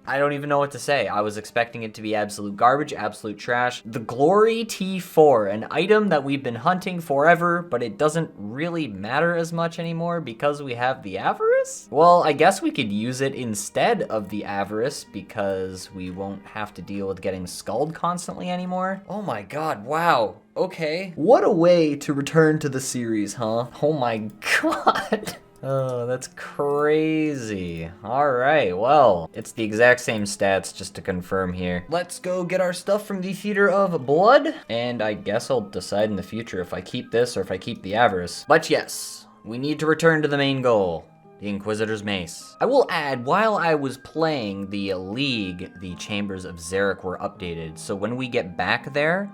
I don't even know what to say. I was expecting it to be absolute garbage, absolute trash. The Glory T4, an item that we've been hunting forever, but it doesn't really matter as much anymore because we have the Avarice? Well, I guess we could use it instead of the Avarice because we won't have to deal with getting skulled constantly anymore. Oh my god, wow. Okay. What a way to return to the series, huh? Oh my god. Oh, that's crazy. All right, well, it's the exact same stats just to confirm here. Let's go get our stuff from the Theater of Blood, and I guess I'll decide in the future if I keep this or if I keep the Avarice. But yes, we need to return to the main goal, the Inquisitor's Mace. I will add, while I was playing the League, the Chambers of Xeric were updated, so when we get back there,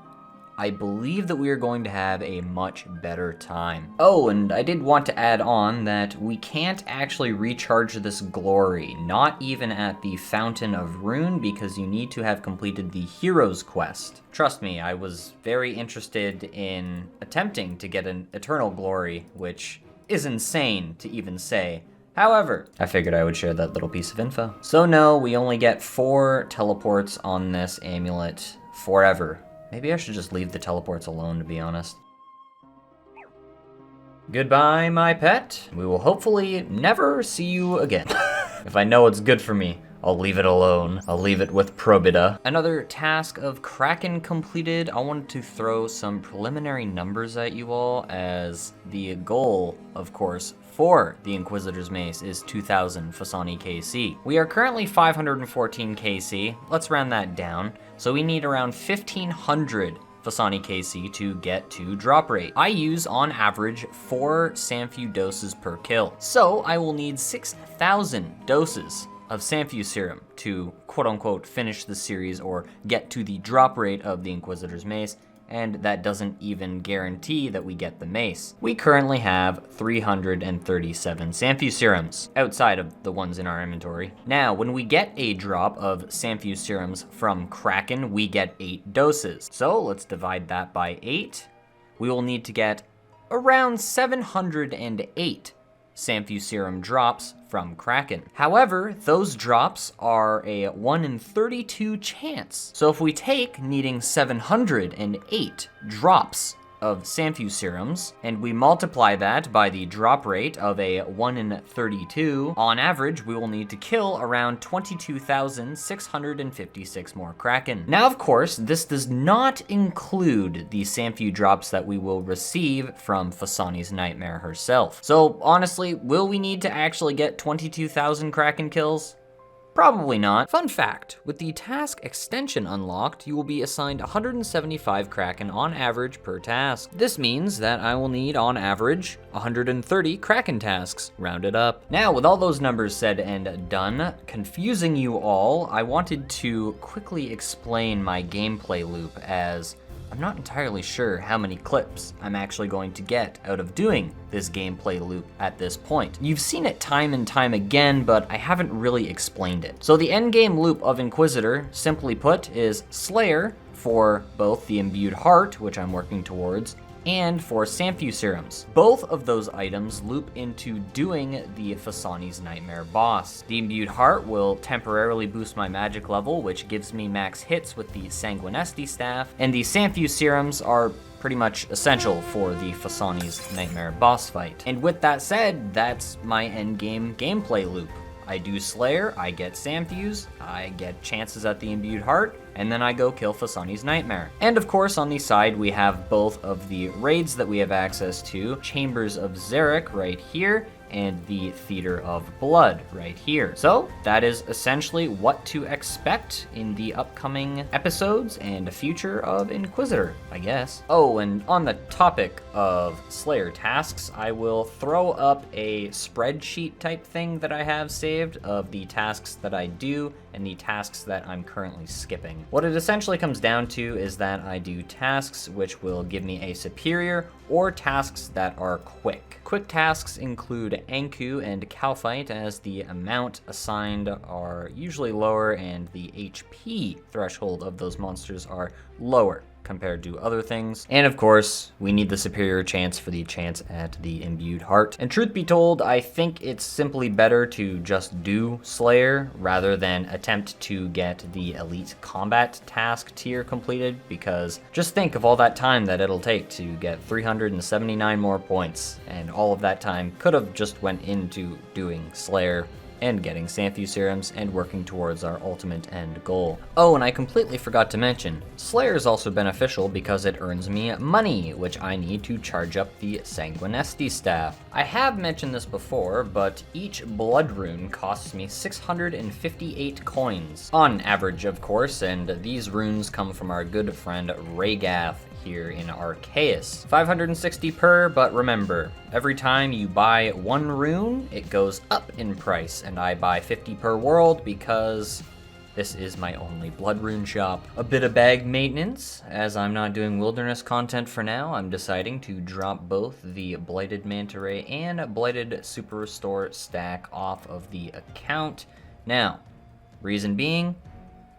I believe that we are going to have a much better time. Oh, and I did want to add on that we can't actually recharge this glory, not even at the Fountain of Rune, because you need to have completed the Hero's Quest. Trust me, I was very interested in attempting to get an Eternal Glory, which is insane to even say. However, I figured I would share that little piece of info. So no, we only get 4 teleports on this amulet forever. Maybe I should just leave the teleports alone, to be honest. Goodbye, my pet. We will hopefully never see you again. If I know it's good for me, I'll leave it alone. I'll leave it with Probida. Another task of Kraken completed. I wanted to throw some preliminary numbers at you all, as the goal, of course, for the Inquisitor's Mace is 2,000 Fasani KC. We are currently 514 KC. Let's round that down. So we need around 1,500 Fasani KC to get to drop rate. I use, on average, 4 Sanfu doses per kill. So I will need 6,000 doses of Sanfu serum to quote-unquote finish the series or get to the drop rate of the Inquisitor's Mace, and that doesn't even guarantee that we get the mace. We currently have 337 Sanfu serums, outside of the ones in our inventory. Now, when we get a drop of Sanfu serums from Kraken, we get 8 doses. So let's divide that by 8. We will need to get around 708 Sanfu serum drops from Kraken. However, those drops are a 1 in 32 chance. So if we take needing 708 drops of Sanfu serums, and we multiply that by the drop rate of a 1 in 32, on average, we will need to kill around 22,656 more Kraken. Now, of course, this does not include the Sanfu drops that we will receive from Fasani's Nightmare herself. So, honestly, will we need to actually get 22,000 Kraken kills? Probably not. Fun fact, with the task extension unlocked, you will be assigned 175 Kraken on average per task. This means that I will need, on average, 130 Kraken tasks, rounded up. Now, with all those numbers said and done, confusing you all, I wanted to quickly explain my gameplay loop, as I'm not entirely sure how many clips I'm actually going to get out of doing this gameplay loop at this point. You've seen it time and time again, but I haven't really explained it. So the endgame loop of Inquisitor, simply put, is Slayer for both the Imbued Heart, which I'm working towards, and for Samphew Serums. Both of those items loop into doing the Fasani's Nightmare boss. The Imbued Heart will temporarily boost my magic level, which gives me max hits with the Sanguinesti staff, and the Samphew Serums are pretty much essential for the Fasani's Nightmare boss fight. And with that said, that's my endgame gameplay loop. I do Slayer, I get Samphew's, I get chances at the Imbued Heart, and then I go kill Fasani's Nightmare. And of course, on the side, we have both of the raids that we have access to, Chambers of Xeric right here, and the Theater of Blood right here. So that is essentially what to expect in the upcoming episodes and future of Inquisitor, I guess. Oh, and on the topic of Slayer tasks, I will throw up a spreadsheet type thing that I have saved of the tasks that I do and the tasks that I'm currently skipping. What it essentially comes down to is that I do tasks which will give me a superior or tasks that are quick. Quick tasks include Anku and Calphite, as the amount assigned are usually lower and the HP threshold of those monsters are lower compared to other things. And of course, we need the superior chance for the chance at the Imbued Heart. And truth be told, I think it's simply better to just do Slayer rather than attempt to get the Elite Combat task tier completed, because just think of all that time that it'll take to get 379 more points, and all of that time could have just went into doing Slayer and getting Samphew Serums and working towards our ultimate end goal. Oh, and I completely forgot to mention, Slayer is also beneficial because it earns me money, which I need to charge up the Sanguinesti staff. I have mentioned this before, but each blood rune costs me 658 coins, on average of course, and these runes come from our good friend Raygath here in Arceus. 560 per, but remember, every time you buy one rune, it goes up in price, and I buy 50 per world because this is my only blood rune shop. A bit of bag maintenance, as I'm not doing wilderness content for now, I'm deciding to drop both the Blighted Manta Ray and Blighted Super Restore stack off of the account. Now, reason being,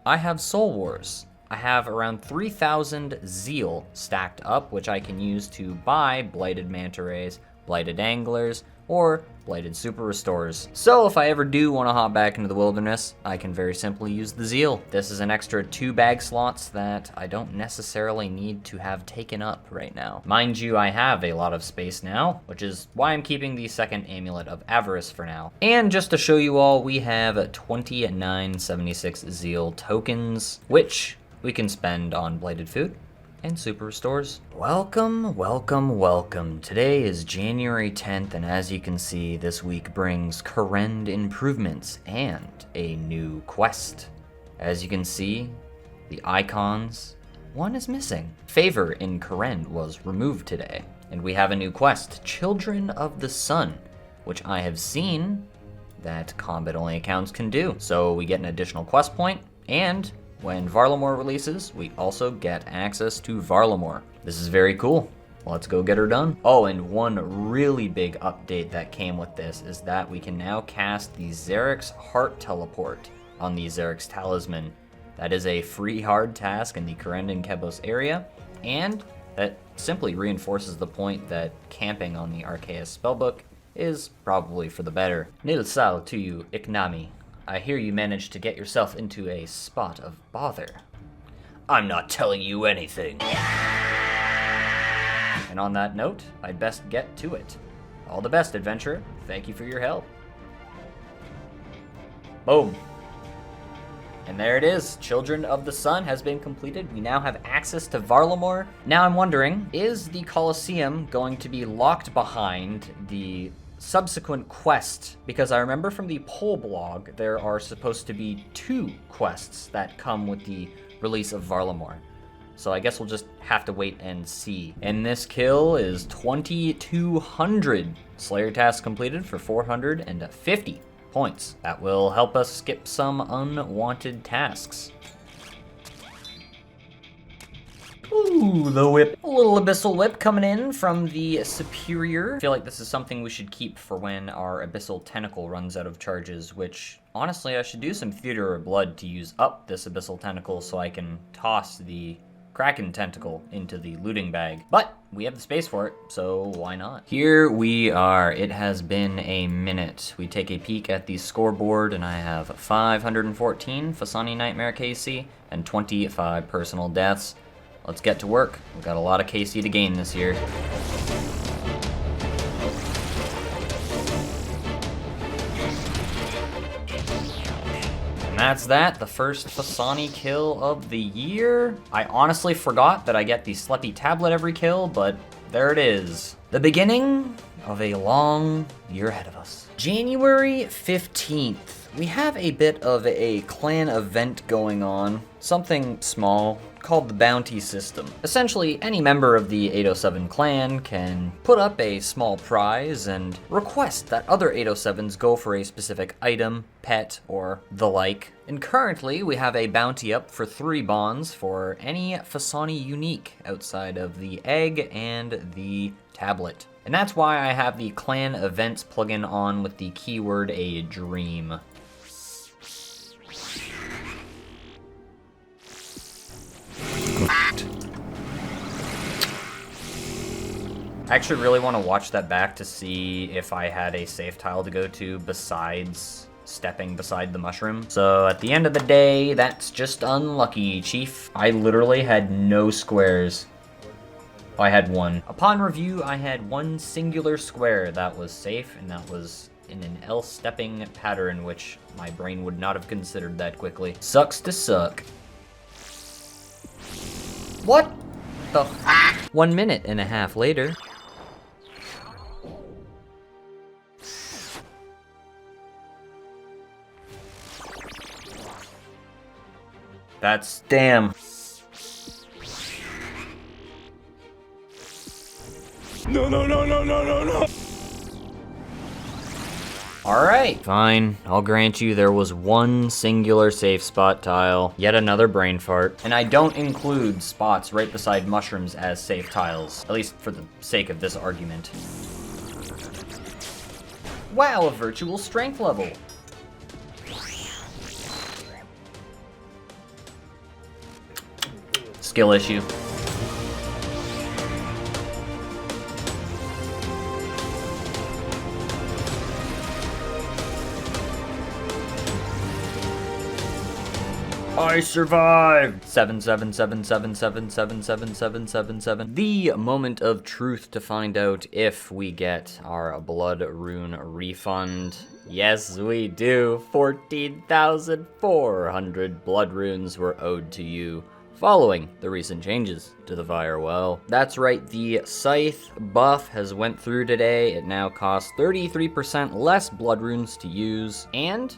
I have Soul Wars. I have around 3,000 Zeal stacked up, which I can use to buy Blighted Manta Rays, Blighted Anglers, or Blighted Super Restores. So if I ever do want to hop back into the wilderness, I can very simply use the Zeal. This is an extra 2 bag slots that I don't necessarily need to have taken up right now. Mind you, I have a lot of space now, which is why I'm keeping the second Amulet of Avarice for now. And just to show you all, we have 2976 Zeal tokens, which we can spend on Blighted Food and Super Restores. Welcome, welcome, welcome. Today is January 10th, and as you can see, this week brings Kourend improvements and a new quest. As you can see, the icons, one is missing. Favor in Kourend was removed today, and we have a new quest, Children of the Sun, which I have seen that combat-only accounts can do. So we get an additional quest point, and when Varlamore releases, we also get access to Varlamore. This is very cool. Let's go get her done. Oh, and one really big update that came with this is that we can now cast the Xeric's Heart Teleport on the Xeric's Talisman. That is a free hard task in the Kourend and Kebos area, and that simply reinforces the point that camping on the Arceus spellbook is probably for the better. Nil sal to you, Iknami. I hear you managed to get yourself into a spot of bother. I'm not telling you anything. And on that note, I'd best get to it. All the best, adventurer. Thank you for your help. Boom. And there it is. Children of the Sun has been completed. We now have access to Varlamore. Now I'm wondering, is the Colosseum going to be locked behind the subsequent quest, because I remember from the poll blog there are supposed to be 2 quests that come with the release of Varlamore. So I guess we'll just have to wait and see. And this kill is 2200. Slayer task completed for 450 points. That will help us skip some unwanted tasks. Ooh, the whip. A little Abyssal Whip coming in from the Superior. I feel like this is something we should keep for when our Abyssal Tentacle runs out of charges, which, honestly, I should do some Theater of Blood to use up this Abyssal Tentacle so I can toss the Kraken Tentacle into the looting bag. But we have the space for it, so why not? Here we are. It has been a minute. We take a peek at the scoreboard, and I have 514 Fasani Nightmare KC and 25 personal deaths. Let's get to work. We've got a lot of KC to gain this year. And that's that, the first Fasani kill of the year. I honestly forgot that I get the Sleppy Tablet every kill, but there it is. The beginning of a long year ahead of us. January 15th. We have a bit of a clan event going on. Something small, called the Bounty System. Essentially, any member of the 807 clan can put up a small prize and request that other 807s go for a specific item, pet, or the like. And currently, we have a bounty up for 3 bonds for any Fasani unique outside of the egg and the tablet. And that's why I have the clan events plugin on with the keyword a dream. I actually really want to watch that back to see if I had a safe tile to go to besides stepping beside the mushroom. So at the end of the day, that's just unlucky, Chief. I literally had no squares. I had 1. Upon review, I had 1 singular square that was safe, and that was in an L-stepping pattern, which my brain would not have considered that quickly. Sucks to suck. What the f? 1 minute and a half later. That's damn. No, no, no, no, no, no, no. Alright, fine. I'll grant you there was 1 singular safe spot tile. Yet another brain fart. And I don't include spots right beside mushrooms as safe tiles. At least for the sake of this argument. Wow, a virtual strength level. Skill issue. I survived! 77777777777. The moment of truth to find out if we get our blood rune refund. Yes, we do. 14,400 blood runes were owed to you following the recent changes to the Fire Well. That's right, the Scythe buff has went through today. It now costs 33% less blood runes to use, and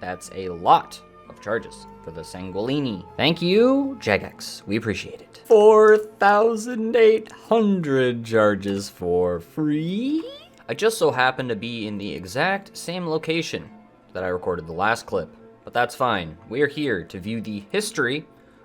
that's a lot of charges for the Sanguilini. Thank you, Jagex. We appreciate it. 4,800 charges for free. I just so happen to be in the exact same location that I recorded the last clip, but that's fine. We're here to view the history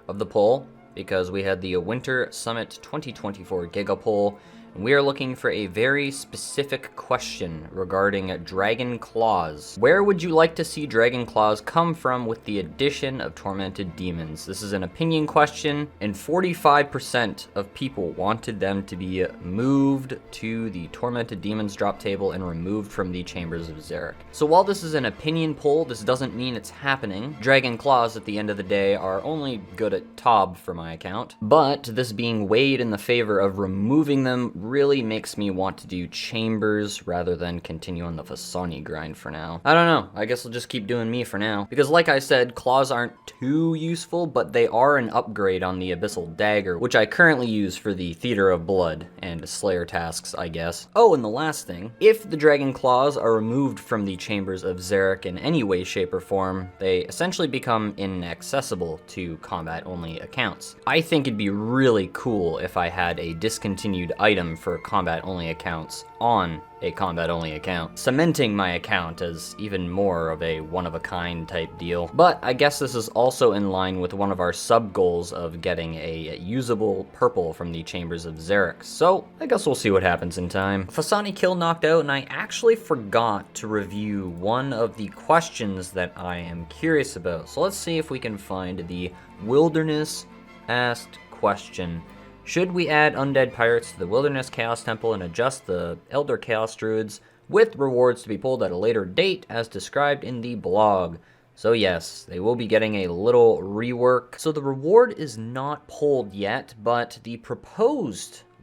of the poll because we had the Winter Summit 2024 Giga Poll, and we are looking for a very specific question regarding Dragon Claws. Where would you like to see Dragon Claws come from with the addition of Tormented Demons? This is an opinion question, and 45% of people wanted them to be moved to the Tormented Demons drop table and removed from the Chambers of Xeric. So while this is an opinion poll, this doesn't mean it's happening. Dragon Claws at the end of the day are only good at TOB for my account, but this being weighed in the favor of removing them really makes me want to do Chambers rather than continue on the Fasani grind for now. I don't know, I guess I'll just keep doing me for now. Because like I said, claws aren't too useful, but they are an upgrade on the Abyssal Dagger, which I currently use for the Theater of Blood and Slayer tasks, I guess. Oh, and the last thing, if the Dragon Claws are removed from the Chambers of Xeric in any way, shape, or form, they essentially become inaccessible to combat-only accounts. I think it'd be really cool if I had a discontinued item for combat-only accounts on a combat-only account, cementing my account as even more of a one-of-a-kind type deal. But I guess this is also in line with one of our sub-goals of getting a usable purple from the Chambers of Xeric, so I guess we'll see what happens in time. Fasani kill knocked out, and I actually forgot to review one of the questions that I am curious about, so let's see if we can find the Wilderness asked question. Should we add undead pirates to the Wilderness Chaos Temple and adjust the Elder Chaos Druids with rewards to be pulled at a later date as described in the blog? So yes, they will be getting a little rework. So the reward is not pulled yet, but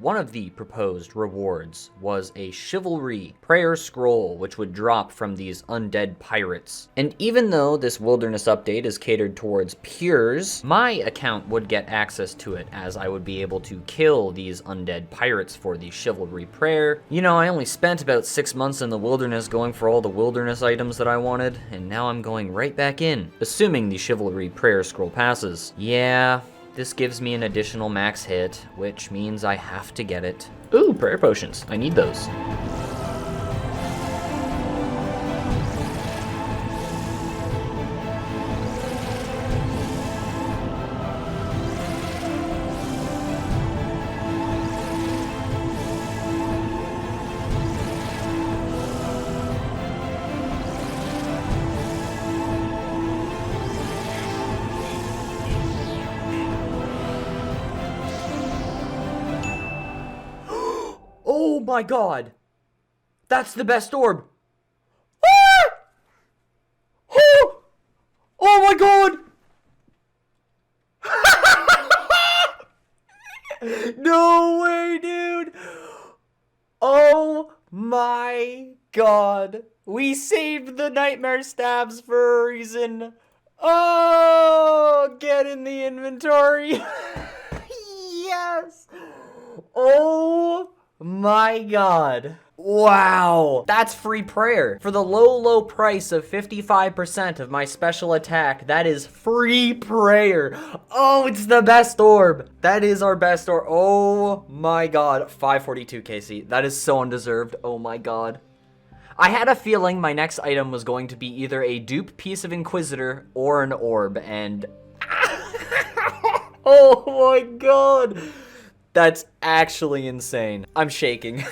one of the proposed rewards was a Chivalry Prayer Scroll, which would drop from these undead pirates. And even though this Wilderness update is catered towards Pures, my account would get access to it, as I would be able to kill these undead pirates for the Chivalry Prayer. You know, I only spent about 6 months in the Wilderness going for all the Wilderness items that I wanted, and now I'm going right back in, assuming the Chivalry Prayer Scroll passes. Yeah. This gives me an additional max hit, which means I have to get it. Ooh, prayer potions. I need those. Oh my god! That's the best orb! Ah! Oh! Oh my god! No way, dude! Oh my god! We saved the Nightmare Stabs for a reason! Oh! Get in the inventory! Yes! Oh! My god. Wow. That's free prayer. For the low price of 55% of my special attack, that is free prayer. Oh, it's the best orb. That is our best orb. Oh my god. 542 KC. That is so undeserved. Oh my god. I had a feeling my next item was going to be either a dupe piece of Inquisitor or an orb, and... Oh my god. That's actually insane. I'm shaking.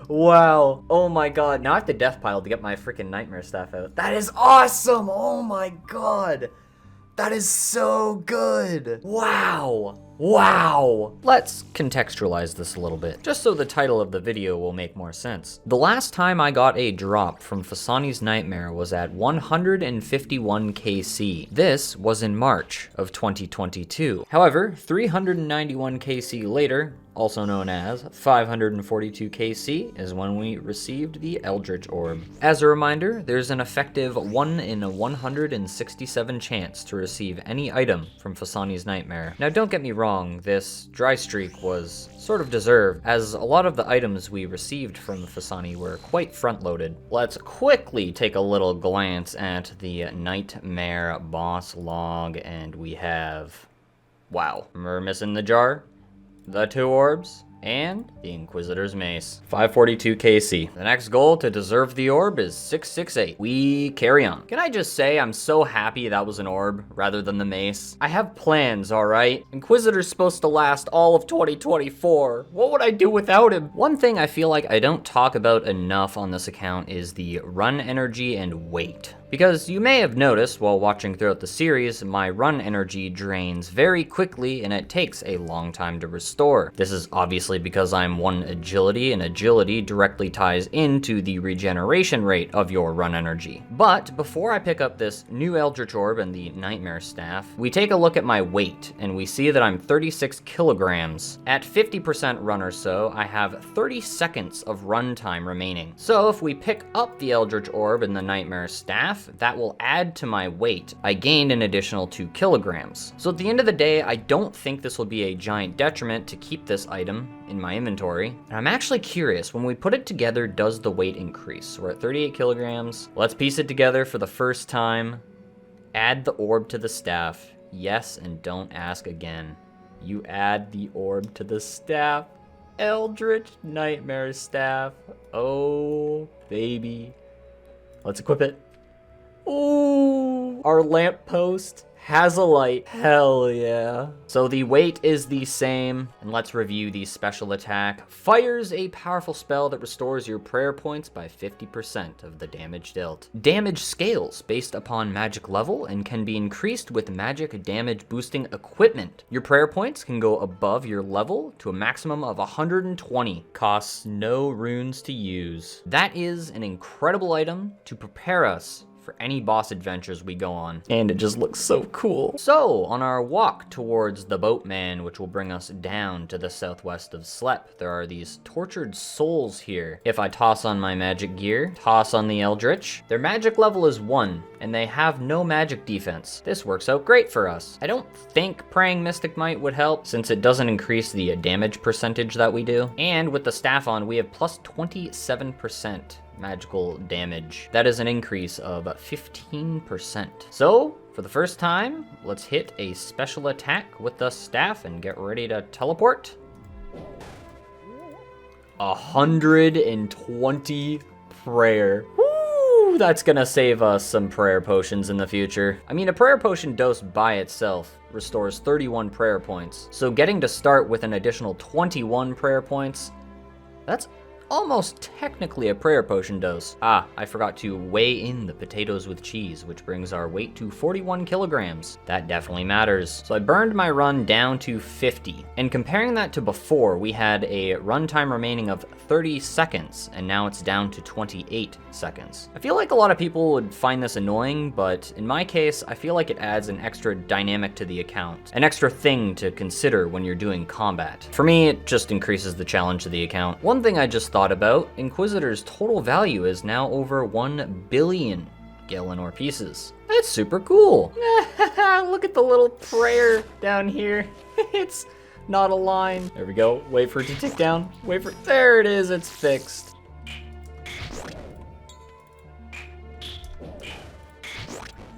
Wow. Oh my god. Now I have to death pile to get my freaking Nightmare Staff out. That is awesome. Oh my god. That is so good. Wow. Wow. Let's contextualize this a little bit, just so the title of the video will make more sense. The last time I got a drop from Fasani's Nightmare was at 151 KC. This was in March of 2022. However, 391 KC later, also known as 542 KC, is when we received the Eldritch Orb. As a reminder, there's an effective 1 in a 167 chance to receive any item from Fasani's Nightmare. Now don't get me wrong, this dry streak was sort of deserved, as a lot of the items we received from Fasani were quite front-loaded. Let's quickly take a little glance at the Nightmare boss log, and we have... wow. We're missing the jar, the 2 orbs, and the Inquisitor's Mace. 542 KC. The next goal to deserve the orb is 668. We carry on. Can I just say I'm so happy that was an orb rather than the mace? I have plans, alright? Inquisitor's supposed to last all of 2024. What would I do without him? One thing I feel like I don't talk about enough on this account is the run energy and weight. Because you may have noticed while watching throughout the series, my run energy drains very quickly and it takes a long time to restore. This is obviously obviously because I'm 1 agility, and agility directly ties into the regeneration rate of your run energy. But before I pick up this new Eldritch Orb and the Nightmare Staff, we take a look at my weight, and we see that I'm 36 kilograms. At 50% run or so, I have 30 seconds of run time remaining. So if we pick up the Eldritch Orb and the Nightmare Staff, that will add to my weight. I gained an additional 2 kilograms. So at the end of the day, I don't think this will be a giant detriment to keep this item in my inventory. And I'm actually curious, when we put it together, does the weight increase? So we're at 38 kilograms. Let's piece it together for the first time. Add the orb to the staff. Yes, and don't ask again. You add the orb to the staff. Eldritch Nightmare Staff. Oh, baby. Let's equip it. Ooh, our lamppost has a light. Hell yeah. So the weight is the same, and let's review the special attack. Fires a powerful spell that restores your prayer points by 50% of the damage dealt. Damage scales based upon magic level and can be increased with magic damage boosting equipment. Your prayer points can go above your level to a maximum of 120. Costs no runes to use. That is an incredible item to prepare us for any boss adventures we go on. And it just looks so cool. So, on our walk towards the boatman, which will bring us down to the southwest of Slep, there are these tortured souls here. If I toss on my magic gear, toss on the Eldritch, their magic level is 1, and they have no magic defense. This works out great for us. I don't think Praying Mystic Might would help, since it doesn't increase the damage percentage that we do. And with the staff on, we have plus 27% magical damage. That is an increase of 15%. So, for the first time, let's hit a special attack with the staff and get ready to teleport. 120 prayer. Woo! That's gonna save us some prayer potions in the future. I mean, a prayer potion dose by itself restores 31 prayer points. So getting to start with an additional 21 prayer points, that's almost technically a prayer potion dose. Ah, I forgot to weigh in the potatoes with cheese, which brings our weight to 41 kilograms. That definitely matters. So I burned my run down to 50. And comparing that to before, we had a runtime remaining of 30 seconds, and now it's down to 28 seconds. I feel like a lot of people would find this annoying, but in my case, I feel like it adds an extra dynamic to the account, an extra thing to consider when you're doing combat. For me, it just increases the challenge of the account. One thing I just thought about, Inquisitor's total value is now over 1 billion Galenor pieces. That's super cool. Look at the little prayer down here. It's not a line. There we go. Wait for it to tick down. Wait for, there it is, it's fixed.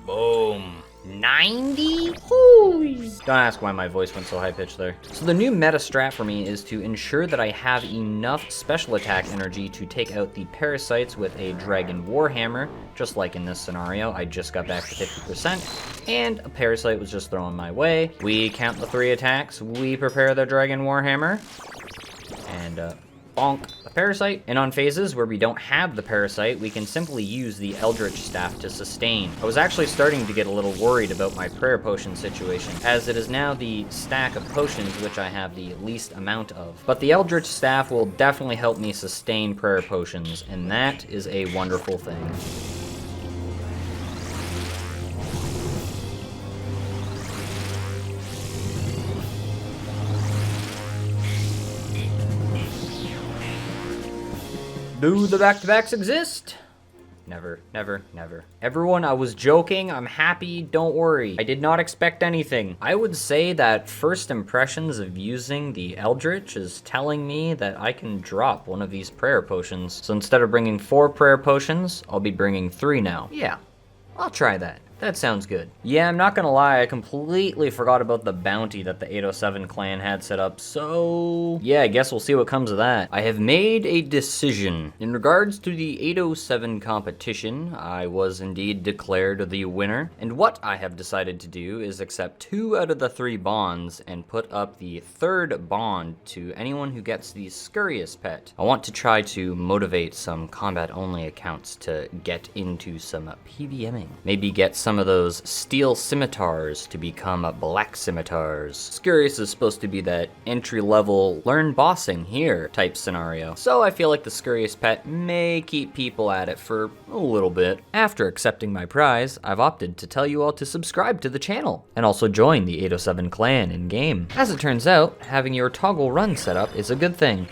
Boom. 90? Holy! Don't ask why my voice went so high-pitched there. So the new meta strat for me is to ensure that I have enough special attack energy to take out the parasites with a Dragon Warhammer, just like in this scenario. I just got back to 50%, and a parasite was just thrown my way. We count the 3 attacks, we prepare the Dragon Warhammer, and bonk, a parasite. And on phases where we don't have the parasite, we can simply use the Eldritch Staff to sustain. I was actually starting to get a little worried about my prayer potion situation, as it is now the stack of potions which I have the least amount of. But the Eldritch Staff will definitely help me sustain prayer potions, and that is a wonderful thing. Do the back-to-backs exist? Never, never, never. Everyone, I was joking. I'm happy. Don't worry. I did not expect anything. I would say that first impressions of using the Eldritch is telling me that I can drop one of these prayer potions. So instead of bringing 4 prayer potions, I'll be bringing 3 now. Yeah, I'll try that. That sounds good. Yeah, I'm not gonna lie, I completely forgot about the bounty that the 807 clan had set up, so yeah, I guess we'll see what comes of that. I have made a decision. In regards to the 807 competition, I was indeed declared the winner, and what I have decided to do is accept 2 out of the 3 bonds and put up the 3rd bond to anyone who gets the Scurrius pet. I want to try to motivate some combat-only accounts to get into some PVMing. Maybe get some some of those steel scimitars to become black scimitars. Skirious is supposed to be that entry-level learn bossing here type scenario. So I feel like the Skirious pet may keep people at it for a little bit. After accepting my prize, I've opted to tell you all to subscribe to the channel and also join the 807 clan in game. As it turns out, having your toggle run set up is a good thing.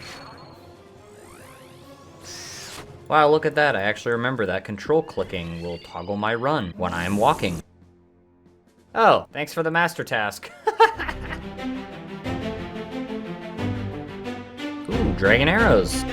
Wow, look at that. I actually remember that control clicking will toggle my run when I am walking. Oh, thanks for the master task. Ooh, dragon arrows.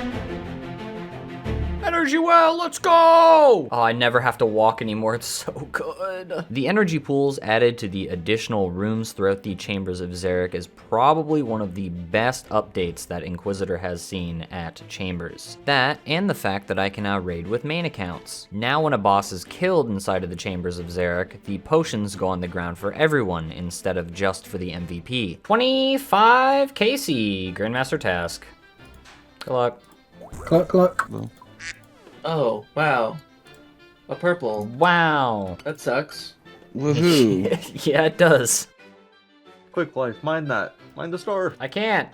Energy well, let's go! Oh, I never have to walk anymore, it's so good. The energy pools added to the additional rooms throughout the Chambers of Xeric is probably one of the best updates that Inquisitor has seen at Chambers. That, and the fact that I can now raid with main accounts. Now when a boss is killed inside of the Chambers of Xeric, the potions go on the ground for everyone instead of just for the MVP. 25 Casey, Grandmaster task. Good luck. Cluck. Oh, wow. A purple. Wow. That sucks. Woohoo. Yeah, it does. Quick Life, mind that. Mind the store. I can't.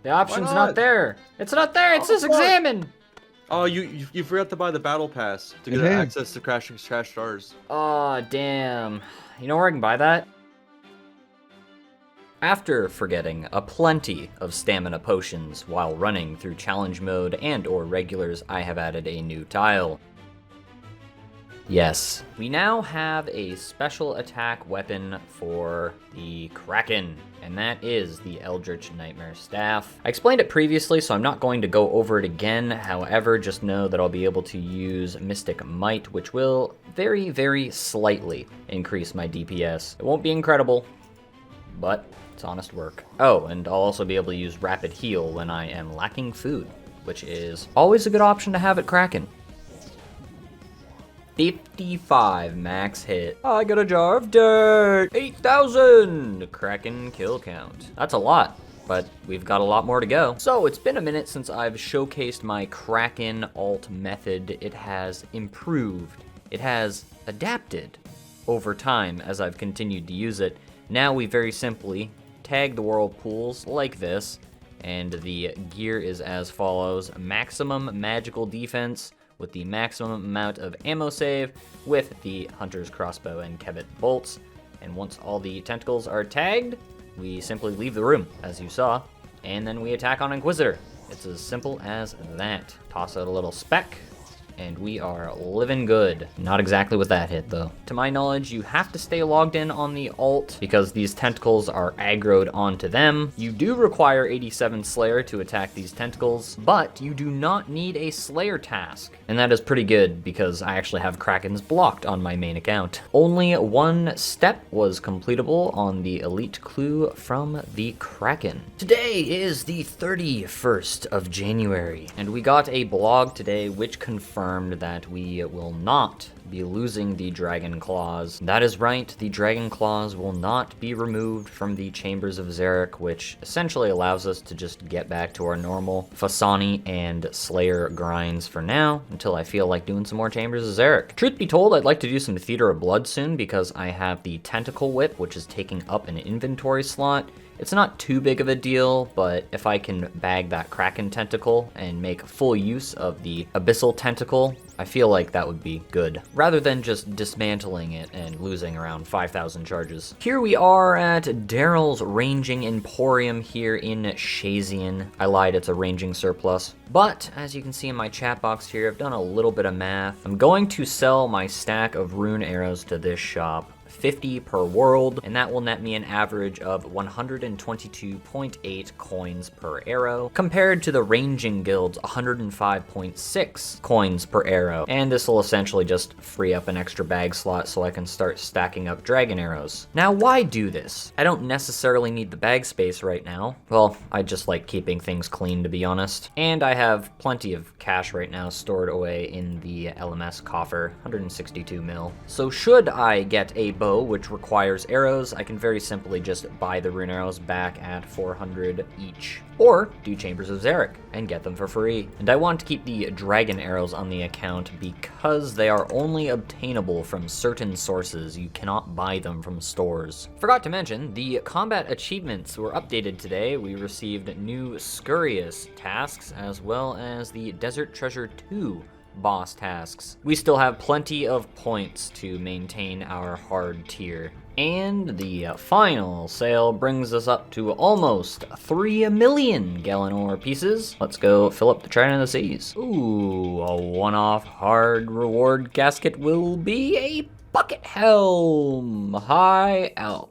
The option's not there. It's not there. It says examine. Oh, you forgot to buy the battle pass to get access to crashing trash stars. Aw, damn. You know where I can buy that? After forgetting a plenty of stamina potions while running through challenge mode and or regulars, I have added a new tile. Yes, we now have a special attack weapon for the Kraken, and that is the Eldritch Nightmare Staff. I explained it previously, so I'm not going to go over it again. However, just know that I'll be able to use Mystic Might, which will very, very slightly increase my DPS. It won't be incredible, but it's honest work. Oh, and I'll also be able to use Rapid Heal when I am lacking food, which is always a good option to have at Kraken. 55 max hit. I got a jar of dirt. 8,000 Kraken kill count. That's a lot, but we've got a lot more to go. So it's been a minute since I've showcased my Kraken alt method. It has improved. It has adapted over time as I've continued to use it. Now we very simply tag the whirlpools like this, and the gear is as follows: maximum magical defense with the maximum amount of ammo save with the Hunter's Crossbow and Kevet bolts. And once all the tentacles are tagged, we simply leave the room, as you saw, and then we attack on Inquisitor. It's as simple as that. Toss out a little spec, and we are living good. Not exactly with that hit, though. To my knowledge, you have to stay logged in on the alt because these tentacles are aggroed onto them. You do require 87 Slayer to attack these tentacles, but you do not need a Slayer task. And that is pretty good because I actually have Krakens blocked on my main account. Only one step was completable on the elite clue from the Kraken. Today is the 31st of January, and we got a blog today which confirmed that we will not be losing the Dragon Claws. That is right, the Dragon Claws will not be removed from the Chambers of Xeric, which essentially allows us to just get back to our normal Fasani and Slayer grinds for now, until I feel like doing some more Chambers of Xeric. Truth be told, I'd like to do some Theater of Blood soon because I have the Tentacle Whip, which is taking up an inventory slot. It's not too big of a deal, but if I can bag that Kraken tentacle and make full use of the Abyssal tentacle, I feel like that would be good, rather than just dismantling it and losing around 5,000 charges. Here we are at Daryl's Ranging Emporium here in Shazian. I lied, it's a ranging surplus. But, as you can see in my chat box here, I've done a little bit of math. I'm going to sell my stack of rune arrows to this shop. 50 per world, and that will net me an average of 122.8 coins per arrow, compared to the Ranging Guild's 105.6 coins per arrow. And this will essentially just free up an extra bag slot so I can start stacking up dragon arrows. Now, why do this? I don't necessarily need the bag space right now. Well, I just like keeping things clean, to be honest. And I have plenty of cash right now stored away in the LMS coffer, 162 mil. So should I get a bow, which requires arrows, I can very simply just buy the rune arrows back at 400 each. Or do Chambers of Xeric and get them for free. And I want to keep the dragon arrows on the account because they are only obtainable from certain sources. You cannot buy them from stores. Forgot to mention, the combat achievements were updated today. We received new Scurrious tasks as well as the Desert Treasure 2 boss tasks. We still have plenty of points to maintain our hard tier. And the final sale brings us up to almost 3 million Galenor pieces. Let's go fill up the Trident of the Seas. Ooh, a one-off hard reward casket will be a bucket helm. High elk.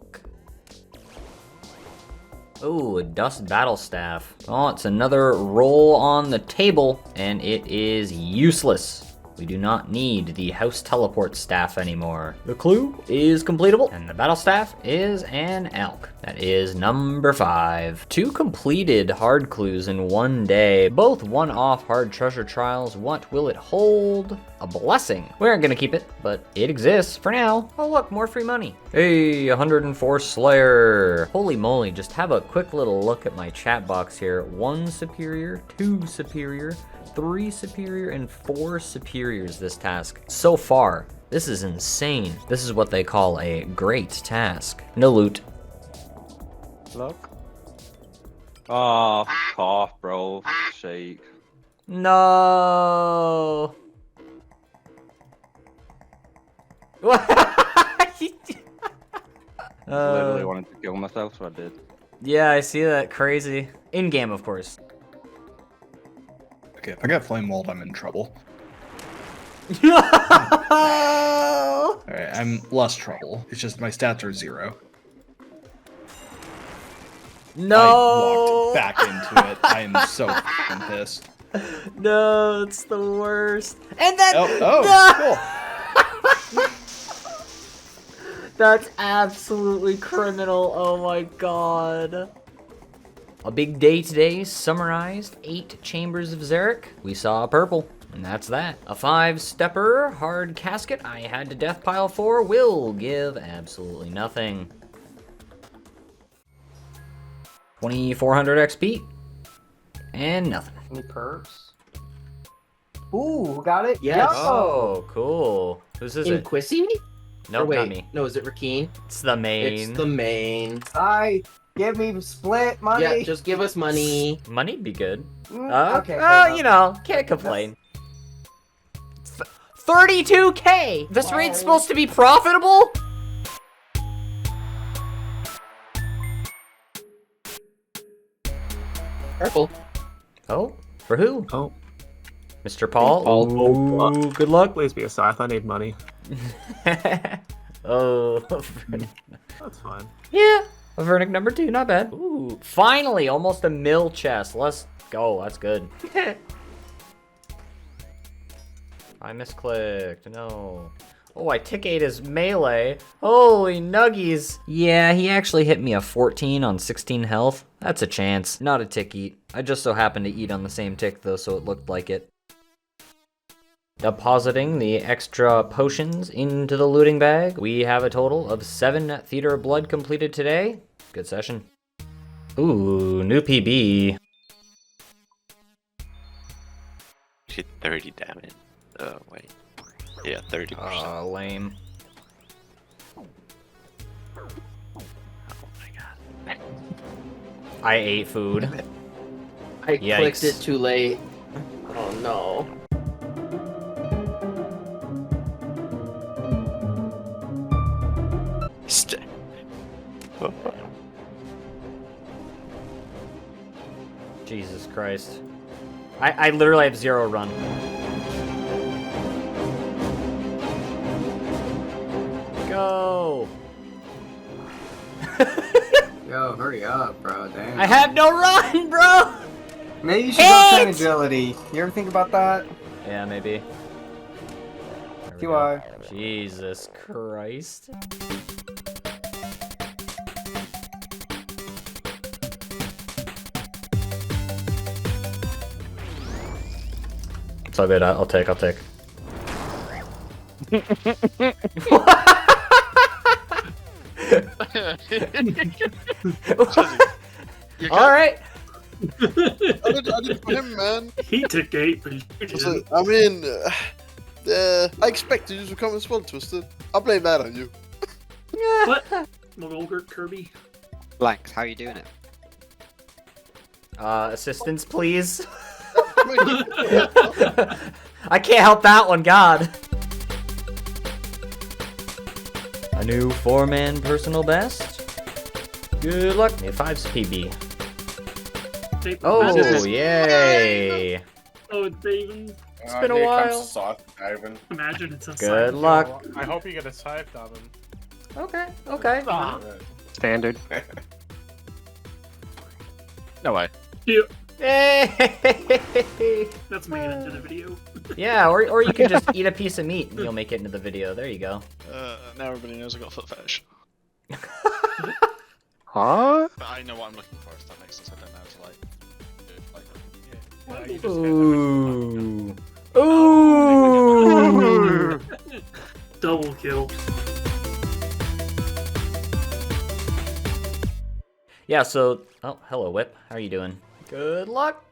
Ooh, a dust battle staff. Oh, it's another roll on the table, and it is useless. We do not need the house teleport staff anymore. The clue is completable, and the battle staff is an elk. That is number 5. 2 completed hard clues in one day. Both one-off hard treasure trials. What will it hold? A blessing. We aren't gonna keep it, but it exists for now. Oh look, more free money. Hey, 104 Slayer. Holy moly, just have a quick little look at my chat box here. 1 superior, 2 superior, 3 superior, and 4 superiors this task. So far, this is insane. This is what they call a great task. No loot. Look. Oh, off, bro. Shake. No. Literally wanted to kill myself, so I did. Yeah, I see that. Crazy. In game, of course. Okay, if I get flame walled, I'm in trouble. Alright, I'm less trouble. It's just my stats are 0. No! I walked back into it. I am so f***ing pissed. No, it's the worst. And then cool. That's absolutely criminal. Oh my god. A big day today, summarized 8 Chambers of Xeric. We saw a purple, and that's that. A 5-stepper hard casket I had to death pile for will give absolutely nothing. 2400 XP, and nothing. Any perps? Ooh, got it? Yes. Oh, cool. Who's is it? Inquisitor? Nope, not me. No, is it Rakeen? It's the main. It's the main. Give me split money. Yeah, just give us money. Money'd be good. Okay. Oh, you know, can't complain. 32K! This raid's supposed to be profitable? Purple. Oh, for who? Oh. Mr. Paul? Ooh, good luck. Please be a scythe, I need money. Oh. That's fine. Yeah. A verdict number 2, not bad. Ooh, finally, almost a mill chest. Let's go, that's good. I misclicked, no. Oh, I tick ate his melee. Holy nuggies. Yeah, he actually hit me a 14 on 16 health. That's a chance, not a tick eat. I just so happened to eat on the same tick though, so it looked like it. Depositing the extra potions into the looting bag. We have a total of 7 Theater of Blood completed today. Good session. Ooh, new PB. Did 30 damage. Oh, wait. Yeah, 30%. Lame. Oh my god. I ate food. I clicked it too late. Oh no. Jesus Christ. I literally have 0 run. Go! Yo, hurry up, bro. Damn. I have no run, bro! Maybe you should go train agility. You ever think about that? Yeah, maybe. QI. Jesus Christ. It's all good, I'll take. All right. I did for him, man. He took 8, but I mean, I expected you to come as well, Twisted. I'll blame that on you. What? Mulgurt Kirby. Blanks, how you doing it? Assistance, please. I can't help that one, God. A new 4-man personal best. Good luck. 5's PB. Oh, yay. Oh, it's David. It's been a while. Imagine it's a Good luck. I hope you get a scythe, Dobbin. Okay, okay. Standard. No way. Yeah. Hey! That's made into the video. Yeah, or you can just eat a piece of meat and you'll make it into the video. There you go. Now everybody knows I got foot fetish. Huh? But I know what I'm looking for, if that makes sense. I don't know how to, like, Ooh. Ooh. Double kill. Yeah, so... Oh, hello, Whip. How are you doing? Good luck.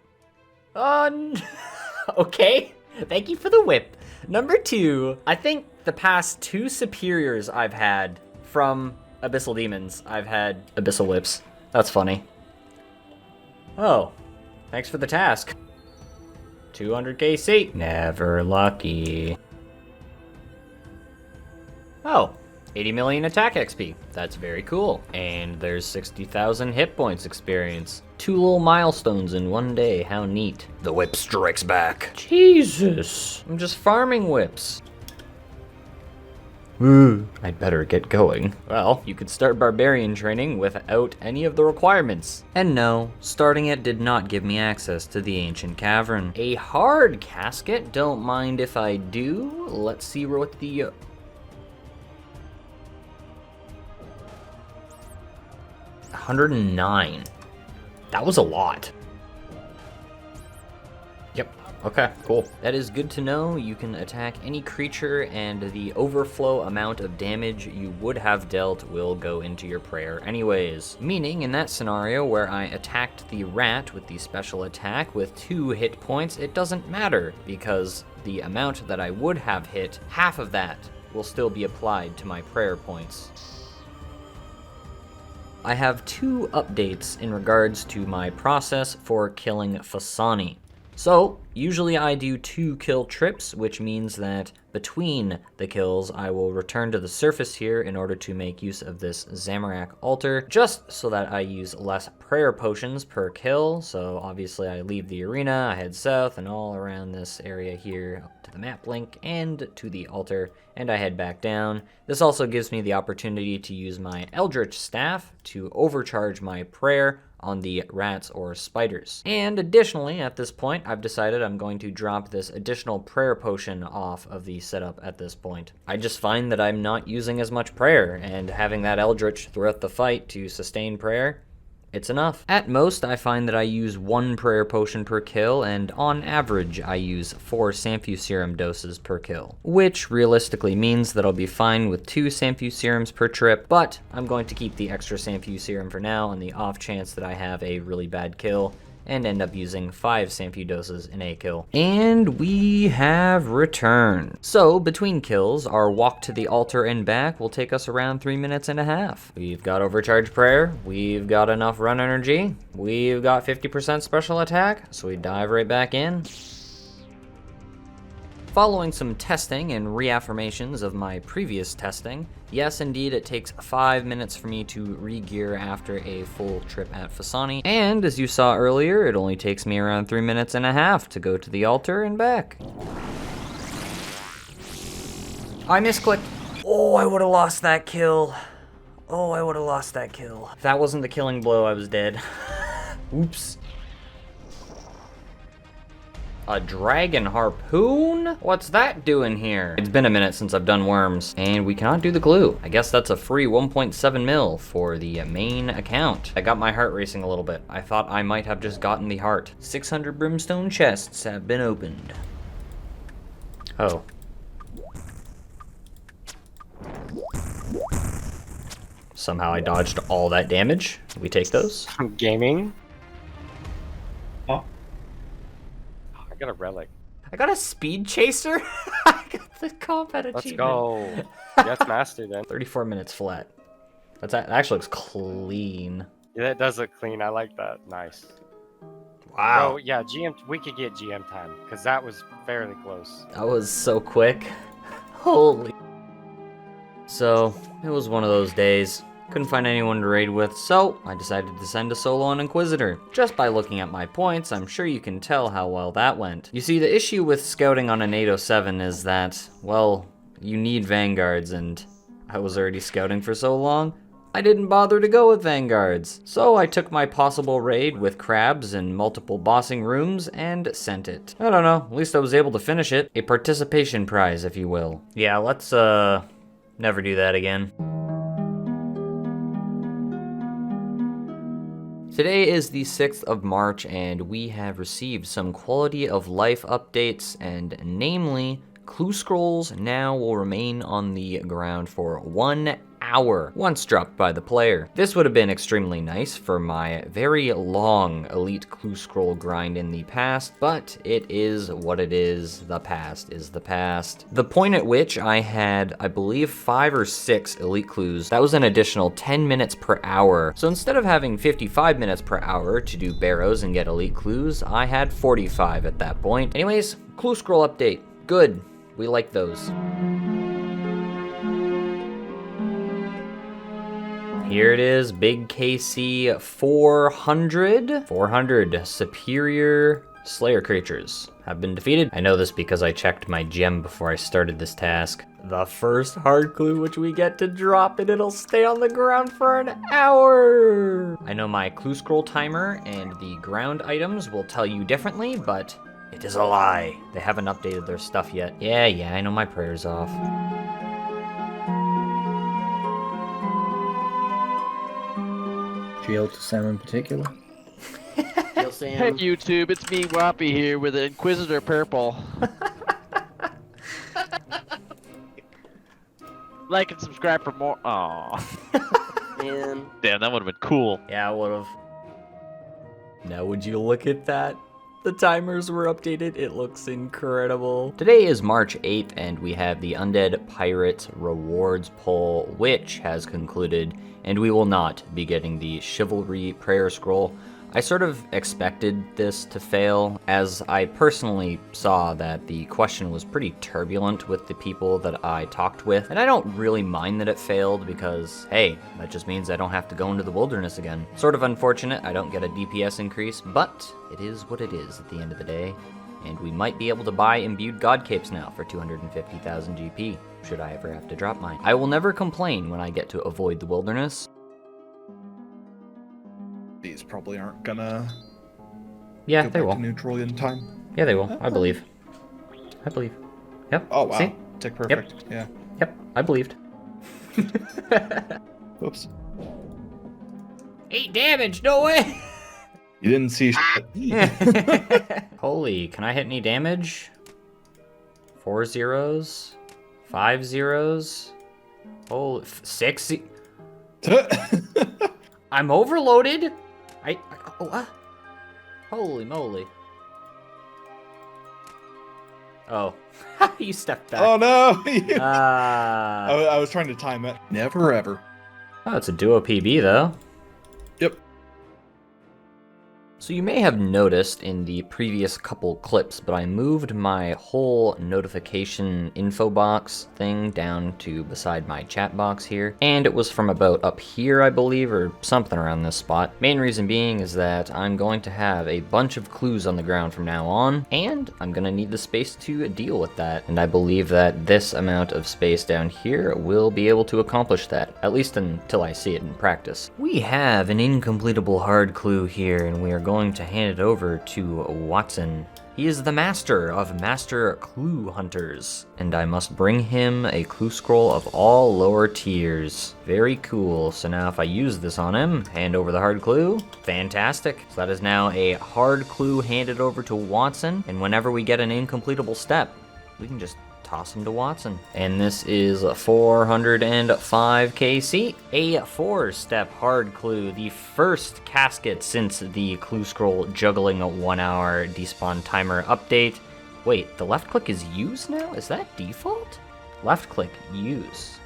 Okay. Thank you for the whip. Number 2. I think the past 2 superiors I've had from Abyssal Demons, I've had Abyssal Whips. That's funny. Oh. Thanks for the task. 200 KC. Never lucky. Oh. 80 million attack XP. That's very cool. And there's 60,000 hit points experience. 2 little milestones in one day. How neat. The whip strikes back. Jesus. I'm just farming whips. I'd better get going. Well, you could start barbarian training without any of the requirements. And no, starting it did not give me access to the ancient cavern. A hard casket? Don't mind if I do. Let's see what the... 109. That was a lot. Yep. Okay, cool. That is good to know. You can attack any creature and the overflow amount of damage you would have dealt will go into your prayer anyways. Meaning, in that scenario where I attacked the rat with the special attack with 2 hit points, it doesn't matter because the amount that I would have hit, half of that will still be applied to my prayer points. I have 2 updates in regards to my process for killing Fasani. So, usually I do 2 kill trips, which means that between the kills I will return to the surface here in order to make use of this Zamorak altar, just so that I use less prayer potions per kill. So obviously I leave the arena, I head south and all around this area here up to the map link and to the altar, and I head back down. This also gives me the opportunity to use my Eldritch Staff to overcharge my prayer on the rats or spiders. And additionally, at this point, I've decided I'm going to drop this additional prayer potion off of the setup at this point. I just find that I'm not using as much prayer, and having that Eldritch throughout the fight to sustain prayer, it's enough. At most, I find that I use 1 prayer potion per kill, and on average, I use 4 Samphu Serum doses per kill, which realistically means that I'll be fine with 2 Samphu Serums per trip, but I'm going to keep the extra Samphu Serum for now on the off chance that I have a really bad kill, and end up using 5 Samphu doses in a kill. And we have returned. So, between kills, our walk to the altar and back will take us around 3.5 minutes. We've got overcharged prayer, we've got enough run energy, we've got 50% special attack, so we dive right back in. Following some testing and reaffirmations of my previous testing, yes indeed it takes 5 minutes for me to re-gear after a full trip at Fasani, and as you saw earlier, it only takes me around 3.5 minutes to go to the altar and back. I misclicked. Oh, I would have lost that kill. Oh, I would have lost that kill. If that wasn't the killing blow, I was dead. Oops. A dragon harpoon? What's that doing here? It's been a minute since I've done worms, and we cannot do the glue. I guess that's a free 1.7 mil for the main account. I got my heart racing a little bit. I thought I might have just gotten the heart. 600 brimstone chests have been opened. Oh. Somehow I dodged all that damage. We take those. Gaming. Oh. I got a relic. I got a speed chaser? I got the combat achievement. Let's go. That's master then. 34 minutes flat. That actually looks clean. Yeah, that does look clean. I like that. Nice. Wow. Oh yeah, GM. We could get GM time because that was fairly close. That was so quick. Holy. So, it was one of those days. Couldn't find anyone to raid with, so I decided to send a solo on Inquisitor. Just by looking at my points, I'm sure you can tell how well that went. You see, the issue with scouting on an 807 is that, well, you need vanguards, and I was already scouting for so long, I didn't bother to go with vanguards. So I took my possible raid with crabs and multiple bossing rooms and sent it. I don't know, at least I was able to finish it. A participation prize, if you will. Yeah, let's, never do that again. Today is the 6th of March, and we have received some quality of life updates, and namely, clue scrolls now will remain on the ground for 1 hour once dropped by the player. This would have been extremely nice for my very long elite clue scroll grind in the past, but it is what it is. The past is the past. The point at which I had, I believe, 5 or 6 elite clues, that was an additional 10 minutes per hour. So instead of having 55 minutes per hour to do Barrows and get elite clues, I had 45 at that point. Anyways, clue scroll update. Good. We like those. Here it is, Big KC 400. 400 superior Slayer creatures have been defeated. I know this because I checked my gem before I started this task. The first hard clue which we get to drop, and it'll stay on the ground for an hour. I know my clue scroll timer and the ground items will tell you differently, but it is a lie. They haven't updated their stuff yet. Yeah, I know my prayer's off. Jail to Sam in particular. Jail Sam. Hey YouTube, it's me Whoppy here with Inquisitor Purple. Like and subscribe for more. Aww. Man. Damn, that would have been cool. Yeah, I would have. Now would you look at that? The timers were updated. It looks incredible. Today is March 8th, and we have the Undead Pirate Rewards poll, which has concluded, and we will not be getting the Chivalry Prayer Scroll. I sort of expected this to fail, as I personally saw that the question was pretty turbulent with the people that I talked with, and I don't really mind that it failed because, hey, that just means I don't have to go into the wilderness again. Sort of unfortunate I don't get a DPS increase, but it is what it is at the end of the day, and we might be able to buy imbued god capes now for 250,000 GP, should I ever have to drop mine. I will never complain when I get to avoid the wilderness. These probably aren't gonna. Yeah, go they back will. to neutral in time. Yeah, they will. I believe. I believe. Yep. Oh wow. See? Tick perfect. Yep. Yeah. Yep. I believed. Oops. 8 damage. No way. You didn't see shit. Holy, can I hit any damage? 4 zeros, 5 zeros. Holy, 6. I'm overloaded. Holy moly. Oh, you stepped back. Oh no! Ah. I was trying to time it. Never ever. Oh, it's a duo PB though. Yep. So you may have noticed in the previous couple clips, but I moved my whole notification info box thing down to beside my chat box here. And it was from about up here, I believe, or something around this spot. Main reason being is that I'm going to have a bunch of clues on the ground from now on, and I'm gonna need the space to deal with that. And I believe that this amount of space down here will be able to accomplish that, at least until I see it in practice. We have an incompletable hard clue here, and we are going to hand it over to Watson. He is the master of master clue hunters, and I must bring him a clue scroll of all lower tiers. Very cool. So now if I use this on him, hand over the hard clue. Fantastic. So that is now a hard clue handed over to Watson, and whenever we get an incompletable step, we can just toss him to Watson. And this is 405 KC, a 4-step hard clue, the first casket since the clue scroll juggling a 1-hour despawn timer update. Wait, the left click is use now? Is that default? Left click, use.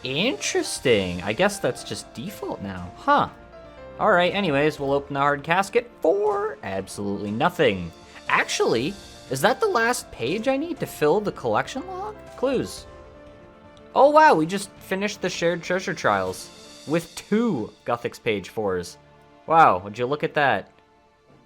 Interesting. I guess that's just default now. Huh. Alright, anyways, we'll open the hard casket for absolutely nothing. Actually, is that the last page I need to fill the collection log? Clues. Oh wow, we just finished the shared treasure trials with 2 Guthix page 4s. Wow, would you look at that?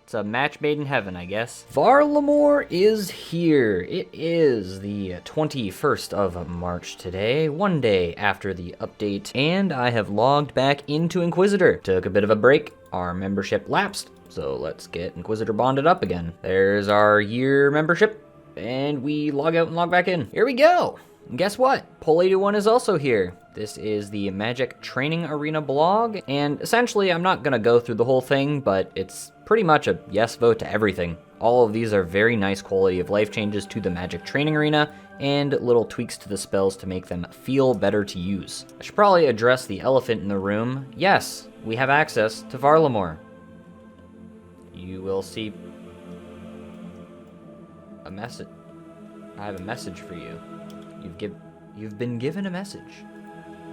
It's a match made in heaven, I guess. Varlamore is here. It is the 21st of March today, one day after the update, and I have logged back into Inquisitor. Took a bit of a break. Our membership lapsed, so let's get Inquisitor bonded up again. There's our year membership, and we log out and log back in. Here we go. And guess what? Pole81 is also here. This is the Magic Training Arena blog, and essentially I'm not gonna go through the whole thing, but it's pretty much a yes vote to everything. All of these are very nice quality of life changes to the Magic Training Arena, and little tweaks to the spells to make them feel better to use. I should probably address the elephant in the room. Yes, we have access to Varlamore. You will see a message. I have a message for you. You've been given a message.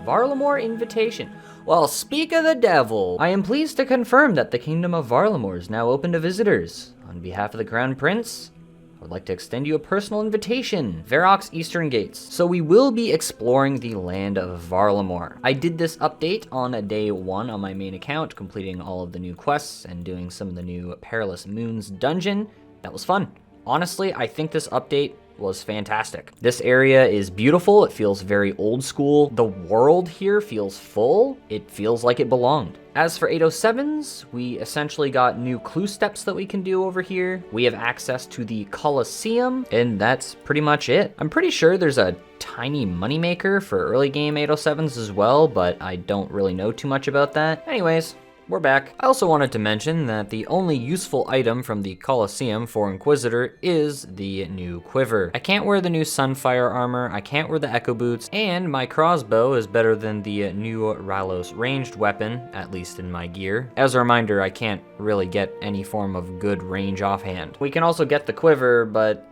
Varlamore invitation. Well, speak of the devil. I am pleased to confirm that the Kingdom of Varlamore is now open to visitors. On behalf of the Crown Prince, I would like to extend you a personal invitation. Varrock's Eastern Gates. So we will be exploring the land of Varlamore. I did this update on day 1 on my main account, completing all of the new quests and doing some of the new Perilous Moons dungeon. That was fun. Honestly, I think this update was fantastic. This area is beautiful. It feels very old school. The world here feels full. It feels like it belonged. As for 807s, we essentially got new clue steps that we can do over here. We have access to the Coliseum, and that's pretty much it. I'm pretty sure there's a tiny moneymaker for early game 807s as well, but I don't really know too much about that. Anyways, we're back. I also wanted to mention that the only useful item from the Coliseum for Inquisitor is the new quiver. I can't wear the new Sunfire armor, I can't wear the Echo Boots, and my crossbow is better than the new Ralos ranged weapon, at least in my gear. As a reminder, I can't really get any form of good range offhand. We can also get the quiver, but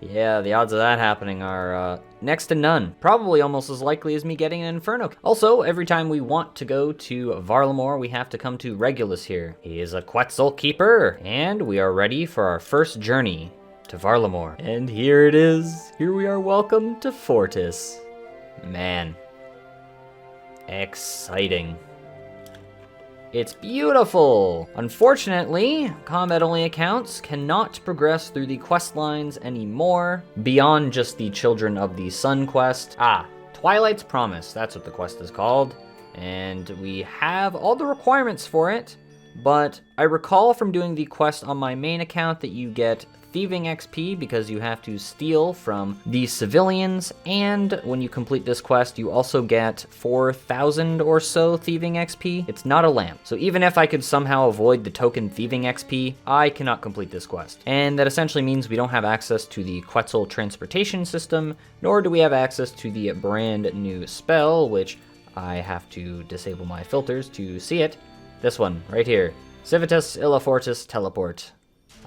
yeah, the odds of that happening are next to none. Probably almost as likely as me getting an Inferno. Also, every time we want to go to Varlamore, we have to come to Regulus here. He is a Quetzal Keeper, and we are ready for our first journey to Varlamore. And here it is. Here we are. Welcome to Fortis. Man. Exciting. It's beautiful! Unfortunately, combat-only accounts cannot progress through the quest lines anymore, beyond just the Children of the Sun quest. Twilight's Promise, that's what the quest is called. And we have all the requirements for it, but I recall from doing the quest on my main account that you get thieving XP because you have to steal from the civilians, and when you complete this quest you also get 4,000 or so thieving XP. It's not a lamp, so even if I could somehow avoid the token thieving XP, I cannot complete this quest. And that essentially means we don't have access to the Quetzal transportation system, nor do we have access to the brand new spell, which I have to disable my filters to see it. This one, right here. Civitas Illa Fortis Teleport.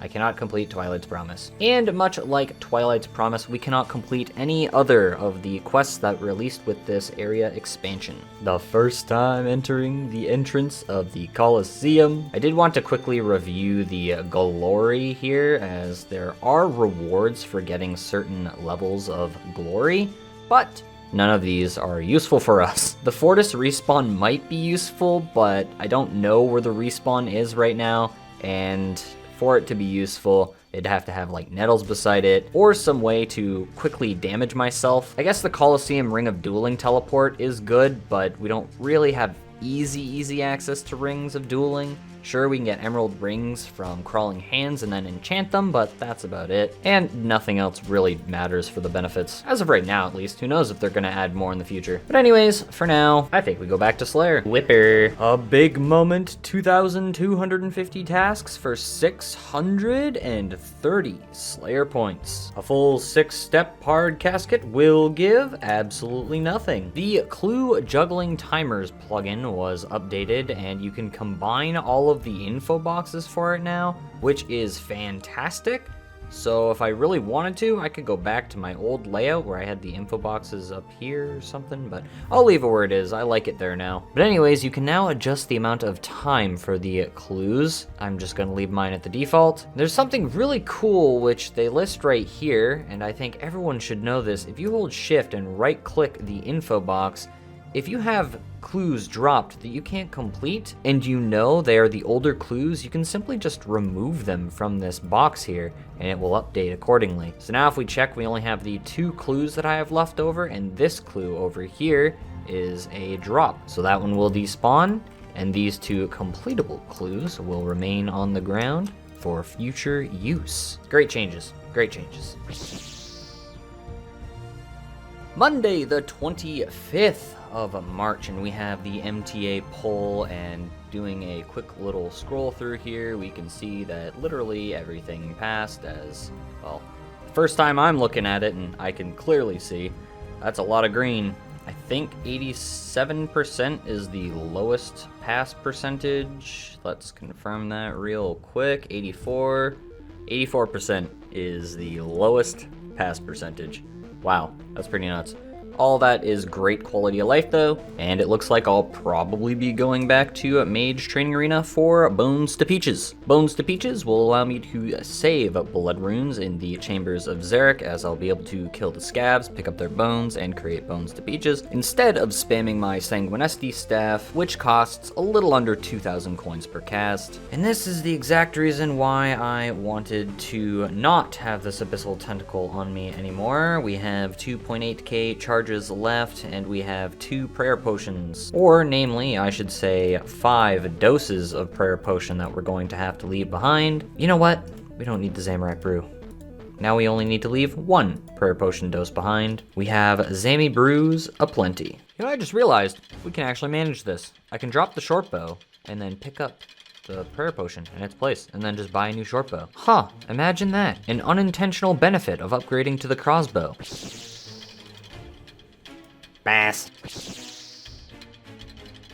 I cannot complete Twilight's Promise. And much like Twilight's Promise, we cannot complete any other of the quests that released with this area expansion. The first time entering the entrance of the Coliseum. I did want to quickly review the glory here, as there are rewards for getting certain levels of glory, but none of these are useful for us. The Fortis respawn might be useful, but I don't know where the respawn is right now, and for it to be useful, it'd have to have like nettles beside it, or some way to quickly damage myself. I guess the Coliseum Ring of Dueling teleport is good, but we don't really have easy access to Rings of Dueling. Sure, we can get emerald rings from crawling hands and then enchant them, but that's about it. And nothing else really matters for the benefits. As of right now, at least. Who knows if they're gonna add more in the future. But anyways, for now, I think we go back to Slayer. Whipper. A big moment, 2,250 tasks for 630 Slayer points. A full 6-step hard casket will give absolutely nothing. The clue juggling timers plugin was updated and you can combine all of the info boxes for it now, which is fantastic. So if I really wanted to, I could go back to my old layout where I had the info boxes up here or something, but I'll leave it where it is. I like it there now. But anyways, you can now adjust the amount of time for the clues. I'm just gonna leave mine at the default. There's something really cool which they list right here, and I think everyone should know this. If you hold shift and right click the info box, if you have clues dropped that you can't complete and you know they are the older clues, you can simply just remove them from this box here and it will update accordingly. So now if we check, we only have the 2 clues that I have left over, and this clue over here is a drop. So that one will despawn, and these 2 completable clues will remain on the ground for future use. Great changes, great changes. Monday the 25th of March, and we have the MTA poll, and doing a quick little scroll through here, we can see that literally everything passed as, well, first time I'm looking at it and I can clearly see that's a lot of green. I think 87% is the lowest pass percentage. Let's confirm that real quick. 84% is the lowest pass percentage. Wow, that's pretty nuts. All that is great quality of life though, and it looks like I'll probably be going back to Mage Training Arena for Bones to Peaches. Bones to Peaches will allow me to save blood runes in the chambers of Xeric, as I'll be able to kill the scabs, pick up their bones, and create Bones to Peaches, instead of spamming my Sanguinesti staff, which costs a little under 2,000 coins per cast. And this is the exact reason why I wanted to not have this Abyssal Tentacle on me anymore. We have 2.8k charges left, and we have 2 prayer potions, or namely, I should say 5 doses of prayer potion that we're going to have to leave behind. You know what? We don't need the Zamorak brew. Now we only need to leave 1 prayer potion dose behind. We have Zami brews aplenty. You know, I just realized we can actually manage this. I can drop the short bow and then pick up the prayer potion in its place, and then just buy a new short bow. Huh, imagine that. An unintentional benefit of upgrading to the crossbow. Bass.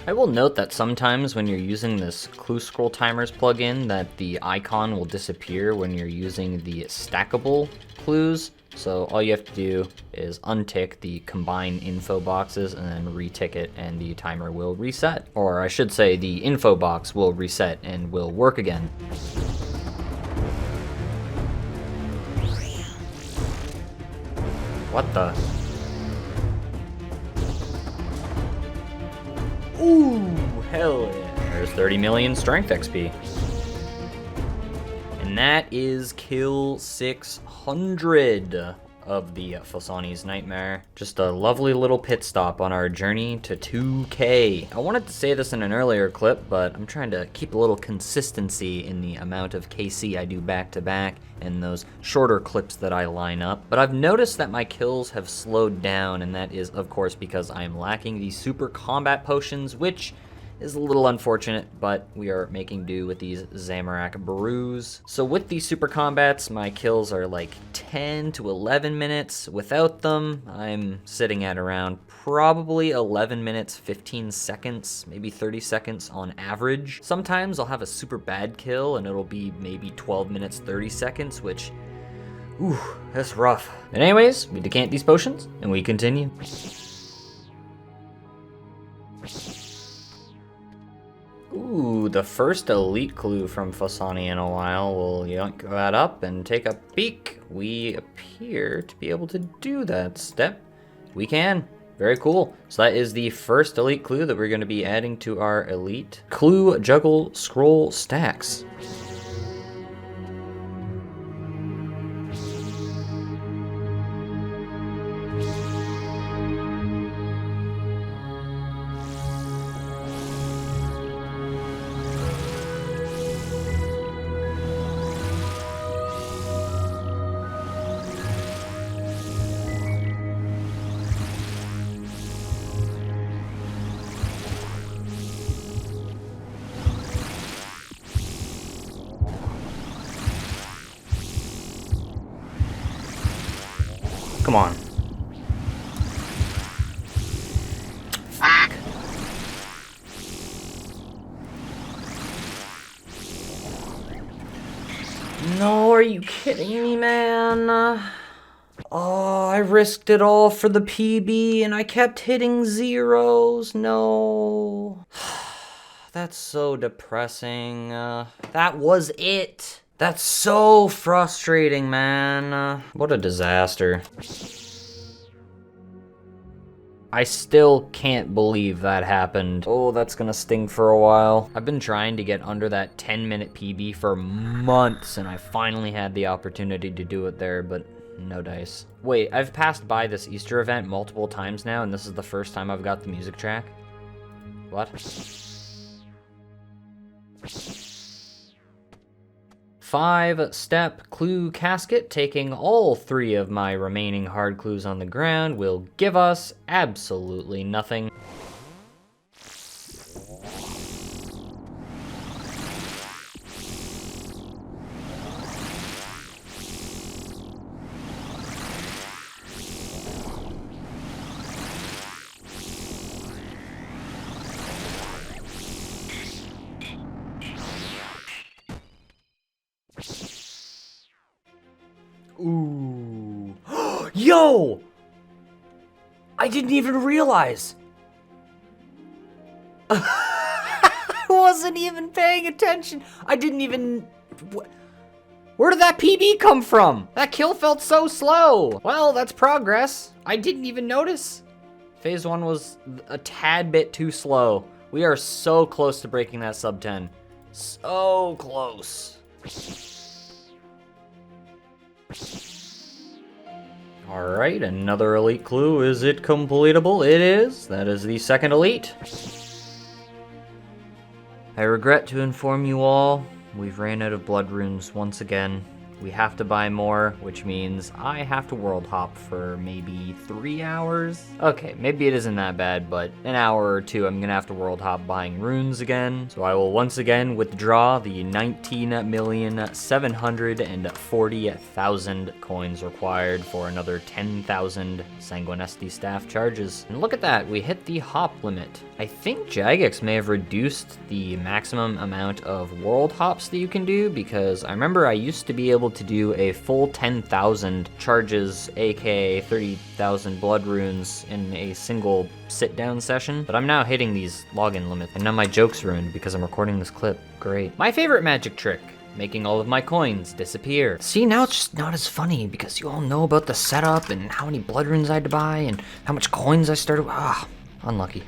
I will note that sometimes when you're using this clue scroll timers plugin, that the icon will disappear when you're using the stackable clues. So all you have to do is untick the combine info boxes and then retick it, and the timer will reset. Or I should say the info box will reset and will work again. What the? Ooh, hell yeah. There's 30 million strength XP. And that is kill 600 of the Phosani's Nightmare. Just a lovely little pit stop on our journey to 2k. I wanted to say this in an earlier clip, but I'm trying to keep a little consistency in the amount of KC I do back to back and those shorter clips that I line up. But I've noticed that my kills have slowed down, and that is of course because I'm lacking the super combat potions, which is a little unfortunate, but we are making do with these Zamorak brews. So with these super combats, my kills are like 10 to 11 minutes. Without them, I'm sitting at around probably 11 minutes, 15 seconds, maybe 30 seconds on average. Sometimes I'll have a super bad kill and it'll be maybe 12 minutes, 30 seconds, which, ooh, that's rough. But anyways, we decant these potions and we continue. Ooh, the first elite clue from Phosani in a while. We'll yank that up and take a peek. We appear to be able to do that step. We can. Very cool. So that is the first elite clue that we're going to be adding to our elite clue juggle scroll stacks. Come on. Fuck. No, are you kidding me, man? Oh, I risked it all for the PB and I kept hitting zeros. No. That's so depressing. That was it. That's so frustrating, man. What a disaster. I still can't believe that happened. Oh, that's gonna sting for a while. I've been trying to get under that 10-minute PB for months, and I finally had the opportunity to do it there, but no dice. Wait, I've passed by this Easter event multiple times now, and this is the first time I've got the music track? What? 5-step clue casket, taking all 3 of my remaining hard clues on the ground, will give us absolutely nothing. Ooh. Yo! I didn't even realize. I wasn't even paying attention. I didn't even... Where did that PB come from? That kill felt so slow. Well, that's progress. I didn't even notice. Phase 1 was a tad bit too slow. We are so close to breaking that sub 10. So close. Alright, another elite clue. Is it completable? It is. That is the second elite. I regret to inform you all, we've ran out of blood runes once again. We have to buy more, which means I have to world hop for maybe 3 hours. Okay, maybe it isn't that bad, but an hour or 2 I'm gonna have to world hop buying runes again. So I will once again withdraw the 19,740,000 coins required for another 10,000 Sanguinesti staff charges. And look at that, we hit the hop limit. I think Jagex may have reduced the maximum amount of world hops that you can do, because I remember I used to be able to do a full 10,000 charges, aka 30,000 blood runes in a single sit-down session, but I'm now hitting these login limits, and now my joke's ruined because I'm recording this clip. Great. My favorite magic trick, making all of my coins disappear. See, now it's just not as funny because you all know about the setup and how many blood runes I had to buy and how much coins I started. Ah, unlucky.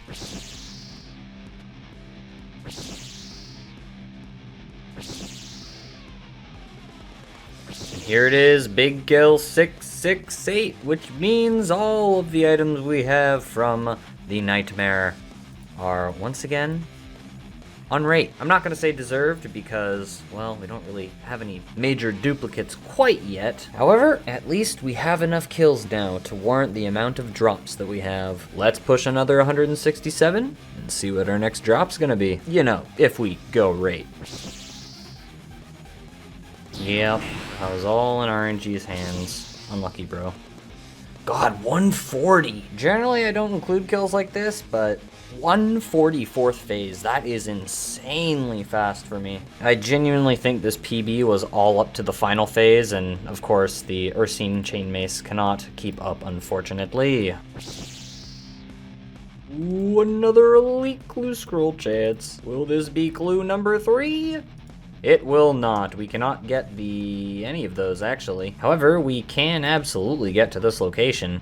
Here it is, Big Kill 668, which means all of the items we have from the Nightmare are, once again, on rate. I'm not going to say deserved because, well, we don't really have any major duplicates quite yet. However, at least we have enough kills now to warrant the amount of drops that we have. Let's push another 167 and see what our next drop's going to be. You know, if we go rate. Yep, that was all in RNG's hands. Unlucky, bro. God, 140! Generally, I don't include kills like this, but 140 4th phase, that is insanely fast for me. I genuinely think this PB was all up to the final phase, and of course, the Ursine Chain Mace cannot keep up, unfortunately. Ooh, another elite clue scroll chance. Will this be clue number 3? It will not. We cannot get any of those, actually. However, we can absolutely get to this location.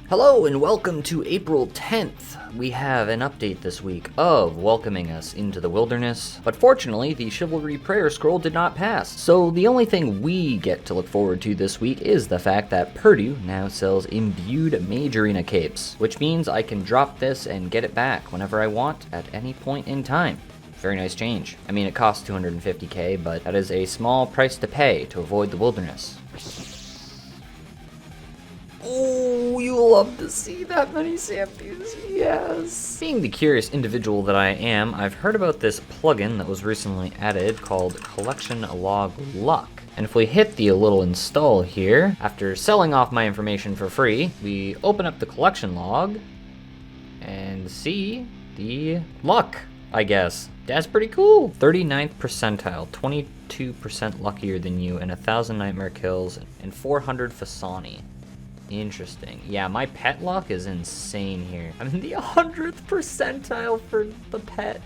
Hello and welcome to April 10th. We have an update this week of welcoming us into the wilderness, but fortunately the Chivalry Prayer Scroll did not pass, so the only thing we get to look forward to this week is the fact that Purdue now sells imbued Mage Arena capes, which means I can drop this and get it back whenever I want at any point in time. Very nice change. I mean, it costs 250k, but that is a small price to pay to avoid the wilderness. Oh, you'll love to see that many samples, yes! Being the curious individual that I am, I've heard about this plugin that was recently added called Collection Log Luck. And if we hit the little install here, after selling off my information for free, we open up the collection log and see the luck, I guess. That's pretty cool. 39th percentile, 22% luckier than you, and 1,000 nightmare kills, and 400 Fasani. Interesting. Yeah, my pet luck is insane here. I'm in the 100th percentile for the pet.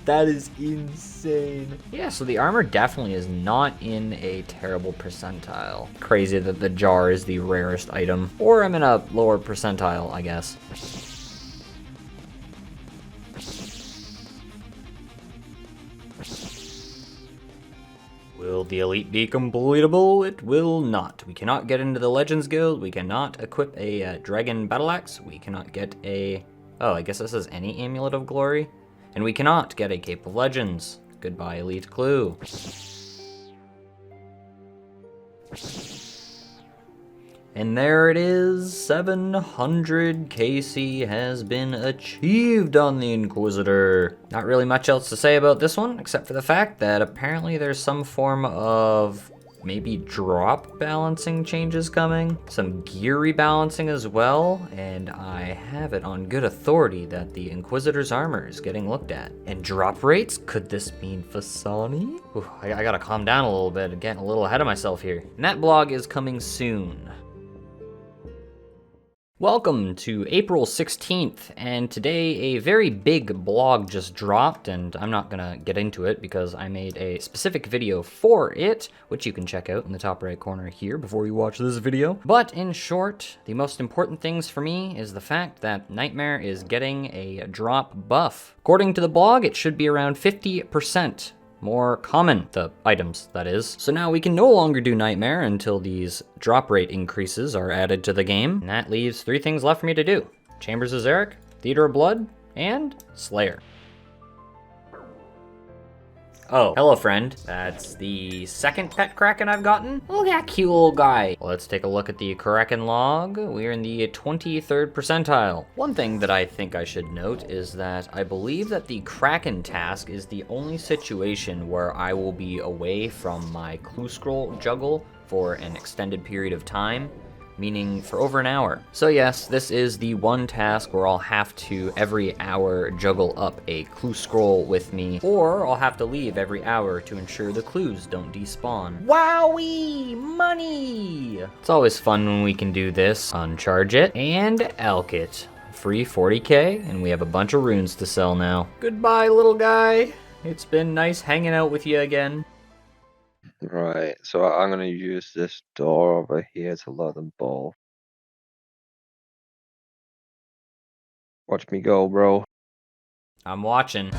That is insane. Yeah, so the armor definitely is not in a terrible percentile. Crazy that the jar is the rarest item. Or I'm in a lower percentile, I guess. Will the elite be completable? It will not. We cannot get into the Legends Guild. We cannot equip a Dragon Battle Axe. We cannot get a... Oh, I guess this is any Amulet of Glory. And we cannot get a Cape of Legends. Goodbye, Elite Clue. And there it is, 700 KC has been achieved on the Inquisitor. Not really much else to say about this one, except for the fact that apparently there's some form of maybe drop balancing changes coming, some gear rebalancing as well, and I have it on good authority that the Inquisitor's armor is getting looked at. And drop rates? Could this mean Fasani? Ooh, I gotta calm down a little bit, getting a little ahead of myself here. And that blog is coming soon. Welcome to April 16th, and today a very big blog just dropped, and I'm not gonna get into it because I made a specific video for it, which you can check out in the top right corner here before you watch this video. But in short, the most important things for me is the fact that Nightmare is getting a drop buff. According to the blog, it should be around 50% more common, the items, that is. So now we can no longer do Nightmare until these drop rate increases are added to the game. And that leaves 3 things left for me to do. Chambers of Xeric, Theater of Blood, and Slayer. Oh, hello friend. That's the second pet Kraken I've gotten. Look at that cute little guy. Let's take a look at the Kraken log. We're in the 23rd percentile. One thing that I think I should note is that I believe that the Kraken task is the only situation where I will be away from my clue scroll juggle for an extended period of time, meaning for over an hour. So yes, this is the one task where I'll have to every hour juggle up a clue scroll with me, or I'll have to leave every hour to ensure the clues don't despawn. Wowee! Money! It's always fun when we can do this. Uncharge it and elk it. Free 40k, and we have a bunch of runes to sell now. Goodbye, little guy. It's been nice hanging out with you again. Right, so I'm gonna use this door over here to let them both. Watch me go, bro. I'm watching.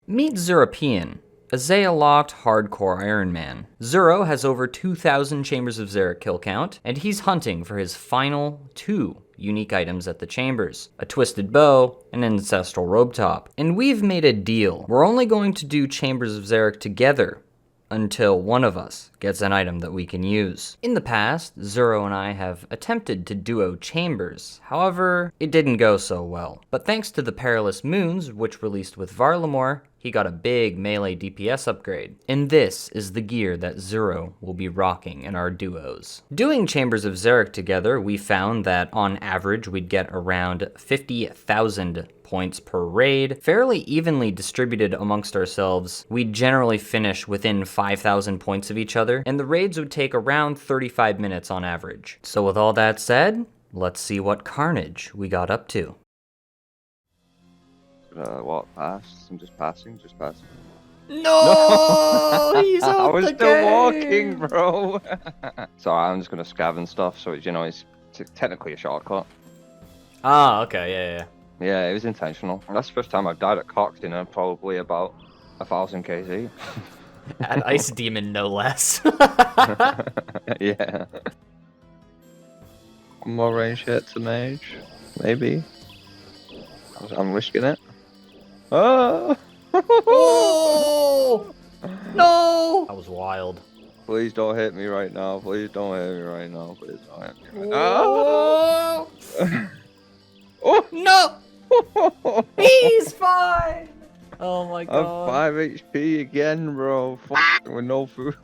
Meet Zeropean, a Zaya-locked hardcore Ironman. Zero has over 2,000 Chambers of Xeric kill count, and he's hunting for his final 2 unique items at the chambers, a twisted bow, and an ancestral robe top. And we've made a deal. We're only going to do Chambers of Xeric together until one of us gets an item that we can use. In the past, Zero and I have attempted to duo chambers. However, it didn't go so well. But thanks to the Perilous Moons, which released with Varlamore, he got a big melee DPS upgrade. And this is the gear that Zero will be rocking in our duos. Doing Chambers of Xeric together, we found that on average we'd get around 50,000 points per raid, fairly evenly distributed amongst ourselves. We'd generally finish within 5,000 points of each other, and the raids would take around 35 minutes on average. So with all that said, let's see what carnage we got up to. What? Pass? I'm just passing, No! He's out I was the still game! walking, bro. So I'm just gonna scav and stuff, so it's, you know, it's technically a shortcut. Ah, okay, yeah. Yeah, it was intentional. That's the first time I've died at Cox in probably about 1,000 KZ. An ice demon, no less. Yeah. More range hit to mage, maybe. I'm risking it. Oh! Oh! No! That was wild. Please don't hit me right now. Please don't hit me right now. Please don't hit me right now. Oh! Oh! No! He's fine! Oh my I'm god. 5 HP again, bro. With no food.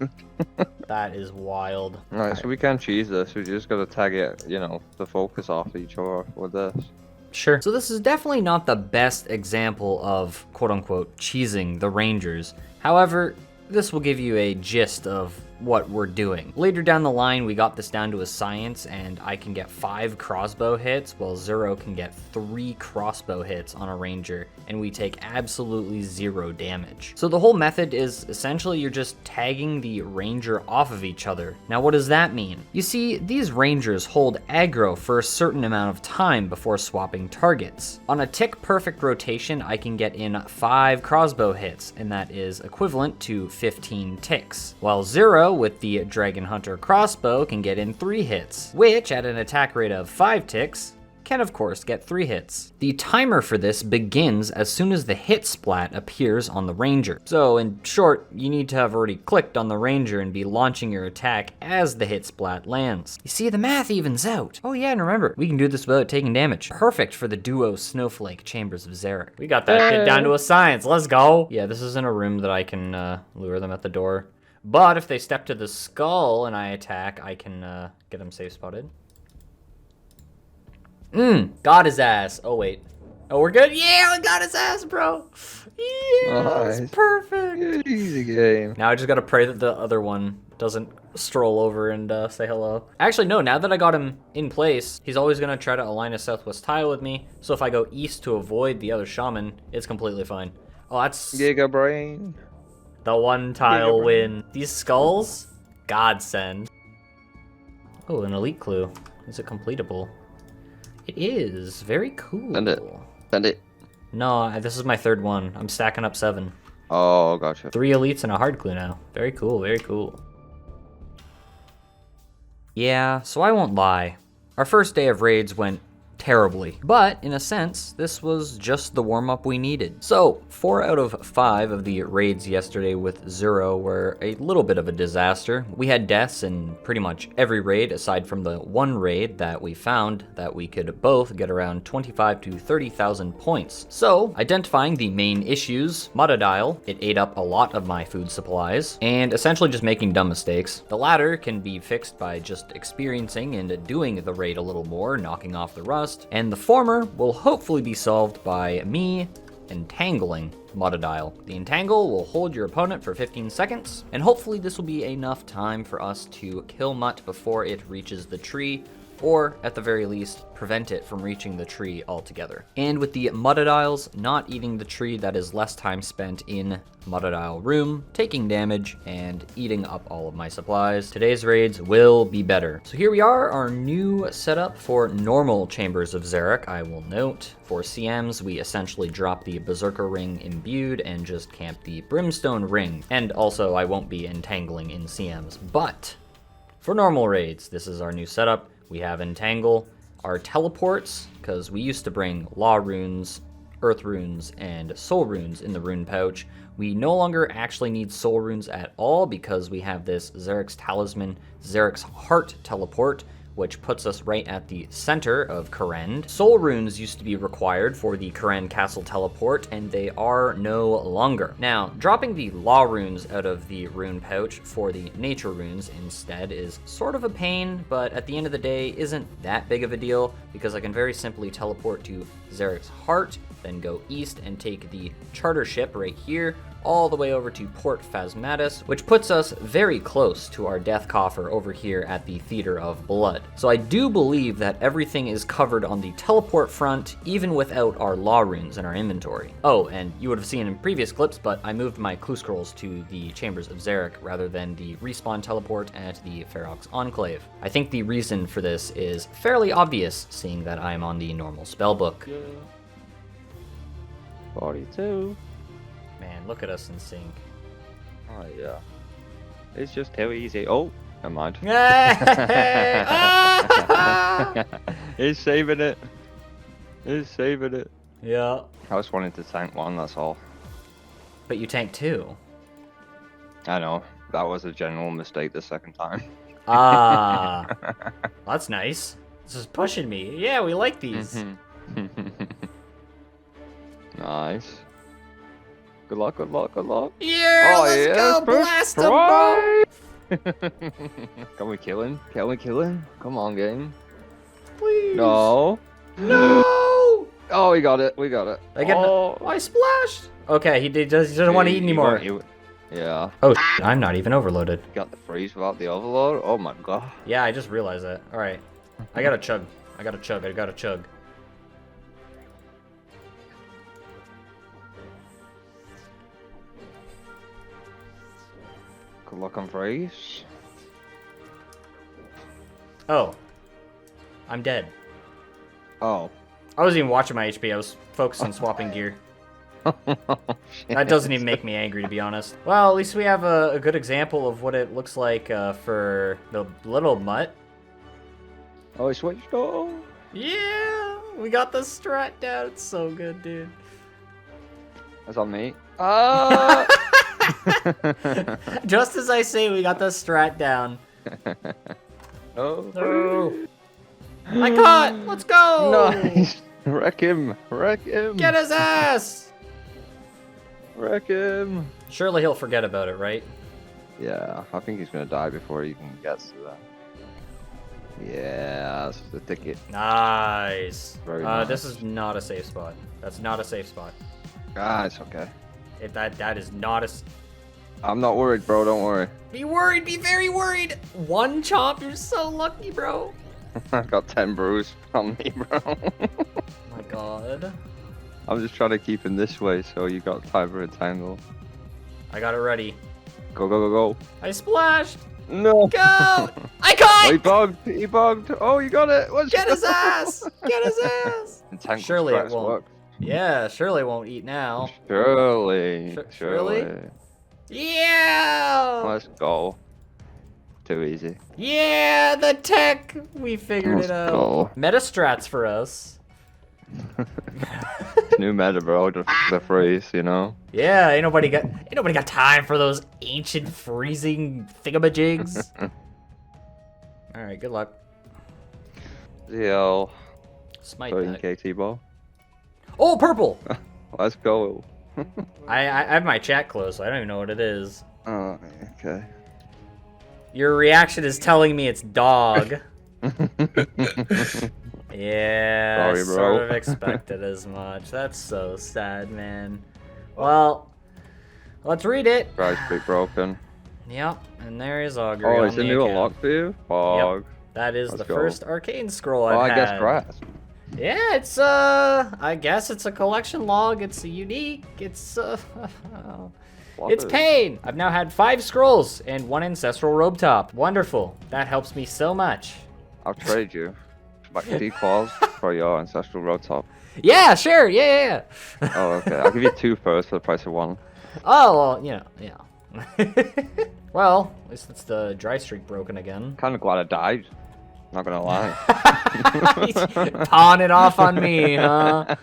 That is wild. Alright, so we can't cheese this. We just gotta tag it, you know, the focus off each other with this. Sure. So this is definitely not the best example of quote-unquote cheesing the Rangers. However, this will give you a gist of what we're doing. Later down the line, we got this down to a science, and I can get 5 crossbow hits, while Zero can get 3 crossbow hits on a Ranger, and we take absolutely 0 damage. So the whole method is essentially you're just tagging the Ranger off of each other. Now what does that mean? You see, these Rangers hold aggro for a certain amount of time before swapping targets. On a tick-perfect rotation, I can get in 5 crossbow hits, and that is equivalent to 15 ticks, while Zero with the Dragon Hunter crossbow can get in 3 hits, which at an attack rate of 5 ticks can of course get 3 hits. The timer for this begins as soon as the hit splat appears on the Ranger. So in short, you need to have already clicked on the Ranger and be launching your attack as the hit splat lands. You see, the math evens out. Oh yeah, and remember, we can do this without taking damage. Perfect for the duo Snowflake Chambers of Xeric. We got that shit down to a science, let's go! Yeah, this isn't a room that I can lure them at the door. But if they step to the skull and I attack, I can get them safe spotted. Got his ass. Oh, wait. Oh, we're good? Yeah, I got his ass, bro. Yeah, Nice. perfect. Easy game. Now I just gotta pray that the other one doesn't stroll over and say hello. Actually, no, now that I got him in place, he's always gonna try to align a southwest tile with me. So if I go east to avoid the other shaman, it's completely fine. Oh, that's... Giga Brain. The one tile win. These skulls? Godsend. Oh, an elite clue. Is it completable? It is. Very cool. Send it. Send it. No, this is my 3rd one. I'm stacking up 7. Oh, gotcha. 3 elites and a hard clue now. Very cool, very cool. Yeah, so I won't lie. Our first day of raids went terribly, but in a sense, this was just the warm-up we needed. So 4 out of 5 of the raids yesterday with Zero were a little bit of a disaster. We had deaths in pretty much every raid aside from the one raid that we found that we could both get around 25 to 30,000 points. So identifying the main issues, Mudadile, it ate up a lot of my food supplies, and essentially just making dumb mistakes. The latter can be fixed by just experiencing and doing the raid a little more, knocking off the rust, and the former will hopefully be solved by me entangling Mudadile. The entangle will hold your opponent for 15 seconds, and hopefully this will be enough time for us to kill Mutt before it reaches the tree, or at the very least, prevent it from reaching the tree altogether. And with the Mudadiles not eating the tree, that is less time spent in Mudadile room, taking damage, and eating up all of my supplies. Today's raids will be better. So here we are, our new setup for normal Chambers of Xeric. I will note, for CMs, we essentially drop the Berserker Ring imbued and just camp the Brimstone Ring. And also, I won't be entangling in CMs, but for normal raids, this is our new setup. We have Entangle, our teleports, because we used to bring Law Runes, Earth Runes, and Soul Runes in the Rune pouch. We no longer actually need Soul Runes at all because we have this Xeric's Talisman, Xeric's Heart teleport, which puts us right at the center of Kourend. Soul Runes used to be required for the Kourend Castle teleport, and they are no longer. Now, dropping the Law Runes out of the Rune pouch for the Nature Runes instead is sort of a pain, but at the end of the day isn't that big of a deal, because I can very simply teleport to Xeric's Heart, then go east and take the charter ship right here, all the way over to Port Phasmatis, which puts us very close to our death coffer over here at the Theater of Blood. So I do believe that everything is covered on the teleport front, even without our Law Runes in our inventory. Oh, and you would have seen in previous clips, but I moved my clue scrolls to the Chambers of Xeric rather than the respawn teleport at the Ferox Enclave. I think the reason for this is fairly obvious, seeing that I'm on the normal spellbook. 42. Man, look at us in sync. Oh yeah. It's just too easy. Oh, never mind. He's saving it. He's saving it. Yeah. I just wanted to tank one, that's all. But you tanked 2. I know. That was a general mistake the second time. Ah. That's nice. This is pushing me. Yeah, we like these. Nice. Good luck, good luck, good luck. Yeah, let's go, blast him, bro. Can we kill him? Can we kill him? Come on, game. Please. No. No. Oh, we got it. We got it. I get I splashed. Okay, he doesn't want to eat anymore. Yeah. Oh, I'm not even overloaded. Got the freeze without the overload. Oh my god. Yeah, I just realized that. All right, I gotta chug. I gotta chug. I gotta chug. Good luck on freeze. Oh, I'm dead. Oh. I wasn't even watching my HP. I was focused on swapping gear. That doesn't even make me angry, to be honest. Well, at least we have a good example of what it looks like for the little mutt. Oh, he switched. Oh. Yeah, we got the strat down. It's so good, dude. That's on me. Just as I say, we got the strat down. Oh. No. I caught! Let's go! Nice! Wreck him! Wreck him! Get his ass! Wreck him! Surely he'll forget about it, right? Yeah, I think he's gonna die before he even gets to that. Yeah, that's the ticket. Nice. Very nice. This is not a safe spot. That's not a safe spot. Ah, it's okay. That is not a... I'm not worried, bro. Don't worry. Be worried. Be very worried. One chomp. You're so lucky, bro. I got 10 brews on me, bro. Oh my god. I'm just trying to keep him this way, so you got time for a tangle. I got it ready. Go, go, go, go. I splashed. No. Go! I caught! Oh, he bugged. He bugged. Oh, you got it. Let's Get his ass! Get his ass! Entangled Surely it strats won't. work. Yeah, surely it won't eat now. Surely. Surely? Yeah! Let's go. Too easy. Yeah, the tech! We figured Let's it out. go. Meta strats for us. New meta, bro. The freeze, you know. Yeah, ain't nobody got time for those ancient freezing thingamajigs. All right, good luck. ZL. Smite 13k T-ball. Oh, purple! Let's go. I have my chat closed, so I don't even know what it is. Oh, okay. Your reaction is telling me it's dog. Yeah, Sorry, bro. sort of expected as much. That's so sad, man. Well, let's read it. Price pick broken. Yep, and there is Augury. Oh, on it's a the new account. unlock for you? Fog. Yep. That is Let's the go. first arcane scroll Oh, I've I had. guess grasp. Yeah, it's I guess it's a collection log. It's unique. It's it's pain. I've now had 5 scrolls and 1 ancestral robe top. Wonderful. That helps me so much. I'll trade you like decals for your ancestral road top. Yeah, sure. Yeah. Oh, okay. I'll give you 2 first for the price of 1. Oh, well, you know, yeah. Well, at least it's the dry streak broken again. Kind of glad I died. Not gonna lie. Pawn it off on me, huh?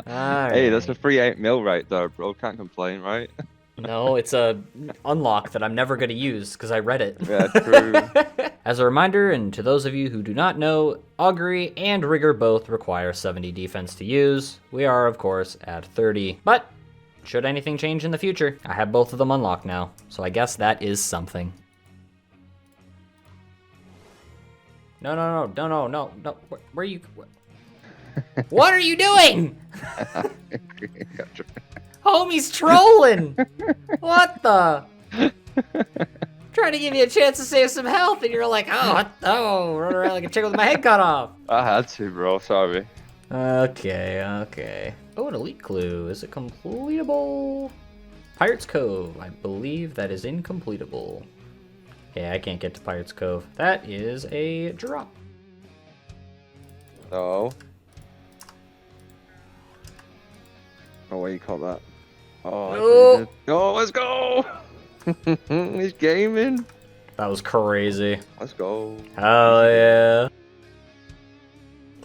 Hey, that's a free 8 mil right there, bro. Can't complain, right? No, it's a unlock that I'm never going to use because I read it. Yeah, true. As a reminder, and to those of you who do not know, Augury and Rigor both require 70 defense to use. We are, of course, at 30. But should anything change in the future, I have both of them unlocked now. So I guess that is something. No. Where are you? What are you doing? Homie's trolling. What the? Trying to give you a chance to save some health, and you're like, oh, run around like a chicken with my head cut off. I had to, bro. Sorry. Okay. Oh, an elite clue. Is it completable? Pirate's Cove. I believe that is incompletable. Yeah, I can't get to Pirate's Cove. That is a drop. Oh. Oh, what do you call that? Oh, oh, let's go! He's gaming. That was crazy. Let's go. Hell yeah.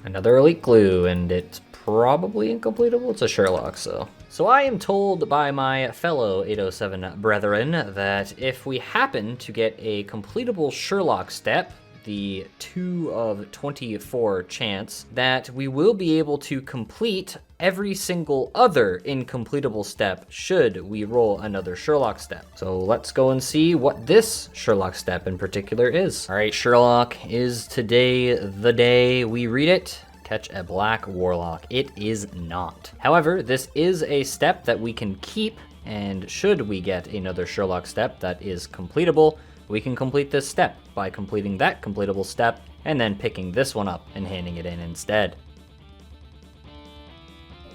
Another elite clue, and it's probably incompletable. It's a Sherlock, so. So I am told by my fellow 807 brethren that if we happen to get a completable Sherlock step, the 2 of 24 chance, that we will be able to complete every single other incompletable step should we roll another Sherlock step. So let's go and see what this Sherlock step in particular is. All right, Sherlock, is today the day we read it? Catch a black warlock. It is not. However, this is a step that we can keep, and should we get another Sherlock step that is completable, we can complete this step by completing that completable step and then picking this one up and handing it in instead.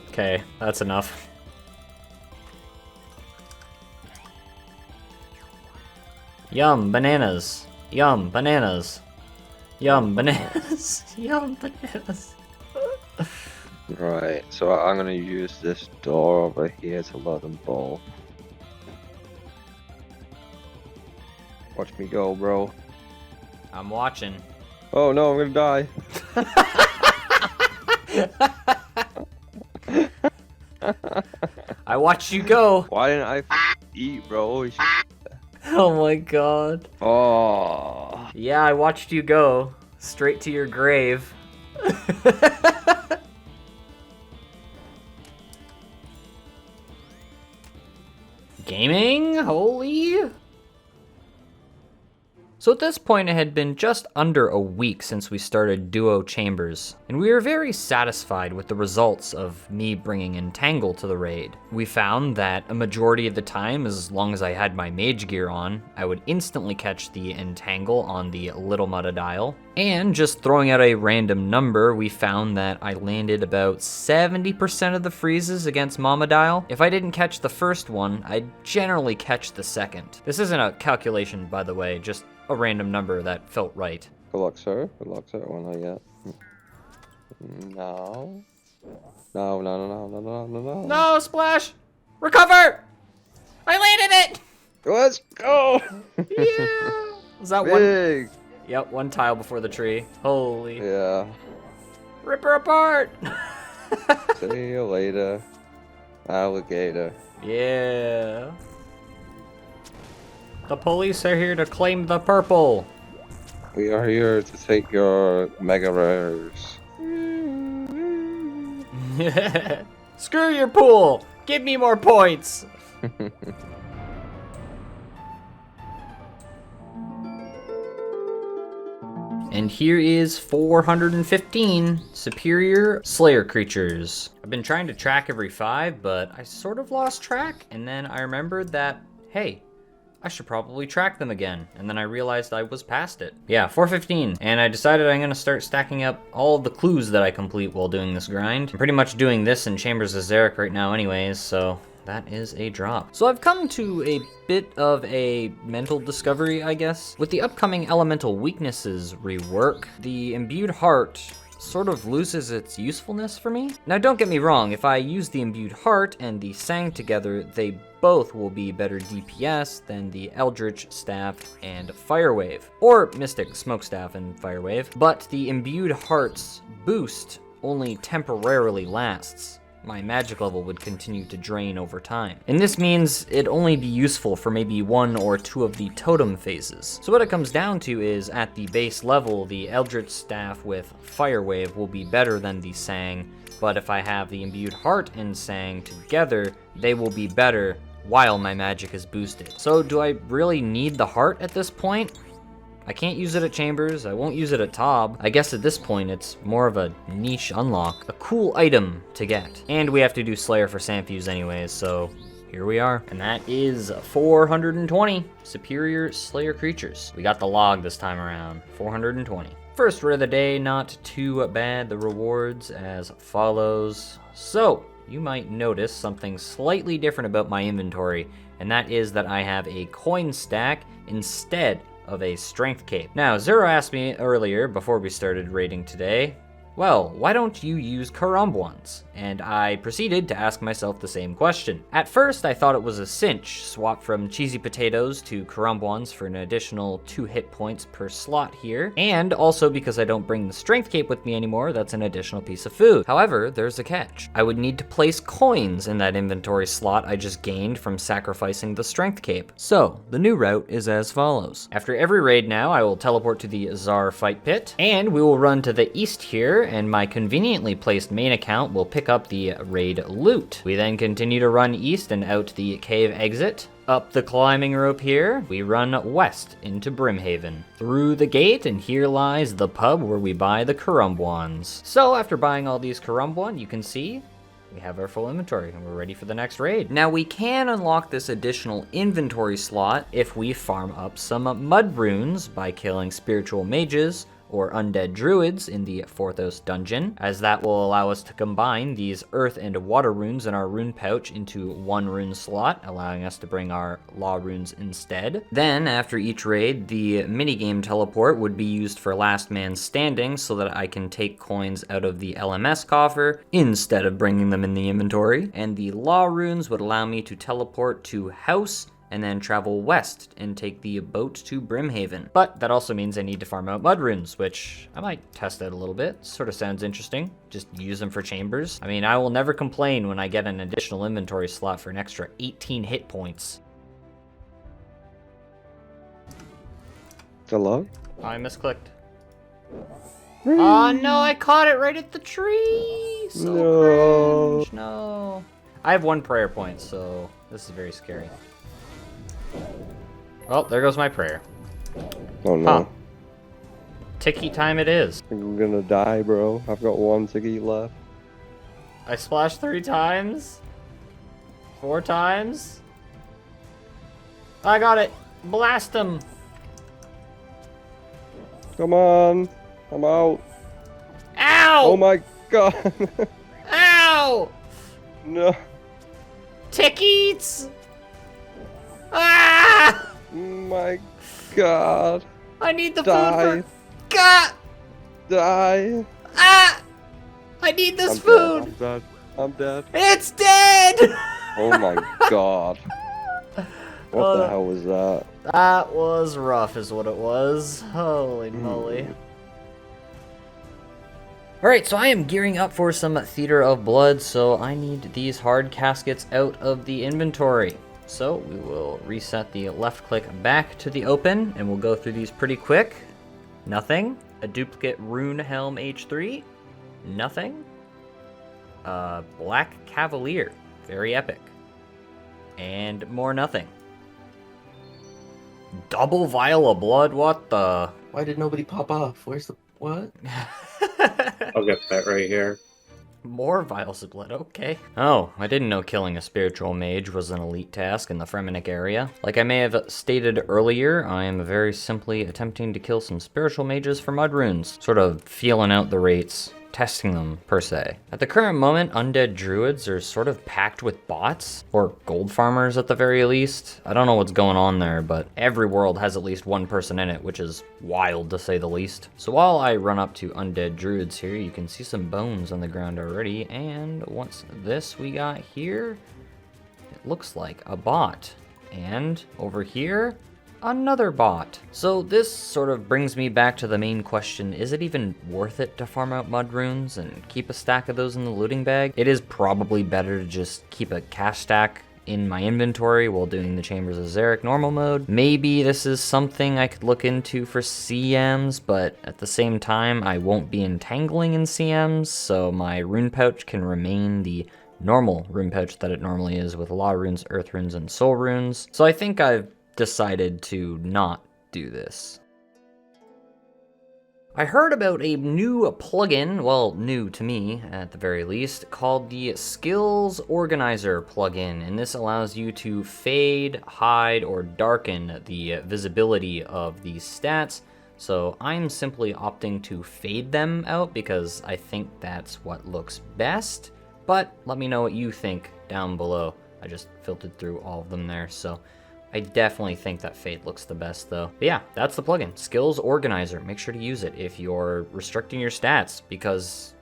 Okay, that's enough. Yum, bananas. Yum, bananas. Yum, bananas. Yum, bananas. Right, so I'm gonna use this door over here to let them both. Watch me go, bro. I'm watching. Oh no, I'm gonna die. I watched you go. Why didn't I eat, bro? Oh my god. Oh. Yeah, I watched you go. Straight to your grave. Gaming? Holy? So at this point, it had been just under a week since we started Duo Chambers, and we were very satisfied with the results of me bringing Entangle to the raid. We found that a majority of the time, as long as I had my mage gear on, I would instantly catch the Entangle on the Little Mudadile, and just throwing out a random number, we found that I landed about 70% of the freezes against Momadile. If I didn't catch the first one, I'd generally catch the second. This isn't a calculation, by the way, just a random number that felt right. Good luck, sir. Good luck, sir. One I get. No. No, no, no, no, no, no, no, no. No, Splash! Recover! I landed it! Let's go! Yeah! Was that big? One? Yep, one tile before the tree. Holy. Yeah. Rip her apart! See you later, alligator. Yeah. The police are here to claim the purple. We are here to take your mega rares. Screw your pool! Give me more points! And here is 415 superior Slayer creatures. I've been trying to track every 5, but I sort of lost track, and then I remembered that, hey, I should probably track them again, and then I realized I was past it. Yeah, 415, and I decided I'm gonna start stacking up all of the clues that I complete while doing this grind. I'm pretty much doing this in Chambers of Xeric right now anyways, so that is a drop. So I've come to a bit of a mental discovery, I guess. With the upcoming elemental weaknesses rework, the Imbued Heart sort of loses its usefulness for me. Now don't get me wrong, if I use the Imbued Heart and the Sang together, they both will be better DPS than the Eldritch Staff and Firewave, or Mystic Smokestaff and Firewave, but the Imbued Heart's boost only temporarily lasts. My magic level would continue to drain over time. And this means it'd only be useful for maybe 1 or 2 of the totem phases. So what it comes down to is, at the base level, the Eldritch Staff with Firewave will be better than the Sang, but if I have the Imbued Heart and Sang together, they will be better while my magic is boosted. So do I really need the Heart at this point? I can't use it at Chambers, I won't use it at Tob. I guess at this point it's more of a niche unlock, a cool item to get. And we have to do Slayer for Sanfuse anyways, so here we are. And that is 420 superior Slayer creatures. We got the log this time around, 420. First word of the day, not too bad. The rewards as follows. So, you might notice something slightly different about my inventory, and that is that I have a coin stack instead of a strength cape. Now, Zero asked me earlier, before we started raiding today, well, why don't you use Karambwans? And I proceeded to ask myself the same question. At first, I thought it was a cinch, swap from Cheesy Potatoes to Karambwans for an additional 2 hit points per slot here, and also because I don't bring the Strength Cape with me anymore, that's an additional piece of food. However, there's a catch. I would need to place coins in that inventory slot I just gained from sacrificing the Strength Cape. So, the new route is as follows. After every raid now, I will teleport to the Azar Fight Pit, and we will run to the east here and my conveniently placed main account will pick up the raid loot. We then continue to run east and out the cave exit. Up the climbing rope here, we run west into Brimhaven. Through the gate, and here lies the pub where we buy the Karumbwans. So after buying all these Karumbwan, you can see we have our full inventory and we're ready for the next raid. Now we can unlock this additional inventory slot if we farm up some mud runes by killing spiritual mages or undead druids in the Forthos dungeon, as that will allow us to combine these earth and water runes in our rune pouch into one rune slot, allowing us to bring our law runes instead. Then, after each raid, the minigame teleport would be used for last man standing so that I can take coins out of the LMS coffer instead of bringing them in the inventory. And the law runes would allow me to teleport to house and then travel west and take the boat to Brimhaven. But that also means I need to farm out mud runes, which I might test out a little bit. Sort of sounds interesting. Just use them for chambers. I mean, I will never complain when I get an additional inventory slot for an extra 18 hit points. Hello? I misclicked. Oh no, I caught it right at the tree! So cringe, no. I have 1 prayer point, so this is very scary. Well, there goes my prayer. Oh no. Huh. Ticky time it is. I think I'm gonna die, bro. I've got 1 ticky left. I splashed 3 times? 4 times? I got it! Blast him! Come on! I'm out! Ow! Oh my god! Ow! No! Tickies! Ah! My god! I need the Die. food for... God! Die! Ah! I need this food! I'm dead. I'm dead. It's dead! Oh my god. What the hell was that? That was rough is what it was. Holy moly. Alright, so I am gearing up for some Theater of Blood, so I need these hard caskets out of the inventory. So we will reset the left click back to the open, and we'll go through these pretty quick. Nothing. A duplicate Rune Helm H3. Nothing. Black Cavalier. Very epic. And more nothing. Double Vial of Blood? What the? Why did nobody pop off? Where's the... what? I'll get that right here. More Vials of Blood, okay. Oh, I didn't know killing a spiritual mage was an elite task in the Fremenic area. Like I may have stated earlier, I am very simply attempting to kill some spiritual mages for mud runes. Sort of feeling out the rates, testing them, per se. At the current moment, undead druids are sort of packed with bots, or gold farmers at the very least. I don't know what's going on there, but every world has at least 1 person in it, which is wild to say the least. So while I run up to undead druids here, you can see some bones on the ground already, and what's this we got here? It looks like a bot. And over here, another bot. So this sort of brings me back to the main question, is it even worth it to farm out mud runes and keep a stack of those in the looting bag? It is probably better to just keep a cash stack in my inventory while doing the Chambers of Xeric normal mode. Maybe this is something I could look into for CMs, but at the same time, I won't be entangling in CMs, so my rune pouch can remain the normal rune pouch that it normally is with law runes, earth runes, and soul runes. So I think I've decided to not do this. I heard about a new plugin, well, new to me at the very least, called the Skills Organizer plugin, and this allows you to fade, hide, or darken the visibility of these stats. So I'm simply opting to fade them out because I think that's what looks best, but let me know what you think down below. I just filtered through all of them there, so I definitely think that fade looks the best though. But yeah, that's the plugin, Skills Organizer. Make sure to use it if you're restricting your stats because,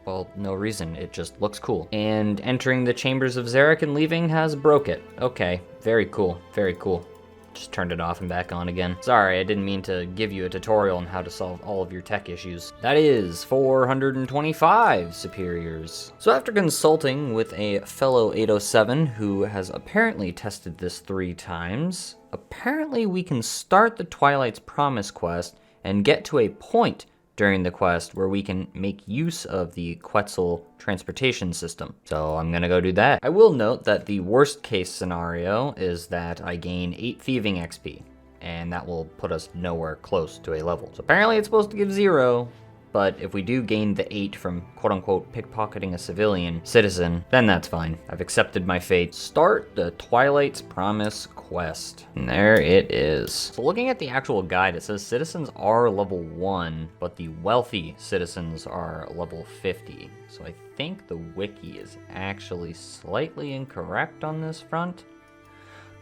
well, no reason, it just looks cool. And entering the Chambers of Xeric and leaving has broke it. Okay, very cool, very cool. Just turned it off and back on again. Sorry, I didn't mean to give you a tutorial on how to solve all of your tech issues. That is 425 superiors. So after consulting with a fellow 807 who has apparently tested this 3 times, apparently we can start the Twilight's Promise quest and get to a point during the quest where we can make use of the Quetzal transportation system. So I'm gonna go do that. I will note that the worst case scenario is that I gain 8 thieving XP, and that will put us nowhere close to a level. So apparently it's supposed to give 0, but if we do gain the 8 from quote-unquote pickpocketing a civilian citizen, then that's fine. I've accepted my fate. Start the Twilight's Promise quest. And there it is. So looking at the actual guide, it says citizens are level 1, but the wealthy citizens are level 50. So I think the wiki is actually slightly incorrect on this front.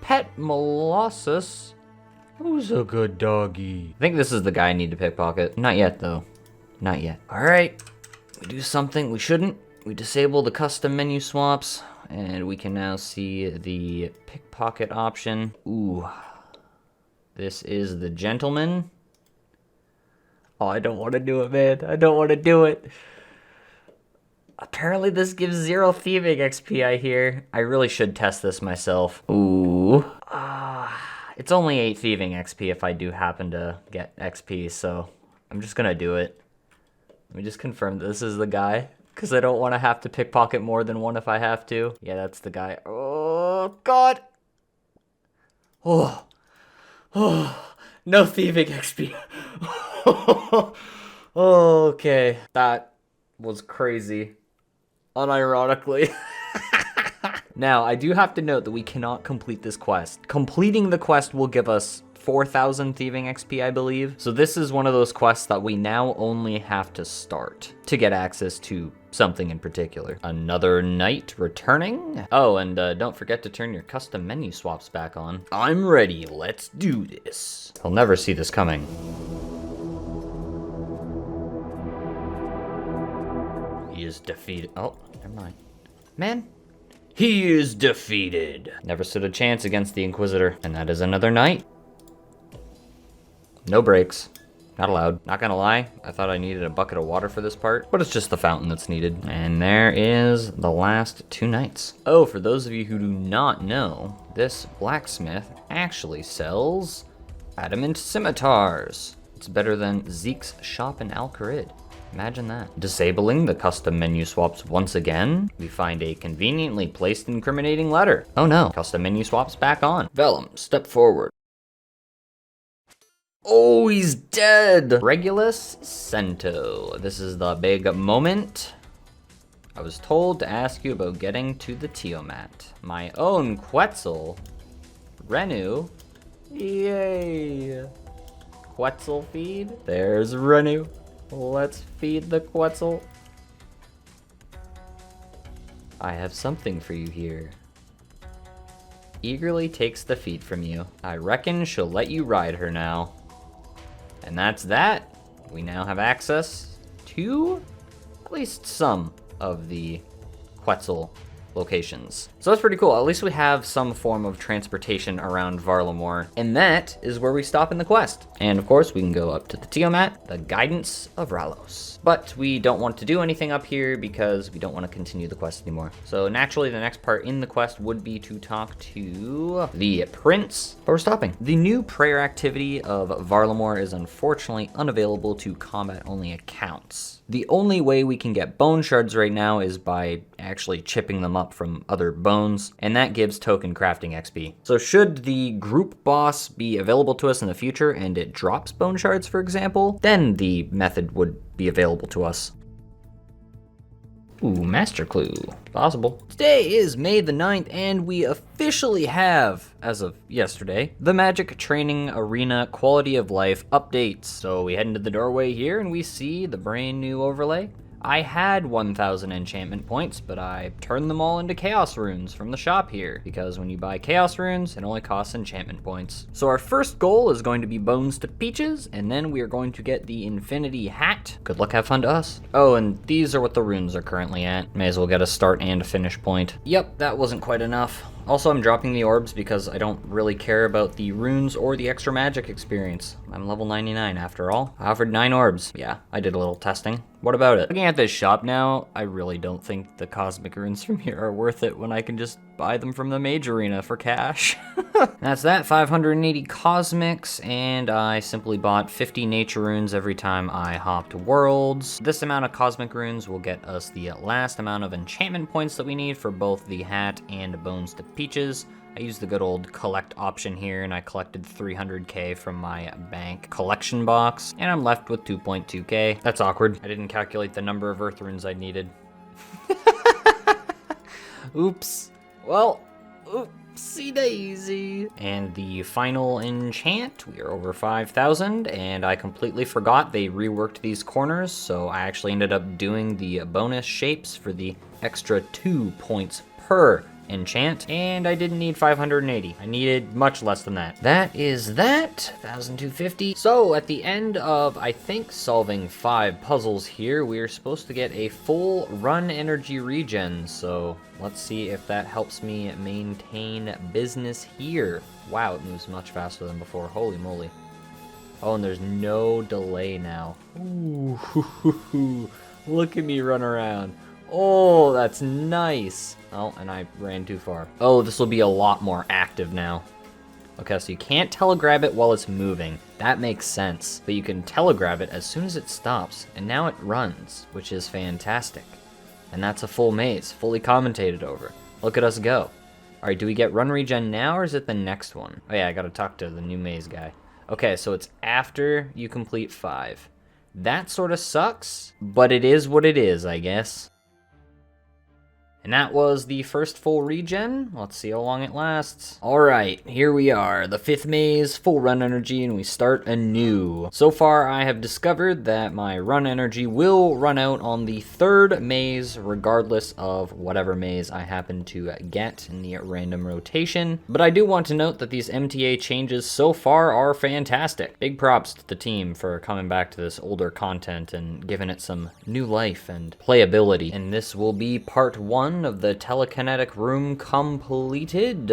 Pet Molossus. Who's a good doggy? I think this is the guy I need to pickpocket. Not yet, though. Not yet. All right, we do something we shouldn't. We disable the custom menu swaps, and we can now see the pickpocket option. Ooh, this is the gentleman. Oh, I don't want to do it, man. I don't want to do it. Apparently this gives 0 thieving XP, I hear. I really should test this myself. Ooh. It's only 8 thieving XP if I do happen to get XP, so I'm just gonna do it. Let me just confirm this is the guy, because I don't want to have to pickpocket more than one if I have to. Yeah, that's the guy. Oh, God. Oh, no thieving XP. Okay, that was crazy, unironically. Now, I do have to note that we cannot complete this quest. Completing the quest will give us 4,000 thieving XP, I believe. So this is one of those quests that we now only have to start to get access to something in particular. Another night returning. Oh, and don't forget to turn your custom menu swaps back on. I'm ready, let's do this. I'll never see this coming. He is defeated. Oh, never mind. Man, he is defeated. Never stood a chance against the Inquisitor. And that is another night. No breaks. Not allowed. Not gonna lie, I thought I needed a bucket of water for this part, but it's just the fountain that's needed. And there is the last 2 nights. Oh, for those of you who do not know, this blacksmith actually sells adamant scimitars. It's better than Zeke's shop in Al-Kharid. Imagine that. Disabling the custom menu swaps once again, we find a conveniently placed incriminating letter. Oh no, custom menu swaps back on. Vellum, step forward. Oh, he's dead! Regulus Cento. This is the big moment. I was told to ask you about getting to the Tiamat. My own Quetzal. Renu. Yay! Quetzal feed. There's Renu. Let's feed the Quetzal. I have something for you here. Eagerly takes the feed from you. I reckon she'll let you ride her now. And that's that. We now have access to at least some of the Quetzal locations. So that's pretty cool. At least we have some form of transportation around Varlamore. And that is where we stop in the quest. And of course, we can go up to the Tiamat, the Guidance of Ralos. But we don't want to do anything up here because we don't want to continue the quest anymore. So naturally, the next part in the quest would be to talk to the Prince. But we're stopping. The new prayer activity of Varlamore is unfortunately unavailable to combat-only accounts. The only way we can get bone shards right now is by actually chipping them up from other bones, and that gives token crafting XP. So should the group boss be available to us in the future and it drops bone shards, for example, then the method would be available to us. Ooh, master clue. Possible. Today is May the 9th, and we officially have, as of yesterday, the Magic Training Arena Quality of Life updates. So we head into the doorway here and we see the brand new overlay. I had 1,000 enchantment points, but I turned them all into chaos runes from the shop here, because when you buy chaos runes, it only costs enchantment points. So our first goal is going to be Bones to Peaches, and then we are going to get the Infinity Hat. Good luck, have fun to us. Oh, and these are what the runes are currently at. May as well get a start and a finish point. Yep, that wasn't quite enough. Also, I'm dropping the orbs because I don't really care about the runes or the extra magic experience. I'm level 99 after all. I offered 9 orbs. Yeah, I did a little testing. What about it? Looking at this shop now, I really don't think the cosmic runes from here are worth it when I can just buy them from the Mage Arena for cash. That's that, 580 Cosmics, and I simply bought 50 Nature Runes every time I hopped worlds. This amount of Cosmic Runes will get us the last amount of enchantment points that we need for both the hat and Bones to Peaches. I used the good old collect option here, and I collected 300k from my bank collection box, and I'm left with 2.2k. That's awkward. I didn't calculate the number of Earth Runes I needed. Oops. Well, oopsie daisy. And the final enchant, we are over 5,000, and I completely forgot they reworked these corners, so I actually ended up doing the bonus shapes for the extra 2 points per enchant, and I didn't need 580. I needed much less than that. That is that, 1,250. So at the end of, I think, solving 5 puzzles here, we're supposed to get a full run energy regen, so let's see if that helps me maintain business here. Wow, it moves much faster than before, holy moly. Oh, and there's no delay now. Ooh, look at me run around. Oh, that's nice. Oh, and I ran too far. Oh, this will be a lot more active now. Okay, so you can't telegrab it while it's moving. That makes sense. But you can telegrab it as soon as it stops. And now it runs, which is fantastic. And that's a full maze, fully commentated over. Look at us go. All right, do we get run regen now, or is it the next one? Oh yeah, I gotta talk to the new maze guy. Okay, so it's after you complete 5. That sort of sucks, but it is what it is, I guess. And that was the first full regen. Let's see how long it lasts. All right, here we are, the 5th maze, full run energy, and we start anew. So far, I have discovered that my run energy will run out on the 3rd maze, regardless of whatever maze I happen to get in the random rotation. But I do want to note that these MTA changes so far are fantastic. Big props to the team for coming back to this older content and giving it some new life and playability. And this will be part 1 of the telekinetic room completed.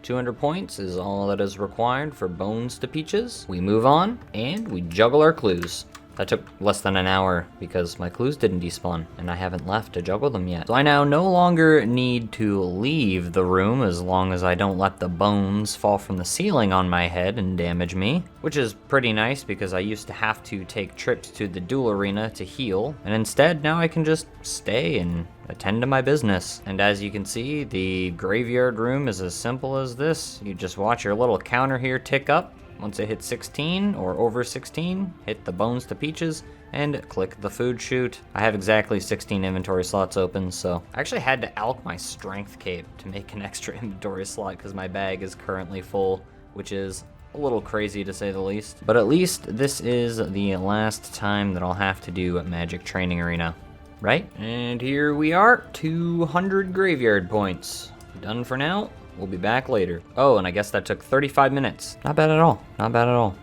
200 points is all that is required for Bones to Peaches. We move on and we juggle our clues. That took less than an hour because my clues didn't despawn and I haven't left to juggle them yet. So I now no longer need to leave the room as long as I don't let the bones fall from the ceiling on my head and damage me, which is pretty nice because I used to have to take trips to the duel arena to heal, and instead now I can just stay and attend to my business. And as you can see, the graveyard room is as simple as this. You just watch your little counter here tick up. Once it hits 16 or over 16, hit the Bones to Peaches and click the food chute. I have exactly 16 inventory slots open, so I actually had to alch my strength cape to make an extra inventory slot because my bag is currently full, which is a little crazy to say the least. But at least this is the last time that I'll have to do Magic Training Arena, right? And here we are, 200 graveyard points. Done for now. We'll be back later. Oh, and I guess that took 35 minutes. Not bad at all. Not bad at all.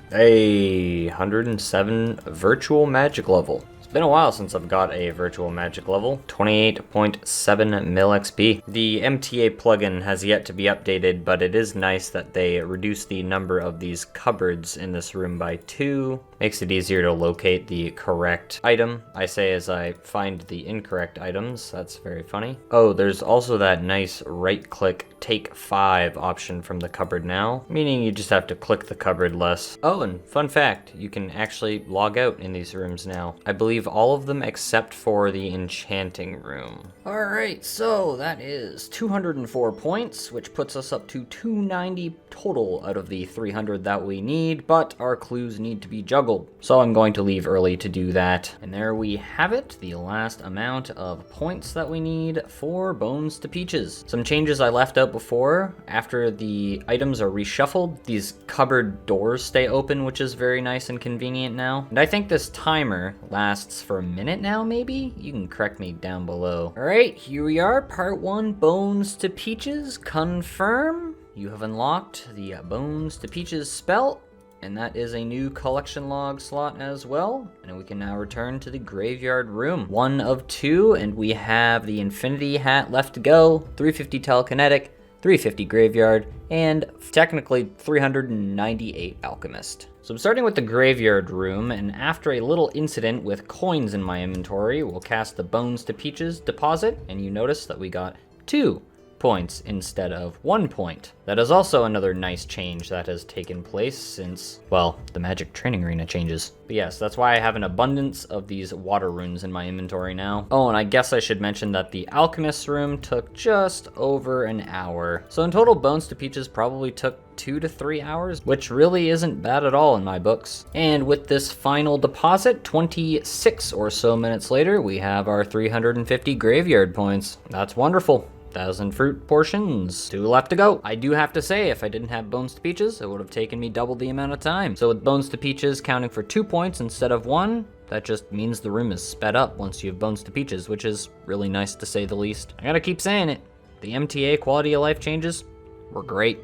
Hey, 107 virtual magic level. It's been a while since I've got a virtual magic level. 28.7 mil XP. The MTA plugin has yet to be updated, but it is nice that they reduced the number of these cupboards in this room by 2. Makes it easier to locate the correct item. I say as I find the incorrect items. That's very funny. Oh, there's also that nice right-click take 5 option from the cupboard now, meaning you just have to click the cupboard less. Oh, and fun fact, you can actually log out in these rooms now. I believe all of them except for the enchanting room. Alright, so that is 204 points, which puts us up to 290 total out of the 300 that we need, but our clues need to be juggled. So I'm going to leave early to do that. And there we have it, the last amount of points that we need for Bones to Peaches. Some changes I left out before. After the items are reshuffled, these cupboard doors stay open, which is very nice and convenient now. And I think this timer lasts for a minute now, maybe? You can correct me down below. Alright, here we are, part 1, Bones to Peaches, confirm. You have unlocked the Bones to Peaches spell, and that is a new collection log slot as well. And we can now return to the graveyard room. 1 of 2, and we have the infinity hat left to go, 350 telekinetic, 350 Graveyard, and technically 398 Alchemist. So I'm starting with the Graveyard room, and after a little incident with coins in my inventory, we'll cast the Bones to Peaches deposit, and you notice that we got 2 points instead of 1 point. That is also another nice change that has taken place since, well, the Magic Training Arena changes. But yes, that's why I have an abundance of these water runes in my inventory now. Oh, and I guess I should mention that the Alchemist room took just over an hour. So in total, Bones to Peaches probably took 2 to 3 hours, which really isn't bad at all in my books. And with this final deposit, 26 or so minutes later, we have our 350 Graveyard points. That's wonderful. 1,000 fruit portions, 2 left to go. I do have to say, if I didn't have Bones to Peaches, it would have taken me double the amount of time. So with Bones to Peaches counting for 2 points instead of 1, that just means the room is sped up once you have Bones to Peaches, which is really nice to say the least. I gotta keep saying it. The MTA quality of life changes were great.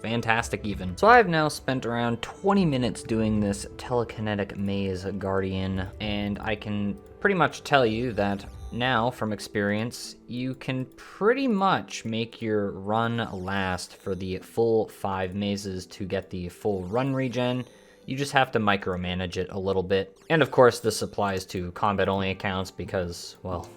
Fantastic even. So I've now spent around 20 minutes doing this telekinetic maze guardian, and I can pretty much tell you that now, from experience, you can pretty much make your run last for the full 5 mazes to get the full run regen. You just have to micromanage it a little bit. And of course, this applies to combat-only accounts because, well,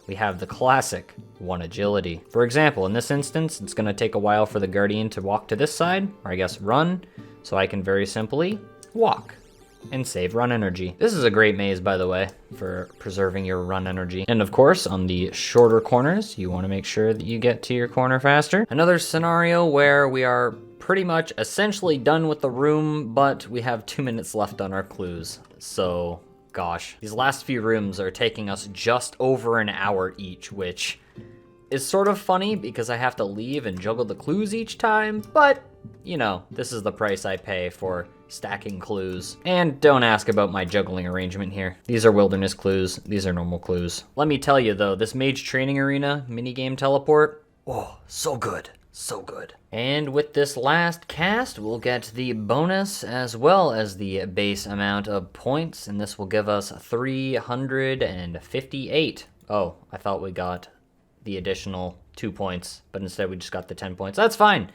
we have the classic 1 agility. For example, in this instance, it's going to take a while for the Guardian to walk to this side, or I guess run, so I can very simply walk and save run energy. This is a great maze, by the way, for preserving your run energy. And of course, on the shorter corners, you want to make sure that you get to your corner faster. Another scenario where we are pretty much essentially done with the room, but we have 2 minutes left on our clues. So, gosh, these last few rooms are taking us just over an hour each, which is sort of funny because I have to leave and juggle the clues each time, but you know, this is the price I pay for stacking clues. And don't ask about my juggling arrangement here. These are wilderness clues, these are normal clues. Let me tell you though, this Mage Training Arena minigame teleport, oh, so good. So good. And with this last cast, we'll get the bonus as well as the base amount of points, and this will give us 358. Oh, I thought we got the additional 2 points, but instead we just got the 10 points. That's fine.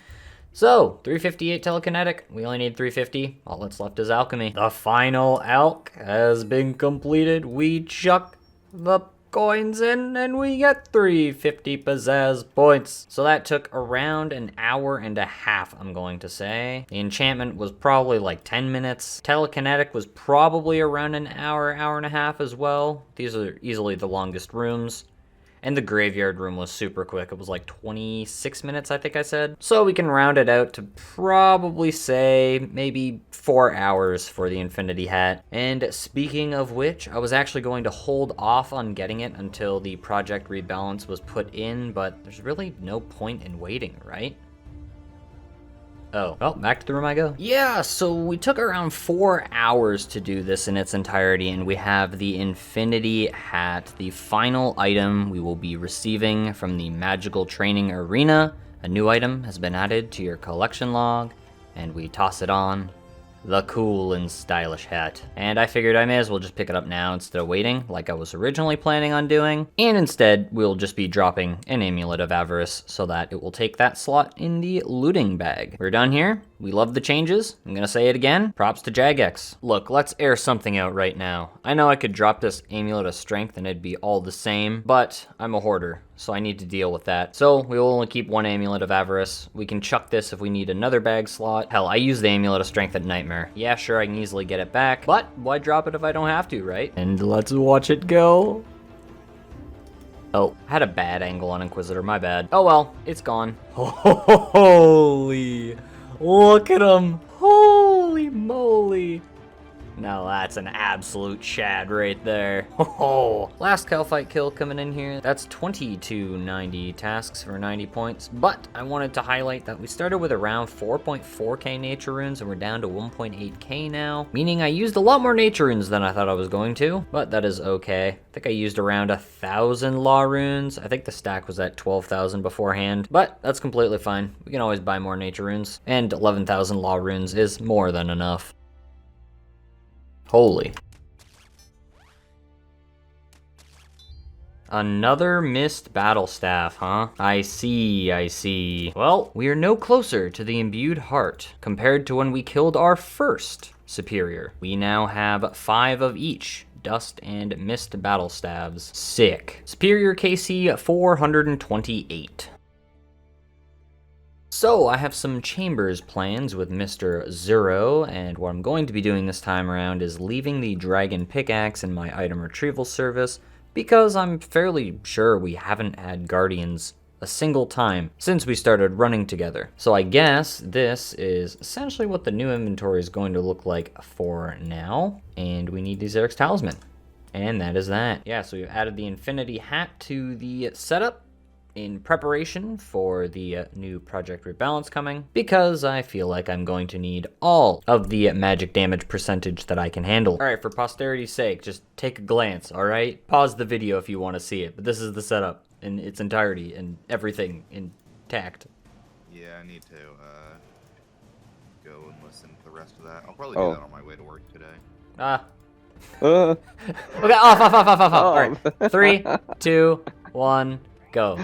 So, 358 telekinetic, we only need 350. All that's left is alchemy. The final alch has been completed. We chuck the coins in and we get 350 pizzazz points. So that took around an hour and a half, I'm going to say. The enchantment was probably like 10 minutes. Telekinetic was probably around an hour, hour and a half as well. These are easily the longest rooms. And the graveyard room was super quick. It was like 26 minutes, I think I said. So we can round it out to probably say maybe 4 hours for the Infinity Hat. And speaking of which, I was actually going to hold off on getting it until the project rebalance was put in, but there's really no point in waiting, right? Oh, well, back to the room I go. Yeah, so we took around 4 hours to do this in its entirety, and we have the Infinity Hat, the final item we will be receiving from the Magical Training Arena. A new item has been added to your collection log, and we toss it on. The cool and stylish hat. And I figured I may as well just pick it up now instead of waiting like I was originally planning on doing. And instead, we'll just be dropping an Amulet of Avarice so that it will take that slot in the looting bag. We're done here. We love the changes. I'm gonna say it again. Props to Jagex. Look, let's air something out right now. I know I could drop this Amulet of Strength and it'd be all the same, but I'm a hoarder, so I need to deal with that. So we will only keep 1 Amulet of Avarice. We can chuck this if we need another bag slot. Hell, I use the Amulet of Strength at Nightmare. Yeah, sure, I can easily get it back, but why drop it if I don't have to, right? And let's watch it go. Oh, I had a bad angle on Inquisitor, my bad. Oh well, it's gone. Holy, look at him. Holy moly. Now that's an absolute Chad right there. Oh, last cow fight kill coming in here. That's 2290 tasks for 90 points. But I wanted to highlight that we started with around 4.4k nature runes and we're down to 1.8k now. Meaning I used a lot more nature runes than I thought I was going to, but that is okay. I think I used around 1,000 law runes. I think the stack was at 12,000 beforehand, but that's completely fine. We can always buy more nature runes, and 11,000 law runes is more than enough. Holy. Another missed battle staff, huh? I see, I see. Well, we are no closer to the imbued heart compared to when we killed our first superior. We now have 5 of each. Dust and mist battle staves. Sick. Superior KC 428. So I have some chambers plans with Mr. Zero, and what I'm going to be doing this time around is leaving the dragon pickaxe in my item retrieval service, because I'm fairly sure we haven't had guardians a single time since we started running together. So I guess this is essentially what the new inventory is going to look like for now, and we need the Xeric's talisman. And that is that. Yeah, so we've added the infinity hat to the setup in preparation for the new Project Rebalance coming, because I feel like I'm going to need all of the magic damage percentage that I can handle. All right, for posterity's sake, just take a glance, all right? Pause the video if you want to see it, but this is the setup in its entirety and everything intact. Yeah, I need to go and listen to the rest of that. I'll probably do that on my way to work today. Okay, off. All right, 3, 2, 1, go.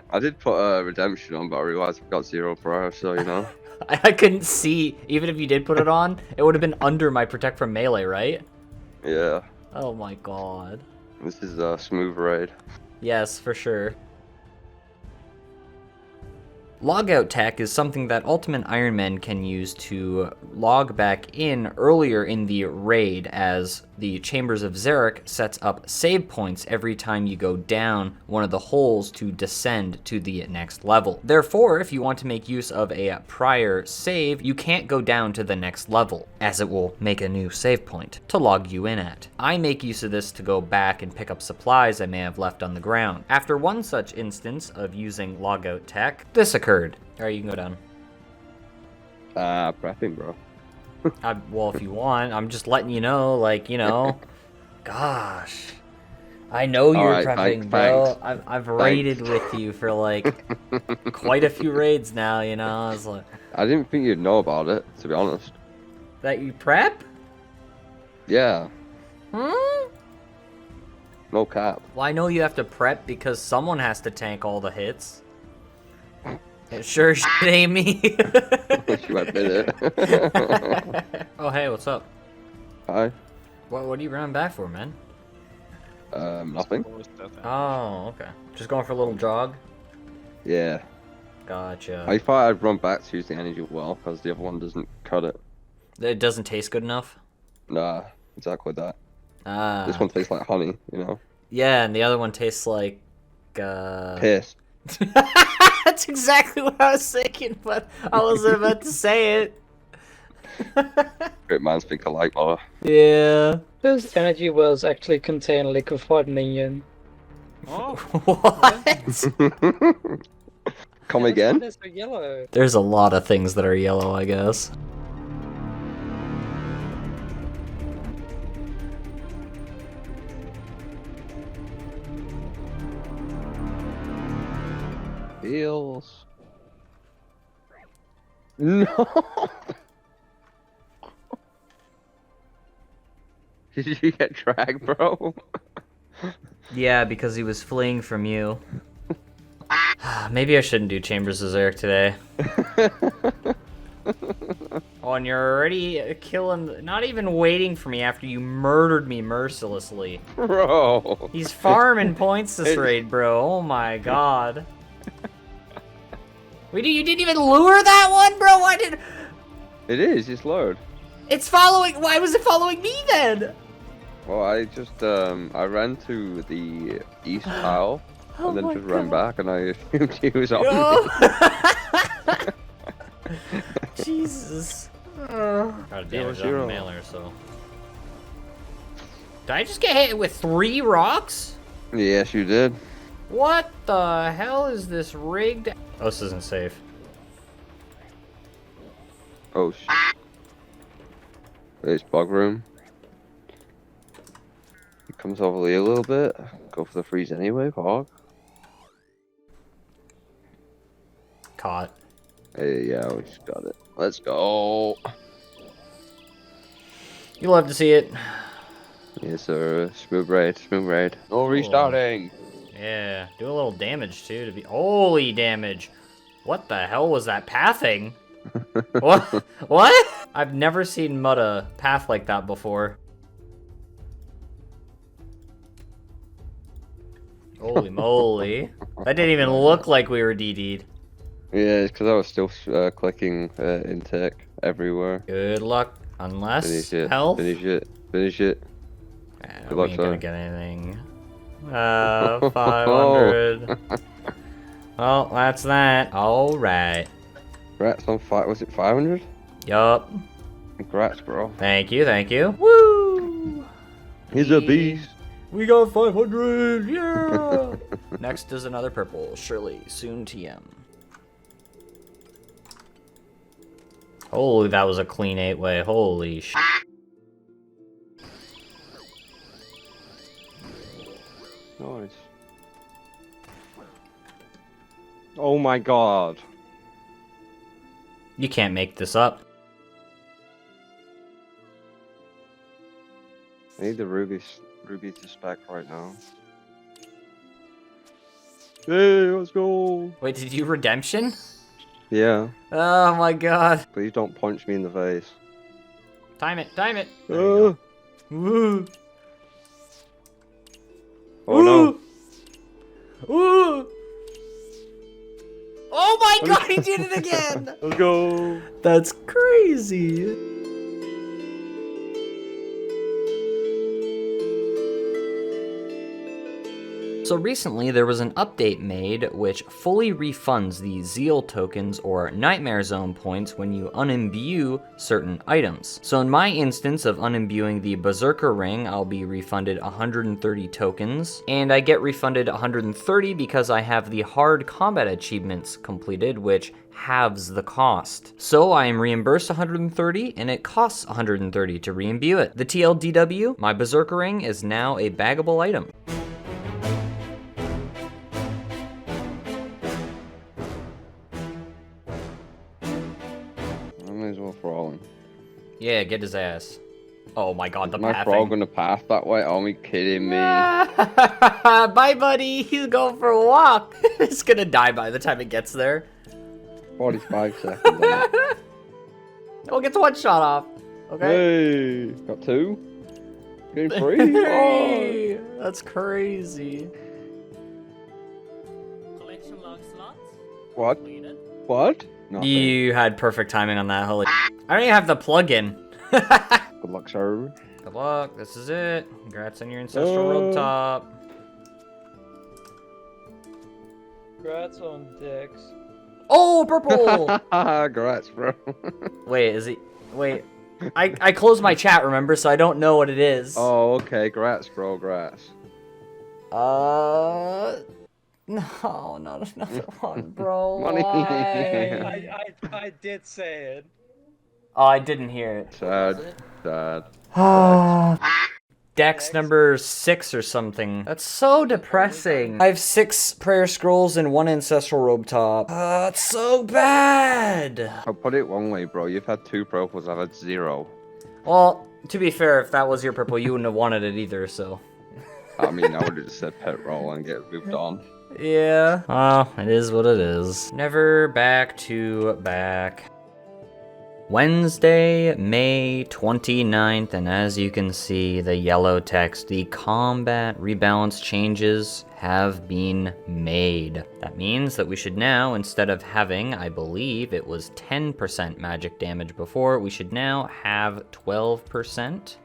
I did put Redemption on, but I realized I've got 0 prior, so you know. I couldn't see, even if you did put it on, it would have been under my Protect from Melee, right? Yeah. Oh my god. This is a smooth raid. Yes, for sure. Logout tech is something that Ultimate Ironman can use to log back in earlier in the raid, as the Chambers of Xeric sets up save points every time you go down one of the holes to descend to the next level. Therefore, if you want to make use of a prior save, you can't go down to the next level, as it will make a new save point to log you in at. I make use of this to go back and pick up supplies I may have left on the ground. After one such instance of using logout tech, this occurred. Alright, you can go down. Prepping, bro. Well, if you want, I'm just letting you know, like, you know. Gosh. I know you're prepping, bro. I've raided with you for, like, quite a few raids now, you know. I was like... I didn't think you'd know about it, to be honest. That you prep? Yeah. Hmm? No cap. Well, I know you have to prep because someone has to tank all the hits. It sure ain't me. You admit it. Oh, hey, what's up? Hi. What are you running back for, man? Nothing. Oh, okay. Just going for a little jog? Yeah. Gotcha. I thought I'd run back to use the energy well, because the other one doesn't cut it. It doesn't taste good enough? Nah, exactly that. This one tastes like honey, you know? Yeah, and the other one tastes like... Piss. That's exactly what I was thinking, but I wasn't about to say it. Great minds think alike, brother. Yeah. Those energy wells actually contain liquefied minion. Oh. What? Come again? They're so yellow. There's a lot of things that are yellow, I guess. Feels. No. Did you get dragged, bro? Yeah, because he was fleeing from you. Maybe I shouldn't do Chambers of Xeric today. Oh, and you're already killing, not even waiting for me after you murdered me mercilessly. Bro. He's farming points this raid, bro. Oh my god. Wait, you didn't even lure that one, bro? Why did... It is, it's lowered. It's following... Why was it following me then? Well, I just, I ran to the east tile, and then just ran back, and I assumed he was on me. Jesus. Got a damage on the mailer, so... Did I just get hit with 3 rocks? Yes, you did. What the hell is this rigged? Oh, this isn't safe. Oh, shit. There's bug room. He comes over here a little bit. Go for the freeze anyway, Hog. Caught. Hey, yeah, we just got it. Let's go. You love to see it. Yes, sir. Smooth raid, smooth raid. No restarting. Yeah, do a little damage too to be. Holy damage! What the hell was that pathing? What? What? I've never seen Mutta path like that before. Holy moly. That didn't even look like we were DD'd. Yeah, it's because I was still clicking intake everywhere. Good luck. Unless Finish it. health. Finish it. Finish it. We ain't gonna get anything. 500. Well, that's that. Alright. Congrats on was it 500? Yup. Congrats, bro. Thank you, thank you. Woo! He's a beast. We got 500! Yeah! Next is another purple. Surely, soon TM. Holy, that was a clean 8-way. Holy sh. Nice. Oh my god. You can't make this up. I need the rubies to spec right now. Hey, let's go. Wait, did you redemption? Yeah. Oh my god. Please don't punch me in the face. Time it, time it. Woo. Woo. Oh no. Ooh. Oh my god, he did it again! Let's go. That's crazy. So recently there was an update made which fully refunds the Zeal tokens or Nightmare Zone points when you unimbue certain items. So in my instance of unimbuing the Berserker Ring, I'll be refunded 130 tokens, and I get refunded 130 because I have the hard combat achievements completed, which halves the cost. So I am reimbursed 130 and it costs 130 to reimbue it. The TLDW, my Berserker Ring is now a baggable item. Yeah, get his ass. Oh my god, the my pathing. frog gonna pass that way? Are you kidding me? Bye, buddy. He's going for a walk. It's gonna die by the time it gets there. 45 seconds. We'll get the one shot off. Okay. Hey, got 2. Getting 3. Hey, that's crazy. Collection log slots. What? What? Nothing. You had perfect timing on that. Holy. I don't even have the plug-in. Good luck, sir. Good luck. This is it. Congrats on your ancestral robe top. Congrats on Dex. Oh, purple! Congrats, bro. Wait, is he? Wait. I closed my chat, remember, so I don't know what it is. Oh, okay. Congrats, bro. Congrats. No, not another one, bro. Money. I did say it. Oh, I didn't hear it. Sad. Sad. Dex number 6 or something. That's so depressing. I have 6 prayer scrolls and 1 ancestral robe top. That's so bad. I'll put it one way, bro. You've had 2 purples. I've had 0. Well, to be fair, if that was your purple, you wouldn't have wanted it either, so. I mean, I would have just said pet roll and get moved on. Yeah. Oh, it is what it is. Never back to back. Wednesday, May 29th, and as you can see, the yellow text, the combat rebalance changes have been made. That means that we should now, instead of having, I believe it was 10% magic damage before, we should now have 12%.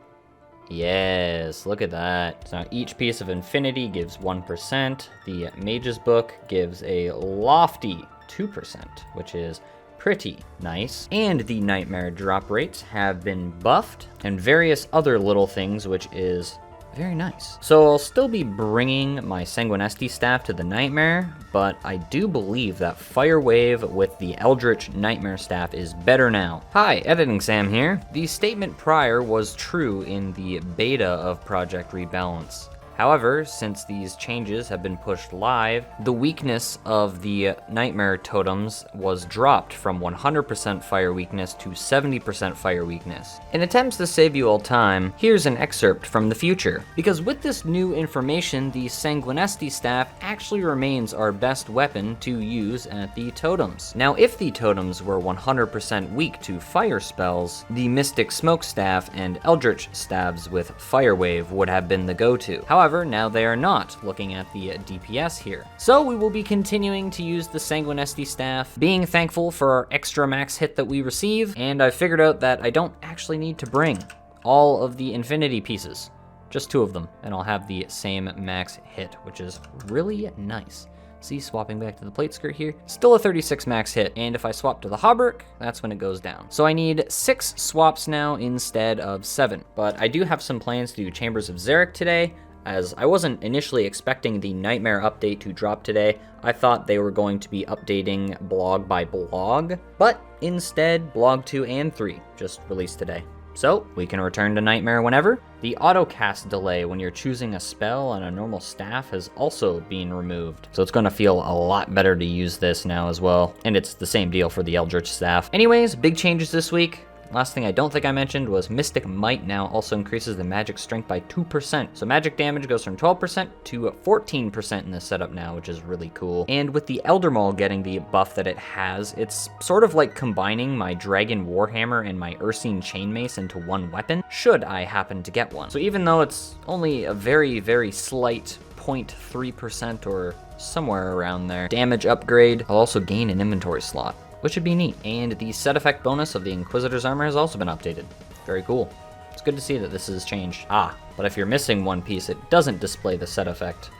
Yes, look at that. So now each piece of infinity gives 1%. The Mage's Book gives a lofty 2%, which is pretty nice. And the Nightmare drop rates have been buffed, and various other little things, which is very nice. So I'll still be bringing my Sanguinesti staff to the Nightmare, but I do believe that Fire Wave with the Eldritch Nightmare staff is better now. Hi, Editing Sam here. The statement prior was true in the beta of Project Rebalance. However, since these changes have been pushed live, the weakness of the Nightmare totems was dropped from 100% fire weakness to 70% fire weakness. In attempts to save you all time, here's an excerpt from the future. Because with this new information, the Sanguinesti staff actually remains our best weapon to use at the totems. Now, if the totems were 100% weak to fire spells, the Mystic Smoke Staff and Eldritch Stabs with Fire Wave would have been the go-to. However, now they are not, looking at the DPS here. So we will be continuing to use the Sanguinesti staff, being thankful for our extra max hit that we receive, and I figured out that I don't actually need to bring all of the infinity pieces. Just 2 of them, and I'll have the same max hit, which is really nice. See, swapping back to the plate skirt here, still a 36 max hit, and if I swap to the hauberk, that's when it goes down. So I need 6 swaps now instead of 7, but I do have some plans to do Chambers of Xeric today, as I wasn't initially expecting the Nightmare update to drop today. I thought they were going to be updating blog by blog, but instead blog 2 and 3 just released today. So we can return to Nightmare whenever. The autocast delay when you're choosing a spell on a normal staff has also been removed. So it's gonna feel a lot better to use this now as well. And it's the same deal for the Eldritch staff. Anyways, big changes this week. Last thing I don't think I mentioned was Mystic Might now also increases the magic strength by 2%. So magic damage goes from 12% to 14% in this setup now, which is really cool. And with the Elder Maul getting the buff that it has, it's sort of like combining my Dragon Warhammer and my Ursine Chainmace into one weapon, should I happen to get one. So even though it's only a very, very slight 0.3% or somewhere around there damage upgrade, I'll also gain an inventory slot, which would be neat. And the set effect bonus of the Inquisitor's armor has also been updated. Very cool. It's good to see that this has changed. But if you're missing one piece, it doesn't display the set effect.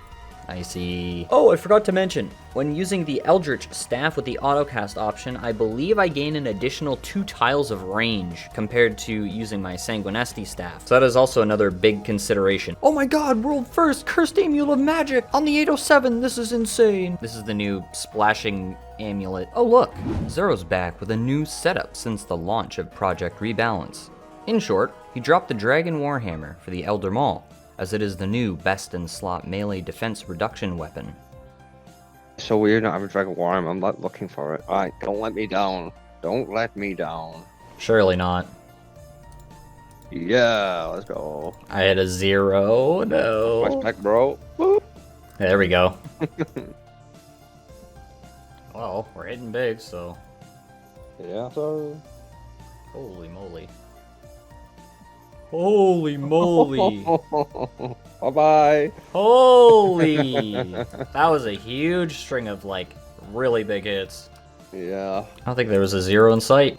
I see. Oh, I forgot to mention, when using the Eldritch staff with the autocast option, I believe I gain an additional 2 tiles of range compared to using my Sanguinesti staff. So that is also another big consideration. Oh my god, world first, cursed amulet of magic on the 807, this is insane. This is the new splashing amulet. Oh look, Zero's back with a new setup since the launch of Project Rebalance. In short, he dropped the Dragon Warhammer for the Elder Maul, as it is the new best-in-slot melee defense reduction weapon. So weird not having Dragon Warhammer, I'm not looking for it. Alright, don't let me down. Don't let me down. Surely not. Yeah, let's go. I had a 0, no. Watch back, bro. Boop. There we go. Well, we're hitting big, so... Yeah, so... Holy moly. Holy moly. Bye-bye. Holy. That was a huge string of, like, really big hits. Yeah. I don't think there was a 0 in sight.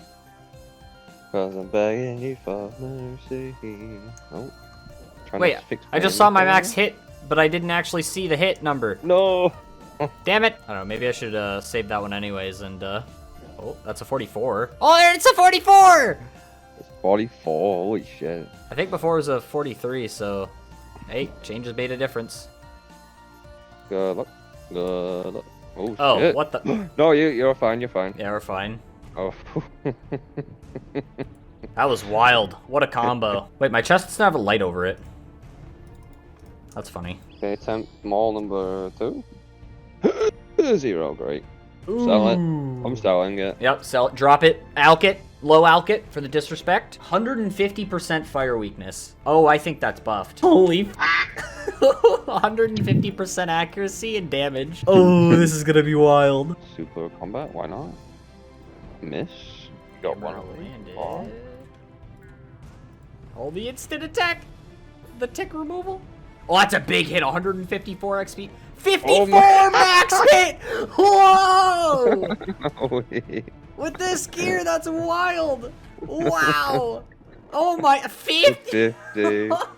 'Cause I'm begging you for mercy. Oh. Wait, I just saw my max hit, but I didn't actually see the hit number. No. Damn it. I don't know, maybe I should save that one anyways, and, oh, that's a 44. Oh, it's a 44! 44, holy shit. I think before it was a 43, so hey, changes made a difference. Good luck. Good luck. Oh, shit. what the? No, you're fine, you're fine. Yeah, we're fine. Oh. That was wild. What a combo. Wait, my chest doesn't have a light over it. That's funny. Okay, attempt small number 2. 0, great. Sell it. I'm selling it. Yep, sell it. Drop it. Alk it. Low alk it for the disrespect. 150% fire weakness. Oh, I think that's buffed. Holy 150% accuracy and damage. Oh, this is gonna be wild. Super combat, why not? Miss. Got one. Landed. Hold the instant attack. The tick removal. Oh, that's a big hit. 154 XP. 54 max hit! Whoa! With this gear, that's wild! Wow! Oh my, 50!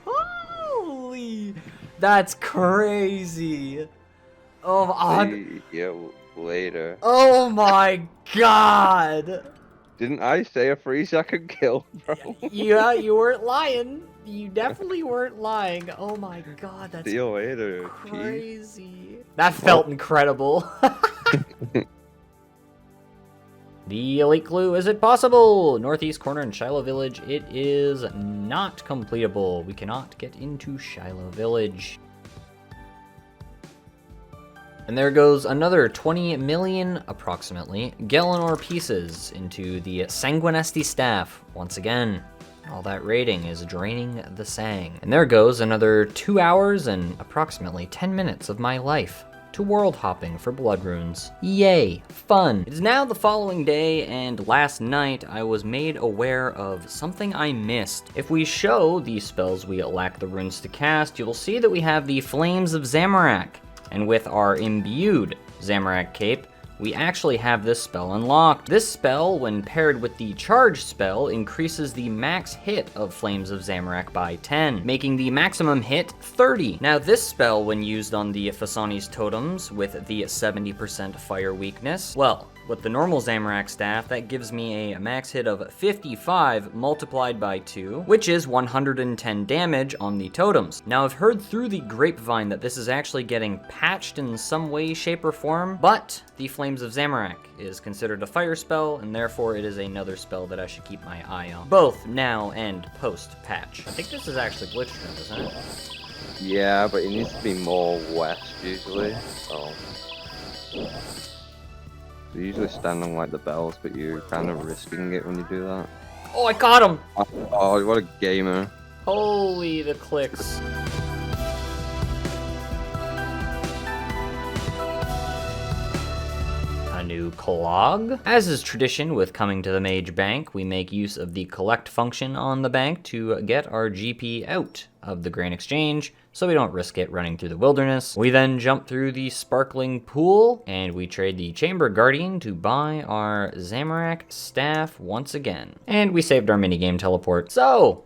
Holy! That's crazy! Oh, See you later. Oh my god! Didn't I say a 3-second kill, bro? Yeah, you weren't lying. You definitely weren't lying. Oh my god, that's See you later, crazy. That felt incredible. The elite clue, is it possible? Northeast corner in Shiloh Village. It is not completable. We cannot get into Shiloh Village. And there goes another 20 million, approximately, Galenor pieces into the Sanguinesti staff once again. All that rating is draining the sang. And there goes another 2 hours and approximately 10 minutes of my life to world hopping for blood runes. Yay, fun. It is now the following day, and last night I was made aware of something I missed. If we show the spells we lack the runes to cast, you will see that we have the Flames of Zamorak. And with our imbued Zamorak cape, we actually have this spell unlocked. This spell, when paired with the charge spell, increases the max hit of Flames of Zamorak by 10, making the maximum hit 30. Now this spell, when used on the Fasani's totems with the 70% fire weakness, well, with the normal Zamorak staff, that gives me a max hit of 55 multiplied by 2, which is 110 damage on the totems. Now I've heard through the grapevine that this is actually getting patched in some way, shape, or form, but the Flames of Zamorak is considered a fire spell, and therefore it is another spell that I should keep my eye on, both now and post-patch. I think this is actually glitched now, isn't it? Yeah, but it needs to be more west usually, so... You usually stand on like the bells, but you're kind of risking it when you do that. Oh, I caught him! Oh, what a gamer. Holy, the clicks. A new clog. As is tradition with coming to the Mage Bank, we make use of the collect function on the bank to get our GP out of the Grain Exchange, so we don't risk it running through the wilderness. We then jump through the sparkling pool, and we trade the Chamber Guardian to buy our Zamorak staff once again. And we saved our minigame teleport. So,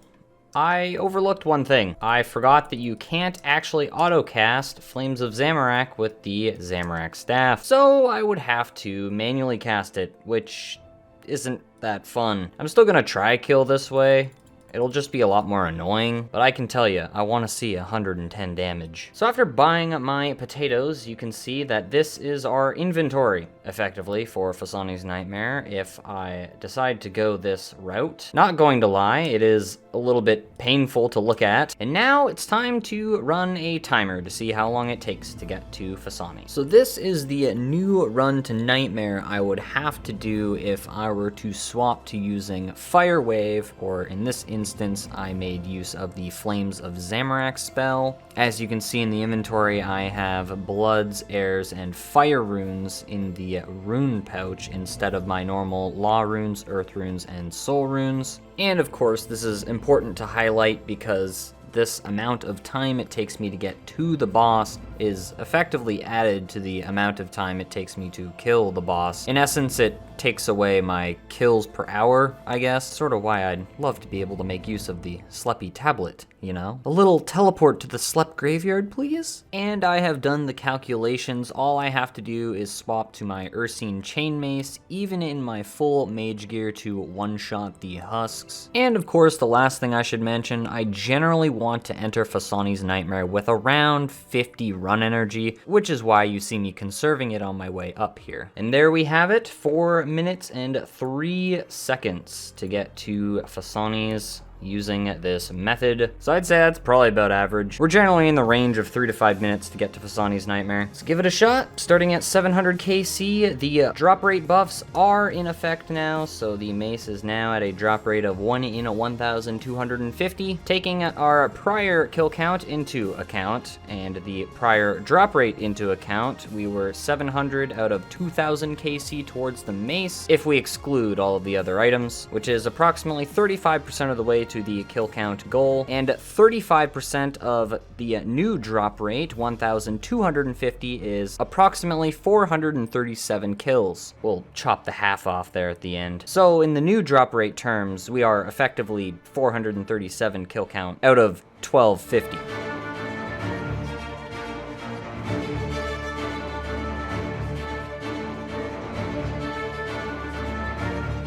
I overlooked one thing. I forgot that you can't actually auto-cast Flames of Zamorak with the Zamorak staff. So I would have to manually cast it, which isn't that fun. I'm still gonna try kill this way. It'll just be a lot more annoying, but I can tell you, I want to see 110 damage. So after buying my potatoes, you can see that this is our inventory, effectively, for Fasani's Nightmare if I decide to go this route. Not going to lie, it is a little bit painful to look at. And now it's time to run a timer to see how long it takes to get to Fasani. So this is the new run to Nightmare I would have to do if I were to swap to using Fire Wave, or in this instance, I made use of the Flames of Zamorak spell. As you can see in the inventory, I have Bloods, Airs, and Fire runes in the rune pouch instead of my normal Law runes, Earth runes, and Soul runes. And of course, this is important to highlight because this amount of time it takes me to get to the boss is effectively added to the amount of time it takes me to kill the boss. In essence, it takes away my kills per hour, I guess. Sort of why I'd love to be able to make use of the Sleppy tablet, you know? A little teleport to the Slepp graveyard, please? And I have done the calculations. All I have to do is swap to my Ursine Chain Mace, even in my full mage gear, to one-shot the husks. And of course, the last thing I should mention, I generally want to enter Fasani's Nightmare with around 50 run energy, which is why you see me conserving it on my way up here. And there we have it, 4 minutes and 3 seconds to get to Fasani's using this method. So I'd say that's probably about average. We're generally in the range of 3 to 5 minutes to get to Fasani's Nightmare. Let's give it a shot. Starting at 700 KC, the drop rate buffs are in effect now, so the mace is now at a drop rate of 1 in 1,250. Taking our prior kill count into account and the prior drop rate into account, we were 700 out of 2,000 KC towards the mace, if we exclude all of the other items, which is approximately 35% of the way to the kill count goal, and 35% of the new drop rate, 1,250, is approximately 437 kills. We'll chop the half off there at the end. So in the new drop rate terms, we are effectively 437 kill count out of 1,250.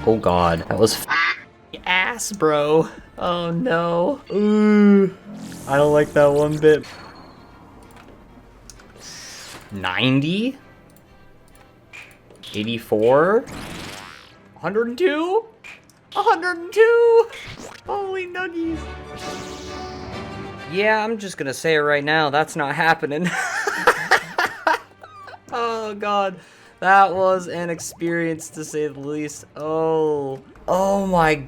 Oh god, that was ass, bro. Oh no. Ooh. I don't like that one bit. 90? 84? 102? 102? Holy nuggies. Yeah, I'm just gonna say it right now, that's not happening. Oh god. That was an experience to say the least. Oh my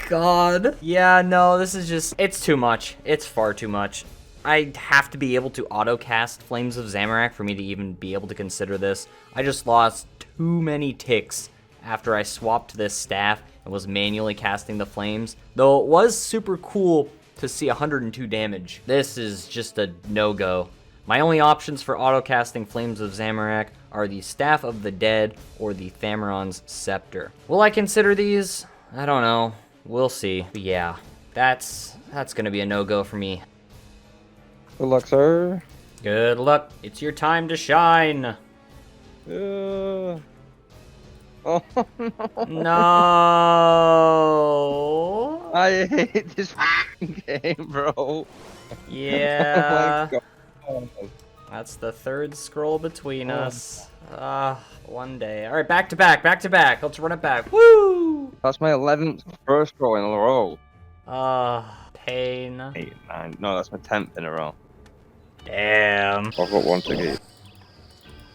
god. Yeah, no, this is just, it's too much. It's far too much. I have to be able to auto-cast Flames of Zamorak for me to even be able to consider this. I just lost too many ticks after I swapped this staff and was manually casting the flames. Though it was super cool to see 102 damage. This is just a no-go. My only options for auto-casting Flames of Zamorak are the Staff of the Dead or the Thameron's Scepter. Will I consider these? I don't know. We'll see. But yeah, that's gonna be a no-go for me. Good luck, sir. Good luck. It's your time to shine. Oh no. No. I hate this game, bro. Yeah. Oh my God. That's the third scroll between us. One day. All right, back to back, back to back. Let's run it back. Woo! That's my 11th first scroll in a row. Pain. 8, 9. No, that's my 10th in a row. Damn. I've got one to get.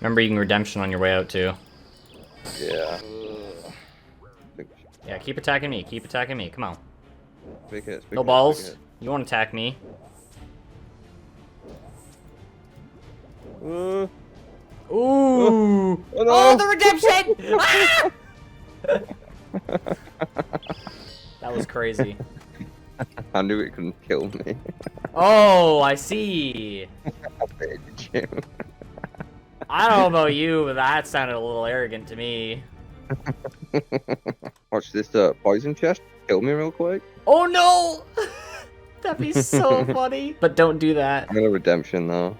Remember, you can redemption on your way out too. Yeah. Yeah, keep attacking me. Keep attacking me. Come on. Big hits, big No hits, balls. big hits. You want to attack me? Ooh. Oh, no. Oh, the redemption! Ah! That was crazy. I knew it couldn't kill me. Oh, I see. I baited you. I don't know about you, but that sounded a little arrogant to me. Watch this poison chest. Kill me real quick. Oh no! That'd be so funny. But don't do that. I'm gonna redemption though.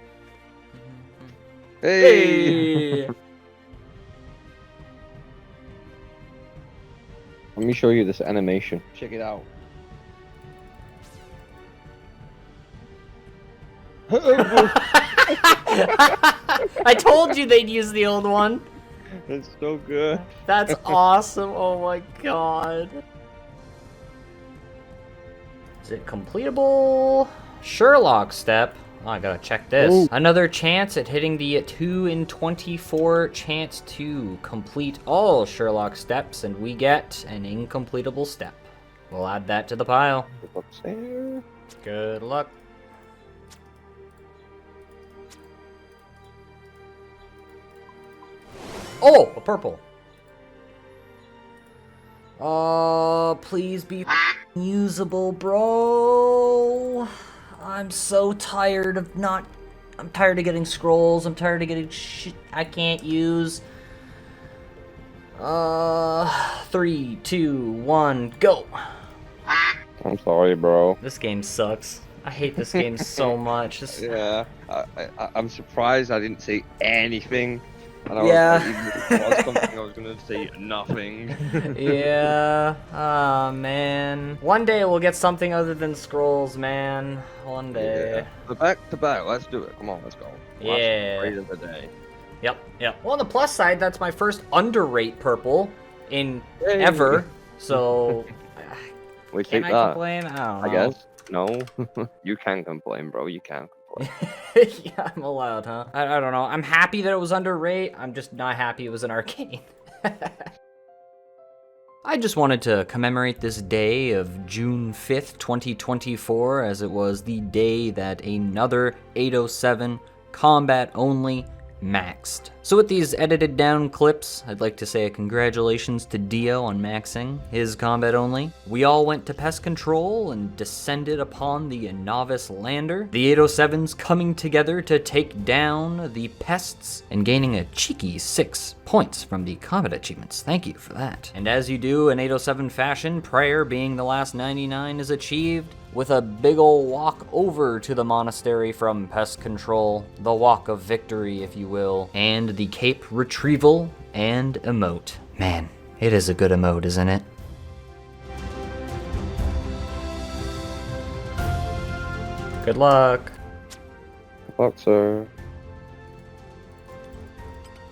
Hey! Let me show you this animation. Check it out. I told you they'd use the old one. It's so good. That's awesome. Oh my god. Is it completable? Sherlock step. Oh, I gotta check this. Ooh. Another chance at hitting the 2 in 24 chance to complete all Sherlock steps, and we get an incompletable step. We'll add that to the pile. Good luck. Oh, a purple. Please be usable, bro. I'm so tired of not... I'm tired of getting scrolls. I'm tired of getting shit I can't use. 3, 2, 1, go. I'm sorry, bro. This game sucks. I hate this game so much. Yeah, I'm surprised I didn't say anything. And I Yeah. was, even if it was something, I was gonna say nothing. Yeah. Ah, man. One day we'll get something other than scrolls, man. One day. Yeah. So back to back, let's do it. Come on, let's go. Yeah. Raid of the day. Yep, yep. Well, on the plus side, that's my first underrate purple in Yay. ever. So, We can take I that. complain? I don't know. I guess. No. You can complain, bro. You can complain. Yeah, I'm allowed, huh? I don't know. I'm happy that it was underrate. I'm just not happy it was an arcane. I just wanted to commemorate this day of June 5th, 2024, as it was the day that another 807 combat only maxed. So with these edited down clips, I'd like to say a congratulations to Dio on maxing his combat only. We all went to pest control and descended upon the novice lander. The 807s coming together to take down the pests and gaining a cheeky 6 points from the combat achievements. Thank you for that. And as you do in 807 fashion, prayer being the last 99 is achieved with a big ol' walk over to the monastery from pest control, the walk of victory, if you will, and the cape retrieval and emote. Man, it is a good emote, isn't it? Good luck. Good luck, sir.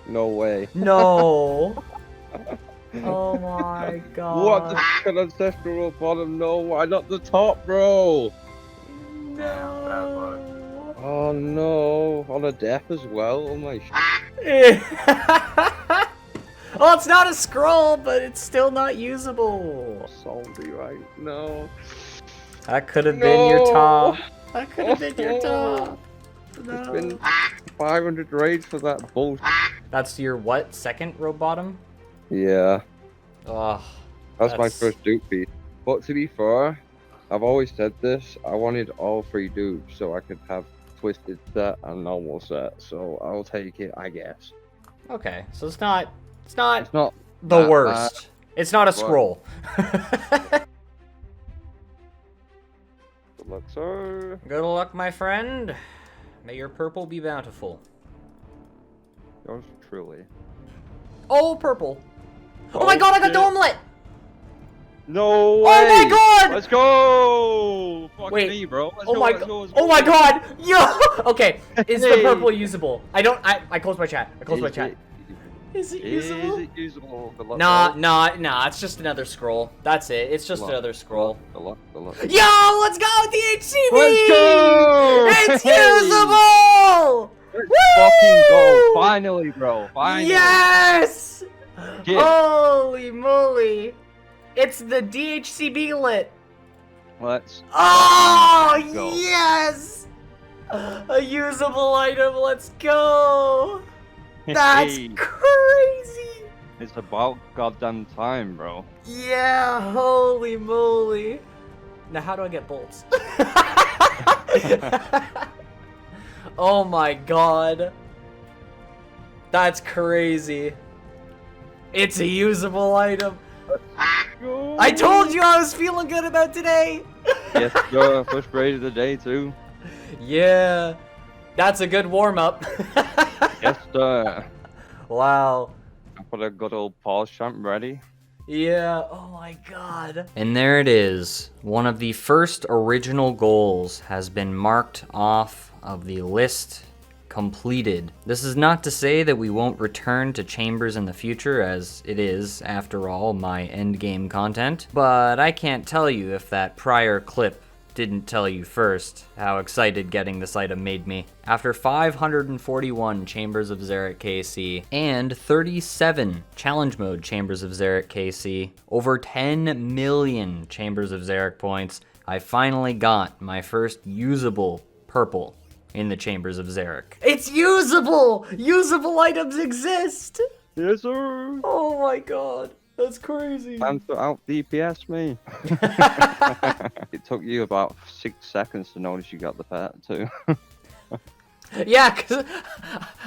No way. No. Oh my god. What the f*** an ancestral bottom? No, why not the top, bro? No. Oh no, on a death as well. Oh my. Oh, it's not a scroll, but it's still not usable. Salty, right? No. That could have been your top. That could have been your top. No. It's been 500 raids for that bullshit. That's your what? Second row bottom? Yeah. Oh, that's my first dupe piece. But to be fair, I've always said this. I wanted all 3 dupes so I could have twisted set and normal set. So I'll take it, I guess. Okay, so it's not the worst. It's not a scroll. Good luck, sir. Good luck, my friend. May your purple be bountiful. Yours truly. Oh, purple. Oh my god, I got the omelet! No way! Oh my god! Let's go! Fuck Wait. me, bro. Let's Oh go, my let's god! go, let's Oh go. my god! Yo! Okay, is the Hey. purple usable? I closed my chat. I closed my chat. Is it usable? Is it usable? Good luck, Nah, bro. nah, it's just another scroll. That's it. It's just Good luck, another scroll. Good luck, good luck. Yo, let's go, DHCB! Let's go! It's Hey! usable! Let's fucking go! Finally, bro. Finally. Yes! Get. Holy moly! It's the DHCB lit. Let's Oh, go. yes! A usable item, let's go! That's Hey. crazy! It's about goddamn time, bro. Yeah, holy moly. Now how do I get bolts? Oh my god. That's crazy. It's a usable item. I told you I was feeling good about today. Yes, sir. First raid of the day, too. Yeah. That's a good warm-up. Yes, sir. Wow. I put a good old pause champ ready. Yeah, oh my god. And there it is. One of the first original goals has been marked off of the list completed. This is not to say that we won't return to chambers in the future, as it is, after all, my endgame content, but I can't tell you if that prior clip didn't tell you first how excited getting this item made me. After 541 Chambers of Xeric KC and 37 Challenge Mode Chambers of Xeric KC, over 10 million Chambers of Xeric points, I finally got my first usable purple in the Chambers of Xeric. It's usable! Usable items exist! Yes, sir. Oh my god. That's crazy. Time to out DPS me. It took you about 6 seconds to notice you got the pet too. Yeah, because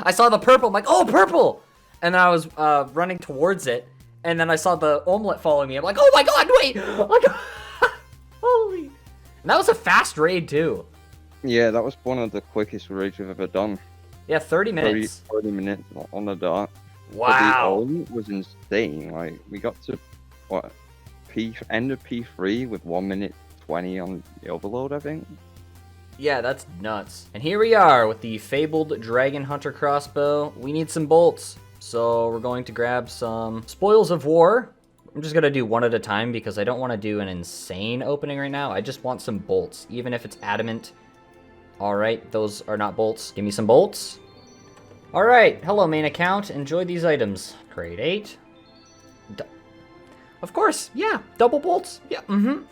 I saw the purple. I'm like, oh, purple! And then I was running towards it, and then I saw the omelet following me. I'm like, oh my god, wait! Like, holy. And that was a fast raid, too. Yeah, that was one of the quickest raids we've ever done. Yeah, 30 minutes. 30 minutes on the dot. Wow. But the old was insane. Like, we got to, what, end of P3 with 1 minute 20 on the overload, I think. Yeah, that's nuts. And here we are with the fabled Dragon Hunter crossbow. We need some bolts, so we're going to grab some Spoils of War. I'm just gonna do one at a time because I don't want to do an insane opening right now. I just want some bolts, even if it's adamant. All right, those are not bolts. Give me some bolts. All right, hello main account. Enjoy these items. Grade 8. Of course, yeah, double bolts. Yeah,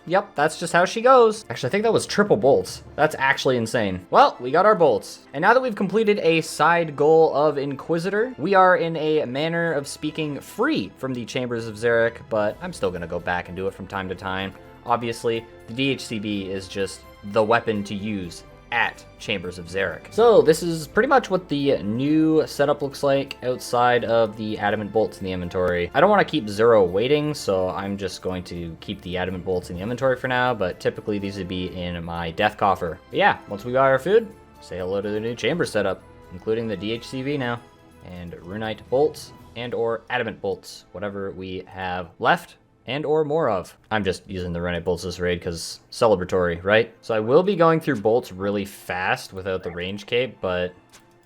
yep, that's just how she goes. Actually, I think that was triple bolts. That's actually insane. Well, we got our bolts. And now that we've completed a side goal of Inquisitor, we are in a manner of speaking free from the Chambers of Xeric, but I'm still gonna go back and do it from time to time. Obviously, the DHCB is just the weapon to use at Chambers of Xeric. So this is pretty much what the new setup looks like outside of the adamant bolts in the inventory. I don't want to keep Zero waiting, so I'm just going to keep the adamant bolts in the inventory for now, but typically these would be in my death coffer. But yeah, once we got our food, say hello to the new chamber setup, including the DHCV now, and runite bolts and or adamant bolts, whatever we have left and or more of. I'm just using the runite bolts this raid because celebratory, right? So I will be going through bolts really fast without the range cape, but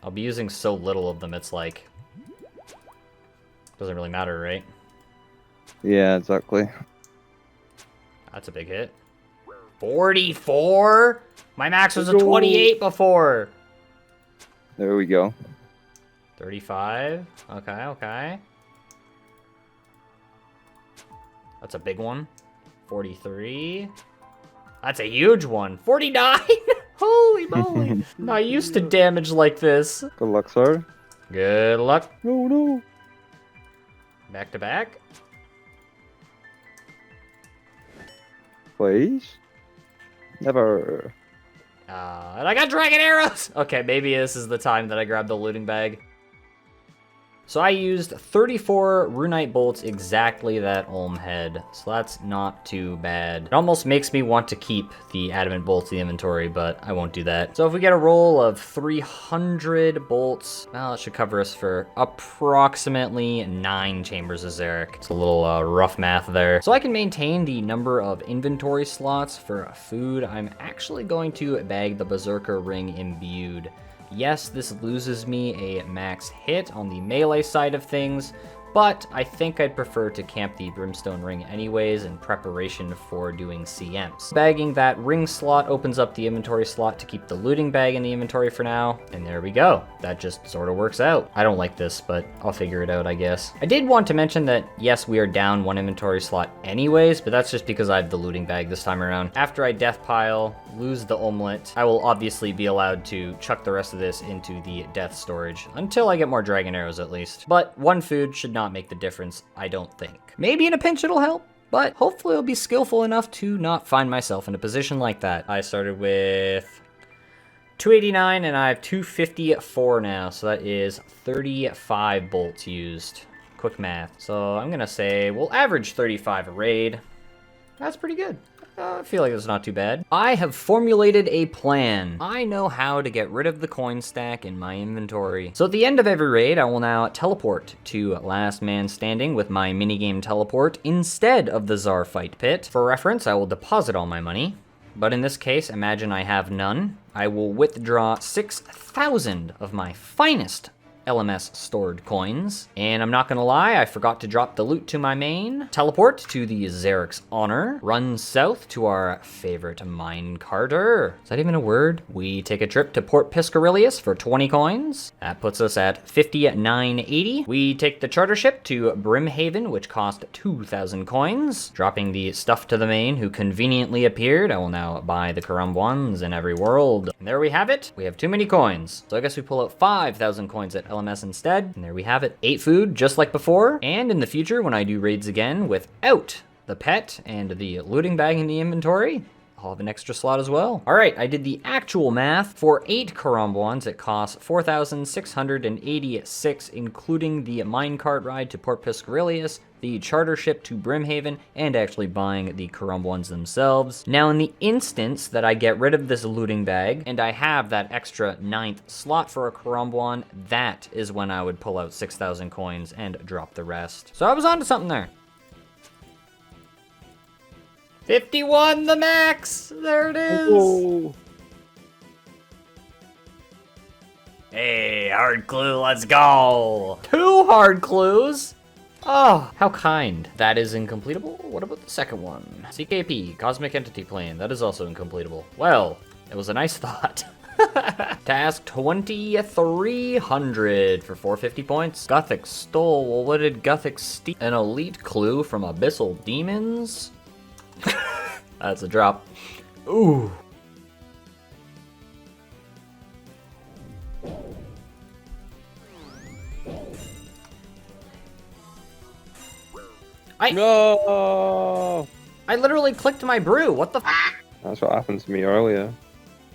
I'll be using so little of them, it's like, doesn't really matter, right? Yeah, exactly. That's a big hit. 44? My max was a 28 before. There we go. 35. Okay, okay. That's a big one. 43. That's a huge one. 49! Holy moly! Not used to damage like this. Good luck, sir. Good luck. No, no. Back to back. Please. Never. And I got dragon arrows! Okay, maybe this is the time that I grab the looting bag. So I used 34 runite bolts, exactly that Olm head. So that's not too bad. It almost makes me want to keep the adamant bolts in the inventory, but I won't do that. So if we get a roll of 300 bolts, well, it should cover us for approximately 9 chambers of Xeric. It's a little rough math there. So I can maintain the number of inventory slots for food. I'm actually going to bag the Berserker Ring Imbued. Yes, this loses me a max hit on the melee side of things, but I think I'd prefer to camp the Brimstone Ring anyways in preparation for doing CMs. Bagging that ring slot opens up the inventory slot to keep the looting bag in the inventory for now, and there we go. That just sort of works out. I don't like this, but I'll figure it out, I guess. I did want to mention that, yes, we are down 1 inventory slot anyways, but that's just because I have the looting bag this time around. After I death pile, lose the omelet, I will obviously be allowed to chuck the rest of this into the death storage, until I get more dragon arrows at least. But 1 food should not make the difference, I don't think. Maybe in a pinch it'll help, but hopefully I'll be skillful enough to not find myself in a position like that. I started with 289 and I have 254 now, so that is 35 bolts used. Quick math. So I'm gonna say we'll average 35 a raid. That's pretty good. I feel like it's not too bad. I have formulated a plan. I know how to get rid of the coin stack in my inventory. So at the end of every raid, I will now teleport to Last Man Standing with my minigame teleport instead of the Tsar Fight Pit. For reference, I will deposit all my money. But in this case, imagine I have none. I will withdraw 6,000 of my finest LMS stored coins. And I'm not gonna lie, I forgot to drop the loot to my main. Teleport to the Xeric's Honor. Run south to our favorite mine carter. Is that even a word? We take a trip to Port Piscarilius for 20 coins. That puts us at 5980. We take the charter ship to Brimhaven, which cost 2,000 coins. Dropping the stuff to the main, who conveniently appeared. I will now buy the Karambwans in every world. And there we have it. We have too many coins. So I guess we pull out 5,000 coins at LMS instead, and there we have it. 8 food, just like before, and in the future, when I do raids again without the pet and the looting bag in the inventory, I'll have an extra slot as well. All right, I did the actual math. For 8 Karambwans, it costs 4,686, including the minecart ride to Port Piscarilius, the charter ship to Brimhaven, and actually buying the Karambwans themselves. Now, in the instance that I get rid of this looting bag, and I have that extra 9th slot for a Karambwan, that is when I would pull out 6,000 coins and drop the rest. So I was onto something there. 51 the max! There it is! Whoa. Hey, hard clue, let's go! 2 hard clues? Oh, how kind. That is incompletable. What about the second one? CKP, Cosmic Entity Plane. That is also incompletable. Well, it was a nice thought. Task 2300 for 450 points. Gothic stole. Well, what did Gothic steal? An elite clue from Abyssal Demons? That's a drop. Ooh. No! I literally clicked my brew. What the f? That's what happened to me earlier.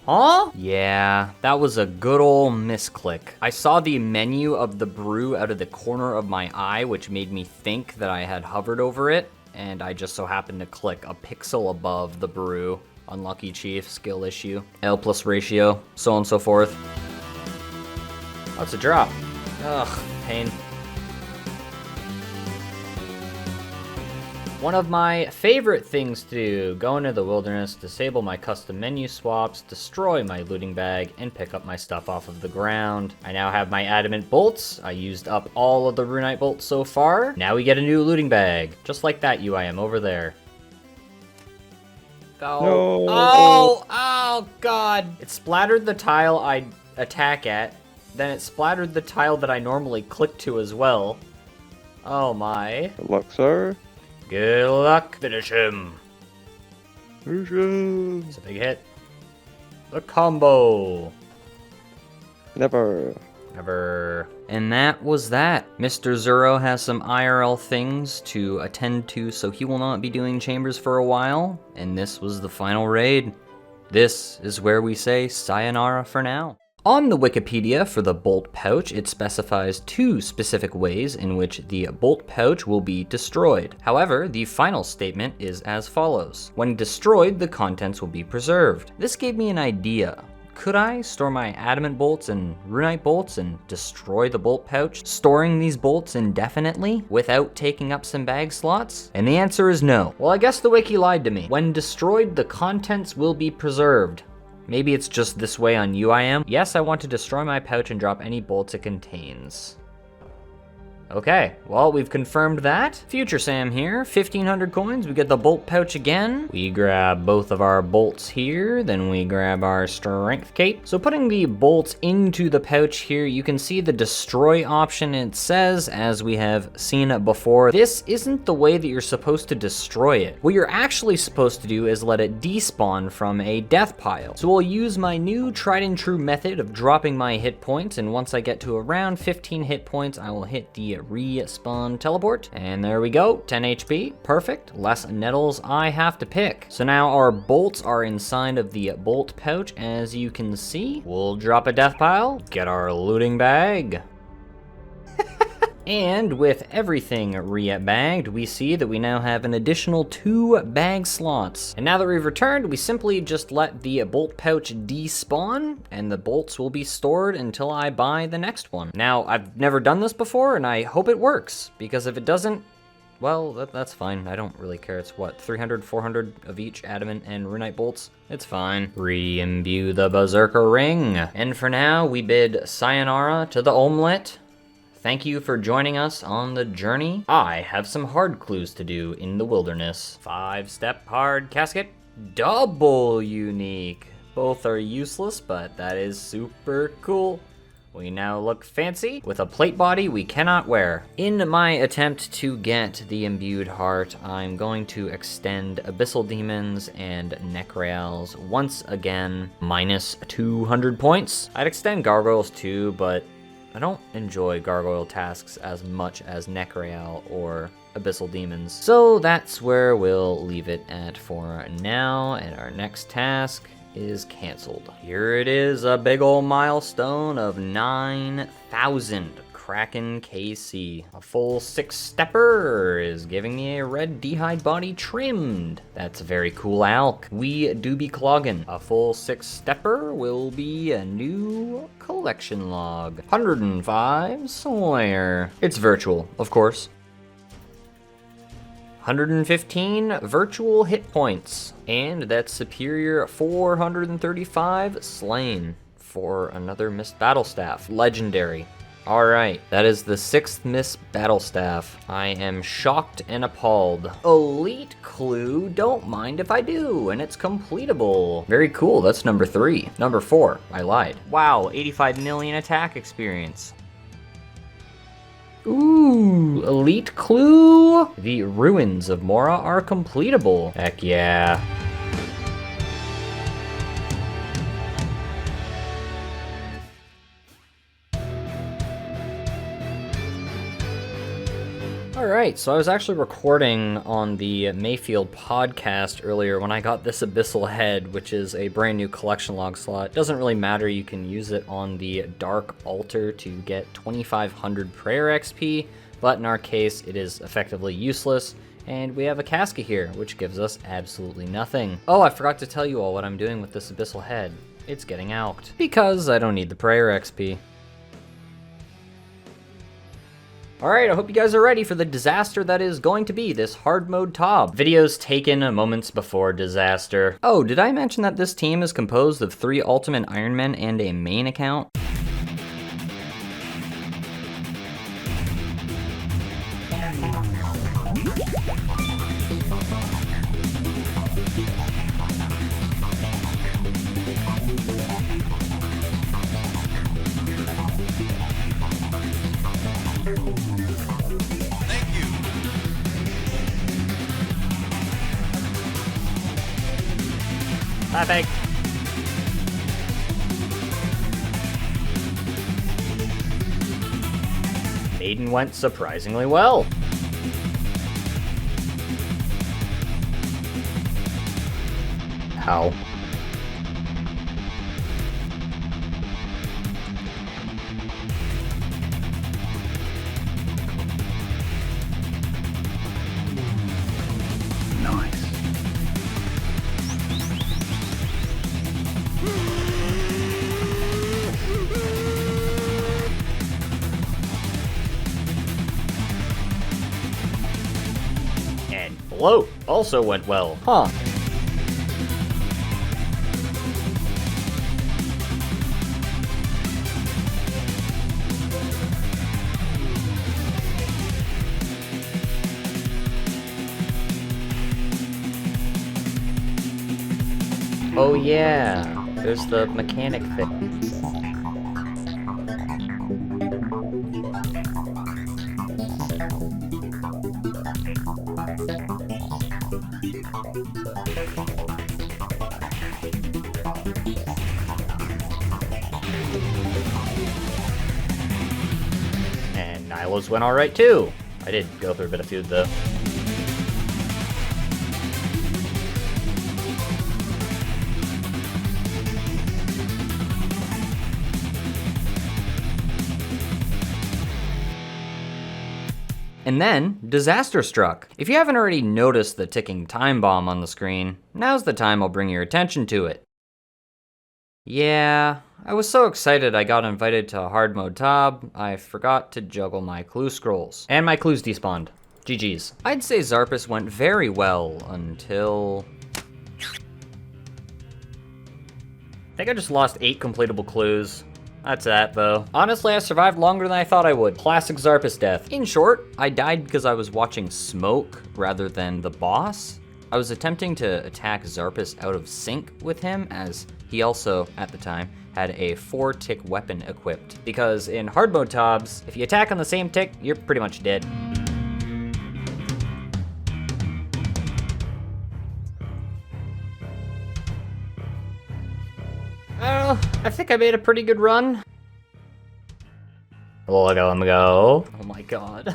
Huh? Yeah, that was a good ol' misclick. I saw the menu of the brew out of the corner of my eye, which made me think that I had hovered over it, and I just so happened to click a pixel above the brew. Unlucky chief, skill issue, L plus ratio, so on and so forth. Oh, it's a drop. Ugh, pain. One of my favorite things to do, go into the wilderness, disable my custom menu swaps, destroy my looting bag, and pick up my stuff off of the ground. I now have my adamant bolts. I used up all of the runite bolts so far. Now we get a new looting bag, just like that UIM over there. Oh, no. Oh God. It splattered the tile I attack at, then it splattered the tile that I normally click to as well. Oh my. Good luck, sir. Good luck. Finish him. Finish him. It's a big hit. The combo. Never. Never. And that was that. Mr. Zero has some IRL things to attend to, so he will not be doing chambers for a while. And this was the final raid. This is where we say sayonara for now. On the Wikipedia for the bolt pouch, it specifies 2 specific ways in which the bolt pouch will be destroyed. However, the final statement is as follows. When destroyed, the contents will be preserved. This gave me an idea. Could I store my adamant bolts and runite bolts and destroy the bolt pouch, storing these bolts indefinitely without taking up some bag slots? And the answer is no. Well, I guess the wiki lied to me. When destroyed, the contents will be preserved. Maybe it's just this way on UIM. Yes, I want to destroy my pouch and drop any bolts it contains. Okay, well, we've confirmed that. Future Sam here, 1,500 coins. We get the bolt pouch again. We grab both of our bolts here, then we grab our strength cape. So putting the bolts into the pouch here, you can see the destroy option. It says, as we have seen it before, this isn't the way that you're supposed to destroy it. What you're actually supposed to do is let it despawn from a death pile. So we'll use my new tried and true method of dropping my hit points, and once I get to around 15 hit points, I will hit the respawn teleport, and there we go, 10 HP, perfect. Less nettles I have to pick. So now our bolts are inside of the bolt pouch, as you can see. We'll drop a death pile, get our looting bag. And with everything re-bagged, we see that we now have an additional 2 bag slots. And now that we've returned, we simply just let the bolt pouch despawn, and the bolts will be stored until I buy the next one. Now, I've never done this before, and I hope it works, because if it doesn't, well, that's fine. I don't really care. It's what, 300, 400 of each adamant and runite bolts? It's fine. Re-imbue the Berserker Ring. And for now, we bid sayonara to the omelet. Thank you for joining us on the journey. I have some hard clues to do in the wilderness. 5-step hard casket, double unique. Both are useless, but that is super cool. We now look fancy with a plate body we cannot wear. In my attempt to get the imbued heart, I'm going to extend Abyssal Demons and Necreals once again, minus 200 points. I'd extend Gargoyles too, but I don't enjoy gargoyle tasks as much as Necreal or Abyssal Demons. So that's where we'll leave it at for now, and our next task is canceled. Here it is, a big ol' milestone of 9,000 Kraken KC. A full 6-stepper is giving me a red d'hide body trimmed. That's a very cool alk. We do be clogging. A full 6-stepper will be a new collection log. 105 Slayer. It's virtual, of course. 115 virtual hit points. And that's superior 435 slain for another missed battle staff. Legendary. Alright, that is the 6th Miss Battle Staff. I am shocked and appalled. Elite clue, don't mind if I do, and it's completable. Very cool, that's number 3. Number 4, I lied. Wow, 85 million attack experience. Ooh, elite clue. The ruins of Mora are completable. Heck yeah. Alright, so I was actually recording on the Mayfield podcast earlier when I got this Abyssal Head, which is a brand new collection log slot. Doesn't really matter, you can use it on the Dark Altar to get 2,500 prayer XP, but in our case it is effectively useless, and we have a casket here, which gives us absolutely nothing. Oh, I forgot to tell you all what I'm doing with this Abyssal Head. It's getting alked, because I don't need the prayer XP. Alright, I hope you guys are ready for the disaster that is going to be this hard mode TOB. Videos taken moments before disaster. Oh, did I mention that this team is composed of 3 Ultimate Ironmen and a main account? Laughing. Maiden went surprisingly well. How? Nice. And float also went well, huh? Oh yeah, there's the mechanic thing. And Nyla's went alright too. I did go through a bit of food though. And then, disaster struck. If you haven't already noticed the ticking time bomb on the screen, now's the time I'll bring your attention to it. Yeah, I was so excited I got invited to hard mode Tab, I forgot to juggle my clue scrolls. And my clues despawned. GG's. I'd say Zarpus went very well until... I think I just lost 8 completable clues. That's that, though. Honestly, I survived longer than I thought I would. Classic Zarpus death. In short, I died because I was watching smoke rather than the boss. I was attempting to attack Zarpus out of sync with him, as he also, at the time, had a 4-tick weapon equipped. Because in hard mode Tabs, if you attack on the same tick, you're pretty much dead. Well, I think I made a pretty good run. Let me go. Oh my god.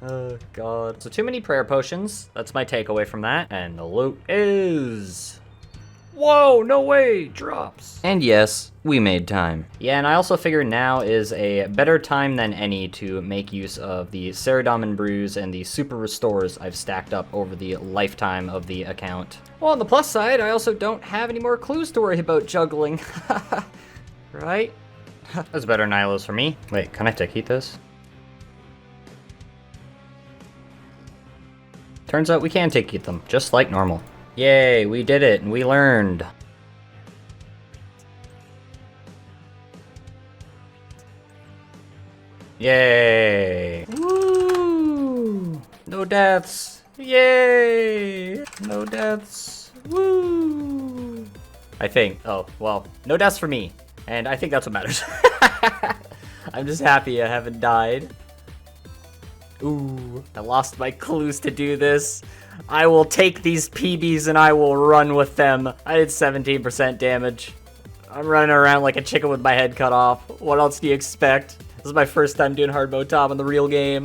Oh god. So too many prayer potions. That's my takeaway from that. And the loot is... Whoa, no way, drops. And yes, we made time. Yeah, and I also figure now is a better time than any to make use of the Saradomin brews and the super restores I've stacked up over the lifetime of the account. Well, on the plus side, I also don't have any more clues to worry about juggling. Right? That's better Nilos for me. Wait, can I tick heat this? Turns out we can tick heat them, just like normal. Yay, we did it, and we learned. Yay. Woo! No deaths. Yay! No deaths. Woo! I think. Oh, well, no deaths for me. And I think that's what matters. I'm just happy I haven't died. Ooh, I lost my clues to do this. I will take these PBs and I will run with them. I did 17% damage. I'm running around like a chicken with my head cut off. What else do you expect? This is my first time doing hard mode Top in the real game.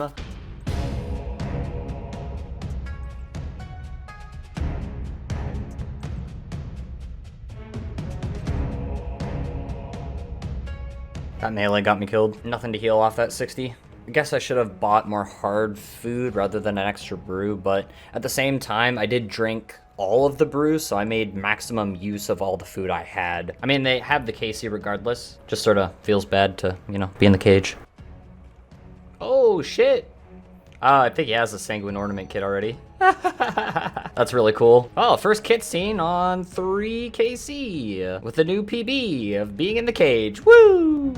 That melee got me killed. Nothing to heal off that 60. I guess I should have bought more hard food rather than an extra brew, but at the same time, I did drink all of the brews, so I made maximum use of all the food I had. I mean, they have the KC regardless. Just sort of feels bad to, you know, be in the cage. Oh, shit. I think he has a Sanguine Ornament kit already. That's really cool. Oh, first kit scene on 3KC with the new PB of being in the cage. Woo!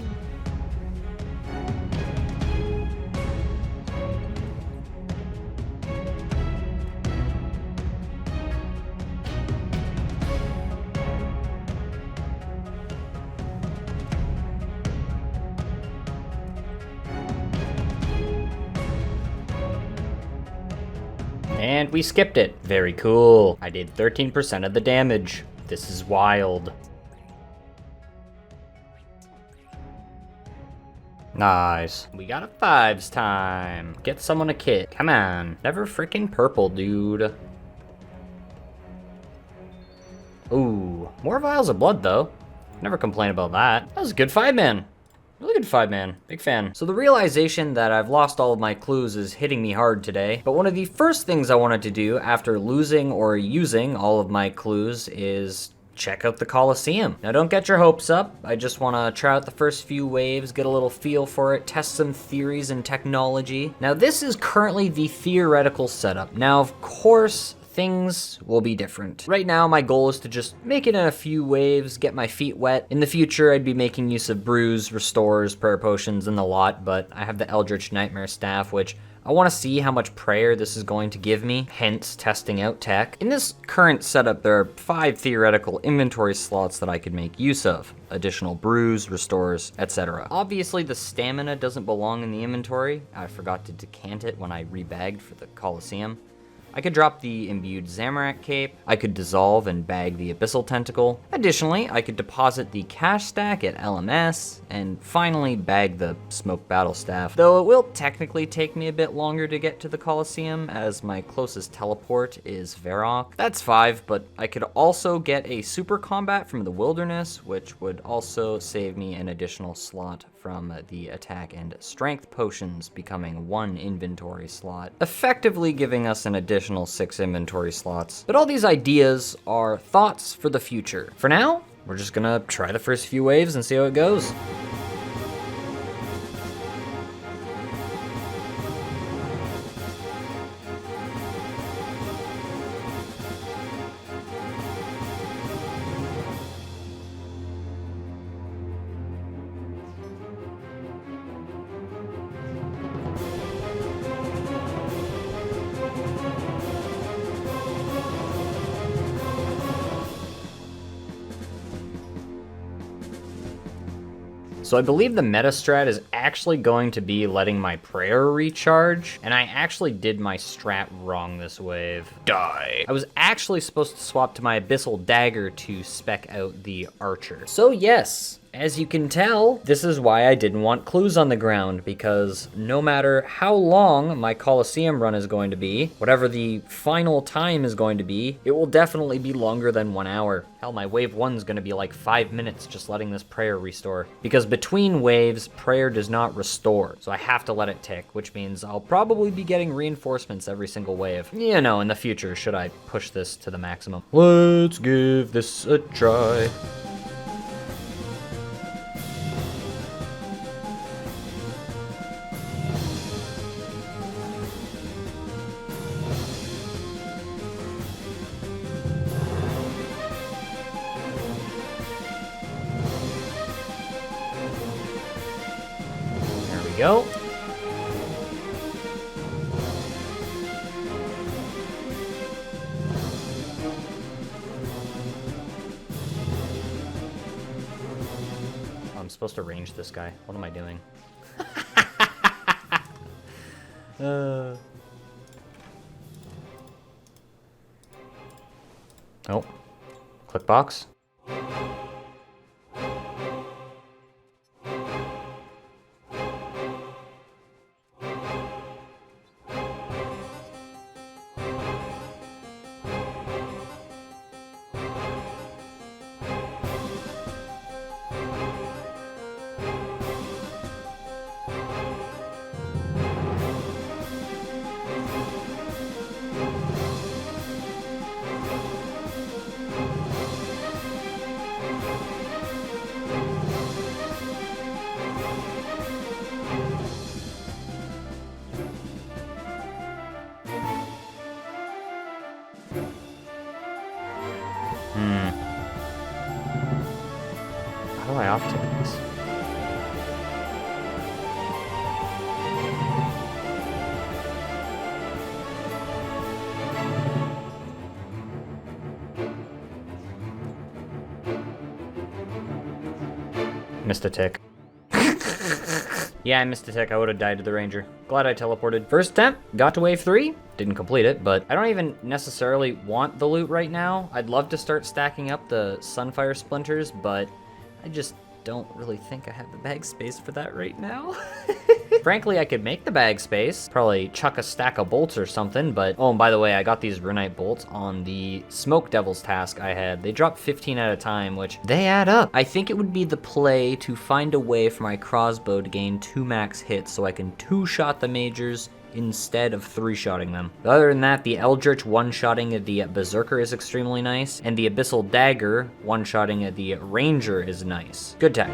And we skipped it. Very cool. I did 13% of the damage. This is wild. Nice. We got a 5s time. Get someone a kit. Come on. Never freaking purple, dude. Ooh. More vials of blood, though. Never complain about that. That was a good 5-man. Really good 5-man. Big fan. So the realization that I've lost all of my clues is hitting me hard today. But one of the first things I wanted to do after losing or using all of my clues is check out the Coliseum. Now don't get your hopes up. I just want to try out the first few waves, get a little feel for it, test some theories and technology. Now this is currently the theoretical setup. Now of course, things will be different. Right now, my goal is to just make it in a few waves, get my feet wet. In the future, I'd be making use of brews, restores, prayer potions, and the lot, but I have the Eldritch Nightmare Staff, which I want to see how much prayer this is going to give me, hence testing out tech. In this current setup, there are 5 theoretical inventory slots that I could make use of. Additional brews, restores, etc. Obviously, the stamina doesn't belong in the inventory. I forgot to decant it when I rebagged for the Coliseum. I could drop the imbued Zamorak cape, I could dissolve and bag the Abyssal Tentacle. Additionally, I could deposit the cash stack at LMS, and finally bag the Smoke Battle Staff. Though it will technically take me a bit longer to get to the Coliseum, as my closest teleport is Varrock. That's 5, but I could also get a super combat from the Wilderness, which would also save me an additional slot from the attack and strength potions, becoming 1 inventory slot, effectively giving us an additional 6 inventory slots. But all these ideas are thoughts for the future. For now, we're just gonna try the first few waves and see how it goes. So I believe the meta strat is actually going to be letting my prayer recharge, and I actually did my strat wrong this wave. Die. I was actually supposed to swap to my Abyssal Dagger to spec out the Archer. So yes, as you can tell, this is why I didn't want clues on the ground, because no matter how long my Coliseum run is going to be, whatever the final time is going to be, it will definitely be longer than 1 hour. Hell, my wave 1's gonna be like 5 minutes just letting this prayer restore. Because between waves, prayer does not restore, so I have to let it tick, which means I'll probably be getting reinforcements every single wave. You know, in the future, should I push this to the maximum. Let's give this a try. Go. I'm supposed to range this guy. What am I doing? Oh. Click box. How do I off-tick this? Missed a tick. Yeah, I missed a tick. I would have died to the ranger. Glad I teleported. First attempt, got to wave 3. Didn't complete it, but I don't even necessarily want the loot right now. I'd love to start stacking up the Sunfire Splinters, but I just don't really think I have the bag space for that right now. Frankly, I could make the bag space, probably chuck a stack of bolts or something, but oh, and by the way, I got these Runite bolts on the Smoke Devils task I had. They drop 15 at a time, which they add up. I think it would be the play to find a way for my crossbow to gain 2 max hits so I can 2-shot the majors instead of 3-shotting them. Other than that, the Eldritch 1-shotting the Berserker is extremely nice, and the Abyssal Dagger 1-shotting the Ranger is nice. Good tech.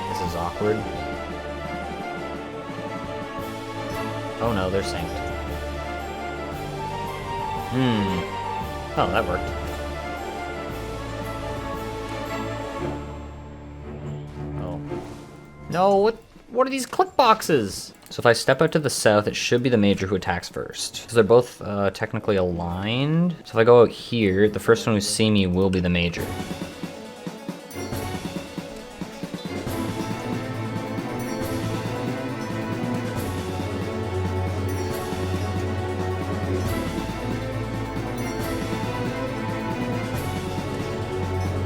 This is awkward. Oh no, they're synced. Oh, that worked. Oh. No, what are these click boxes? So if I step out to the south, it should be the major who attacks first. Because they're both technically aligned. So if I go out here, the first one who see me will be the major.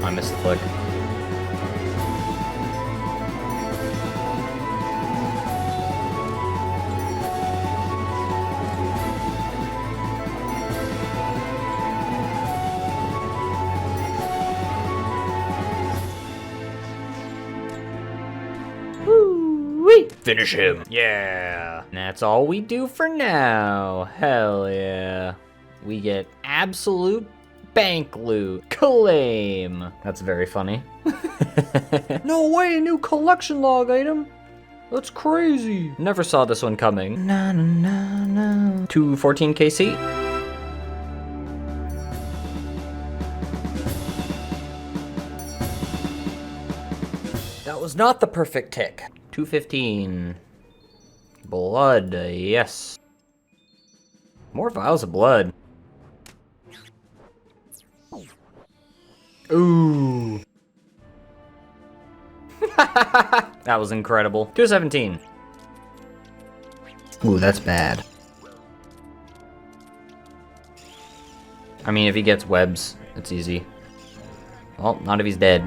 I missed the flick. Woo-wee! Finish him. Yeah. And that's all we do for now. Hell yeah. We get absolute bank loot. Claim. That's very funny. No way, a new collection log item. That's crazy. Never saw this one coming. Na na na na. 214 KC. That was not the perfect tick. 215. Blood, yes. More vials of blood. Ooh. That was incredible. 217. Ooh, that's bad. I mean, if he gets webs, it's easy. Well, not if he's dead.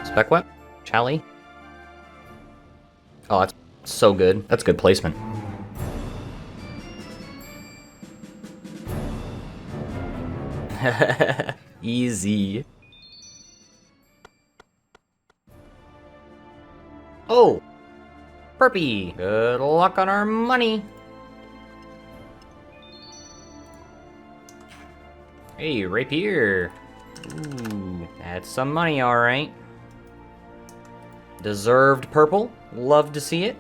Spec web? Chally? Oh, that's so good. That's good placement. Easy. Oh! Perpy! Good luck on our money! Hey, rapier! Ooh, that's some money, alright. Deserved purple. Love to see it.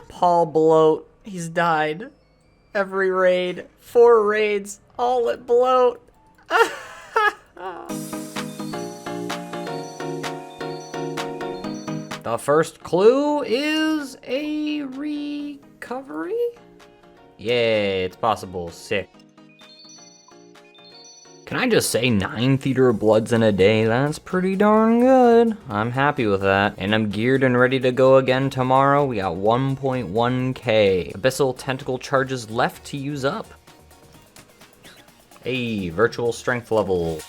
Paul Bloat. He's died. Every raid. 4 raids. All at Bloat. The first clue is a recovery? Yay, it's possible. Sick. Can I just say 9 Theater of Bloods in a day? That's pretty darn good. I'm happy with that. And I'm geared and ready to go again tomorrow. We got 1.1k. Abyssal Tentacle charges left to use up. Hey, virtual strength level.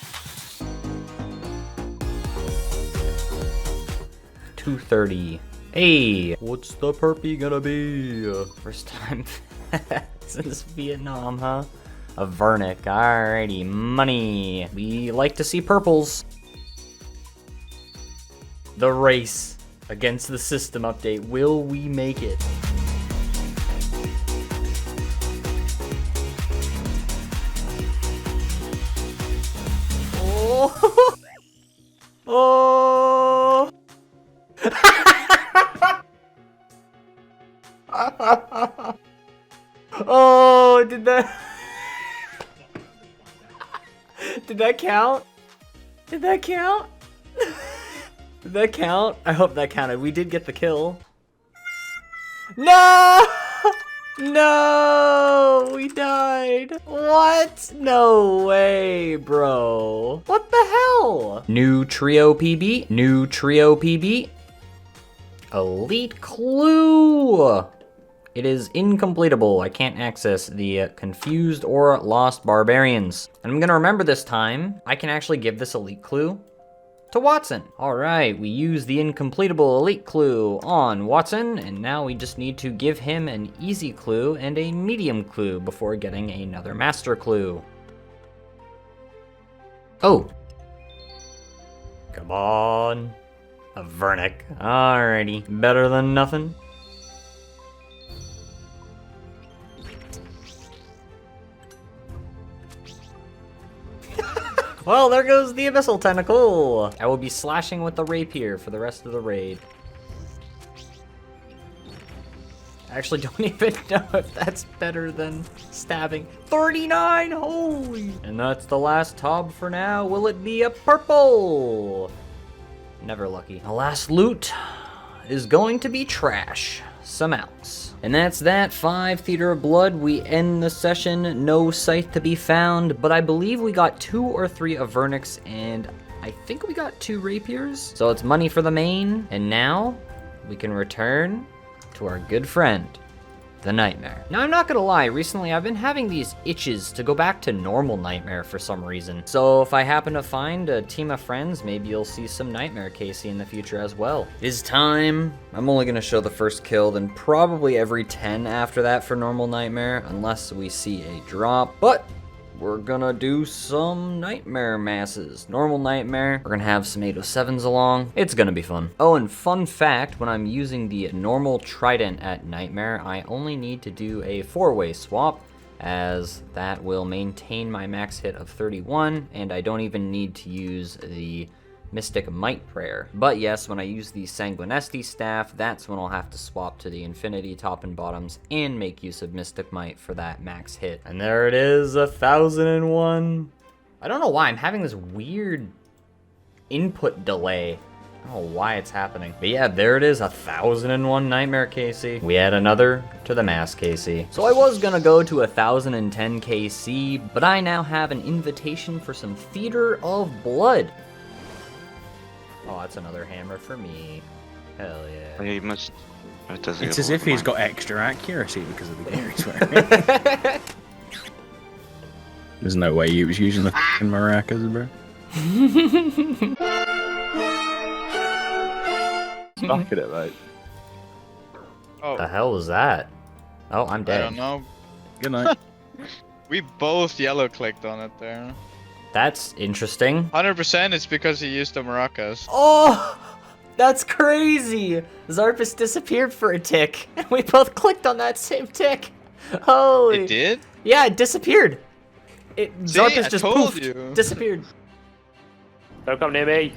230. Hey, what's the perpy gonna be? First time since Vietnam, huh? A Vernic, alrighty, money. We like to see purples. The race against the system update. Will we make it? Oh! Oh! Oh, did that count? Did that count? Did that count? I hope that counted. We did get the kill. No! No! We died. What? No way, bro. What the hell? New trio PB. New trio PB. Elite clue. It is incompletable. I can't access the confused or lost barbarians. And I'm gonna remember this time, I can actually give this elite clue to Watson. All right, we use the incompletable elite clue on Watson, and now we just need to give him an easy clue and a medium clue before getting another master clue. Oh. Come on. A Vernic. Alrighty, better than nothing. Well, there goes the Abyssal Tentacle. I will be slashing with the rapier for the rest of the raid. I actually don't even know if that's better than stabbing. 39, holy! And that's the last Tob for now. Will it be a purple? Never lucky. The last loot is going to be trash. Some else. And that's that. 5 Theater of Blood. We end the session. No scythe to be found, but I believe we got 2 or 3 Avernics, and I think we got 2 rapiers. So it's money for the main, and now we can return to our good friend, the Nightmare. Now, I'm not gonna lie, recently I've been having these itches to go back to normal Nightmare for some reason. So if I happen to find a team of friends, maybe you'll see some Nightmare Casey in the future as well. It is time. I'm only gonna show the first kill, then probably every 10 after that for normal Nightmare, unless we see a drop. But we're gonna do some Nightmare masses. Normal Nightmare, we're gonna have some 807s along. It's gonna be fun. Oh, and fun fact, when I'm using the normal Trident at Nightmare, I only need to do a 4-way swap, as that will maintain my max hit of 31, and I don't even need to use the Mystic Might Prayer. But yes, when I use the Sanguinesti Staff, that's when I'll have to swap to the Infinity top and bottoms and make use of Mystic Might for that max hit. And there it is, 1001. I don't know why, I'm having this weird input delay. I don't know why it's happening. But yeah, there it is, 1001 Nightmare KC. We add another to the Mass KC. So I was gonna go to 1010 KC, but I now have an invitation for some Theater of Blood. Oh, that's another hammer for me. Hell yeah. He must... It's as if he's got extra accuracy because of the gear he's wearing. There's no way he was using the fucking maracas, bro. Stuck in it, mate. Oh. The hell was that? Oh, I'm dead. I don't know. Good night. We both yellow clicked on it there. That's interesting. 100% it's because he used the maracas. Oh, that's crazy. Zarpus disappeared for a tick. We both clicked on that same tick. Holy. It did? Yeah, it disappeared. Zarpus just told poofed, you. disappeared. Don't come near me.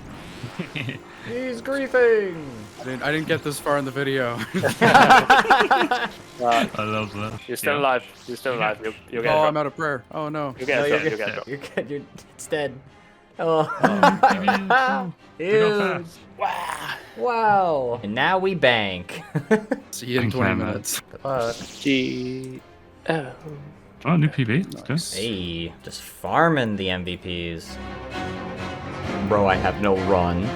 He's griefing. I didn't get this far in the video. I love that. You're still alive. You're still alive. You'll get Oh, it. I'm out of prayer. Oh no. You'll get it. You'll get it. You're good. It's dead. Oh. Huge. Wow. Wow. And now we bank. See you in 20 minutes. Good luck. Oh, new PB. Nice. Hey, just farming the MVPs. Bro, I have no run.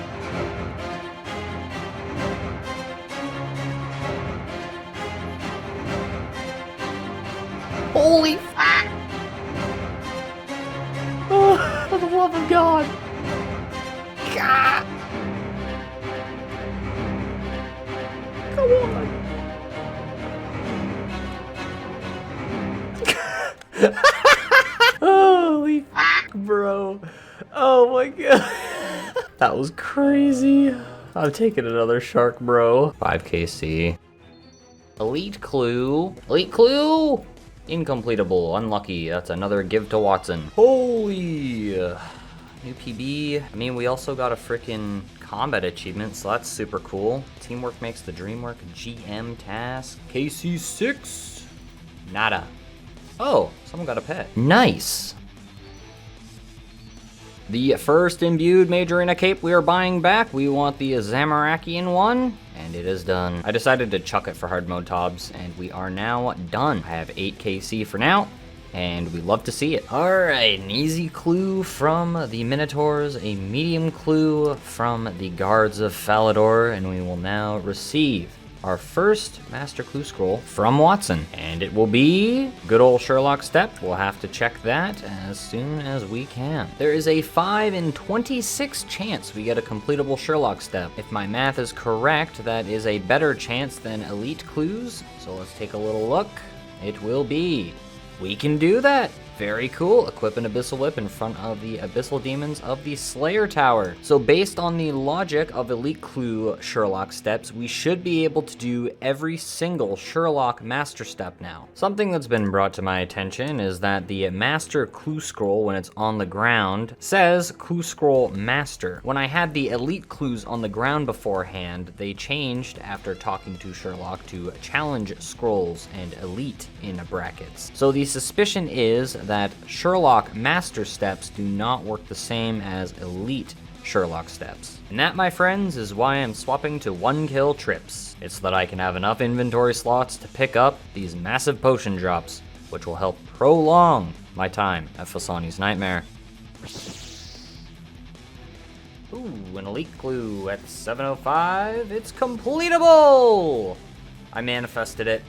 Holy fuck! Oh, for the love of God! God! Come on! Holy fuck, bro! Oh my God! That was crazy. I'm taking another shark, bro. 5kc. Elite clue. Elite clue! Incompletable. Unlucky. That's another give to Watson. Holy... new PB. I mean, we also got a freaking combat achievement, so that's super cool. Teamwork makes the dream work. GM task. KC6. Nada. Oh, someone got a pet. Nice. The first imbued major in a cape we are buying back. We want the Zamarakian one, and it is done. I decided to chuck it for hard mode tobs, and we are now done. I have 8kc for now, and we love to see it. All right, an easy clue from the Minotaurs, a medium clue from the Guards of Falador, and we will now receive our first Master Clue Scroll from Watson. And it will be good old Sherlock Step. We'll have to check that as soon as we can. There is a 5 in 26 chance we get a completable Sherlock Step. If my math is correct, that is a better chance than Elite Clues. So let's take a little look. It will be. We can do that. Very cool. Equip an Abyssal Whip in front of the Abyssal Demons of the Slayer Tower. So based on the logic of Elite Clue Sherlock steps, we should be able to do every single Sherlock Master Step now. Something that's been brought to my attention is that the Master Clue Scroll, when it's on the ground, says Clue Scroll Master. When I had the Elite Clues on the ground beforehand, they changed after talking to Sherlock to Challenge Scrolls and Elite in brackets. So the suspicion is that Sherlock Master Steps do not work the same as Elite Sherlock Steps. And that, my friends, is why I'm swapping to 1-kill trips. It's so that I can have enough inventory slots to pick up these massive potion drops, which will help prolong my time at Fasani's Nightmare. Ooh, an Elite Clue at 705. It's completable! I manifested it.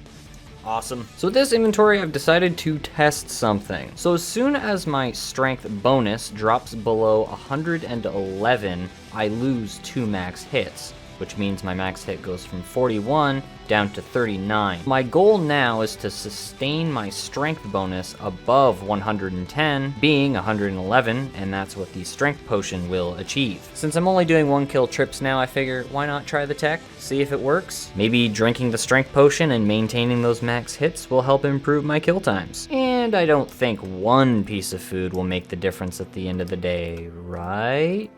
Awesome. So with this inventory, I've decided to test something. So as soon as my strength bonus drops below 111, I lose 2 max hits, which means my max hit goes from 41 down to 39. My goal now is to sustain my strength bonus above 110, being 111, and that's what the strength potion will achieve. Since I'm only doing 1-kill trips now, I figure why not try the tech, see if it works. Maybe drinking the strength potion and maintaining those max hits will help improve my kill times. And I don't think one piece of food will make the difference at the end of the day, right?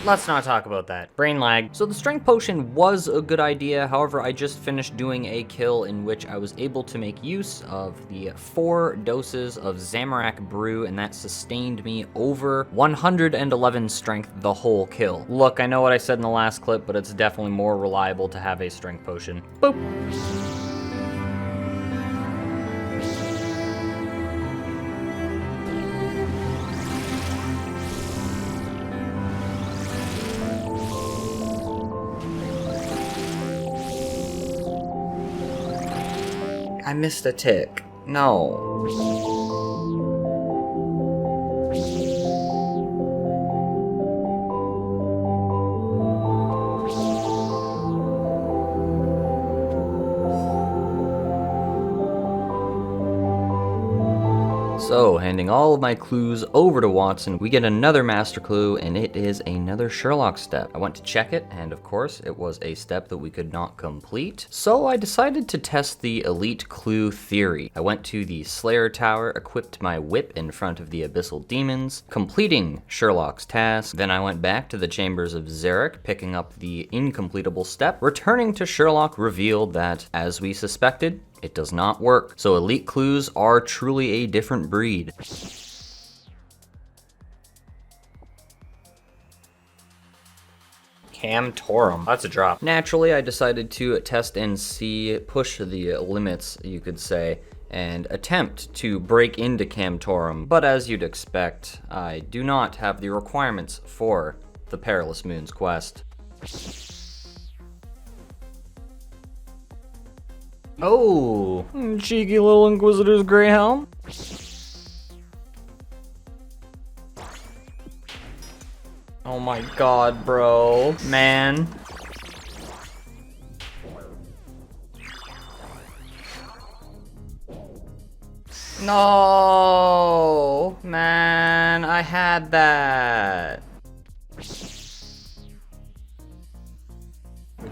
Let's not talk about that. Brain lag. So the strength potion was a good idea. However, I just finished doing a kill in which I was able to make use of the 4 doses of Zamorak brew, and that sustained me over 111 strength the whole kill. Look, I know what I said in the last clip, but it's definitely more reliable to have a strength potion. Boop. I missed a tick. No. So, handing all of my clues over to Watson, we get another master clue, and it is another Sherlock step. I went to check it, and of course, it was a step that we could not complete. So I decided to test the Elite Clue theory. I went to the Slayer Tower, equipped my whip in front of the Abyssal Demons, completing Sherlock's task. Then I went back to the Chambers of Xeric, picking up the incompletable step. Returning to Sherlock revealed that, as we suspected, it does not work. So Elite Clues are truly a different breed. Camtorum. That's a drop. Naturally, I decided to test and see, push the limits, you could say, and attempt to break into Camtorum. But as you'd expect, I do not have the requirements for the Perilous Moons quest. Oh, cheeky little Inquisitor's Grey Helm. Oh my god, bro. Man. No, man, I had that.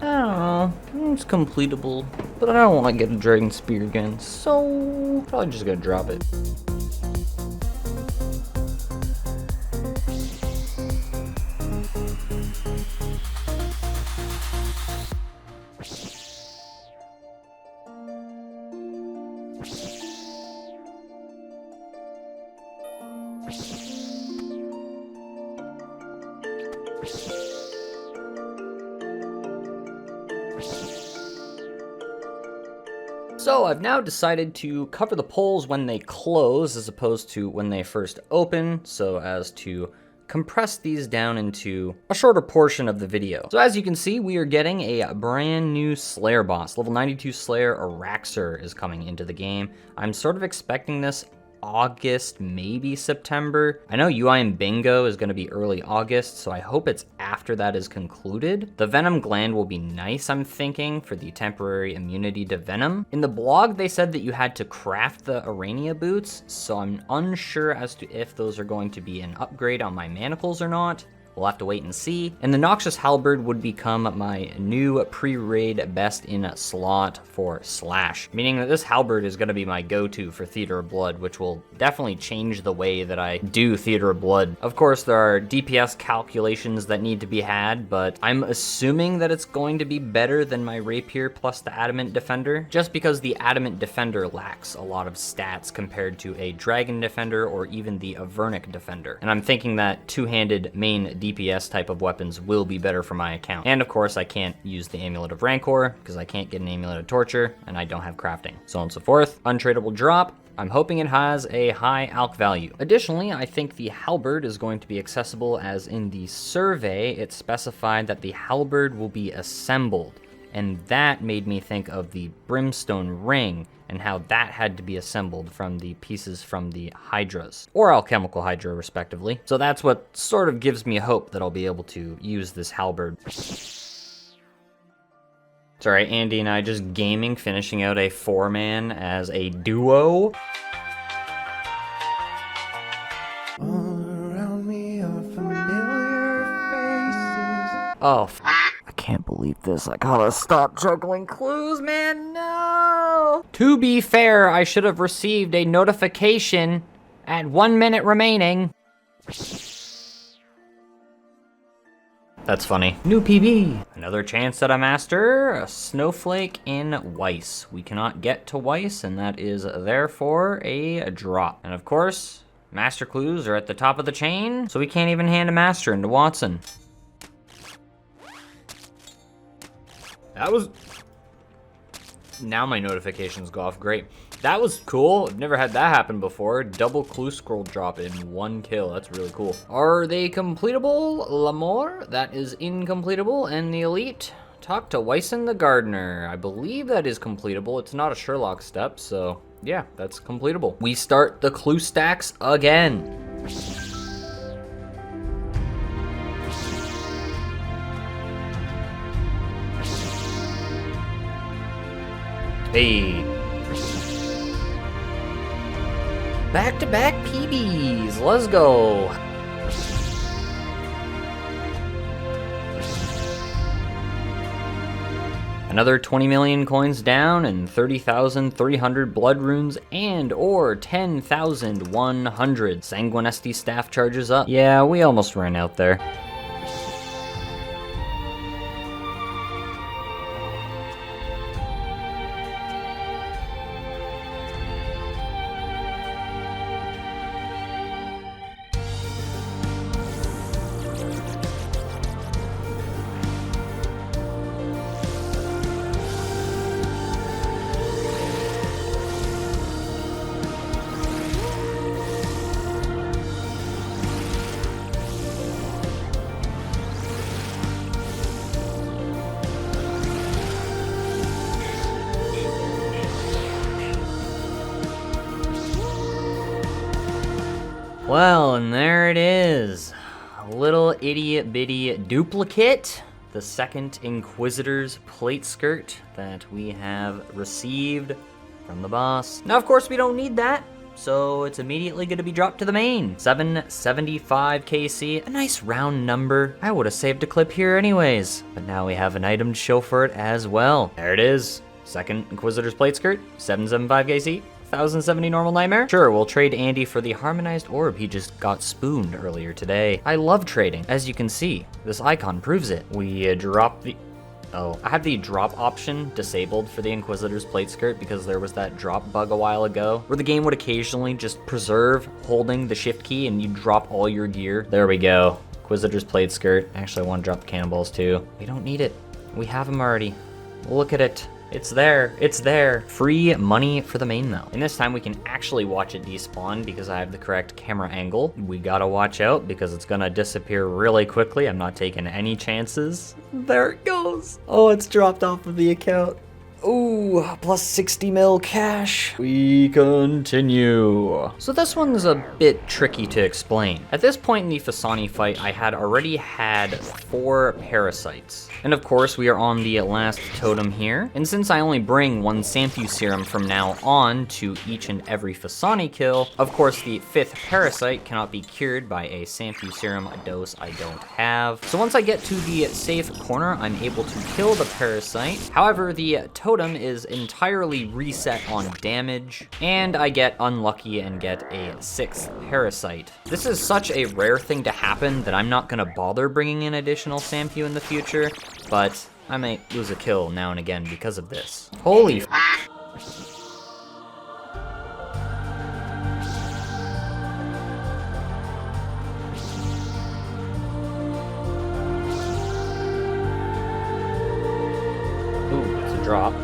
I don't know, it's completable, but I don't want to get a Dragon Spear again, so probably just gonna drop it. So I've now decided to cover the polls when they close as opposed to when they first open, so as to compress these down into a shorter portion of the video. So as you can see, we are getting a brand new Slayer boss. Level 92 Slayer Araxer is coming into the game. I'm sort of expecting this August, maybe September. I know UIM Bingo is going to be early August, so I hope it's after that is concluded. The Venom Gland will be nice, I'm thinking, for the temporary immunity to Venom. In the blog, they said that you had to craft the Arania boots, so I'm unsure as to if those are going to be an upgrade on my manacles or not. We'll have to wait and see. And the Noxious Halberd would become my new pre-raid best in slot for Slash, meaning that this halberd is going to be my go-to for Theater of Blood, which will definitely change the way that I do Theater of Blood. Of course, there are DPS calculations that need to be had, but I'm assuming that it's going to be better than my Rapier plus the Adamant Defender, just because the Adamant Defender lacks a lot of stats compared to a Dragon Defender or even the Avernic Defender. And I'm thinking that two-handed main DPS type of weapons will be better for my account. And of course, I can't use the Amulet of Rancor because I can't get an Amulet of Torture and I don't have crafting. So on and so forth. Untradeable drop. I'm hoping it has a high alch value. Additionally, I think the halberd is going to be accessible, as in the survey, it specified that the halberd will be assembled. And that made me think of the Brimstone Ring and how that had to be assembled from the pieces from the Hydras, or Alchemical Hydra, respectively. So that's what sort of gives me hope that I'll be able to use this halberd. Sorry, Andy and I just gaming, finishing out a 4-man as a duo. Oh, I can't believe this. I gotta stop juggling clues, man. No! To be fair, I should have received a notification at 1 minute remaining. That's funny. New PB. Another chance at a master. A Snowflake in Weiss. We cannot get to Weiss, and that is therefore a drop. And of course, master clues are at the top of the chain, so we can't even hand a master into Watson. That was... Now my notifications go off. Great. That was cool. I've never had that happen before. Double clue scroll drop in 1 kill. That's really cool. Are they completable? L'Amour? That is incompletable. And the Elite? Talk to Wyson the Gardener. I believe that is completable. It's not a Sherlock step, so yeah, that's completable. We start the clue stacks again. Hey. Back-to-back PBs. Let's go. Another 20 million coins down and 30,300 blood runes and or 10,100 Sanguinesti staff charges up. Yeah, we almost ran out there. Well, and there it is. A little itty bitty duplicate. The second Inquisitor's plate skirt that we have received from the boss. Now, of course, we don't need that. so it's immediately going to be dropped to the main. 775 KC, a nice round number. I would have saved a clip here anyways, but now we have an item to show for it as well. There it is. Second Inquisitor's Plate Skirt, 775 KC. 1070 normal nightmare? Sure, we'll trade Andy for the harmonized orb he just got spooned earlier today. I love trading. As you can see, this icon proves it. We drop the... Oh, I have the drop option disabled for the Inquisitor's Plate Skirt because there was that drop bug a while ago where the game would occasionally just preserve holding the shift key and you drop all your gear. There we go. Inquisitor's Plate Skirt. Actually, I want to drop the cannonballs too. We don't need it. We have them already. Look at it. It's there, it's there. Free money for the main though. And this time we can actually watch it despawn because I have the correct camera angle. We gotta watch out because it's gonna disappear really quickly. I'm not taking any chances. There it goes. Oh, it's dropped off of the account. Ooh, plus 60 mil cash. We continue. So this one's a bit tricky to explain. At this point in the Fasani fight, I had already had 4 parasites. And of course, we are on the last totem here. And since I only bring 1 Samphu serum from now on to each and every Fasani kill, of course, the 5th parasite cannot be cured by a Samphu serum dose I don't have. So once I get to the safe corner, I'm able to kill the parasite. However, the totem is entirely reset on damage, and I get unlucky and get a 6th parasite. This is such a rare thing to happen that I'm not gonna bother bringing in additional Samphu in the future, but I might lose a kill now and again because of this. Holy f***. Ooh, it's a drop.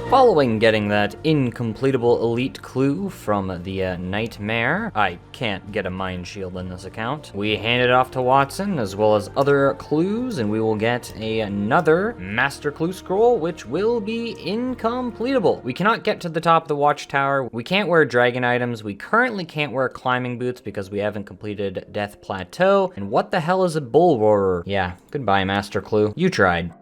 Following getting that incompletable elite clue from the Nightmare, I can't get a mind shield in this account. We hand it off to Watson as well as other clues, and we will get another master clue scroll, which will be incompletable. We cannot get to the top of the watchtower. We can't wear dragon items. We currently can't wear climbing boots because we haven't completed Death Plateau. And what the hell is a bull roarer? Yeah, goodbye, master clue. You tried.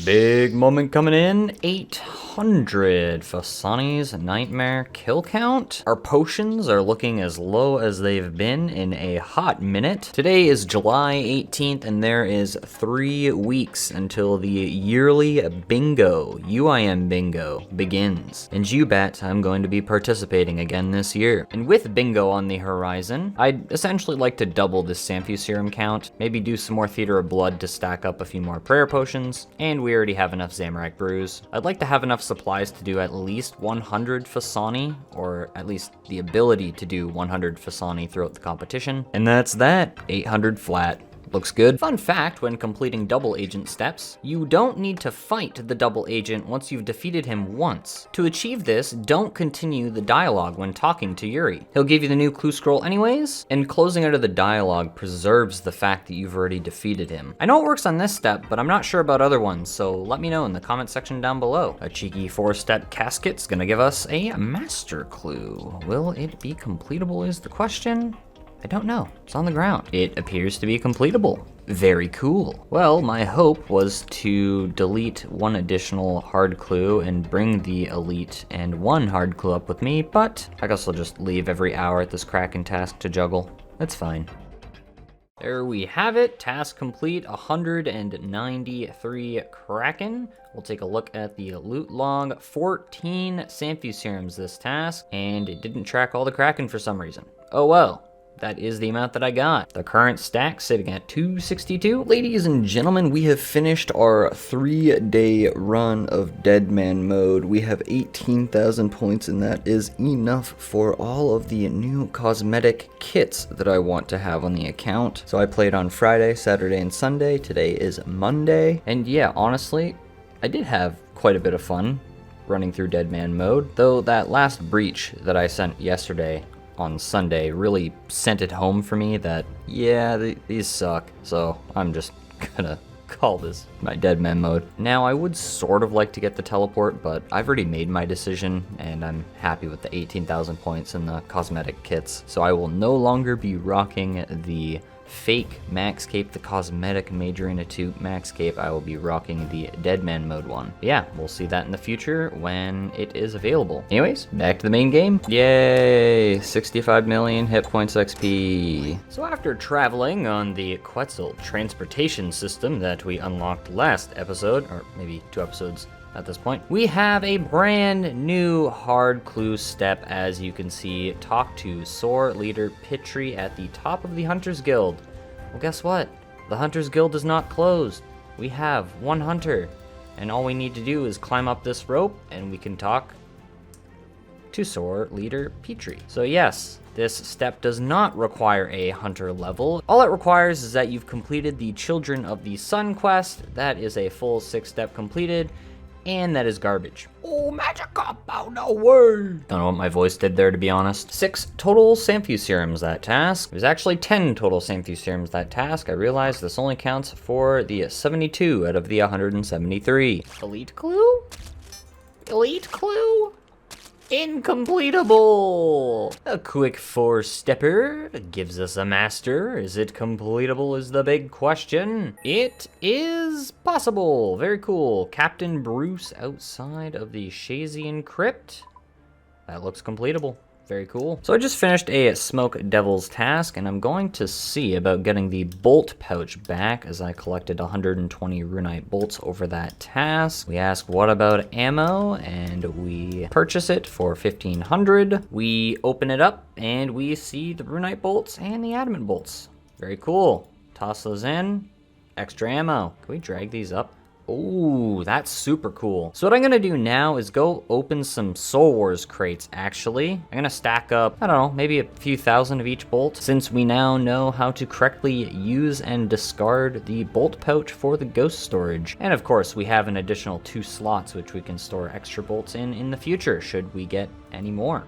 Big moment coming in. 800 Fasani's Nightmare kill count. Our potions are looking as low as they've been in a hot minute. Today is July 18th and there is 3 weeks until the yearly bingo, UIM bingo, begins. And you bet I'm going to be participating again this year. And with bingo on the horizon, I'd essentially like to double this Samphu serum count, maybe do some more Theater of Blood to stack up a few more prayer potions, and we already have enough Zamorak brews. I'd like to have enough supplies to do at least 100 Fasani, or at least the ability to do 100 Fasani throughout the competition. And that's that, 800 flat. Looks good. Fun fact, when completing double agent steps, you don't need to fight the double agent once you've defeated him once. To achieve this, don't continue the dialogue when talking to Yuri. He'll give you the new clue scroll anyways, and closing out of the dialogue preserves the fact that you've already defeated him. I know it works on this step, but I'm not sure about other ones, so let me know in the comment section down below. A cheeky 4-step casket's gonna give us a master clue. Will it be completable is the question? I don't know. It's on the ground. It appears to be completable. Very cool. Well, my hope was to delete 1 additional hard clue and bring the elite and 1 hard clue up with me, but I guess I'll just leave every hour at this Kraken task to juggle. That's fine. There we have it. Task complete, 193 Kraken. We'll take a look at the loot log. 14 Samphu serums this task, and it didn't track all the Kraken for some reason. Oh well. That is the amount that I got. The current stack sitting at 262. Ladies and gentlemen, we have finished our 3-day run of Deadman mode. We have 18,000 points, and that is enough for all of the new cosmetic kits that I want to have on the account. So I played on Friday, Saturday, and Sunday. Today is Monday. And yeah, honestly, I did have quite a bit of fun running through Deadman mode, though that last breach that I sent yesterday on Sunday really sent it home for me that, yeah, these suck. So I'm just gonna call this my Deadman mode. Now, I would sort of like to get the teleport, but I've already made my decision, and I'm happy with the 18,000 points in the cosmetic kits. So I will no longer be rocking the fake max cape, the cosmetic Major Arena 2 max cape. I will be rocking the Deadman mode one. But yeah, we'll see that in the future when it is available. Anyways, back to the main game. Yay, 65 million hit points XP. So after traveling on the Quetzal transportation system that we unlocked last episode, or maybe 2 episodes at this point, we have a brand new hard clue step. As you can see, talk to Soar Leader Pitry at the top of the Hunters Guild. Well, guess what? The Hunters Guild is not closed. We have 1 hunter, and all we need to do is climb up this rope and we can talk to Soar Leader Pitry. So yes, this step does not require a hunter level. All it requires is that you've completed the Children of the Sun quest. That is a full 6-step completed, and that is garbage. Oh, magic up, oh no way. Don't know what my voice did there, to be honest. 6 total Samphew serums that task. There's actually 10 total Samphew serums that task. I realize this only counts for the 72 out of the 173. Elite clue? Elite clue? Incompletable! A quick 4-stepper gives us a master. Is it completable is the big question. It is possible. Very cool. Captain Bruce outside of the Shazian Crypt. That looks completable. Very cool. So I just finished a Smoke Devil's task, and I'm going to see about getting the bolt pouch back, as I collected 120 runite bolts over that task. We ask what about ammo, and we purchase it for 1500. We open it up and we see the runite bolts and the adamant bolts. Very cool. Toss those in. Extra ammo. Can we drag these up? Ooh, that's super cool. So what I'm gonna do now is go open some Soul Wars crates, actually. I'm gonna stack up, I don't know, maybe a few thousand of each bolt, since we now know how to correctly use and discard the bolt pouch for the ghost storage. And of course, we have an additional 2 slots which we can store extra bolts in the future, should we get any more.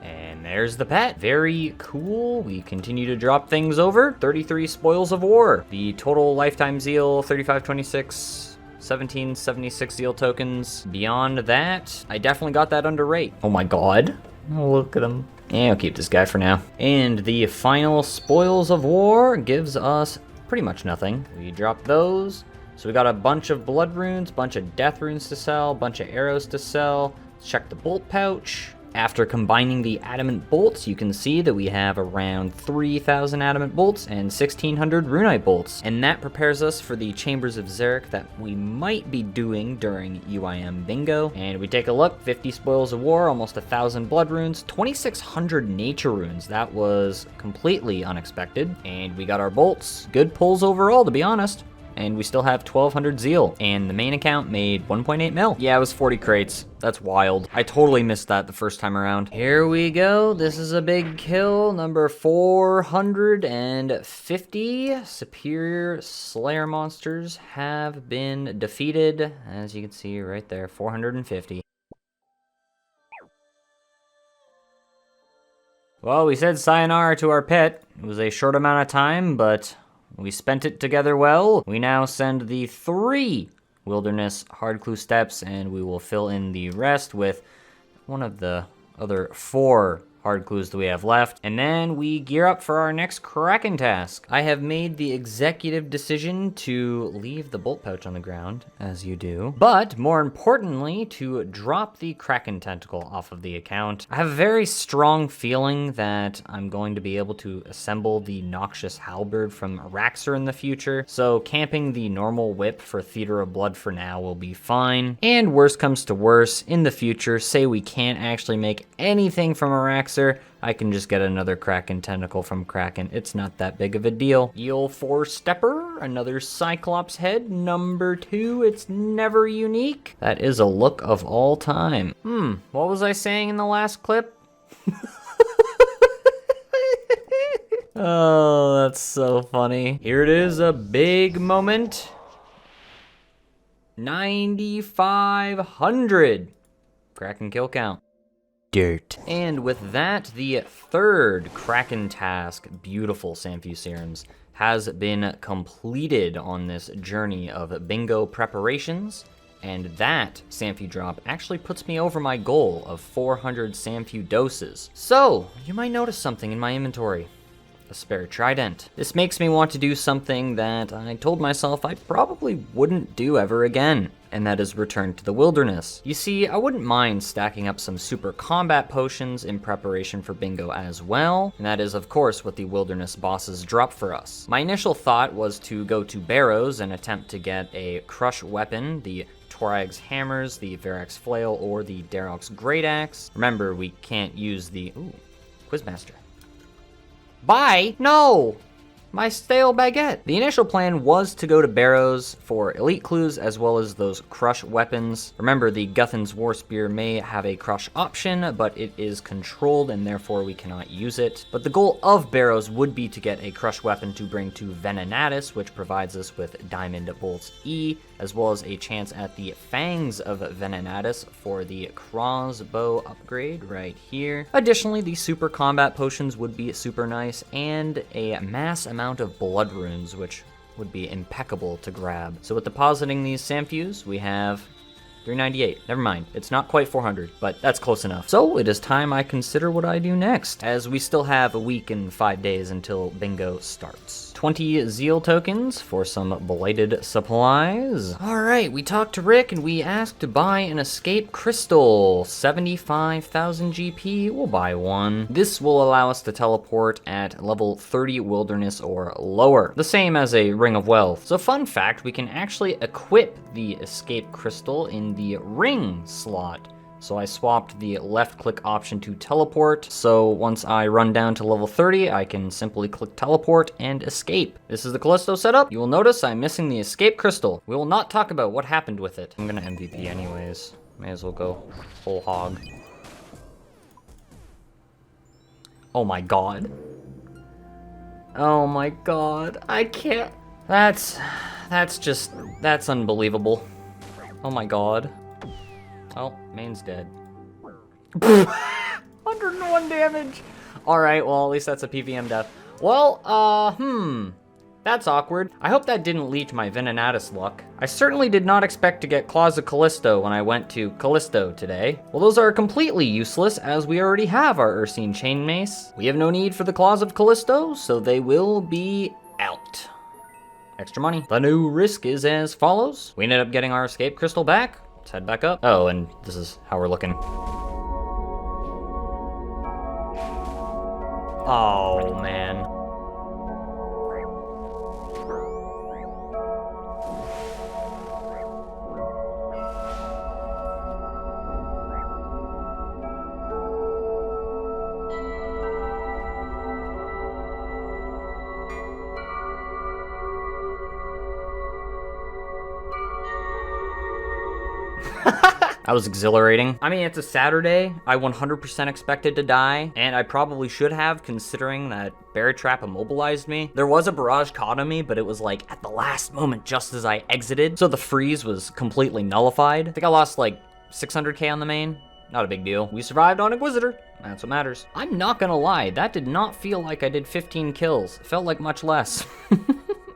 And there's the pet. Very cool. We continue to drop things over. 33 Spoils of War. The total lifetime zeal, 3526. 1776 zeal tokens. Beyond that, I definitely got that under rate. Oh my god. Oh, look at him. Yeah, I'll keep this guy for now. And the final Spoils of War gives us pretty much nothing. We drop those. So we got a bunch of blood runes, bunch of death runes to sell, bunch of arrows to sell. Let's check the bolt pouch. After combining the adamant bolts, you can see that we have around 3,000 adamant bolts and 1,600 runite bolts. And that prepares us for the Chambers of Xeric that we might be doing during UIM bingo. And we take a look, 50 Spoils of War, almost 1,000 blood runes, 2,600 nature runes. That was completely unexpected. And we got our bolts. Good pulls overall, to be honest. And we still have 1,200 zeal, and the main account made 1.8 mil. Yeah, it was 40 crates. That's wild. I totally missed that the first time around. Here we go. This is a big kill, number 450. Superior Slayer monsters have been defeated, as you can see right there, 450. Well, we said sayonara to our pet. It was a short amount of time, but we spent it together well. We now send the 3 wilderness hard clue steps, and we will fill in the rest with one of the other 4 hard clues that we have left. And then we gear up for our next Kraken task. I have made the executive decision to leave the bolt pouch on the ground, as you do. But more importantly, to drop the Kraken tentacle off of the account. I have a very strong feeling that I'm going to be able to assemble the Noxious Halberd from Araxer in the future. So camping the normal whip for Theater of Blood for now will be fine. And worst comes to worst, in the future, say we can't actually make anything from Araxer, I can just get another Kraken tentacle from Kraken. It's not that big of a deal. Eel 4-stepper, another Cyclops head, number 2. It's never unique. That is a look of all time. What was I saying in the last clip? Oh, that's so funny. Here it is, a big moment. 9,500 Kraken kill count. Dirt. And with that, the 3rd Kraken task, beautiful Samphew serums, has been completed on this journey of bingo preparations. and that Samphu drop actually puts me over my goal of 400 Samphu doses. So, you might notice something in my inventory. A spare trident. This makes me want to do something that I told myself I probably wouldn't do ever again, and that is return to the wilderness. You see, I wouldn't mind stacking up some super combat potions in preparation for bingo as well, and that is of course what the wilderness bosses drop for us. My initial thought was to go to Barrows and attempt to get a crush weapon, the Torag's hammers, the Varrac's flail, or the Darok's great axe. Remember, we can't use the Quizmaster. Bye! No! My stale baguette. The initial plan was to go to Barrows for elite clues as well as those crush weapons. Remember, the Guthan's War Spear may have a crush option, but it is controlled and therefore we cannot use it. But the goal of Barrows would be to get a crush weapon to bring to Venenatis, which provides us with Diamond Bolts E, as well as a chance at the Fangs of Venenatis for the crossbow upgrade right here. Additionally, the super combat potions would be super nice, and a mass amount of blood runes, which would be impeccable to grab. So with depositing these Samphus, we have 398. Never mind, it's not quite 400, but that's close enough. So it is time I consider what I do next, as we still have a week and 5 days until bingo starts. 20 zeal tokens for some blighted supplies. Alright, we talked to Rick and we asked to buy an escape crystal. 75,000 GP, we'll buy one. This will allow us to teleport at level 30 wilderness or lower, the same as a ring of wealth. So fun fact, we can actually equip the escape crystal in the ring slot. So I swapped the left click option to teleport, so once I run down to level 30, I can simply click teleport and escape. This is the Kalisto setup. You will notice I'm missing the escape crystal. We will not talk about what happened with it. I'm gonna MVP anyways. May as well go full hog. Oh my god. Oh my god. I can't. That's unbelievable. Oh my god. Oh, main's dead. 101 damage! Alright, well, at least that's a PVM death. Well, that's awkward. I hope that didn't lead to my Venenatis luck. I certainly did not expect to get Claws of Kalisto when I went to Kalisto today. Well, those are completely useless, as we already have our Ursine Chain Mace. We have no need for the Claws of Kalisto, so they will be out. Extra money. The new risk is as follows. We ended up getting our escape crystal back. Let's head back up. Oh, and this is how we're looking. Oh, man. That was exhilarating. I mean, it's a Saturday. I 100% expected to die, and I probably should have, considering that Bear Trap immobilized me. There was a barrage caught on me, but it was like at the last moment, just as I exited. So the freeze was completely nullified. I think I lost like 600k on the main. Not a big deal. We survived on Inquisitor. That's what matters. I'm not gonna lie, that did not feel like I did 15 kills. It felt like much less.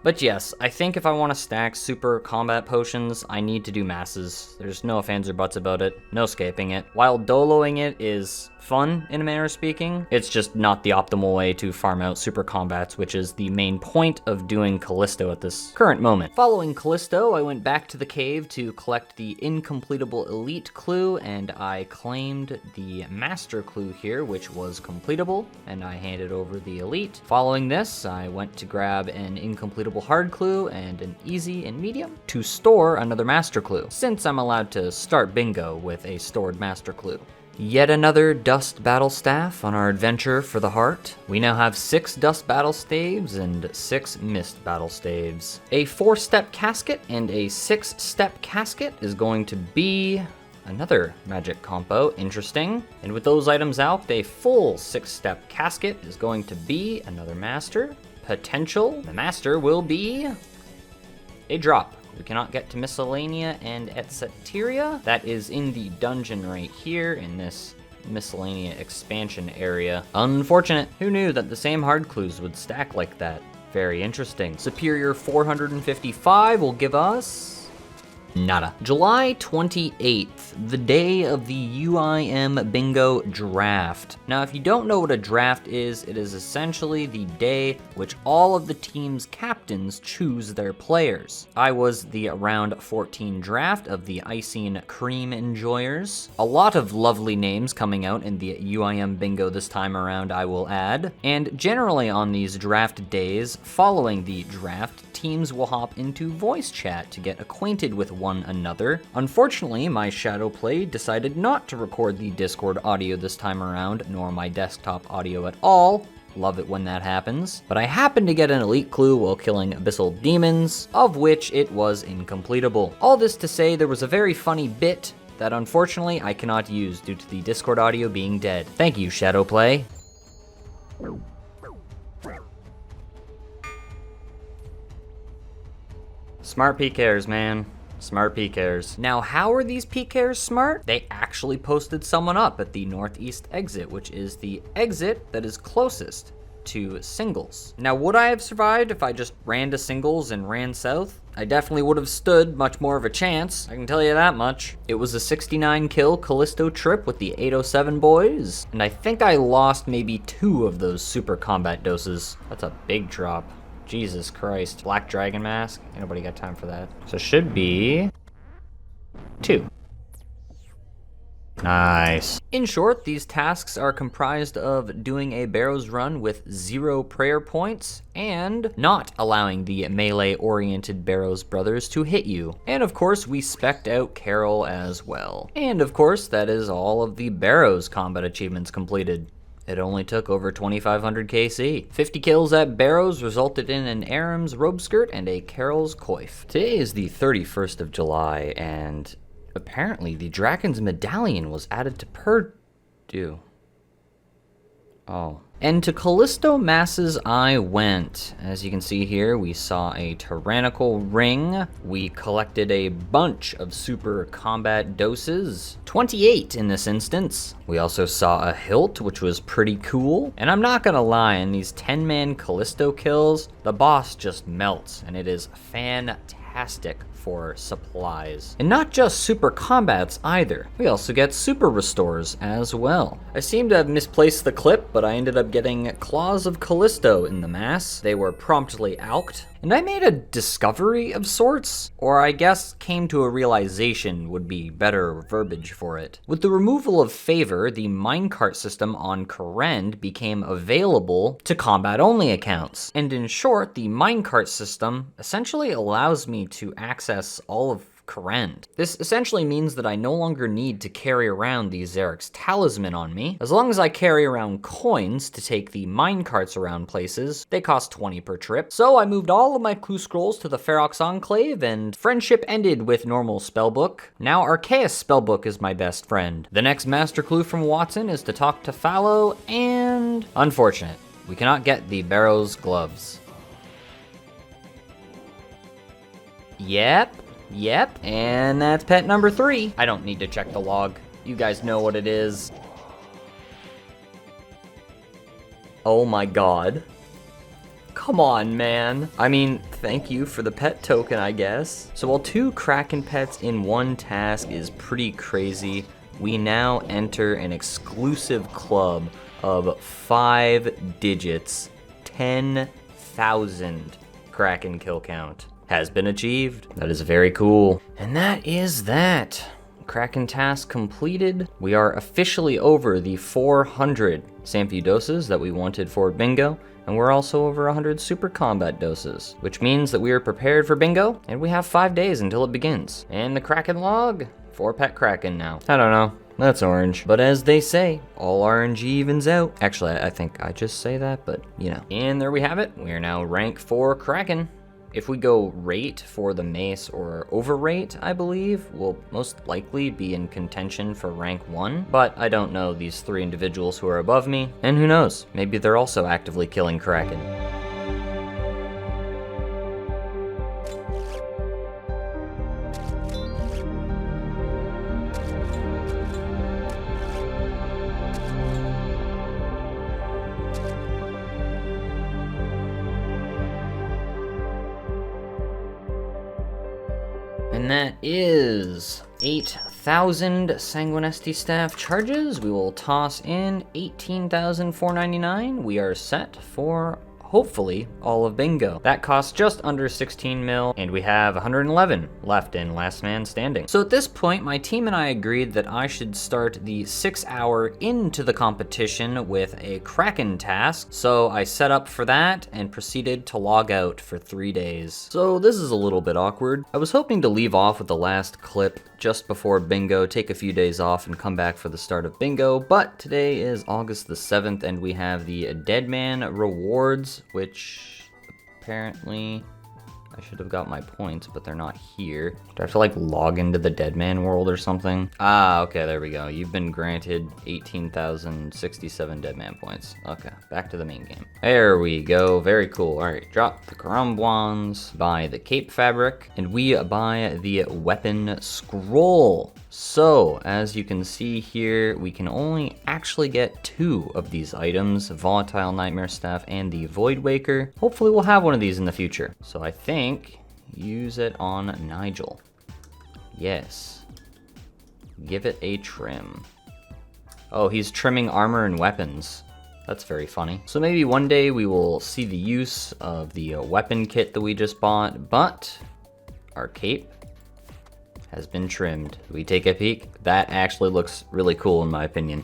But yes, I think if I want to stack super combat potions, I need to do masses. There's no ifs, ands, or buts about it. No escaping it. While doloing it is fun, in a manner of speaking, it's just not the optimal way to farm out super combats, which is the main point of doing Kalisto at this current moment. Following Kalisto, I went back to the cave to collect the incompletable elite clue, and I claimed the master clue here, which was completable, and I handed over the elite. Following this, I went to grab an incompletable hard clue and an easy and medium to store another master clue, since I'm allowed to start bingo with a stored master clue. Yet another dust battle staff on our adventure for the heart. We now have 6 dust battle staves and 6 mist battle staves. A 4-step casket and a 6-step casket is going to be another magic compo. Interesting. And with those items out, a full 6-step casket is going to be another master. Potential. The master will be a drop. We cannot get to Miscellanea and Etceteria. That is in the dungeon right here in this Miscellanea expansion area. Unfortunate. Who knew that the same hard clues would stack like that? Very interesting. Superior 455 will give us Nada. July 28th, the day of the UIM Bingo Draft. Now, if you don't know what a draft is, it is essentially the day which all of the team's captains choose their players. I was the round 14 draft of the Icing Cream Enjoyers. A lot of lovely names coming out in the UIM Bingo this time around, I will add. And generally on these draft days, following the draft, teams will hop into voice chat to get acquainted with one another. Unfortunately, my shadow play decided not to record the Discord audio this time around, nor my desktop audio at all. Love it when that happens. But I happened to get an elite clue while killing abyssal demons, of which it was incompletable. All this to say there was a very funny bit that unfortunately I cannot use due to the Discord audio being dead. Thank you, shadow play. Smart PKers, man. Smart PKers. Now, how are these PKers smart? They actually posted someone up at the northeast exit, which is the exit that is closest to singles. Now, would I have survived if I just ran to singles and ran south? I definitely would have stood much more of a chance, I can tell you that much. It was a 69 kill Kalisto trip with the 807 boys, and I think I lost maybe 2 of those super combat doses. That's a big drop. Jesus Christ. Black Dragon Mask? Ain't nobody got time for that. So it should be 2. Nice. In short, these tasks are comprised of doing a Barrows run with 0 prayer points and not allowing the melee-oriented Barrows brothers to hit you. And of course, we spec'd out Carol as well. And of course, that is all of the Barrows combat achievements completed. It only took over 2,500 KC. 50 kills at Barrows resulted in an Aram's robe skirt and a Carol's coif. Today is the 31st of July, and apparently the Dragon's Medallion was added to Purdue. Oh. And to Kalisto Masses I went. As you can see here, we saw a tyrannical ring. We collected a bunch of super combat doses. 28 in this instance. We also saw a hilt, which was pretty cool. And I'm not gonna lie, in these 10-man Kalisto kills, the boss just melts, and it is fantastic for supplies. And not just super combats either. We also get super restores as well. I seem to have misplaced the clip, but I ended up getting Claws of Kalisto in the mass. They were promptly alked. And I made a discovery of sorts, or I guess came to a realization would be better verbiage for it. With the removal of favor, the minecart system on Karend became available to combat-only accounts. And in short, the minecart system essentially allows me to access all of Karend. This essentially means that I no longer need to carry around the Xeric's talisman on me. As long as I carry around coins to take the minecarts around places, they cost 20 per trip. So I moved all of my clue scrolls to the Ferox Enclave, and friendship ended with normal spellbook. Now Arceus spellbook is my best friend. The next master clue from Watson is to talk to Fallow, and unfortunate, we cannot get the Barrows gloves. Yep, and that's pet number 3. I don't need to check the log. You guys know what it is. Oh my god. Come on, man. I mean, thank you for the pet token, I guess. So while 2 Kraken pets in one task is pretty crazy, we now enter an exclusive club of 5 digits, 10,000 Kraken kill count. Has been achieved. That is very cool. And that is that. Kraken task completed. We are officially over the 400 Samfu doses that we wanted for bingo, and we're also over 100 super combat doses, which means that we are prepared for bingo, and we have 5 days until it begins. And the Kraken log, 4 pet Kraken now. I don't know. That's orange. But as they say, all RNG evens out. Actually, I think I just say that, but you know. And there we have it. We are now rank 4 Kraken. If we go rate for the mace or overrate, I believe, we'll most likely be in contention for rank 1, but I don't know these 3 individuals who are above me, and who knows, maybe they're also actively killing Kraken. And And that is 8,000 Sanguinesti staff charges. We will toss in 18,499. We are set for hopefully all of bingo. That costs just under 16 mil, and we have 111 left in last man standing. So at this point, my team and I agreed that I should start the 6 hour into the competition with a Kraken task. So I set up for that and proceeded to log out for 3 days. So this is a little bit awkward. I was hoping to leave off with the last clip just before bingo, take a few days off and come back for the start of bingo, but today is August the 7th and we have the Deadman Rewards, which apparently I should have got my points, but they're not here. Do I have to like log into the Deadman world or something? Ah, okay, there we go. You've been granted 18,067 Deadman points. Okay, back to the main game. There we go, very cool. All right, drop the Karambwans, buy the Cape Fabric, and we buy the Weapon Scroll. So, as you can see here, we can only actually get 2 of these items, Volatile Nightmare Staff and the Void Waker. Hopefully we'll have one of these in the future. So I think, use it on Nigel. Yes. Give it a trim. Oh, he's trimming armor and weapons. That's very funny. So maybe one day we will see the use of the weapon kit that we just bought, but our cape has been trimmed. We take a peek. That actually looks really cool in my opinion.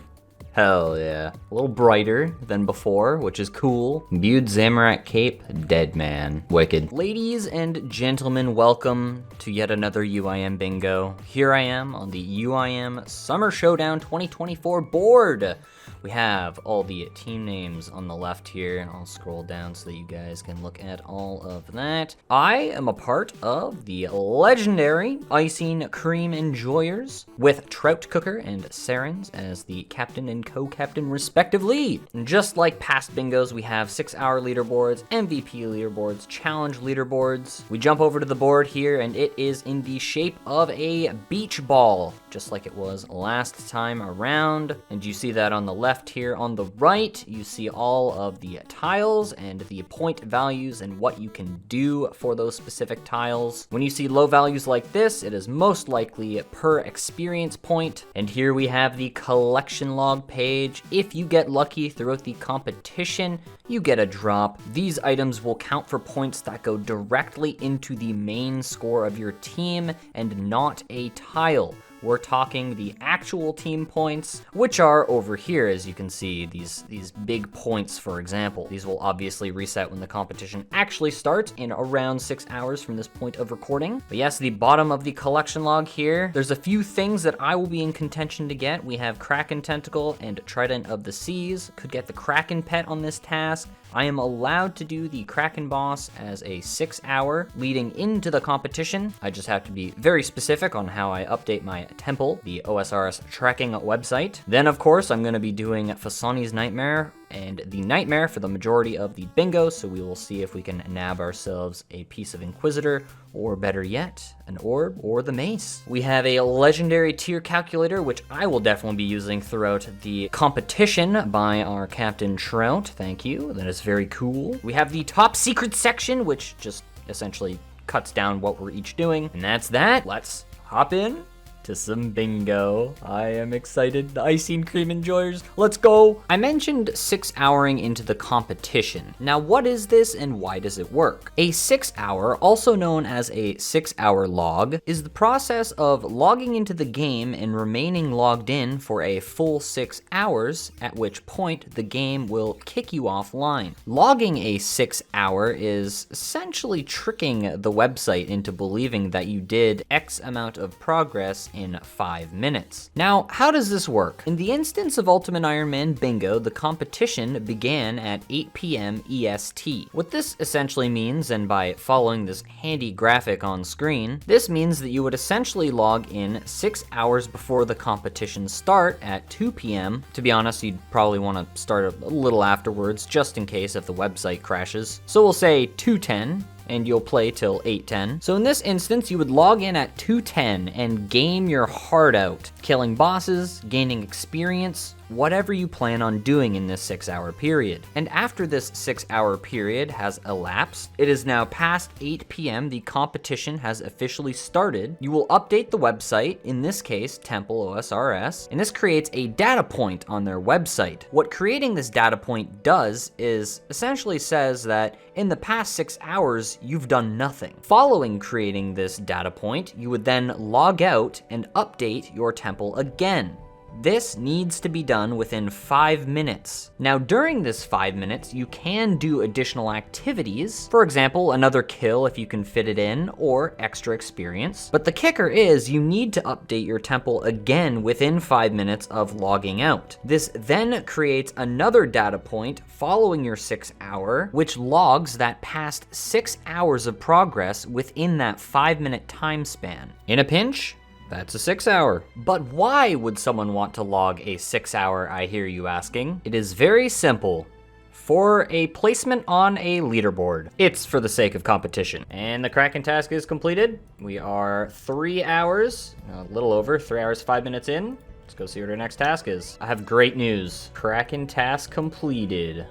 Hell yeah. A little brighter than before, which is cool. Imbued Zamorak Cape, Deadman. Wicked. Ladies and gentlemen, welcome to yet another UIM bingo. Here I am on the UIM Summer Showdown 2024 board. We have all the team names on the left here. I'll scroll down so that you guys can look at all of that. I am a part of the legendary Icing Cream Enjoyers with Trout Cooker and Sarens as the captain and co-captain respectively. And just like past bingos, we have 6 hour leaderboards, MVP leaderboards, challenge leaderboards. We jump over to the board here and it is in the shape of a beach ball, just like it was last time around. And you see that on the left here. On the right, you see all of the tiles and the point values and what you can do for those specific tiles. When you see low values like this, it is most likely per experience point. And here we have the collection log page. If you get lucky throughout the competition, you get a drop. These items will count for points that go directly into the main score of your team and not a tile. We're talking the actual team points, which are over here, as you can see, these big points, for example. These will obviously reset when the competition actually starts in around 6 hours from this point of recording. But yes, the bottom of the collection log here, there's a few things that I will be in contention to get. We have Kraken Tentacle and Trident of the Seas. Could get the Kraken pet on this task. I am allowed to do the Kraken boss as a 6 hour leading into the competition. I just have to be very specific on how I update my temple, the OSRS tracking website. Then of course I'm going to be doing Fasani's Nightmare and the Nightmare for the majority of the bingo, so we will see if we can nab ourselves a piece of Inquisitor, or better yet, an orb or the mace. We have a legendary tier calculator, which I will definitely be using throughout the competition by our Captain Trout. Thank you, that is very cool. We have the top secret section, which just essentially cuts down what we're each doing, and that's that. Let's hop in to some bingo. I am excited. The Icing Cream Enjoyers, let's go. I mentioned 6 houring into the competition. Now what is this and why does it work? A 6 hour, also known as a 6 hour log, is the process of logging into the game and remaining logged in for a full 6 hours, at which point the game will kick you offline. Logging a 6 hour is essentially tricking the website into believing that you did X amount of progress in 5 minutes. Now, how does this work? In the instance of Ultimate Ironman Bingo, the competition began at 8 p.m. EST. What this essentially means, and by following this handy graphic on screen, this means that you would essentially log in 6 hours before the competition start at 2 p.m. To be honest, you'd probably want to start a little afterwards, just in case if the website crashes. So we'll say 2:10, and you'll play till 8:10. So in this instance, you would log in at 2:10 and game your heart out, killing bosses, gaining experience, whatever you plan on doing in this 6-hour period. And after this 6-hour period has elapsed, it is now past 8 p.m. The competition has officially started. You will update the website, in this case, Temple OSRS, and this creates a data point on their website. What creating this data point does is essentially says that in the past 6 hours, you've done nothing. Following creating this data point, you would then log out and update your temple again. This needs to be done within 5 minutes. Now, during this 5 minutes, you can do additional activities. For example, another kill if you can fit it in, or extra experience. But the kicker is you need to update your temple again within 5 minutes of logging out. This then creates another data point following your 6 hour, which logs that past 6 hours of progress within that 5-minute time span. In a pinch, that's a 6 hour. But why would someone want to log a 6 hour, I hear you asking? It is very simple. For a placement on a leaderboard. It's for the sake of competition. And the Kraken task is completed. We are 3 hours, a little over, 3 hours, 5 minutes in. Let's go see what our next task is. I have great news. Kraken task completed.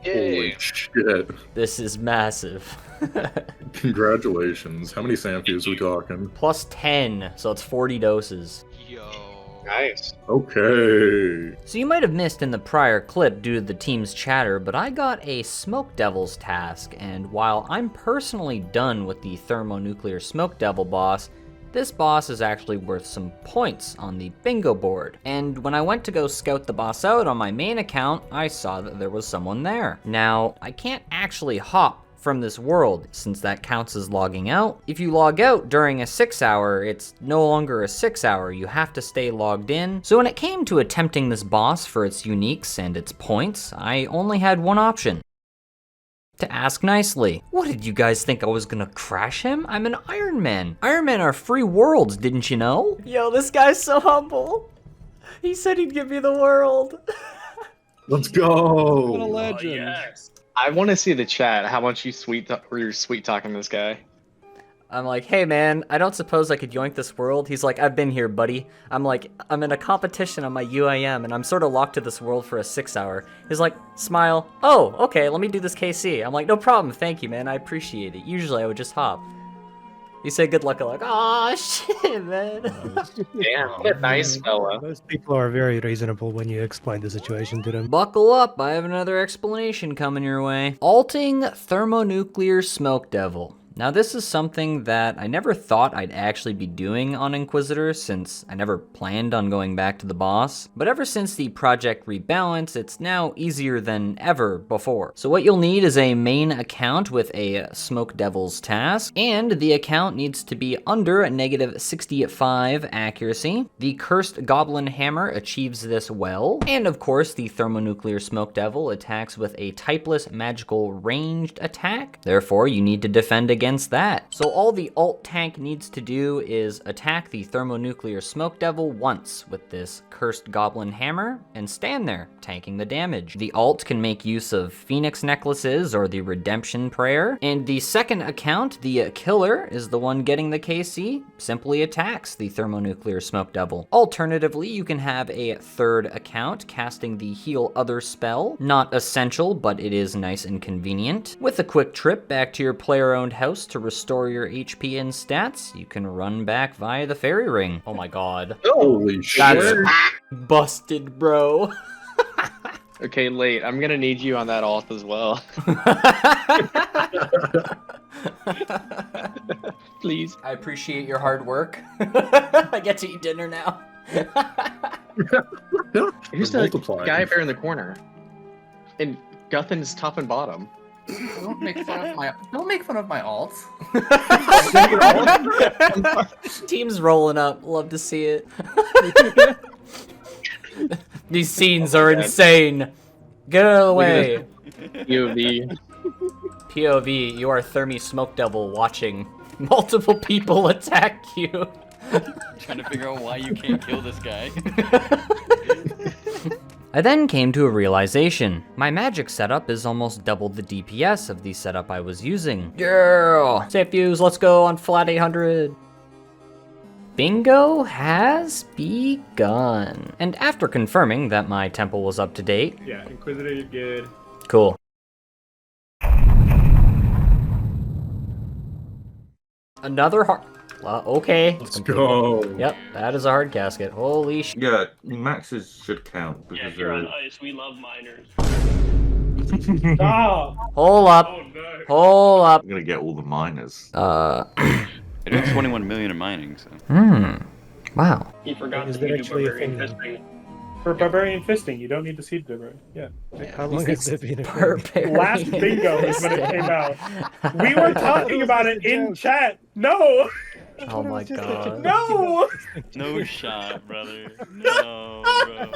Holy shit. This is massive. Congratulations. How many Samfus are we talking? Plus 10, so it's 40 doses. Nice. Okay. So you might have missed in the prior clip due to the team's chatter, but I got a Smoke Devil's task, and while I'm personally done with the Thermonuclear Smoke Devil boss, this boss is actually worth some points on the bingo board. And when I went to go scout the boss out on my main account, I saw that there was someone there. Now, I can't actually hop from this world, since that counts as logging out. If you log out during a 6 hour, it's no longer a 6 hour, you have to stay logged in. So when it came to attempting this boss for its uniques and its points, I only had one option. To ask nicely. What did you guys think I was gonna crash him? I'm an Ironman. Ironman are free worlds, didn't you know? Yo, this guy's so humble. He said he'd give me the world. Let's go. What a legend. Yes. I want to see the chat. How much you you're sweet talking this guy. I'm like, hey man, I don't suppose I could yoink this world? He's like, I've been here, buddy. I'm like, I'm in a competition on my UIM, and I'm sort of locked to this world for a 6 hour. He's like, smile. Oh, okay, let me do this KC. I'm like, no problem, thank you, man, I appreciate it. Usually I would just hop. You say good luck, I'm like, aw, shit, man. Damn, what a nice fella. Those people are very reasonable when you explain the situation to them. Buckle up, I have another explanation coming your way. Alting Thermonuclear Smoke Devil. Now this is something that I never thought I'd actually be doing on Inquisitor, since I never planned on going back to the boss. But ever since the project rebalance, it's now easier than ever before. So what you'll need is a main account with a Smoke Devil's task, and the account needs to be under a -65 accuracy. The Cursed Goblin Hammer achieves this well, and of course the Thermonuclear Smoke Devil attacks with a typeless magical ranged attack. Therefore you need to defend against that. So all the alt tank needs to do is attack the Thermonuclear Smoke Devil once with this Cursed Goblin Hammer and stand there, tanking the damage. The alt can make use of Phoenix Necklaces or the Redemption Prayer, and the second account, the Killer, is the one getting the KC, simply attacks the Thermonuclear Smoke Devil. Alternatively, you can have a third account casting the Heal Other spell. Not essential, but it is nice and convenient. With a quick trip back to your player-owned house to restore your HP and stats, you can run back via the fairy ring. Oh my god. Holy shit. That's busted, bro. Okay, late. I'm gonna need you on that alt as well. Please. I appreciate your hard work. I get to eat dinner now. Who's the guy up there in the corner? And Guthin's top and bottom. Don't make fun of my alts. Team's rolling up. Love to see it. These scenes are insane. Get out of the way. POV. POV, you are Thermi Smoke Devil watching multiple people attack you. Trying to figure out why you can't kill this guy. I then came to a realization. My magic setup is almost double the DPS of the setup I was using. Yeah! Safe views, let's go on flat 800. bingo has begun. And after confirming that my temple was up to date. Yeah, Inquisitor, you're good. Cool. Another hard. Okay. Let's go. Yep, that is a hard casket. Holy sh. Yeah, maxes should count. Yeah, if you're on ice, we love miners. Hold up. Oh, no. Hold up. I'm gonna get all the miners. It is 21 million in mining, so. Wow. He forgot Is to there do actually a barbarian thing? fisting. For Barbarian Fisting, you don't need to seed Dibber. Yeah. How long has there been? Last bingo is when it came out. We were talking about it in chat. No! Oh my god. No! No shot, brother. No, bro.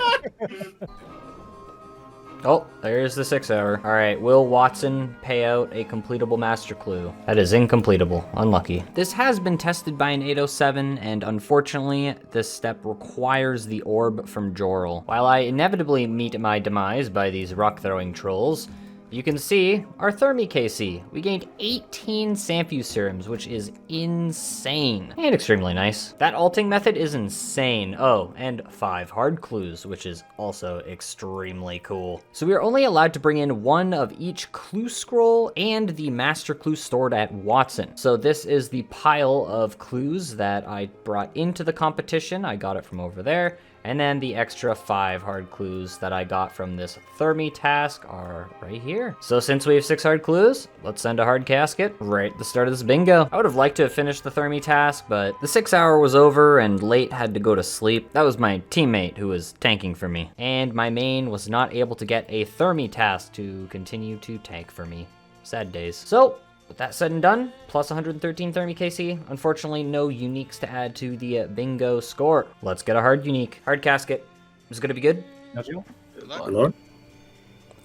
Oh, there's the 6 hour. All right, will Watson pay out a completable master clue? That is incompletable. Unlucky. This has been tested by an 807, and unfortunately, this step requires the orb from Jorl. While I inevitably meet my demise by these rock-throwing trolls, you can see our Thermi KC. We gained 18 Samfu serums, which is insane and extremely nice. That alting method is insane. Oh, and 5 hard clues, which is also extremely cool. So we are only allowed to bring in 1 of each clue scroll and the master clue stored at Watson. So this is the pile of clues that I brought into the competition. I got it from over there. And then the extra 5 hard clues that I got from this Thermi task are right here. So since we have 6 hard clues, let's send a hard casket right at the start of this bingo. I would have liked to have finished the Thermi task, but the 6 hour was over and Late had to go to sleep. That was my teammate who was tanking for me. And my main was not able to get a Thermi task to continue to tank for me. Sad days. So, with that said and done, plus 113 Thermi KC. Unfortunately, no uniques to add to the bingo score. Let's get a hard unique. Hard casket. Is it gonna be good? Hello?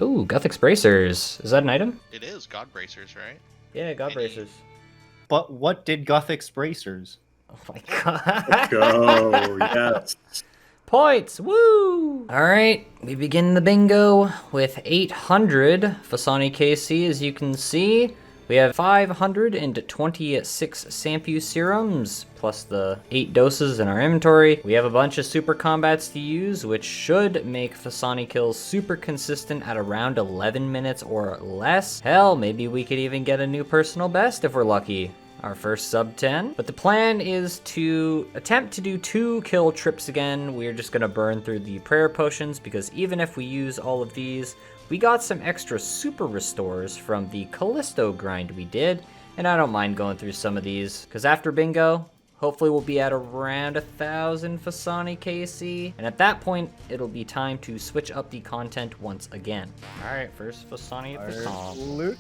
Ooh, Guthix Bracers. Is that an item? It is God Bracers, right? Yeah, God Bracers. But what did Guthix Bracers? Oh my god. Let's go. Yes. Points! Woo! Alright, we begin the bingo with 800 Fasani KC, as you can see. We have 526 Samfu serums, plus the 8 doses in our inventory. We have a bunch of super combats to use, which should make Fasani kills super consistent at around 11 minutes or less. Hell, maybe we could even get a new personal best if we're lucky. Our first sub 10. But the plan is to attempt to do 2 kill trips again. We're just gonna burn through the prayer potions, because even if we use all of these, we got some extra super restores from the Kalisto grind we did, and I don't mind going through some of these, because after bingo, hopefully we'll be at around 1,000 Fasani KC, and at that point, it'll be time to switch up the content once again. Alright, first Fasani at the top. Loot.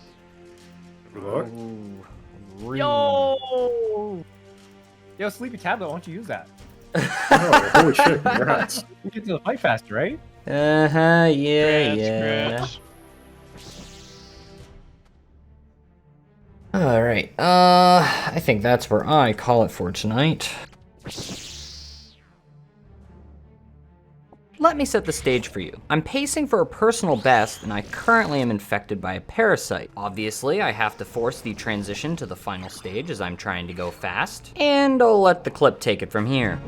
Yo! Yo, Sleepy Tablet, why don't you use that? Oh, holy shit, congrats. You get to the fight faster, right? Yeah. Alright, I think that's where I call it for tonight. Let me set the stage for you. I'm pacing for a personal best, and I currently am infected by a parasite. Obviously, I have to force the transition to the final stage as I'm trying to go fast, and I'll let the clip take it from here.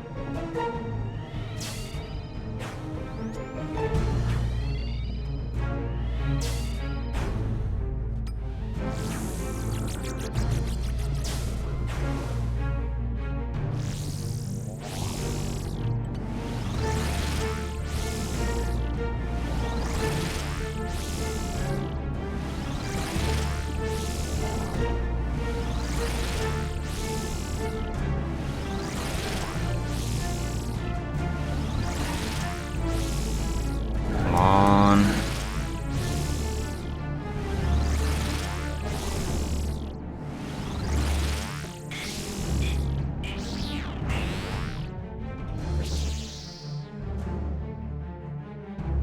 Come on.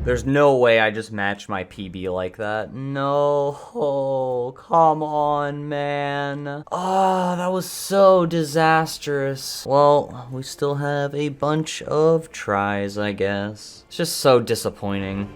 There's no way I just matched my PB like that. No, oh, come on, man. Oh, that was so disastrous. Well, we still have a bunch of tries, I guess. It's just so disappointing.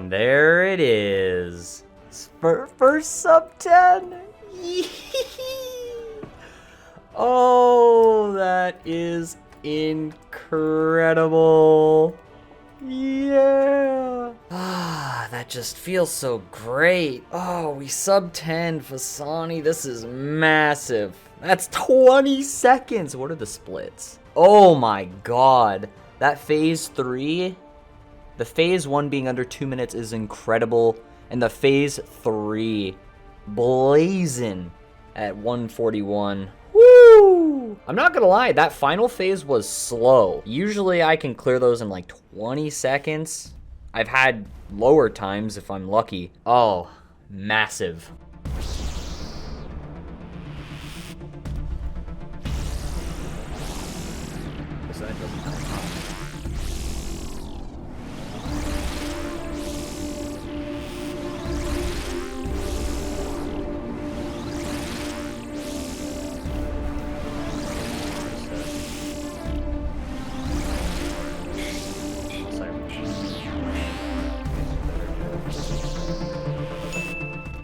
And there it is. First sub 10. Oh, that is incredible. Yeah. Ah, that just feels so great. Oh, we sub 10 Fasani. This is massive. That's 20 seconds. What are the splits? Oh my god. That phase 3, the phase 1 being under 2 minutes is incredible. And the phase 3 blazing at 141. Woo! I'm not gonna lie, that final phase was slow. Usually I can clear those in like 20 seconds. I've had lower times if I'm lucky. Oh, massive.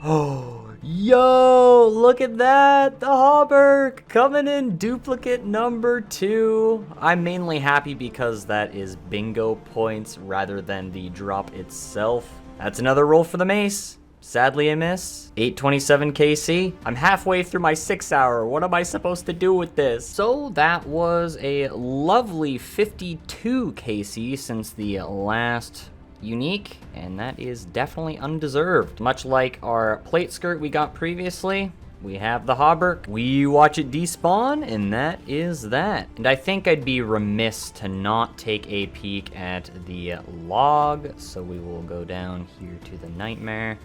Oh, yo, look at that. The Hauberk coming in duplicate number 2. I'm mainly happy because that is bingo points rather than the drop itself. That's another roll for the mace. Sadly, I miss. 827 KC. I'm halfway through my 6 hour. What am I supposed to do with this? So that was a lovely 52 KC since the last unique, and that is definitely undeserved. Much like our plate skirt we got previously, we have the Hauberk. We watch it despawn, and that is that. And I think I'd be remiss to not take a peek at the log, so we will go down here to the Nightmare,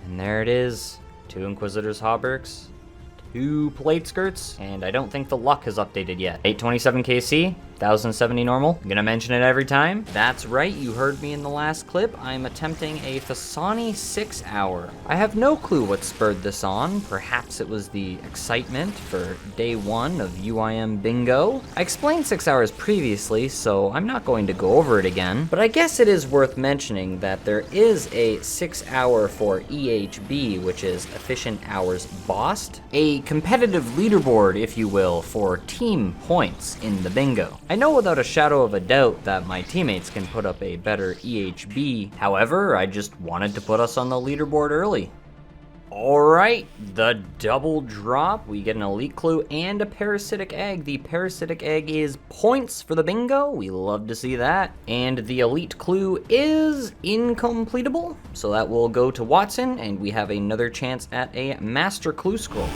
and there it is. 2 Inquisitors Hauberks, 2 plate skirts, and I don't think the luck has updated yet. 827 KC, 1070 normal. I'm gonna mention it every time. That's right, you heard me in the last clip. I'm attempting a Fasani 6 hour. I have no clue what spurred this on. Perhaps it was the excitement for day 1 of UIM bingo. I explained 6 hours previously, so I'm not going to go over it again, but I guess it is worth mentioning that there is a 6 hour for EHB, which is Efficient Hours Bossed, a competitive leaderboard, if you will, for team points in the bingo. I know without a shadow of a doubt that my teammates can put up a better EHB. However, I just wanted to put us on the leaderboard early. Alright, the double drop. We get an elite clue and a parasitic egg. The parasitic egg is points for the bingo. We love to see that. And the elite clue is incompletable. So that will go to Watson, and we have another chance at a master clue scroll.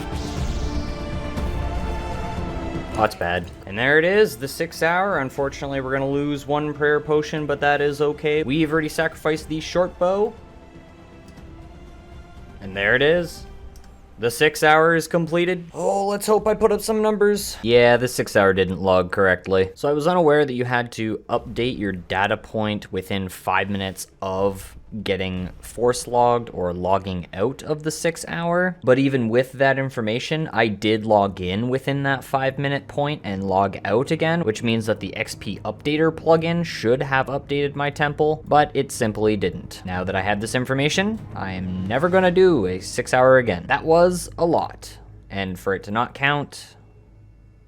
Oh, it's bad. And there it is, the 6 hour. Unfortunately, we're gonna lose 1 prayer potion, but that is okay. We've already sacrificed the short bow. And there it is. The 6 hour is completed. Oh, let's hope I put up some numbers. Yeah, the 6 hour didn't log correctly. So I was unaware that you had to update your data point within 5 minutes of getting force logged or logging out of the 6 hour. But even with that information, I did log in within that 5-minute point and log out again, which means that the XP updater plugin should have updated my temple, but it simply didn't. Now that I have this information, I am never gonna do a 6 hour again. That was a lot, and for it to not count,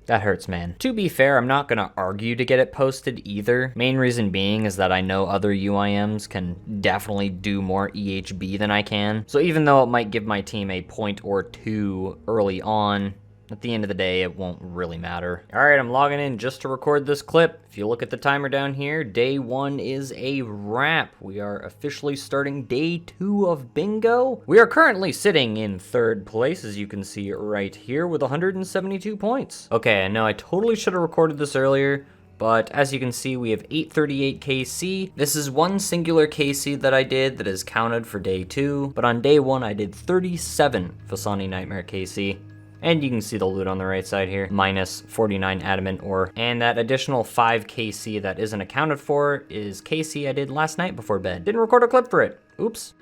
that hurts, man. To be fair, I'm not gonna argue to get it posted either. Main reason being is that I know other UIMs can definitely do more EHB than I can. So even though it might give my team a point or 2 early on, at the end of the day, it won't really matter. All right, I'm logging in just to record this clip. If you look at the timer down here, day 1 is a wrap. We are officially starting day 2 of bingo. We are currently sitting in 3rd place, as you can see right here, with 172 points. Okay, I know I totally should have recorded this earlier, but as you can see, we have 838 KC. This is one singular KC that I did that is counted for day 2, but on day 1, I did 37 Fasani Nightmare KC. And you can see the loot on the right side here, minus 49 adamant ore. And that additional 5 KC that isn't accounted for is KC I did last night before bed. Didn't record a clip for it. Oops.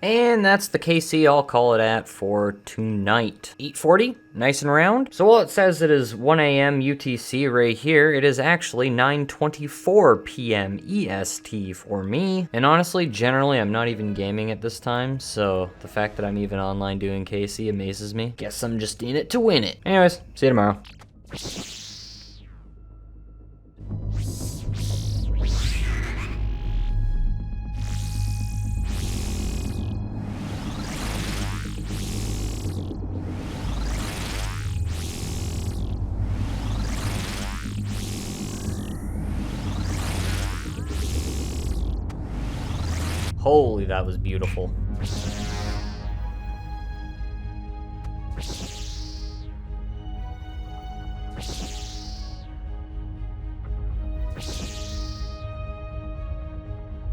And that's the KC I'll call it at for tonight. 8:40, nice and round. So while it says it is 1 a.m. UTC right here, it is actually 9:24 p.m. EST for me. And honestly, generally, I'm not even gaming at this time, so the fact that I'm even online doing KC amazes me. Guess I'm just in it to win it. Anyways, see you tomorrow. Holy, that was beautiful.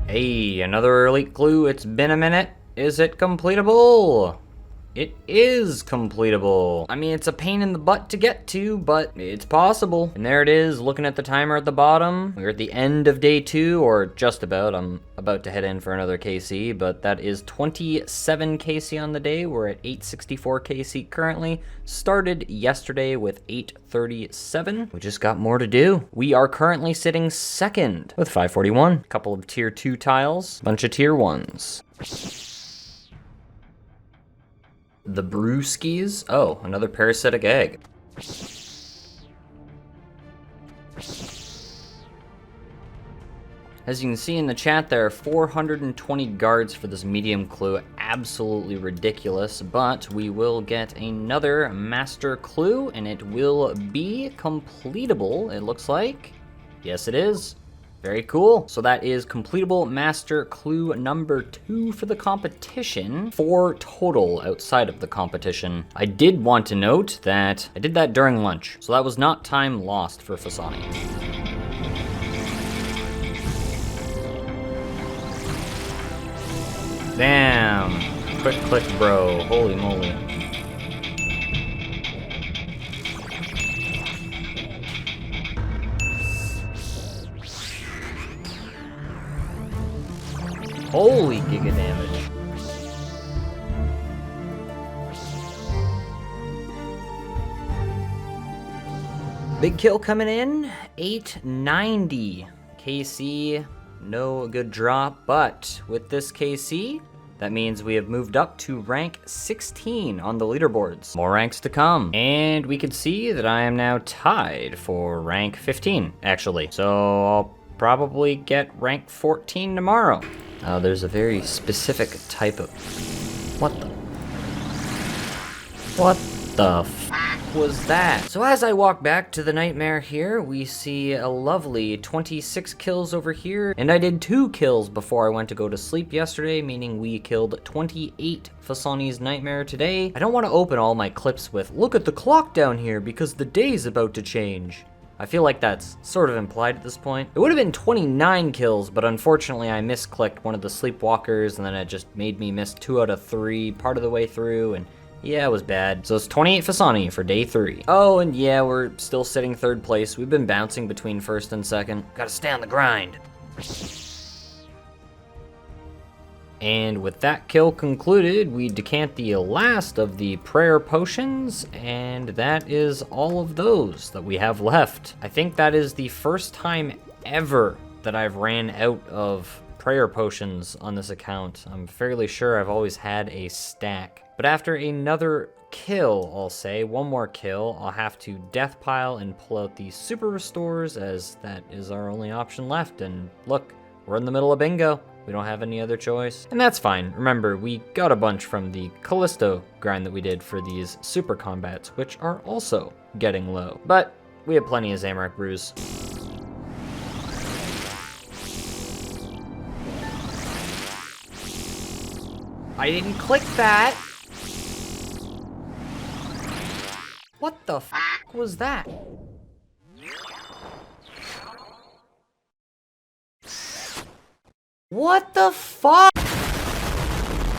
Hey, another elite clue. It's been a minute. Is it completable? It is completable. I mean, it's a pain in the butt to get to, but it's possible. And there it is, looking at the timer at the bottom. We're at the end of day 2, or just about. I'm about to head in for another KC, but that is 27 KC on the day. We're at 864 KC currently. Started yesterday with 837. We just got more to do. We are currently sitting second with 541. A couple of tier 2 tiles, bunch of tier 1s. The brewskis. Oh, another parasitic egg. As you can see in the chat, there are 420 guards for this medium clue. Absolutely ridiculous, but we will get another master clue, and it will be completable, it looks like. Yes, it is. Very cool. So that is completable master clue number 2 for the competition. 4 total outside of the competition. I did want to note that I did that during lunch, so that was not time lost for Fasani. Damn. Quick click, bro. Holy moly. Holy giga damage. Big kill coming in, 890. KC, no good drop, but with this KC, that means we have moved up to rank 16 on the leaderboards. More ranks to come. And we can see that I am now tied for rank 15, actually. So I'll probably get rank 14 tomorrow. There's a very specific type of... What the f was that? So as I walk back to the nightmare here, we see a lovely 26 kills over here. And I did 2 kills before I went to go to sleep yesterday, meaning we killed 28 Fasani's nightmare today. I don't want to open all my clips with, look at the clock down here because the day's about to change. I feel like that's sort of implied at this point. It would have been 29 kills, but unfortunately I misclicked one of the sleepwalkers and then it just made me miss 2 out of 3 part of the way through, and yeah, it was bad. So it's 28 Fasani for day 3. Oh, and yeah, we're still sitting 3rd place. We've been bouncing between 1st and 2nd. Gotta stay on the grind. And with that kill concluded, we decant the last of the prayer potions, and that is all of those that we have left. I think that is the first time ever that I've ran out of prayer potions on this account. I'm fairly sure I've always had a stack. But after another kill, I'll say, one more kill, I'll have to death pile and pull out the super restores, as that is our only option left. And look, we're in the middle of bingo. We don't have any other choice. And that's fine. Remember, we got a bunch from the Kalisto grind that we did for these super combats, which are also getting low. But we have plenty of Xeric brews. I didn't click that. What the f was that? What the fuck?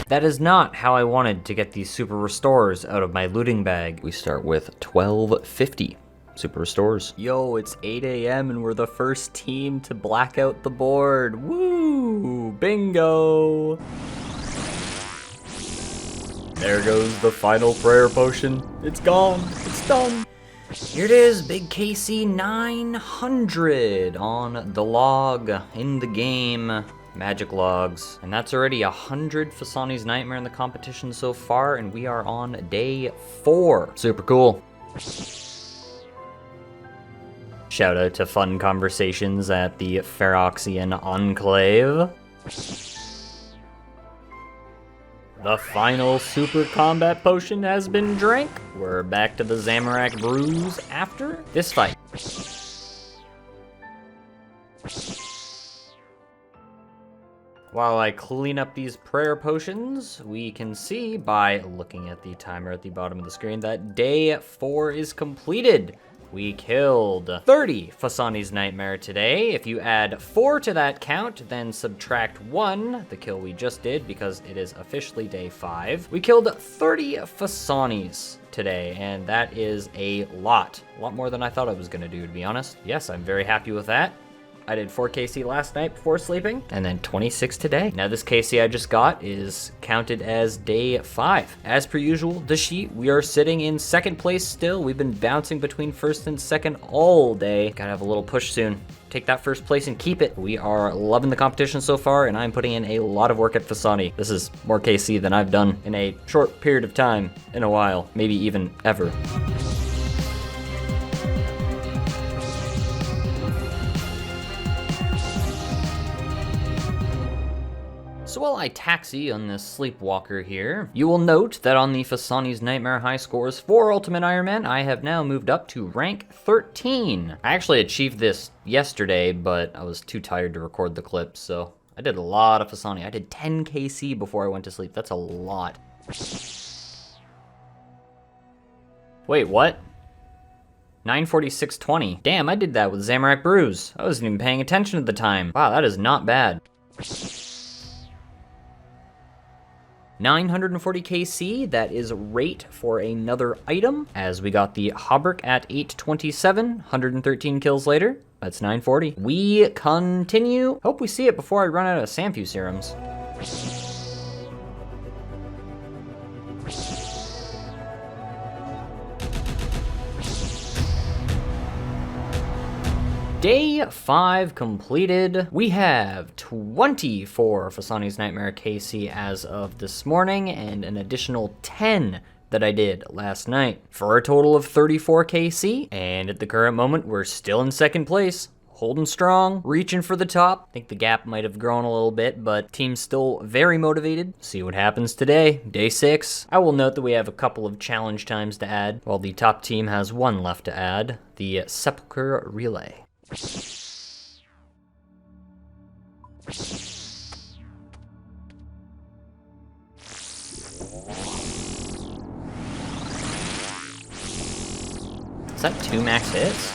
That is not how I wanted to get these super restores out of my looting bag. We start with 1250 super restores. Yo, it's 8 a.m. and we're the first team to black out the board. Woo! Bingo! There goes the final prayer potion. It's gone. It's done. Here it is, big KC 900 on the log in the game. Magic logs. And that's already 100 Fasani's Nightmare in the competition so far, and we are on day 4. Super cool. Shout out to fun conversations at the Feroxian Enclave. The final super combat potion has been drank. We're back to the Zamorak brews after this fight. While I clean up these prayer potions, we can see by looking at the timer at the bottom of the screen that day 4 is completed. We killed 30 Fasani's Nightmare today. If you add 4 to that count, then subtract 1, the kill we just did because it is officially day 5. We killed 30 Fasanis today, and that is a lot more than I thought I was gonna do, to be honest. Yes, I'm very happy with that. I did 4 KC last night before sleeping, and then 26 today. Now this KC I just got is counted as day 5. As per usual, the sheet, we are sitting in 2nd place still. We've been bouncing between 1st and 2nd all day. Gotta have a little push soon. Take that 1st place and keep it. We are loving the competition so far, and I'm putting in a lot of work at Fasani. This is more KC than I've done in a short period of time, in a while, maybe even ever. So while I taxi on this sleepwalker here, you will note that on the Fasani's Nightmare high scores for Ultimate Ironman, I have now moved up to rank 13. I actually achieved this yesterday, but I was too tired to record the clip, so I did a lot of Fasani. I did 10 KC before I went to sleep. That's a lot. Wait, what? 946.20. Damn, I did that with Zamorak Brews. I wasn't even paying attention at the time. Wow, that is not bad. 940 KC, that is rate for another item, as we got the Hauberk at 827, 113 kills later. That's 940. We continue. Hope we see it before I run out of Sanfu serums. Day 5 completed. We have 24 Fasani's Nightmare KC as of this morning, and an additional 10 that I did last night, for a total of 34 KC. And at the current moment, we're still in 2nd place, holding strong, reaching for the top. I think the gap might have grown a little bit, but team's still very motivated. See what happens today, day 6. I will note that we have a couple of challenge times to add, while the top team has 1 left to add, the Sepulchre Relay. Is that 2 max hits?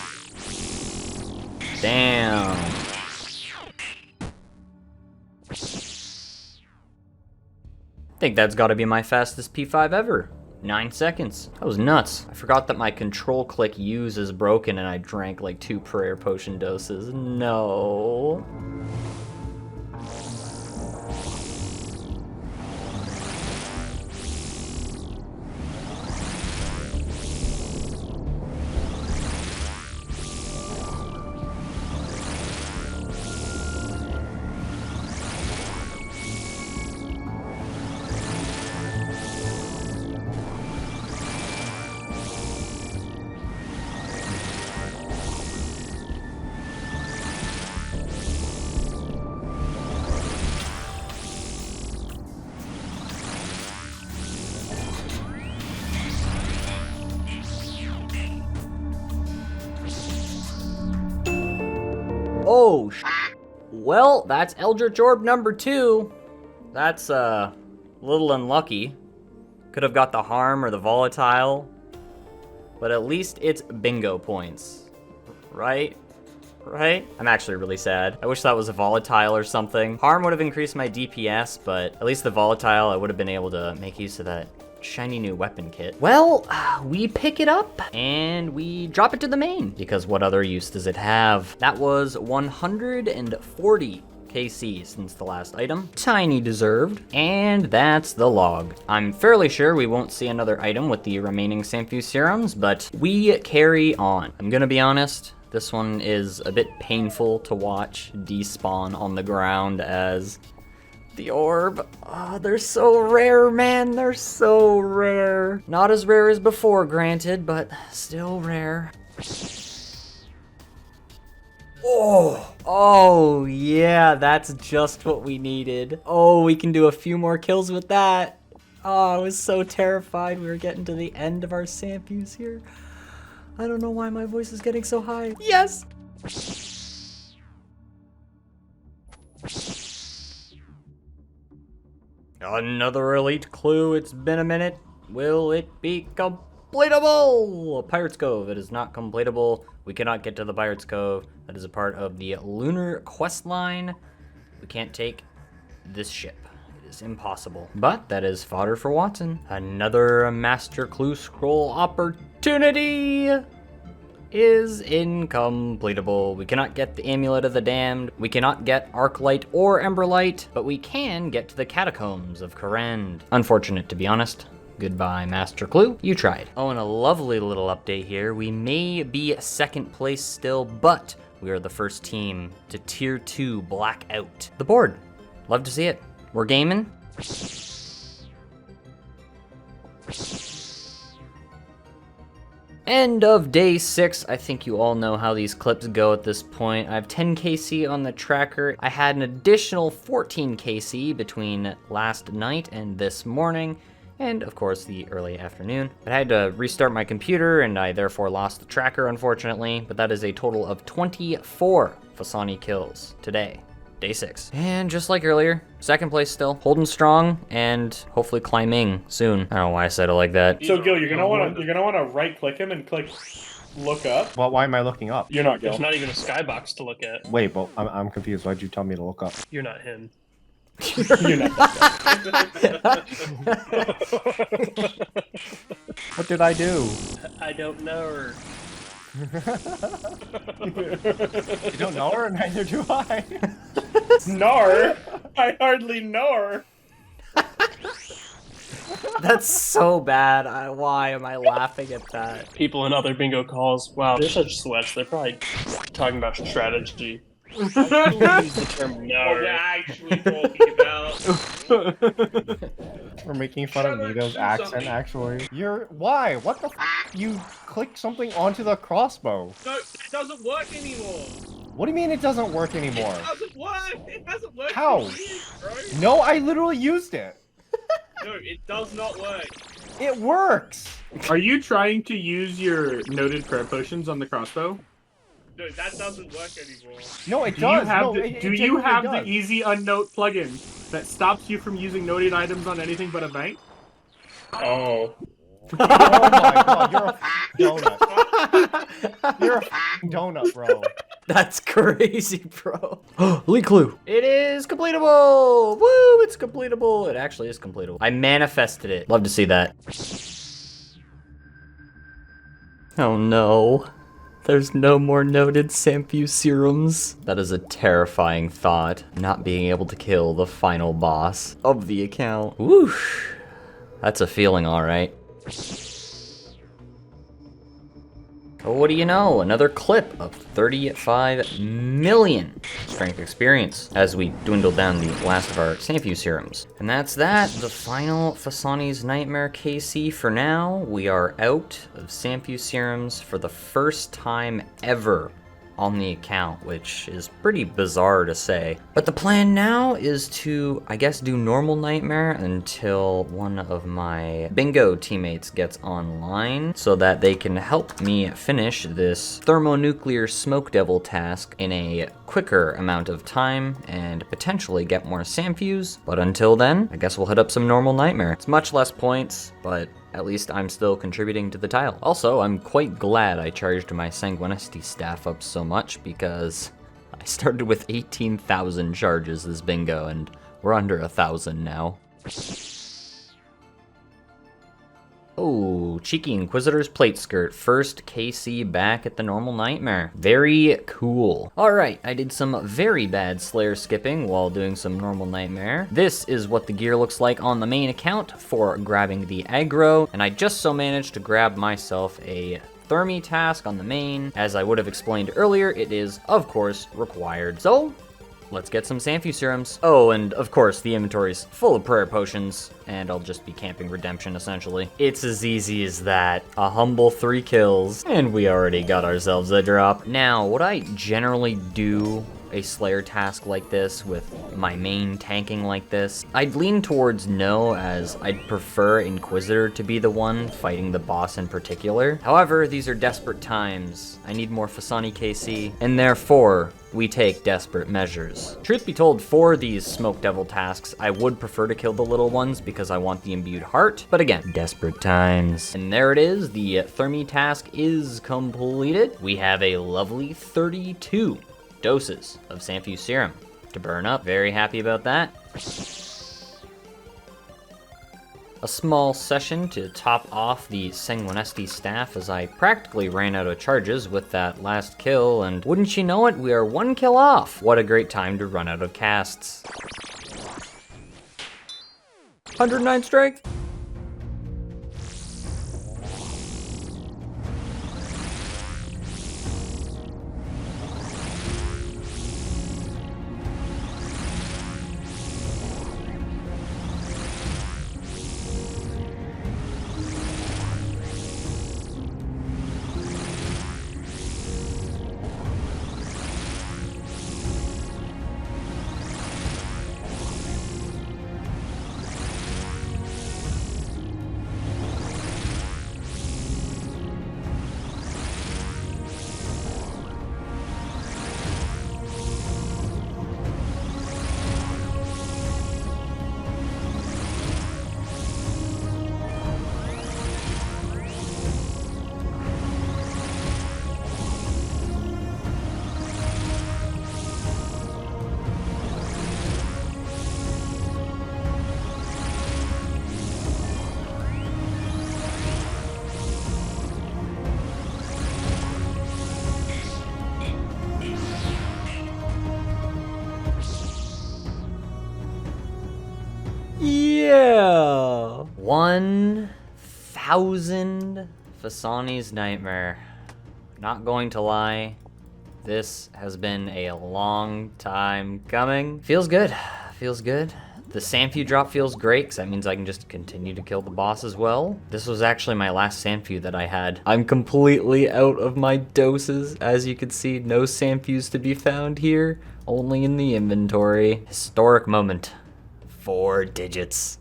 Damn. I think that's gotta be my fastest P5 ever. 9 seconds. That was nuts. I forgot that my control click use is broken and I drank like 2 prayer potion doses. No. Oh, well, that's Eldritch Orb number 2. That's a little unlucky. Could have got the harm or the volatile, but at least it's bingo points, right? Right? I'm actually really sad. I wish that was a volatile or something. Harm would have increased my DPS, but at least the volatile, I would have been able to make use of that shiny new weapon kit. Well, we pick it up and we drop it to the main, because what other use does it have? That was 140 KC since the last item. Tiny deserved. And that's the log. I'm fairly sure we won't see another item with the remaining Sanfew serums, but we carry on. I'm gonna be honest, this one is a bit painful to watch despawn on the ground as the orb. Oh, they're so rare, man. They're so rare. Not as rare as before, granted, but still rare. Oh, yeah, that's just what we needed. Oh, we can do a few more kills with that. Oh, I was so terrified we were getting to the end of our Sanfews here. I don't know why my voice is getting so high. Yes! Another elite clue. It's been a minute. Will it be completable? Pirate's Cove. It is not completable. We cannot get to the Pirate's Cove. That is a part of the Lunar quest line. We can't take this ship. It is impossible. But that is fodder for Watson. Another Master Clue Scroll opportunity is incompletable. We cannot get the Amulet of the Damned. We cannot get Arclight or Emberlight, but we can get to the Catacombs of Korend. Unfortunate, to be honest. Goodbye, Master Clue. You tried. Oh, and a lovely little update here. We may be second place still, but we are the first team to Tier 2 black out the board. Love to see it. We're gaming. End of day 6. I think you all know how these clips go at this point. I have 10 KC on the tracker. I had an additional 14 KC between last night and this morning, and of course the early afternoon. I had to restart my computer and I therefore lost the tracker, unfortunately, but that is a total of 24 Fasani kills today. Day 6. And just like earlier, second place still, holding strong and hopefully climbing soon. I don't know why I said it like that. So Gil, you're gonna wanna right click him and click look up. Well, why am I looking up? You're not Gil. There's not even a skybox to look at. Wait, but I'm confused. Why'd you tell me to look up? You're not him. You're not What did I do? I don't know. You don't know her? Neither do I. Nar? I hardly know her. That's so bad. Why am I laughing at that? People in other bingo calls, wow, they're such sweats. They're probably talking about strategy. I use the term What no. we're actually talking about. We're making fun of Nido's accent, actually. Why? What the f? You click something onto the crossbow. No, it doesn't work anymore. What do you mean it doesn't work anymore? It doesn't work. It hasn't worked. How? For years, bro. No, I literally used it. No, it does not work. It works. Are you trying to use your noted prayer potions on the crossbow? No, that doesn't work anymore. No, it Do does. you have No, the, it do you have genuinely the easy unnote plugin that stops you from using noted items on anything but a bank? Oh. Oh my god, you're a donut. You're a donut, bro. That's crazy, bro. Elite clue. It is completable. Woo, it's completable. It actually is completable. I manifested it. Love to see that. Oh no. There's no more noted Sanfew serums. That is a terrifying thought. Not being able to kill the final boss of the account. Whoosh. That's a feeling, all right. Oh, what do you know? Another clip of 35 million strength experience as we dwindle down the last of our Sanfew serums. And that's that. The final Fasani's Nightmare KC for now. We are out of Sanfew serums for the first time ever on the account, which is pretty bizarre to say. But the plan now is to, I guess, do normal Nightmare until one of my bingo teammates gets online so that they can help me finish this thermonuclear smoke devil task in a quicker amount of time and potentially get more Sanfews. But until then, I guess we'll hit up some normal Nightmare. It's much less points, but at least I'm still contributing to the tile. Also, I'm quite glad I charged my Sanguinity staff up so much because I started with 18,000 charges this bingo and we're under 1,000 now. Oh, cheeky Inquisitor's plate skirt. First KC back at the normal nightmare. Very cool. All right, I did some very bad Slayer skipping while doing some normal nightmare. This is what the gear looks like on the main account for grabbing the aggro, and I just so managed to grab myself a Thermi task on the main. As I would have explained earlier, it is, of course, required. So, let's get some Sanfu serums. Oh, and of course, the inventory's full of prayer potions, and I'll just be camping redemption, essentially. It's as easy as that. A humble 3 kills, and we already got ourselves a drop. Now, would I generally do a Slayer task like this with my main tanking like this? I'd lean towards no, as I'd prefer Inquisitor to be the one fighting the boss in particular. However, these are desperate times. I need more Fasani KC, and therefore, we take desperate measures. Truth be told, for these Smoke Devil tasks, I would prefer to kill the little ones because I want the imbued heart, but again, desperate times. And there it is, the Thermi task is completed. We have a lovely 32 doses of Sanfu serum to burn up. Very happy about that. A small session to top off the Sanguinesti staff, as I practically ran out of charges with that last kill, and wouldn't you know it, we are 1 kill off. What a great time to run out of casts. 109 strength. Yeah! 1,000 Fasani's Nightmare. Not going to lie, this has been a long time coming. Feels good, feels good. The Sanfu drop feels great, because that means I can just continue to kill the boss as well. This was actually my last Sanfu that I had. I'm completely out of my doses. As you can see, no Sanfus to be found here, only in the inventory. Historic moment. 4 digits.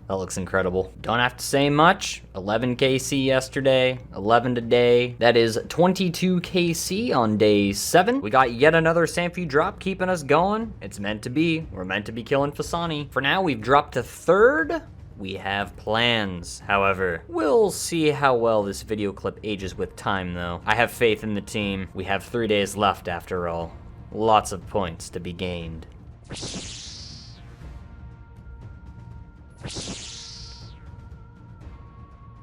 That looks incredible. Don't have to say much. 11 KC yesterday, 11 today. That is 22 KC on day 7. We got yet another Sanfu drop keeping us going. It's meant to be. We're meant to be killing Fasani. For now, we've dropped to 3rd. We have plans, however. We'll see how well this video clip ages with time, though. I have faith in the team. We have 3 days left, after all. Lots of points to be gained.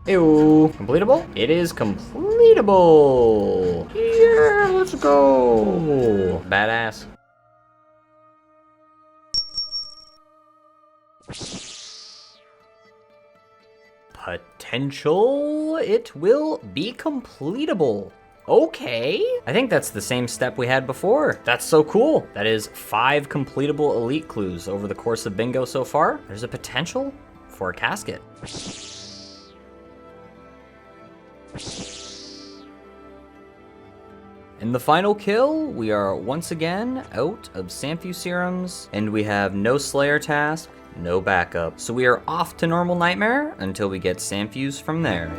Ew. Completable? It is completable! Yeah, let's go! Badass. Potential? It will be completable. Okay. I think that's the same step we had before. That's so cool. That is 5 completable elite clues over the course of bingo so far. There's a potential for a casket. In the final kill, we are once again out of Sanfu serums, and we have no Slayer task, no backup. So we are off to normal nightmare until we get Sanfus from there.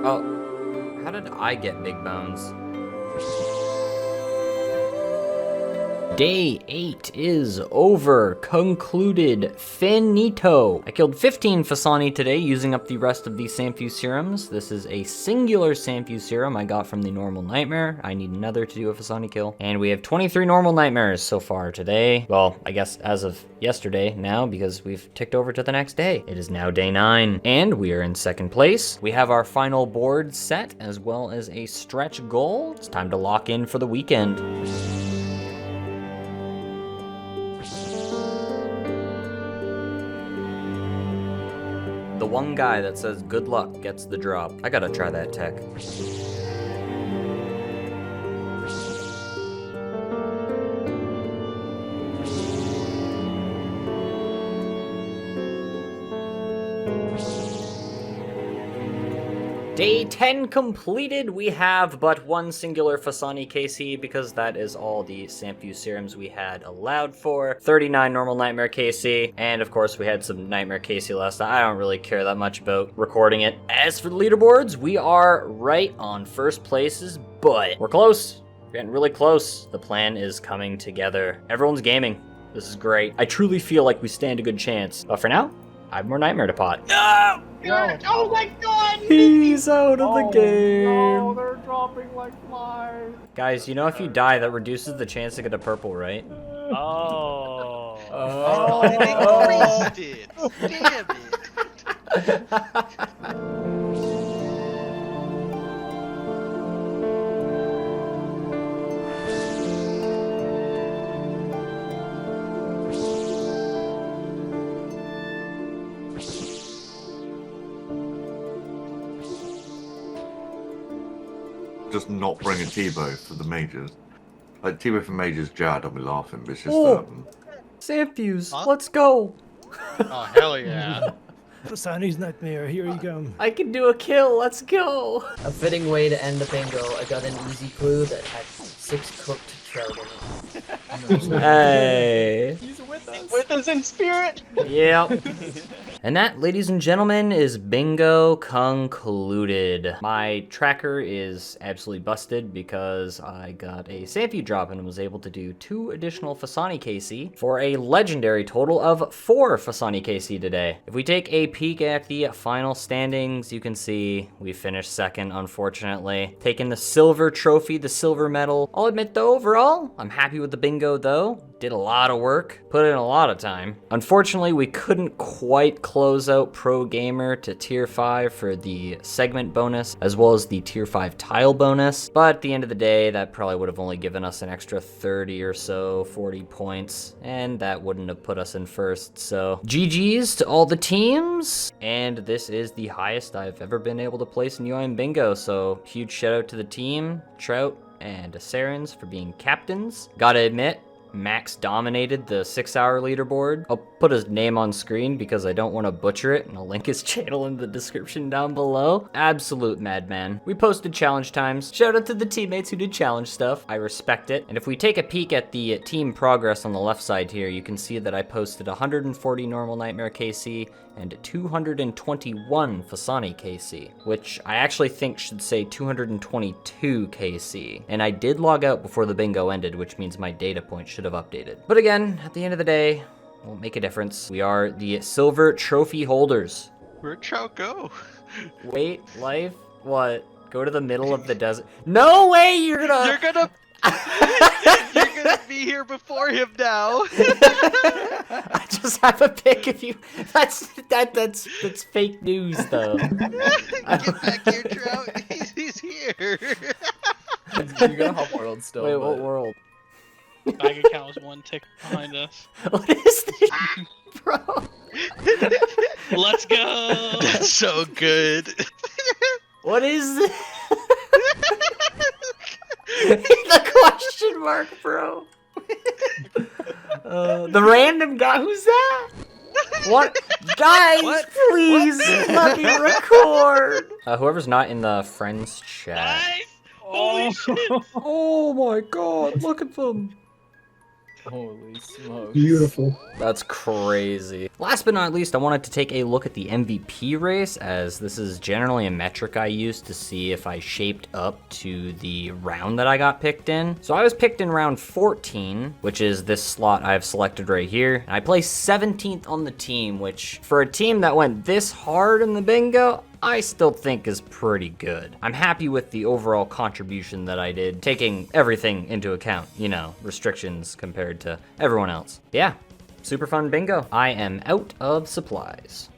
Oh, how did I get big bones? Day 8 is over, concluded, finito. I killed 15 Fasani today using up the rest of the Samfu serums. This is a singular Samfu serum I got from the normal nightmare. I need another to do a Fasani kill. And we have 23 normal nightmares so far today. Well, I guess as of yesterday now, because we've ticked over to the next day. It is now day 9, and we are in second place. We have our final board set, as well as a stretch goal. It's time to lock in for the weekend. The one guy that says good luck gets the drop. I gotta try that tech. Day 10 completed. We have but one singular Fasani KC because that is all the Samfu serums we had allowed for. 39 normal Nightmare KC, and of course we had some Nightmare KC last night. I don't really care that much about recording it. As for the leaderboards, we are right on first places, but we're close. We're getting really close. The plan is coming together. Everyone's gaming. This is great. I truly feel like we stand a good chance. But for now, I have more Nightmare to pot. No! Oh my god! He's out of the game. No, they're dropping like flies. Guys, you know if you die, that reduces the chance to get a purple, right? Oh. Oh, they increased it. Damn it. Just not bring a Tebow for the majors. Like Tebow for majors, Jad, I'll be laughing, but it's just Samfuse, let's go. Oh, hell yeah. Fasani's nightmare, here you come. I can do a kill, let's go. A fitting way to end the bingo. I got an easy clue that had 6 cooked trout in it. Hey. He's with us in spirit. Yep. And that, ladies and gentlemen, is bingo concluded. My tracker is absolutely busted because I got a Samfu drop and was able to do 2 additional Fasani KC for a legendary total of 4 Fasani KC today. If we take a peek at the final standings, you can see we finished second, unfortunately. Taking the silver trophy, the silver medal. I'll admit though, overall, I'm happy with the bingo though. Did a lot of work, put in a lot of time. Unfortunately, we couldn't quite close out Pro Gamer to tier 5 for the segment bonus, as well as the tier 5 tile bonus. But at the end of the day, that probably would have only given us an extra 30 or so, 40 points, and that wouldn't have put us in first. So GG's to all the teams, and this is the highest I've ever been able to place in UIM bingo. So huge shout out to the team, Trout and Sarens for being captains. Gotta admit, Max dominated the 6-hour leaderboard. I'll put his name on screen because I don't want to butcher it, and I'll link his channel in the description down below. Absolute madman. We posted challenge times. Shout out to the teammates who did challenge stuff. I respect it. And if we take a peek at the team progress on the left side here, you can see that I posted 140 normal Nightmare KC and 221 Fasani KC, which I actually think should say 222 KC. And I did log out before the bingo ended, which means my data point should have updated. But again, at the end of the day, won't make a difference. We are the silver trophy holders. Where'd Trout go? Wait, Lyfe? What? Go to the middle of the desert? No way you're gonna... You're gonna be here before him now. I just have a pic of you. That's fake news though. Get back here, Trout. He's here. You got a hot world still. Wait, what world? Bag account was 1 tick behind us. What is this, bro? Let's go. That's so good. What is this? The question mark, bro. The random guy. Who's that? What? Guys, What? please let me record. Whoever's not in the friends chat. Holy shit. Oh my god, look at them. Holy smokes. Beautiful. That's crazy. Last but not least, I wanted to take a look at the MVP race, as this is generally a metric I use to see if I shaped up to the round that I got picked in. So I was picked in round 14, which is this slot I've selected right here. And I placed 17th on the team, which for a team that went this hard in the bingo, I still think is pretty good. I'm happy with the overall contribution that I did, taking everything into account, you know, restrictions compared to everyone else. Yeah, super fun bingo. I am out of supplies.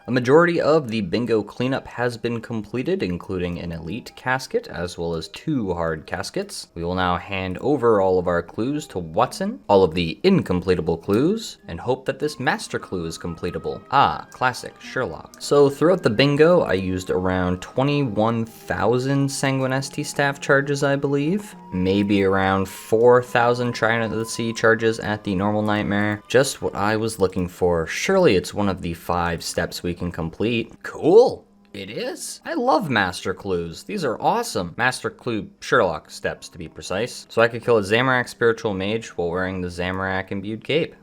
A majority of the bingo cleanup has been completed, including an elite casket as well as 2 hard caskets. We will now hand over all of our clues to Watson, all of the incompletable clues, and hope that this master clue is completable. Ah, classic Sherlock. So throughout the bingo, I used around 21,000 Sanguinesti staff charges, I believe. Maybe around 4,000 Trident of the Sea charges at the normal nightmare. Just what I was looking for. Surely it's one of the 5 steps we can complete. Cool. It is. I love master clues. These are awesome. Master clue Sherlock steps, to be precise. So I could kill a Zamorak spiritual mage while wearing the Zamorak imbued cape.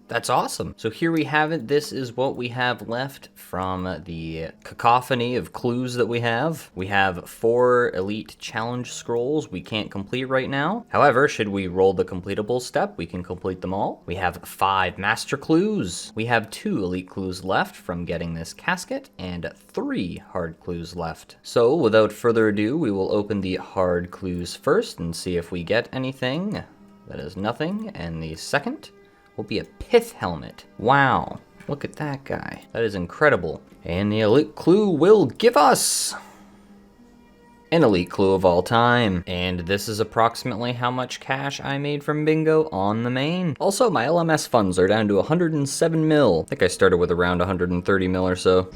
That's awesome. So here we have it. This is what we have left from the cacophony of clues that we have. We have 4 elite challenge scrolls we can't complete right now. However, should we roll the completable step, we can complete them all. We have 5 master clues. We have 2 elite clues left from getting this casket and 3 hard clues left. So without further ado, we will open the hard clues first and see if we get anything. That is nothing. And the second will be a pith helmet. Wow, look at that guy. That is incredible. And the elite clue will give us an elite clue of all time. And this is approximately how much cash I made from bingo on the main. Also, my LMS funds are down to 107 mil. I think I started with around 130 mil or so.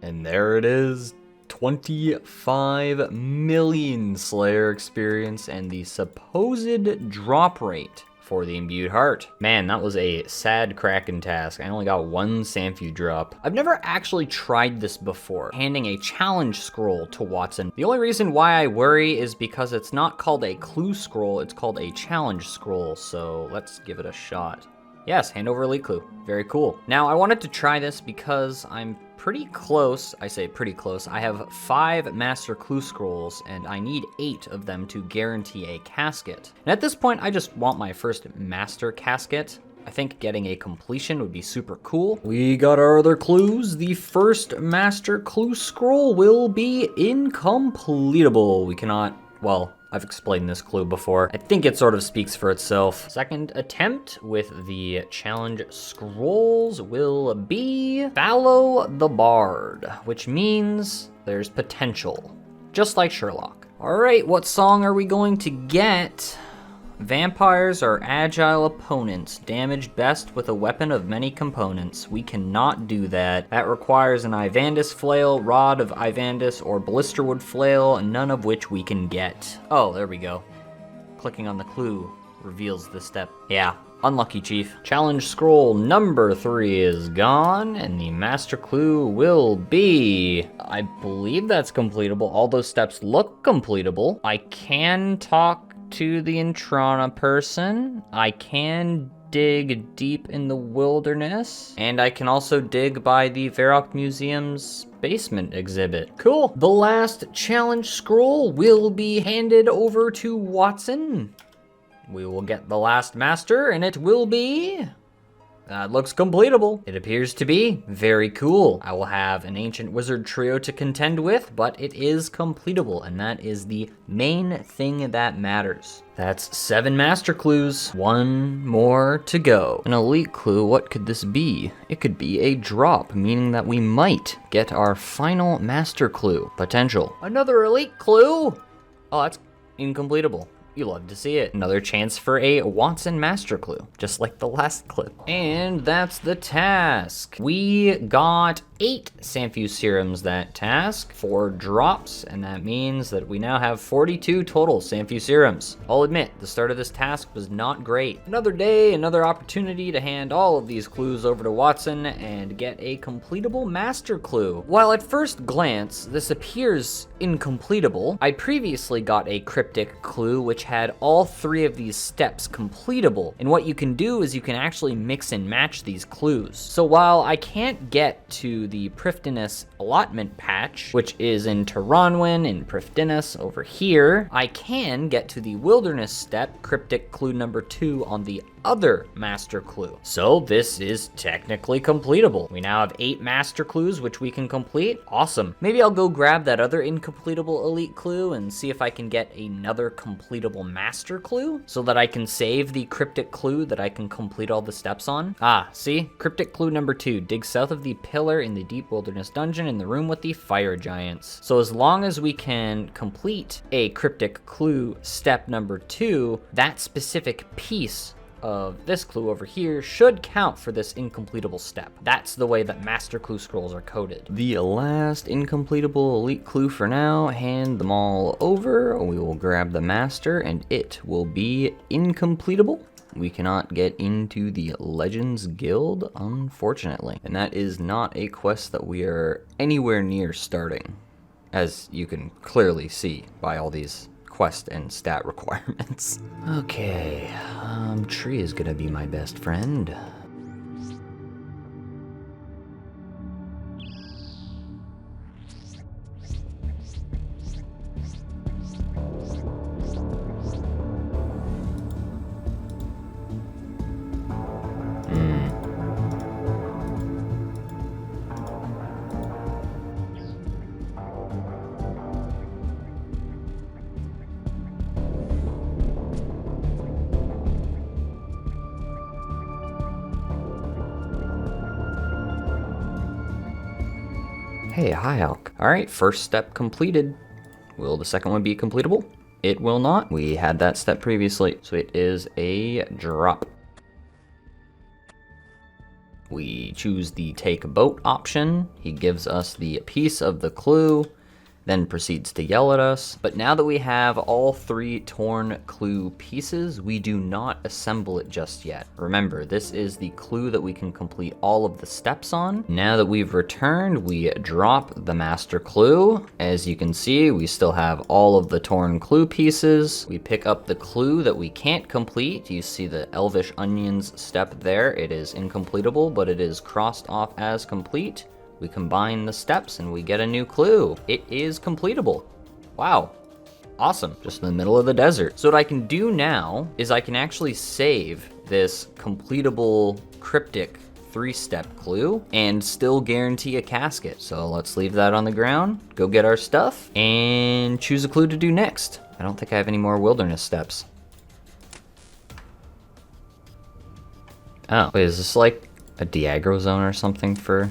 And there it is. 25 million Slayer experience and the supposed drop rate for the imbued heart. Man, that was a sad Kraken task. I only got 1 Sanfu drop. I've never actually tried this before, handing a challenge scroll to Watson. The only reason why I worry is because it's not called a clue scroll, it's called a challenge scroll, so let's give it a shot. Yes, hand over elite clue. Very cool. Now, I wanted to try this because I'm pretty close. I say pretty close. I have 5 master clue scrolls, and I need 8 of them to guarantee a casket. And at this point, I just want my first master casket. I think getting a completion would be super cool. We got our other clues. The first master clue scroll will be incompletable. We cannot, well, I've explained this clue before. I think it sort of speaks for itself. Second attempt with the challenge scrolls will be Follow the Bard, which means there's potential, just like Sherlock. All right, what song are we going to get? Vampires are agile opponents, damaged best with a weapon of many components. We cannot do that. That requires an Ivandis flail, Rod of Ivandis, or Blisterwood flail, none of which we can get. Oh, there we go. Clicking on the clue reveals the step. Yeah, unlucky, Chief. Challenge scroll number 3 is gone, and the master clue will be... I believe that's completable. All those steps look completable. I can talk to the Intrana person. I can dig deep in the wilderness, and I can also dig by the Varrock Museum's basement exhibit. Cool. The last challenge scroll will be handed over to Watson. We will get the last master, and it will be... That looks completable. It appears to be. Very cool. I will have an ancient wizard trio to contend with, but it is completable, and that is the main thing that matters. That's 7 master clues. 1 more to go. An elite clue, what could this be? It could be a drop, meaning that we might get our final master clue. Potential. Another elite clue? Oh, that's incompletable. You love to see it. Another chance for a Watson master clue, just like the last clip. And that's the task. We got 8 Sanfew Serums that task, 4 drops, and that means that we now have 42 total Sanfew Serums. I'll admit, the start of this task was not great. Another day, another opportunity to hand all of these clues over to Watson and get a completable master clue. While at first glance, this appears incompletable, I previously got a cryptic clue which had all 3 of these steps completable, and what you can do is you can actually mix and match these clues. So while I can't get to the Prifddinas allotment patch, which is in Taranwyn and Prifddinas over here, I can get to the wilderness step, cryptic clue number 2 on the other master clue. So this is technically completable. We now have 8 master clues which we can complete. Awesome. Maybe I'll go grab that other incompletable elite clue and see if I can get another completable master clue so that I can save the cryptic clue that I can complete all the steps on. Ah, see? Cryptic clue number 2. Dig south of the pillar in the deep wilderness dungeon in the room with the fire giants. So as long as we can complete a cryptic clue step number 2, that specific piece of this clue over here should count for this incompletable step. That's the way that master clue scrolls are coded. The last incompletable elite clue for now, hand them all over. We will grab the master and it will be incompletable. We cannot get into the Legends Guild, unfortunately. And that is not a quest that we are anywhere near starting, as you can clearly see by all these quest and stat requirements. Okay, tree is gonna be my best friend. Hey, hi, Alk. All right, first step completed. Will the second one be completable? It will not. We had that step previously, so it is a drop. We choose the take a boat option. He gives us the piece of the clue, then proceeds to yell at us. But now that we have all 3 torn clue pieces, we do not assemble it just yet. Remember, this is the clue that we can complete all of the steps on. Now that we've returned, we drop the master clue. As you can see, we still have all of the torn clue pieces. We pick up the clue that we can't complete. You see the Elvish Onions step there. It is incompletable, but it is crossed off as complete. We combine the steps and we get a new clue. It is completable. Wow. Awesome. Just in the middle of the desert. So what I can do now is I can actually save this completable cryptic 3-step clue and still guarantee a casket. So let's leave that on the ground, go get our stuff, and choose a clue to do next. I don't think I have any more wilderness steps. Oh, wait, is this like a Diagro zone or something for...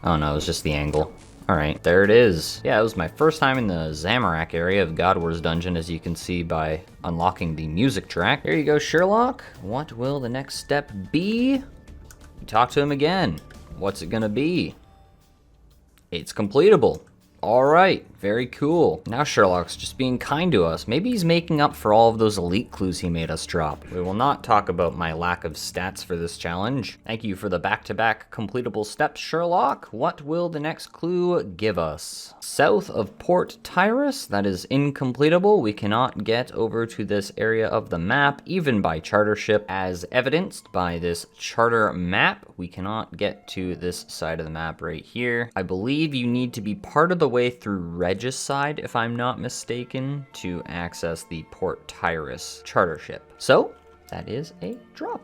Oh no, it was just the angle. Alright, there it is. Yeah, it was my first time in the Zamorak area of God Wars Dungeon, as you can see by unlocking the music track. There you go, Sherlock. What will the next step be? You talk to him again. What's it gonna be? It's completable. Alright, very cool. Now Sherlock's just being kind to us. Maybe he's making up for all of those elite clues he made us drop. We will not talk about my lack of stats for this challenge. Thank you for the back-to-back completable steps, Sherlock. What will the next clue give us? South of Port Tyrus, that is incompletable. We cannot get over to this area of the map, even by charter ship, as evidenced by this charter map. We cannot get to this side of the map right here. I believe you need to be part of the way through Regicide, if I'm not mistaken, to access the Port Tyrus charter ship. So, that is a drop.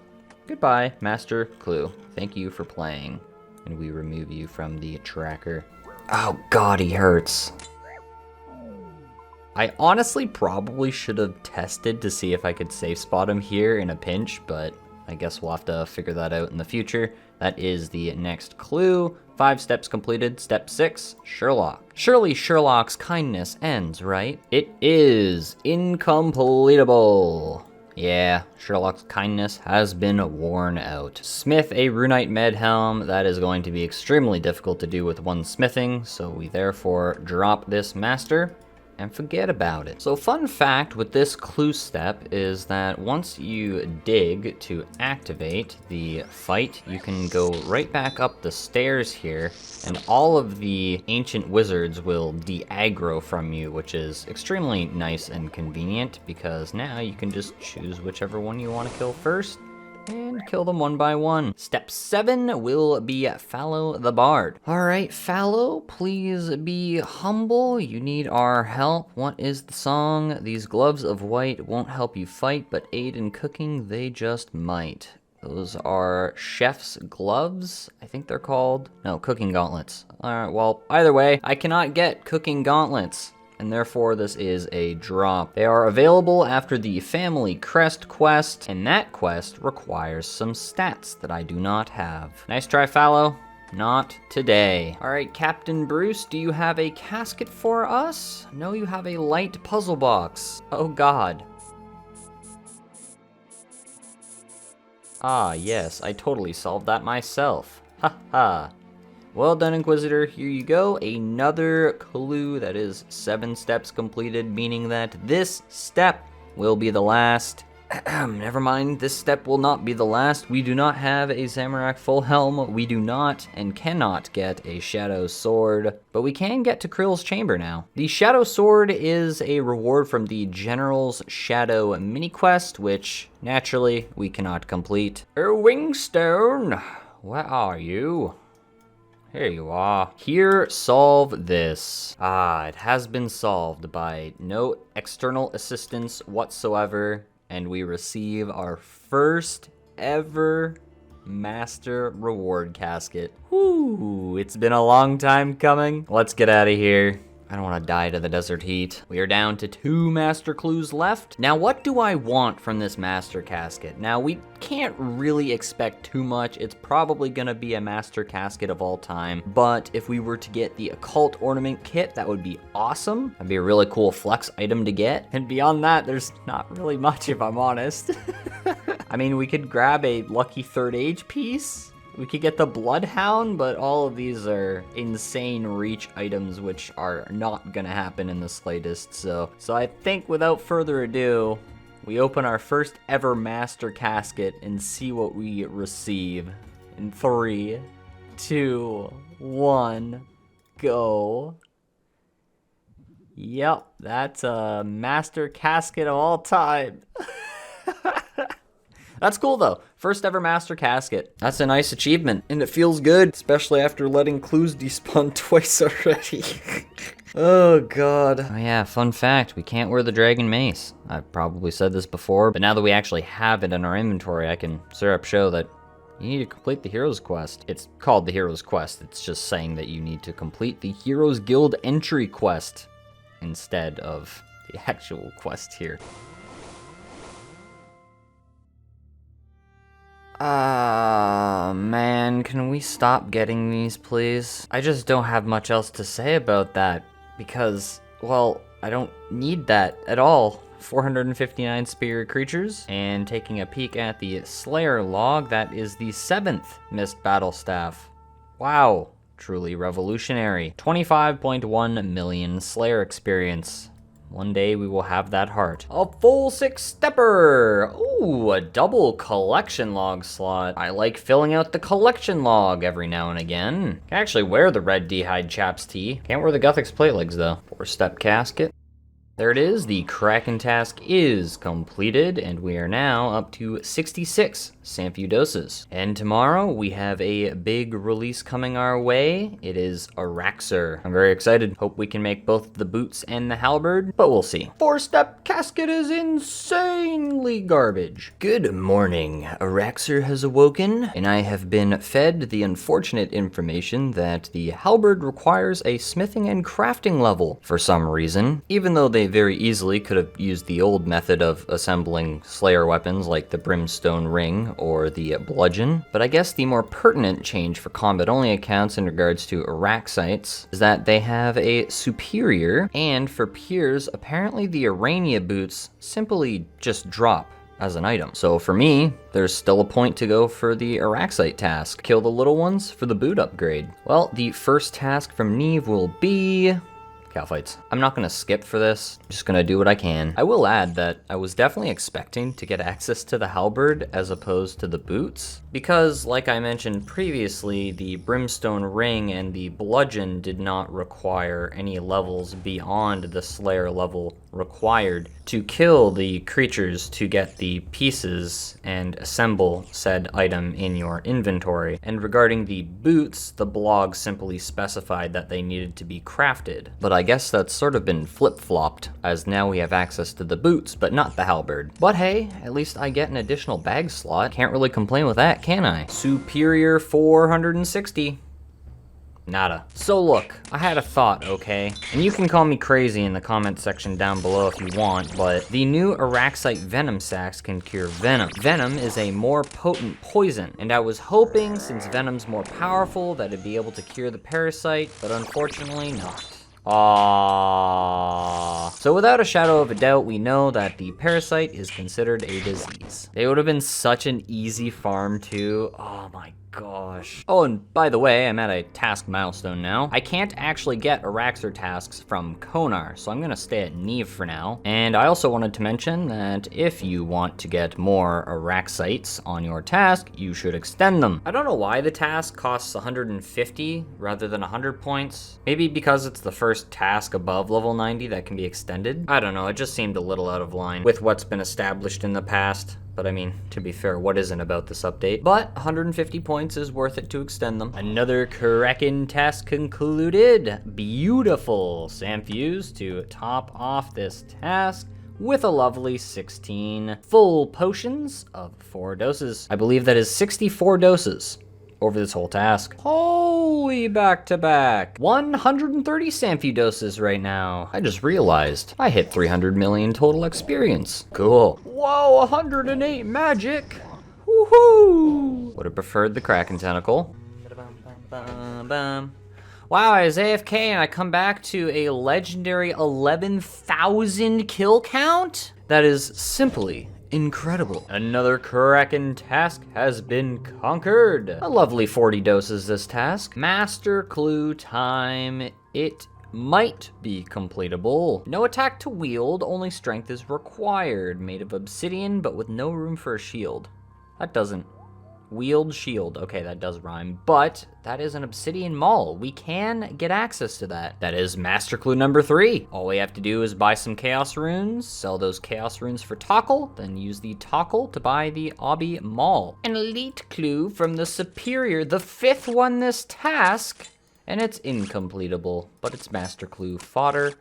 Goodbye, Master Clue. Thank you for playing. And we remove you from the tracker. Oh god, he hurts. I honestly probably should have tested to see if I could safe spot him here in a pinch, but I guess we'll have to figure that out in the future. That is the next clue. 5 steps completed. Step 6, Sherlock. Surely Sherlock's kindness ends, right? It is incompletable. Yeah, Sherlock's kindness has been worn out. Smith a runite med helm. That is going to be extremely difficult to do with one smithing, so we therefore drop this master and forget about it. So fun fact with this clue step is that once you dig to activate the fight, you can go right back up the stairs here, and all of the ancient wizards will de-aggro from you, which is extremely nice and convenient because now you can just choose whichever one you want to kill first and kill them one by one. Step 7 will be Fallow the Bard. Alright, Fallow, please be humble. You need our help. What is the song? These gloves of white won't help you fight, but aid in cooking they just might. Those are chef's gloves, I think they're called. No, cooking gauntlets. Alright, well, either way, I cannot get cooking gauntlets, and therefore this is a drop. They are available after the Family Crest quest, and that quest requires some stats that I do not have. Nice try, Fallow. Not today. Alright, Captain Bruce, do you have a casket for us? No, you have a light puzzle box. Oh god. Ah, yes, I totally solved that myself. Ha ha. Well done, Inquisitor. Here you go. Another clue that is 7 steps completed, meaning that this step will be the last. Never mind, this step will not be the last. We do not have a Zamorak full helm. We do not and cannot get a Shadow Sword, but we can get to Krill's Chamber now. The Shadow Sword is a reward from the General's Shadow mini quest, which naturally we cannot complete. Wingstone, where are you? Here you are. Here, solve this. Ah, it has been solved by no external assistance whatsoever, and we receive our first ever Master Reward Casket. Whew, it's been a long time coming. Let's get out of here. I don't want to die to the desert heat. We are down to 2 master clues left. Now, what do I want from this master casket? Now, we can't really expect too much. It's probably gonna be a master casket of all time, but if we were to get the occult ornament kit, that would be awesome. That'd be a really cool flex item to get. And beyond that, there's not really much, if I'm honest. I mean, we could grab a lucky 3rd age piece. We could get the Bloodhound, but all of these are insane reach items, which are not gonna happen in the slightest. So I think without further ado, we open our first ever master casket and see what we receive. In 3, 2, 1, go. Yep, that's a master casket of all time. That's cool though. First ever master casket. That's a nice achievement, and it feels good, especially after letting clues despawn twice already. Oh god. Oh yeah, fun fact, we can't wear the dragon mace. I've probably said this before, but now that we actually have it in our inventory, I can straight up show that you need to complete the Heroes Quest. It's called the Heroes Quest. It's just saying that you need to complete the Heroes Guild entry quest instead of the actual quest here. Man, can we stop getting these, please? I just don't have much else to say about that, because, well, I don't need that at all. 459 spirit creatures, and taking a peek at the Slayer log, that is the 7th Mist Battle Staff. Wow, truly revolutionary. 25.1 million Slayer experience. One day we will have that heart. A full 6-stepper! Ooh, a double collection log slot. I like filling out the collection log every now and again. Can actually wear the red D-hide chaps tee. Can't wear the Guthix plate legs though. 4-step casket. There it is, the Kraken task is completed, and we are now up to 66 Samfu doses. And tomorrow, we have a big release coming our way. It is Araxer. I'm very excited. Hope we can make both the boots and the halberd, but we'll see. 4-step casket is insanely garbage. Good morning. Araxer has awoken, and I have been fed the unfortunate information that the halberd requires a smithing and crafting level for some reason, even though they very easily could have used the old method of assembling Slayer weapons like the Brimstone Ring or the Bludgeon. But I guess the more pertinent change for combat-only accounts in regards to Araxites is that they have a superior, and for peers, apparently the Arania boots simply just drop as an item. So for me, there's still a point to go for the Araxite task. Kill the little ones for the boot upgrade. Well, the first task from Neve will be cow fights. I'm not gonna skip for this, I'm just gonna do what I can. I will add that I was definitely expecting to get access to the halberd as opposed to the boots, because like I mentioned previously, the brimstone ring and the bludgeon did not require any levels beyond the slayer level required to kill the creatures to get the pieces and assemble said item in your inventory. And regarding the boots, the blog simply specified that they needed to be crafted. But I guess that's sort of been flip-flopped, as now we have access to the boots, but not the halberd. But hey, at least I get an additional bag slot. Can't really complain with that, can I? Superior 460. Nada. So look, I had a thought, okay? And you can call me crazy in the comment section down below if you want, but the new Araxite venom sacs can cure venom. Venom is a more potent poison, and I was hoping, since venom's more powerful, that it'd be able to cure the parasite, but unfortunately not. Aww. So without a shadow of a doubt, we know that the parasite is considered a disease. They would have been such an easy farm too. Oh my gosh. Oh, and by the way, I'm at a task milestone now. I can't actually get Araxer tasks from Konar, so I'm gonna stay at Neve for now. And I also wanted to mention that if you want to get more Araxites on your task, you should extend them. I don't know why the task costs 150 rather than 100 points. Maybe because it's the first task above level 90 that can be extended. I don't know, it just seemed a little out of line with what's been established in the past. But I mean, to be fair, what isn't about this update? But 150 points is worth it to extend them. Another Kraken task concluded. Beautiful Samfuse to top off this task with a lovely 16 full potions of 4 doses. I believe that is 64 doses over this whole task. Holy back-to-back. 130 Samfu doses right now. I just realized I hit 300 million total experience. Cool. Whoa, 108 magic. Woohoo! Would have preferred the Kraken tentacle. Wow, I was AFK and I come back to a legendary 11,000 kill count? That is simply incredible. Another Kraken task has been conquered. A lovely 40 doses this task. Master clue time. It might be completable. No attack to wield, only strength is required. Made of obsidian, but with no room for a shield. That doesn't. Wield shield. Okay, that does rhyme, but that is an obsidian maul. We can get access to that. That is master clue number 3. All we have to do is buy some chaos runes, sell those chaos runes for Tokkul, then use the Tokkul to buy the Obby maul. An elite clue from the superior, the 5th one this task, and it's incompletable, but it's master clue fodder.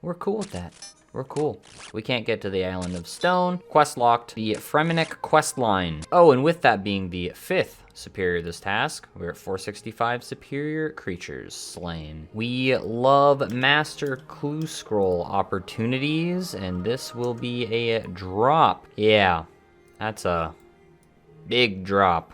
We're cool with that. We're cool. We can't get to the Island of Stone. Quest locked. The Fremennik quest line. Oh, and with that being the 5th superior this task, we're at 465 superior creatures slain. We love master clue scroll opportunities, and this will be a drop. Yeah, that's a big drop.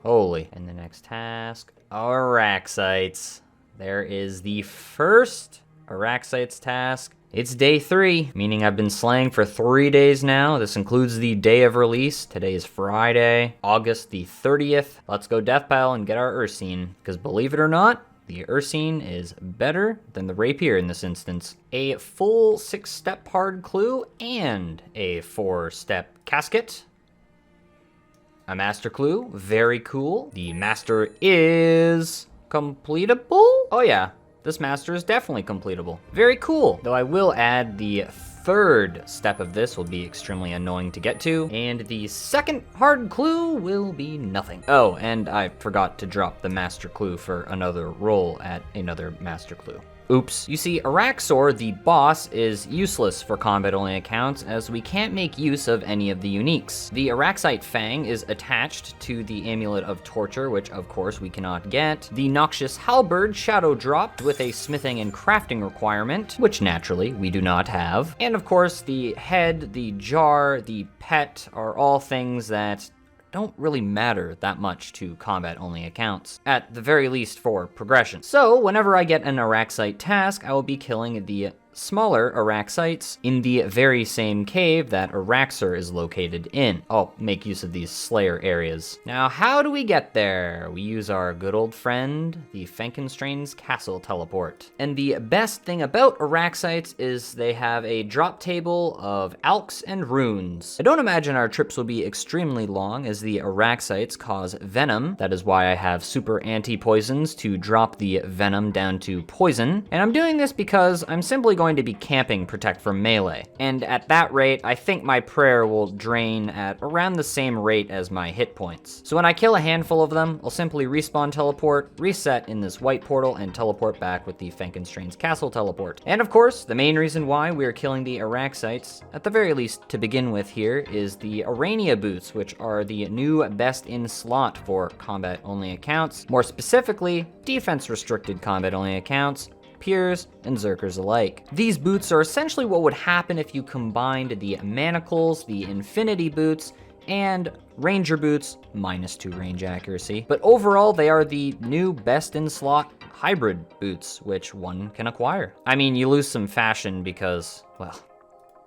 Holy. And the next task, Araxites. There is the first Araxites task. It's day 3, meaning I've been slaying for 3 days now. This includes the day of release. Today is Friday, August the 30th. Let's go death pile and get our Ursine, because believe it or not, the Ursine is better than the Rapier in this instance. A full 6-step hard clue and a 4-step casket. A master clue, very cool. The master is completable. Oh yeah. This master is definitely completable. Very cool. Though I will add the 3rd step of this will be extremely annoying to get to, and the 2nd hard clue will be nothing. Oh, and I forgot to drop the master clue for another roll at another master clue. Oops. You see, Araxor, the boss, is useless for combat-only accounts, as we can't make use of any of the uniques. The Araxite Fang is attached to the Amulet of Torture, which of course we cannot get. The Noxious Halberd shadow dropped with a smithing and crafting requirement, which naturally we do not have. And of course, the head, the jar, the pet are all things that don't really matter that much to combat-only accounts, at the very least for progression. So, whenever I get an Araxite task, I will be killing the smaller Araxites in the very same cave that Araxer is located in. I'll make use of these Slayer areas. Now, how do we get there? We use our good old friend, the Frankenstein's Castle teleport. And the best thing about Araxites is they have a drop table of alks and runes. I don't imagine our trips will be extremely long, as the Araxites cause venom. That is why I have super anti-poisons to drop the venom down to poison. And I'm doing this because I'm simply going to be camping Protect from Melee. And at that rate, I think my prayer will drain at around the same rate as my hit points. So when I kill a handful of them, I'll simply respawn teleport, reset in this white portal, and teleport back with the Frankenstein's Castle teleport. And of course, the main reason why we are killing the Araxites, at the very least to begin with here, is the Arania boots, which are the new best in slot for combat only accounts. More specifically, defense restricted combat only accounts, Peers, and Zerkers alike. These boots are essentially what would happen if you combined the Manacles, the Infinity boots, and Ranger boots, -2 range accuracy. But overall, they are the new best in slot hybrid boots, which one can acquire. I mean, you lose some fashion because, well,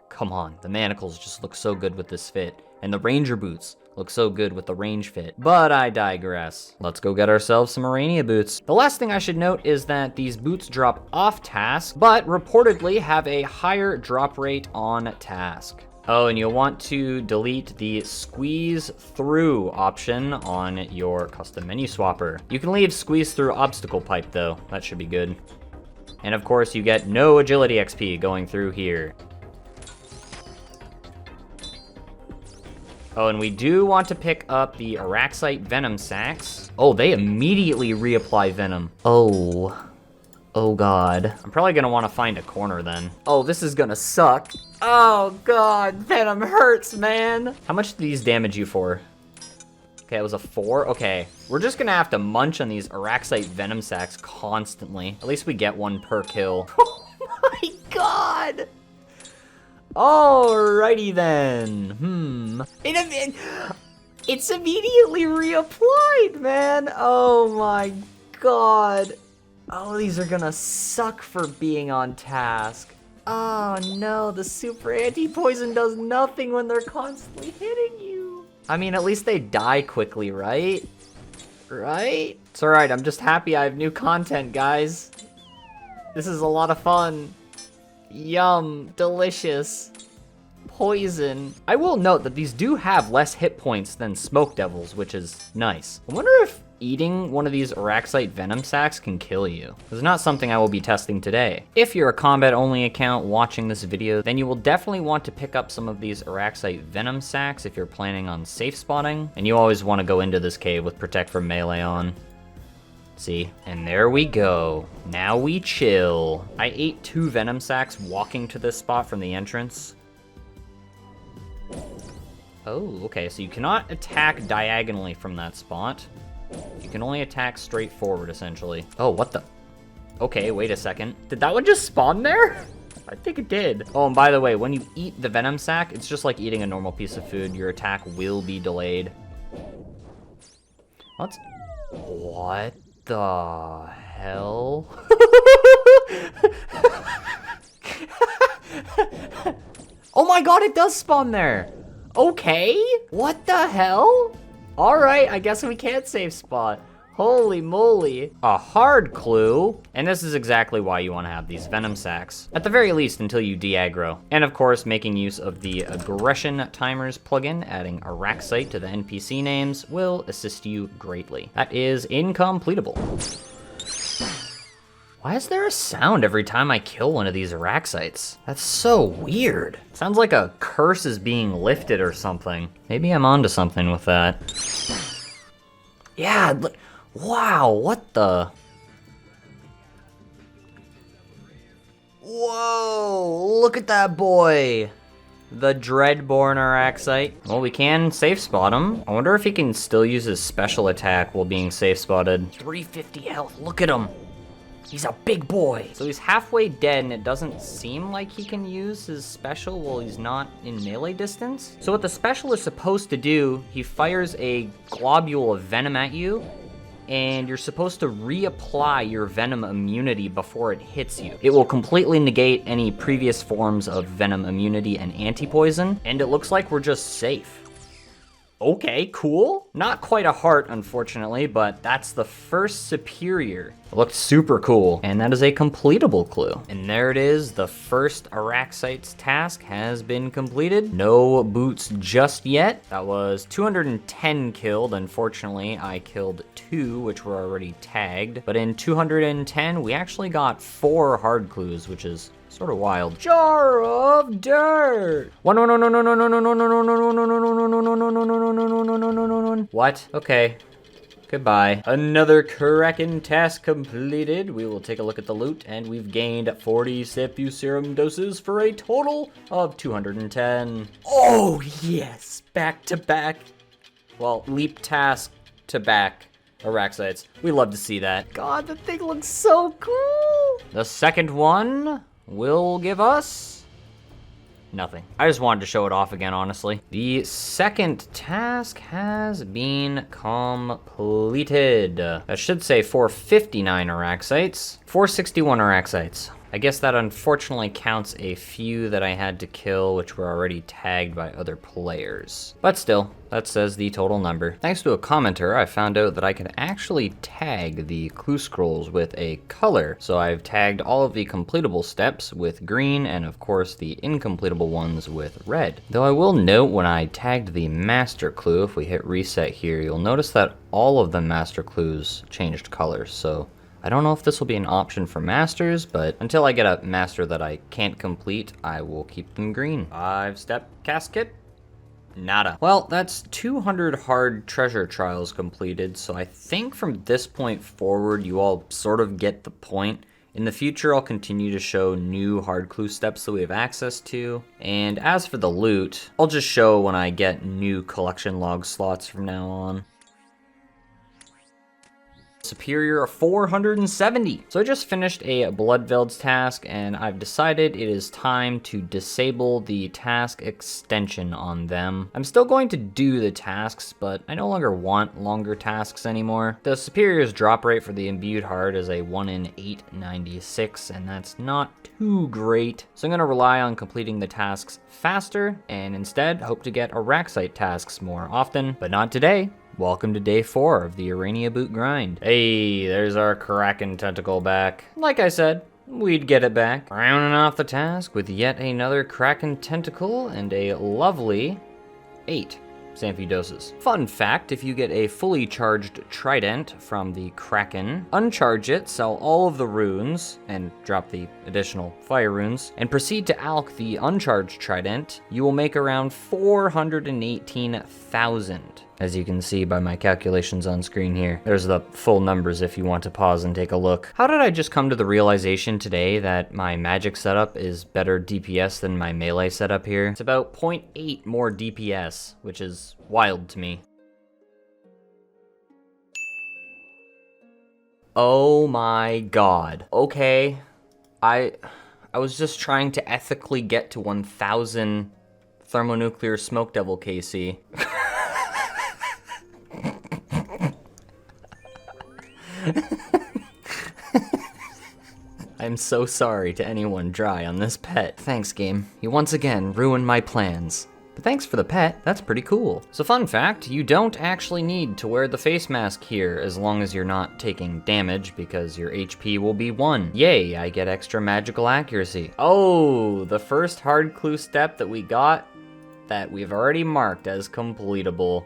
come on, the Manacles just look so good with this fit, and the Ranger boots look so good with the range fit. But I digress. Let's go get ourselves some Arania boots. The last thing I should note is that these boots drop off task, but reportedly have a higher drop rate on task. Oh, and you'll want to delete the squeeze through option on your custom menu swapper. You can leave squeeze through obstacle pipe though. That should be good. And of course you get no agility XP going through here. Oh, and we do want to pick up the Araxite Venom Sacks. Oh, they immediately reapply Venom. Oh God. I'm probably gonna wanna find a corner then. Oh, this is gonna suck. Oh God, Venom hurts, man. How much do these damage you for? Okay, it was a 4. Okay, we're just gonna have to munch on these Araxite Venom Sacks constantly. At least we get one per kill. Oh my God. Alrighty then. It's immediately reapplied, man. Oh my God. Oh, these are gonna suck for being on task. Oh no, the super anti-poison does nothing when they're constantly hitting you. I mean, at least they die quickly, right? Right? It's alright, I'm just happy I have new content, guys. This is a lot of fun. Yum, delicious. Poison. I will note that these do have less hit points than Smoke Devils, which is nice. I wonder if eating one of these Araxite Venom Sacks can kill you. It's not something I will be testing today. If you're a combat-only account watching this video, then you will definitely want to pick up some of these Araxite Venom Sacks if you're planning on safe spotting, and you always want to go into this cave with Protect from Melee on. See? And there we go. Now we chill. I ate 2 Venom Sacks walking to this spot from the entrance. Oh, okay, so you cannot attack diagonally from that spot. You can only attack straight forward, essentially. Oh, what the? Okay, wait a second. Did that one just spawn there? I think it did. Oh, and by the way, when you eat the Venom Sack, it's just like eating a normal piece of food. Your attack will be delayed. What the hell? Oh my God, it does spawn there. Okay, what the hell? All right, I guess we can't save spot. Holy moly. A hard clue. And this is exactly why you want to have these Venom Sacks. At the very least, until you de-aggro. And of course, making use of the Aggression Timers plugin, adding Araxite to the NPC names, will assist you greatly. That is incompletable. Why is there a sound every time I kill one of these Araxites? That's so weird. Sounds like a curse is being lifted or something. Maybe I'm onto something with that. Yeah, wow, what the? Whoa, look at that boy. The Dreadborn Araxite. Well, we can safe spot him. I wonder if he can still use his special attack while being safe spotted. 350 health, look at him. He's a big boy. So he's halfway dead, and it doesn't seem like he can use his special while he's not in melee distance. So what the special is supposed to do, he fires a globule of venom at you, and you're supposed to reapply your venom immunity before it hits you. It will completely negate any previous forms of venom immunity and anti-poison, and it looks like we're just safe. Okay, cool. Not quite a heart, unfortunately, but that's the first superior. It looked super cool, and that is a completable clue. And there it is, the first Araxite's task has been completed. No boots just yet. That was 210 killed. Unfortunately, I killed 2, which were already tagged. But in 210, we actually got 4 hard clues, which is sort of wild. Jar of dirt. What? Okay. Goodbye. Another Kraken task completed. We will take a look at the loot, and we've gained 40 CPU serum doses for a total of 210. Oh yes, back to back. Well, leap task to back Araxites. We love to see that. God, the thing looks so cool. The second one will give us nothing. I just wanted to show it off again, honestly. The second task has been completed. That should say 459 Araxites. 461 Araxites. I guess that unfortunately counts a few that I had to kill, which were already tagged by other players. But still, that says the total number. Thanks to a commenter, I found out that I can actually tag the clue scrolls with a color. So I've tagged all of the completable steps with green, and of course the incompletable ones with red. Though I will note, when I tagged the master clue, if we hit reset here, you'll notice that all of the master clues changed colors. So I don't know if this will be an option for masters, but until I get a master that I can't complete, I will keep them green. 5-step casket. Nada. Well, that's 200 hard treasure trials completed, so I think from this point forward, you all sort of get the point. In the future, I'll continue to show new hard clue steps that we have access to. And as for the loot, I'll just show when I get new collection log slots from now on. Superior 470. So I just finished a Bloodveld's task, and I've decided it is time to disable the task extension on them. I'm still going to do the tasks, but I no longer want longer tasks anymore. The Superior's drop rate for the imbued heart is a 1 in 896, and that's not too great. So I'm going to rely on completing the tasks faster, and instead hope to get Araxite tasks more often, but not today. Welcome to day 4 of the Urania boot grind. Hey, there's our Kraken tentacle back. Like I said, we'd get it back. Rounding off the task with yet another Kraken tentacle and a lovely 8 Sanfi doses. Fun fact, if you get a fully charged trident from the Kraken, uncharge it, sell all of the runes, and drop the additional fire runes, and proceed to alch the uncharged trident, you will make around 418,000. As you can see by my calculations on screen here. There's the full numbers if you want to pause and take a look. How did I just come to the realization today that my magic setup is better DPS than my melee setup here? It's about 0.8 more DPS, which is wild to me. Oh my god. Okay. I was just trying to ethically get to 1,000 thermonuclear smoke devil KC. I'm so sorry to anyone dry on this pet. Thanks, game. You once again ruined my plans. But thanks for the pet, that's pretty cool. So fun fact, you don't actually need to wear the face mask here as long as you're not taking damage because your HP will be 1. Yay, I get extra magical accuracy. Oh, the first hard clue step that we got that we've already marked as completable.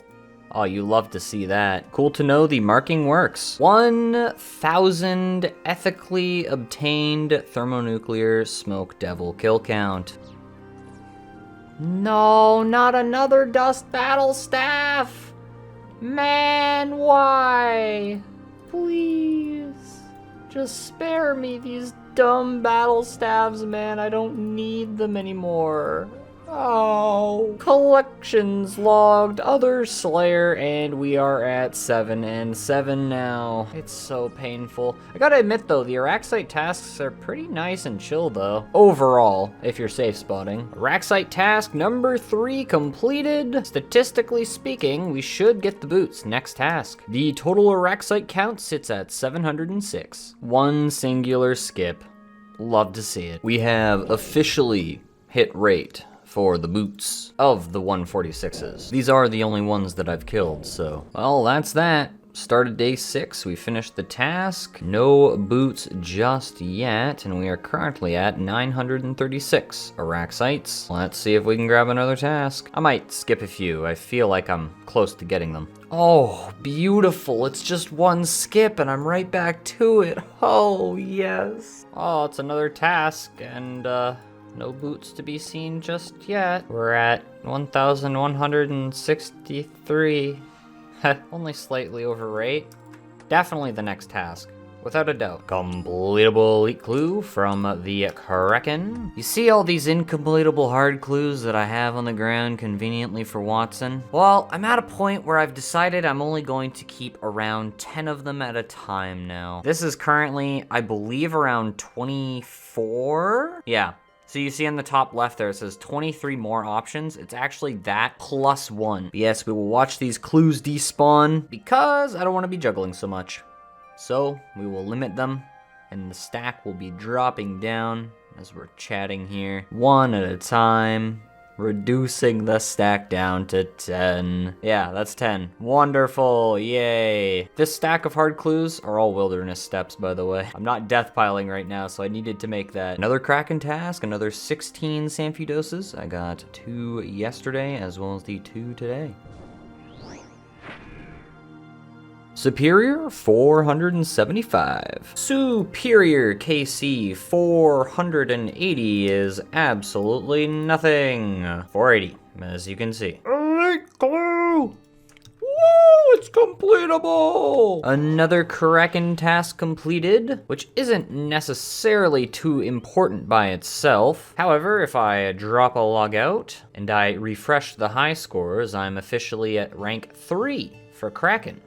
Oh, you love to see that. Cool to know the marking works. 1,000 ethically obtained thermonuclear smoke devil kill count. No, not another dust battle staff. Man, why? Please, just spare me these dumb battle staves, man. I don't need them anymore. Oh, collections logged, other Slayer, and we are at 7 and 7 now. It's so painful. I gotta admit though, the Araxite tasks are pretty nice and chill though. Overall, if you're safe spotting. Araxite task number 3 completed. Statistically speaking, we should get the boots next task. The total Araxite count sits at 706. One singular skip. Love to see it. We have officially hit rate for the boots of the 146s. These are the only ones that I've killed, so. Well, that's that. Started day 6, we finished the task. No boots just yet, and we are currently at 936 Araxites. Let's see if we can grab another task. I might skip a few, I feel like I'm close to getting them. Oh, beautiful, it's just one skip and I'm right back to it. Oh, yes. Oh, it's another task, and no boots to be seen just yet. We're at 1,163. Only slightly over rate. Definitely the next task, without a doubt. Completable elite clue from the Kraken. You see all these incompletable hard clues that I have on the ground conveniently for Watson? Well, I'm at a point where I've decided I'm only going to keep around 10 of them at a time now. This is currently, I believe, around 24? Yeah. So you see on the top left there, it says 23 more options. It's actually that plus 1. But yes, we will watch these clues despawn because I don't want to be juggling so much. So we will limit them, and the stack will be dropping down as we're chatting here. One at a time, reducing the stack down to 10. Yeah, that's 10. Wonderful, yay. This stack of hard clues are all wilderness steps, by the way. I'm not death piling right now, so I needed to make that. Another Kraken task, another 16 Sanfu doses. I got 2 yesterday, as well as the 2 today. Superior 475. Superior KC 480 is absolutely nothing. 480, as you can see. Elite clue! Woo, it's completable! Another Kraken task completed, which isn't necessarily too important by itself. However, if I drop a log out and I refresh the high scores, I'm officially at rank 3 for Kraken,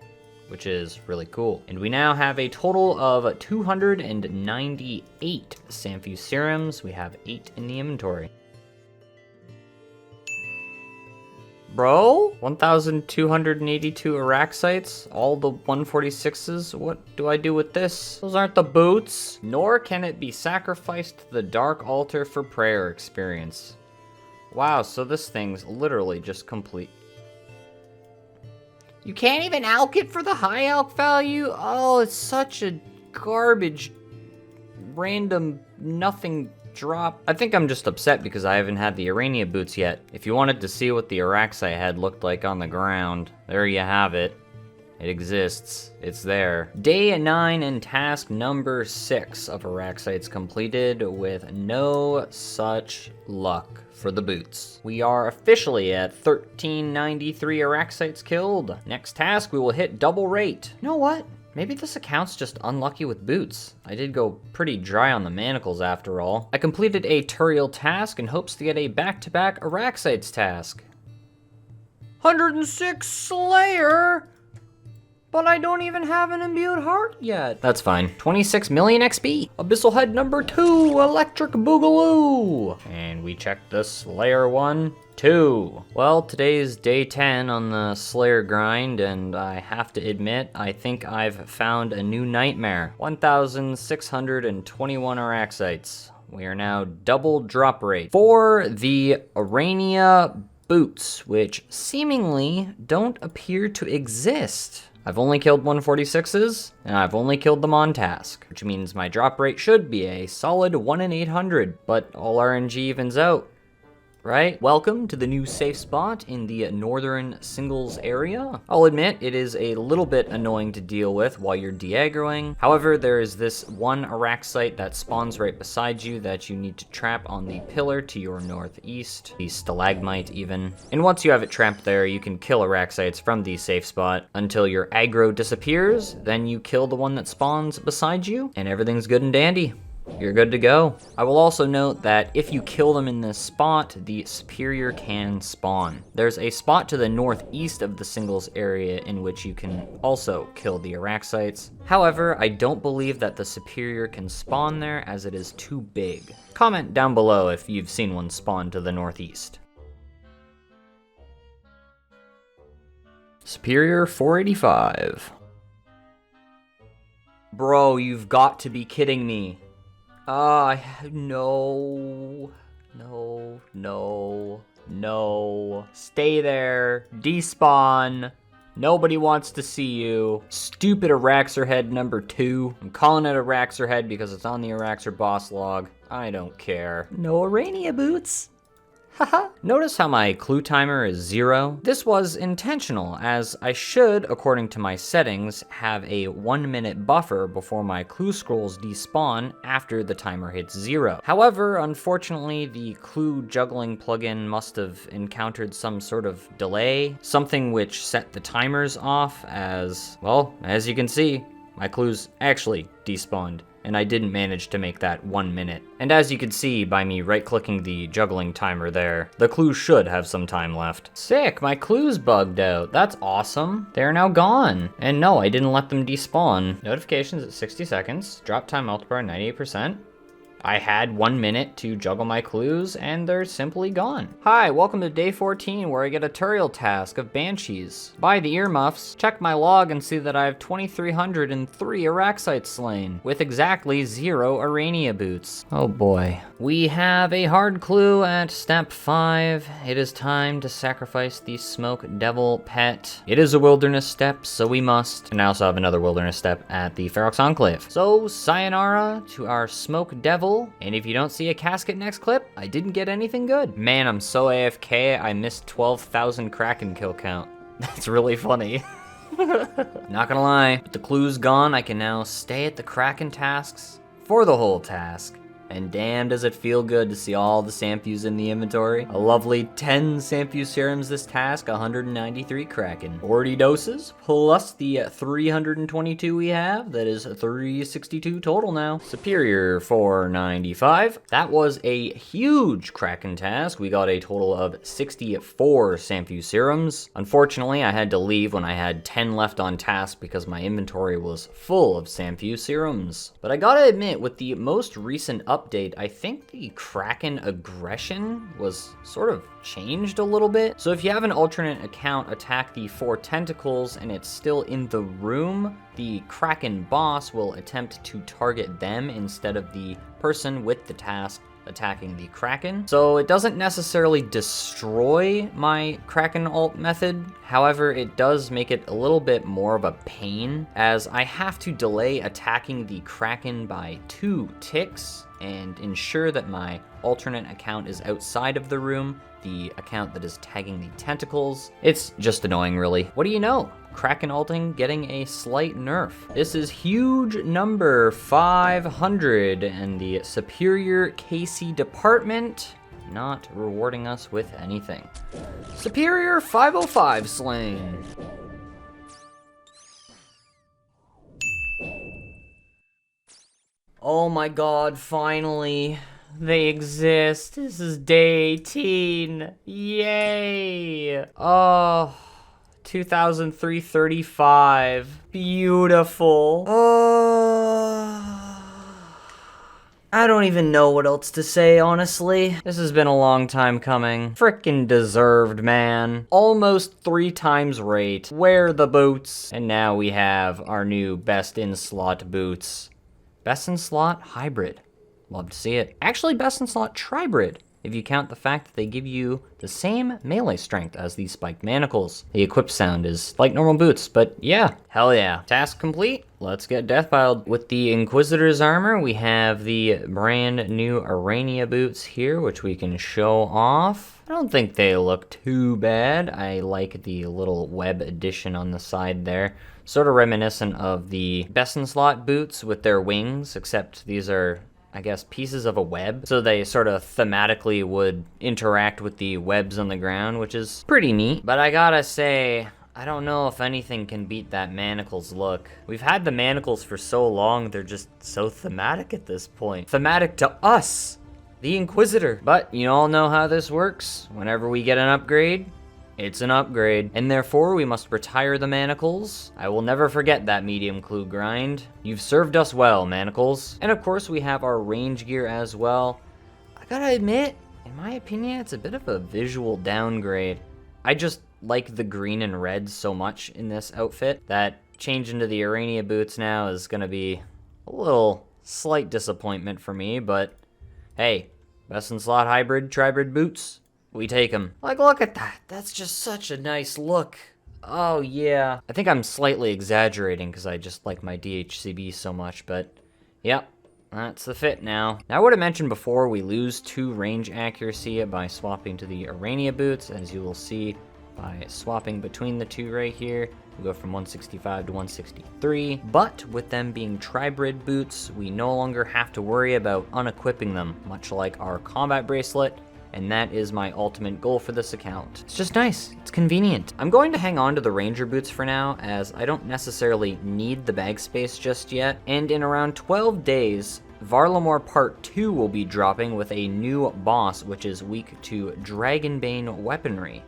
which is really cool. And we now have a total of 298 Sanfu serums. We have 8 in the inventory. Bro, 1,282 Araxites, all the 146s. What do I do with this? Those aren't the boots. Nor can it be sacrificed to the Dark Altar for prayer experience. Wow, so this thing's literally just complete. You can't even alch it for the high alch value? Oh, it's such a garbage, random, nothing drop. I think I'm just upset because I haven't had the Arania boots yet. If you wanted to see what the Araxite head looked like on the ground, there you have it. It exists. It's there. Day 9 and task number 6 of Araxites completed with no such luck for the boots. We are officially at 1393 Araxites killed. Next task, we will hit double rate. You know what? Maybe this account's just unlucky with boots. I did go pretty dry on the manacles after all. I completed a Turiel task in hopes to get a back-to-back Araxites task. 106 Slayer! But I don't even have an imbued heart yet. That's fine. 26 million XP. Abyssal Head number 2, Electric Boogaloo. And we checked the Slayer 1, 2. Well, today's day 10 on the Slayer grind, and I have to admit, I think I've found a new nightmare. 1,621 Araxites. We are now double drop rate for the Arania boots, which seemingly don't appear to exist. I've only killed 146s, and I've only killed them on task, which means my drop rate should be a solid 1 in 800, but all RNG evens out, right? Welcome to the new safe spot in the northern singles area. I'll admit, it is a little bit annoying to deal with while you're de-aggroing. However, there is this one Araxite that spawns right beside you that you need to trap on the pillar to your northeast, the stalagmite even. And once you have it trapped there, you can kill Araxites from the safe spot until your aggro disappears, then you kill the one that spawns beside you, and everything's good and dandy. you're good to go. I will also note that if you kill them in this spot, the Superior can spawn. There's a spot to the northeast of the singles area in which you can also kill the Araxites. However, I don't believe that the Superior can spawn there as it is too big. Comment down below if you've seen one spawn to the northeast. Superior 485. Bro, you've got to be kidding me. No. Stay there. Despawn. Nobody wants to see you. Stupid Araxer head number 2. I'm calling it Araxer head because it's on the Araxer boss log. I don't care. No Arania boots. Haha. Notice how my clue timer is 0? This was intentional, as I should, according to my settings, have a 1-minute buffer before my clue scrolls despawn after the timer hits 0. However, unfortunately, the clue juggling plugin must have encountered some sort of delay, something which set the timers off as, well, as you can see, my clues actually despawned, and I didn't manage to make that 1 minute. And as you can see by me right-clicking the juggling timer there, the clues should have some time left. Sick, my clues bugged out. That's awesome. They're now gone. And no, I didn't let them despawn. Notifications at 60 seconds. Drop time multiplier 98%. I had 1 minute to juggle my clues, and they're simply gone. Hi, welcome to day 14, where I get a tutorial task of Banshees. Buy the earmuffs, check my log, and see that I have 2,303 Araxites slain, with exactly 0 Arania boots. Oh boy. We have a hard clue at step 5. It is time to sacrifice the Smoke Devil pet. It is a wilderness step, so we must. And I also have another wilderness step at the Ferox Enclave. So, sayonara to our Smoke Devil. And if you don't see a casket next clip, I didn't get anything good. Man, I'm so AFK, I missed 12,000 Kraken kill count. That's really funny. Not gonna lie, with the clues gone, I can now stay at the Kraken tasks for the whole task. And damn does it feel good to see all the Sampus in the inventory. A lovely 10 Sampu serums this task, 193 Kraken. 40 doses, plus the 322 we have, that is 362 total now. Superior 495. That was a huge Kraken task. We got a total of 64 Sampu serums. Unfortunately, I had to leave when I had 10 left on task because my inventory was full of Sampu serums. But I gotta admit, with the most recent update, I think the Kraken aggression was sort of changed a little bit. So if you have an alternate account attack the 4 tentacles and it's still in the room, the Kraken boss will attempt to target them instead of the person with the task attacking the Kraken. So it doesn't necessarily destroy my Kraken ult method. However, it does make it a little bit more of a pain, as I have to delay attacking the Kraken by 2 ticks and ensure that my alternate account is outside of the room, the account that is tagging the tentacles. It's just annoying, really. What do you know? Kraken ulting getting a slight nerf. This is huge number 500, and the Superior KC department not rewarding us with anything. Superior 505 slain. Oh my god, finally. They exist. This is day 18. Yay. Oh, 2,335. Beautiful. I don't even know what else to say, honestly. This has been a long time coming. Frickin' deserved, man. Almost 3 times rate. Wear the boots. And now we have our new best in slot boots. Best in slot hybrid. Love to see it. Actually, best in slot tribrid, if you count the fact that they give you the same melee strength as these spiked manacles. The equip sound is like normal boots, but yeah, hell yeah. Task complete. Let's get deathpiled. With the Inquisitor's armor, we have the brand new Arania boots here, which we can show off. I don't think they look too bad. I like the little web addition on the side there. Sort of reminiscent of the best in slot boots with their wings, except these are, I guess, pieces of a web, so they sort of thematically would interact with the webs on the ground, which is pretty neat. But I gotta say, I don't know if anything can beat that manacles look. We've had the manacles for so long, they're just so thematic at this point. Thematic to us, the Inquisitor. But you all know how this works. Whenever we get an upgrade, it's an upgrade. And therefore, we must retire the manacles. I will never forget that medium clue grind. You've served us well, manacles. And of course, we have our range gear as well. I gotta admit, in my opinion, it's a bit of a visual downgrade. I just like the green and red so much in this outfit that change into the Arania boots now is gonna be a little slight disappointment for me, but hey, best in slot hybrid, tribrid boots, we take them. Like, look at that. That's just such a nice look. Oh yeah. I think I'm slightly exaggerating because I just like my DHCB so much, but yep. That's the fit now. Now, I would have mentioned before, we lose 2 range accuracy by swapping to the Arania boots, as you will see by swapping between the 2 right here. We go from 165 to 163, but with them being tribrid boots, we no longer have to worry about unequipping them, much like our combat bracelet, and that is my ultimate goal for this account. It's just nice, it's convenient. I'm going to hang on to the ranger boots for now, as I don't necessarily need the bag space just yet, and in around 12 days, Varlamore Part 2 will be dropping with a new boss, which is weak to Dragonbane weaponry.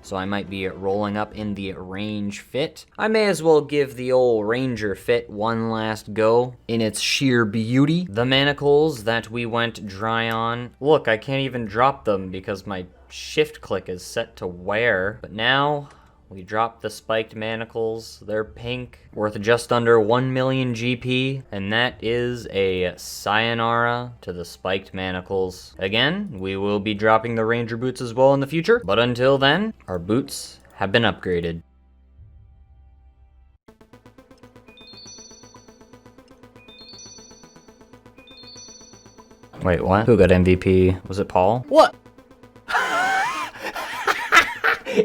So I might be rolling up in the range fit. I may as well give the old ranger fit one last go in its sheer beauty. The manacles that we went dry on. Look, I can't even drop them because my shift click is set to wear. But now we drop the spiked manacles. They're pink, worth just under 1 million GP, and that is a sayonara to the spiked manacles. Again, we will be dropping the ranger boots as well in the future, but until then, our boots have been upgraded. Wait, what? Who got MVP? Was it Paul? What?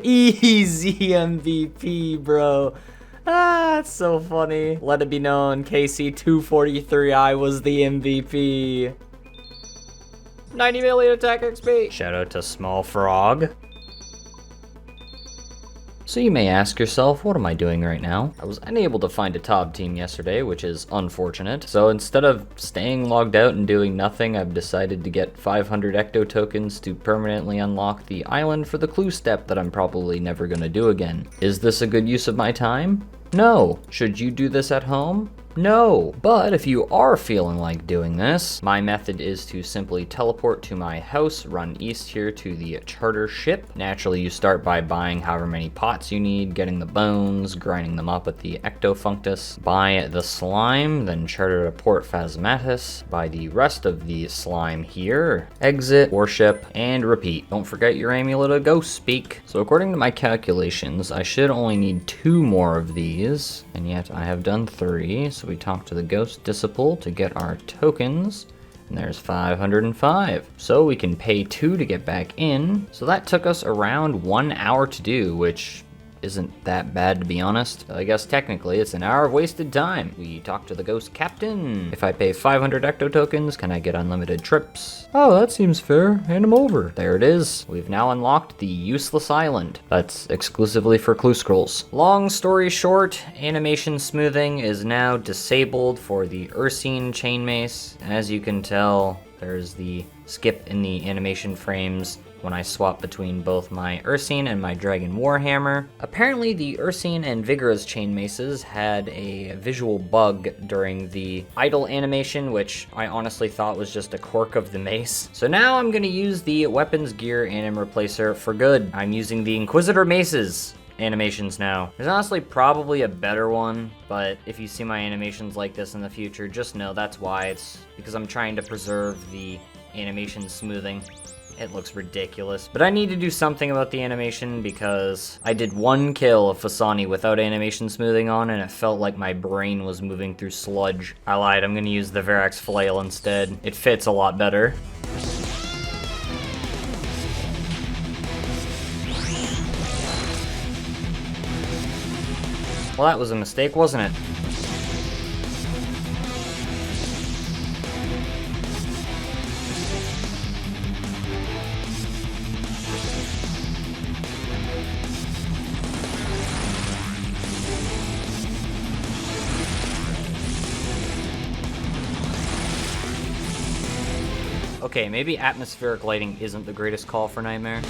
Easy MVP, bro. Ah, that's so funny. Let it be known, KC243I was the MVP. 90 million attack XP. Shout out to Small Frog. So you may ask yourself, what am I doing right now? I was unable to find a top team yesterday, which is unfortunate. So instead of staying logged out and doing nothing, I've decided to get 500 ecto tokens to permanently unlock the island for the clue step that I'm probably never gonna do again. Is this a good use of my time? No. Should you do this at home? No. But if you are feeling like doing this, my method is to simply teleport to my house, run east here to the charter ship. Naturally, you start by buying however many pots you need, getting the bones, grinding them up with the ectofunctus, buy the slime, then charter to Port Phasmatis, buy the rest of the slime here, exit, worship, and repeat. Don't forget your amulet of ghost speak. So according to my calculations, I should only need 2 more of these, and yet I have done 3, so we talk to the Ghost Disciple to get our tokens, and there's 505. So we can pay 2 to get back in. So that took us around 1 hour to do, which isn't that bad to be honest. I guess technically it's an hour of wasted time. We talk to the Ghost Captain. If I pay 500 ecto tokens, can I get unlimited trips? Oh, that seems fair. Hand them over. There it is. We've now unlocked the Useless Island. That's exclusively for clue scrolls. Long story short, animation smoothing is now disabled for the Ursine chainmace. As you can tell, there's the skip in the animation frames when I swap between both my Ursine and my Dragon Warhammer. Apparently the Ursine and Vigorous chain maces had a visual bug during the idle animation, which I honestly thought was just a quirk of the mace. So now I'm gonna use the weapons gear anim replacer for good. I'm using the Inquisitor maces animations now. There's honestly probably a better one, but if you see my animations like this in the future, just know that's why. It's because I'm trying to preserve the animation smoothing. It looks ridiculous. But I need to do something about the animation because I did 1 kill of Fasani without animation smoothing on and it felt like my brain was moving through sludge. I lied, I'm gonna use the Verax Flail instead. It fits a lot better. Well, that was a mistake, wasn't it? Okay, maybe atmospheric lighting isn't the greatest call for Nightmare.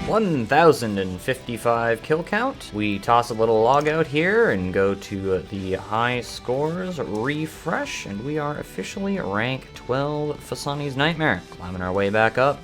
1,055 kill count. We toss a little log out here and go to the high scores, refresh, and we are officially rank 12 Fasani's Nightmare. Climbing our way back up.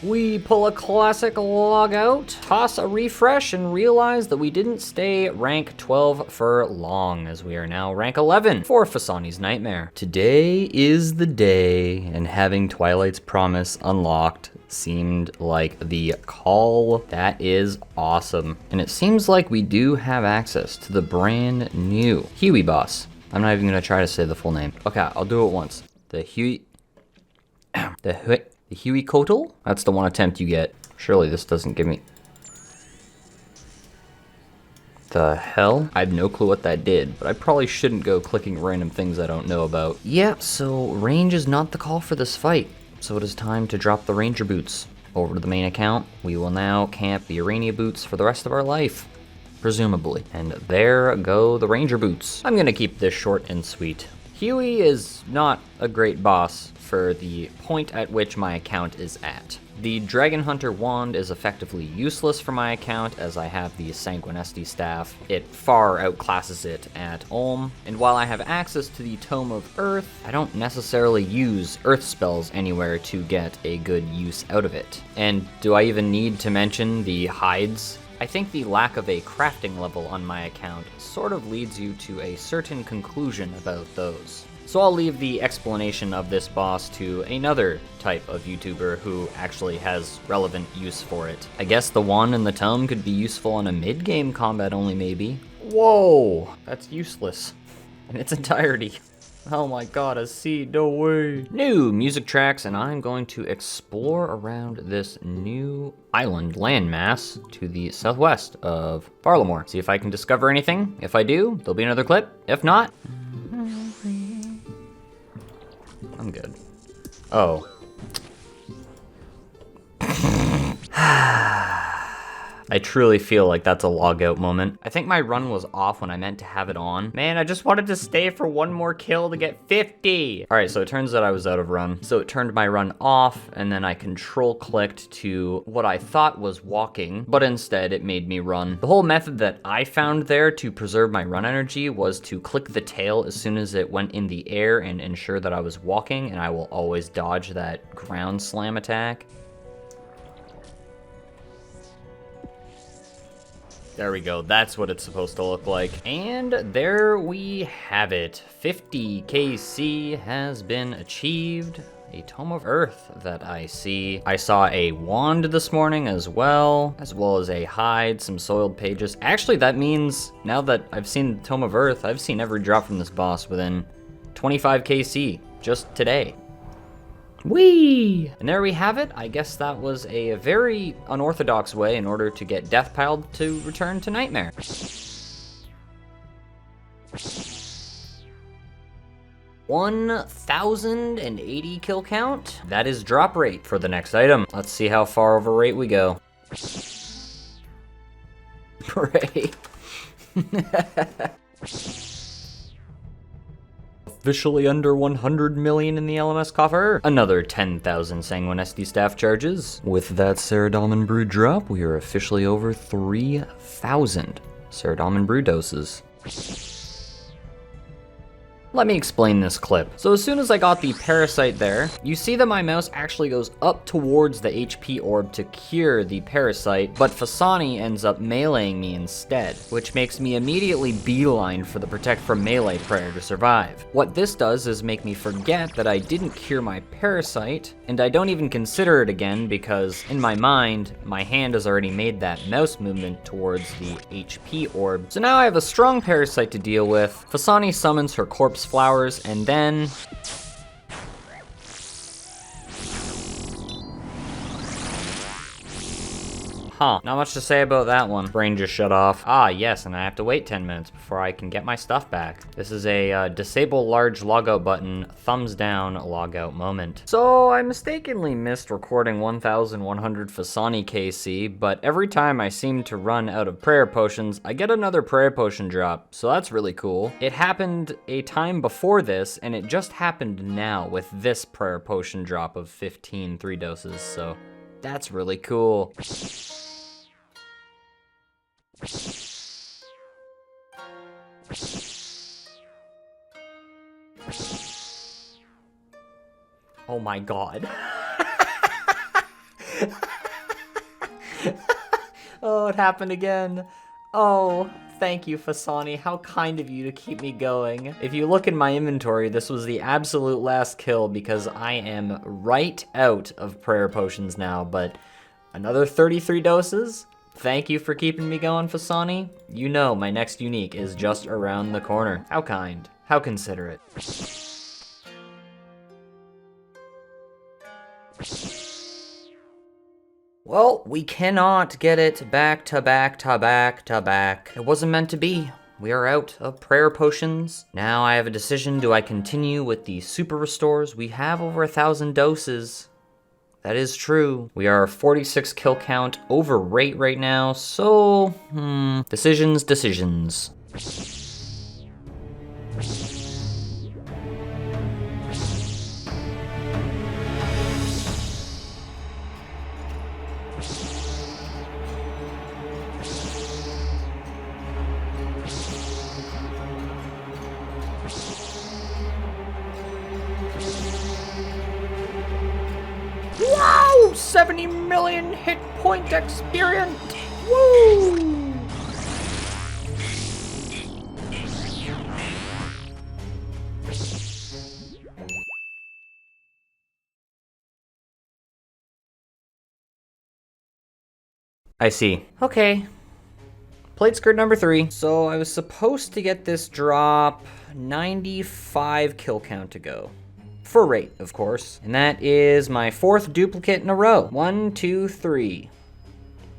We pull a classic log out, toss a refresh, and realize that we didn't stay rank 12 for long, as we are now rank 11 for Fasani's Nightmare. Today is the day, and having Twilight's Promise unlocked seemed like the call. That is awesome. And it seems like we do have access to the brand new Huey boss. I'm not even gonna try to say the full name. Okay, I'll do it once. The Huey Kotal? That's the one attempt you get. Surely this doesn't give me... The hell? I have no clue what that did, but I probably shouldn't go clicking random things I don't know about. Yeah, so range is not the call for this fight. So it is time to drop the ranger boots. Over to the main account, we will now camp the Urania boots for the rest of our life. Presumably. And there go the ranger boots. I'm gonna keep this short and sweet. Huey is not a great boss for the point at which my account is at. The Dragon Hunter wand is effectively useless for my account as I have the Sanguinesti staff. It far outclasses it at Ulm, and while I have access to the Tome of Earth, I don't necessarily use earth spells anywhere to get a good use out of it. And do I even need to mention the hides? I think the lack of a crafting level on my account sort of leads you to a certain conclusion about those. So I'll leave the explanation of this boss to another type of YouTuber who actually has relevant use for it. I guess the wand and the tome could be useful in a mid-game combat only, maybe. Whoa, that's useless in its entirety. Oh my god, a seed, no way. New music tracks, and I'm going to explore around this new island landmass to the southwest of Barlamore. See if I can discover anything. If I do, there'll be another clip. If not, I'm good. Oh. I truly feel like that's a log out moment. I think my run was off when I meant to have it on. Man, I just wanted to stay for one more kill to get 50. All right, so it turns out I was out of run. So it turned my run off, and then I control clicked to what I thought was walking, but instead it made me run. The whole method that I found there to preserve my run energy was to click the tail as soon as it went in the air and ensure that I was walking, and I will always dodge that ground slam attack. There we go, that's what it's supposed to look like. And there we have it. 50 KC has been achieved. A Tome of Earth that I see. I saw a wand this morning as well as a hide, some soiled pages. Actually, that means now that I've seen the Tome of Earth, I've seen every drop from this boss within 25 KC just today. Whee! And there we have it. I guess that was a very unorthodox way in order to get death piled to return to Nightmare. $1,080 kill count. That is drop rate for the next item. Let's see how far over rate we go. Pray. Officially under 100 million in the LMS coffer. Another 10,000 Sanguinesti staff charges. With that Ceridalman Brew drop, we are officially over 3,000 Ceridalman Brew doses. Let me explain this clip. So as soon as I got the parasite there, you see that my mouse actually goes up towards the HP orb to cure the parasite, but Fasani ends up meleeing me instead, which makes me immediately beeline for the protect from melee prayer to survive. What this does is make me forget that I didn't cure my parasite, and I don't even consider it again because in my mind, my hand has already made that mouse movement towards the HP orb. So now I have a strong parasite to deal with. Fasani summons her corpse flowers, and then Huh, not much to say about that one. Brain just shut off. Ah, yes, and I have to wait 10 minutes before I can get my stuff back. This is a disable large logout button, thumbs down logout moment. So I mistakenly missed recording 1100 Fasani KC, but every time I seem to run out of prayer potions, I get another prayer potion drop, so that's really cool. It happened a time before this, and it just happened now with this prayer potion drop of 15 3 doses, so that's really cool. Oh my god. Oh, it happened again. Oh, thank you, Fasani. How kind of you to keep me going. If you look in my inventory, this was the absolute last kill because I am right out of prayer potions now, but another 33 doses? Thank you for keeping me going, Fasani. You know my next unique is just around the corner. How kind. How considerate. Well, we cannot get it back to back to back to back. It wasn't meant to be. We are out of prayer potions. Now I have a decision. Do I continue with the super restores? We have over 1,000 doses. That is true. We are 46 kill count over rate right now, so, decisions. Wow! 70 million hit point experience! Woo! I see. Okay. Plate skirt number 3. So I was supposed to get this drop 95 kill count to go. For rate, of course. And that is my 4th duplicate in a row. 1, 2, 3.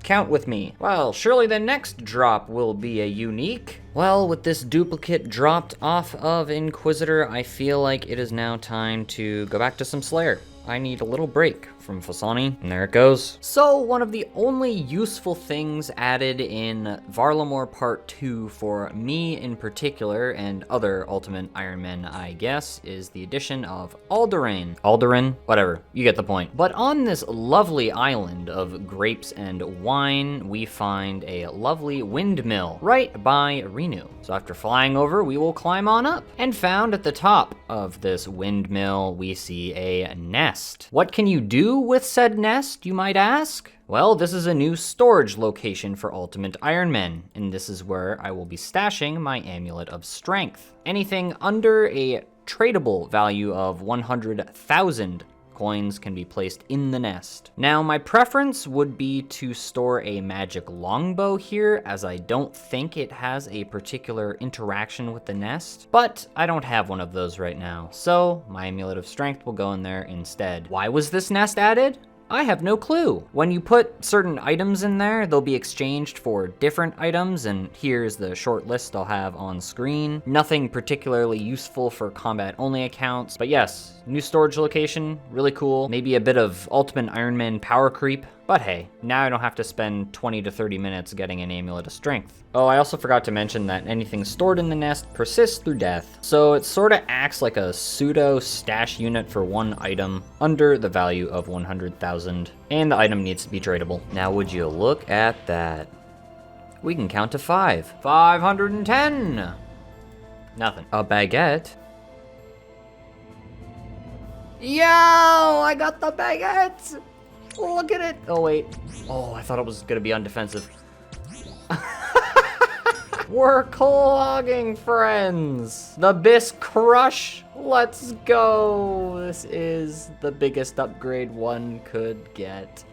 Count with me. Well, surely the next drop will be a unique. Well, with this duplicate dropped off of Inquisitor, I feel like it is now time to go back to some Slayer. I need a little break from Fasani, and there it goes. So, one of the only useful things added in Varlamore Part 2 for me in particular, and other Ultimate Ironmen, I guess, is the addition of Alderaan. Alderaan? Whatever, you get the point. But on this lovely island of grapes and wine, we find a lovely windmill right by Rune. So after flying over, we will climb on up. And found at the top of this windmill, we see a nest. What can you do with said nest, you might ask? Well, this is a new storage location for Ultimate Ironmen, and this is where I will be stashing my Amulet of Strength. Anything under a tradable value of 100,000 coins can be placed in the nest. Now, my preference would be to store a magic longbow here, as I don't think it has a particular interaction with the nest, but I don't have one of those right now, so my Amulet of Strength will go in there instead. Why was this nest added? I have no clue. When you put certain items in there, they'll be exchanged for different items, and here's the short list I'll have on screen. Nothing particularly useful for combat-only accounts, but yes, new storage location, really cool. Maybe a bit of Ultimate Ironman power creep, but hey, now I don't have to spend 20 to 30 minutes getting an Amulet of Strength. Oh, I also forgot to mention that anything stored in the nest persists through death, so it sort of acts like a pseudo stash unit for one item under the value of 100,000, and the item needs to be tradable. Now would you look at that? We can count to 5. 510! Nothing. A baguette. Yo, I got the baguette! Look at it! Oh, wait. Oh, I thought it was gonna be undefensive. We're clogging, friends! The Bisque Crush! Let's go! This is the biggest upgrade one could get.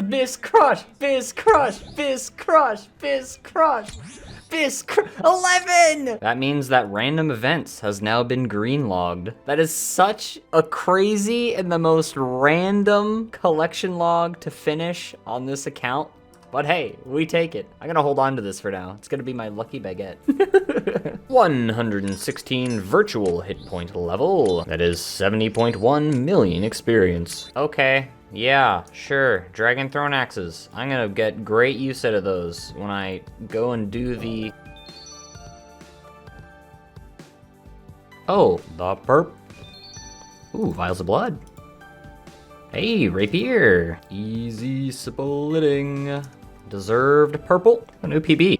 Bisque Crush! Bisque Crush! Bisque Crush! Bisque Crush! Abyss 11! That means that random events has now been green logged. That is such a crazy and the most random collection log to finish on this account. But hey, we take it. I'm gonna hold on to this for now. It's gonna be my lucky baguette. 116 virtual hit point level. That is 70.1 million experience. Okay, yeah, sure. Dragon Throne Axes. I'm gonna get great use out of those when I go and do the... Oh, the perp. Ooh, Vials of Blood. Hey, Rapier. Easy splitting. Deserved purple. A new PB.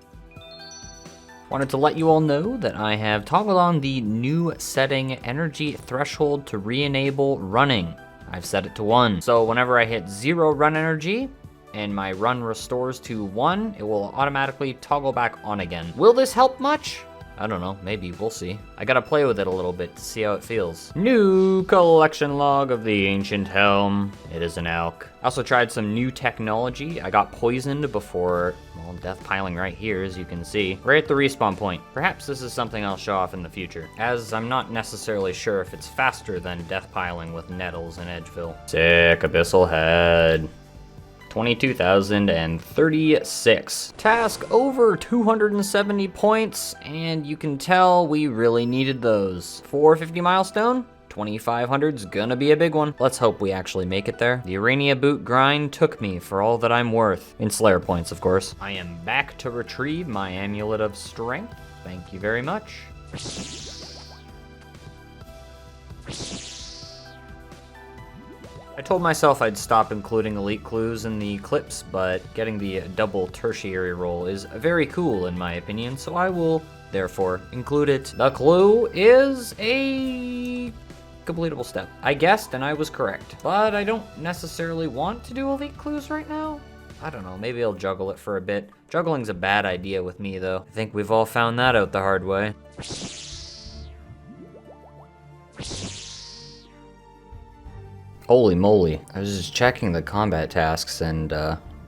Wanted to let you all know that I have toggled on the new setting, energy threshold, to re-enable running. I've set it to 1. So whenever I hit 0 run energy and my run restores to 1, it will automatically toggle back on again. Will this help much? I don't know, maybe, we'll see. I gotta play with it a little bit to see how it feels. New collection log of the Ancient Helm. It is an elk. I also tried some new technology. I got poisoned before, well, death piling right here, as you can see. Right at the respawn point. Perhaps this is something I'll show off in the future, as I'm not necessarily sure if it's faster than death piling with nettles and edgefill. Sick abyssal head. 22,036. Task over 270 points, and you can tell we really needed those. 450 milestone, 2,500's gonna be a big one. Let's hope we actually make it there. The Urania boot grind took me for all that I'm worth. In Slayer points, of course. I am back to retrieve my Amulet of Strength. Thank you very much. I told myself I'd stop including elite clues in the clips, but getting the double tertiary roll is very cool in my opinion, so I will therefore include it. The clue is a completable step. I guessed and I was correct, but I don't necessarily want to do elite clues right now. I don't know, maybe I'll juggle it for a bit. Juggling's a bad idea with me though. I think we've all found that out the hard way. Holy moly, I was just checking the combat tasks and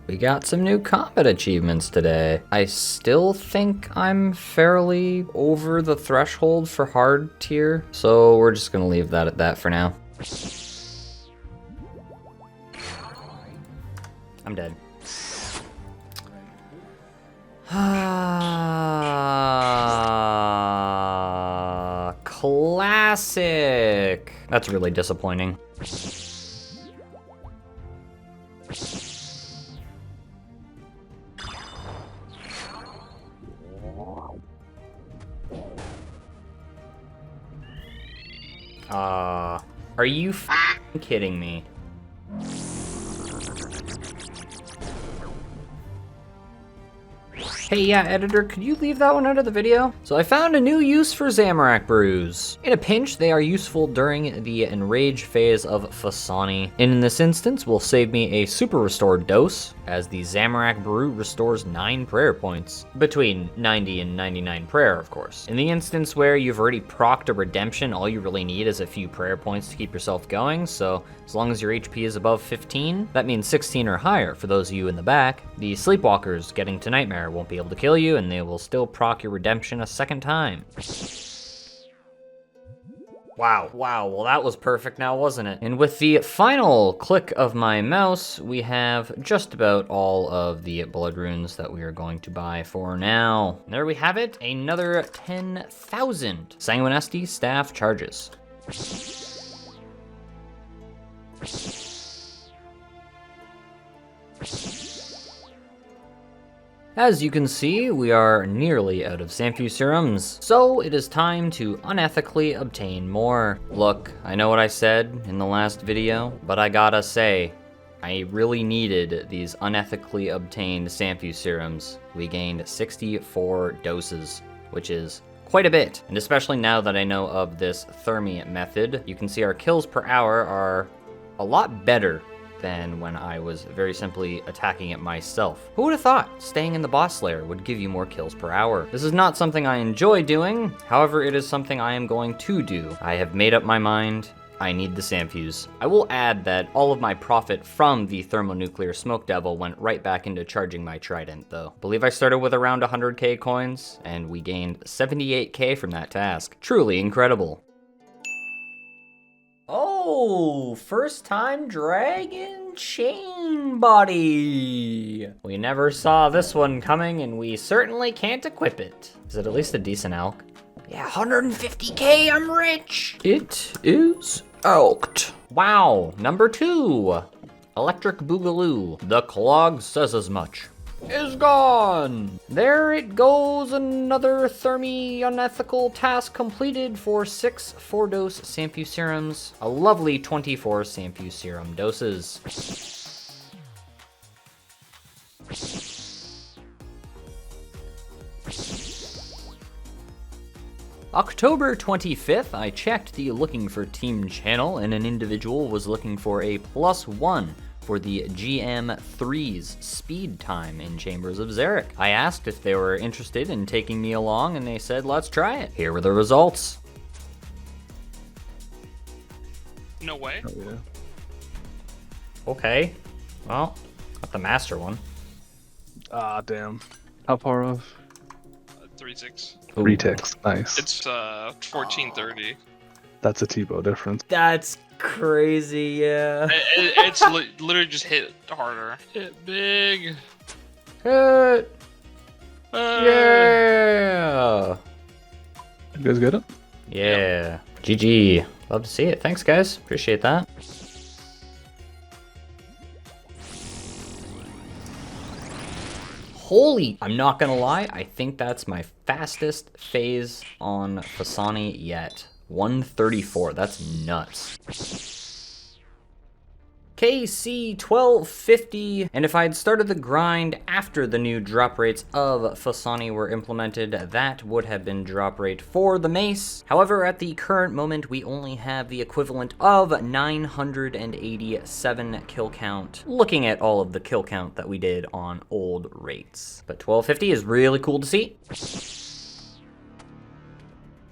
we got some new combat achievements today. I still think I'm fairly over the threshold for hard tier, so we're just gonna leave that at that for now. I'm dead. Classic! That's really disappointing. Are you f***ing kidding me? Hey, yeah, editor, could you leave that one out of the video? So I found a new use for Zamorak brews. In a pinch, they are useful during the enrage phase of Fasani. And in this instance, will save me a super restored dose, as the Zamorak brew restores 9 prayer points. Between 90 and 99 prayer, of course. In the instance where you've already procced a redemption, all you really need is a few prayer points to keep yourself going, so as long as your HP is above 15, that means 16 or higher for those of you in the back, the Sleepwalkers getting to Nightmare won't be able to kill you, and they will still proc your redemption a second time. Wow, well that was perfect now, wasn't it? And with the final click of my mouse, we have just about all of the blood runes that we are going to buy for now. And there we have it, another 10,000 Sanguinesti staff charges. As you can see, we are nearly out of Sanfu serums, so it is time to unethically obtain more. Look, I know what I said in the last video, but I gotta say, I really needed these unethically obtained Sanfu serums. We gained 64 doses, which is quite a bit. And especially now that I know of this Thermi method, you can see our kills per hour are a lot better than when I was very simply attacking it myself. Who would have thought staying in the boss lair would give you more kills per hour? This is not something I enjoy doing, however it is something I am going to do. I have made up my mind, I need the Samfuse. I will add that all of my profit from the thermonuclear smoke devil went right back into charging my trident though. I believe I started with around 100k coins and we gained 78k from that task. Truly incredible. Oh, first time dragon chain body. We never saw this one coming and we certainly can't equip it. Is it at least a decent elk? Yeah, 150k, I'm rich. It is elked. Wow, number 2. Electric Boogaloo. The clog says as much. Is gone. There it goes, another Thermi unethical task completed for 6 4-dose Samfuse serums. A lovely 24 Samfuse serum doses. October 25th, I checked the looking for team channel and an individual was looking for a +1 for the GM3's speed time in Chambers of Xeric. I asked if they were interested in taking me along and they said, let's try it. Here were the results. No way. Oh, yeah. Okay, well, got the master one. Ah, damn. How far off? 3-6. 3 ticks, nice. It's 1430. That's a T-bow difference. That's crazy, yeah. It's literally just hit harder. Hit big. Hit. Yeah. You guys get it? Yeah. GG. Love to see it. Thanks, guys. Appreciate that. Holy, I'm not gonna lie, I think that's my fastest phase on Fasani yet. 134, that's nuts. KC 1250, and if I had started the grind after the new drop rates of Fasani were implemented, that would have been drop rate for the mace. However, at the current moment, we only have the equivalent of 987 kill count, looking at all of the kill count that we did on old rates. But 1250 is really cool to see.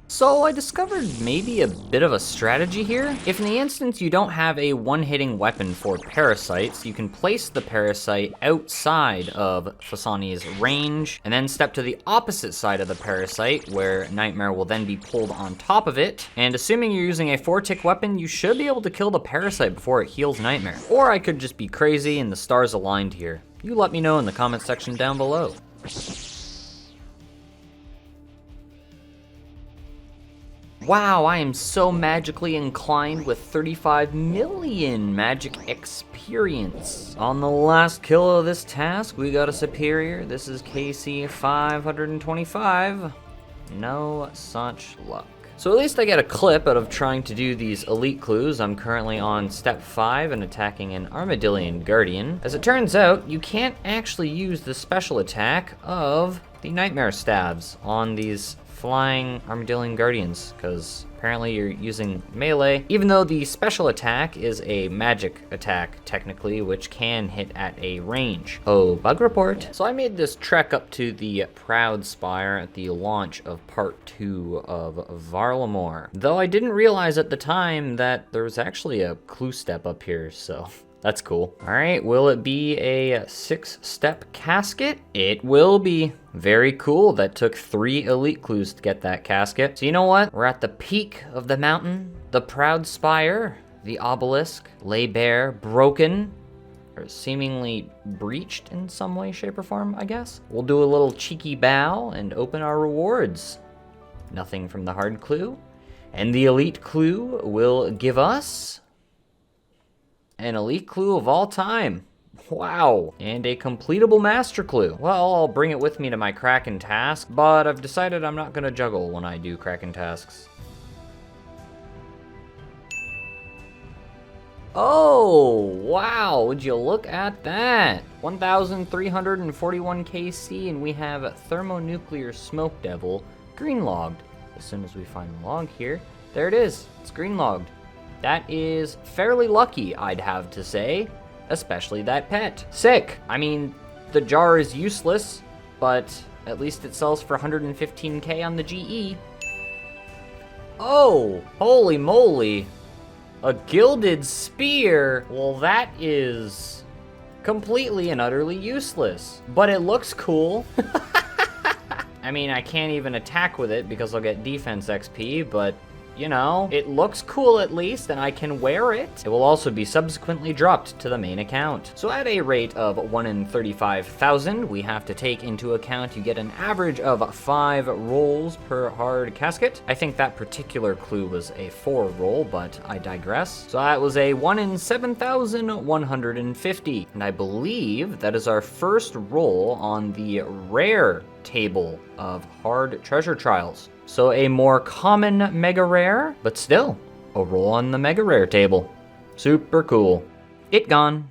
So I discovered maybe a bit of a strategy here. If in the instance you don't have a one-hitting weapon for parasites, you can place the parasite outside of Fasani's range, and then step to the opposite side of the parasite, where Nightmare will then be pulled on top of it. And assuming you're using a 4-tick weapon, you should be able to kill the parasite before it heals Nightmare. Or I could just be crazy and the stars aligned here. You let me know in the comment section down below. Wow, I am so magically inclined with 35 million magic experience. On the last kill of this task, we got a superior. This is KC 525. No such luck. So at least I get a clip out of trying to do these elite clues. I'm currently on step 5 and attacking an Armadillian Guardian. As it turns out, you can't actually use the special attack of the Nightmare Stabs on these flying Armadillian Guardians, because apparently you're using melee, even though the special attack is a magic attack, technically, which can hit at a range. Oh, bug report. So I made this trek up to the Proud Spire at the launch of part 2 of Varlamore, though I didn't realize at the time that there was actually a clue step up here, so that's cool. All right, will it be a 6-step casket? It will be. Very cool. That took 3 elite clues to get that casket. So you know what? We're at the peak of the mountain. The Proud Spire, the obelisk, lay bare, broken, or seemingly breached in some way, shape, or form, I guess. We'll do a little cheeky bow and open our rewards. Nothing from the hard clue. And the elite clue will give us an elite clue of all time. Wow. And a completable master clue. Well, I'll bring it with me to my Kraken task, but I've decided I'm not gonna juggle when I do Kraken tasks. Oh, wow, would you look at that? 1,341 KC, and we have Thermonuclear Smoke Devil green logged. As soon as we find the log here, there it is, it's green logged. That is fairly lucky, I'd have to say, especially that pet. Sick. I mean, the jar is useless, but at least it sells for 115k on the GE. Oh, holy moly. A gilded spear? Well, that is completely and utterly useless. But it looks cool. I mean, I can't even attack with it because I'll get defense XP, but you know, it looks cool at least, and I can wear it. It will also be subsequently dropped to the main account. So at a rate of 1 in 35,000, we have to take into account you get an average of 5 rolls per hard casket. I think that particular clue was a 4 roll, but I digress. So that was a 1 in 7,150, and I believe that is our first roll on the rare table of hard treasure trials. So a more common mega rare, but still a roll on the mega rare table. Super cool. It gone.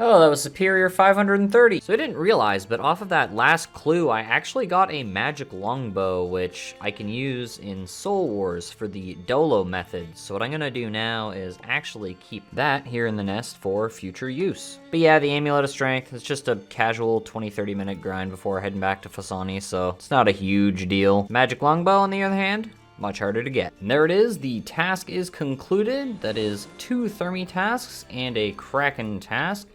Oh, that was superior 530. So I didn't realize, but off of that last clue, I actually got a magic longbow, which I can use in Soul Wars for the Dolo method. So what I'm gonna do now is actually keep that here in the nest for future use. But yeah, the Amulet of Strength is just a casual 20-30 minute grind before heading back to Fasani, so it's not a huge deal. Magic longbow, on the other hand, much harder to get. And there it is, the task is concluded. That is 2 Thermi tasks and a Kraken task.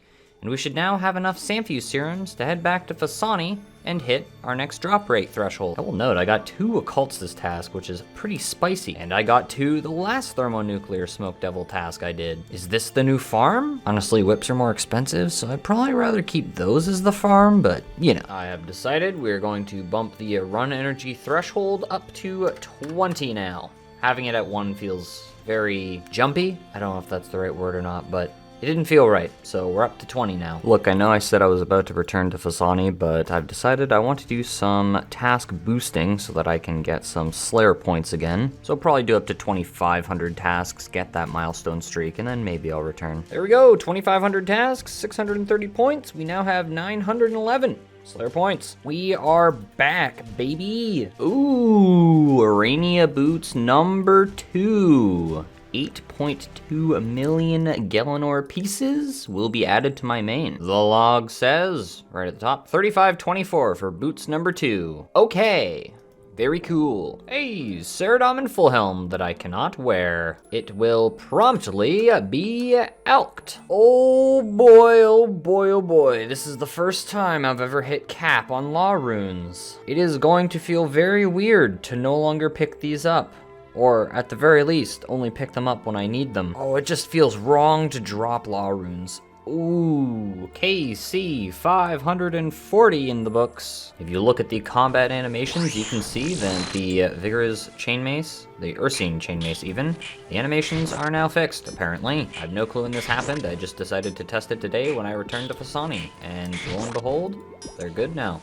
And we should now have enough Sanfew serums to head back to Fasani and hit our next drop rate threshold. I will note, I got 2 occults this task, which is pretty spicy. And I got 2 the last thermonuclear smoke devil task I did. Is this the new farm? Honestly, whips are more expensive, so I'd probably rather keep those as the farm, but you know. I have decided we're going to bump the run energy threshold up to 20 now. Having it at 1 feels very jumpy. I don't know if that's the right word or not, but it didn't feel right, so we're up to 20 now. Look, I know I said I was about to return to Fasani, but I've decided I want to do some task boosting so that I can get some Slayer points again. So I'll probably do up to 2,500 tasks, get that milestone streak, and then maybe I'll return. There we go, 2,500 tasks, 630 points. We now have 911. Slayer points. We are back, baby. Ooh, Arania boots number 2. 8.2 million Galenor pieces will be added to my main. The log says, right at the top, 3524 for boots number 2. Okay, very cool. Hey, Ceradom and Fullhelm that I cannot wear. It will promptly be elked. Oh boy, oh boy, oh boy. This is the first time I've ever hit cap on law runes. It is going to feel very weird to no longer pick these up. Or, at the very least, only pick them up when I need them. Oh, it just feels wrong to drop law runes. Ooh, KC 540 in the books. If you look at the combat animations, you can see that the Vigor's Chainmace, the Ursine Chainmace even, the animations are now fixed, apparently. I have no clue when this happened, I just decided to test it today when I returned to Fasani. And lo and behold, they're good now.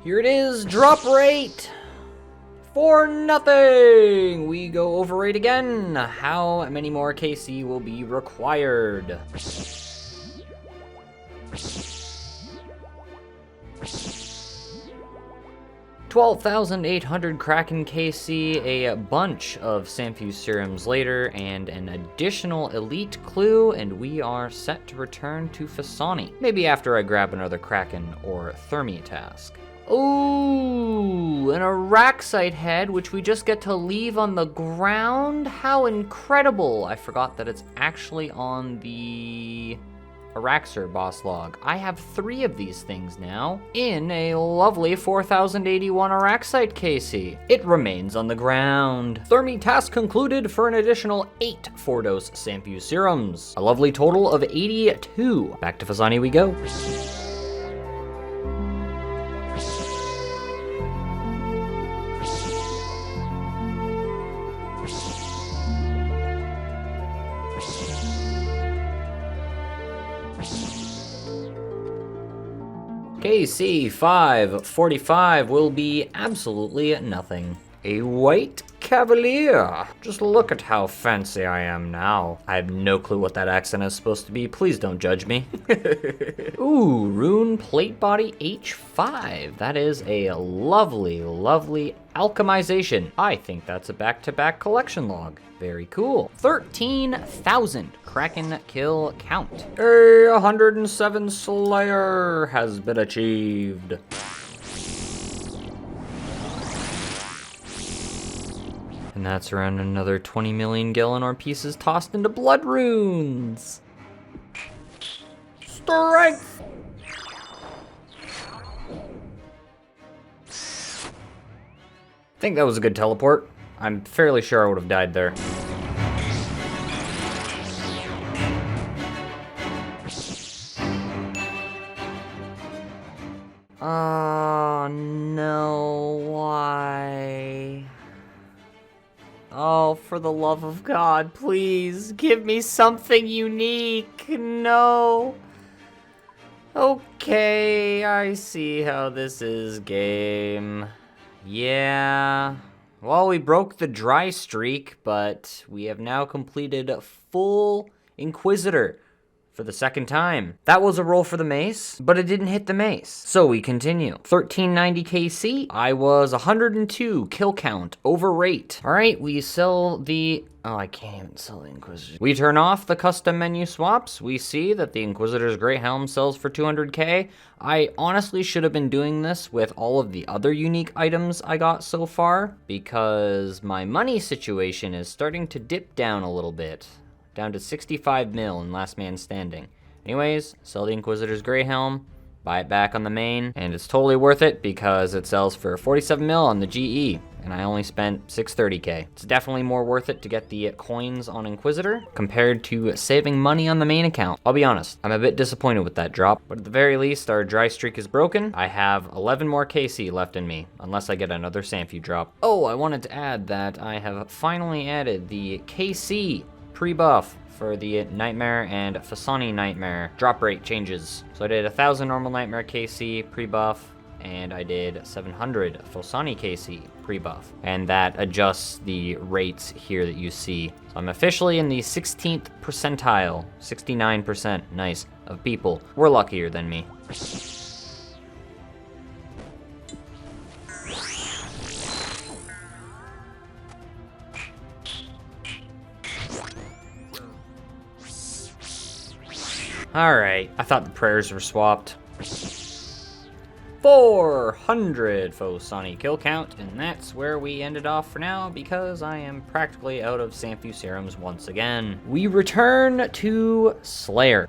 Here it is, drop rate! For nothing! We go over rate again. How many more KC will be required? 12,800 Kraken KC, a bunch of Sanfew serums later, and an additional elite clue, and we are set to return to Fasani. Maybe after I grab another Kraken or Thermi task. Ooh, an Araxite head, which we just get to leave on the ground? How incredible! I forgot that it's actually on the Araxer boss log. I have 3 of these things now in a lovely 4,081 Araxite KC. It remains on the ground. Thermi task concluded for an additional 8 4-dose Sanfew serums. A lovely total of 82. Back to Fasani we go. KC 545 will be absolutely nothing. A white cavalier. Just look at how fancy I am now. I have no clue what that accent is supposed to be. Please don't judge me. Ooh, Rune plate body H5. That is a lovely, lovely alchemization. I think that's a back-to-back collection log. Very cool. 13,000 Kraken kill count. A 107 Slayer has been achieved. And that's around another 20 million Gielinor pieces tossed into blood runes. Strength! I think that was a good teleport. I'm fairly sure I would have died there. Oh no, why? Oh, for the love of God, please give me something unique. No. Okay, I see how this is, game. Yeah. Well, we broke the dry streak, but we have now completed a full Inquisitor for the second time. That was a roll for the mace, but it didn't hit the mace. So we continue. 1390 KC. I was 102 kill count over rate. All right, we sell the... Oh, I can't even sell the Inquisitor. We turn off the custom menu swaps. We see that the Inquisitor's Great Helm sells for 200k. I honestly should have been doing this with all of the other unique items I got so far, because my money situation is starting to dip down a little bit. Down to 65 mil in Last Man Standing. Anyways, sell the Inquisitor's Grey Helm, buy it back on the main, and it's totally worth it because it sells for 47 mil on the GE, and I only spent 630k. It's definitely more worth it to get the coins on Inquisitor compared to saving money on the main account. I'll be honest, I'm a bit disappointed with that drop, but at the very least, our dry streak is broken. I have 11 more KC left in me, unless I get another Sanfu drop. Oh, I wanted to add that I have finally added the KC pre-buff for the Nightmare and Fasani Nightmare drop rate changes. So I did 1,000 normal Nightmare KC pre-buff, and I did 700 Fasani KC pre-buff. And that adjusts the rates here that you see. So I'm officially in the 16th percentile, 69%, nice, of people. We're luckier than me. Alright, I thought the prayers were swapped. 400 Fasani kill count, and that's where we ended off for now because I am practically out of Sanfu serums once again. We return to Slayer.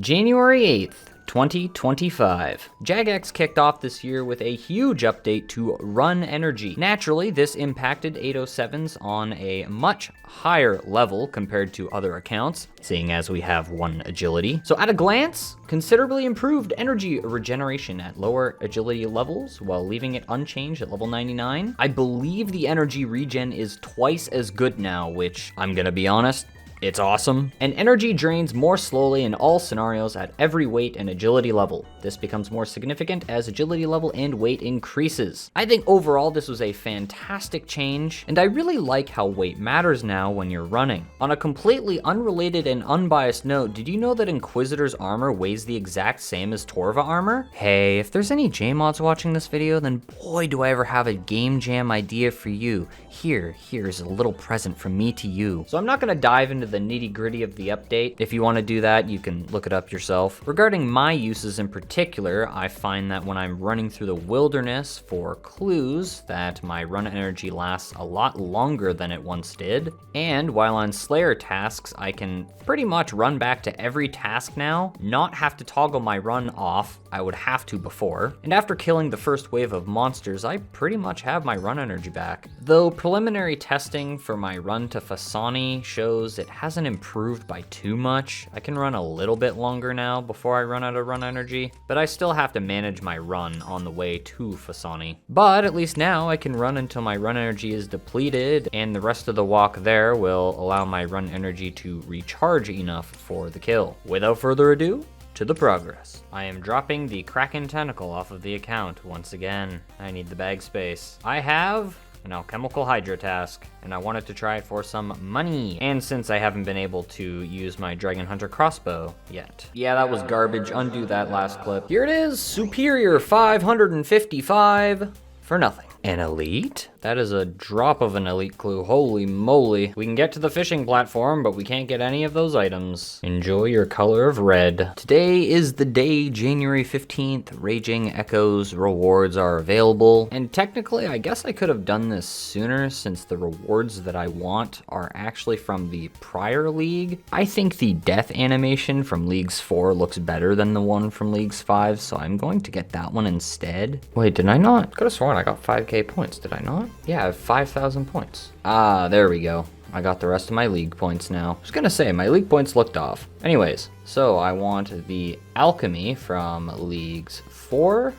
January 8th. 2025. Jagex kicked off this year with a huge update to Run Energy. Naturally, this impacted 807s on a much higher level compared to other accounts, seeing as we have 1 agility. So at a glance, considerably improved energy regeneration at lower agility levels while leaving it unchanged at level 99. I believe the energy regen is twice as good now, which, I'm gonna be honest, it's awesome. And energy drains more slowly in all scenarios at every weight and agility level. This becomes more significant as agility level and weight increases. I think overall this was a fantastic change, and I really like how weight matters now when you're running. On a completely unrelated and unbiased note, did you know that Inquisitor's armor weighs the exact same as Torva armor? Hey, if there's any J-mods watching this video, then boy do I ever have a game jam idea for you. Here's a little present from me to you. So I'm not gonna dive into the nitty-gritty of the update. If you want to do that, you can look it up yourself. Regarding my uses in particular, I find that when I'm running through the wilderness for clues, that my run energy lasts a lot longer than it once did. And while on Slayer tasks, I can pretty much run back to every task now, not have to toggle my run off. I would have to before. And after killing the first wave of monsters, I pretty much have my run energy back. Though preliminary testing for my run to Fasani shows it hasn't improved by too much. I can run a little bit longer now before I run out of run energy, but I still have to manage my run on the way to Fasani. But at least now I can run until my run energy is depleted, and the rest of the walk there will allow my run energy to recharge enough for the kill. Without further ado, to the progress. I am dropping the Kraken tentacle off of the account once again. I need the bag space. I have an alchemical hydra task, and I wanted to try it for some money. And since I haven't been able to use my Dragon Hunter crossbow yet. Yeah, that was garbage. Undo that last clip. Here it is, superior 555 for nothing. An elite? That is a drop of an elite clue, holy moly. We can get to the fishing platform, but we can't get any of those items. Enjoy your color of red. Today is the day, January 15th, Raging Echoes rewards are available. And technically, I guess I could have done this sooner since the rewards that I want are actually from the prior league. I think the death animation from Leagues 4 looks better than the one from Leagues 5, so I'm going to get that one instead. Wait, did I not? Could have sworn I got 5k points, did I not? Yeah, I have 5,000 points. Ah, there we go. I got the rest of my league points now. I was gonna say, my league points looked off. Anyways, so I want the alchemy from Leagues 4.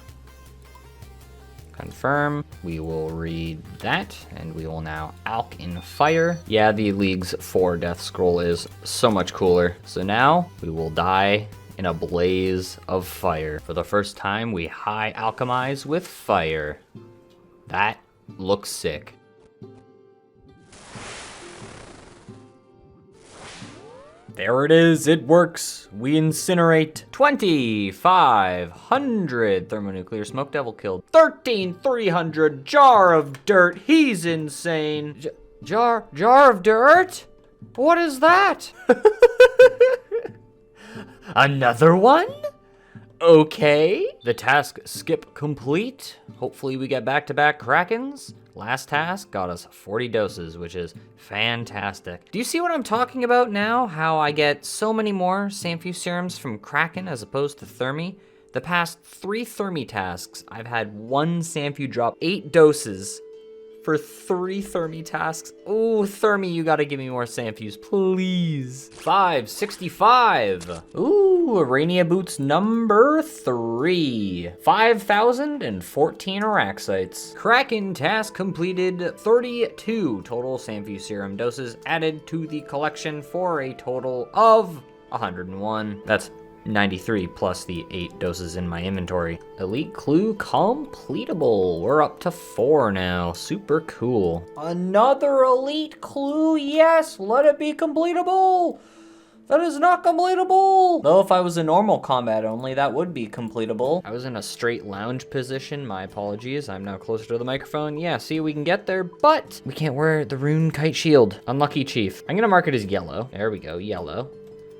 Confirm. We will read that, and we will now alch in fire. Yeah, the Leagues 4 death scroll is so much cooler. So now we will die in a blaze of fire. For the first time, we high alchemize with fire. That looks sick. There it is, it works. We incinerate 2,500 thermonuclear smoke devil killed. 13,300 jar of dirt. He's insane. Jar of dirt? What is that? Another one? Okay. The task skip complete. Hopefully we get back-to-back Krakens. Last task got us 40 doses, which is fantastic. Do you see what I'm talking about now? How I get so many more Sanfew serums from Kraken as opposed to Thermi? The past 3 Thermi tasks, I've had 1 Sanfew drop 8 doses for 3 Thermi tasks. Ooh, Thermi, you gotta give me more Sanfews, please. 565. Ooh, Arania Boots number 3. 5,014 Araxites. Kraken task completed. 32 total Sanfew serum doses added to the collection for a total of 101. That's 93 plus the 8 doses in my inventory. Elite clue completable. We're up to 4 now. Super cool. Another elite clue. Yes, let it be completable. That is not completable. Though if I was in normal combat only, that would be completable. I was in a straight lounge position. My apologies. I'm now closer to the microphone. Yeah, see, we can get there, but we can't wear the Rune kite shield. Unlucky chief. I'm gonna mark it as yellow. There we go, yellow.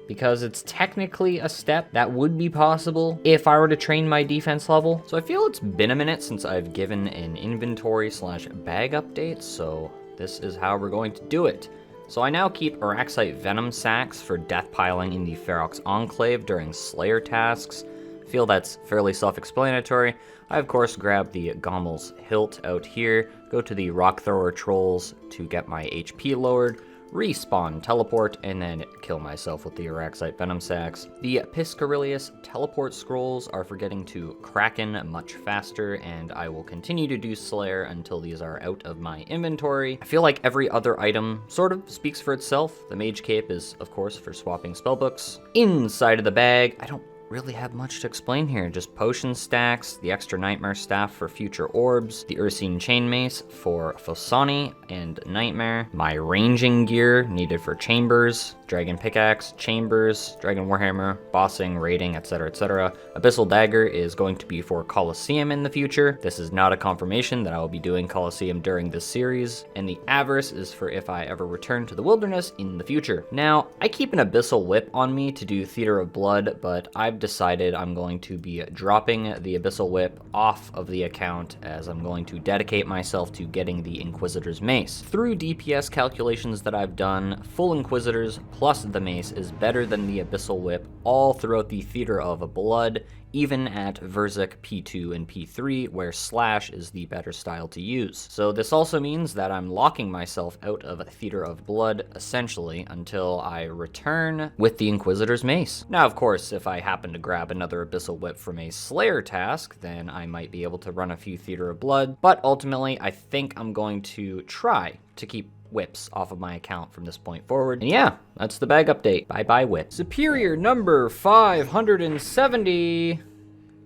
Because it's technically a step that would be possible if I were to train my defense level. So I feel it's been a minute since I've given an inventory/bag update, so this is how we're going to do it. So I now keep Araxite Venom Sacks for death piling in the Ferox Enclave during Slayer tasks. I feel that's fairly self-explanatory. I of course grab the Gommel's Hilt out here, go to the Rock Thrower Trolls to get my HP lowered, respawn, teleport, and then kill myself with the Araxite Venom Sacks. The Piscarilius teleport scrolls are for getting to Kraken much faster, and I will continue to do Slayer until these are out of my inventory. I feel like every other item sort of speaks for itself. The Mage Cape is, of course, for swapping spellbooks. Inside of the bag, I don't really have much to explain here. Just potion stacks, the extra Nightmare Staff for future orbs, the Ursine Chain Mace for Phosani and Nightmare, my ranging gear needed for chambers, Dragon Pickaxe, Chambers, Dragon Warhammer, bossing, raiding, etc, etc. Abyssal Dagger is going to be for Colosseum in the future. This is not a confirmation that I will be doing Colosseum during this series, and the Avarice is for if I ever return to the wilderness in the future. Now, I keep an Abyssal Whip on me to do Theater of Blood, but I've decided I'm going to be dropping the Abyssal Whip off of the account as I'm going to dedicate myself to getting the Inquisitor's Mace. Through DPS calculations that I've done, full Inquisitors plus the Mace is better than the Abyssal Whip all throughout the Theater of Blood, even at Verzik P2 and P3, where Slash is the better style to use. So this also means that I'm locking myself out of Theater of Blood, essentially, until I return with the Inquisitor's Mace. Now, of course, if I happen to grab another Abyssal Whip from a Slayer task, then I might be able to run a few Theater of Blood, but ultimately, I think I'm going to try to keep whips off of my account from this point forward. And yeah, that's the bag update. Bye bye whip. Superior number 570.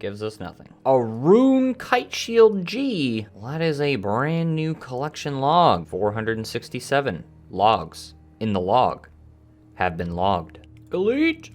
gives us nothing. A Rune Kite Shield G. Well, that is a brand new collection log. 467 logs in the log have been logged. Elite.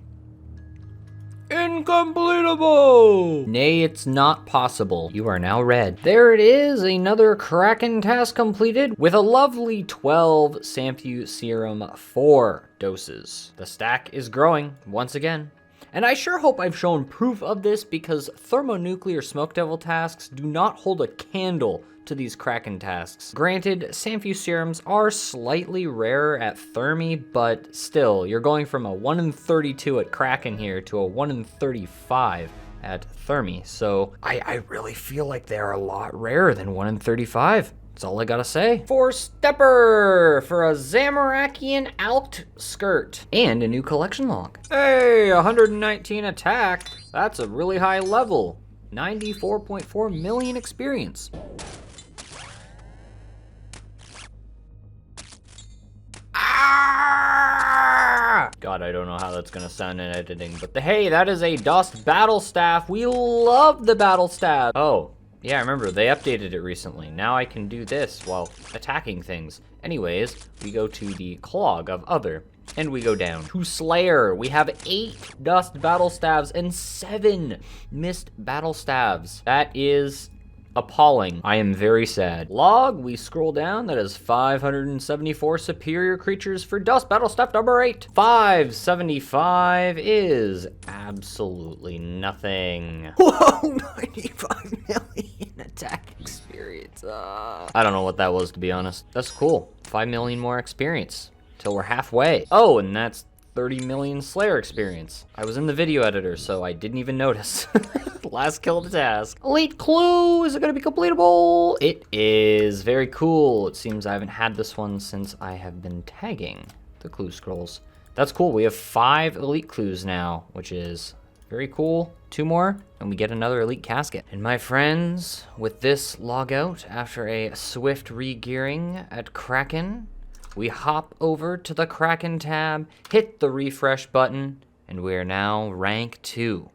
Incompletable! Nay, it's not possible. You are now red. There it is, another Kraken task completed with a lovely 12 Samphu Serum 4 doses. The stack is growing once again. And I sure hope I've shown proof of this because thermonuclear smoke devil tasks do not hold a candle to these Kraken tasks. Granted, Samphu serums are slightly rarer at Thermi, but still, you're going from a 1 in 32 at Kraken here to a 1 in 35 at Thermi. So I really feel like they're a lot rarer than 1 in 35. That's all I gotta say. 4-stepper for a Zamorakian Alked skirt and a new collection log. Hey, 119 attack. That's a really high level. 94.4 million experience. God, I don't know how that's gonna sound in editing, but hey, that is a Dust Battle Staff. We love the Battle Staff. Oh, yeah, I remember they updated it recently. Now I can do this while attacking things. Anyways, we go to the Clog of Other, and we go down to Slayer. We have 8 Dust Battle Staves and 7 Mist Battle Staves. That is appalling. I am very sad. Log, we scroll down, that is 574 superior creatures for Dust Battle Staff number 8. 575 is absolutely nothing. Whoa, 95 million attack experience. I don't know what that was, to be honest. That's cool. 5 million more experience till we're halfway. Oh, and that's 30 million Slayer experience. I was in the video editor, so I didn't even notice. Last kill to task. Elite clue, is it gonna be completable? It is, very cool. It seems I haven't had this one since I have been tagging the clue scrolls. That's cool, we have 5 elite clues now, which is very cool. 2 more, and we get another elite casket. And my friends, with this log out, after a swift re-gearing at Kraken, we hop over to the Kraken tab, hit the refresh button, and we are now rank 2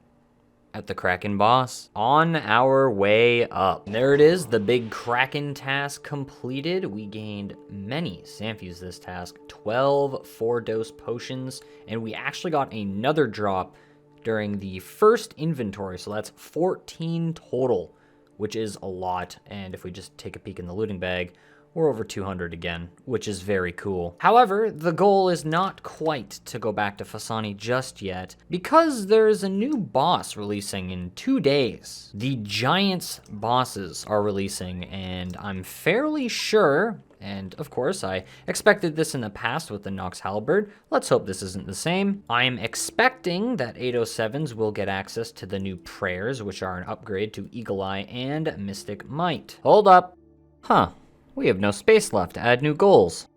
at the Kraken boss, on our way up. There it is, the big Kraken task completed. We gained many Samphus this task, 12 4-dose potions, and we actually got another drop during the first inventory, so that's 14 total, which is a lot. And if we just take a peek in the looting bag, we're over 200 again, which is very cool. However, the goal is not quite to go back to Fasani just yet, because there's a new boss releasing in 2 days. The Giants bosses are releasing, and I'm fairly sure, and of course I expected this in the past with the Nox Halberd, let's hope this isn't the same. I'm expecting that 807s will get access to the new prayers, which are an upgrade to Eagle Eye and Mystic Might. Hold up. Huh. We have no space left to add new goals.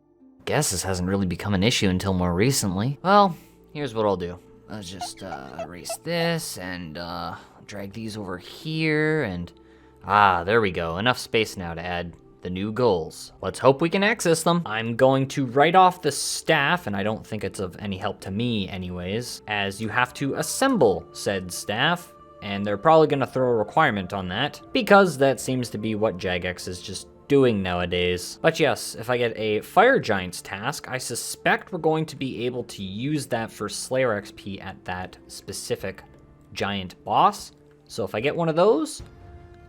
Guess this hasn't really become an issue until more recently. Well, here's what I'll do. I'll just erase this and drag these over here and... there we go. Enough space now to add the new goals. Let's hope we can access them. I'm going to write off the staff, and I don't think it's of any help to me anyways, as you have to assemble said staff, and they're probably gonna throw a requirement on that, because that seems to be what Jagex is just doing nowadays. But yes, if I get a Fire Giants task, I suspect we're going to be able to use that for Slayer XP at that specific giant boss. So if I get one of those,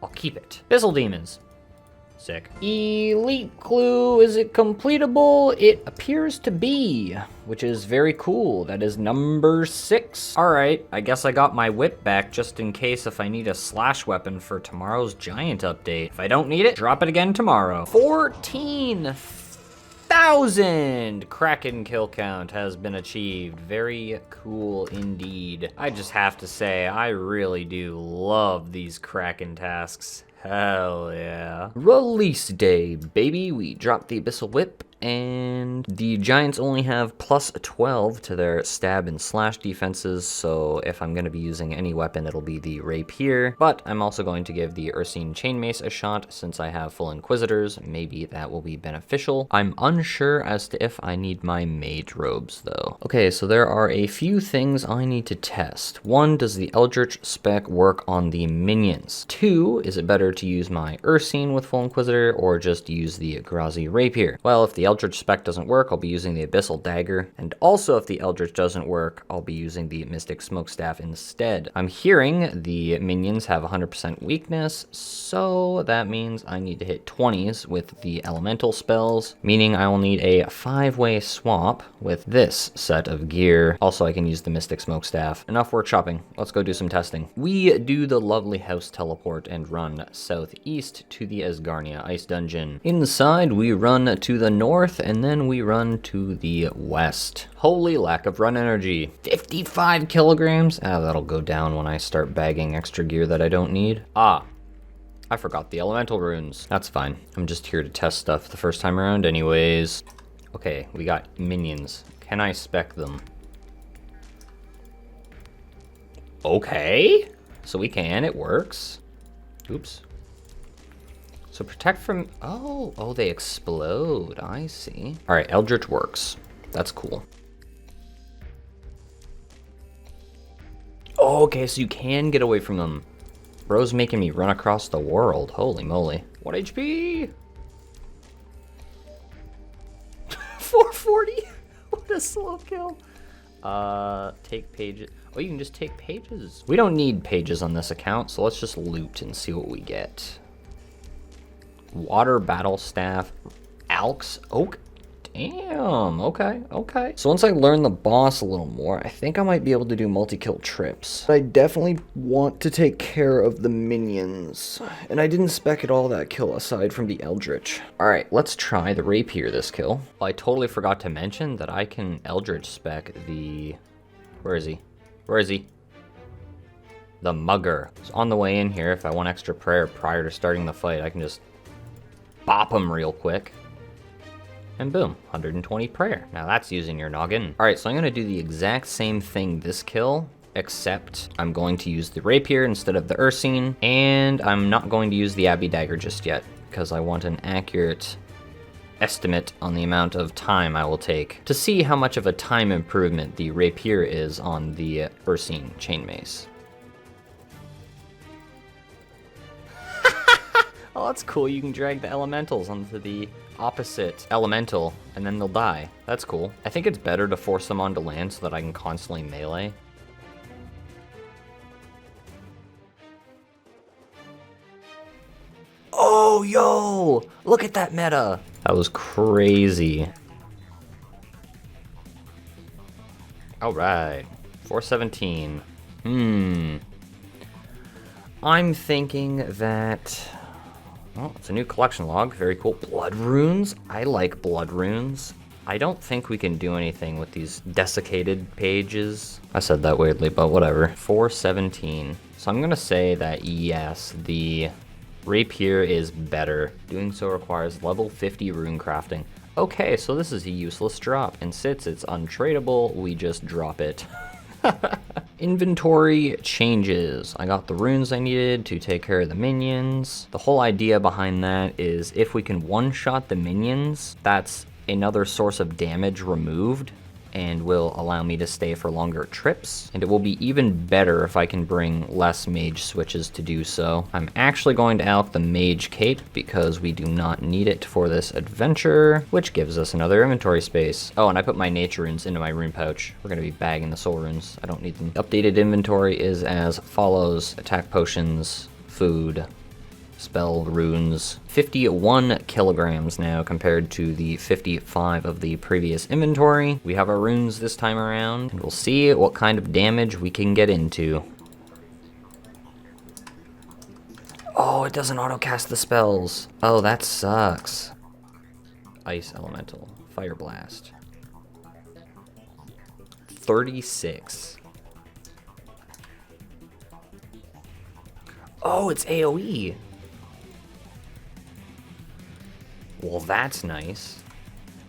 I'll keep it. Bissell Demons. Sick. Elite clue, is it completable? It appears to be, which is very cool. That is number 6. All right, I guess I got my whip back just in case if I need a slash weapon for tomorrow's giant update. If I don't need it, drop it again tomorrow. 14,000 Kraken kill count has been achieved. Very cool indeed. I just have to say, I really do love these Kraken tasks. Hell yeah. Release day, baby. We drop the Abyssal Whip And the Giants only have plus 12 to their stab and slash defenses, so if I'm going to be using any weapon, it'll be the rapier. But I'm also going to give the Ursine Chainmace a shot since I have full Inquisitors. Maybe that will be beneficial. I'm unsure as to if I need my mage robes though. Okay, so there are a few things I need to test. 1, does the Eldritch spec work on the minions? 2, is it better to use my Ursine with full Inquisitor or just use the Grazi rapier? Well, if the Eldritch spec doesn't work, I'll be using the Abyssal Dagger. And also if the Eldritch doesn't work, I'll be using the Mystic Smokestaff instead. I'm hearing the minions have 100% weakness, so that means I need to hit 20s with the elemental spells, meaning I will need a 5-way swap with this set of gear. Also, I can use the Mystic Smokestaff. Enough workshopping. Let's go do some testing. We do the lovely house teleport and run southeast to the Asgarnia Ice Dungeon. Inside, we run to the north, and then we run to the west. Holy lack of run energy. 55 kilograms? Ah, that'll go down when I start bagging extra gear that I don't need. Ah, I forgot the elemental runes. That's fine. I'm just here to test stuff the first time around anyways. Okay, we got minions. Can I spec them? Okay. So we can, it works. Oops. So protect from, oh, they explode, I see. All right, Eldritch works. That's cool. Oh, okay, so you can get away from them. Bro's making me run across the world. Holy moly. What HP? 440? What a slow kill. Take pages. Oh, you can just take pages. We don't need pages on this account, so let's just loot and see what we get. Water Battle Staff, Alks Oak. Damn, okay. So once I learn the boss a little more, I think I might be able to do multi-kill trips. I definitely want to take care of the minions. And I didn't spec at all that kill aside from the Eldritch. All right, let's try the rapier this kill. I totally forgot to mention that I can Eldritch spec the... Where is he? The Mugger. So on the way in here, if I want extra prayer prior to starting the fight, I can just bop him real quick. And boom, 120 prayer. Now that's using your noggin. All right, so I'm gonna do the exact same thing this kill, except I'm going to use the rapier instead of the Ursine, and I'm not going to use the Abbey Dagger just yet, because I want an accurate estimate on the amount of time I will take to see how much of a time improvement the rapier is on the Ursine Chainmace. Oh, that's cool. You can drag the elementals onto the opposite elemental, and then they'll die. That's cool. I think it's better to force them onto land so that I can constantly melee. Oh, yo! Look at that meta! That was crazy. Alright. 417. I'm thinking that... Oh, it's a new collection log. Very cool. Blood runes. I like blood runes. I don't think we can do anything with these desiccated pages. I said that weirdly, but whatever. 417. So I'm going to say that yes, the rapier is better. Doing so requires level 50 rune crafting. Okay, so this is a useless drop. And since it's untradeable, we just drop it. Inventory changes. I got the runes I needed to take care of the minions. The whole idea behind that is if we can one-shot the minions, that's another source of damage removed and will allow me to stay for longer trips. And it will be even better if I can bring less mage switches to do so. I'm actually going to alch the mage cape because we do not need it for this adventure, which gives us another inventory space. Oh, and I put my nature runes into my rune pouch. We're gonna be bagging the soul runes. I don't need them. Updated inventory is as follows: attack potions, food, spell runes. 51 kilograms now compared to the 55 of the previous inventory. We have our runes this time around, and we'll see what kind of damage we can get into. Oh, it doesn't auto-cast the spells. Oh, that sucks. Ice Elemental. Fire Blast. 36. Oh, it's AoE. Well, that's nice.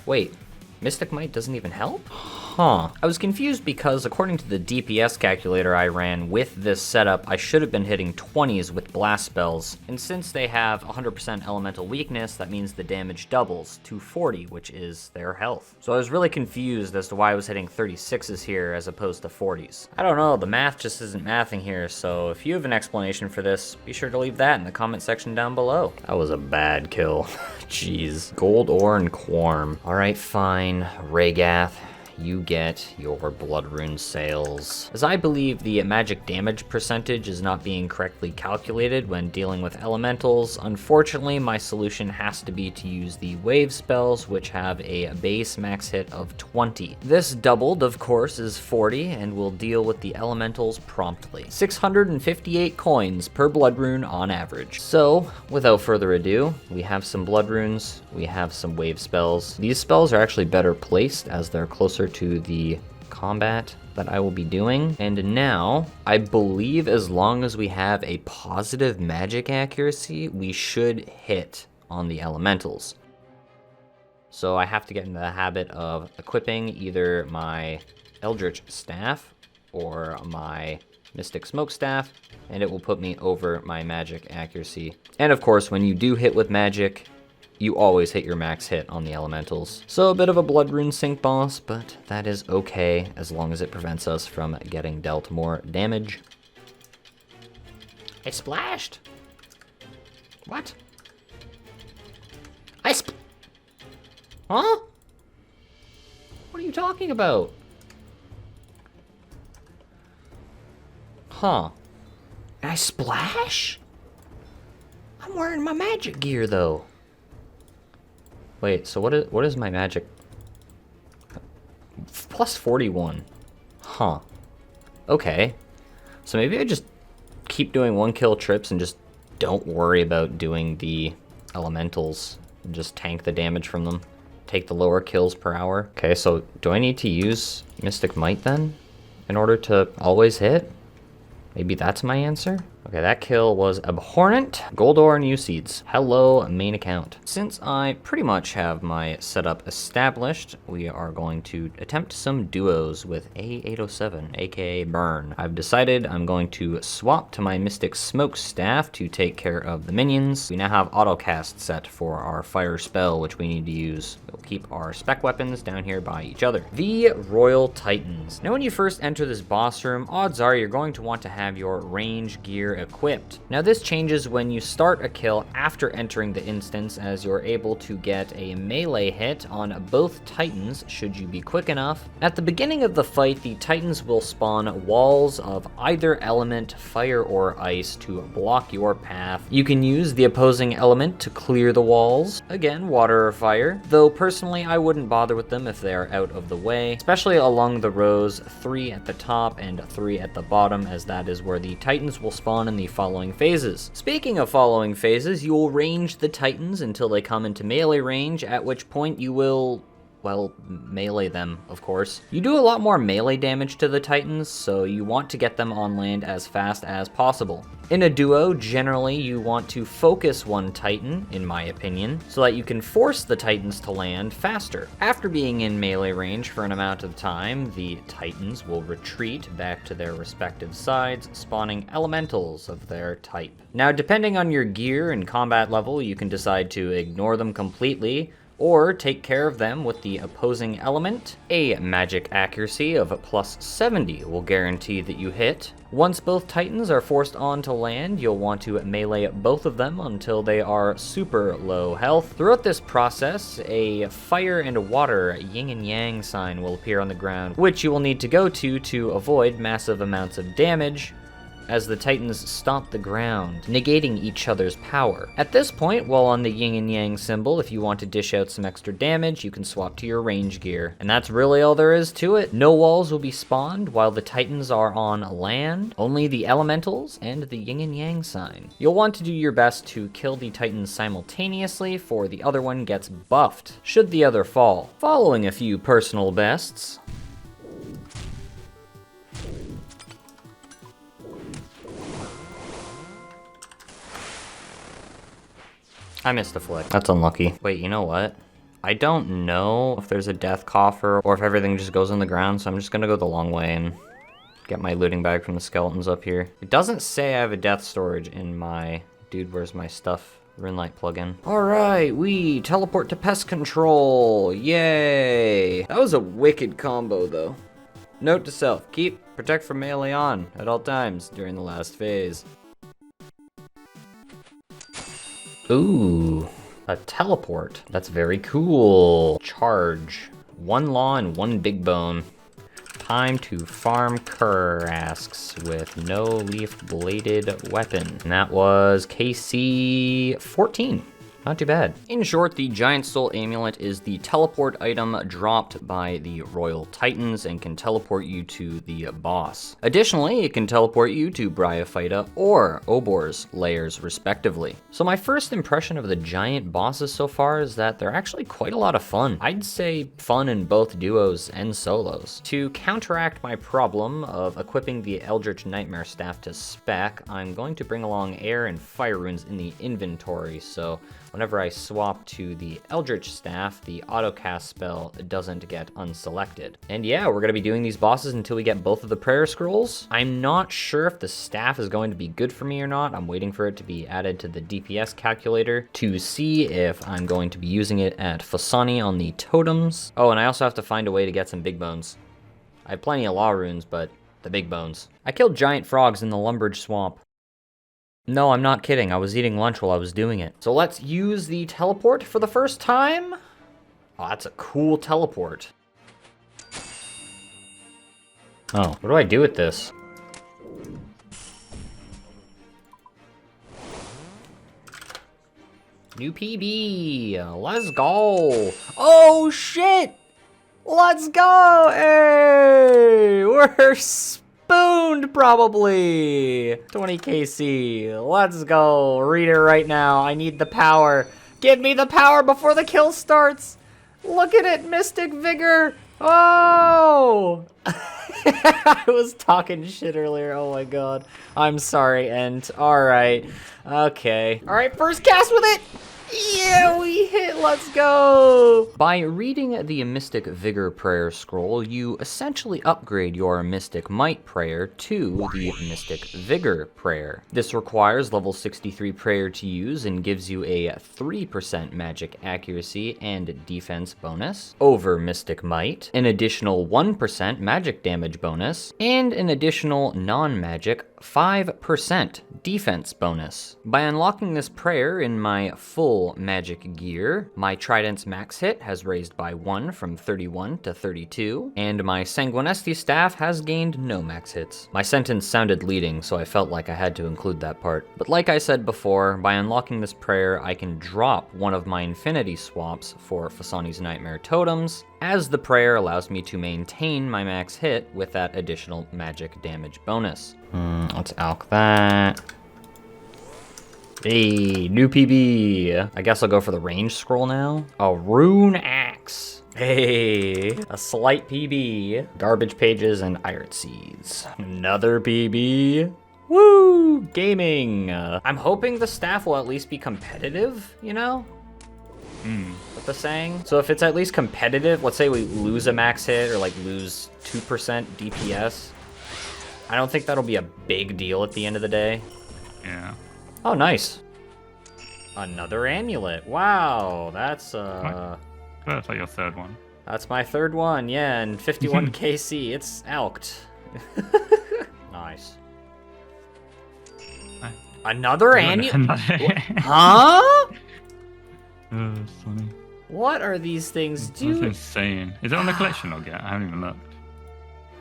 Wait, Mystic Might doesn't even help? Huh. I was confused because according to the DPS calculator I ran with this setup, I should have been hitting 20s with blast spells. And since they have 100% elemental weakness, that means the damage doubles to 40, which is their health. So I was really confused as to why I was hitting 36s here as opposed to 40s. I don't know, the math just isn't mathing here, so if you have an explanation for this, be sure to leave that in the comment section down below. That was a bad kill. Jeez. Gold ore and Quarm. Alright, fine. Raygath. You get your Blood Rune sales. As I believe the magic damage percentage is not being correctly calculated when dealing with elementals, unfortunately my solution has to be to use the wave spells, which have a base max hit of 20. This doubled, of course, is 40 and will deal with the elementals promptly. 658 coins per Blood Rune on average. So, without further ado, we have some Blood Runes, we have some wave spells. These spells are actually better placed as they're closer to the combat that I will be doing. And now, I believe as long as we have a positive magic accuracy, we should hit on the elementals. So I have to get into the habit of equipping either my Eldritch Staff or my Mystic Smoke Staff, and it will put me over my magic accuracy. And of course, when you do hit with magic, you always hit your max hit on the elementals. So a bit of a Blood Rune sync boss, but that is okay as long as it prevents us from getting dealt more damage. I splashed! What? Huh? What are you talking about? Huh. I splash? I'm wearing my magic gear though. Wait, so what is my magic? Plus 41. Huh. Okay. So maybe I just keep doing 1-kill trips and just don't worry about doing the elementals. And just tank the damage from them. Take the lower kills per hour. Okay, so do I need to use Mystic Might then? In order to always hit? Maybe that's my answer? Okay, that kill was abhorrent. Gold ore and U-seeds. Hello, main account. Since I pretty much have my setup established, we are going to attempt some duos with A807, aka Burn. I've decided I'm going to swap to my Mystic Smoke Staff to take care of the minions. We now have autocast set for our fire spell, which we need to use. We'll keep our spec weapons down here by each other. The Royal Titans. Now when you first enter this boss room, odds are you're going to want to have your range gear equipped. Now this changes when you start a kill after entering the instance, as you're able to get a melee hit on both Titans should you be quick enough. At the beginning of the fight, the Titans will spawn walls of either element, fire or ice, to block your path. You can use the opposing element to clear the walls, again water or fire, though personally I wouldn't bother with them if they are out of the way, especially along the rows 3 at the top and 3 at the bottom, as that is where the Titans will spawn in the following phases. Speaking of following phases, you will range the Titans until they come into melee range, at which point you will, well, melee them, of course. You do a lot more melee damage to the Titans, so you want to get them on land as fast as possible. In a duo, generally you want to focus one Titan, in my opinion, so that you can force the Titans to land faster. After being in melee range for an amount of time, the Titans will retreat back to their respective sides, spawning elementals of their type. Now, depending on your gear and combat level, you can decide to ignore them completely, or take care of them with the opposing element. A magic accuracy of plus 70 will guarantee that you hit. Once both Titans are forced onto land, you'll want to melee both of them until they are super low health. Throughout this process, a fire and water yin and yang sign will appear on the ground, which you will need to go to avoid massive amounts of damage, as the Titans stomp the ground, negating each other's power. At this point, while on the yin and yang symbol, if you want to dish out some extra damage, you can swap to your range gear. And that's really all there is to it. No walls will be spawned while the Titans are on land, only the elementals and the yin and yang sign. You'll want to do your best to kill the Titans simultaneously, for the other one gets buffed should the other fall. Following a few personal bests, I missed a flick. That's unlucky. Wait, you know what? I don't know if there's a death coffer or if everything just goes on the ground, so I'm just gonna go the long way and get my looting bag from the skeletons up here. It doesn't say I have a death storage in my Dude Where's My Stuff RuneLite plugin. Alright, we teleport to pest control. Yay! That was a wicked combo though. Note to self, keep protect from melee on at all times during the last phase. Ooh, a teleport. That's very cool. Charge. 1 law and 1 big bone. Time to farm Kurasks with no leaf bladed weapon. And that was KC 14. Not too bad. In short, the Giant Soul Amulet is the teleport item dropped by the Royal Titans and can teleport you to the boss. Additionally, it can teleport you to Bryophyta or Obor's lairs respectively. So my first impression of the giant bosses so far is that they're actually quite a lot of fun. I'd say fun in both duos and solos. To counteract my problem of equipping the Eldritch Nightmare Staff to spec, I'm going to bring along air and fire runes in the inventory, so whenever I swap to the Eldritch Staff, the autocast spell doesn't get unselected. And yeah, we're gonna be doing these bosses until we get both of the prayer scrolls. I'm not sure if the staff is going to be good for me or not. I'm waiting for it to be added to the DPS calculator to see if I'm going to be using it at Fasani on the totems. Oh, and I also have to find a way to get some big bones. I have plenty of law runes, but the big bones. I killed giant frogs in the Lumbridge Swamp. No, I'm not kidding. I was eating lunch while I was doing it. So let's use the teleport for the first time. Oh, that's a cool teleport. Oh, what do I do with this? New PB. Let's go. Oh, shit. Let's go. Hey, we're spooned probably. 20 KC. Let's go. Read it right now. I need the power. Give me the power before the kill starts. Look at it, Mystic Vigor. Oh. I was talking shit earlier. Oh my god. I'm sorry, Ent. Alright. Okay. Alright, first cast with it. Yeah, we hit, let's go! By reading the Mystic Vigor Prayer Scroll, you essentially upgrade your Mystic Might Prayer to the Mystic Vigor Prayer. This requires level 63 prayer to use and gives you a 3% magic accuracy and defense bonus over Mystic Might, an additional 1% magic damage bonus, and an additional non-magic 5% defense bonus. By unlocking this prayer in my full magic gear, my Trident's max hit has raised by 1 from 31 to 32, and my Sanguinesti staff has gained no max hits. My sentence sounded leading, so I felt like I had to include that part. But like I said before, by unlocking this prayer, I can drop one of my infinity swaps for Fasani's Nightmare totems, as the prayer allows me to maintain my max hit with that additional magic damage bonus. Let's alch that. Hey, new PB. I guess I'll go for the range scroll now. A rune axe. Hey, a slight PB. Garbage pages and iron seeds. Another PB. Woo, gaming. I'm hoping the staff will at least be competitive, you know? What the saying? So if it's at least competitive, let's say we lose a max hit or like lose 2% DPS. I don't think that'll be a big deal at the end of the day. Yeah. Oh, nice. Another amulet. Wow, that's That's like your third one. That's my third one, yeah, and 51 KC. It's alked. Nice. Another amulet? Huh? Oh, that's funny. What are these things That's doing? insane. Is it on the collection log yet? I haven't even looked.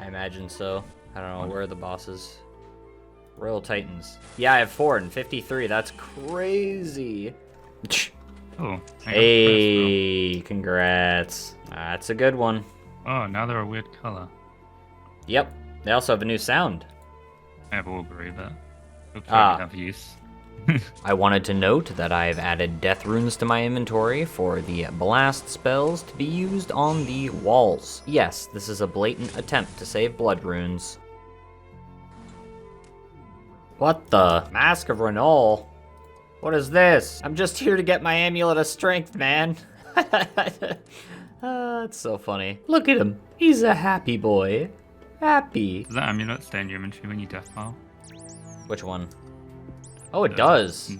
I imagine so. I don't know, where are the bosses? Royal Titans. Yeah, I have 4 and 53. That's crazy. Oh. Hey, congrats. That's a good one. Oh, now they're a weird color. Yep. They also have a new sound. I have Augury, but looks like they have use. I wanted to note that I have added death runes to my inventory for the blast spells to be used on the walls. Yes, this is a blatant attempt to save blood runes. What the? Mask of Renol? What is this? I'm just here to get my amulet of strength, man. That's so funny. Look at him. He's a happy boy. Happy. Does that amulet stay in your inventory when you death pile? Which one? Oh, it does.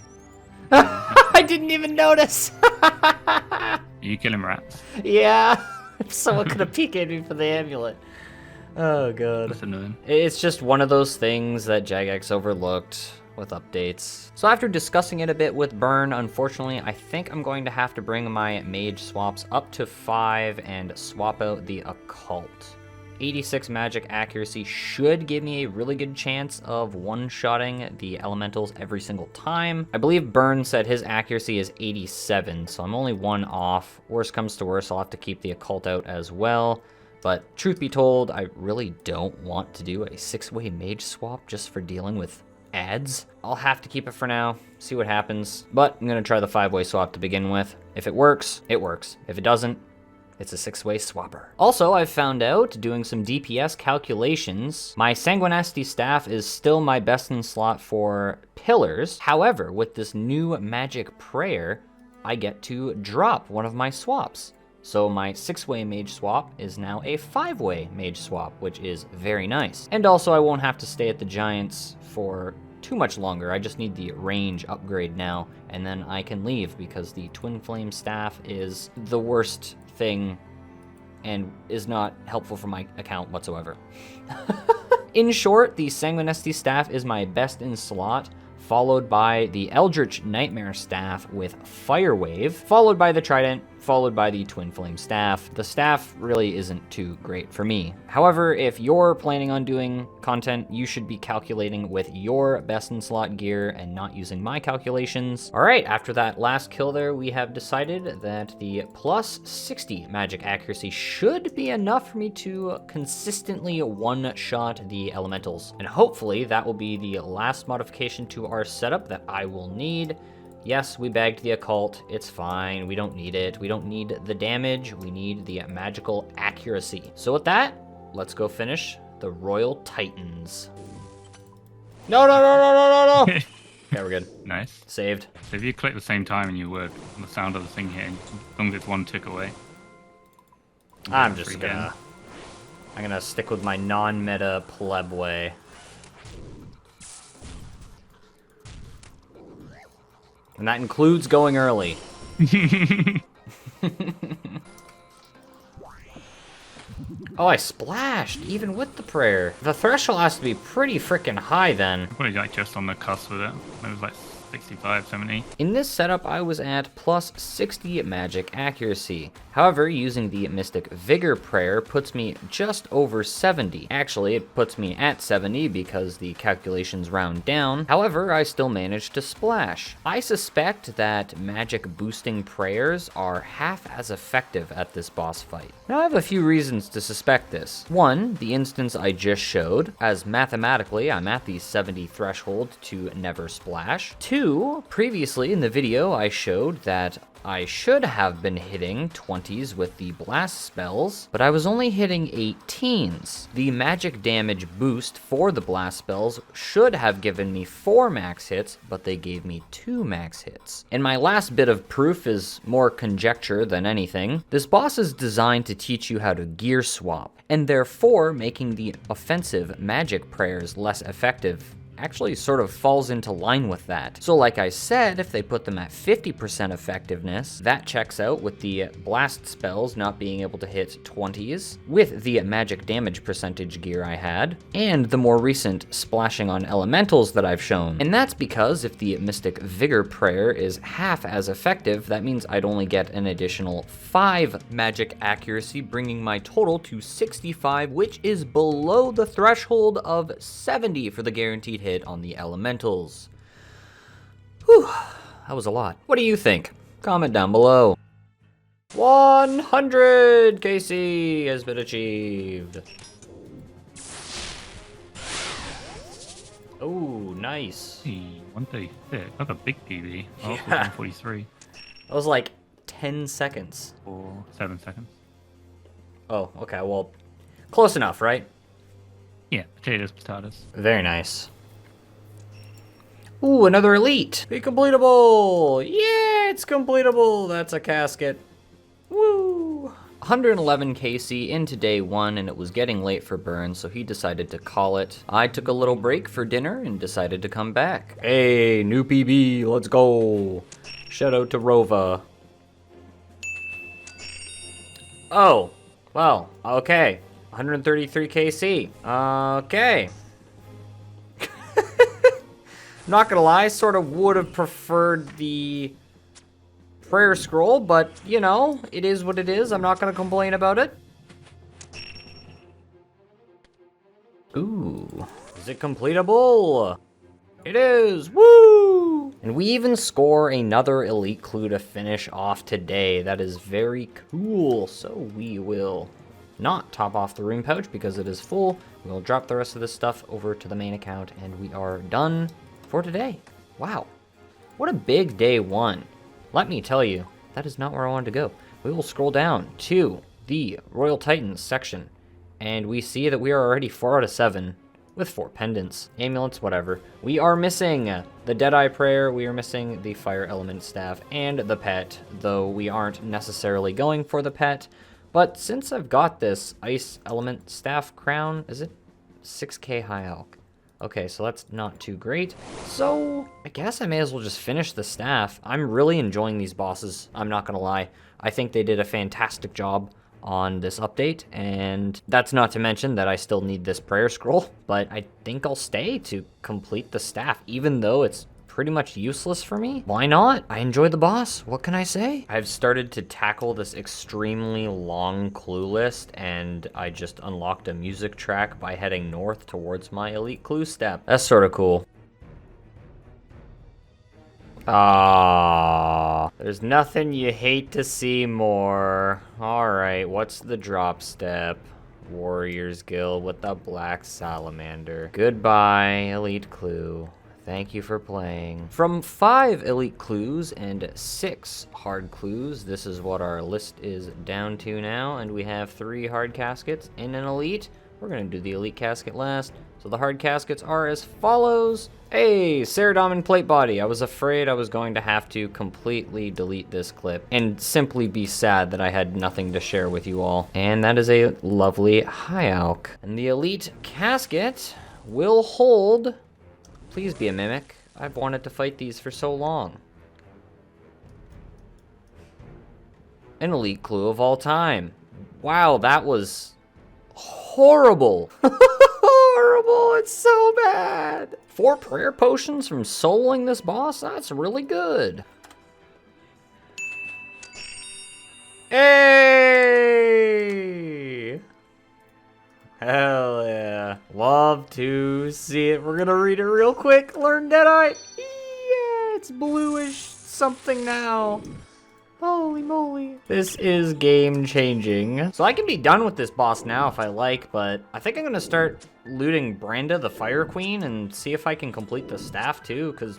I didn't even notice. Are you killing rats? Yeah. Someone could have peeked at me for the amulet. Oh, God. That's annoying. It's just one of those things that Jagex overlooked with updates. So after discussing it a bit with Burn, unfortunately, I think I'm going to have to bring my mage swaps up to 5 and swap out the occult. 86 magic accuracy should give me a really good chance of one-shotting the elementals every single time. I believe Burn said his accuracy is 87, so I'm only one off. Worst comes to worst, I'll have to keep the occult out as well. But truth be told, I really don't want to do a 6-way mage swap just for dealing with ads. I'll have to keep it for now, see what happens. But I'm gonna try the 5-way swap to begin with. If it works, it works. If it doesn't, it's a 6-way swapper. Also, I've found out, doing some DPS calculations, my Sanguinesti staff is still my best in slot for pillars. However, with this new magic prayer, I get to drop one of my swaps. So my 6-way mage swap is now a 5-way mage swap, which is very nice. And also I won't have to stay at the Giants for too much longer. I just need the range upgrade now, and then I can leave because the Twin Flame staff is the worst thing and is not helpful for my account whatsoever. In short, the Sanguinesti staff is my best in slot, followed by the Eldritch Nightmare staff with Fire Wave, followed by the Trident, followed by the Twin Flame staff. The staff really isn't too great for me. However, if you're planning on doing content, you should be calculating with your best in slot gear and not using my calculations. All right, after that last kill there, we have decided that the plus 60 magic accuracy should be enough for me to consistently one-shot the elementals. And hopefully that will be the last modification to our setup that I will need. Yes, we bagged the occult. It's fine. We don't need it. We don't need the damage. We need the magical accuracy. So with that, let's go finish the Royal Titans. No. Okay, we're good. Nice. Saved. So if you click the same time and you work on the sound of the thing hitting, as long as it's one tick away. I'm gonna stick with my non-meta pleb way. And that includes going early. Oh, I splashed, even with the prayer. The threshold has to be pretty freaking high then. Probably like just on the cusp with it. It was like 65, 70. In this setup, I was at plus 60 magic accuracy. However, using the Mystic Vigor prayer puts me just over 70. Actually, it puts me at 70 because the calculations round down. However, I still managed to splash. I suspect that magic boosting prayers are half as effective at this boss fight. Now, I have a few reasons to suspect this. One, the instance I just showed, as mathematically I'm at the 70 threshold to never splash. Two, previously in the video I showed that I should have been hitting 20s with the blast spells, but I was only hitting 18s. The magic damage boost for the blast spells should have given me 4 max hits, but they gave me 2 max hits. And my last bit of proof is more conjecture than anything. This boss is designed to teach you how to gear swap, and therefore making the offensive magic prayers less effective actually sort of falls into line with that. So like I said, if they put them at 50% effectiveness, that checks out with the blast spells not being able to hit 20s, with the magic damage percentage gear I had, and the more recent splashing on elementals that I've shown. And that's because if the Mystic Vigor prayer is half as effective, that means I'd only get an additional 5 magic accuracy, bringing my total to 65, which is below the threshold of 70 for the guaranteed hit on the elementals. Whew, that was a lot. What do you think? Comment down below. 100 KC has been achieved. Oh, nice. 136. That's a big PB. Oh, Yeah. 143. That was like 10 seconds. Or 7 seconds. Oh, okay, well, close enough, right? Yeah, potatoes. Very nice. Ooh, another elite. Be completable. Yeah, it's completable. That's a casket. Woo! 111 KC into day 1, and it was getting late for Burn, so he decided to call it. I took a little break for dinner and decided to come back. Hey, new PB, let's go. Shout out to Rova. Oh, well, okay. 133 KC. Okay. Not gonna lie, sort of would have preferred the prayer scroll, but, you know, it is what it is. I'm not gonna complain about it. Ooh. Is it completable? It is! Woo! And we even score another elite clue to finish off today. That is very cool. So we will not top off the rune pouch because it is full. We'll drop the rest of this stuff over to the main account and we are done for today. Wow. What a big day 1. Let me tell you, that is not where I wanted to go. We will scroll down to the Royal Titans section, and we see that we are already 4 out of 7 with 4 pendants, amulets, whatever. We are missing the Deadeye Prayer, we are missing the Fire Element Staff, and the pet, though we aren't necessarily going for the pet. But since I've got this Ice Element Staff crown, is it 6k high alch? Okay, so that's not too great. So I guess I may as well just finish the staff. I'm really enjoying these bosses, I'm not gonna lie. I think they did a fantastic job on this update, and that's not to mention that I still need this prayer scroll, but I think I'll stay to complete the staff, even though it's pretty much useless for me. Why not? I enjoy the boss. What can I say? I've started to tackle this extremely long clue list, and I just unlocked a music track by heading north towards my elite clue step. That's sort of cool. Ah, there's nothing you hate to see more. All right, what's the drop step? Warriors Guild with the Black Salamander. Goodbye, elite clue. Thank you for playing. From 5 elite clues and 6 hard clues, this is what our list is down to now, and we have 3 hard caskets in an elite. We're gonna do the elite casket last. So the hard caskets are as follows. Hey, Ceradomin plate body. I was afraid I was going to have to completely delete this clip and simply be sad that I had nothing to share with you all. And that is a lovely high alch. And the elite casket will hold. Please be a mimic. I've wanted to fight these for so long. An elite clue of all time. Wow, that was horrible. Horrible, it's so bad. 4 prayer potions from soloing this boss, that's really good. Hey! Hell yeah. Love to see it. We're gonna read it real quick. Learn Deadeye. Yeah, it's bluish something now. Holy moly. This is game changing. So I can be done with this boss now if I like, but I think I'm gonna start looting Branda the Fire Queen and see if I can complete the staff too, because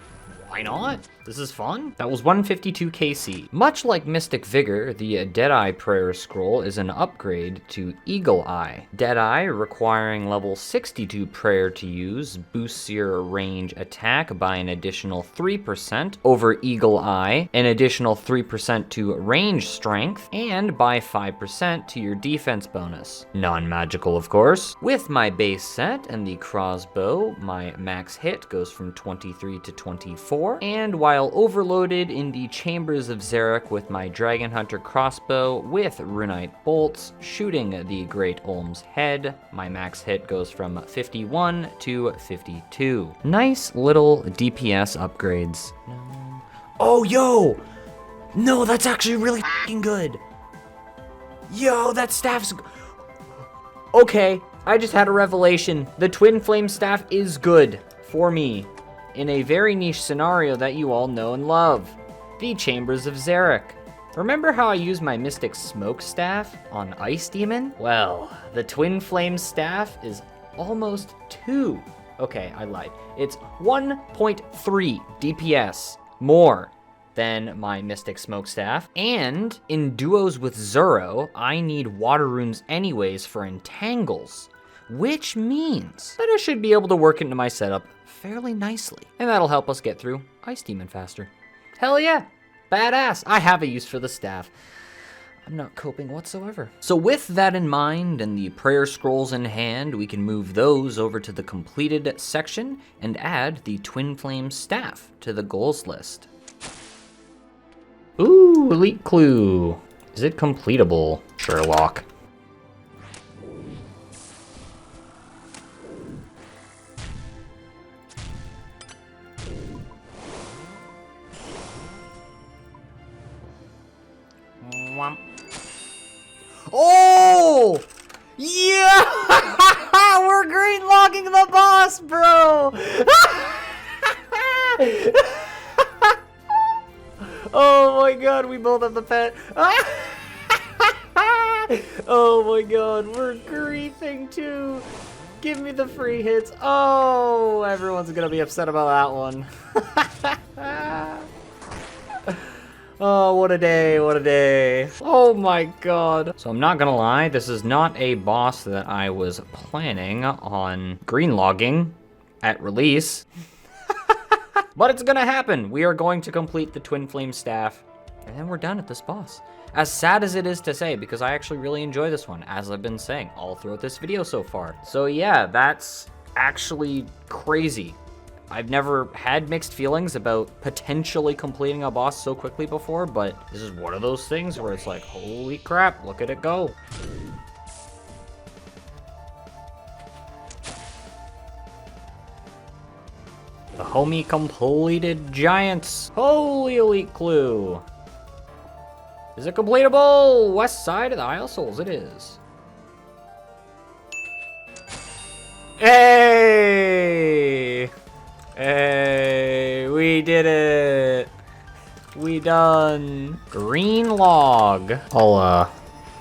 why not? This is fun. That was 152 KC. Much like Mystic Vigor, the Deadeye Prayer Scroll is an upgrade to Eagle Eye. Deadeye, requiring level 62 prayer to use, boosts your range attack by an additional 3% over Eagle Eye, an additional 3% to range strength, and by 5% to your defense bonus. Non-magical, of course. With my base set and the crossbow, my max hit goes from 23 to 24, and while overloaded in the Chambers of Xeric with my Dragon Hunter crossbow with runite bolts, shooting the Great Olm's head, my max hit goes from 51 to 52. Nice little DPS upgrades. Oh, yo! No, that's actually really f***ing good. Yo, that staff's... Okay, I just had a revelation. The Twin Flame Staff is good for me in a very niche scenario that you all know and love. The Chambers of Xeric. Remember how I used my Mystic Smoke Staff on Ice Demon? Well, the Twin Flame Staff is almost 2. Okay, I lied. It's 1.3 DPS more than my Mystic Smoke Staff. And in duos with Zuro, I need water runes anyways for entangles, which means that I should be able to work into my setup fairly nicely. And that'll help us get through Ice Demon faster. Hell yeah, badass. I have a use for the staff. I'm not coping whatsoever. So with that in mind and the prayer scrolls in hand, we can move those over to the completed section and add the Twin Flame Staff to the goals list. Ooh, elite clue. Is it completable, Sherlock? Oh! Yeah! We're green logging the boss, bro! Oh my god, we both have the pet. Oh my god, we're griefing too. Give me the free hits. Oh, everyone's gonna be upset about that one. Oh, what a day, what a day. Oh my god. So I'm not gonna lie, this is not a boss that I was planning on green logging at release. But it's gonna happen. We are going to complete the Twin Flame Staff, and then we're done at this boss. As sad as it is to say, because I actually really enjoy this one, as I've been saying all throughout this video so far. So yeah, that's actually crazy. I've never had mixed feelings about potentially completing a boss so quickly before, but this is one of those things where it's like, holy crap, look at it go. The homie completed Giants. Holy elite clue. Is it completable? West side of the Isle of Souls, it is. Hey! Hey, we did it. We done. Green log. I'll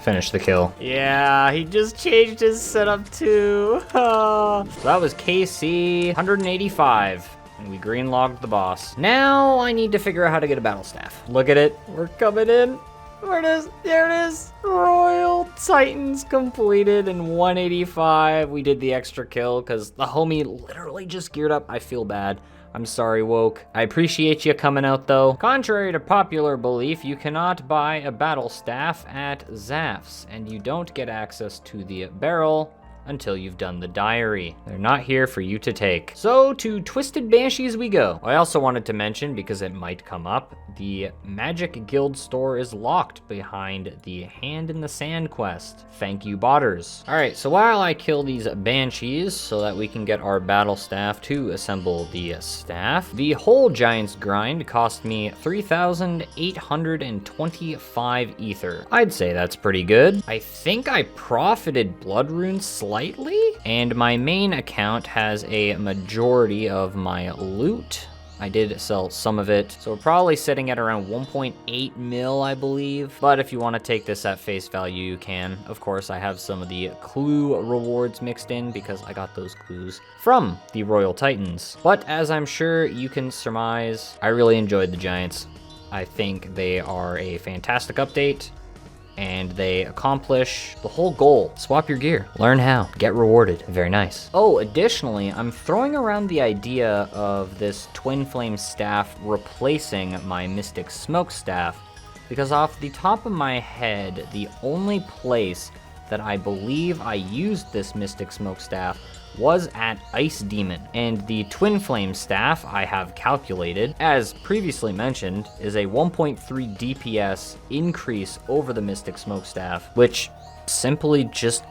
finish the kill. Yeah, he just changed his setup too. So that was KC 185. And we green logged the boss. Now I need to figure out how to get a battle staff. Look at it. We're coming in. Where it is? There it is. Royal Titans completed in 185. We did the extra kill because the homie literally just geared up. I feel bad. I'm sorry, Woke. I appreciate you coming out, though. Contrary to popular belief, you cannot buy a battle staff at Zaf's, and you don't get access to the barrel until you've done the diary. They're not here for you to take. So to Twisted Banshees we go. I also wanted to mention, because it might come up, the Magic Guild store is locked behind the Hand in the Sand quest. Thank you, botters. All right, so while I kill these Banshees so that we can get our battle staff to assemble the staff, the whole Giant's grind cost me 3,825 ether. I'd say that's pretty good. I think I profited blood runes slightly, and my main account has a majority of my loot. I did sell some of it, so we're probably sitting at around 1.8 mil, I believe. But if you want to take this at face value, you can. Of course, I have some of the clue rewards mixed in because I got those clues from the Royal Titans. But as I'm sure you can surmise, I really enjoyed the Giants. I think they are a fantastic update, and they accomplish the whole goal. Swap your gear, learn how, get rewarded. Very nice. Oh, additionally, I'm throwing around the idea of this Twin Flame Staff replacing my Mystic Smoke Staff, because off the top of my head, the only place that I believe I used this Mystic Smoke Staff was at Ice Demon, and the Twin Flame Staff I have calculated, as previously mentioned, is a 1.3 DPS increase over the Mystic Smoke Staff, which simply just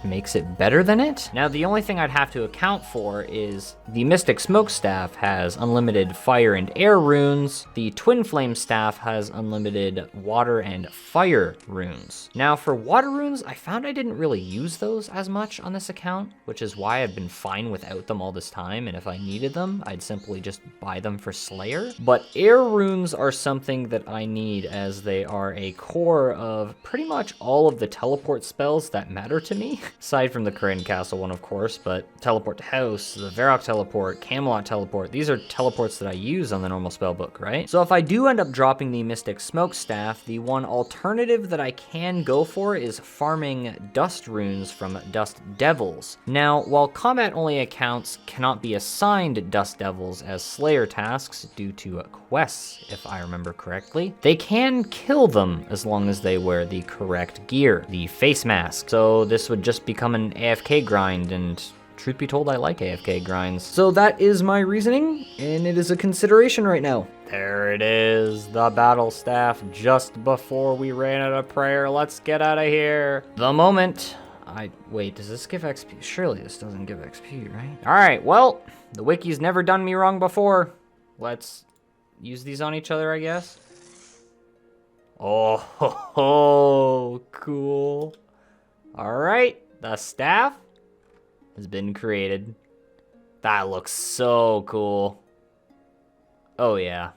makes it better than it. Now, the only thing I'd have to account for is the Mystic Smoke Staff has unlimited fire and air runes. The Twin Flame Staff has unlimited water and fire runes. Now, for water runes, I found I didn't really use those as much on this account, which is why I've been fine without them all this time, and if I needed them, I'd simply just buy them for Slayer. But air runes are something that I need, as they are a core of pretty much all of the teleport spells that matter to me. Aside from the Crane Castle one, of course, but Teleport to House, the Varrock Teleport, Camelot Teleport, these are teleports that I use on the normal spellbook, right? So if I do end up dropping the Mystic Smokestaff, the one alternative that I can go for is farming Dust Runes from Dust Devils. Now, while combat only accounts cannot be assigned Dust Devils as Slayer tasks due to quests, if I remember correctly, they can kill them as long as they wear the correct gear, the face mask. So this would just become an AFK grind, and truth be told, I like AFK grinds. So that is my reasoning, and it is a consideration right now. There it is, the battle staff just before we ran out of prayer. Let's get out of here. The moment wait, does this give XP? Surely this doesn't give XP, right? All right, well, the wiki's never done me wrong before. Let's use these on each other, I guess. Oh, cool. All right, the staff has been created. That looks so cool. Oh yeah.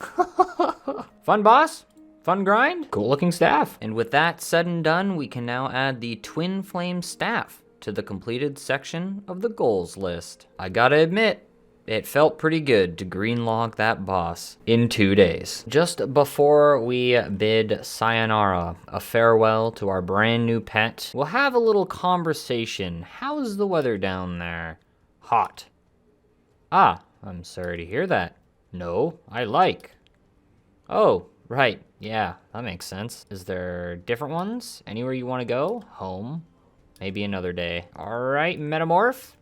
Fun boss, fun grind, cool looking staff. And with that said and done, we can now add the Twin Flame Staff to the completed section of the goals list. I gotta admit, it felt pretty good to greenlog that boss in 2 days. Just before we bid sayonara, a farewell to our brand new pet, we'll have a little conversation. How's the weather down there? Hot. Ah, I'm sorry to hear that. No, I like. Oh, right, yeah, that makes sense. Is there different ones? Anywhere you want to go? Home? Maybe another day. All right, Metamorph.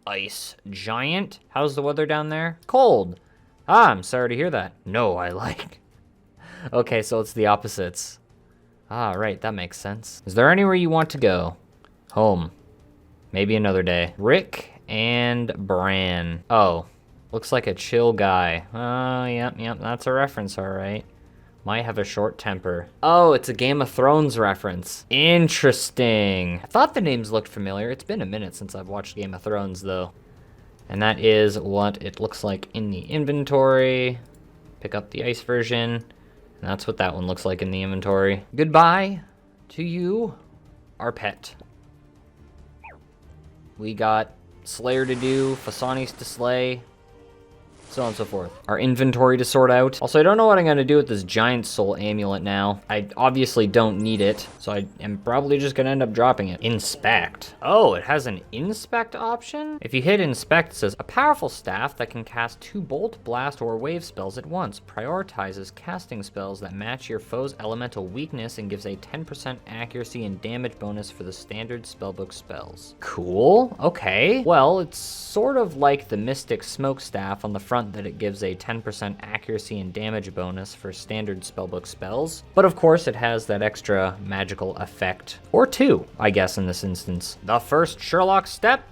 Ice Giant. How's the weather down there? Cold. Ah, I'm sorry to hear that. No, I like. Okay, so it's the opposites. Ah, right, that makes sense. Is there anywhere you want to go? Home. Maybe another day. Rick and Bran. Oh, looks like a chill guy. Oh, yep, that's a reference, all right. Might have a short temper. Oh, it's a Game of Thrones reference. Interesting. I thought the names looked familiar. It's been a minute since I've watched Game of Thrones, though. And that is what it looks like in the inventory. Pick up the ice version. And that's what that one looks like in the inventory. Goodbye to you, our pet. We got Slayer to do, Fasanis to slay, so on and so forth. Our inventory to sort out. Also, I don't know what I'm gonna do with this giant soul amulet now. I obviously don't need it, so I am probably just gonna end up dropping it. Inspect. Oh, it has an inspect option? If you hit inspect, it says, a powerful staff that can cast 2 bolt, blast, or wave spells at once. Prioritizes casting spells that match your foe's elemental weakness and gives a 10% accuracy and damage bonus for the standard spellbook spells. Cool, okay. Well, it's sort of like the Mystic Smokestaff on the front that it gives a 10% accuracy and damage bonus for standard spellbook spells. But of course it has that extra magical effect. Or 2, I guess in this instance. The first Sherlock step,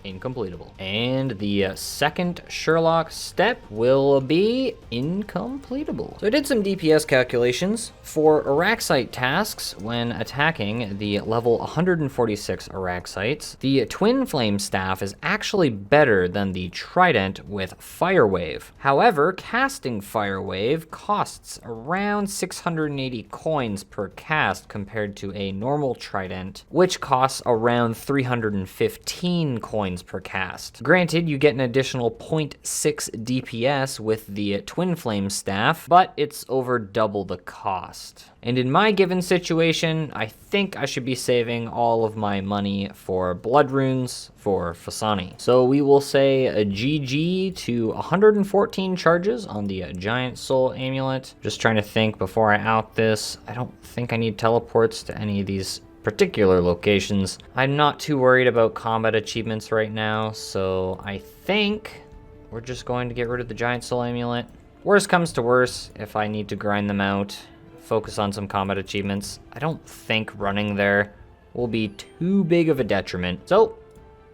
incompletable. And the second Sherlock step will be incompletable. So I did some DPS calculations. For Araxite tasks, when attacking the level 146 Araxites, the Twin Flame Staff is actually better than the Trident with Fire Wave. However, casting Fire Wave costs around 680 coins per cast compared to a normal Trident, which costs around 315 coins per cast. Granted, you get an additional 0.6 DPS with the Twin Flame Staff, but it's over double the cost. And in my given situation, I think I should be saving all of my money for blood runes for Fasani. So we will say a GG to 114 charges on the Giant Soul Amulet. Just trying to think before I out this. I don't think I need teleports to any of these particular locations. I'm not too worried about combat achievements right now, so I think we're just going to get rid of the Giant Soul Amulet. Worst comes to worst, if I need to grind them out, focus on some combat achievements, I don't think running there will be too big of a detriment. So,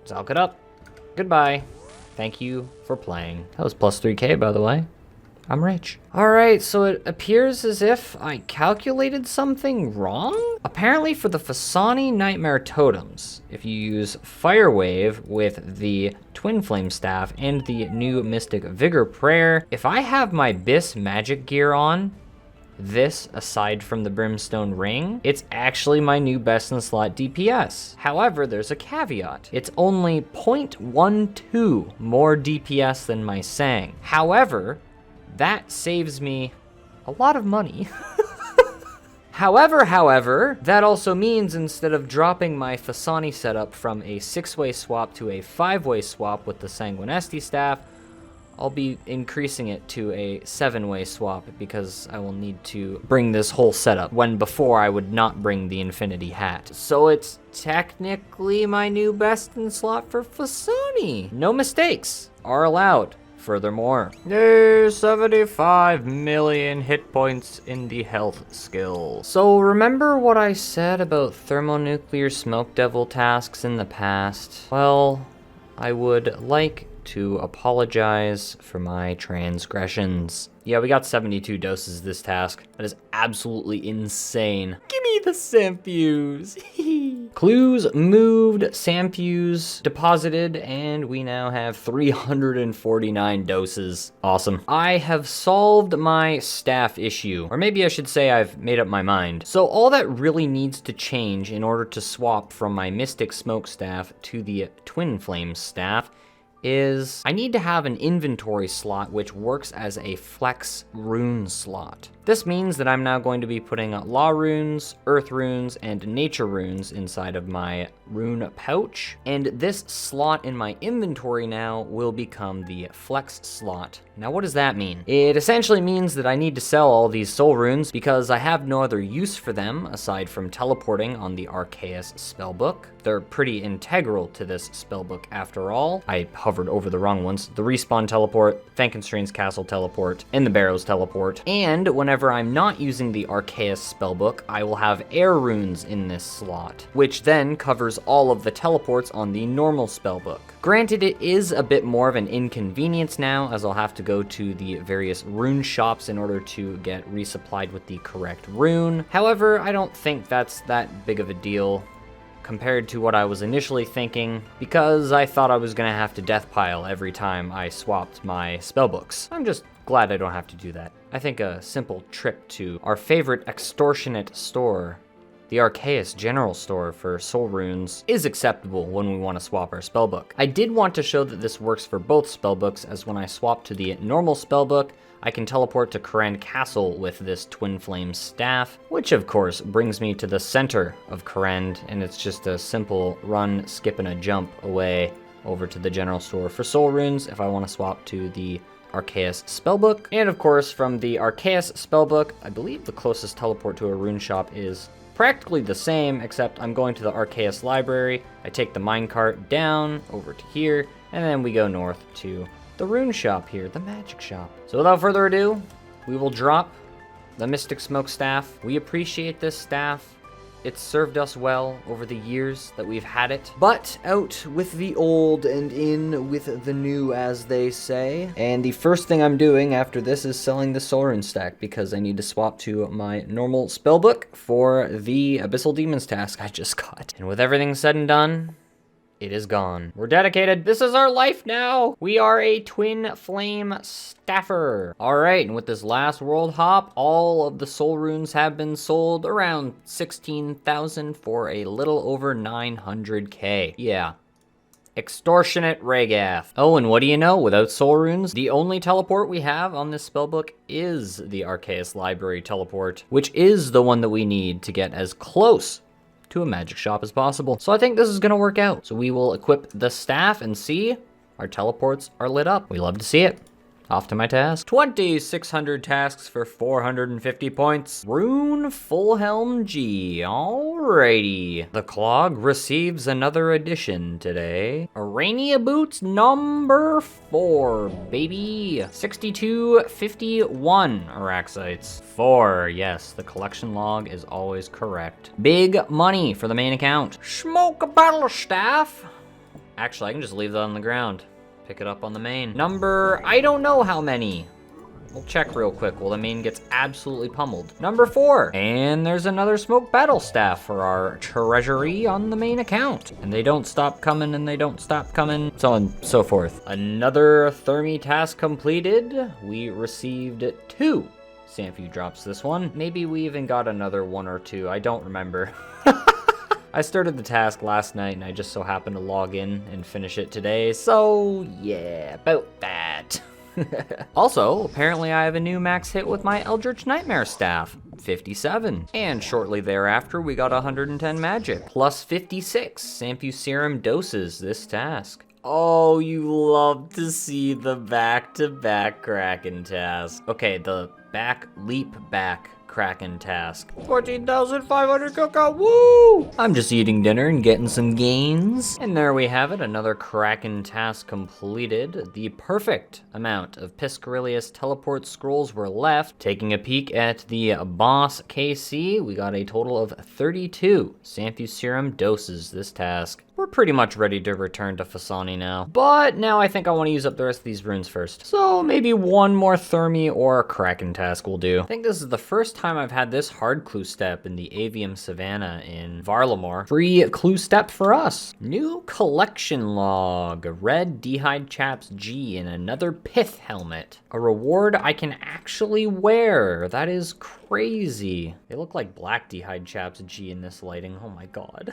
Zalk it up. Goodbye. Thank you for playing. That was plus 3k, by the way. I'm rich. All right, so it appears as if I calculated something wrong. Apparently for the Fasani Nightmare Totems, if you use Fire Wave with the Twin Flame Staff and the new Mystic Vigor Prayer, if I have my Bis magic gear on, this, aside from the Brimstone Ring, it's actually my new best in slot DPS. However, there's a caveat. It's only 0.12 more DPS than my Sang. However, that saves me a lot of money. However, that also means instead of dropping my Fasani setup from a 6-way swap to a 5-way swap with the Sanguinesti staff, I'll be increasing it to a 7-way swap because I will need to bring this whole setup when before I would not bring the Infinity Hat. So it's technically my new best in slot for Fasani. No mistakes are allowed. Furthermore, there's 75 million hit points in the health skill. So remember what I said about thermonuclear smoke devil tasks in the past? Well, I would like to apologize for my transgressions. Yeah, we got 72 doses this task. That is absolutely insane. Give me the Samfuse. Clues moved, Samfuse deposited, and we now have 349 doses. Awesome. I have solved my staff issue, or maybe I should say I've made up my mind. So all that really needs to change in order to swap from my Mystic Smoke staff to the Twin Flame staff is I need to have an inventory slot which works as a flex rune slot. This means that I'm now going to be putting law runes, earth runes, and nature runes inside of my rune pouch, and this slot in my inventory now will become the flex slot. Now what does that mean? It essentially means that I need to sell all these soul runes because I have no other use for them aside from teleporting on the Arceus spellbook. They're pretty integral to this spellbook after all. I hovered over the wrong ones. The respawn teleport, Frankenstein's castle teleport, and the Barrows teleport. And whenever I'm not using the Arceus spellbook, I will have air runes in this slot, which then covers all of the teleports on the normal spellbook. Granted, it is a bit more of an inconvenience now, as I'll have to go to the various rune shops in order to get resupplied with the correct rune. However, I don't think that's that big of a deal compared to what I was initially thinking, because I thought I was gonna have to death pile every time I swapped my spellbooks. I'm just glad I don't have to do that. I think a simple trip to our favorite extortionate store, the Arceus General Store for soul runes, is acceptable when we want to swap our spellbook. I did want to show that this works for both spellbooks, as when I swap to the normal spellbook, I can teleport to Kourend Castle with this Twin Flame staff, which of course brings me to the center of Kourend, and it's just a simple run, skip, and a jump away over to the General Store for soul runes if I want to swap to the Arceus spellbook. And of course, from the Arceus spellbook, I believe the closest teleport to a rune shop is practically the same, except I'm going to the Arceus library. I take the minecart down over to here, and then we go north to the rune shop here, the magic shop. So without further ado, we will drop the Mystic Smoke staff. We appreciate this staff. It's served us well over the years that we've had it. But out with the old and in with the new, as they say. And the first thing I'm doing after this is selling the Soul Rune stack, because I need to swap to my normal spellbook for the Abyssal Demons task I just got. And with everything said and done, it is gone. We're dedicated. This is our life now. We are a Twin Flame Staffer. All right, and with this last world hop, all of the soul runes have been sold, around 16,000 for a little over 900k. Yeah. Extortionate Ragath. Oh, and what do you know? Without soul runes, the only teleport we have on this spellbook is the Arceus Library teleport, which is the one that we need to get as close to a magic shop as possible. So I think this is gonna work out. So we will equip the staff and see our teleports are lit up. We love to see it. Off to my task. 2,600 tasks for 450 points. Rune Full Helm G. Alrighty. The Clog receives another addition today. Arania Boots number 4, baby. 6251 Araxites. 4, yes, the collection log is always correct. Big money for the main account. Smoke Battle Staff. Actually, I can just leave that on the ground. Pick it up on the main. Number, I don't know how many. We'll check real quick while the main gets absolutely pummeled. Number 4. And there's another Smoke Battle Staff for our treasury on the main account. And they don't stop coming, and they don't stop coming, so on and so forth. Another Thermi task completed. We received 2 Sanfu drops this one. Maybe we even got another one or two. I don't remember. I started the task last night and I just so happened to log in and finish it today. So yeah, about that. Also, apparently I have a new max hit with my Eldritch Nightmare Staff, 57. And shortly thereafter, we got 110 magic, plus 56 Sanfu Serum doses this task. Oh, you love to see the back-to-back Kraken task. Okay, the leap back Kraken task. 14,500 cookout, woo! I'm just eating dinner and getting some gains. And there we have it, another Kraken task completed. The perfect amount of Piscarilius teleport scrolls were left. Taking a peek at the boss KC, we got a total of 32 Sanfu Serum doses this task. We're pretty much ready to return to Fasani now. But now I think I want to use up the rest of these runes first. So maybe one more Thermi or Kraken task will do. I think this is the first time I've had this hard clue step in the Avium Savannah in Varlamore. Free clue step for us. New collection log. Red D'hide Chaps G and another Pith helmet. A reward I can actually wear. That is crazy. They look like black D'hide Chaps G in this lighting. Oh my god.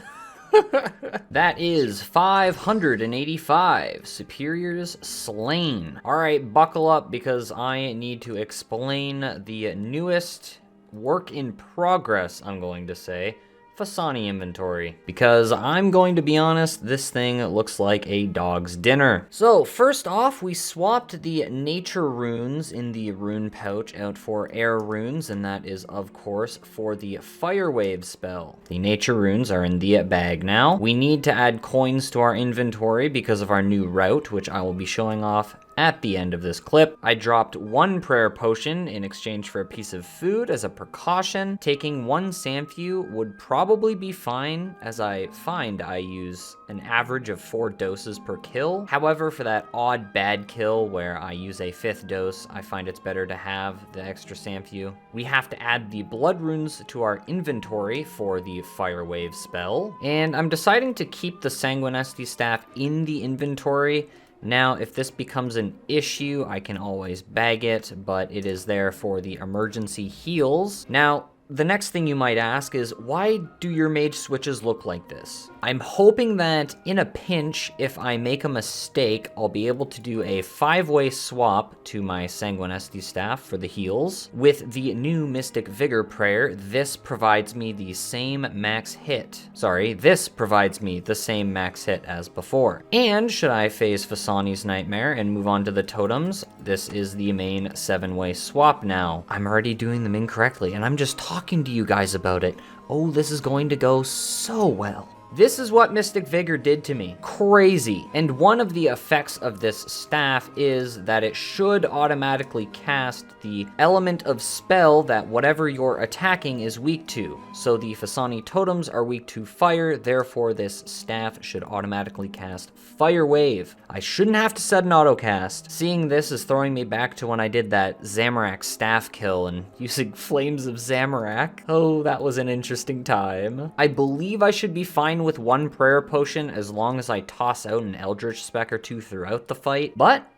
That is 585 superiors slain. All right, buckle up because I need to explain the newest work in progress, I'm going to say, Fasani inventory. Because I'm going to be honest, this thing looks like a dog's dinner. So first off, we swapped the nature runes in the rune pouch out for air runes, and that is of course for the fire wave spell. The nature runes are in the bag now. We need to add coins to our inventory because of our new route, which I will be showing off at the end of this clip. I dropped one prayer potion in exchange for a piece of food as a precaution. Taking one Sanfu would probably be fine, as I find I use an average of 4 doses per kill. However, for that odd bad kill where I use a 5th dose, I find it's better to have the extra Sanfu. We have to add the blood runes to our inventory for the fire wave spell. And I'm deciding to keep the Sanguinesti staff in the inventory. Now, if this becomes an issue, I can always bag it, but it is there for the emergency heals. Now, the next thing you might ask is, why do your mage switches look like this? I'm hoping that in a pinch, if I make a mistake, I'll be able to do a 5-way swap to my Sanguinesti staff for the heals. With the new Mystic Vigor prayer, this provides me the same max hit. Sorry, this provides me the same max hit as before. And should I phase Fasani's Nightmare and move on to the totems, this is the main 7-way swap now. I'm already doing them incorrectly, and I'm just talking to you guys about it. Oh, this is going to go so well. This is what Mystic Vigor did to me. Crazy. And one of the effects of this staff is that it should automatically cast the element of spell that whatever you're attacking is weak to. So the Fasani totems are weak to fire, therefore this staff should automatically cast Fire Wave. I shouldn't have to set an autocast. Seeing this is throwing me back to when I did that Zamorak staff kill and using Flames of Zamorak. Oh, that was an interesting time. I believe I should be fine with one prayer potion as long as I toss out an Eldritch Spec or 2 throughout the fight, but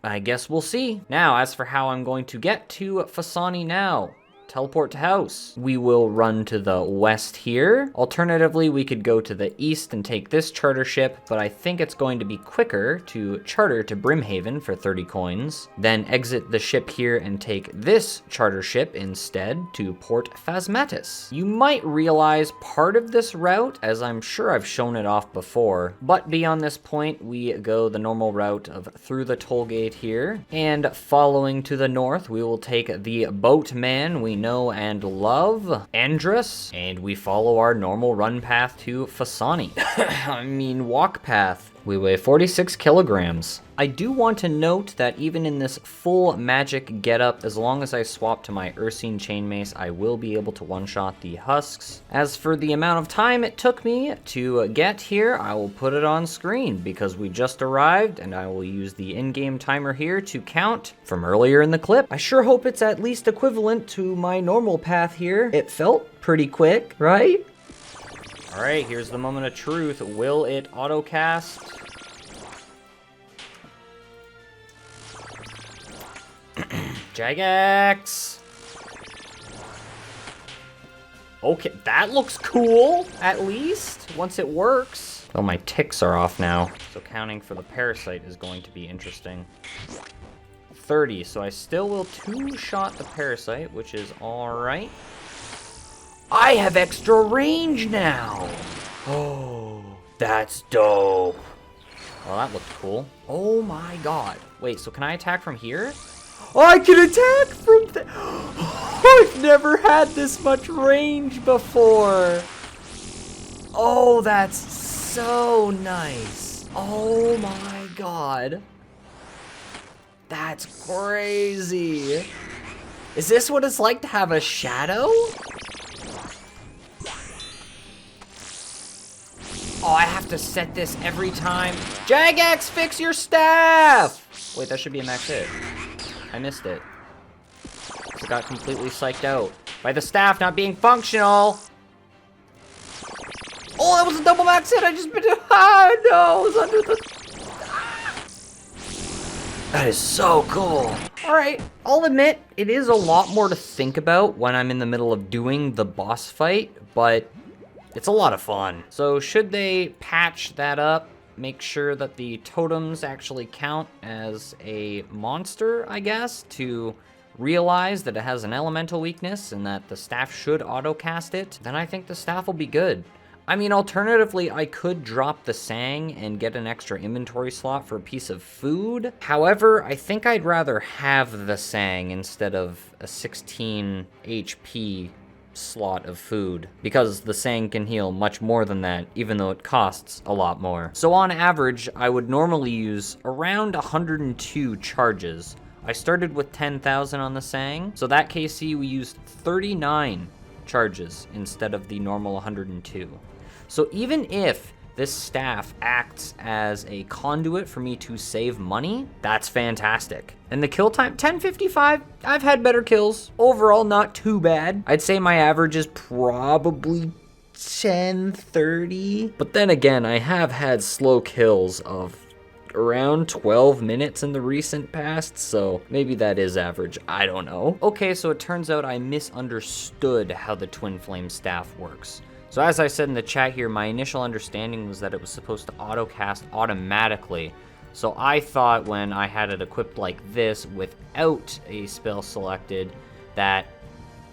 I guess we'll see. Now, as for how I'm going to get to Fasani now, teleport to house. We will run to the west here. Alternatively, we could go to the east and take this charter ship, but I think it's going to be quicker to charter to Brimhaven for 30 coins, then exit the ship here and take this charter ship instead to Port Phasmatis. You might realize part of this route, as I'm sure I've shown it off before, but beyond this point, we go the normal route of through the toll gate here, and following to the north, we will take the boatman we know and love, Andrus, and we follow our normal run path to Fasani. I mean, walk path. We weigh 46 kilograms. I do want to note that even in this full magic getup, as long as I swap to my Ursine Chainmace, I will be able to one-shot the husks. As for the amount of time it took me to get here, I will put it on screen because we just arrived, and I will use the in-game timer here to count from earlier in the clip. I sure hope it's at least equivalent to my normal path here. It felt pretty quick, right? All right, here's the moment of truth. Will it autocast? Jagex! Okay, that looks cool, at least, once it works. Oh, my ticks are off now. So counting for the parasite is going to be interesting. 30, so I still will two-shot the parasite, which is alright. I have extra range now! Oh, that's dope. Well, that looked cool. Oh my god. Wait, so can I attack from here? Oh, I can attack from there! I've never had this much range before! Oh, that's so nice. Oh my god. That's crazy. Is this what it's like to have a shadow? Oh, I have to set this every time. Jagex, fix your staff! Wait, that should be a max hit. I missed it. I got completely psyched out by the staff not being functional. Oh, that was a double max hit. I just been. Ah, no, it was under the. That is so cool. All right, I'll admit it is a lot more to think about when I'm in the middle of doing the boss fight, but it's a lot of fun. So should they patch that up, make sure that the totems actually count as a monster, I guess, to realize that it has an elemental weakness and that the staff should auto-cast it, then I think the staff will be good. I mean, alternatively, I could drop the Sang and get an extra inventory slot for a piece of food. However, I think I'd rather have the Sang instead of a 16 HP slot of food, because the Sang can heal much more than that, even though it costs a lot more. So on average, I would normally use around 102 charges. I started with 10,000 on the Sang, so that KC we used 39 charges instead of the normal 102. So even if this staff acts as a conduit for me to save money, that's fantastic. And the kill time, 10:55, I've had better kills. Overall, not too bad. I'd say my average is probably 10:30. But then again, I have had slow kills of around 12 minutes in the recent past, so maybe that is average, I don't know. Okay, so it turns out I misunderstood how the Twin Flame staff works. So as I said in the chat here, my initial understanding was that it was supposed to auto-cast automatically. So I thought when I had it equipped like this without a spell selected, that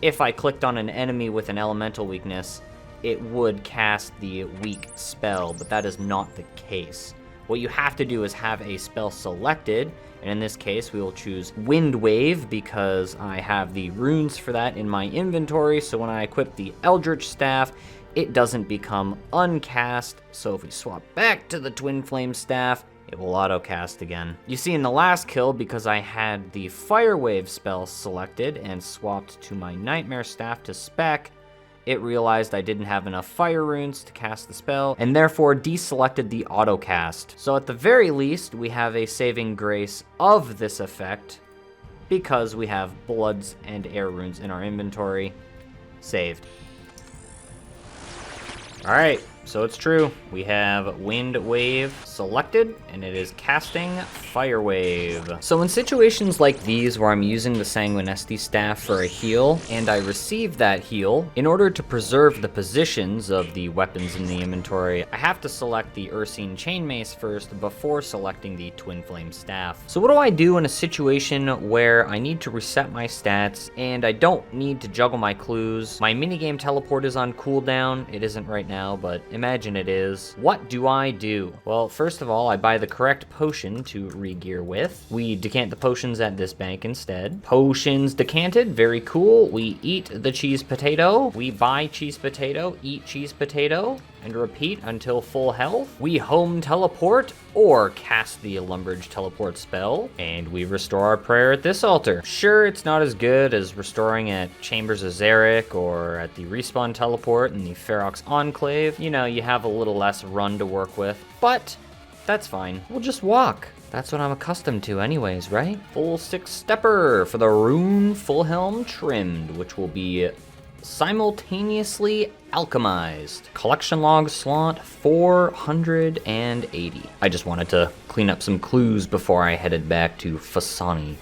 if I clicked on an enemy with an elemental weakness, it would cast the weak spell, but that is not the case. What you have to do is have a spell selected, and in this case we will choose Wind Wave because I have the runes for that in my inventory, so when I equip the Eldritch Staff, it doesn't become uncast. So if we swap back to the Twin Flame Staff, it will auto-cast again. You see in the last kill, because I had the Fire Wave spell selected and swapped to my Nightmare Staff to spec, it realized I didn't have enough fire runes to cast the spell, and therefore deselected the auto-cast. So at the very least, we have a saving grace of this effect, because we have Bloods and Air runes in our inventory. Saved. Alright, so it's true. We have Wind Wave selected, and it is casting Fire Wave. So in situations like these where I'm using the Sanguinesti staff for a heal, and I receive that heal, in order to preserve the positions of the weapons in the inventory, I have to select the Ursine Chainmace first before selecting the Twin Flame staff. So what do I do in a situation where I need to reset my stats, and I don't need to juggle my clues? My minigame teleport is on cooldown. It isn't right now, but imagine it is. What do I do? Well, first of all, I buy the correct potion to re-gear with. We decant the potions at this bank instead. Potions decanted, very cool. We eat the cheese potato. We buy cheese potato, eat cheese potato, and repeat until full health. We home teleport or cast the Lumbridge teleport spell, and we restore our prayer at this altar. Sure, it's not as good as restoring at Chambers of Xeric or at the respawn teleport in the Ferox Enclave. You know, you have a little less run to work with, but that's fine. We'll just walk. That's what I'm accustomed to anyways, right? Full six stepper for the Rune full helm trimmed, which will be simultaneously alchemized. Collection log slot 480. I just wanted to clean up some clues before I headed back to Fasani.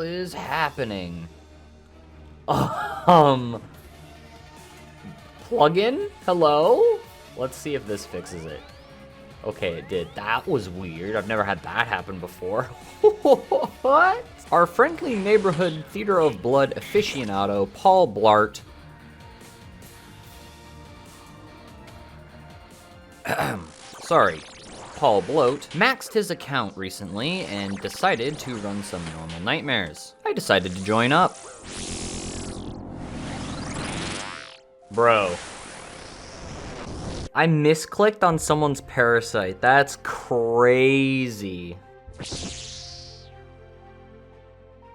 is happening? Plugin? Hello? Let's see if this fixes it. Okay, it did. That was weird. I've never had that happen before. What? Our friendly neighborhood theater of blood aficionado, Paul Blart. Sorry. Paul Bloat maxed his account recently and decided to run some normal nightmares. I decided to join up. Bro. I misclicked on someone's parasite. That's crazy.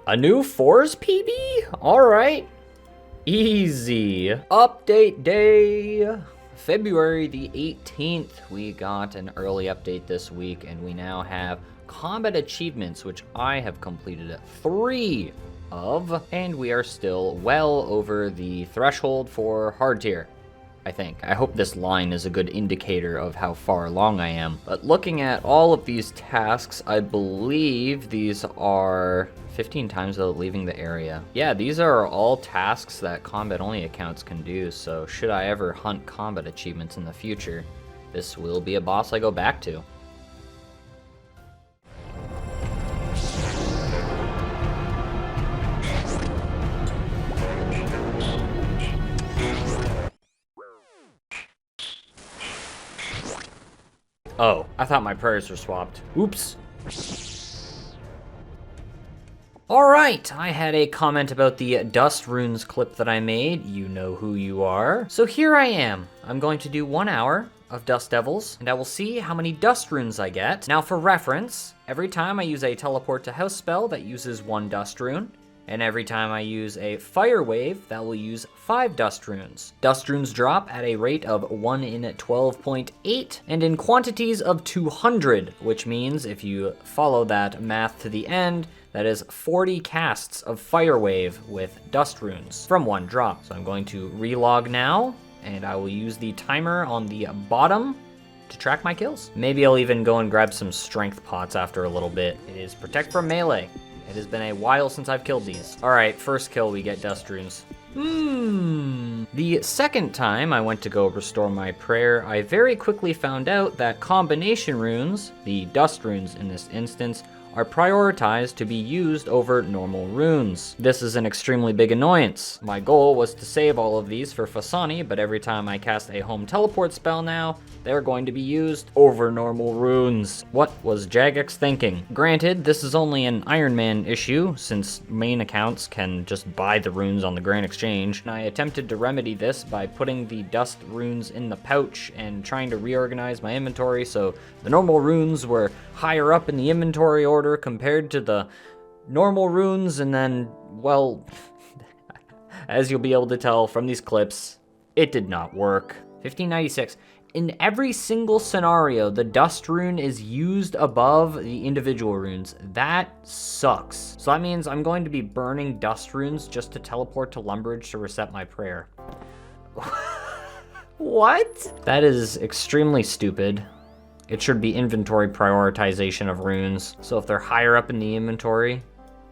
A new Force PB? Alright. Easy. Update day. February the 18th, we got an early update this week, and we now have combat achievements, which I have completed 3 of, and we are still well over the threshold for hard tier, I think. I hope this line is a good indicator of how far along I am. But looking at all of these tasks, I believe these are 15 times without leaving the area. Yeah, these are all tasks that combat-only accounts can do, so should I ever hunt combat achievements in the future, this will be a boss I go back to. Oh, I thought my prayers were swapped. Oops. Alright, I had a comment about the Dust Runes clip that I made. You know who you are. So here I am. I'm going to do 1 hour of Dust Devils, and I will see how many Dust Runes I get. Now for reference, every time I use a Teleport to House spell, that uses 1 Dust Rune. And every time I use a Fire Wave, that will use 5 Dust Runes. Dust Runes drop at a rate of 1 in 12.8, and in quantities of 200, which means if you follow that math to the end, that is 40 casts of Fire Wave with Dust Runes from 1 drop. So I'm going to relog now, and I will use the timer on the bottom to track my kills. Maybe I'll even go and grab some strength pots after a little bit. It is Protect from Melee. It has been a while since I've killed these. Alright, first kill, we get Dust Runes. The second time I went to go restore my prayer, I very quickly found out that combination runes, the Dust Runes in this instance, are prioritized to be used over normal runes. This is an extremely big annoyance. My goal was to save all of these for Fasani, but every time I cast a home teleport spell now, they're going to be used over normal runes. What was Jagex thinking? Granted, this is only an Ironman issue, since main accounts can just buy the runes on the Grand Exchange, and I attempted to remedy this by putting the Dust Runes in the pouch and trying to reorganize my inventory so the normal runes were higher up in the inventory order compared to the normal runes, and then, well, as you'll be able to tell from these clips, it did not work. 1596. In every single scenario, the Dust Rune is used above the individual runes. That sucks. So that means I'm going to be burning Dust Runes just to teleport to Lumbridge to reset my prayer. What? That is extremely stupid. It should be inventory prioritization of runes. So if they're higher up in the inventory,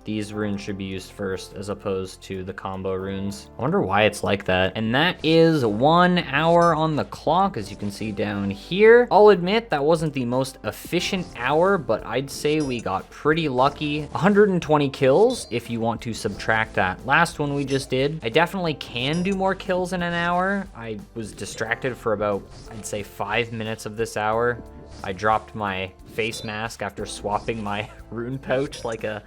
these runes should be used first as opposed to the combo runes. I wonder why it's like that. And that is 1 hour on the clock, as you can see down here. I'll admit that wasn't the most efficient hour, but I'd say we got pretty lucky. 120 kills if you want to subtract that last one we just did. I definitely can do more kills in an hour. I was distracted for about, I'd say 5 minutes of this hour. I dropped my face mask after swapping my rune pouch like a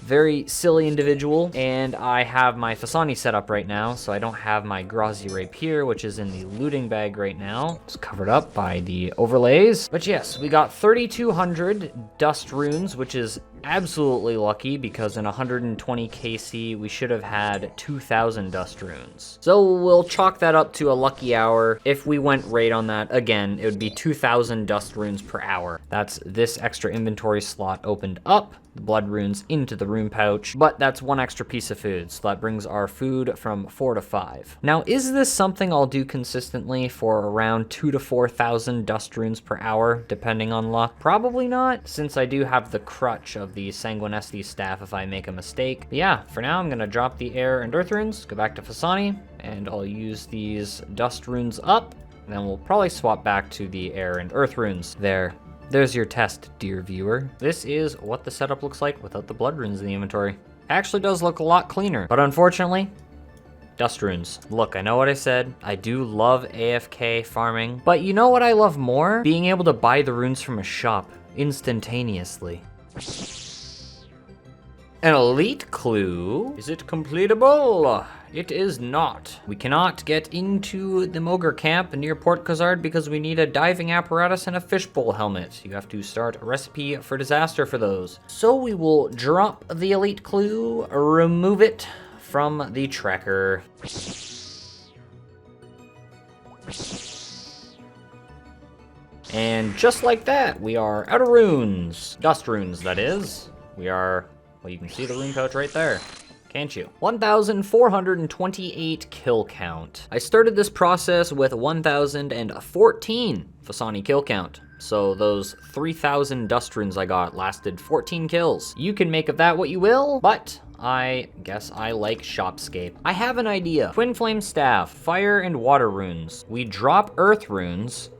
very silly individual, and I have my Fasani set up right now, so I don't have my Grazi Rapier, which is in the looting bag right now. It's covered up by the overlays. But yes, we got 3,200 Dust Runes, which is absolutely lucky because in 120 KC, we should have had 2,000 Dust Runes. So we'll chalk that up to a lucky hour. If we went raid on that, again, it would be 2,000 Dust Runes per hour. That's this extra inventory slot opened up, the blood runes into the rune pouch, but that's 1 extra piece of food, so that brings our food from 4 to 5. Now, is this something I'll do consistently for around 2,000 to 4,000 Dust Runes per hour, depending on luck? Probably not, since I do have the crutch of of the Sanguinesti staff if I make a mistake. But yeah, for now I'm gonna drop the air and earth runes, go back to Fasani, and I'll use these dust runes up, and then we'll probably swap back to the air and earth runes. There's your test, dear viewer. This is what the setup looks like without the blood runes in the inventory. Actually does look a lot cleaner, but unfortunately, dust runes. Look, I know what I said. I do love AFK farming, but you know what I love more? Being able to buy the runes from a shop instantaneously. An elite clue. Is it completable? It is not. We cannot get into the Mogre camp near Port Khazard because we need a diving apparatus and a fishbowl helmet. You have to start a recipe for disaster for those. So we will drop the elite clue, remove it from the tracker. And just like that, we are out of runes. Dust runes, that is. We are, well, you can see the rune pouch right there, can't you? 1,428 kill count. I started this process with 1,014 Fasani kill count. So those 3,000 dust runes I got lasted 14 kills. You can make of that what you will, but I guess I like Shopscape. I have an idea. Twin Flame Staff, Fire and Water runes. We drop Earth runes,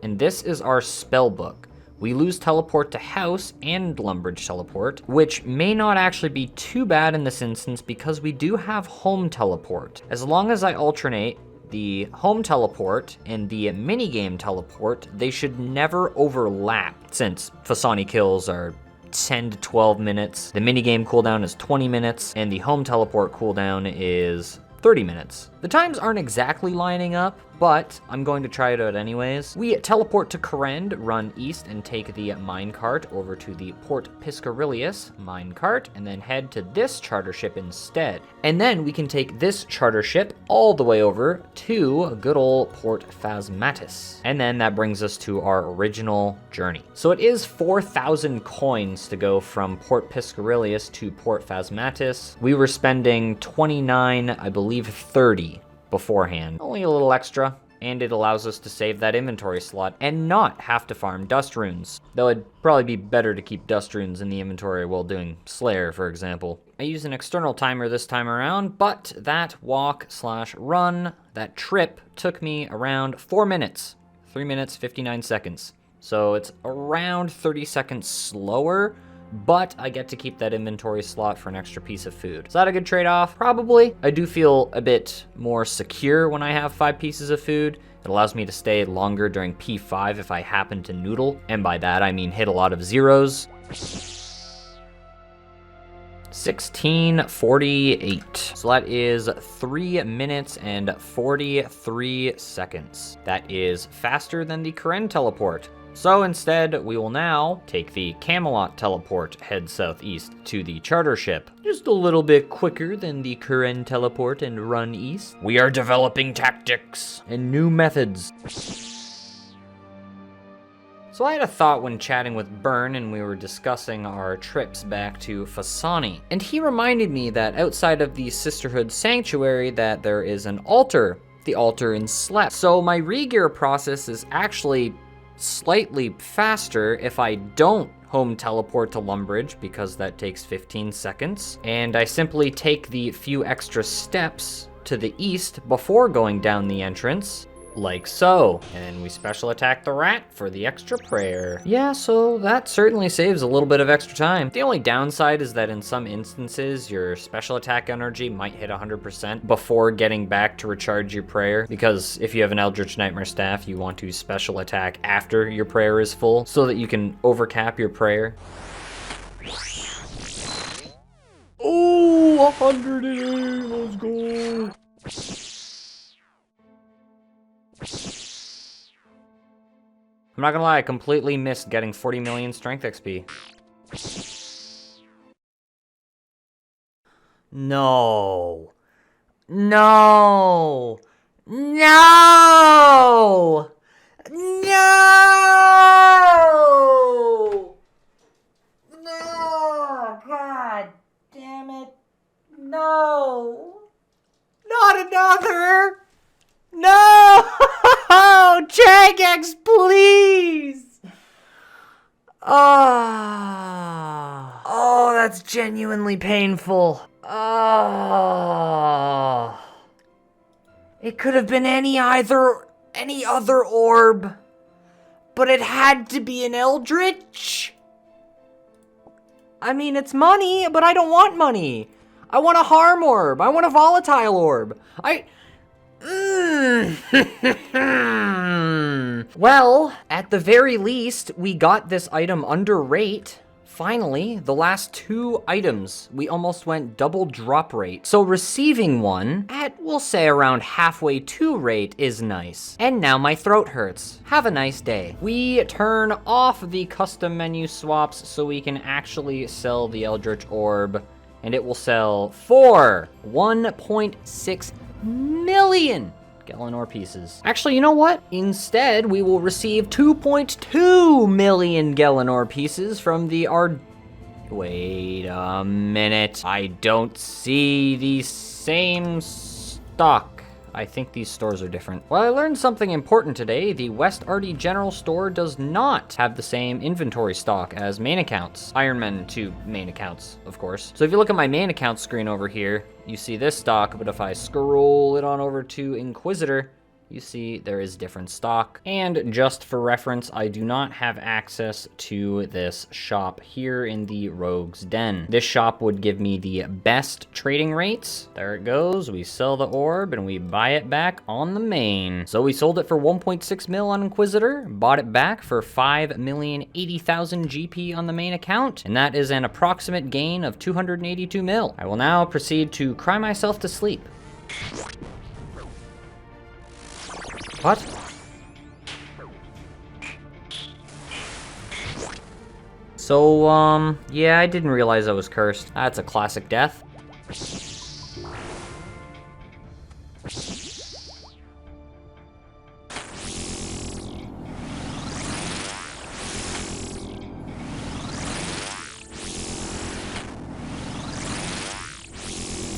and this is our spell book. We lose teleport to house and Lumbridge teleport, which may not actually be too bad in this instance because we do have home teleport. As long as I alternate the home teleport and the minigame teleport, they should never overlap since Fasani kills are 10 to 12 minutes. The minigame cooldown is 20 minutes and the home teleport cooldown is 30 minutes. The times aren't exactly lining up, but I'm going to try it out anyways. We teleport to Corrend, run east and take the minecart over to the Port Piscarilius minecart, and then head to this charter ship instead. And then we can take this charter ship all the way over to good old Port Phasmatis. And then that brings us to our original journey. So it is 4,000 coins to go from Port Piscarilius to Port Phasmatis. We were spending 29, I believe 30 beforehand. Only a little extra, and it allows us to save that inventory slot and not have to farm dust runes. Though it'd probably be better to keep dust runes in the inventory while doing Slayer, for example. I use an external timer this time around, but that walk/run, that trip, took me around 4 minutes. 3 minutes, 59 seconds. So it's around 30 seconds slower, but I get to keep that inventory slot for an extra piece of food. Is that a good trade-off? Probably. I do feel a bit more secure when I have 5 pieces of food. It allows me to stay longer during P5 if I happen to noodle, and by that I mean hit a lot of zeros. 16:48. So that is 3 minutes and 43 seconds. That is faster than the Corrend teleport. So instead, we will now take the Camelot teleport, head southeast to the charter ship. Just a little bit quicker than the Corrend teleport and run east. We are developing tactics and new methods. So I had a thought when chatting with Byrne and we were discussing our trips back to Fasani. And he reminded me that outside of the Sisterhood Sanctuary that there is an altar, the altar in Slep. So my regear process is actually slightly faster if I don't home teleport to Lumbridge because that takes 15 seconds. And I simply take the few extra steps to the east before going down the entrance, like so. And we special attack the rat for the extra prayer. Yeah, so that certainly saves a little bit of extra time. The only downside is that in some instances, your special attack energy might hit 100% before getting back to recharge your prayer. Because if you have an Eldritch Nightmare Staff, you want to special attack after your prayer is full so that you can overcap your prayer. Oh, 108, let's go. I'm not gonna lie, I completely missed getting 40 million strength XP. No. No. No. No. No. God damn it. No. Not another. No! Jagex, please! Ah. Oh, that's genuinely painful. Oh. It could have been any other orb, but it had to be an Eldritch. I mean, it's money, but I don't want money. I want a harm orb. I want a volatile orb. Well, at the very least, we got this item under rate. Finally, the last 2 items, we almost went double drop rate. So receiving one at, we'll say, around halfway to rate is nice. And now my throat hurts. Have a nice day. We turn off the custom menu swaps so we can actually sell the Eldritch Orb. And it will sell for 1.6 million Galanor pieces. Actually, you know what? Instead, we will receive 2.2 million Galanor pieces from the Wait a minute. I don't see the same stock. I think these stores are different. Well, I learned something important today. The West Arty General Store does not have the same inventory stock as main accounts. Ironman 2 main accounts, of course. So if you look at my main account screen over here, you see this stock, but if I scroll it on over to Inquisitor, you see there is different stock. And just for reference, I do not have access to this shop here in the Rogue's Den. This shop would give me the best trading rates. There it goes. We sell the orb and we buy it back on the main. So we sold it for 1.6 mil on Inquisitor, bought it back for 5,080,000 GP on the main account, and that is an approximate gain of 282 mil. I will now proceed to cry myself to sleep. What? So, yeah, I didn't realize I was cursed. That's a classic death.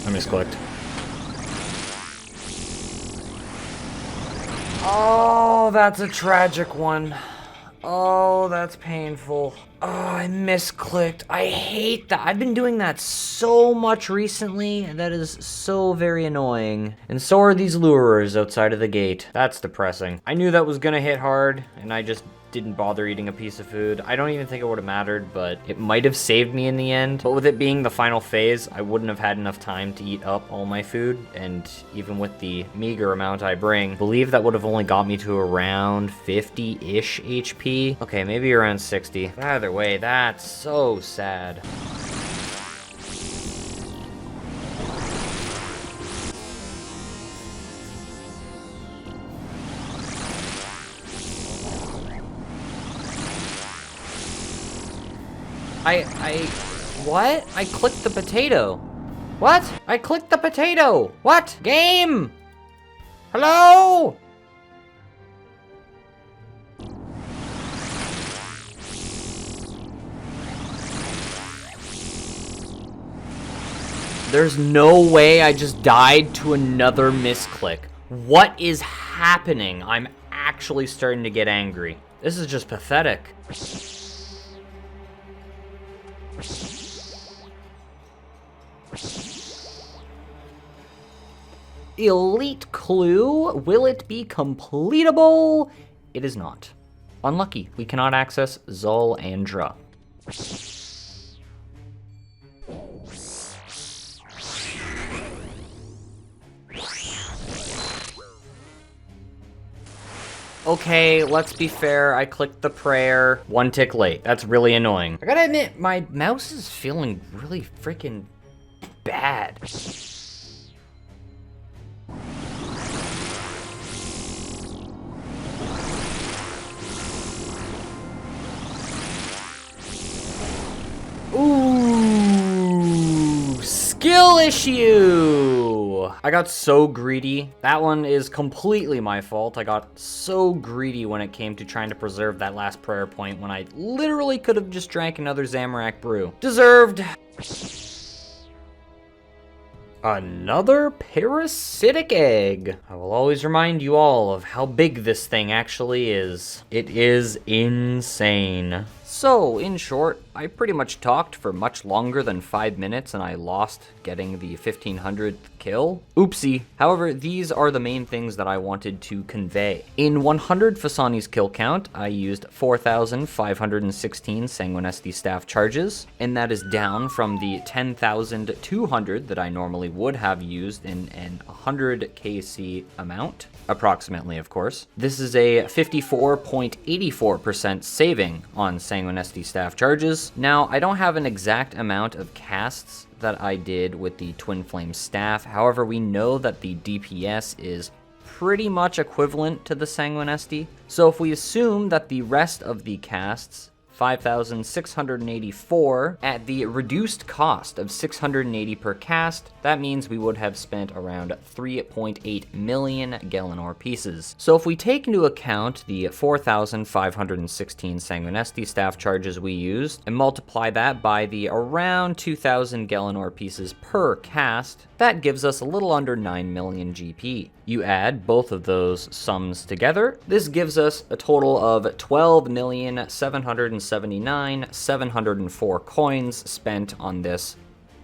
I misclicked. Oh, that's a tragic one. Oh, that's painful. Oh, I misclicked. I hate that. I've been doing that so much recently. That is so very annoying. And so are these lurers outside of the gate. That's depressing. I knew that was gonna hit hard, and I just didn't bother eating a piece of food. I don't even think it would have mattered, but it might have saved me in the end. But with it being the final phase, I wouldn't have had enough time to eat up all my food, and even with the meager amount I bring, I believe that would have only got me to around 50-ish HP. Okay, maybe around 60. Either way, that's so sad. What? I clicked the potato. What? I clicked the potato. What? Game? Hello? There's no way I just died to another misclick. What is happening? I'm actually starting to get angry. This is just pathetic. Elite clue. Will it be completable? It is not. Unlucky. We cannot access Zul Andra. Okay, let's be fair. I clicked the prayer 1 tick late. That's really annoying. I gotta admit, my mouse is feeling really freaking bad. Ooh, skill issue. I got so greedy. That one is completely my fault. I got so greedy when it came to trying to preserve that last prayer point when I literally could have just drank another Zamorak brew. Deserved. Another parasitic egg. I will always remind you all of how big this thing actually is. It is insane. So, in short, I pretty much talked for much longer than 5 minutes and I lost getting the 1500th kill. Oopsie. However, these are the main things that I wanted to convey. In 100 Fasani's kill count, I used 4,516 Sanguinesti staff charges, and that is down from the 10,200 that I normally would have used in an 100 KC amount. Approximately, of course. This is a 54.84% saving on Sanguinesti staff charges. Now, I don't have an exact amount of casts that I did with the Twin Flame staff. However, we know that the DPS is pretty much equivalent to the Sanguinesti. So if we assume that the rest of the casts, 5,684 at the reduced cost of 680 per cast, that means we would have spent around 3.8 million Galenor pieces. So if we take into account the 4,516 Sanguinesti staff charges we used and multiply that by the around 2,000 Galenor pieces per cast, that gives us a little under 9 million GP. You add both of those sums together, this gives us a total of 12,779,704 coins spent on this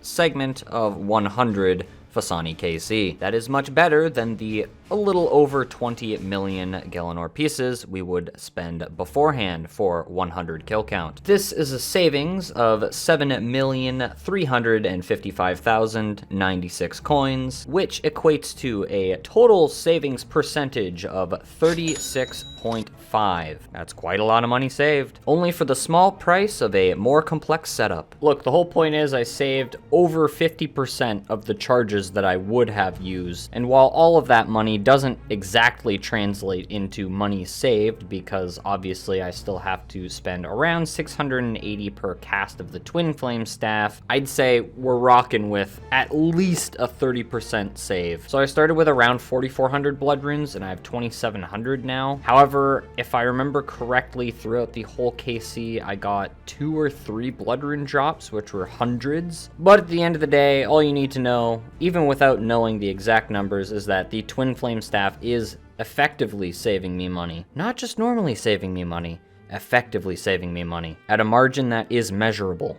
segment of 100 Fasani KC. That is much better than the a little over 20 million Galenor pieces we would spend beforehand for 100 kill count. This is a savings of 7,355,096 coins, which equates to a total savings percentage of 36.5. That's quite a lot of money saved, only for the small price of a more complex setup. Look, the whole point is I saved over 50% of the charges that I would have used, and while all of that money doesn't exactly translate into money saved, because obviously I still have to spend around 680 per cast of the Twin Flame staff, I'd say we're rocking with at least a 30% save. So I started with around 4,400 blood runes and I have 2,700 now. However, if I remember correctly, throughout the whole KC, I got 2 or 3 blood rune drops, which were hundreds. But at the end of the day, all you need to know, even without knowing the exact numbers, is that the Twin Flame staff is effectively saving me money. Not just normally saving me money, effectively saving me money at a margin that is measurable.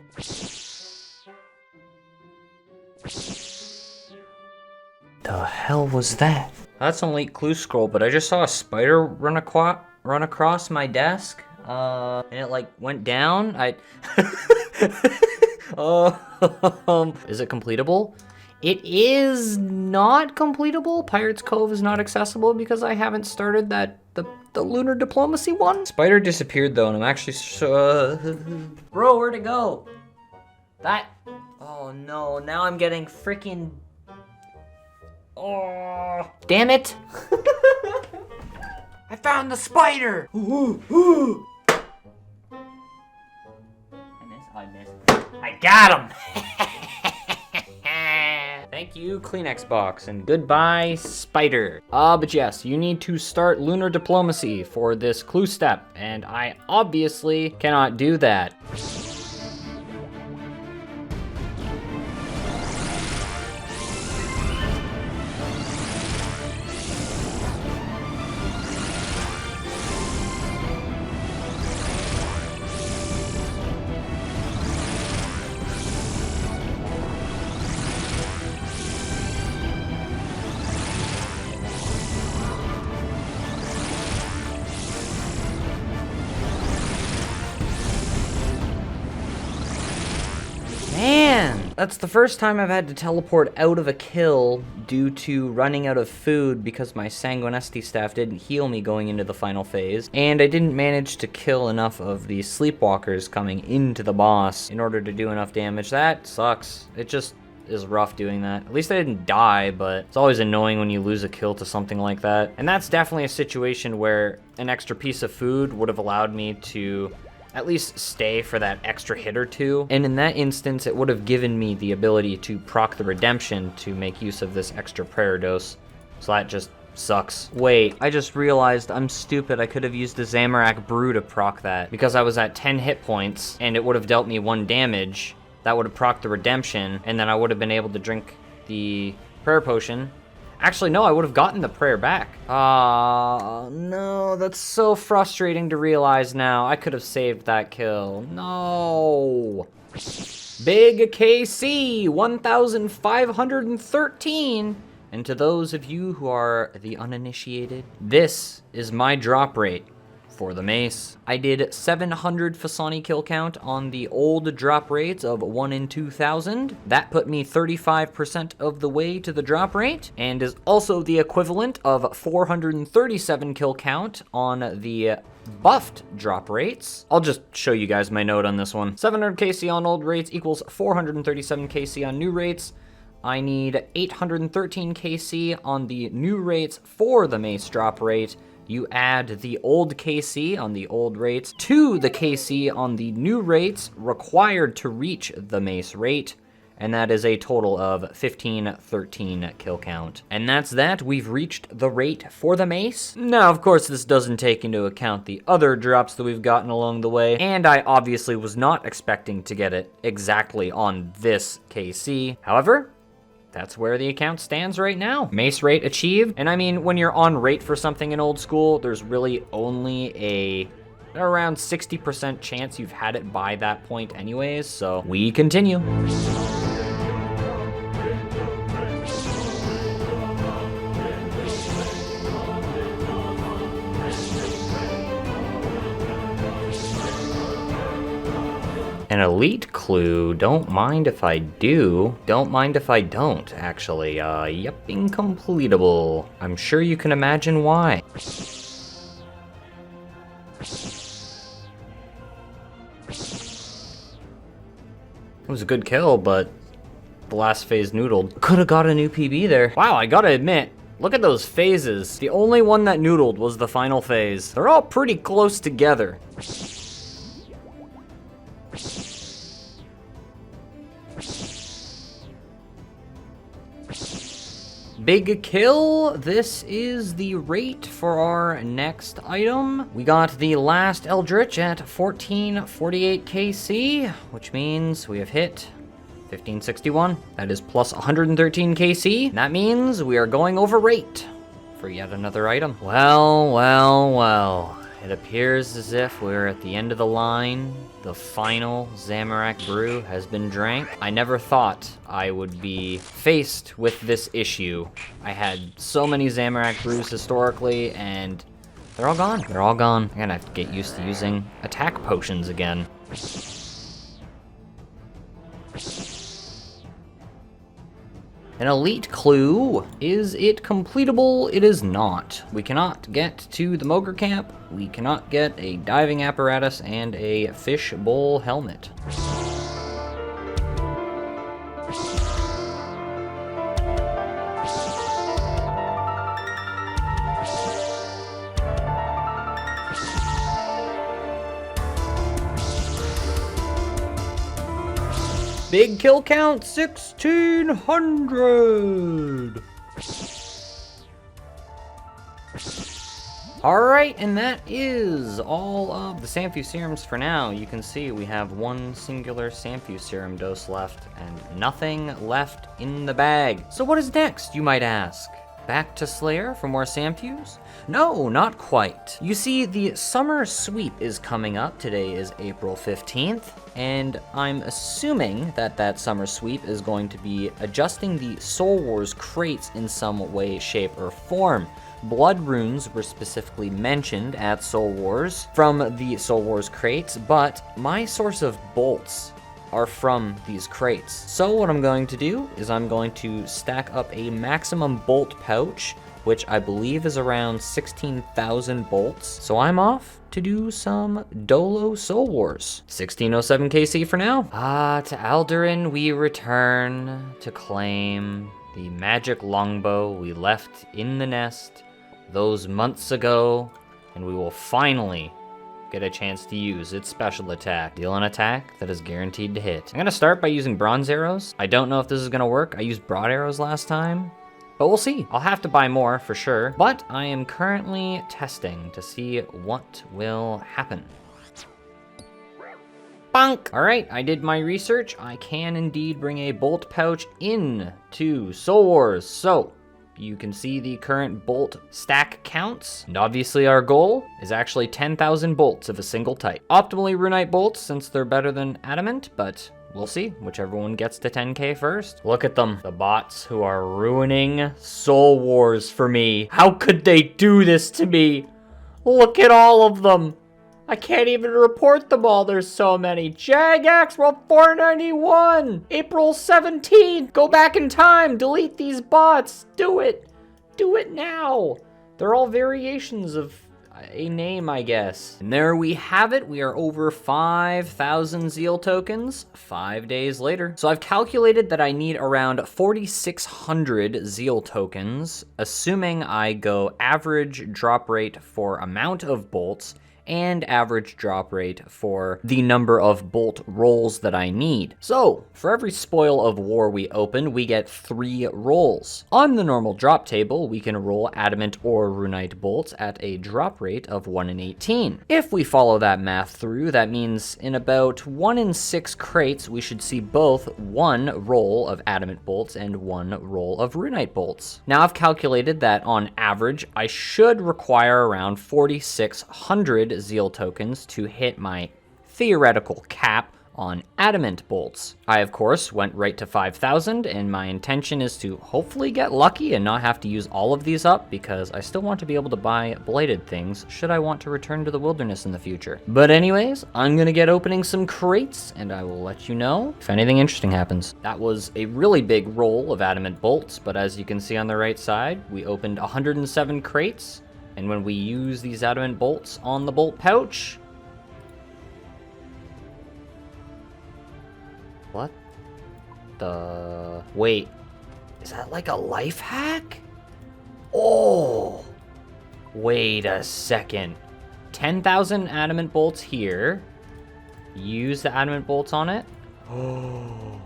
The hell was that? That's some late clue scroll, but I just saw a spider run across my desk, and it like went down. Is it completable? It is not completable. Pirate's Cove is not accessible because I haven't started the lunar diplomacy one. Spider disappeared though, and I'm actually Bro, where'd it go? Oh no, now I'm getting freaking... Oh, damn it. I found the spider. I missed. I got him. Thank you, Kleenex box, and goodbye, spider. But yes, you need to start lunar diplomacy for this clue step, and I obviously cannot do that. That's the first time I've had to teleport out of a kill due to running out of food because my Sanguinesti staff didn't heal me going into the final phase, and I didn't manage to kill enough of the sleepwalkers coming into the boss in order to do enough damage. That sucks. It just is rough doing that. At least I didn't die, but it's always annoying when you lose a kill to something like that. And that's definitely a situation where an extra piece of food would have allowed me to at least stay for that extra hit or two. And in that instance, it would have given me the ability to proc the redemption to make use of this extra prayer dose. So that just sucks. Wait, I just realized I'm stupid. I could have used the Zamorak Brew to proc that because I was at 10 hit points and it would have dealt me 1 damage. That would have procced the redemption, and then I would have been able to drink the prayer potion Actually, no, I would have gotten the prayer back. No, that's so frustrating to realize now. I could have saved that kill. No. Big KC, 1,513. And to those of you who are the uninitiated, this is my drop rate for the mace. I did 700 Fasani kill count on the old drop rates of 1 in 2,000. That put me 35% of the way to the drop rate, and is also the equivalent of 437 kill count on the buffed drop rates. I'll just show you guys my note on this one. 700 KC on old rates equals 437 KC on new rates. I need 813 KC on the new rates for the mace drop rate. You add the old KC on the old rates to the KC on the new rates required to reach the mace rate, and that is a total of 1513 kill count. And that's that. We've reached the rate for the mace. Now, of course, this doesn't take into account the other drops that we've gotten along the way, and I obviously was not expecting to get it exactly on this KC. However, that's where the account stands right now. Mace rate achieved. And I mean, when you're on rate for something in old school, there's really only a around 60% chance you've had it by that point anyways. So we continue. An elite clue, don't mind if I do. Don't mind if I don't, actually. Yep, incompletable. I'm sure you can imagine why. It was a good kill, but the last phase noodled. Could have got a new PB there. Wow, I gotta admit, look at those phases. The only one that noodled was the final phase. They're all pretty close together. Big kill. This is the rate for our next item. We got the last Eldritch at 1448 KC, which means we have hit 1561. That is plus 113 KC. That means we are going over rate for yet another item. Well. It appears as if we're at the end of the line. The final Zamorak brew has been drank. I never thought I would be faced with this issue. I had so many Zamorak brews historically, and they're all gone. They're all gone. I'm gonna have to get used to using attack potions again. An elite clue. Is it completable? It is not. We cannot get to the Mogre camp. We cannot get a diving apparatus and a fish bowl helmet. Big kill count, 1,600. Alright, and that is all of the Sanfu serums for now. You can see we have one singular Sanfu serum dose left and nothing left in the bag. So what is next, you might ask? Back to Slayer for more Sanfus? No, not quite. You see, the summer sweep is coming up. Today is April 15th, and I'm assuming that that summer sweep is going to be adjusting the Soul Wars crates in some way, shape, or form. Blood runes were specifically mentioned at Soul Wars from the Soul Wars crates, but my source of bolts are from these crates. So what I'm going to do is I'm going to stack up a maximum bolt pouch, which I believe is around 16,000 bolts. So I'm off to do some Dolo Soul Wars. 1607 KC for now. To Aldurin we return to claim the magic longbow we left in the nest those months ago, and we will finally get a chance to use its special attack. Deal an attack that is guaranteed to hit. I'm gonna start by using bronze arrows. I don't know if this is gonna work. I used broad arrows last time, but we'll see. I'll have to buy more for sure, but I am currently testing to see what will happen. Bonk! All right, I did my research. I can indeed bring a bolt pouch in to Soul Wars. So you can see the current bolt stack counts. And obviously our goal is actually 10,000 bolts of a single type. Optimally runite bolts, since they're better than adamant, but we'll see, whichever one gets to 10k first. Look at them, the bots who are ruining Soul Wars for me. How could they do this to me? Look at all of them. I can't even report them all, there's so many. Jagax World 491, April 17th, go back in time, delete these bots, do it now. They're all variations of a name, I guess. And there we have it. We are over 5,000 Zeal tokens 5 days later. So I've calculated that I need around 4,600 Zeal tokens, assuming I go average drop rate for amount of bolts and average drop rate for the number of bolt rolls that I need. So, for every spoil of war we open, we get 3 rolls. On the normal drop table, we can roll adamant or runite bolts at a drop rate of 1 in 18. If we follow that math through, that means in about 1 in 6 crates, we should see both 1 roll of adamant bolts and 1 roll of runite bolts. Now I've calculated that on average, I should require around 4,600 Zeal tokens to hit my theoretical cap on adamant bolts. I, of course, went right to 5,000, and my intention is to hopefully get lucky and not have to use all of these up, because I still want to be able to buy blighted things should I want to return to the wilderness in the future. But anyways, I'm gonna get opening some crates, and I will let you know if anything interesting happens. That was a really big roll of adamant bolts, but as you can see on the right side, we opened 107 crates, and when we use these adamant bolts on the bolt pouch, what the... Wait, is that like a life hack? Oh, wait a second. 10,000 adamant bolts here. Use the adamant bolts on it. Oh,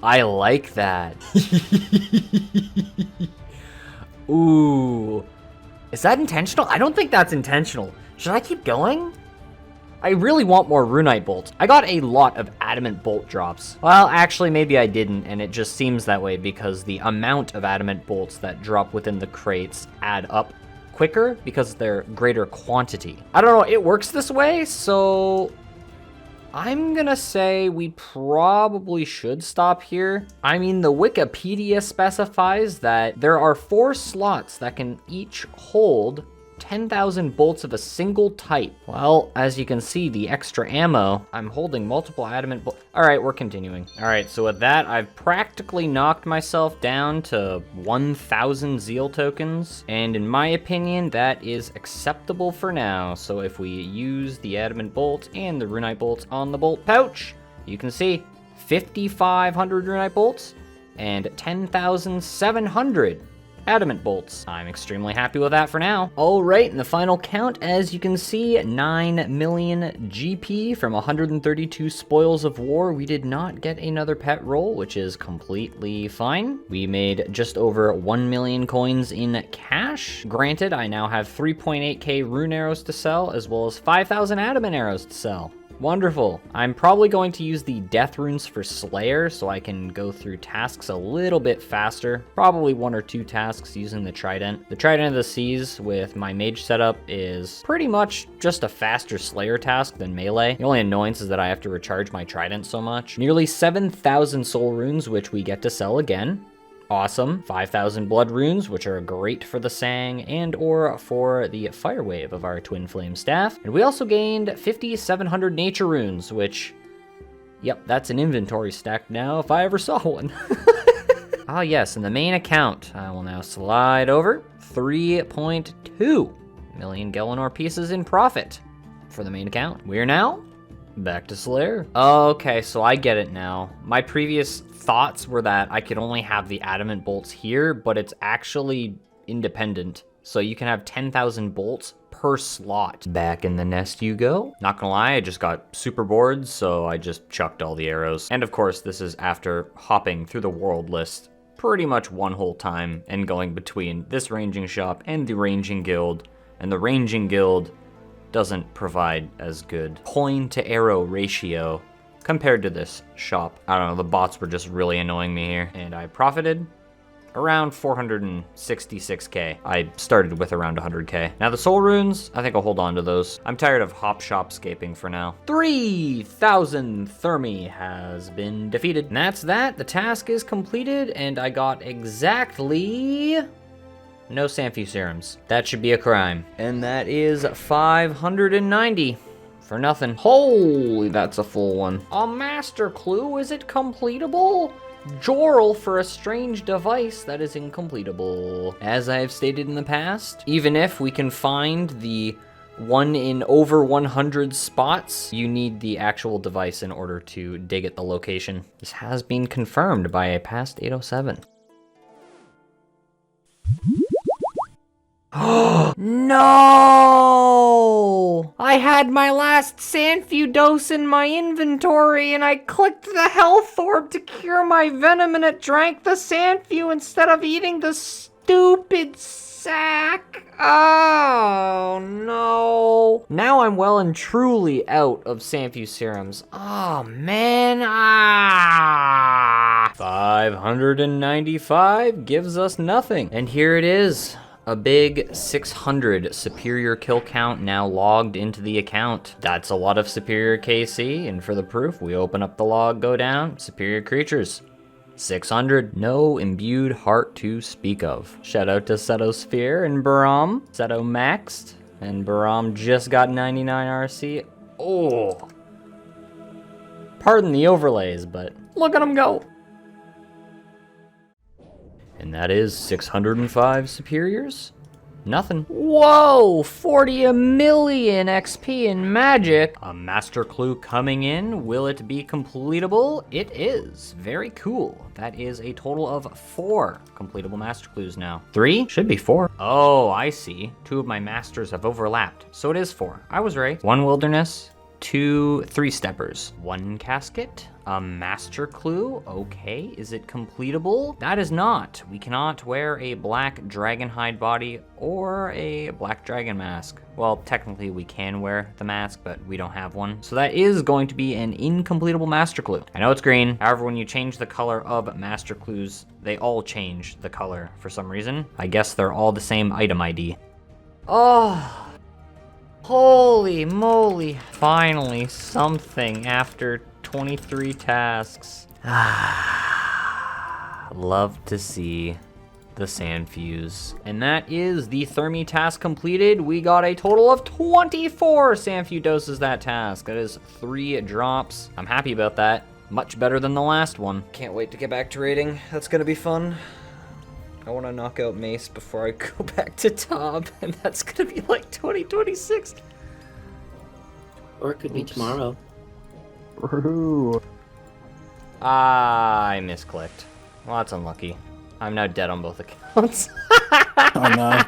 I like that. Ooh, is that intentional? I don't think that's intentional. Should I keep going? I really want more runite bolts. I got a lot of adamant bolt drops. Well, actually, maybe I didn't, and it just seems that way because the amount of adamant bolts that drop within the crates add up quicker because they're greater quantity. I don't know, it works this way, so I'm gonna say we probably should stop here. I mean, the Wikipedia specifies that there are 4 slots that can each hold 10,000 bolts of a single type. Well, as you can see, the extra ammo, I'm holding multiple adamant bolts. All right, we're continuing. All right, so with that, I've practically knocked myself down to 1,000 Zeal tokens. And in my opinion, that is acceptable for now. So if we use the adamant bolt and the runite bolts on the bolt pouch, you can see 5,500 runite bolts and 10,700 adamant bolts. I'm extremely happy with that for now. All right, and the final count, as you can see, 9 million GP from 132 spoils of war. We did not get another pet roll, which is completely fine. We made just over 1 million coins in cash. Granted, I now have 3.8k rune arrows to sell, as well as 5,000 adamant arrows to sell. Wonderful. I'm probably going to use the death runes for Slayer so I can go through tasks a little bit faster. Probably 1 or 2 tasks using the Trident. The Trident of the Seas with my mage setup is pretty much just a faster Slayer task than melee. The only annoyance is that I have to recharge my Trident so much. Nearly 7,000 soul runes, which we get to sell again. Awesome. 5,000 blood runes, which are great for the Sang and or for the fire wave of our twin flame staff. And we also gained 5,700 nature runes, which, yep, that's an inventory stack now if I ever saw one. Ah yes, in the main account, I will now slide over 3.2 million Gellinor pieces in profit for the main account. We are now back to Slayer. Okay, so I get it now. My previous thoughts were that I could only have the adamant bolts here, but it's actually independent. So you can have 10,000 bolts per slot. Back in the nest you go. Not gonna lie, I just got super bored, so I just chucked all the arrows. And of course, this is after hopping through the world list pretty much one whole time and going between this ranging shop and the ranging guild. And the ranging guild doesn't provide as good coin to arrow ratio compared to this shop. I don't know, the bots were just really annoying me here. And I profited around 466k. I started with around 100k. Now the soul runes, I think I'll hold on to those. I'm tired of hop shop scaping for now. 3,000 Thermi has been defeated. And that's that. The task is completed, and I got exactly no Sanfu serums. That should be a crime. And that is 590 for nothing. Holy, that's a full one. A master clue, is it completable? Jorl for a strange device that is incompletable. As I have stated in the past, even if we can find the 1 in over 100 spots, you need the actual device in order to dig at the location. This has been confirmed by a past 807. No! I had my last Sanfu dose in my inventory and I clicked the health orb to cure my venom and it drank the Sanfu instead of eating the stupid sack. Oh no. Now I'm well and truly out of Sanfu serums. Oh man. 595 gives us nothing. And here it is. A big 600 superior kill count now logged into the account. That's a lot of superior KC, and for the proof, we open up the log, go down, superior creatures. 600, no imbued heart to speak of. Shout out to Seto Sphere and Baram. Seto maxed, and Baram just got 99 RC. Oh. Pardon the overlays, but look at him go. And that is 605 superiors. Nothing. Whoa, 40 million XP in magic. A master clue coming in. Will it be completable? It is. Very cool. That is a total of 4 completable master clues now. 3? Should be 4. Oh, I see. 2 of my masters have overlapped. So it is 4. I was right. 1 wilderness, 2 3-steppers, 1 casket, a master clue. Okay, is it completable? That is not. We cannot wear a black dragon hide body or a black dragon mask. Well, technically we can wear the mask, but we don't have one. So that is going to be an incompletable master clue. I know it's green. However, when you change the color of master clues, they all change the color for some reason. I guess they're all the same item ID. Oh. Holy moly. Finally, something after 23 tasks. Love to see the Sanfus. And that is the Thermi task completed. We got a total of 24 Sanfu doses that task. That is 3 drops. I'm happy about that. Much better than the last one. Can't wait to get back to raiding. That's gonna be fun. I want to knock out Mace before I go back to Tob, and that's going to be like 2026. Or it could be tomorrow. Ooh. I misclicked. Well, that's unlucky. I'm now dead on both accounts. Oh no.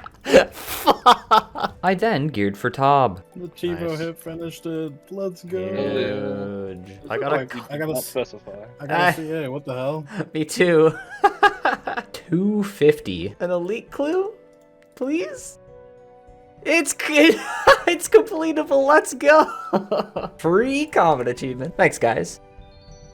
I then geared for Tob. The Chivo Nice. hit finished it. Let's go. Huge. I gotta specify. I gotta see. Hey, what the hell? Me too. 250. An elite clue? Please? It's completable. Let's go. Free comment achievement. Thanks, guys.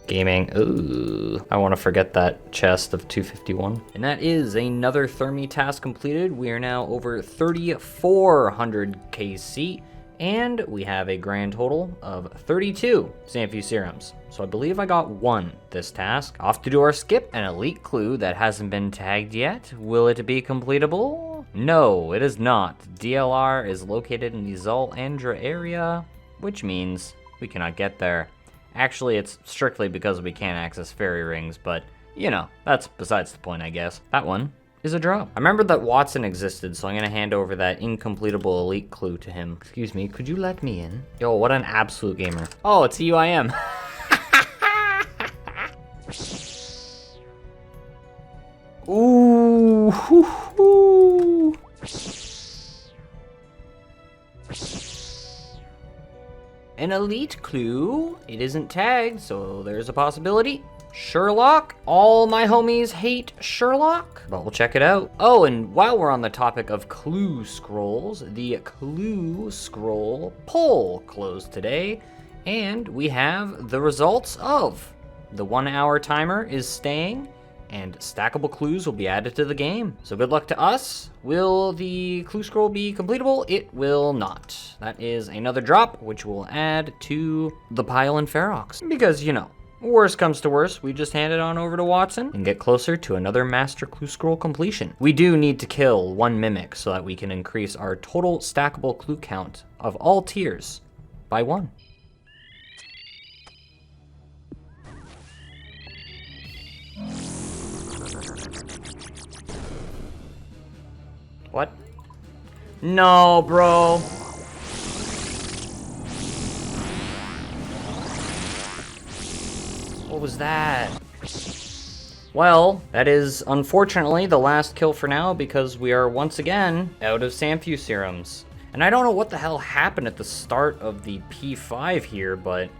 Gaming. Ooh. I want to forget that chest of 251. And that is another Thermi task completed. We are now over 3,400 KC. And we have a grand total of 32 Sanfu serums. So I believe I got 1 this task. Off to do our skip, an elite clue that hasn't been tagged yet. Will it be completable? No, it is not. DLR is located in the Zul Andra area, which means we cannot get there. Actually, it's strictly because we can't access fairy rings, but you know, that's besides the point, I guess. That one is a drop. I remember that Watson existed, so I'm gonna hand over that incompletable elite clue to him. Excuse me, could you let me in? Yo, what an absolute gamer. Oh, it's a UIM. Ooh, hoo, hoo. An elite clue. It isn't tagged, so there's a possibility. Sherlock. All my homies hate Sherlock, but we'll check it out. Oh, and while we're on the topic of clue scrolls, the clue scroll poll closed today. And we have the results of the 1 hour timer is staying, and stackable clues will be added to the game. So good luck to us. Will the clue scroll be completable? It will not. That is another drop, which we'll add to the pile in Ferox. Because, you know, worst comes to worst, we just hand it on over to Watson and get closer to another master clue scroll completion. We do need to kill 1 mimic so that we can increase our total stackable clue count of all tiers by 1. What? No, bro. What was that? Well, that is unfortunately the last kill for now because we are once again out of Samfu serums. And I don't know what the hell happened at the start of the P5 here, but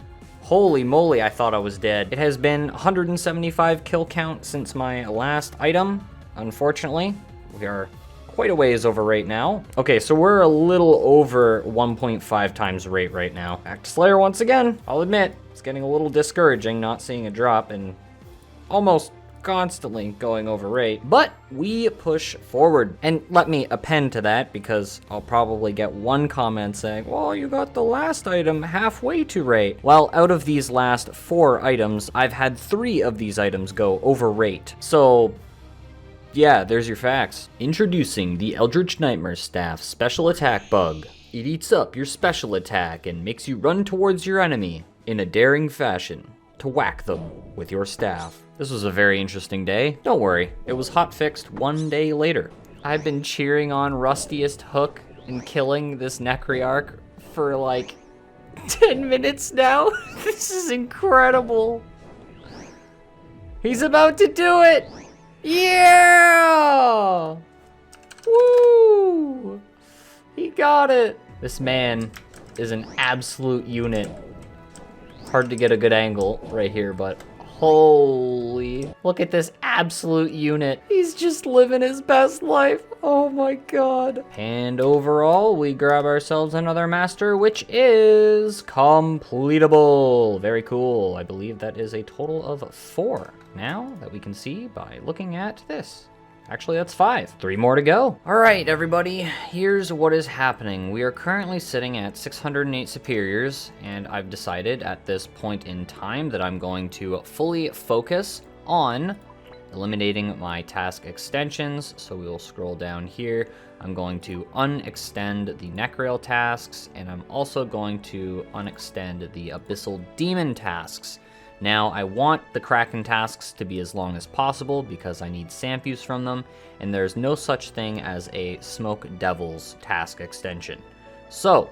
holy moly, I thought I was dead. It has been 175 kill count since my last item. Unfortunately, we are quite a ways over rate now. Okay, so we're a little over 1.5 times rate right now. Back to Slayer once again. I'll admit, it's getting a little discouraging not seeing a drop and almost constantly going over rate, but we push forward. And let me append to that because I'll probably get one comment saying, well, you got the last item halfway to rate. Well, out of these last 4 items, I've had 3 of these items go over rate. So yeah, there's your facts. Introducing the Eldritch Nightmare Staff Special Attack Bug. It eats up your special attack and makes you run towards your enemy in a daring fashion to whack them with your staff. This was a very interesting day. Don't worry, it was hotfixed 1 day later. I've been cheering on Rustiest Hook and killing this Necryarch for like 10 minutes now. This is incredible. He's about to do it. Yeah! Woo! He got it. This man is an absolute unit. Hard to get a good angle right here, but holy, look at this absolute unit. He's just living his best life. Oh my god. And overall, we grab ourselves another master, which is completable. Very cool. I believe that is a total of 4 now that we can see by looking at this. Actually, that's 5. 3 more to go. All right, everybody, here's what is happening. We are currently sitting at 608 superiors, and I've decided at this point in time that I'm going to fully focus on eliminating my task extensions. So we will scroll down here. I'm going to unextend the Necrail tasks, and I'm also going to unextend the Abyssal Demon tasks. Now, I want the Kraken tasks to be as long as possible because I need Samfuse from them, and there's no such thing as a Smoke Devils task extension. So,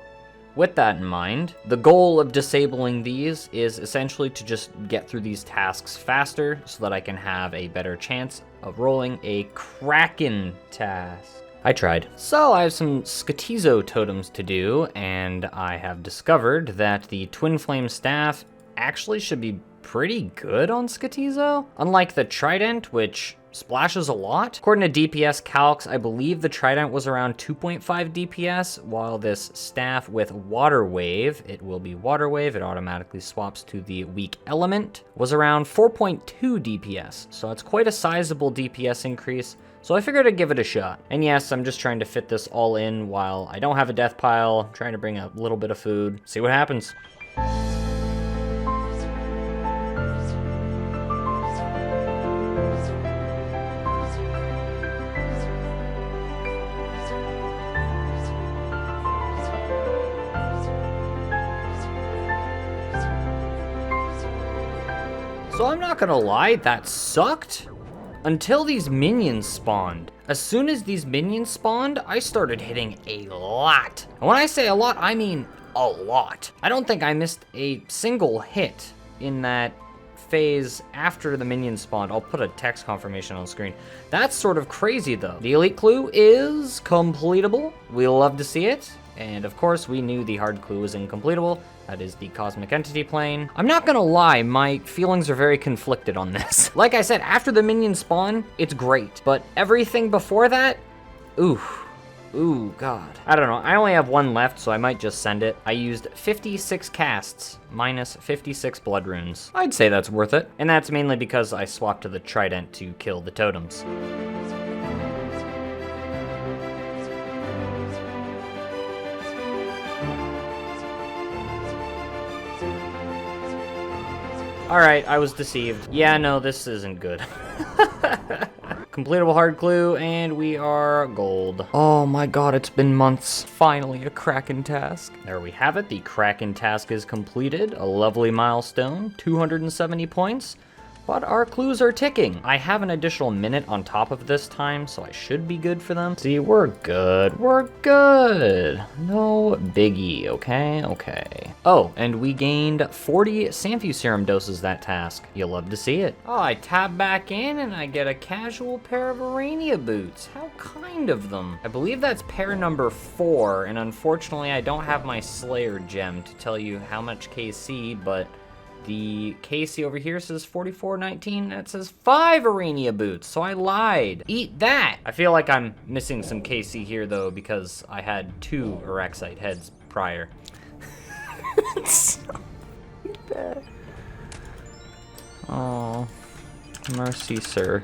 with that in mind, the goal of disabling these is essentially to just get through these tasks faster so that I can have a better chance of rolling a Kraken task. I tried. So I have some Skotizo totems to do, and I have discovered that the Twin Flame Staff actually should be pretty good on Skotizo. Unlike the Trident, which splashes a lot. According to DPS calcs, I believe the Trident was around 2.5 DPS, while this staff with Water Wave, it will be Water Wave, it automatically swaps to the weak element, was around 4.2 DPS. So it's quite a sizable DPS increase. So I figured I'd give it a shot. And yes, I'm just trying to fit this all in while I don't have a death pile. I'm trying to bring a little bit of food, see what happens. So I'm not gonna lie, that sucked until these minions spawned. As soon as these minions spawned, I started hitting a lot. And when I say a lot, I mean a lot. I don't think I missed a single hit in that phase after the minions spawned. I'll put a text confirmation on the screen. That's sort of crazy though. The elite clue is completable. We'll love to see it. And of course, we knew the hard clue was incompletable. That is the Cosmic Entity Plane. I'm not gonna lie, my feelings are very conflicted on this. Like I said, after the minions spawn, it's great. But everything before that, oof. Ooh, God. I don't know. I only have one left, so I might just send it. I used 56 casts, minus 56 blood runes. I'd say that's worth it. And that's mainly because I swapped to the trident to kill the totems. Alright, I was deceived. Yeah, no, this isn't good. Completable hard clue, and we are gold. Oh my god, it's been months. Finally, a Kraken task. There we have it. The Kraken task is completed. A lovely milestone. 270 points. But our clues are ticking. I have an additional minute on top of this time, so I should be good for them. See, we're good. We're good. No biggie, okay? Okay. Oh, and we gained 40 Sanfu Serum doses that task. You'll love to see it. Oh, I tab back in and I get a casual pair of Arania boots. How kind of them. I believe that's pair number 4, and unfortunately I don't have my Slayer gem to tell you how much KC, but the KC over here says 4419, and it says 5 Arania boots, so I lied. Eat that! I feel like I'm missing some KC here, though, because I had 2 Erexite heads prior. It's so bad. Oh, mercy, sir.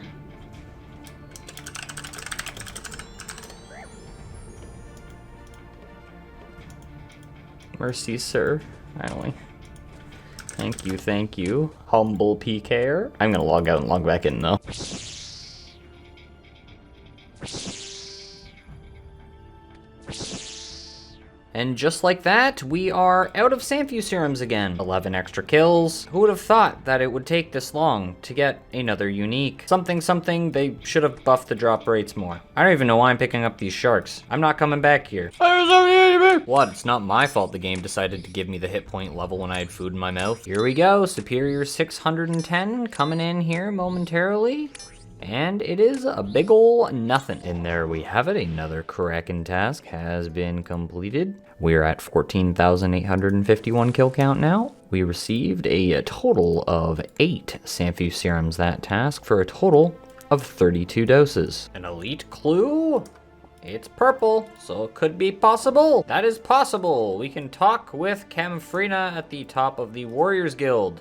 Mercy, sir. Finally. Thank you. Humble PKer. I'm gonna log out and log back in though. And just like that, we are out of Sanfu Serums again. 11 extra kills. Who would have thought that it would take this long to get another unique? Something, they should have buffed the drop rates more. I don't even know why I'm picking up these sharks. I'm not coming back here. What? It's not my fault the game decided to give me the hit point level when I had food in my mouth. Here we go, Superior 610 coming in here momentarily. And it is a big ol' nothing. And there we have it. Another Kraken task has been completed. We're at 14,851 kill count now. We received a total of 8 Sanfu Serums that task for a total of 32 doses. An elite clue? It's purple, so it could be possible. That is possible. We can talk with Camfrina at the top of the Warriors Guild.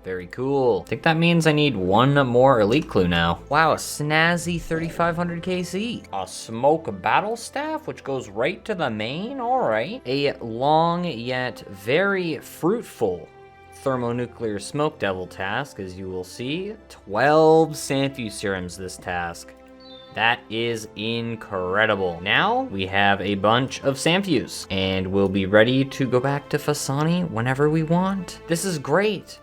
Very cool. I think that means I need one more elite clue now. Wow, a snazzy 3,500 KC. A smoke battle staff, which goes right to the main. All right. A long yet very fruitful thermonuclear smoke devil task, as you will see. 12 Sanfu Serums this task. That is incredible. Now we have a bunch of Sanfus, and we'll be ready to go back to Fasani whenever we want. This is great.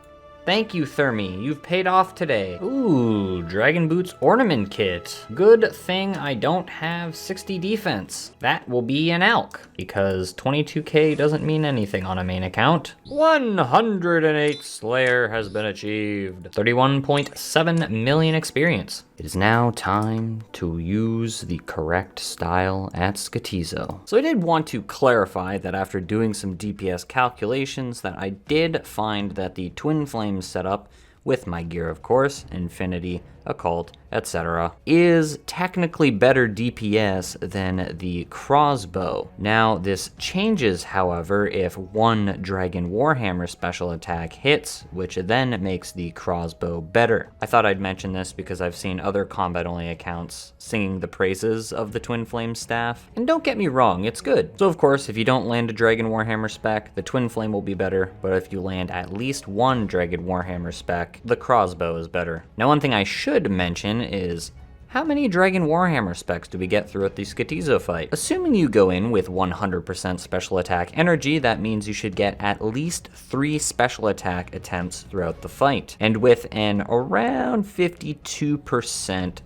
Thank you, Thermi. You've paid off today. Ooh, Dragon Boots Ornament Kit. Good thing I don't have 60 defense. That will be an Alk, because 22k doesn't mean anything on a main account. 108 Slayer has been achieved. 31.7 million experience. It is now time to use the correct style at Skotizo. So I did want to clarify that after doing some DPS calculations that I did find that the Twin Flame setup, with my gear of course, Infinity, Occult, etc., is technically better DPS than the crossbow. Now this changes, however, if one Dragon Warhammer special attack hits, which then makes the crossbow better. I thought I'd mention this because I've seen other combat-only accounts singing the praises of the Twin Flame staff, and don't get me wrong, it's good. So of course, if you don't land a Dragon Warhammer spec, the Twin Flame will be better, but if you land at least one Dragon Warhammer spec, the crossbow is better. Now one thing I should mention is how many Dragon Warhammer specs do we get throughout the Skotizo fight? Assuming you go in with 100% special attack energy, that means you should get at least 3 special attack attempts throughout the fight. And with an around 52%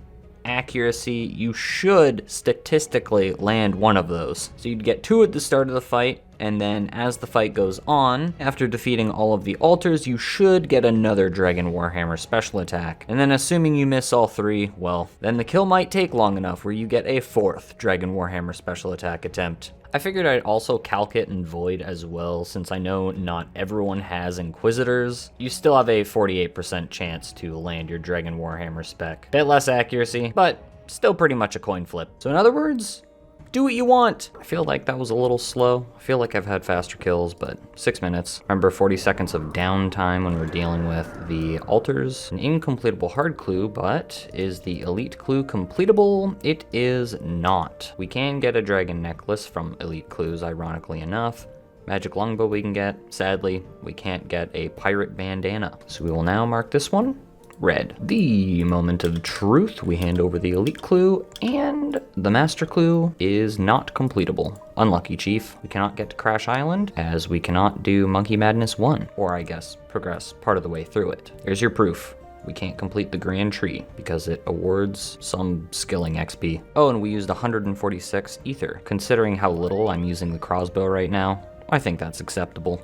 accuracy, you should statistically land one of those. So you'd get 2 at the start of the fight, and then as the fight goes on, after defeating all of the altars, you should get another Dragon Warhammer special attack. And then assuming you miss all 3, well, then the kill might take long enough where you get a 4th Dragon Warhammer special attack attempt. I figured I'd also calc it and Void as well, since I know not everyone has Inquisitors. You still have a 48% chance to land your Dragon Warhammer spec. Bit less accuracy, but still pretty much a coin flip. So in other words, Do what you want. I feel like that was a little slow. I feel like I've had faster kills, but 6 minutes. Remember 40 seconds of downtime when we're dealing with the altars. An incompletable hard clue, but is the elite clue completable? It is not. We can get a dragon necklace from elite clues, ironically enough. Magic longbow we can get. Sadly, we can't get a pirate bandana. So we will now mark this one red. The moment of truth, we hand over the elite clue, and the master clue is not completable. Unlucky, Chief. We cannot get to Crash Island, as we cannot do Monkey Madness 1, or I guess progress part of the way through it. Here's your proof. We can't complete the Grand Tree because it awards some skilling XP. Oh, and we used 146 ether. Considering how little I'm using the crossbow right now, I think that's acceptable.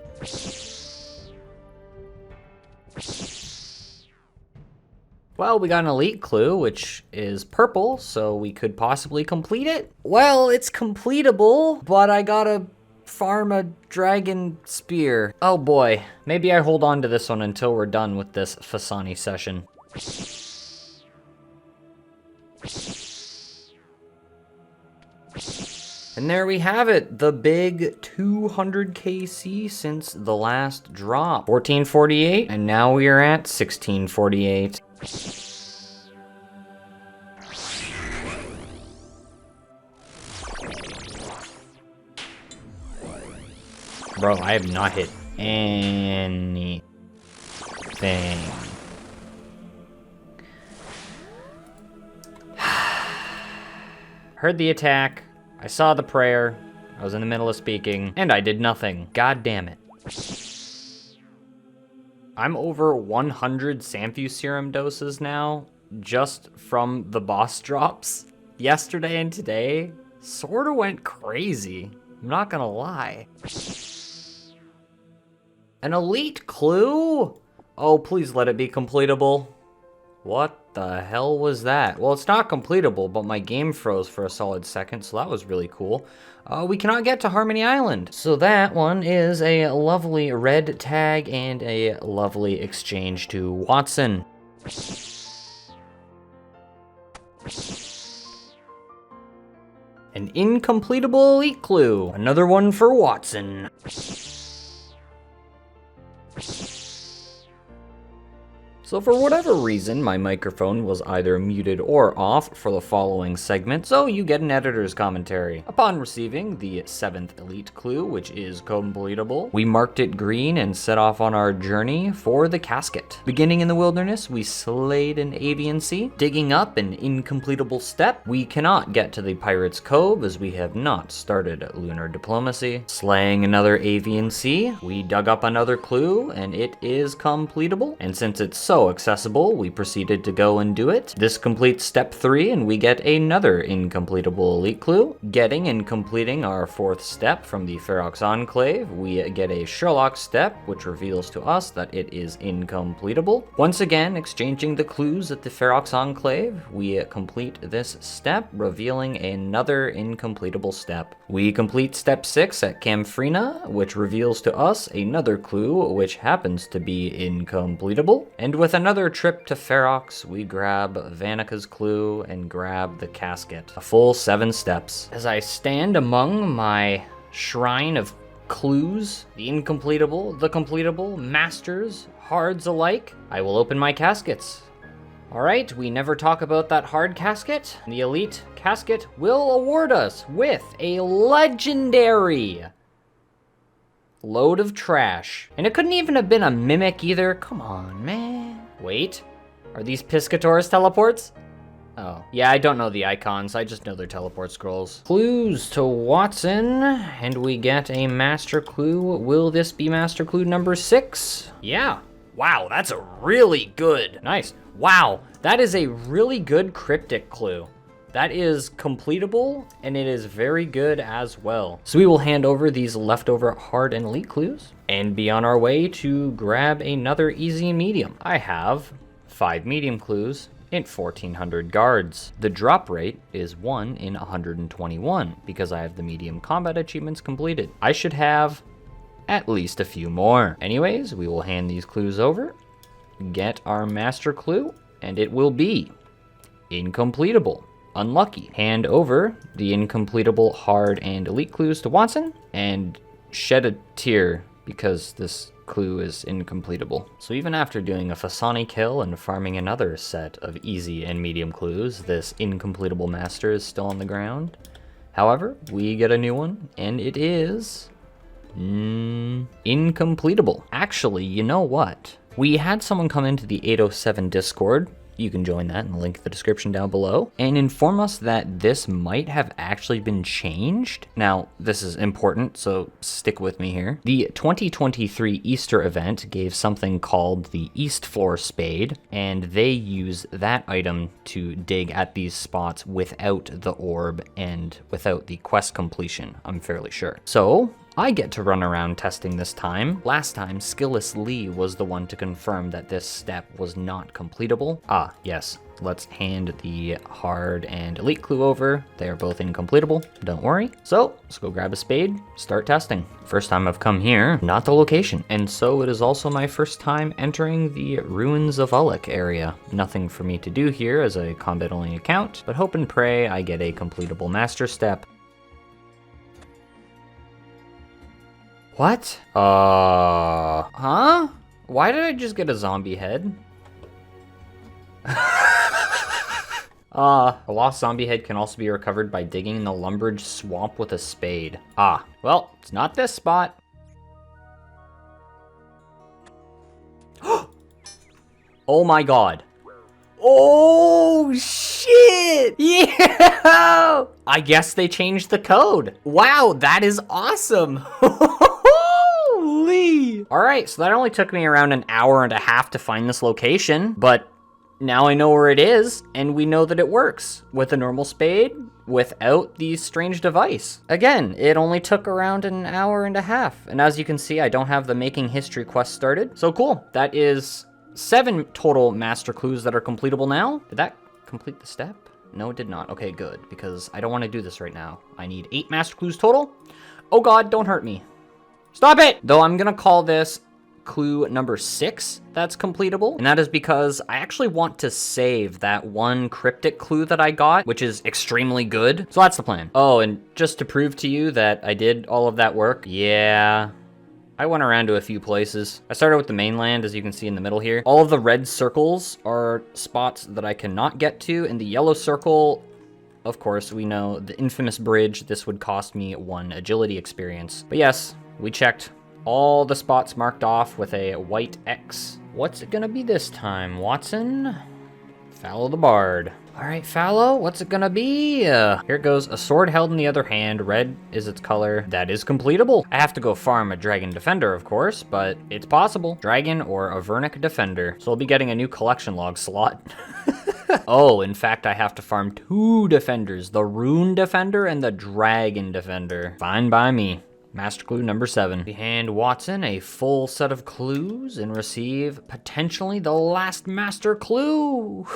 Well, we got an elite clue, which is purple, so we could possibly complete it. Well, it's completable, but I gotta farm a dragon spear. Oh boy, maybe I hold on to this one until we're done with this Fasani session. And there we have it, the big 200 KC since the last drop. 1448, and now we are at 1648. Bro, I have not hit anything. Heard the attack. I saw the prayer. I was in the middle of speaking, and I did nothing. God damn it. I'm over 100 Samphu serum doses now, just from the boss drops. Yesterday and today, sorta went crazy. I'm not gonna lie. An elite clue? Oh, please let it be completable. What the hell was that? Well, it's not completable, but my game froze for a solid second, so that was really cool. We cannot get to Harmony Island. So that one is a lovely red tag and a lovely exchange to Watson. An incompletable elite clue. Another one for Watson. So for whatever reason, my microphone was either muted or off for the following segment, so you get an editor's commentary. Upon receiving the 7th elite clue, which is completable, we marked it green and set off on our journey for the casket. Beginning in the wilderness, we slayed an avian sea. Digging up an incompletable step, we cannot get to the Pirate's Cove as we have not started lunar diplomacy. Slaying another avian sea, we dug up another clue and it is completable. And since it's so accessible, we proceeded to go and do it. This completes step 3 and we get another incompletable elite clue. Getting and completing our 4th step from the Ferox Enclave, we get a Sherlock step, which reveals to us that it is incompletable. Once again, exchanging the clues at the Ferox Enclave, we complete this step, revealing another incompletable step. We complete step 6 at Camfrina, which reveals to us another clue, which happens to be incompletable. And with another trip to Ferox, we grab Vanika's clue and grab the casket. A full 7 steps. As I stand among my shrine of clues, the incompletable, the completable, masters, hards alike, I will open my caskets. Alright, we never talk about that hard casket. The elite casket will award us with a legendary load of trash. And it couldn't even have been a mimic either. Come on, man. Wait, are these Piscator's teleports? Oh, yeah, I don't know the icons. I just know their teleport scrolls. Clues to Watson, and we get a master clue. Will this be master clue number 6? Yeah. Wow, that's a really good. Nice. Wow, that is a really good cryptic clue. That is completable, and it is very good as well. So we will hand over these leftover hard and elite clues, and be on our way to grab another easy medium. I have 5 medium clues in 1400 guards. The drop rate is 1 in 121, because I have the medium combat achievements completed. I should have at least a few more. Anyways, we will hand these clues over, get our master clue, and it will be incompletable. unlucky. Hand over the incompletable hard and elite clues to Watson and shed a tear because this clue is incompletable. So even after doing a Fasani kill and farming another set of easy and medium clues, this incompletable master is still on the ground. However, we get a new one, and it is incompletable. Actually, you know what? We had someone come into the 807 Discord. You can join that in the link in the description down below and inform us that this might have actually been changed. Now, this is important, so stick with me here. The 2023 Easter event gave something called the East Floor Spade, and they use that item to dig at these spots without the orb and without the quest completion, I'm fairly sure. So I get to run around testing this time. Last time, Skillless Lee was the one to confirm that this step was not completable. Ah, yes. Let's hand the hard and elite clue over. They are both incompletable, don't worry. So, let's go grab a spade, start testing. First time I've come here, not the location. And so it is also my first time entering the Ruins of Old area. Nothing for me to do here as a combat-only account, but hope and pray I get a completable master step. What? Huh? Why did I just get a zombie head? A lost zombie head can also be recovered by digging in the Lumbridge swamp with a spade. Ah, well, it's not this spot. Oh my god. Oh shit! Yeah! I guess they changed the code. Wow, that is awesome. Holy! Alright, so that only took me around an hour and a half to find this location, but now I know where it is, and we know that it works with a normal spade without the strange device. Again, it only took around an hour and a half, and as you can see, I don't have the Making History quest started. So cool, that is 7 total master clues that are completable now. Did that complete the step? No, it did not. Okay, good, because I don't want to do this right now. I need 8 master clues total. Oh god, don't hurt me. Stop it! Though I'm gonna call this clue number 6 that's completable, and that is because I actually want to save that one cryptic clue that I got, which is extremely good. So that's the plan. Oh, and just to prove to you that I did all of that work, yeah, I went around to a few places. I started with the mainland, as you can see in the middle here. All of the red circles are spots that I cannot get to, and the yellow circle, of course, we know the infamous bridge. This would cost me 1 agility experience. But yes, we checked all the spots marked off with a white X. What's it gonna be this time, Watson? Fallow the Bard. All right, Fallow, what's it gonna be? Here it goes, a sword held in the other hand, red is its color. That is completable. I have to go farm a Dragon Defender, of course, but it's possible. Dragon or a Vernic Defender. So I'll be getting a new collection log slot. Oh, in fact, I have to farm 2 Defenders, the Rune Defender and the Dragon Defender. Fine by me. Master clue number 7. We hand Watson a full set of clues and receive potentially the last master clue.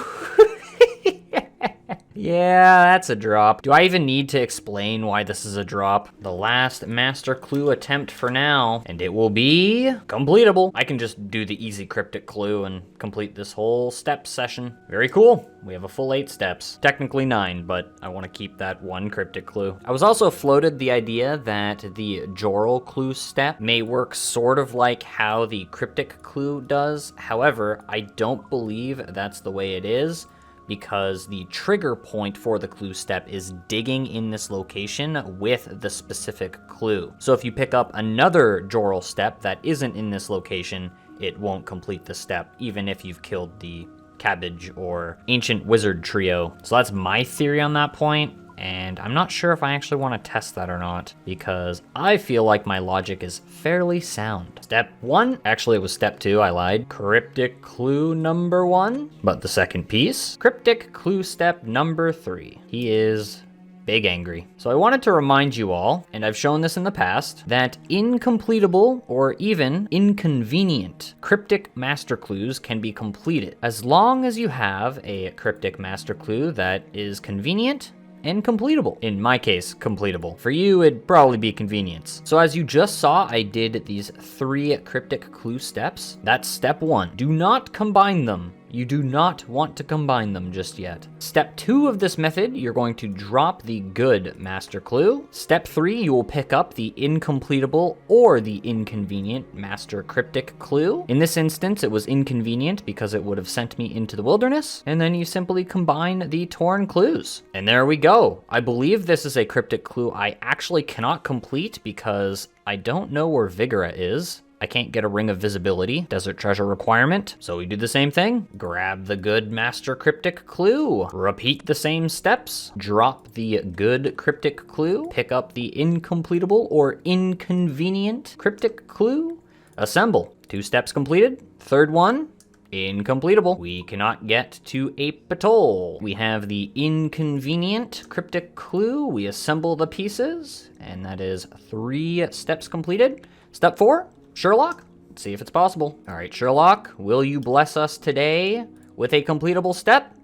Yeah, that's a drop. Do I even need to explain why this is a drop? The last master clue attempt for now, and it will be completable. I can just do the easy cryptic clue and complete this whole step session. Very cool. We have a full 8 steps. Technically 9, but I want to keep that 1 cryptic clue. I was also floated the idea that the Joral clue step may work sort of like how the cryptic clue does. However, I don't believe that's the way it is, because the trigger point for the clue step is digging in this location with the specific clue. So if you pick up another Joral step that isn't in this location, it won't complete the step, even if you've killed the Cabbage or Ancient Wizard trio. So that's my theory on that point, and I'm not sure if I actually want to test that or not, because I feel like my logic is fairly sound. Step 1, actually it was step 2, I lied. Cryptic clue number 1, but the second piece. Cryptic clue step number 3. He is big angry. So I wanted to remind you all, and I've shown this in the past, that incompletable or even inconvenient cryptic master clues can be completed as long as you have a cryptic master clue that is convenient and completable. In my case, completable. For you, it'd probably be convenience. So as you just saw, I did these 3 cryptic clue steps. That's step 1. Do not combine them You do not want to combine them just yet. Step 2 of this method, you're going to drop the good master clue. Step 3, you will pick up the incompletable or the inconvenient master cryptic clue. In this instance, it was inconvenient because it would have sent me into the wilderness, and then you simply combine the torn clues. And there we go. I believe this is a cryptic clue I actually cannot complete because I don't know where Vigora is. I can't get a Ring of Visibility, Desert Treasure requirement. So we do the same thing. Grab the good Master Cryptic Clue. Repeat the same steps. Drop the good Cryptic Clue. Pick up the incompletable or inconvenient Cryptic Clue. Assemble. 2 steps completed. Third one, incompletable. We cannot get to Ape Atoll. We have the inconvenient Cryptic Clue. We assemble the pieces, and that is 3 steps completed. Step 4. Sherlock, let's see if it's possible. All right, Sherlock, will you bless us today with a completable step?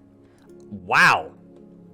Wow.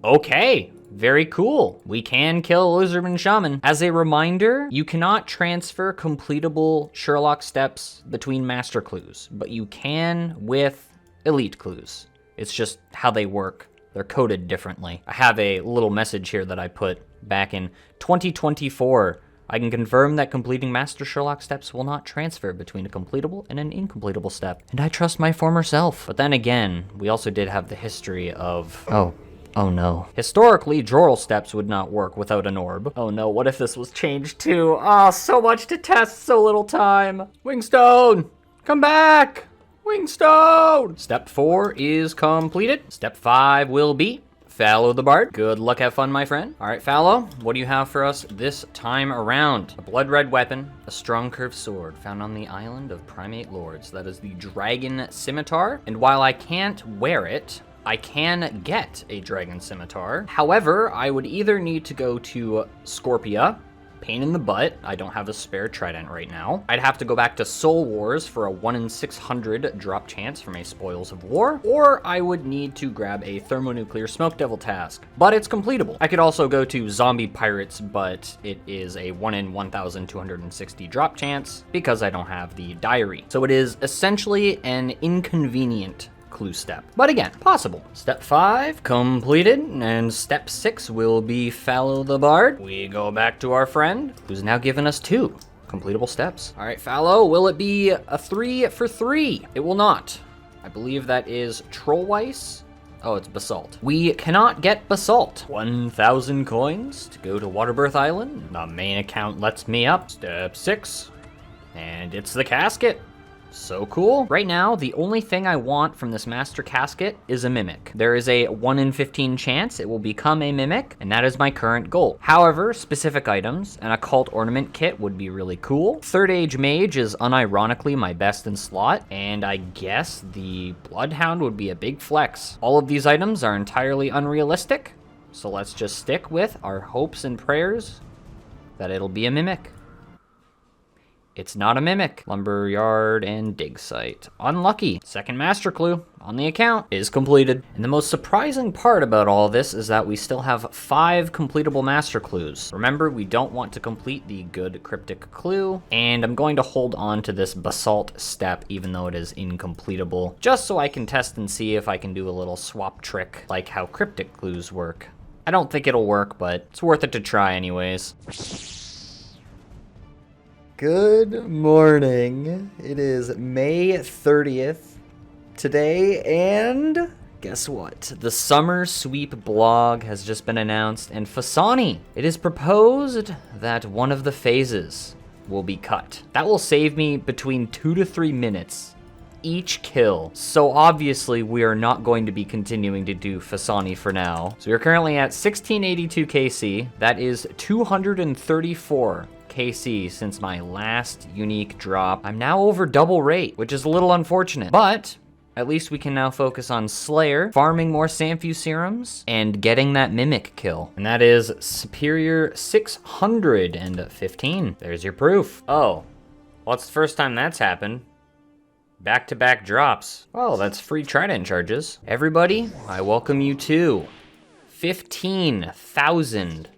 Okay, very cool. We can kill Lizardman Shaman. As a reminder, you cannot transfer completable Sherlock steps between master clues, but you can with elite clues. It's just how they work. They're coded differently. I have a little message here that I put back in 2024. I can confirm that completing Master Sherlock steps will not transfer between a completable and an incompletable step. And I trust my former self. But then again, we also did have the history of... Oh no. Historically, Jorl steps would not work without an orb. Oh no, what if this was changed too? Ah, so much to test, so little time. Wingstone, come back! Wingstone! Step 4 is completed. Step 5 will be... Fallow the Bard. Good luck, have fun, my friend. All right, Fallow, what do you have for us this time around? A blood red weapon, a strong curved sword found on the island of Primate Lords. That is the Dragon Scimitar. And while I can't wear it, I can get a Dragon Scimitar. However, I would either need to go to Scorpia, pain in the butt. I don't have a spare trident right now. I'd have to go back to Soul Wars for a 1 in 600 drop chance from a Spoils of War, or I would need to grab a Thermonuclear Smoke Devil task, but it's completable. I could also go to Zombie Pirates, but it is a 1 in 1,260 drop chance because I don't have the diary. So it is essentially an inconvenient clue step, but again, possible. Step 5 completed, and step 6 will be Fallow the Bard. We go back to our friend, who's now given us 2 completable steps. All right, Fallow, will it be a 3 for 3? It will not. I believe that is Trollweiss. Oh, it's Basalt. We cannot get Basalt. 1,000 coins to go to Waterbirth Island. The main account lets me up. Step 6, and it's the casket. So cool. Right now, the only thing I want from this Master Casket is a Mimic. There is a 1 in 15 chance it will become a Mimic, and that is my current goal. However, specific items and a Cult Ornament Kit would be really cool. Third Age Mage is unironically my best in slot, and I guess the Bloodhound would be a big flex. All of these items are entirely unrealistic, so let's just stick with our hopes and prayers that it'll be a Mimic. It's not a Mimic. Lumberyard and Dig Site. Unlucky. Second master clue on the account is completed. And the most surprising part about all this is that we still have 5 completable master clues. Remember, we don't want to complete the good cryptic clue, and I'm going to hold on to this basalt step even though it is incompletable, just so I can test and see if I can do a little swap trick like how cryptic clues work. I don't think it'll work, but it's worth it to try anyways. Good morning. It is May 30th today, and guess what? The Summer Sweep blog has just been announced, and Fasani, it is proposed that one of the phases will be cut. That will save me between 2 to 3 minutes each kill. So obviously we are not going to be continuing to do Fasani for now. So we're currently at 1682 KC. That is 234 KC since my last unique drop. I'm now over double rate, which is a little unfortunate, but at least we can now focus on Slayer, farming more Sanfu serums, and getting that Mimic kill. And that is Superior 615. There's your proof. Oh, well, it's the first time that's happened. Back-to-back drops. Oh, that's free Trident charges. Everybody, I welcome you to 15,000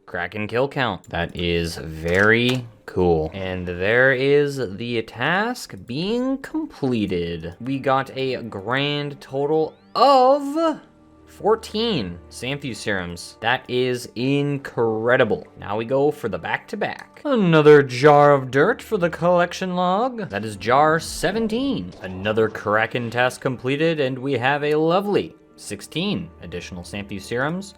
Kraken kill count. That is very Cool. And there is the task being completed. We got a grand total of 14 Sanfew serums. That is incredible. Now we go for the back-to-back. Another jar of dirt for the collection log. That is jar 17. Another Kraken task completed, and we have a lovely 16 additional Sanfew serums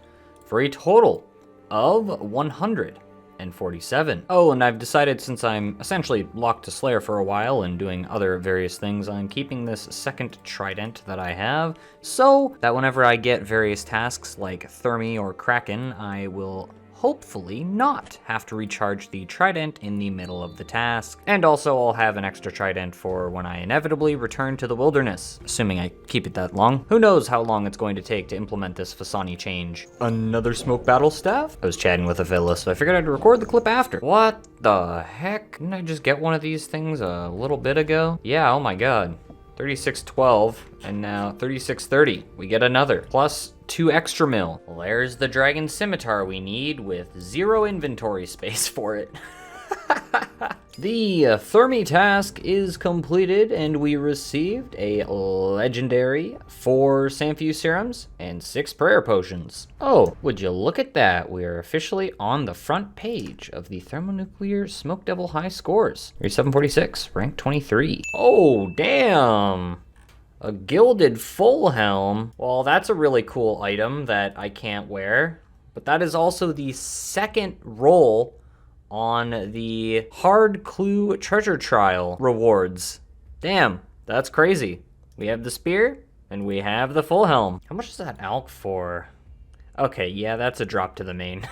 for a total of 147. Oh, and I've decided, since I'm essentially locked to Slayer for a while and doing other various things, I'm keeping this second trident that I have, so that whenever I get various tasks like Thermi or Kraken, I will hopefully not have to recharge the trident in the middle of the task. And also I'll have an extra trident for when I inevitably return to the wilderness, assuming I keep it that long. Who knows how long it's going to take to implement this Fasani change. Another smoke battle staff? I was chatting with Avila, so I figured I'd record the clip after. What the heck? Didn't I just get one of these things a little bit ago? Yeah, oh my god. 3612, and now 3630. We get another, plus 2 extra mil. Well, there's the dragon scimitar we need with 0 inventory space for it. The Thermi task is completed, and we received a legendary 4 Sanfew serums and 6 prayer potions. Oh, would you look at that? We are officially on the front page of the thermonuclear smoke devil high scores. 3746, rank 23. Oh, damn. A gilded full helm. Well, that's a really cool item that I can't wear, but that is also the second roll on the hard clue treasure trial rewards. Damn, that's crazy. We have the spear and we have the full helm. How much is that alk for? Okay, yeah, that's a drop to the main.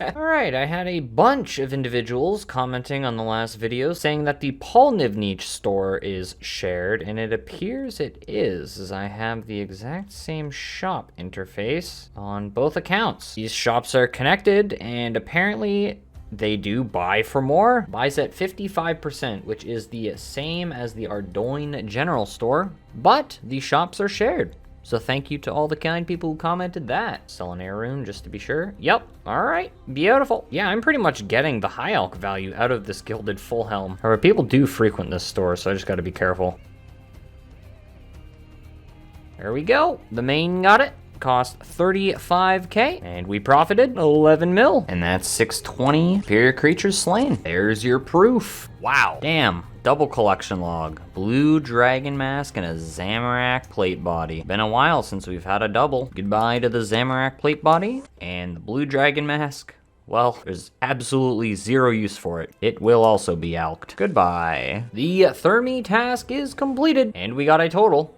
Alright, I had a bunch of individuals commenting on the last video saying that the Paul Nivnich store is shared, and it appears it is, as I have the exact same shop interface on both accounts. These shops are connected, and apparently they do buy for more. Buys at 55%, which is the same as the Ardoin General Store, but the shops are shared. So thank you to all the kind people who commented that. Sell an heirloom just to be sure. Yep, all right, beautiful. Yeah, I'm pretty much getting the high alk value out of this gilded full helm. However, people do frequent this store, so I just gotta be careful. There we go, the main got it. Cost 35k, and we profited 11 mil, and that's 620 superior creatures slain. There's your proof. Wow, damn. Double collection log, blue dragon mask and a Zamorak plate body. Been a while since we've had a double. Goodbye to the Zamorak plate body and the blue dragon mask. Well, there's absolutely 0 use for it. It will also be alked. Goodbye. The Thermi task is completed, and we got a total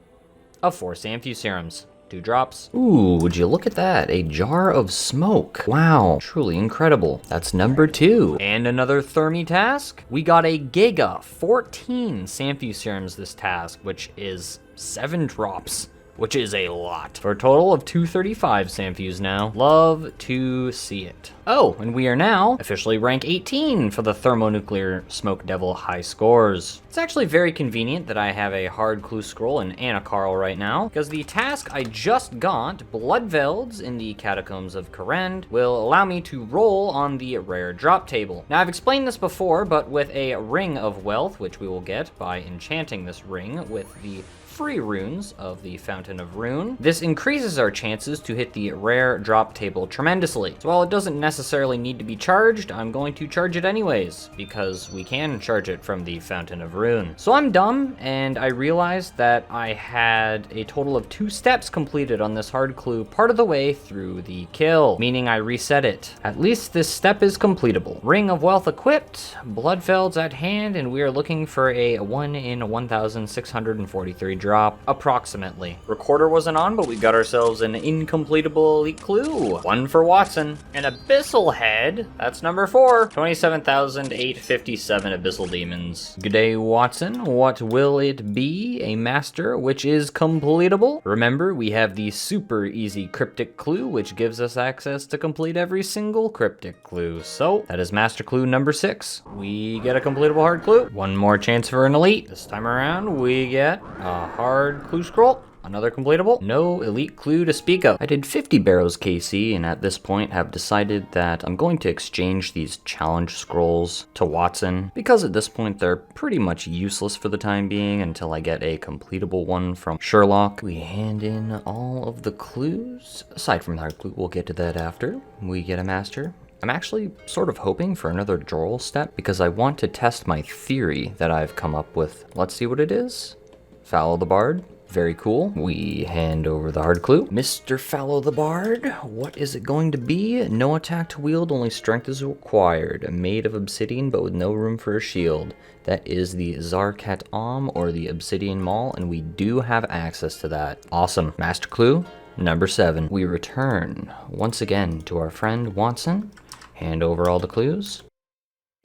of 4 Sanfew serums. 2 drops. Ooh, would you look at that? A jar of smoke. Wow, truly incredible. That's number 2. And another Thermi task. We got a Giga 14 Sanfew serums this task, which is 7 drops, which is a lot. For a total of 235 Sanfews now. Love to see it. Oh, and we are now officially rank 18 for the thermonuclear smoke devil high scores. It's actually very convenient that I have a hard clue scroll in Anakarl right now, because the task I just got, Bloodvelds in the Catacombs of Karend, will allow me to roll on the rare drop table. Now, I've explained this before, but with a Ring of Wealth, which we will get by enchanting this ring with the free runes of the Fountain of Rune, this increases our chances to hit the rare drop table tremendously. So while it doesn't necessarily need to be charged, I'm going to charge it anyways, because we can charge it from the Fountain of Rune. So I'm dumb, and I realized that I had a total of 2 steps completed on this hard clue part of the way through the kill, meaning I reset it. At least this step is completable. Ring of Wealth equipped, Bloodvelds at hand, and we are looking for a 1 in 1,643 drop, approximately. Recorder wasn't on, but we got ourselves an incompletable elite clue. 1 for Watson. An Abyssal Head, that's number 4. 27,857 Abyssal Demons. Good day, Watson. What will it be? A master, which is completable. Remember, we have the super easy cryptic clue, which gives us access to complete every single cryptic clue. So, that is master clue number 6. We get a completable hard clue. 1 more chance for an elite. This time around, we get a hard clue scroll, Another completable. No elite clue to speak of. I did 50 Barrows KC, and at this point have decided that I'm going to exchange these challenge scrolls to Watson, because at this point they're pretty much useless for the time being until I get a completable one from Sherlock. We hand in all of the clues. Aside from the hard clue, we'll get to that after. We get a master. I'm actually sort of hoping for another droll step because I want to test my theory that I've come up with. Let's see what it is. Fallow the Bard. Very cool. We hand over the hard clue. Mr. Fallow the Bard, what is it going to be? No attack to wield, only strength is required. Made of obsidian, but with no room for a shield. That is the Zarkat Om, or the Obsidian Maul, and we do have access to that. Awesome. Master clue number 7. We return once again to our friend Watson. Hand over all the clues.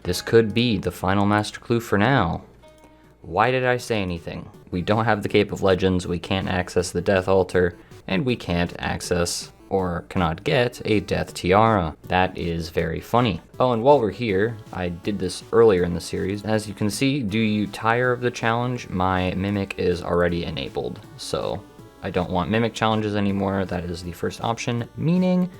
This could be the final master clue for now. Why did I say anything? We don't have the Cape of Legends, we can't access the Death Altar, and we can't access or cannot get a Death Tiara. That is very funny. Oh, and while we're here, I did this earlier in the series. As you can see, do you tire of the challenge? My Mimic is already enabled, so I don't want Mimic challenges anymore. That is the first option, meaning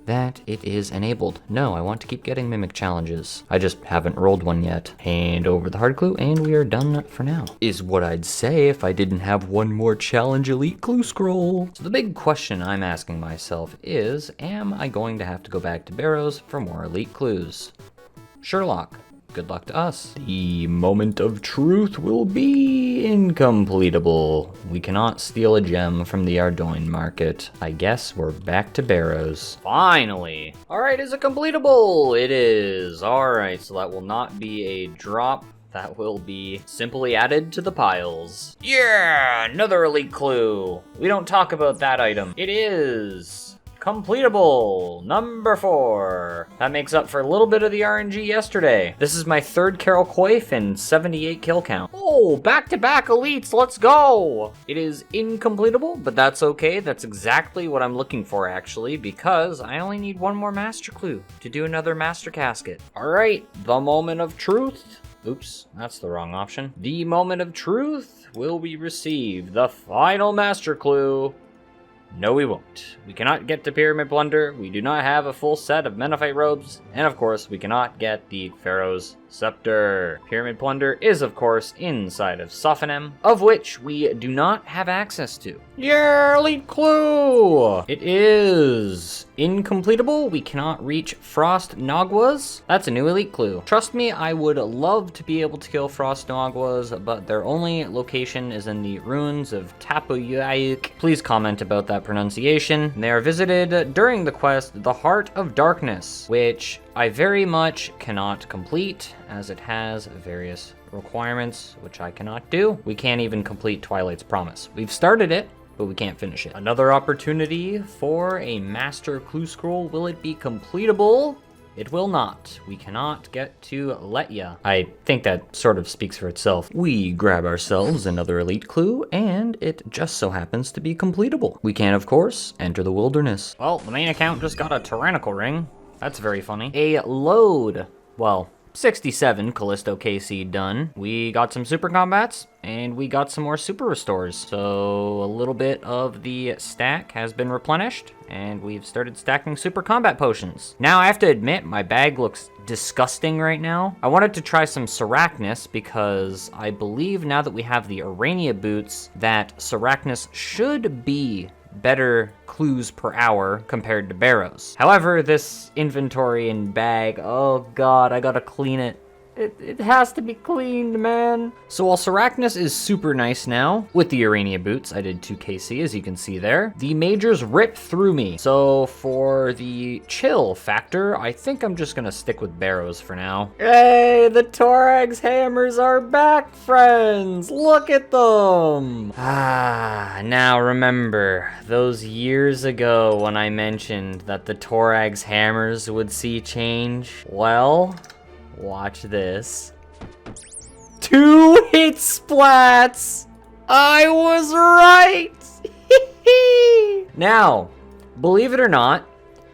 that it is enabled. No, I want to keep getting Mimic challenges. I just haven't rolled one yet. Hand over the hard clue, and we are done for now. Is what I'd say if I didn't have one more challenge elite clue scroll. So the big question I'm asking myself is, am I going to have to go back to Barrows for more elite clues? Sherlock, good luck to us. The moment of truth will be incompletable. We cannot steal a gem from the Ardoin market. I guess we're back to Barrows. Finally. All right, is it completable? It is. All right, so that will not be a drop. That will be simply added to the piles. Yeah, another elite clue. We don't talk about that item. It is completable, number 4. That makes up for a little bit of the RNG yesterday. This is my 3rd Carol Coif and 78 kill count. Oh, back-to-back elites, let's go! It is incompletable, but that's okay. That's exactly what I'm looking for, actually, because I only need one more master clue to do another master casket. All right, the moment of truth. Oops, that's the wrong option. The moment of truth will we receive the final master clue. No, we won't. We cannot get to Pyramid Plunder, we do not have a full set of Menethite robes, and of course, we cannot get the Pharaoh's Scepter. Pyramid Plunder is, of course, inside of Sophonem, of which we do not have access to. Yeah, elite clue! It is incompletable. We cannot reach Frost Nagwas. That's a new elite clue. Trust me, I would love to be able to kill Frost Nagwas, but their only location is in the ruins of Tapuyayuk. Please comment about that pronunciation. They are visited during the quest, The Heart of Darkness, which I very much cannot complete, as it has various requirements, which I cannot do. We can't even complete Twilight's Promise. We've started it, but we can't finish it. Another opportunity for a master clue scroll. Will it be completable? It will not. We cannot get to Letya. I think that sort of speaks for itself. We grab ourselves another elite clue, and it just so happens to be completable. We can, of course, enter the wilderness. Well, the main account just got a tyrannical ring. That's very funny. A load. Well, 67 Kalisto KC done. We got some super combats, and we got some more super restores. So a little bit of the stack has been replenished, and we've started stacking super combat potions. Now I have to admit, my bag looks disgusting right now. I wanted to try some Sarachnis because I believe now that we have the Arania boots that Sarachnis should be better clues per hour compared to Barrows. However, this inventory and bag, oh god, I gotta clean it. It has to be cleaned, man. So while Sarachnis is super nice now, with the Arania boots, I did 2 KC, as you can see there, the majors rip through me. So for the chill factor, I think I'm just gonna stick with Barrows for now. Hey, the Torag's hammers are back, friends! Look at them! Now remember, those years ago when I mentioned that the Torag's hammers would see change? Well, watch this. 2 hit splats! I was right! Now, believe it or not,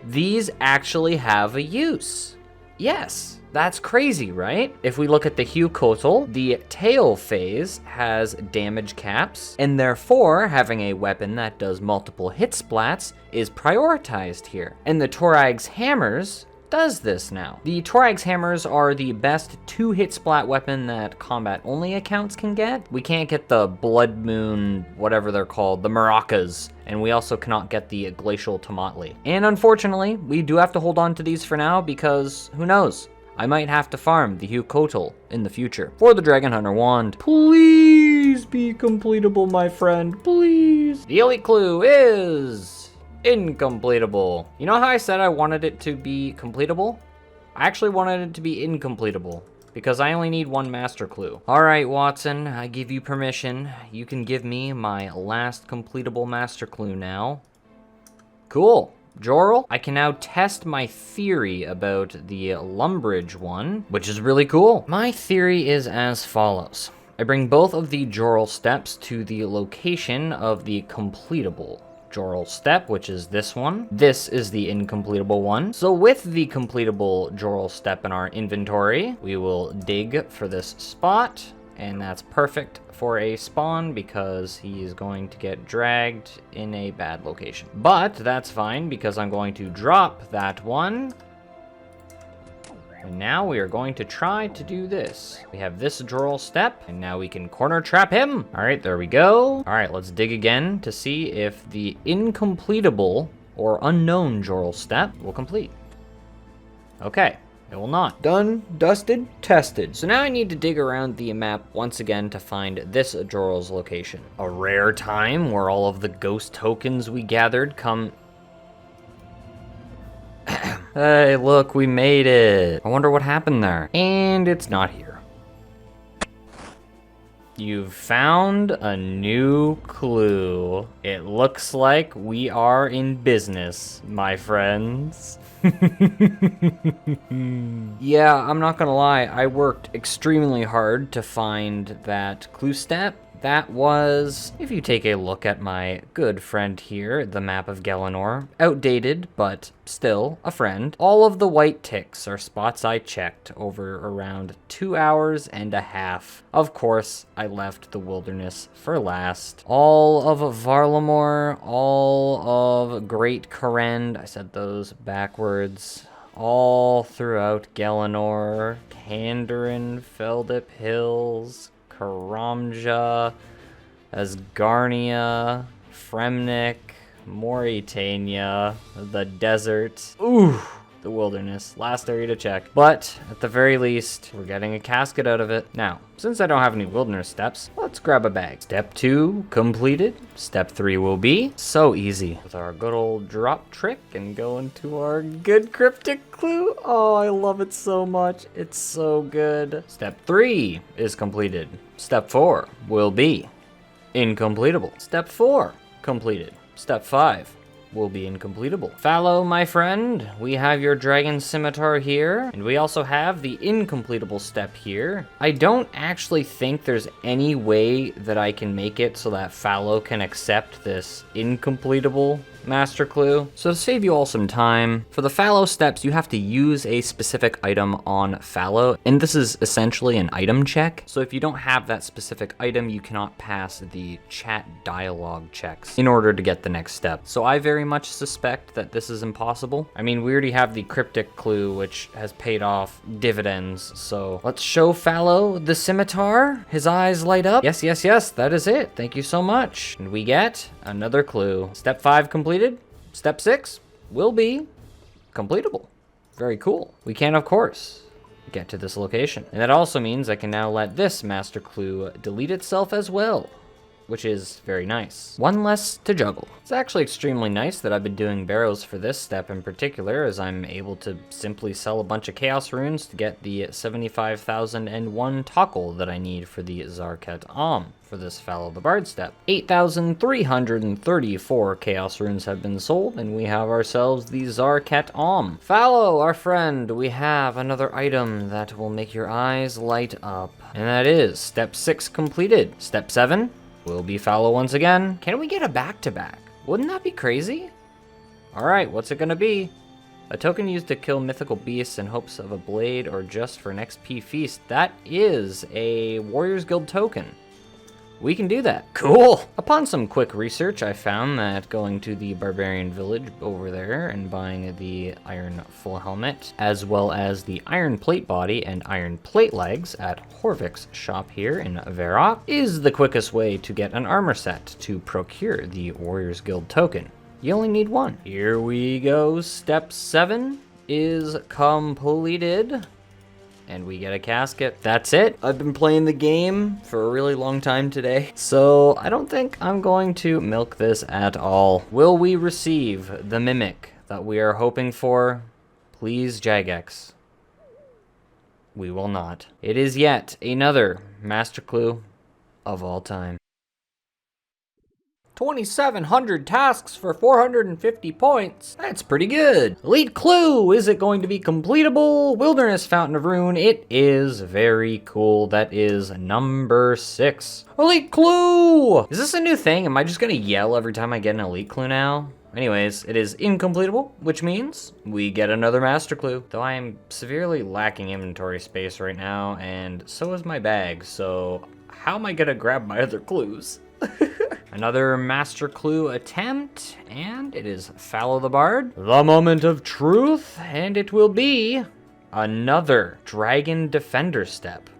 these actually have a use. Yes, That's crazy, right? If we look at the Hue Kotal, the tail phase has damage caps, and therefore having a weapon that does multiple hit splats is prioritized here. And the Torag's hammers does this now. The Torag's hammers are the best 2-hit splat weapon that combat only accounts can get. We can't get the Blood Moon, whatever they're called, the Maracas, and we also cannot get the Glacial Tomatli. And unfortunately, we do have to hold on to these for now because who knows? I might have to farm the Hue Kotal in the future. For the Dragon Hunter wand, please be completable, my friend, please. The elite clue is incompletable. You know how I said I wanted it to be completable? I actually wanted it to be incompletable because I only need one master clue. All right, Watson, I give you permission. You can give me my last completable master clue now. Cool. Jorl, I can now test my theory about the Lumbridge one, which is really cool. My theory is as follows. I bring both of the Jorl steps to the location of the completable Jorl step, which is this one. This is the incompletable one. So with the completable Jorl step in our inventory, we will dig for this spot, and that's perfect for a spawn because he is going to get dragged in a bad location. But that's fine because I'm going to drop that one. And now we are going to try to do this. We have this Jorl step, and now we can corner trap him. All right, there we go. All right, let's dig again to see if the incompletable or unknown Jorl step will complete. Okay. It will not. Done, dusted, tested. So now I need to dig around the map once again to find this Jorl's location. A rare time where all of the ghost tokens we gathered come... Hey, look, we made it. I wonder what happened there. And it's not here. You've found a new clue. It looks like we are in business, my friends. Yeah, I'm not gonna lie, I worked extremely hard to find that clue step. That was, if you take a look at my good friend here, the map of Galanor, outdated, but still a friend. All of the white ticks are spots I checked over around 2 hours and a half. Of course, I left the wilderness for last. All of Varlamore, all of Great Korend, I said those backwards, all throughout Galanor, Kandarin, Feldip Hills, Karamja, Asgarnia, Fremnik, Mauritania, the desert. Ooh, the wilderness. Last area to check. But at the very least, we're getting a casket out of it. Now, since I don't have any wilderness steps, let's grab a bag. Step 2 completed. Step 3 will be so easy with our good old drop trick and go into our good cryptic clue. Oh, I love it so much. It's so good. Step 3 is completed. Step 4 will be incompletable. Step 4 completed. Step 5 will be incompletable. Fallow, my friend, we have your dragon scimitar here, and we also have the incompletable step here. I don't actually think there's any way that I can make it so that Fallow can accept this incompletable master clue. So to save you all some time, for the Fallow steps, you have to use a specific item on Fallow, and this is essentially an item check. So if you don't have that specific item, you cannot pass the chat dialogue checks in order to get the next step. So I very much suspect that this is impossible. I mean, we already have the cryptic clue, which has paid off dividends. So let's show Fallow the scimitar. His eyes light up. Yes, yes, yes, that is it. Thank you so much. And we get another clue. Step 5 completed. Step 6 will be completable. Very cool. We can, of course, get to this location. And that also means I can now let this master clue delete itself as well, which is very nice. One less to juggle. It's actually extremely nice that I've been doing Barrows for this step in particular, as I'm able to simply sell a bunch of Chaos Runes to get the 75,001 Toggle that I need for the Zarket for this Fallow the Bard step. 8,334 Chaos Runes have been sold, and we have ourselves the Zarket Fallow, our friend, we have another item that will make your eyes light up, and that is step 6 completed. Step 7 will be Fallow once again. Can we get a back-to-back? Wouldn't that be crazy? All right, what's it gonna be? A token used to kill mythical beasts in hopes of a blade or just for an XP feast. That is a Warriors Guild token. We can do that. Cool! Upon some quick research, I found that going to the Barbarian Village over there and buying the Iron Full Helmet, as well as the Iron Plate Body and Iron Plate Legs at Horvik's shop here in Varrock, is the quickest way to get an armor set to procure the Warriors Guild token. You only need one. Here we go. Step 7 is completed. And we get a casket. That's it. I've been playing the game for a really long time today, so I don't think I'm going to milk this at all. Will we receive the Mimic that we are hoping for? Please, Jagex. We will not. It is yet another Master Clue of all time. 2,700 tasks for 450 points. That's pretty good. Elite Clue. Is it going to be completable? Wilderness Fountain of Rune. It is very cool. That is number 6. Elite Clue. Is this a new thing? Am I just going to yell every time I get an Elite Clue now? Anyways, it is incompletable, which means we get another Master Clue. Though I am severely lacking inventory space right now, and so is my bag, so how am I going to grab my other clues? Another Master Clue attempt, and it is Fallow the Bard. The moment of truth, and it will be another Dragon Defender step.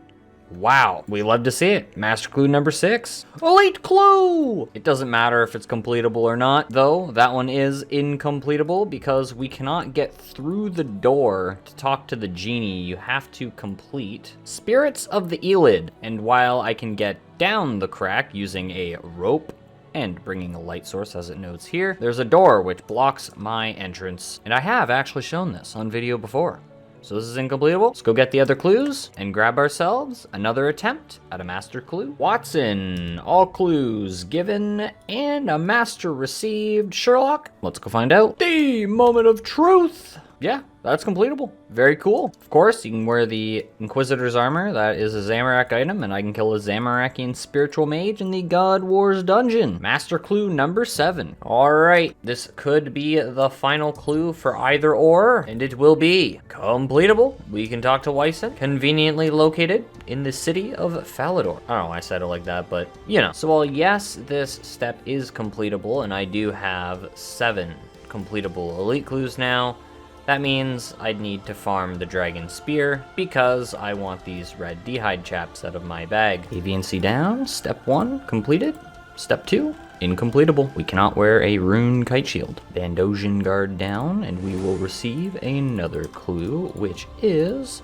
Wow, we love to see it. Master Clue number 6. Elite Clue! It doesn't matter if it's completable or not, though. That one is incompletable because we cannot get through the door to talk to the genie. You have to complete Spirits of the Elid. And while I can get down the crack using a rope and bringing a light source as it notes here, there's a door which blocks my entrance. And I have actually shown this on video before. So this is incompletable. Let's go get the other clues and grab ourselves another attempt at a Master Clue. Watson, all clues given and a Master received. Sherlock, let's go find out. The moment of truth. Yeah, that's completable. Very cool. Of course, you can wear the Inquisitor's armor. That is a Zamorak item, and I can kill a Zamorakian spiritual mage in the God Wars dungeon. Master Clue number 7. All right, this could be the final clue for either or, and it will be completable. We can talk to Wyson, conveniently located in the city of Falador. I don't know why I said it like that, but you know. So while yes, this step is completable, and I do have 7 completable elite clues now, that means I'd need to farm the Dragon Spear because I want these red D'hide chaps out of my bag. Aviancy down, step 1 completed. Step 2, incompletable. We cannot wear a rune kite shield. Bandosian guard down, and we will receive another clue, which is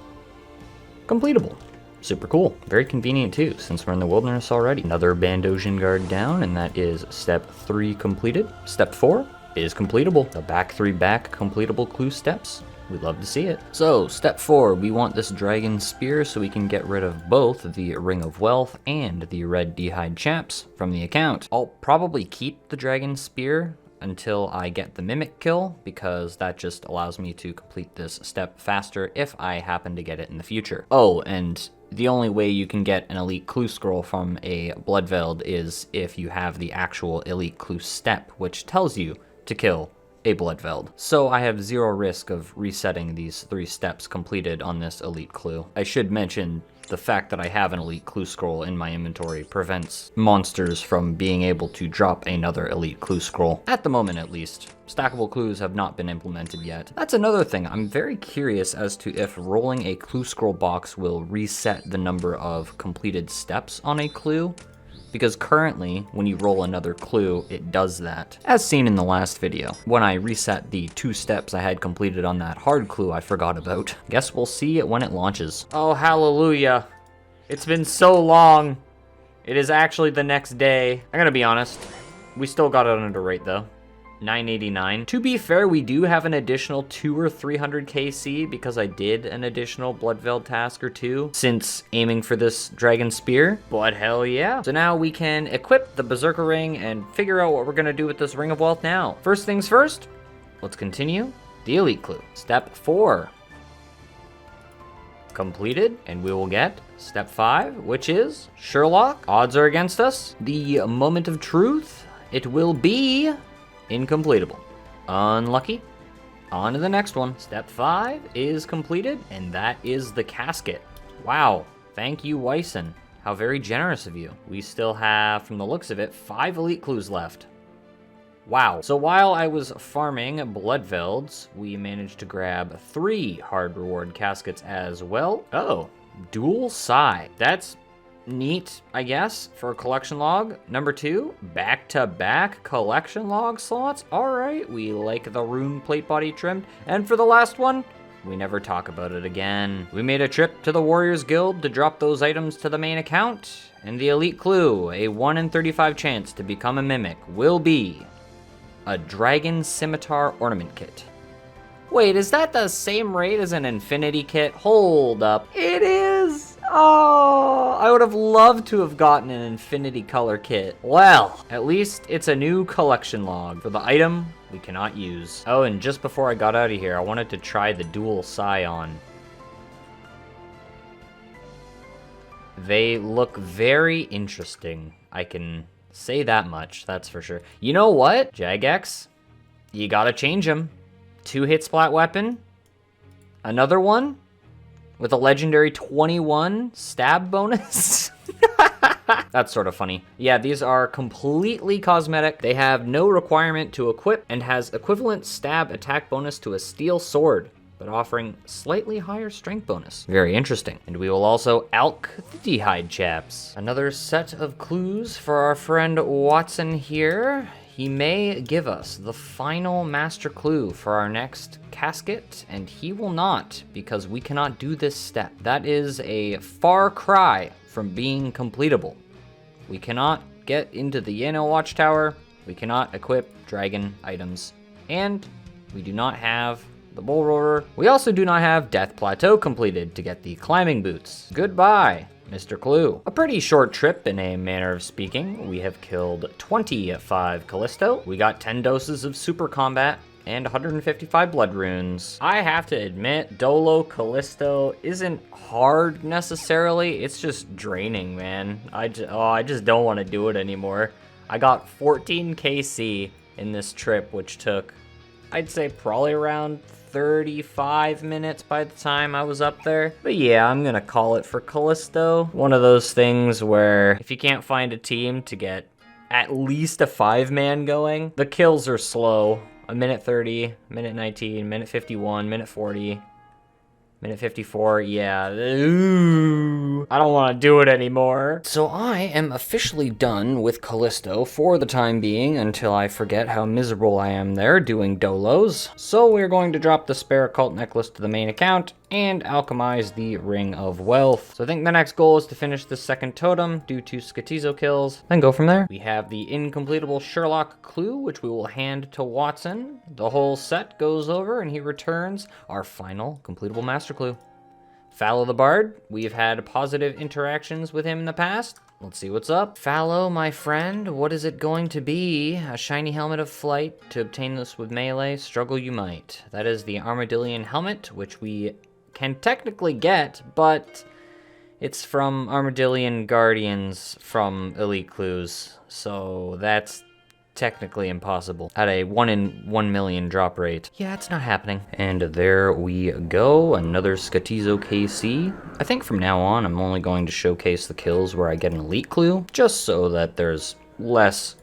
completable. Super cool. Very convenient too, since we're in the wilderness already. Another Bandosian guard down, and that is step 3 completed. Step 4 is completable. The back 3 completable clue steps. We'd love to see it. So, step 4, we want this Dragon Spear so we can get rid of both the Ring of Wealth and the red D'hide chaps from the account. I'll probably keep the Dragon Spear until I get the Mimic kill, because that just allows me to complete this step faster if I happen to get it in the future. Oh, and the only way you can get an Elite Clue Scroll from a Bloodveld is if you have the actual Elite Clue step, which tells you to kill a Bloodveld. So I have 0 risk of resetting these 3 steps completed on this Elite Clue. I should mention the fact that I have an Elite Clue Scroll in my inventory prevents monsters from being able to drop another Elite Clue Scroll. At the moment, at least. Stackable clues have not been implemented yet. That's another thing. I'm very curious as to if rolling a Clue Scroll box will reset the number of completed steps on a clue, because currently, when you roll another clue, it does that, as seen in the last video, when I reset the 2 steps I had completed on that hard clue I forgot about. Guess we'll see it when it launches. Oh, hallelujah. It's been so long. It is actually the next day. I'm gonna be honest, we still got it under rate though. 989. To be fair, we do have an additional 200 or 300 KC because I did an additional Bloodveld task or 2 since aiming for this Dragon Spear, but hell yeah. So now we can equip the Berserker Ring and figure out what we're gonna do with this Ring of Wealth now. First things first, let's continue the Elite Clue. Step 4 completed, and we will get step 5, which is Sherlock. Odds are against us. The moment of truth, it will be incompletable. Unlucky. On to the next one. Step 5 is completed, and that is the casket. Wow, thank you, Wyson. How very generous of you. We still have, from the looks of it, 5 elite clues left. Wow. So while I was farming Bloodvelds, we managed to grab 3 hard reward caskets as well. Oh, dual Psi. That's neat, I guess, for a collection log. Number 2, back-to-back collection log slots. All right, we like the rune plate body trimmed. And for the last one, we never talk about it again. We made a trip to the Warriors Guild to drop those items to the main account, and the elite clue, a 1 in 35 chance to become a mimic, will be a Dragon Scimitar Ornament Kit. Wait, is that the same rate as an Infinity Kit? Hold up. It is! Oh, I would have loved to have gotten an Infinity Color Kit. Well, at least it's a new collection log for the item we cannot use. Oh, and just before I got out of here, I wanted to try the dual Psi on. They look very interesting. I can say that much, that's for sure. You know what, Jagex? You gotta change them. 2 hit splat weapon. Another one with a legendary 21 stab bonus. That's sort of funny. Yeah, these are completely cosmetic. They have no requirement to equip and has equivalent stab attack bonus to a steel sword, but offering slightly higher strength bonus. Very interesting. And we will also alch the hide chaps. Another set of clues for our friend Watson here. He may give us the final master clue for our next casket, and he will not, because we cannot do this step. That is a far cry from being completable. We cannot get into the Yano Watchtower, we cannot equip dragon items, and we do not have the Bull Roarer. We also do not have Death Plateau completed to get the climbing boots. Goodbye, Mr. Clue. A pretty short trip in a manner of speaking. We have killed 25 Kalisto. We got 10 doses of super combat and 155 blood runes. I have to admit, Dolo Kalisto isn't hard necessarily. It's just draining, man. I just don't want to do it anymore. I got 14 KC in this trip, which took, I'd say, probably around 35 minutes by the time I was up there. But yeah, I'm gonna call it for Kalisto. One of those things where if you can't find a team to get at least a 5-man going, the kills are slow. A minute 30, minute 19, minute 51, minute 40, minute 54, yeah. Ooh, I don't want to do it anymore. So I am officially done with Kalisto for the time being until I forget how miserable I am there doing dolos. So we're going to drop the spare occult necklace to the main account and alchemize the Ring of Wealth. So I think the next goal is to finish the second totem, do 2 Skotizo kills, then go from there. We have the incompletable Sherlock clue, which we will hand to Watson. The whole set goes over and he returns our final completable master clue. Fallow the Bard, we've had positive interactions with him in the past. Let's see what's up. Fallow, my friend, what is it going to be? A shiny helmet of flight. To obtain this with melee, struggle you might. That is the Armadillion helmet, which we can technically get, but it's from Armadillion Guardians from Elite Clues, so that's technically impossible at a 1 in 1 million drop rate. Yeah, it's not happening. And there we go, another Skotizo KC. I think from now on, I'm only going to showcase the kills where I get an Elite Clue, just so that there's less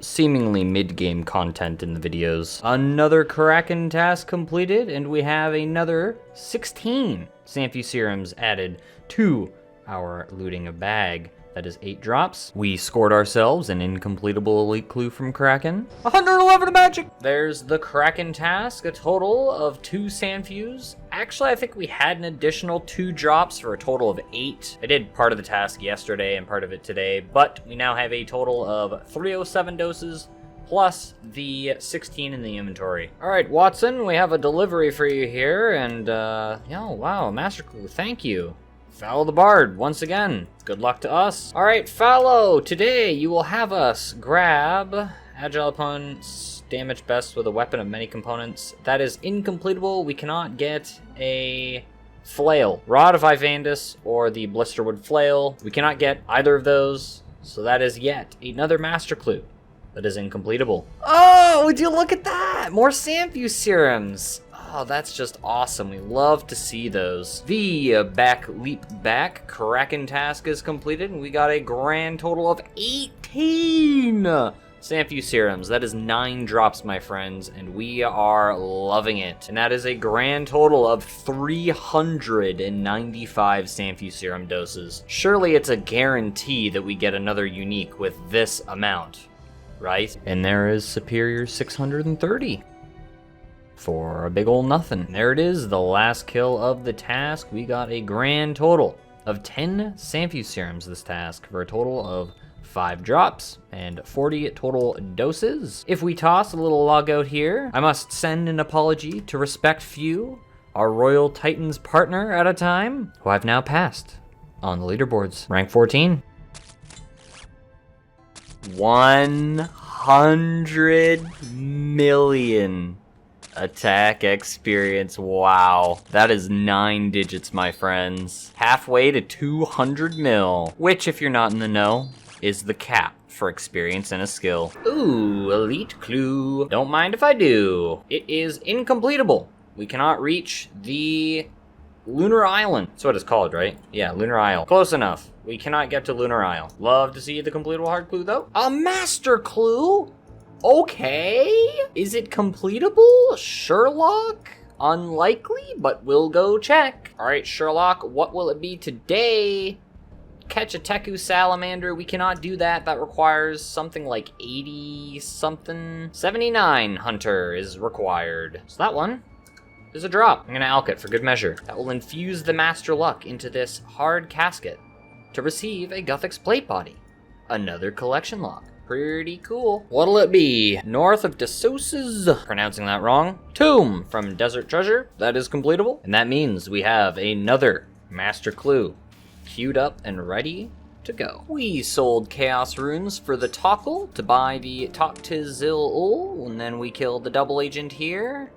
seemingly mid-game content in the videos. Another Kraken task completed, and we have another 16 Sanfu serums added to our looting a bag. That is 8 drops. We scored ourselves an incompletable elite clue from Kraken. 111 magic! There's the Kraken task, a total of 2 Sanfus. Actually, I think we had an additional 2 drops for a total of 8. I did part of the task yesterday and part of it today, but we now have a total of 307 doses, plus the 16 in the inventory. All right, Watson, we have a delivery for you here, and oh wow, master clue, thank you. Fallow the Bard, once again. Good luck to us. All right, Fallow, today you will have us grab agile opponents, damage best with a weapon of many components. That is incompletable. We cannot get a flail. Rod of Ivandis or the Blisterwood Flail. We cannot get either of those. So that is yet another master clue that is incompletable. Oh, would you look at that? More Sanfu serums. Oh, that's just awesome. We love to see those. The leap back Kraken task is completed, and we got a grand total of 18 Sanfu serums. That is 9 drops, my friends, and we are loving it. And that is a grand total of 395 Sanfu serum doses. Surely it's a guarantee that we get another unique with this amount, right? And there is Superior 630. For a big ol' nothing. There it is, the last kill of the task. We got a grand total of 10 Sanfu serums this task for a total of 5 drops and 40 total doses. If we toss a little log out here, I must send an apology to Respect Few, our Royal Titans partner at a time, who I've now passed on the leaderboards. Rank 14. 100 million attack experience. Wow. That is 9 digits, my friends. Halfway to 200 mil, which, if you're not in the know, is the cap for experience in a skill. Ooh, elite clue. Don't mind if I do. It is incompletable. We cannot reach the Lunar Island. That's what it's called, right? Yeah, Lunar Isle. Close enough. We cannot get to Lunar Isle. Love to see the completable hard clue, though. A master clue? Okay. Is it completable? Sherlock? Unlikely, but we'll go check. All right, Sherlock, what will it be today? Catch a Teku salamander. We cannot do that. That requires something like 80 something. 79 hunter is required. So that one is a drop. I'm gonna alch it for good measure. That will infuse the master luck into this hard casket to receive a Guthix plate body. Another collection log. Pretty cool. What'll it be? North of Desoses, pronouncing that wrong. Tomb from Desert Treasure. That is completable. And that means we have another master clue queued up and ready to go. We sold Chaos Runes for the Tockle to buy the Toktizil, and then we killed the double agent here.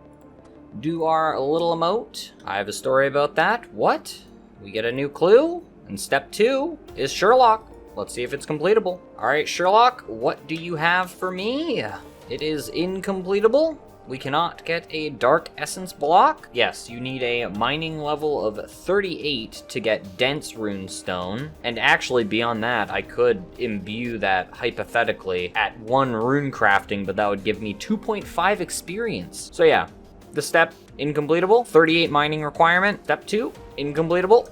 Do our little emote. I have a story about that. What? We get a new clue, and step 2 is Sherlock. Let's see if it's completable. All right, Sherlock, what do you have for me? It is incompletable. We cannot get a Dark Essence block. Yes, you need a mining level of 38 to get Dense Rune Stone. And actually, beyond that, I could imbue that hypothetically at 1 rune crafting, but that would give me 2.5 experience. So yeah, the step, incompletable. 38 mining requirement. Step 2, incompletable.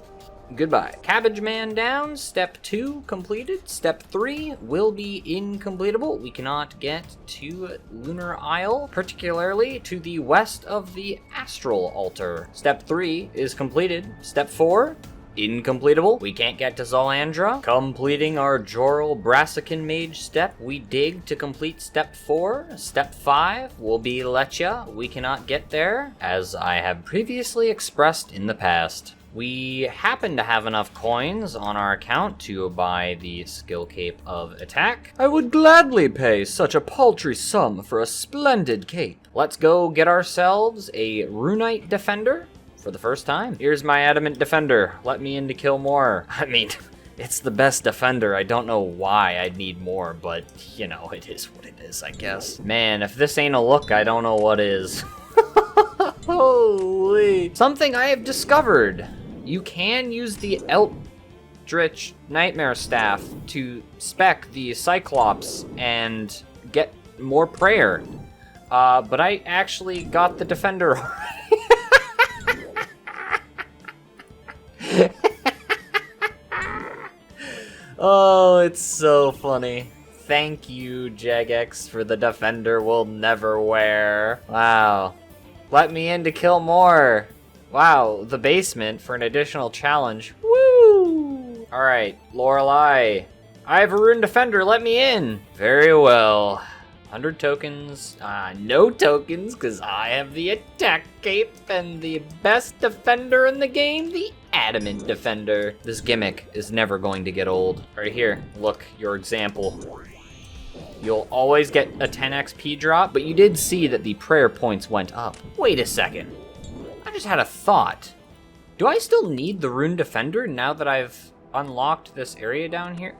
Goodbye. Cabbage Man down. Step 2 completed. Step 3 will be incompletable. We cannot get to Lunar Isle, particularly to the west of the Astral Altar. Step 3 is completed. Step 4, incompletable. We can't get to Zalandra. Completing our Joral Brassican Mage step, we dig to complete step 4. Step 5 will be Leccia. We cannot get there, as I have previously expressed in the past. We happen to have enough coins on our account to buy the skill cape of attack. I would gladly pay such a paltry sum for a splendid cape. Let's go get ourselves a Runite Defender for the first time. Here's my Adamant Defender. Let me in to kill more. I mean, it's the best defender. I don't know why I'd need more, but, you know, it is what it is, I guess. Man, if this ain't a look, I don't know what is. Holy. Something I have discovered. You can use the Eldritch Nightmare Staff to spec the Cyclops and get more prayer. But I actually got the Defender already. Oh, it's so funny. Thank you, Jagex, for the Defender we'll never wear. Wow. Let me in to kill more. Wow, the basement for an additional challenge. Woo! Alright, Lorelei. I have a Rune Defender, let me in! Very well. 100 tokens. No tokens, because I have the attack cape and the best defender in the game, the Adamant Defender. This gimmick is never going to get old. Right here, look, your example. You'll always get a 10 XP drop, but you did see that the prayer points went up. Wait a second. I just had a thought. Do I still need the Rune Defender now that I've unlocked this area down here?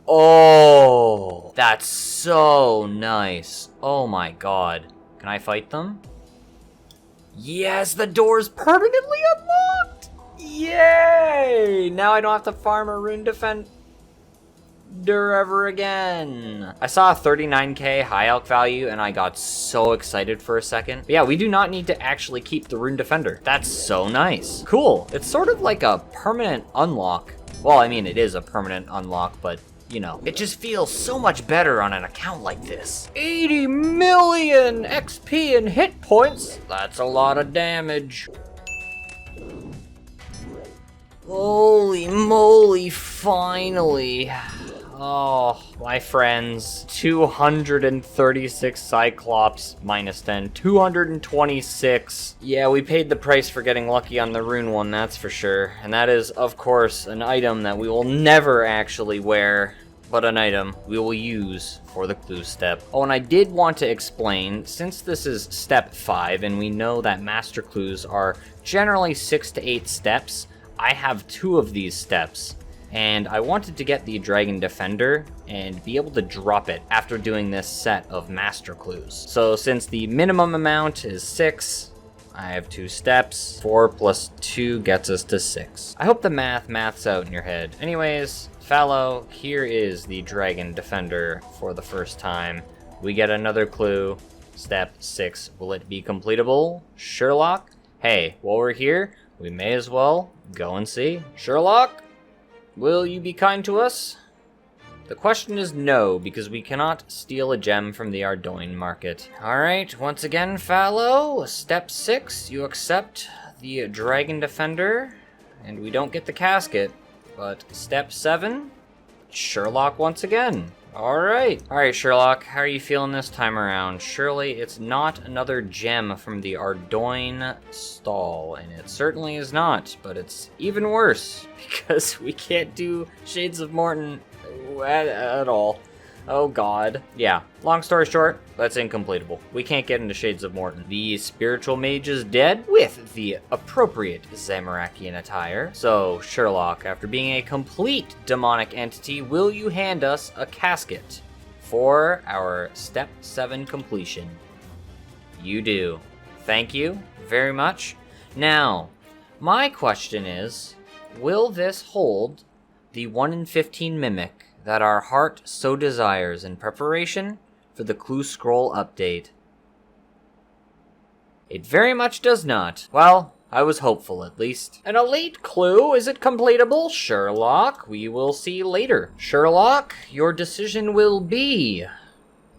Oh, that's so nice. Oh my god. Can I fight them? Yes, the door's permanently unlocked! Yay! Now I don't have to farm a Rune Defender ever again. I saw a 39k high elk value and I got so excited for a second. But yeah, we do not need to actually keep the Rune Defender. That's so nice. Cool. It's sort of like a permanent unlock. Well, I mean, it is a permanent unlock, but you know, it just feels so much better on an account like this. 80 million XP and hit points. That's a lot of damage. Holy moly, finally. Oh, my friends. 236 Cyclops minus 10. 226. Yeah, we paid the price for getting lucky on the Rune one, that's for sure. And that is, of course, an item that we will never actually wear, but an item we will use for the clue step. Oh, and I did want to explain, since this is step 5, and we know that master clues are generally 6 to 8 steps, I have 2 of these steps. And I wanted to get the Dragon Defender and be able to drop it after doing this set of master clues. So since the minimum amount is 6, I have 2 steps. 4 plus 2 gets us to 6. I hope the maths out in your head. Anyways, Fallow, here is the Dragon Defender for the first time. We get another clue. Step 6, will it be completable? Sherlock? Hey, while we're here, we may as well go and see. Sherlock? Will you be kind to us? The question is no, because we cannot steal a gem from the Ardoin market. Alright, once again, Fallow, step 6, you accept the Dragon Defender, and we don't get the casket. But step 7, Sherlock once again. Alright. Alright, Sherlock, how are you feeling this time around? Surely it's not another gem from the Ardoin stall, and it certainly is not, but it's even worse, because we can't do Shades of Morton at all. Oh god. Yeah, long story short, that's incompletable. We can't get into Shades of Morton. The spiritual mage is dead with the appropriate Zamorakian attire. So, Sherlock, after being a complete demonic entity, will you hand us a casket for our step 7 completion? You do. Thank you very much. Now, my question is, will this hold the 1 in 15 mimic that our heart so desires in preparation for the clue scroll update? It very much does not. Well, I was hopeful at least. An elite clue, is it completable? Sherlock, we will see later. Sherlock, your decision will be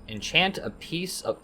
enchant a piece of...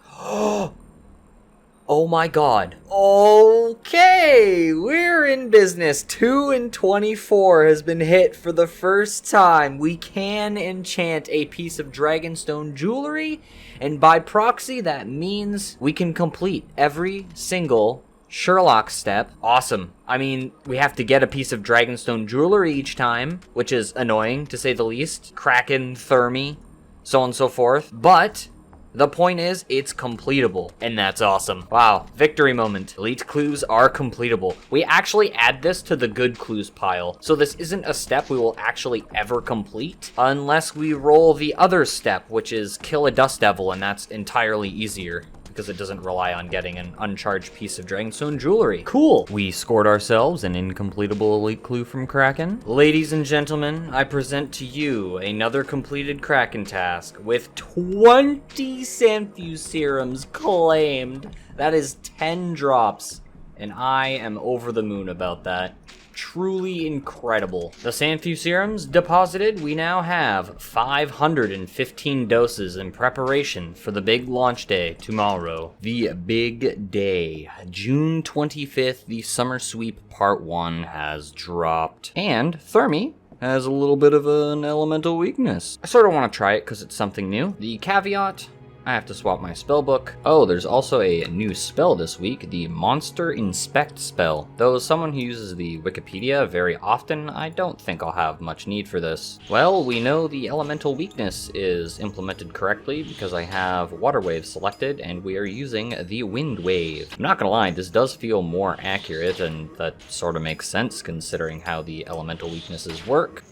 Oh my god. Okay, we're in business. 2 in 24 has been hit for the first time. We can enchant a piece of Dragonstone jewelry, and by proxy, that means we can complete every single Sherlock step. Awesome. I mean, we have to get a piece of Dragonstone jewelry each time, which is annoying, to say the least. Kraken, Thermi, so on and so forth. But the point is, it's completable, and that's awesome. Wow, victory moment. Elite clues are completable. We actually add this to the good clues pile, so this isn't a step we will actually ever complete, unless we roll the other step, which is kill a dust devil, and that's entirely easier, because it doesn't rely on getting an uncharged piece of Dragonstone jewelry. Cool. We scored ourselves an incompletable elite clue from Kraken. Ladies and gentlemen, I present to you another completed Kraken task with 20 Sanfew serums claimed. That is 10 drops, and I am over the moon about that. Truly incredible. The Sanfew serums deposited, we now have 515 doses in preparation for the big launch day tomorrow. The big day. June 25th, the Summer Sweep Part 1 has dropped. And Thermi has a little bit of an elemental weakness. I sort of want to try it because it's something new. The caveat, I have to swap my spellbook. Oh, there's also a new spell this week, the Monster Inspect spell. Though as someone who uses the Wikipedia very often, I don't think I'll have much need for this. Well, we know the elemental weakness is implemented correctly because I have Water Wave selected and we are using the Wind Wave. I'm not gonna lie, this does feel more accurate, and that sort of makes sense considering how the elemental weaknesses work.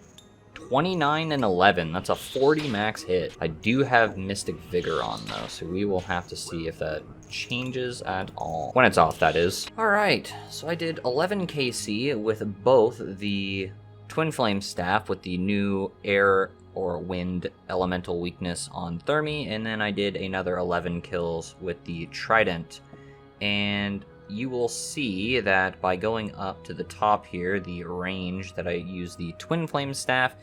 29 and 11. That's a 40 max hit. I do have Mystic Vigor on though, so we will have to see if that changes at all. When it's off, that is. All right, so I did 11 KC with both the Twin Flame Staff with the new air or wind elemental weakness on Thermi, and then I did another 11 kills with the Trident. And you will see that by going up to the top here, the range that I use the Twin Flame Staff,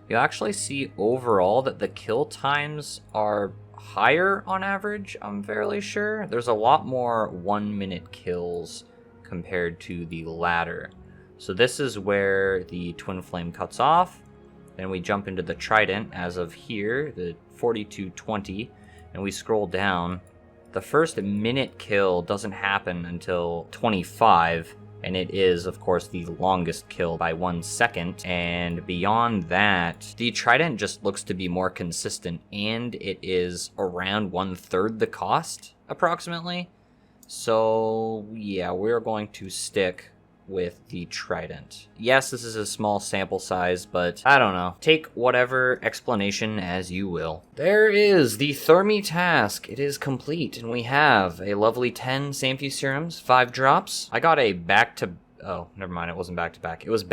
you'll actually see overall that the kill times are higher on average, I'm fairly sure. There's a lot more 1 minute kills compared to the ladder. So this is where the Twin Flame cuts off. Then we jump into the Trident as of here, the 4220, and we scroll down. The first minute kill doesn't happen until 25, and it is, of course, the longest kill by 1 second. And beyond that, the Trident just looks to be more consistent, and it is around 1/3 the cost, approximately. So, yeah, we're going to stick with the Trident. Yes, this is a small sample size, but I don't know. Take whatever explanation as you will. There is the Thermi task. It is complete, and we have a lovely 10 Samphu Serums, 5 drops. I got a oh, never mind, it wasn't back-to-back. It was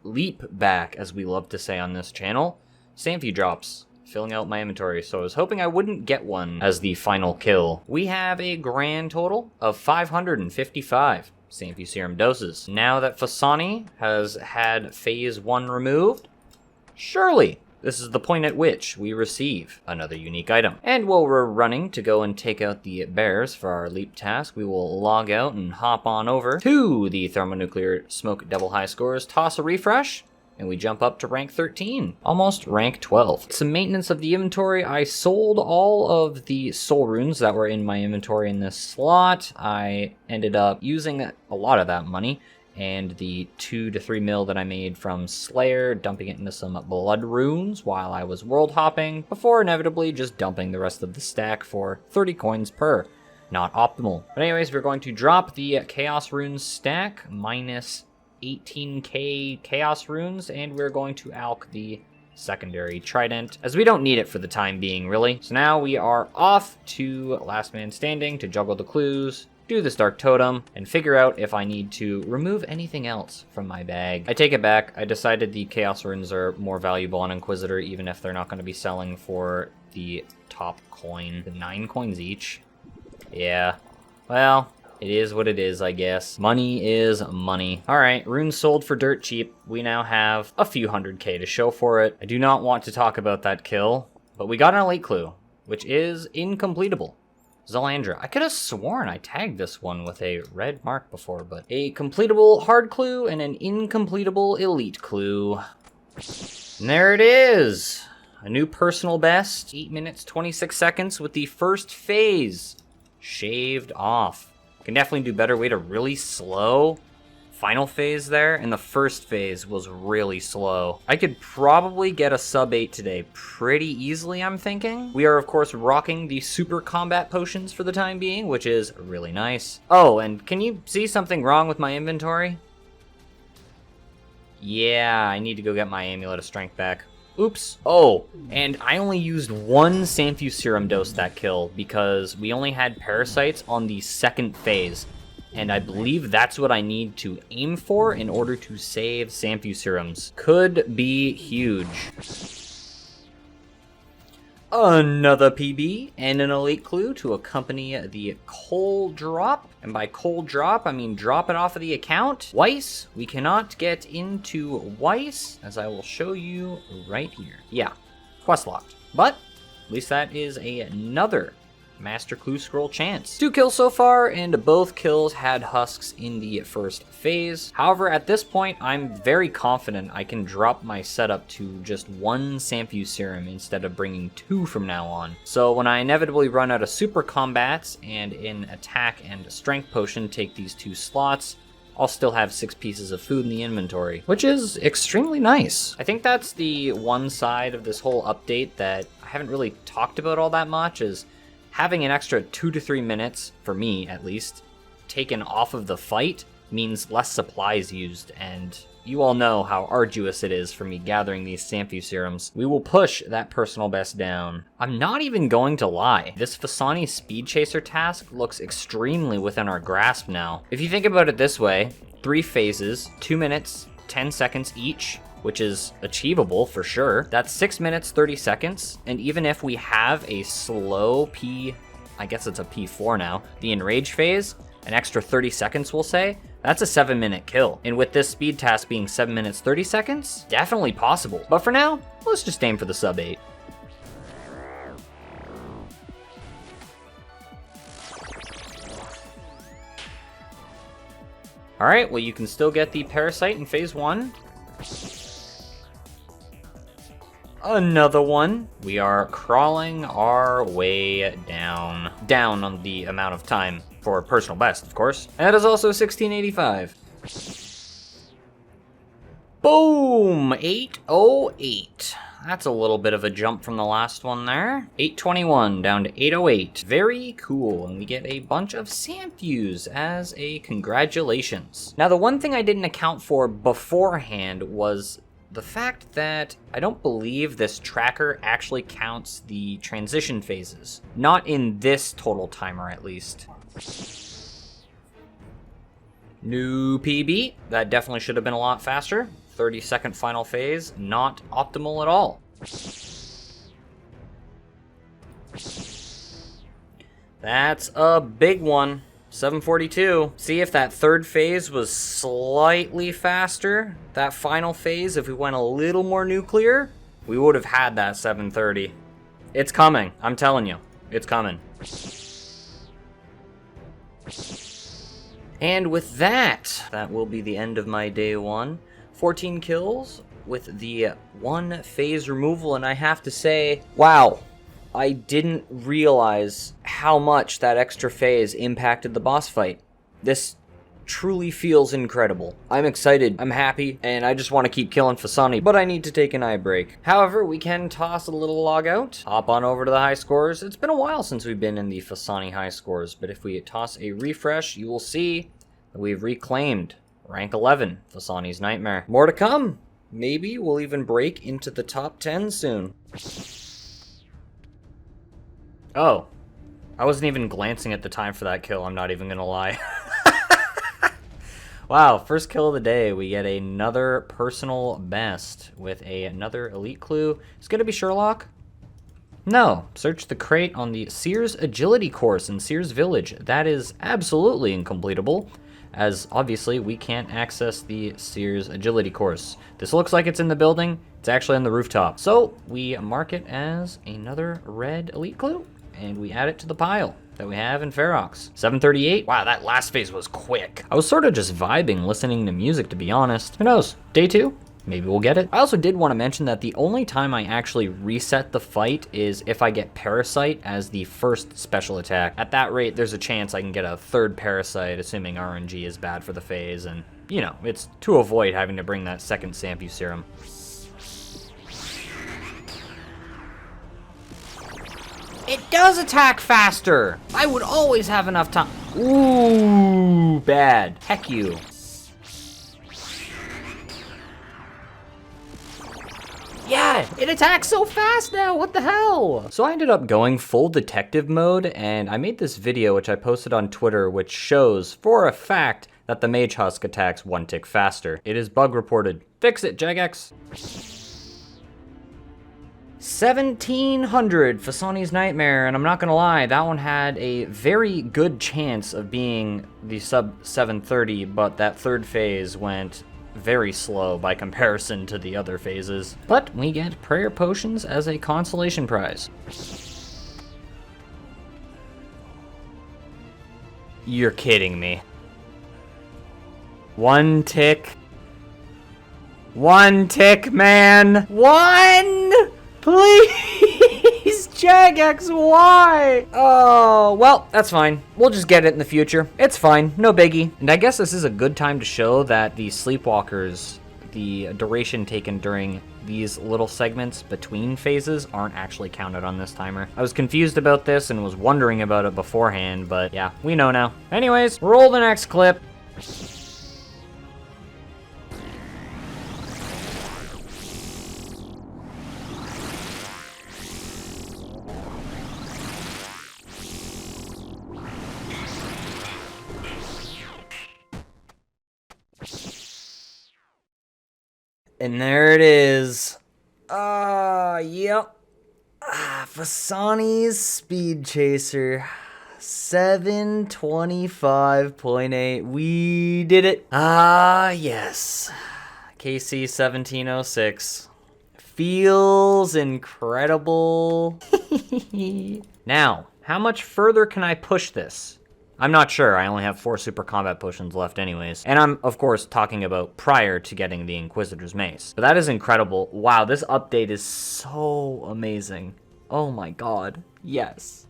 leap back, as we love to say on this channel. Samphu drops. Filling out my inventory, so I was hoping I wouldn't get one as the final kill. We have a grand total of 555 Samphu Serum doses. Now that Fasani has had phase 1 removed, surely this is the point at which we receive another unique item. And while we're running to go and take out the bears for our leap task, we will log out and hop on over to the Thermonuclear Smoke Devil High Scores, toss a refresh, and we jump up to rank 13, almost rank 12. Some maintenance of the inventory. I sold all of the soul runes that were in my inventory in this slot. I ended up using a lot of that money, and the 2 to 3 mil that I made from Slayer, dumping it into some blood runes while I was world hopping, before inevitably just dumping the rest of the stack for 30 coins per. Not optimal. But anyways, we're going to drop the Chaos Runes stack, minus 18k Chaos Runes, and we're going to alch the secondary Trident, as we don't need it for the time being, really. So now we are off to Last Man Standing to juggle the clues, do this Dark Totem, and figure out if I need to remove anything else from my bag. I take it back. I decided the Chaos Runes are more valuable on Inquisitor, even if they're not going to be selling for the top coin. 9 coins each. Yeah. Well, it is what it is, I guess. Money is money. Alright, runes sold for dirt cheap. We now have a few 100k to show for it. I do not want to talk about that kill, but we got an elite clue, which is incompletable. Zalandra. I could have sworn I tagged this one with a red mark before, but a completable hard clue and an incompletable elite clue. And there it is. A new personal best. 8 minutes, 26 seconds with the first phase shaved off. Can definitely do better. We had a really slow final phase there, and the first phase was really slow. I could probably get a sub 8 today pretty easily, I'm thinking. We are, of course, rocking the super combat potions for the time being, which is really nice. Oh, and can you see something wrong with my inventory? Yeah, I need to go get my Amulet of Strength back. Oops. Oh, and I only used 1 Samphu Serum dose that kill because we only had parasites on the second phase. And I believe that's what I need to aim for in order to save Samphu Serums. Could be huge. Another PB and an elite clue to accompany the coal drop. And by coal drop, I mean drop it off of the account. Weiss, we cannot get into Weiss, as I will show you right here. Yeah, quest locked. But at least that is another Master Clue Scroll chance. 2 kills so far, and both kills had husks in the first phase. However, at this point, I'm very confident I can drop my setup to just 1 Samphu Serum instead of bringing 2 from now on. So when I inevitably run out of super combats and in attack and strength potion take these 2 slots, I'll still have 6 pieces of food in the inventory, which is extremely nice. I think that's the one side of this whole update that I haven't really talked about all that much, is having an extra 2 to 3 minutes, for me at least, taken off of the fight means less supplies used, and you all know how arduous it is for me gathering these Samphu serums. We will push that personal best down. I'm not even going to lie. This Fasani Speed Chaser task looks extremely within our grasp now. If you think about it this way, 3 phases, 2 minutes, 10 seconds each, which is achievable for sure. That's 6 minutes, 30 seconds. And even if we have a slow I guess it's a P4 now, the Enrage phase, an extra 30 seconds we'll say, that's a 7-minute kill. And with this speed task being 7 minutes, 30 seconds, definitely possible. But for now, let's just aim for the sub 8. Alright, well you can still get the Parasite in phase 1. Another one. We are crawling our way down. Down on the amount of time for personal best, of course. And that is also 1685. Boom! 808. That's a little bit of a jump from the last one there. 821 down to 808. Very cool. And we get a bunch of Samphu's as a congratulations. Now, the one thing I didn't account for beforehand was the fact that I don't believe this tracker actually counts the transition phases. Not in this total timer, at least. New PB. That definitely should have been a lot faster. 30-second final phase. Not optimal at all. That's a big one. 742. See, if that third phase was slightly faster, that final phase, if we went a little more nuclear, we would have had that 730. It's coming. I'm telling you. It's coming. And with that, that will be the end of my day 1. 14 kills with the 1 phase removal, and I have to say, wow. I didn't realize how much that extra phase impacted the boss fight. This truly feels incredible. I'm excited, I'm happy, and I just want to keep killing Fasani, but I need to take an eye break. However, we can toss a little log out, hop on over to the high scores. It's been a while since we've been in the Fasani high scores, but if we toss a refresh, you will see that we've reclaimed rank 11, Fasani's Nightmare. More to come. Maybe we'll even break into the top 10 soon. Oh, I wasn't even glancing at the time for that kill, I'm not even gonna lie. Wow, first kill of the day, we get another personal best with another elite clue. It's gonna be Sherlock? No, search the crate on the Sears Agility course in Sears Village. That is absolutely incompletable, as obviously we can't access the Sears Agility course. This looks like it's in the building, it's actually on the rooftop. So we mark it as another red elite clue, and we add it to the pile that we have in Ferox. 738. Wow, that last phase was quick. I was sort of just vibing, listening to music, to be honest. Who knows? Day 2? Maybe we'll get it. I also did want to mention that the only time I actually reset the fight is if I get Parasite as the first special attack. At that rate, there's a chance I can get a third Parasite, assuming RNG is bad for the phase, and, you know, it's to avoid having to bring that second Samphu serum. It does attack faster! I would always have enough time. Ooh, bad. Heck you. Yeah, it attacks so fast now, what the hell? So I ended up going full detective mode, and I made this video which I posted on Twitter which shows, for a fact, that the Mage Husk attacks 1 tick faster. It is bug reported. Fix it, Jagex. 1700 Fasani's Nightmare, and I'm not gonna lie, that one had a very good chance of being the sub 730, but that third phase went very slow by comparison to the other phases. But we get prayer potions as a consolation prize. You're kidding me. 1 tick. 1 tick, man. 1! Please, Jagex, why? Oh, well, that's fine. We'll just get it in the future. It's fine, no biggie. And I guess this is a good time to show that the Sleepwalkers, the duration taken during these little segments between phases aren't actually counted on this timer. I was confused about this and was wondering about it beforehand, but yeah, we know now. Anyways, roll the next clip. And there it is. Yep. Fasani's Speed Chaser. 725.8. We did it. Yes. KC 1706. Feels incredible. Now, how much further can I push this? I'm not sure. I only have 4 super combat potions left anyways. And I'm, of course, talking about prior to getting the Inquisitor's Mace. But that is incredible. Wow, this update is so amazing. Oh my god. Yes.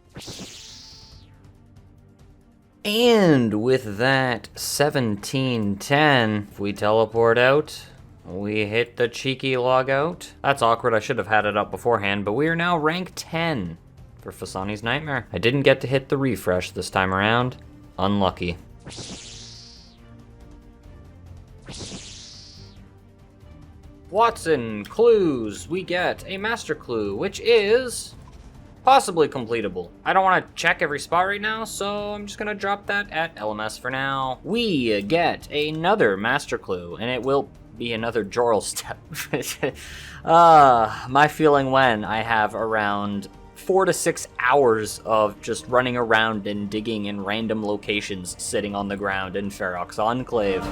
And with that 1710, if we teleport out, we hit the cheeky log out. That's awkward. I should have had it up beforehand, but we are now rank 10. For Fasani's Nightmare. I didn't get to hit the refresh this time around. Unlucky. Watson, clues. We get a master clue, which is possibly completable. I don't want to check every spot right now, so I'm just going to drop that at LMS for now. We get another master clue, and it will be another Jorl step. My feeling when I have around 4 to 6 hours of just running around and digging in random locations sitting on the ground in Ferox Enclave.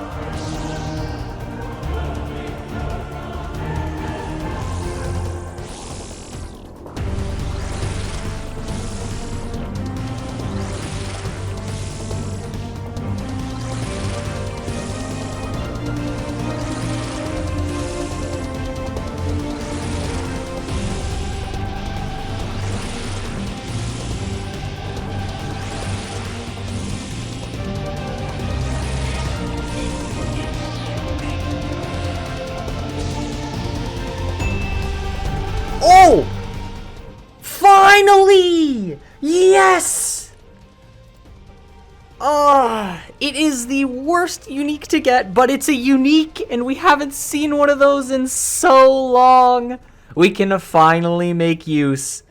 Oh! Finally! Yes! It is the worst unique to get, but it's a unique, and we haven't seen one of those in so long. We can finally make use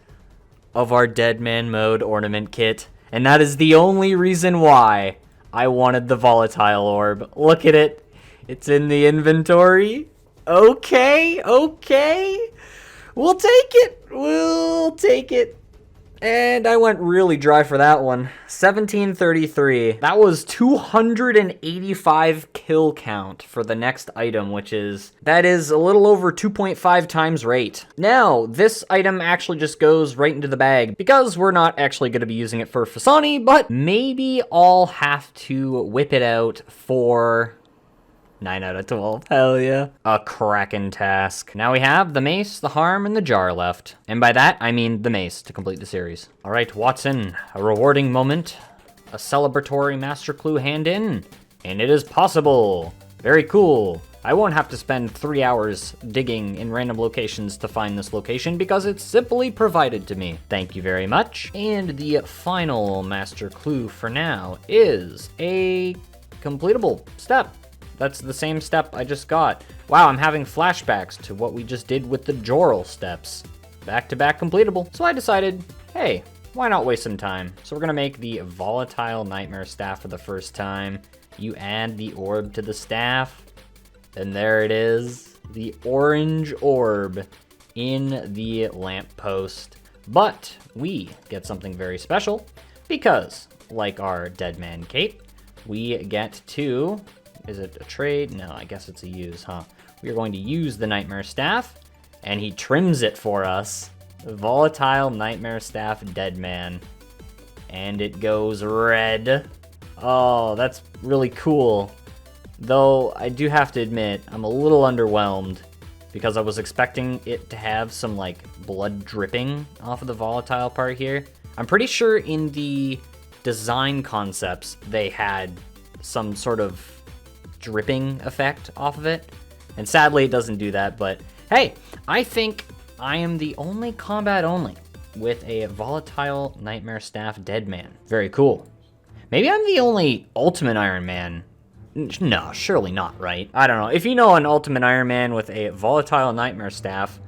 of our Dead Man Mode ornament kit, and that is the only reason why I wanted the volatile orb. Look at it. It's in the inventory. Okay. We'll take it. We'll take it. And I went really dry for that one. 1733. That was 285 kill count for the next item, that is a little over 2.5 times rate. Now, this item actually just goes right into the bag because we're not actually going to be using it for Fasani, but maybe I'll have to whip it out for 9 out of 12, hell yeah. A Kraken task. Now we have the mace, the harm, and the jar left. And by that, I mean the mace to complete the series. All right, Watson, a rewarding moment. A celebratory master clue hand in. And it is possible. Very cool. I won't have to spend 3 hours digging in random locations to find this location because it's simply provided to me. Thank you very much. And the final master clue for now is a completable step. That's the same step I just got. Wow, I'm having flashbacks to what we just did with the Jorl steps. Back-to-back completable. So I decided, hey, why not waste some time? So we're gonna make the Volatile Nightmare Staff for the first time. You add the orb to the staff, and there it is. The orange orb in the lamppost. But we get something very special because, like our Dead Man Cape, we get to... Is it a trade? No, I guess it's a use, huh? We are going to use the Nightmare Staff, and he trims it for us. Volatile Nightmare Staff Dead Man. And it goes red. Oh, that's really cool. Though, I do have to admit, I'm a little underwhelmed because I was expecting it to have some, like, blood dripping off of the volatile part here. I'm pretty sure in the design concepts they had some sort of dripping effect off of it, and sadly it doesn't do that, but hey, I think I am the only combat only with a Volatile Nightmare Staff Dead Man. Very cool. Maybe I'm the only Ultimate Iron Man. No, surely not, right? I don't know. If you know an Ultimate Iron Man with a Volatile Nightmare Staff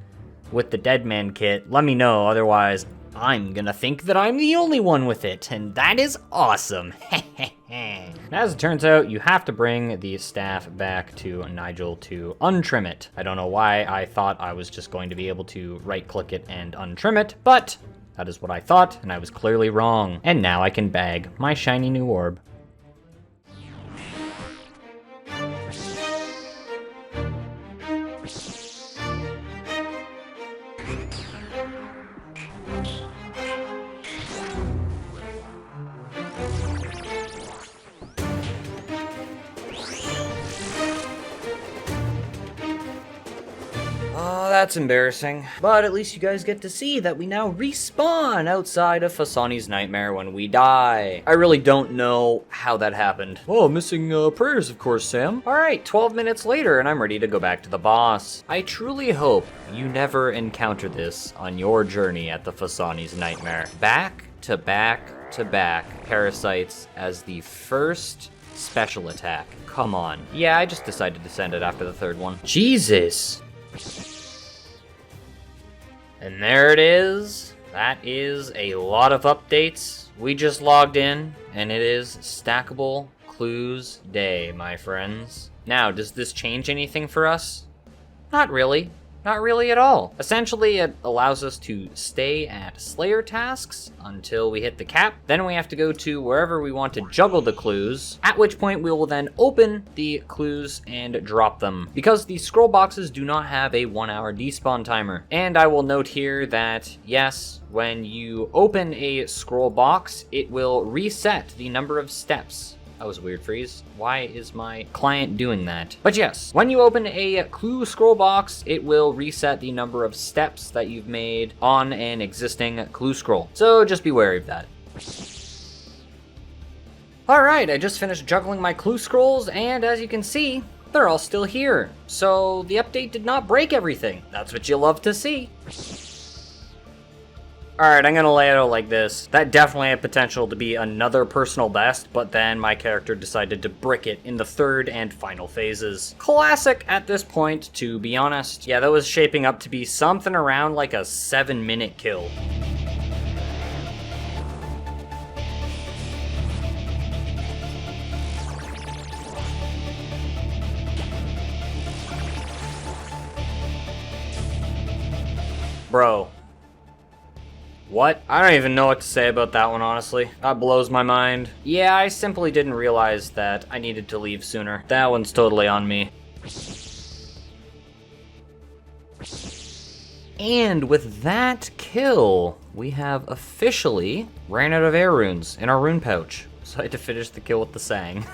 with the Dead Man kit, let me know, otherwise I'm gonna think that I'm the only one with it, and that is awesome. As it turns out, you have to bring the staff back to Nigel to untrim it. I don't know why I thought I was just going to be able to right-click it and untrim it, but that is what I thought, and I was clearly wrong. And now I can bag my shiny new orb. Oh, that's embarrassing. But at least you guys get to see that we now respawn outside of Fasani's Nightmare when we die. I really don't know how that happened. Oh, missing prayers, of course, Sam. Alright, 12 minutes later, and I'm ready to go back to the boss. I truly hope you never encounter this on your journey at the Fasani's Nightmare. Back to back to back parasites as the first special attack. Come on. Yeah, I just decided to send it after the third one. Jesus. And there it is. That is a lot of updates. We just logged in, and it is Stackable Clues Day, my friends. Now, does this change anything for us? Not really. Not really at all. Essentially, it allows us to stay at Slayer tasks until we hit the cap. Then we have to go to wherever we want to juggle the clues, at which point we will then open the clues and drop them. Because the scroll boxes do not have a 1-hour despawn timer. And I will note here that, yes, when you open a scroll box, it will reset the number of steps. That was a weird freeze. Why is my client doing that? But yes, when you open a clue scroll box, it will reset the number of steps that you've made on an existing clue scroll. So just be wary of that. Alright, I just finished juggling my clue scrolls, and as you can see, they're all still here. So the update did not break everything. That's what you love to see. Alright, I'm gonna lay it out like this. That definitely had potential to be another personal best, but then my character decided to brick it in the third and final phases. Classic at this point, to be honest. Yeah, that was shaping up to be something around like a 7-minute kill. Bro. What? I don't even know what to say about that one, honestly. That blows my mind. Yeah, I simply didn't realize that I needed to leave sooner. That one's totally on me. And with that kill, we have officially ran out of air runes in our rune pouch. So I had to finish the kill with the Sang.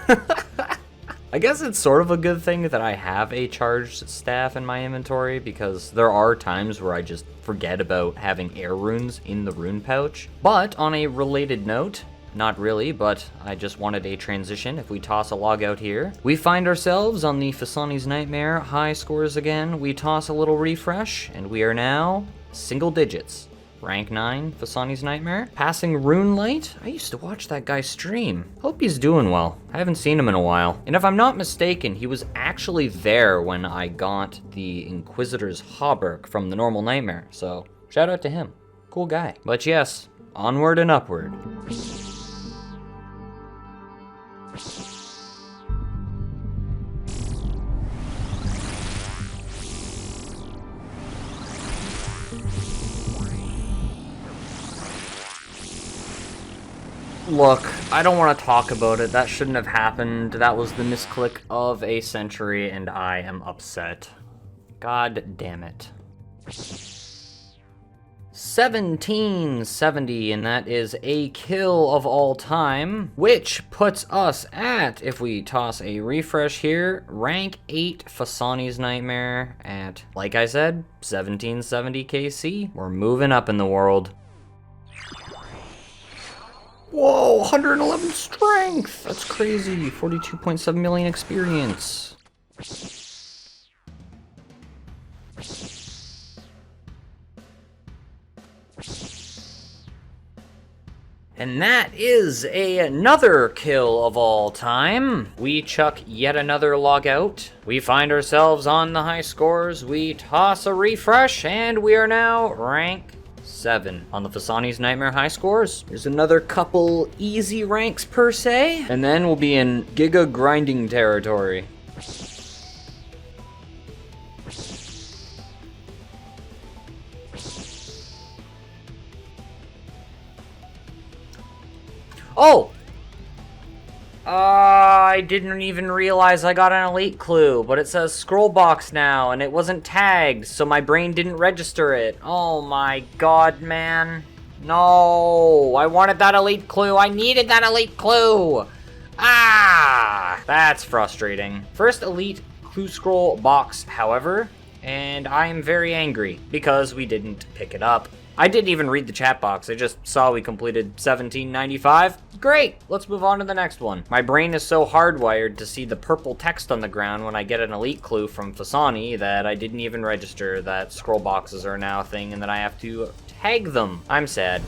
I guess it's sort of a good thing that I have a charged staff in my inventory, because there are times where I just forget about having air runes in the rune pouch. But on a related note, not really, but I just wanted a transition. If we toss a log out here, we find ourselves on the Fasani's Nightmare high scores again. We toss a little refresh, and we are now single digits. Rank 9, Fasani's Nightmare. Passing Rune Light. I used to watch that guy stream. Hope he's doing well. I haven't seen him in a while. And if I'm not mistaken, he was actually there when I got the Inquisitor's hauberk from the normal Nightmare. So, shout out to him. Cool guy. But yes, onward and upward. Look, I don't want to talk about it. That shouldn't have happened. That was the misclick of a century, and I am upset. God damn it. 1770, and that is a kill of all time, which puts us at, if we toss a refresh here, rank 8 Fasani's Nightmare at, like I said, 1770 KC. We're moving up in the world. Whoa, 111 strength! That's crazy. 42.7 million experience. And that is another kill of all time. We chuck yet another log out. We find ourselves on the high scores. We toss a refresh, and we are now rank 7 on the Fasani's Nightmare high scores. There's another couple easy ranks per se, and then we'll be in Giga grinding territory. Oh! I didn't even realize I got an elite clue, but it says scroll box now, and it wasn't tagged, so my brain didn't register it. Oh my god, man. No, I wanted that elite clue. I needed that elite clue. Ah, that's frustrating. First elite clue scroll box, however, and I am very angry because we didn't pick it up. I didn't even read the chat box. I just saw we completed 1795. Great, let's move on to the next one. My brain is so hardwired to see the purple text on the ground when I get an elite clue from Fasani that I didn't even register that scroll boxes are now a thing and that I have to tag them. I'm sad.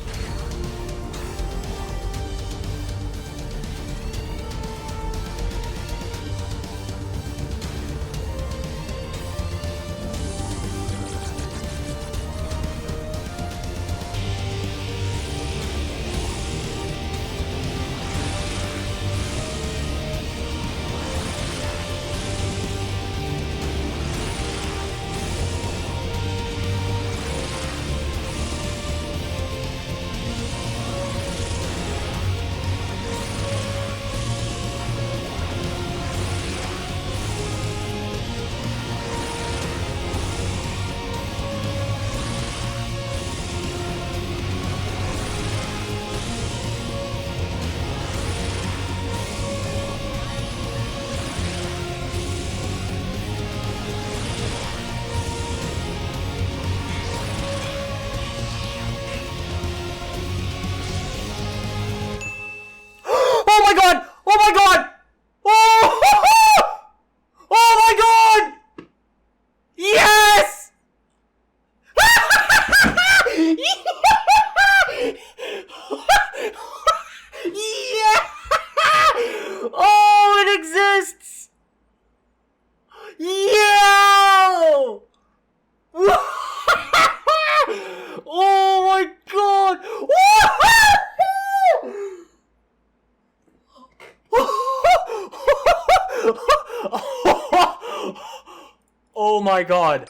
Oh my god.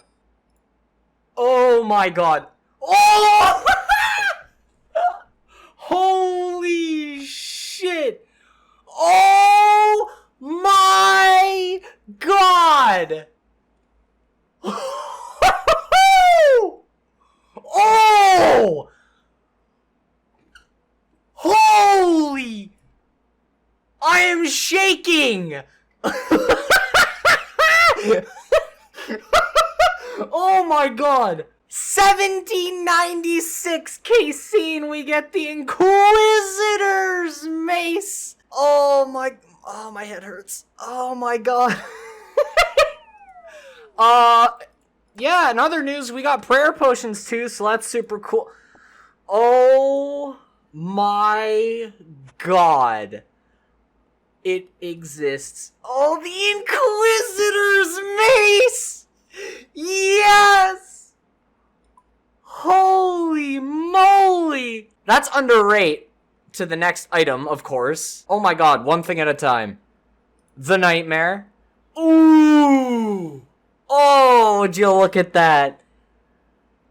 Oh my god. Oh! Holy shit. Oh my god. Oh! Holy! I am shaking! Oh my god! 1796 KC and we get the Inquisitor's mace! Oh my head hurts. Oh my god. Yeah, in other news, we got prayer potions too, so that's super cool. Oh my god. It exists. Oh, the Inquisitor's mace! Yes! Holy moly! That's underrate to the next item, of course. Oh my god, one thing at a time. The Nightmare. Ooh! Oh, would you look at that?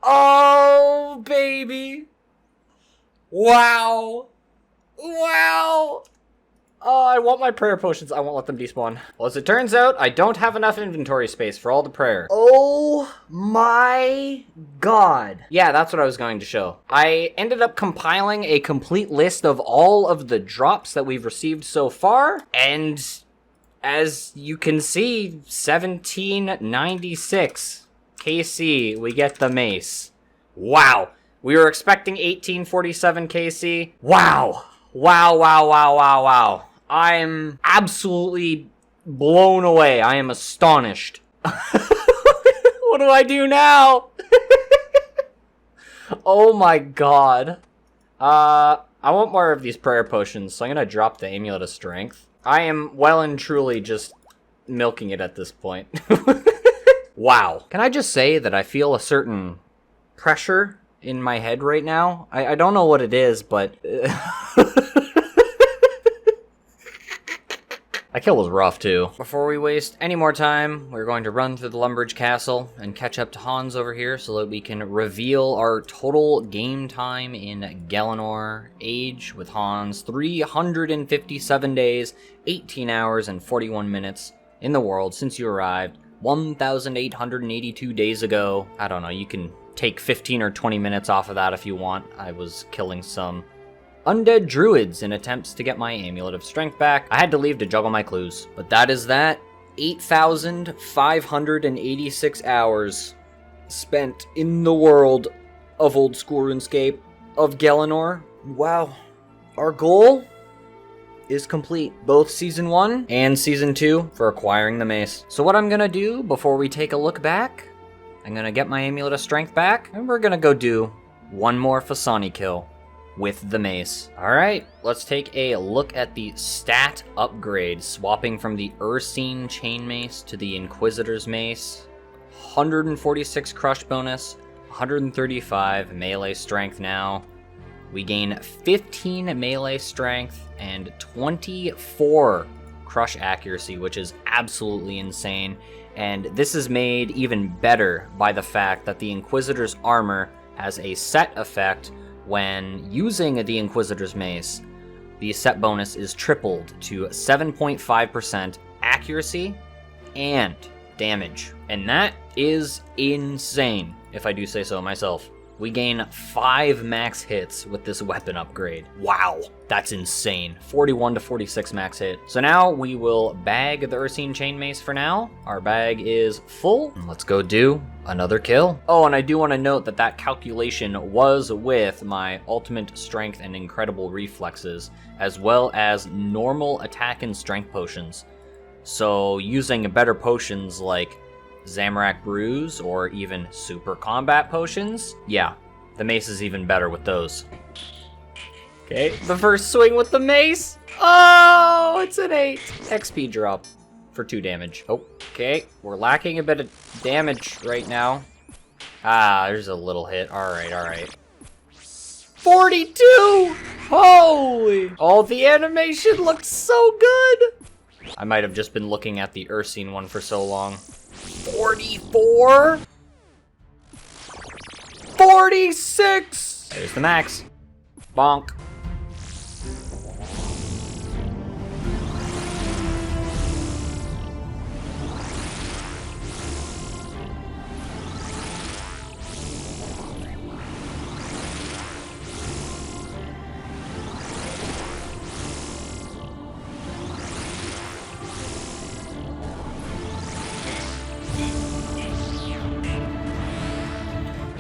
Oh, baby. Wow. Wow. Oh, I want my prayer potions. I won't let them despawn. Well, as it turns out, I don't have enough inventory space for all the prayer. Oh my god. Yeah, that's what I was going to show. I ended up compiling a complete list of all of the drops that we've received so far, and as you can see, 1796 KC, we get the mace. Wow. We were expecting 1847 KC. Wow. Wow, wow, wow, wow, wow. I'm absolutely blown away. I am astonished. What do I do now? Oh my god. I want more of these prayer potions, so I'm gonna drop the Amulet of Strength. I am well and truly just milking it at this point. Wow. Can I just say that I feel a certain pressure in my head right now. I don't know what it is, but... That kill was rough, too. Before we waste any more time, we're going to run through the Lumbridge Castle and catch up to Hans over here so that we can reveal our total game time in Galanor Age with Hans. 357 days, 18 hours, and 41 minutes in the world since you arrived. 1,882 days ago. I don't know, you can take 15 or 20 minutes off of that if you want. I was killing some undead druids in attempts to get my Amulet of Strength back. I had to leave to juggle my clues. But that is that. 8,586 hours spent in the world of old school RuneScape of Galanor. Wow. Our goal is complete. Both Season 1 and Season 2 for acquiring the mace. So what I'm gonna do before we take a look back, I'm gonna get my Amulet of Strength back, and we're gonna go do one more Fasani kill with the mace. Alright, let's take a look at the stat upgrade, swapping from the Ursine Chain Mace to the Inquisitor's Mace. 146 crush bonus, 135 melee strength now. We gain 15 melee strength and 24 crush accuracy, which is absolutely insane. And this is made even better by the fact that the Inquisitor's armor has a set effect. When using the Inquisitor's Mace, the set bonus is tripled to 7.5% accuracy and damage. And that is insane, if I do say so myself. We gain 5 max hits with this weapon upgrade. Wow, that's insane. 41 to 46 max hit. So now we will bag the Ursine Chain Mace for now. Our bag is full. Let's go do another kill. Oh, and I do want to note that that calculation was with my ultimate strength and incredible reflexes, as well as normal attack and strength potions. So using better potions like Zamorak Brews or even super combat potions, yeah, the mace is even better with those. Okay, the first swing with the mace. Oh, it's an 8 XP drop for 2 damage. Okay, we're lacking a bit of damage right now. Ah, there's a little hit. Alright. 42! Holy! Oh, the animation looks so good! I might have just been looking at the Ursine one for so long. 44! 46! There's the max. Bonk.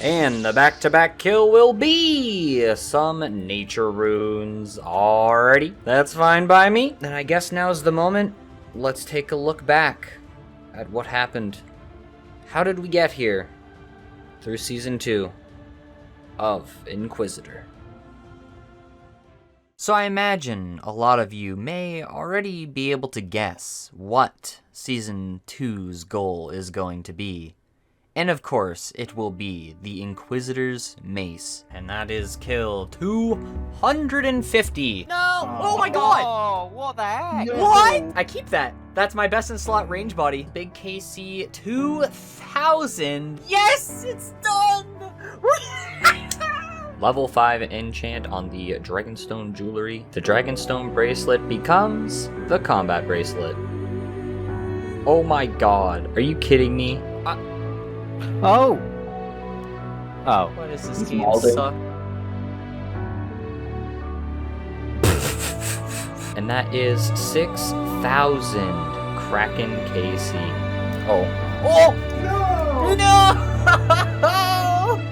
And the back-to-back kill will be some nature runes. Alrighty, that's fine by me. Then I guess now's the moment. Let's take a look back at what happened. How did we get here through Season 2 of Inquisitor? So I imagine a lot of you may already be able to guess what Season 2's goal is going to be. And of course, it will be the Inquisitor's Mace. And that is kill 250. No! Oh my god! Oh, what the heck? No. What? I keep that. That's my best in slot range body. Big KC 2000. Yes! It's done! Level 5 enchant on the Dragonstone Jewelry. The Dragonstone Bracelet becomes the Combat Bracelet. Oh my god. Are you kidding me? Oh! What is this game suck? And that is 6,000 Kraken KC. Oh. No!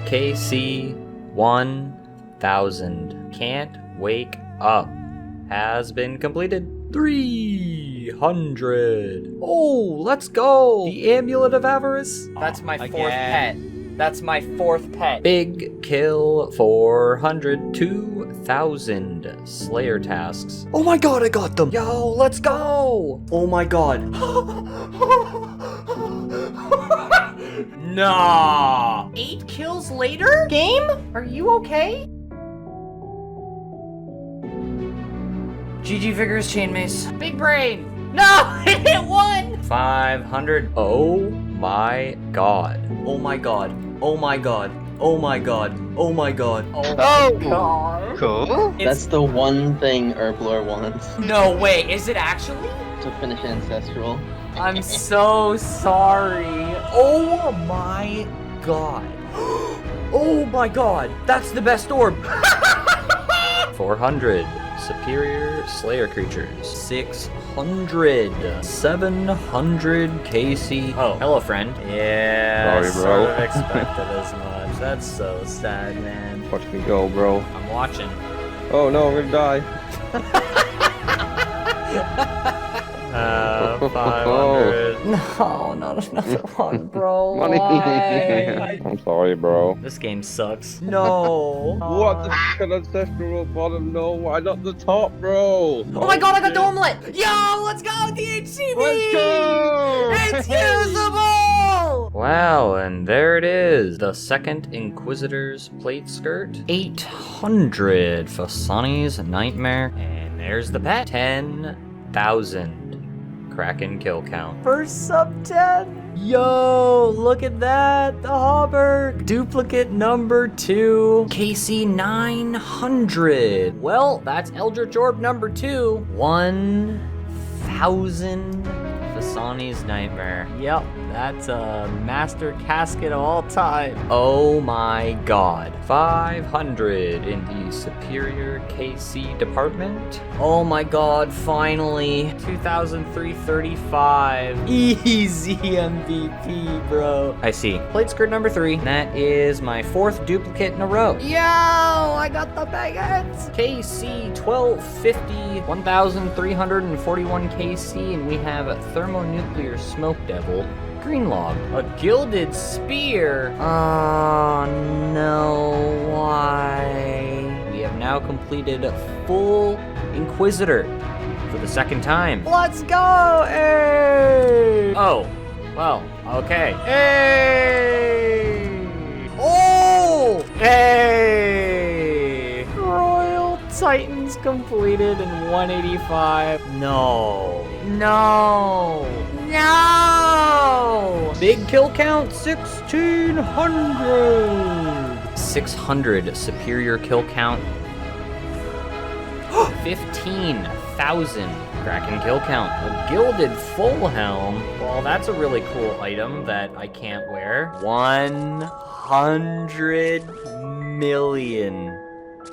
KC 1,000. Can't wake up. Has been completed. 300. Oh, let's go. The Amulet of Avarice. That's my 4th pet. That's my 4th pet. Big kill 400. 2,000 Slayer tasks. Oh my god, I got them. Yo, let's go. Oh my god. Nah. 8 kills later? Game? Are you okay? GG Vigorous Chainmace. Big brain. No, it hit 1. 500. Oh my god. Oh my god. Oh my god. Oh my god. Oh my god. Oh my god. Cool. That's the one thing Herblore wants. No way, is it actually? To finish Ancestral. I'm so sorry. Oh my god. Oh my god. That's the best orb. 400. Superior Slayer creatures. 600. 700 KC. Oh, hello, friend. Yeah, Sorry, bro. sort of expected as much. That's so sad, man. Watch me go, bro. I'm watching. Oh no, I'm gonna die. 500. No, not another one, bro. Money. Why? I'm sorry, bro. This game sucks. No. What the f*** an ancestral bottom? No, why not the top, bro? Oh my god, I got Domelet! Yo, let's go, DHCB! Let's go! It's usable! Wow, and there it is. The second Inquisitor's plate skirt. 800 Fasani's Nightmare. And there's the pet. 10,000 Kraken kill count. First sub 10. Yo, look at that. The Hauberg. Duplicate number 2. KC 900. Well, that's Eldritch Orb number 2. 1,000 Fasani's Nightmare. Yep, that's a master casket of all time. Oh my god. 500 in the Superior KC department. Oh my god, finally. 2,335. Easy MVP, bro. I see. Plate skirt number 3. That is my 4th duplicate in a row. Yo, I got the baguettes. KC 1250. 1,341 KC, and we have a Thermonuclear Smoke Devil. Green Log. A Gilded Spear. Oh no, why? We have now completed full Inquisitor for the second time. Let's go! Hey! Oh, well, okay. Hey! Oh! Hey! Royal Titans completed in 185. No. No! No! Big kill count, 1,600! 600 superior kill count. 15,000 Kraken kill count. A gilded full helm. Well, that's a really cool item that I can't wear. 100 million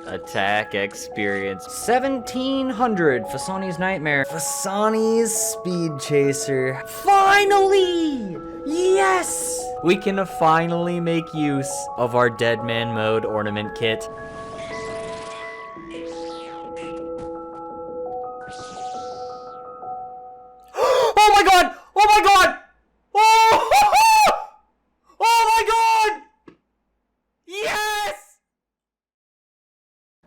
attack experience. 1,700 Fasani's Nightmare. Fasani's Speed Chaser. Finally! Yes! We can finally make use of our Dead Man Mode ornament kit. Oh my god! Oh my god! Oh! Oh my god! Yes!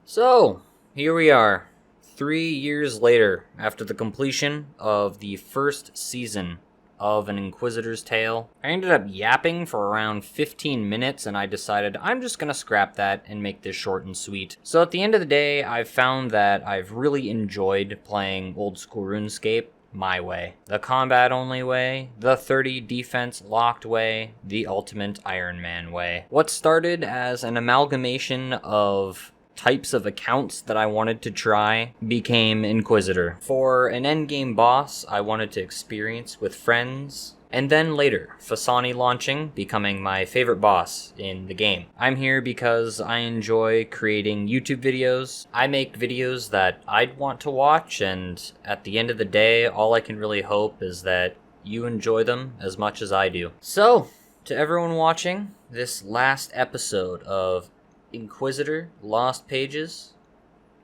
So, here we are, 3 years later, after the completion of the first season of An Inquisitor's Tale. I ended up yapping for around 15 minutes, and I decided I'm just gonna scrap that and make this short and sweet. So at the end of the day, I've found that I've really enjoyed playing old school RuneScape my way. The combat only way, the 30 defense locked way, the ultimate Ironman way. What started as an amalgamation of types of accounts that I wanted to try became Inquisitor. For an endgame boss I wanted to experience with friends, and then later, Fasani launching, becoming my favorite boss in the game. I'm here because I enjoy creating YouTube videos. I make videos that I'd want to watch, and at the end of the day, all I can really hope is that you enjoy them as much as I do. So, to everyone watching this last episode of Inquisitor Lost Pages,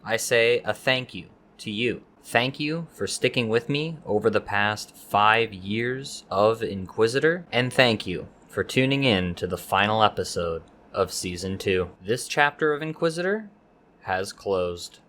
I say a thank you to you. Thank you for sticking with me over the past 5 years of Inquisitor, and thank you for tuning in to the final episode of Season 2. This chapter of Inquisitor has closed.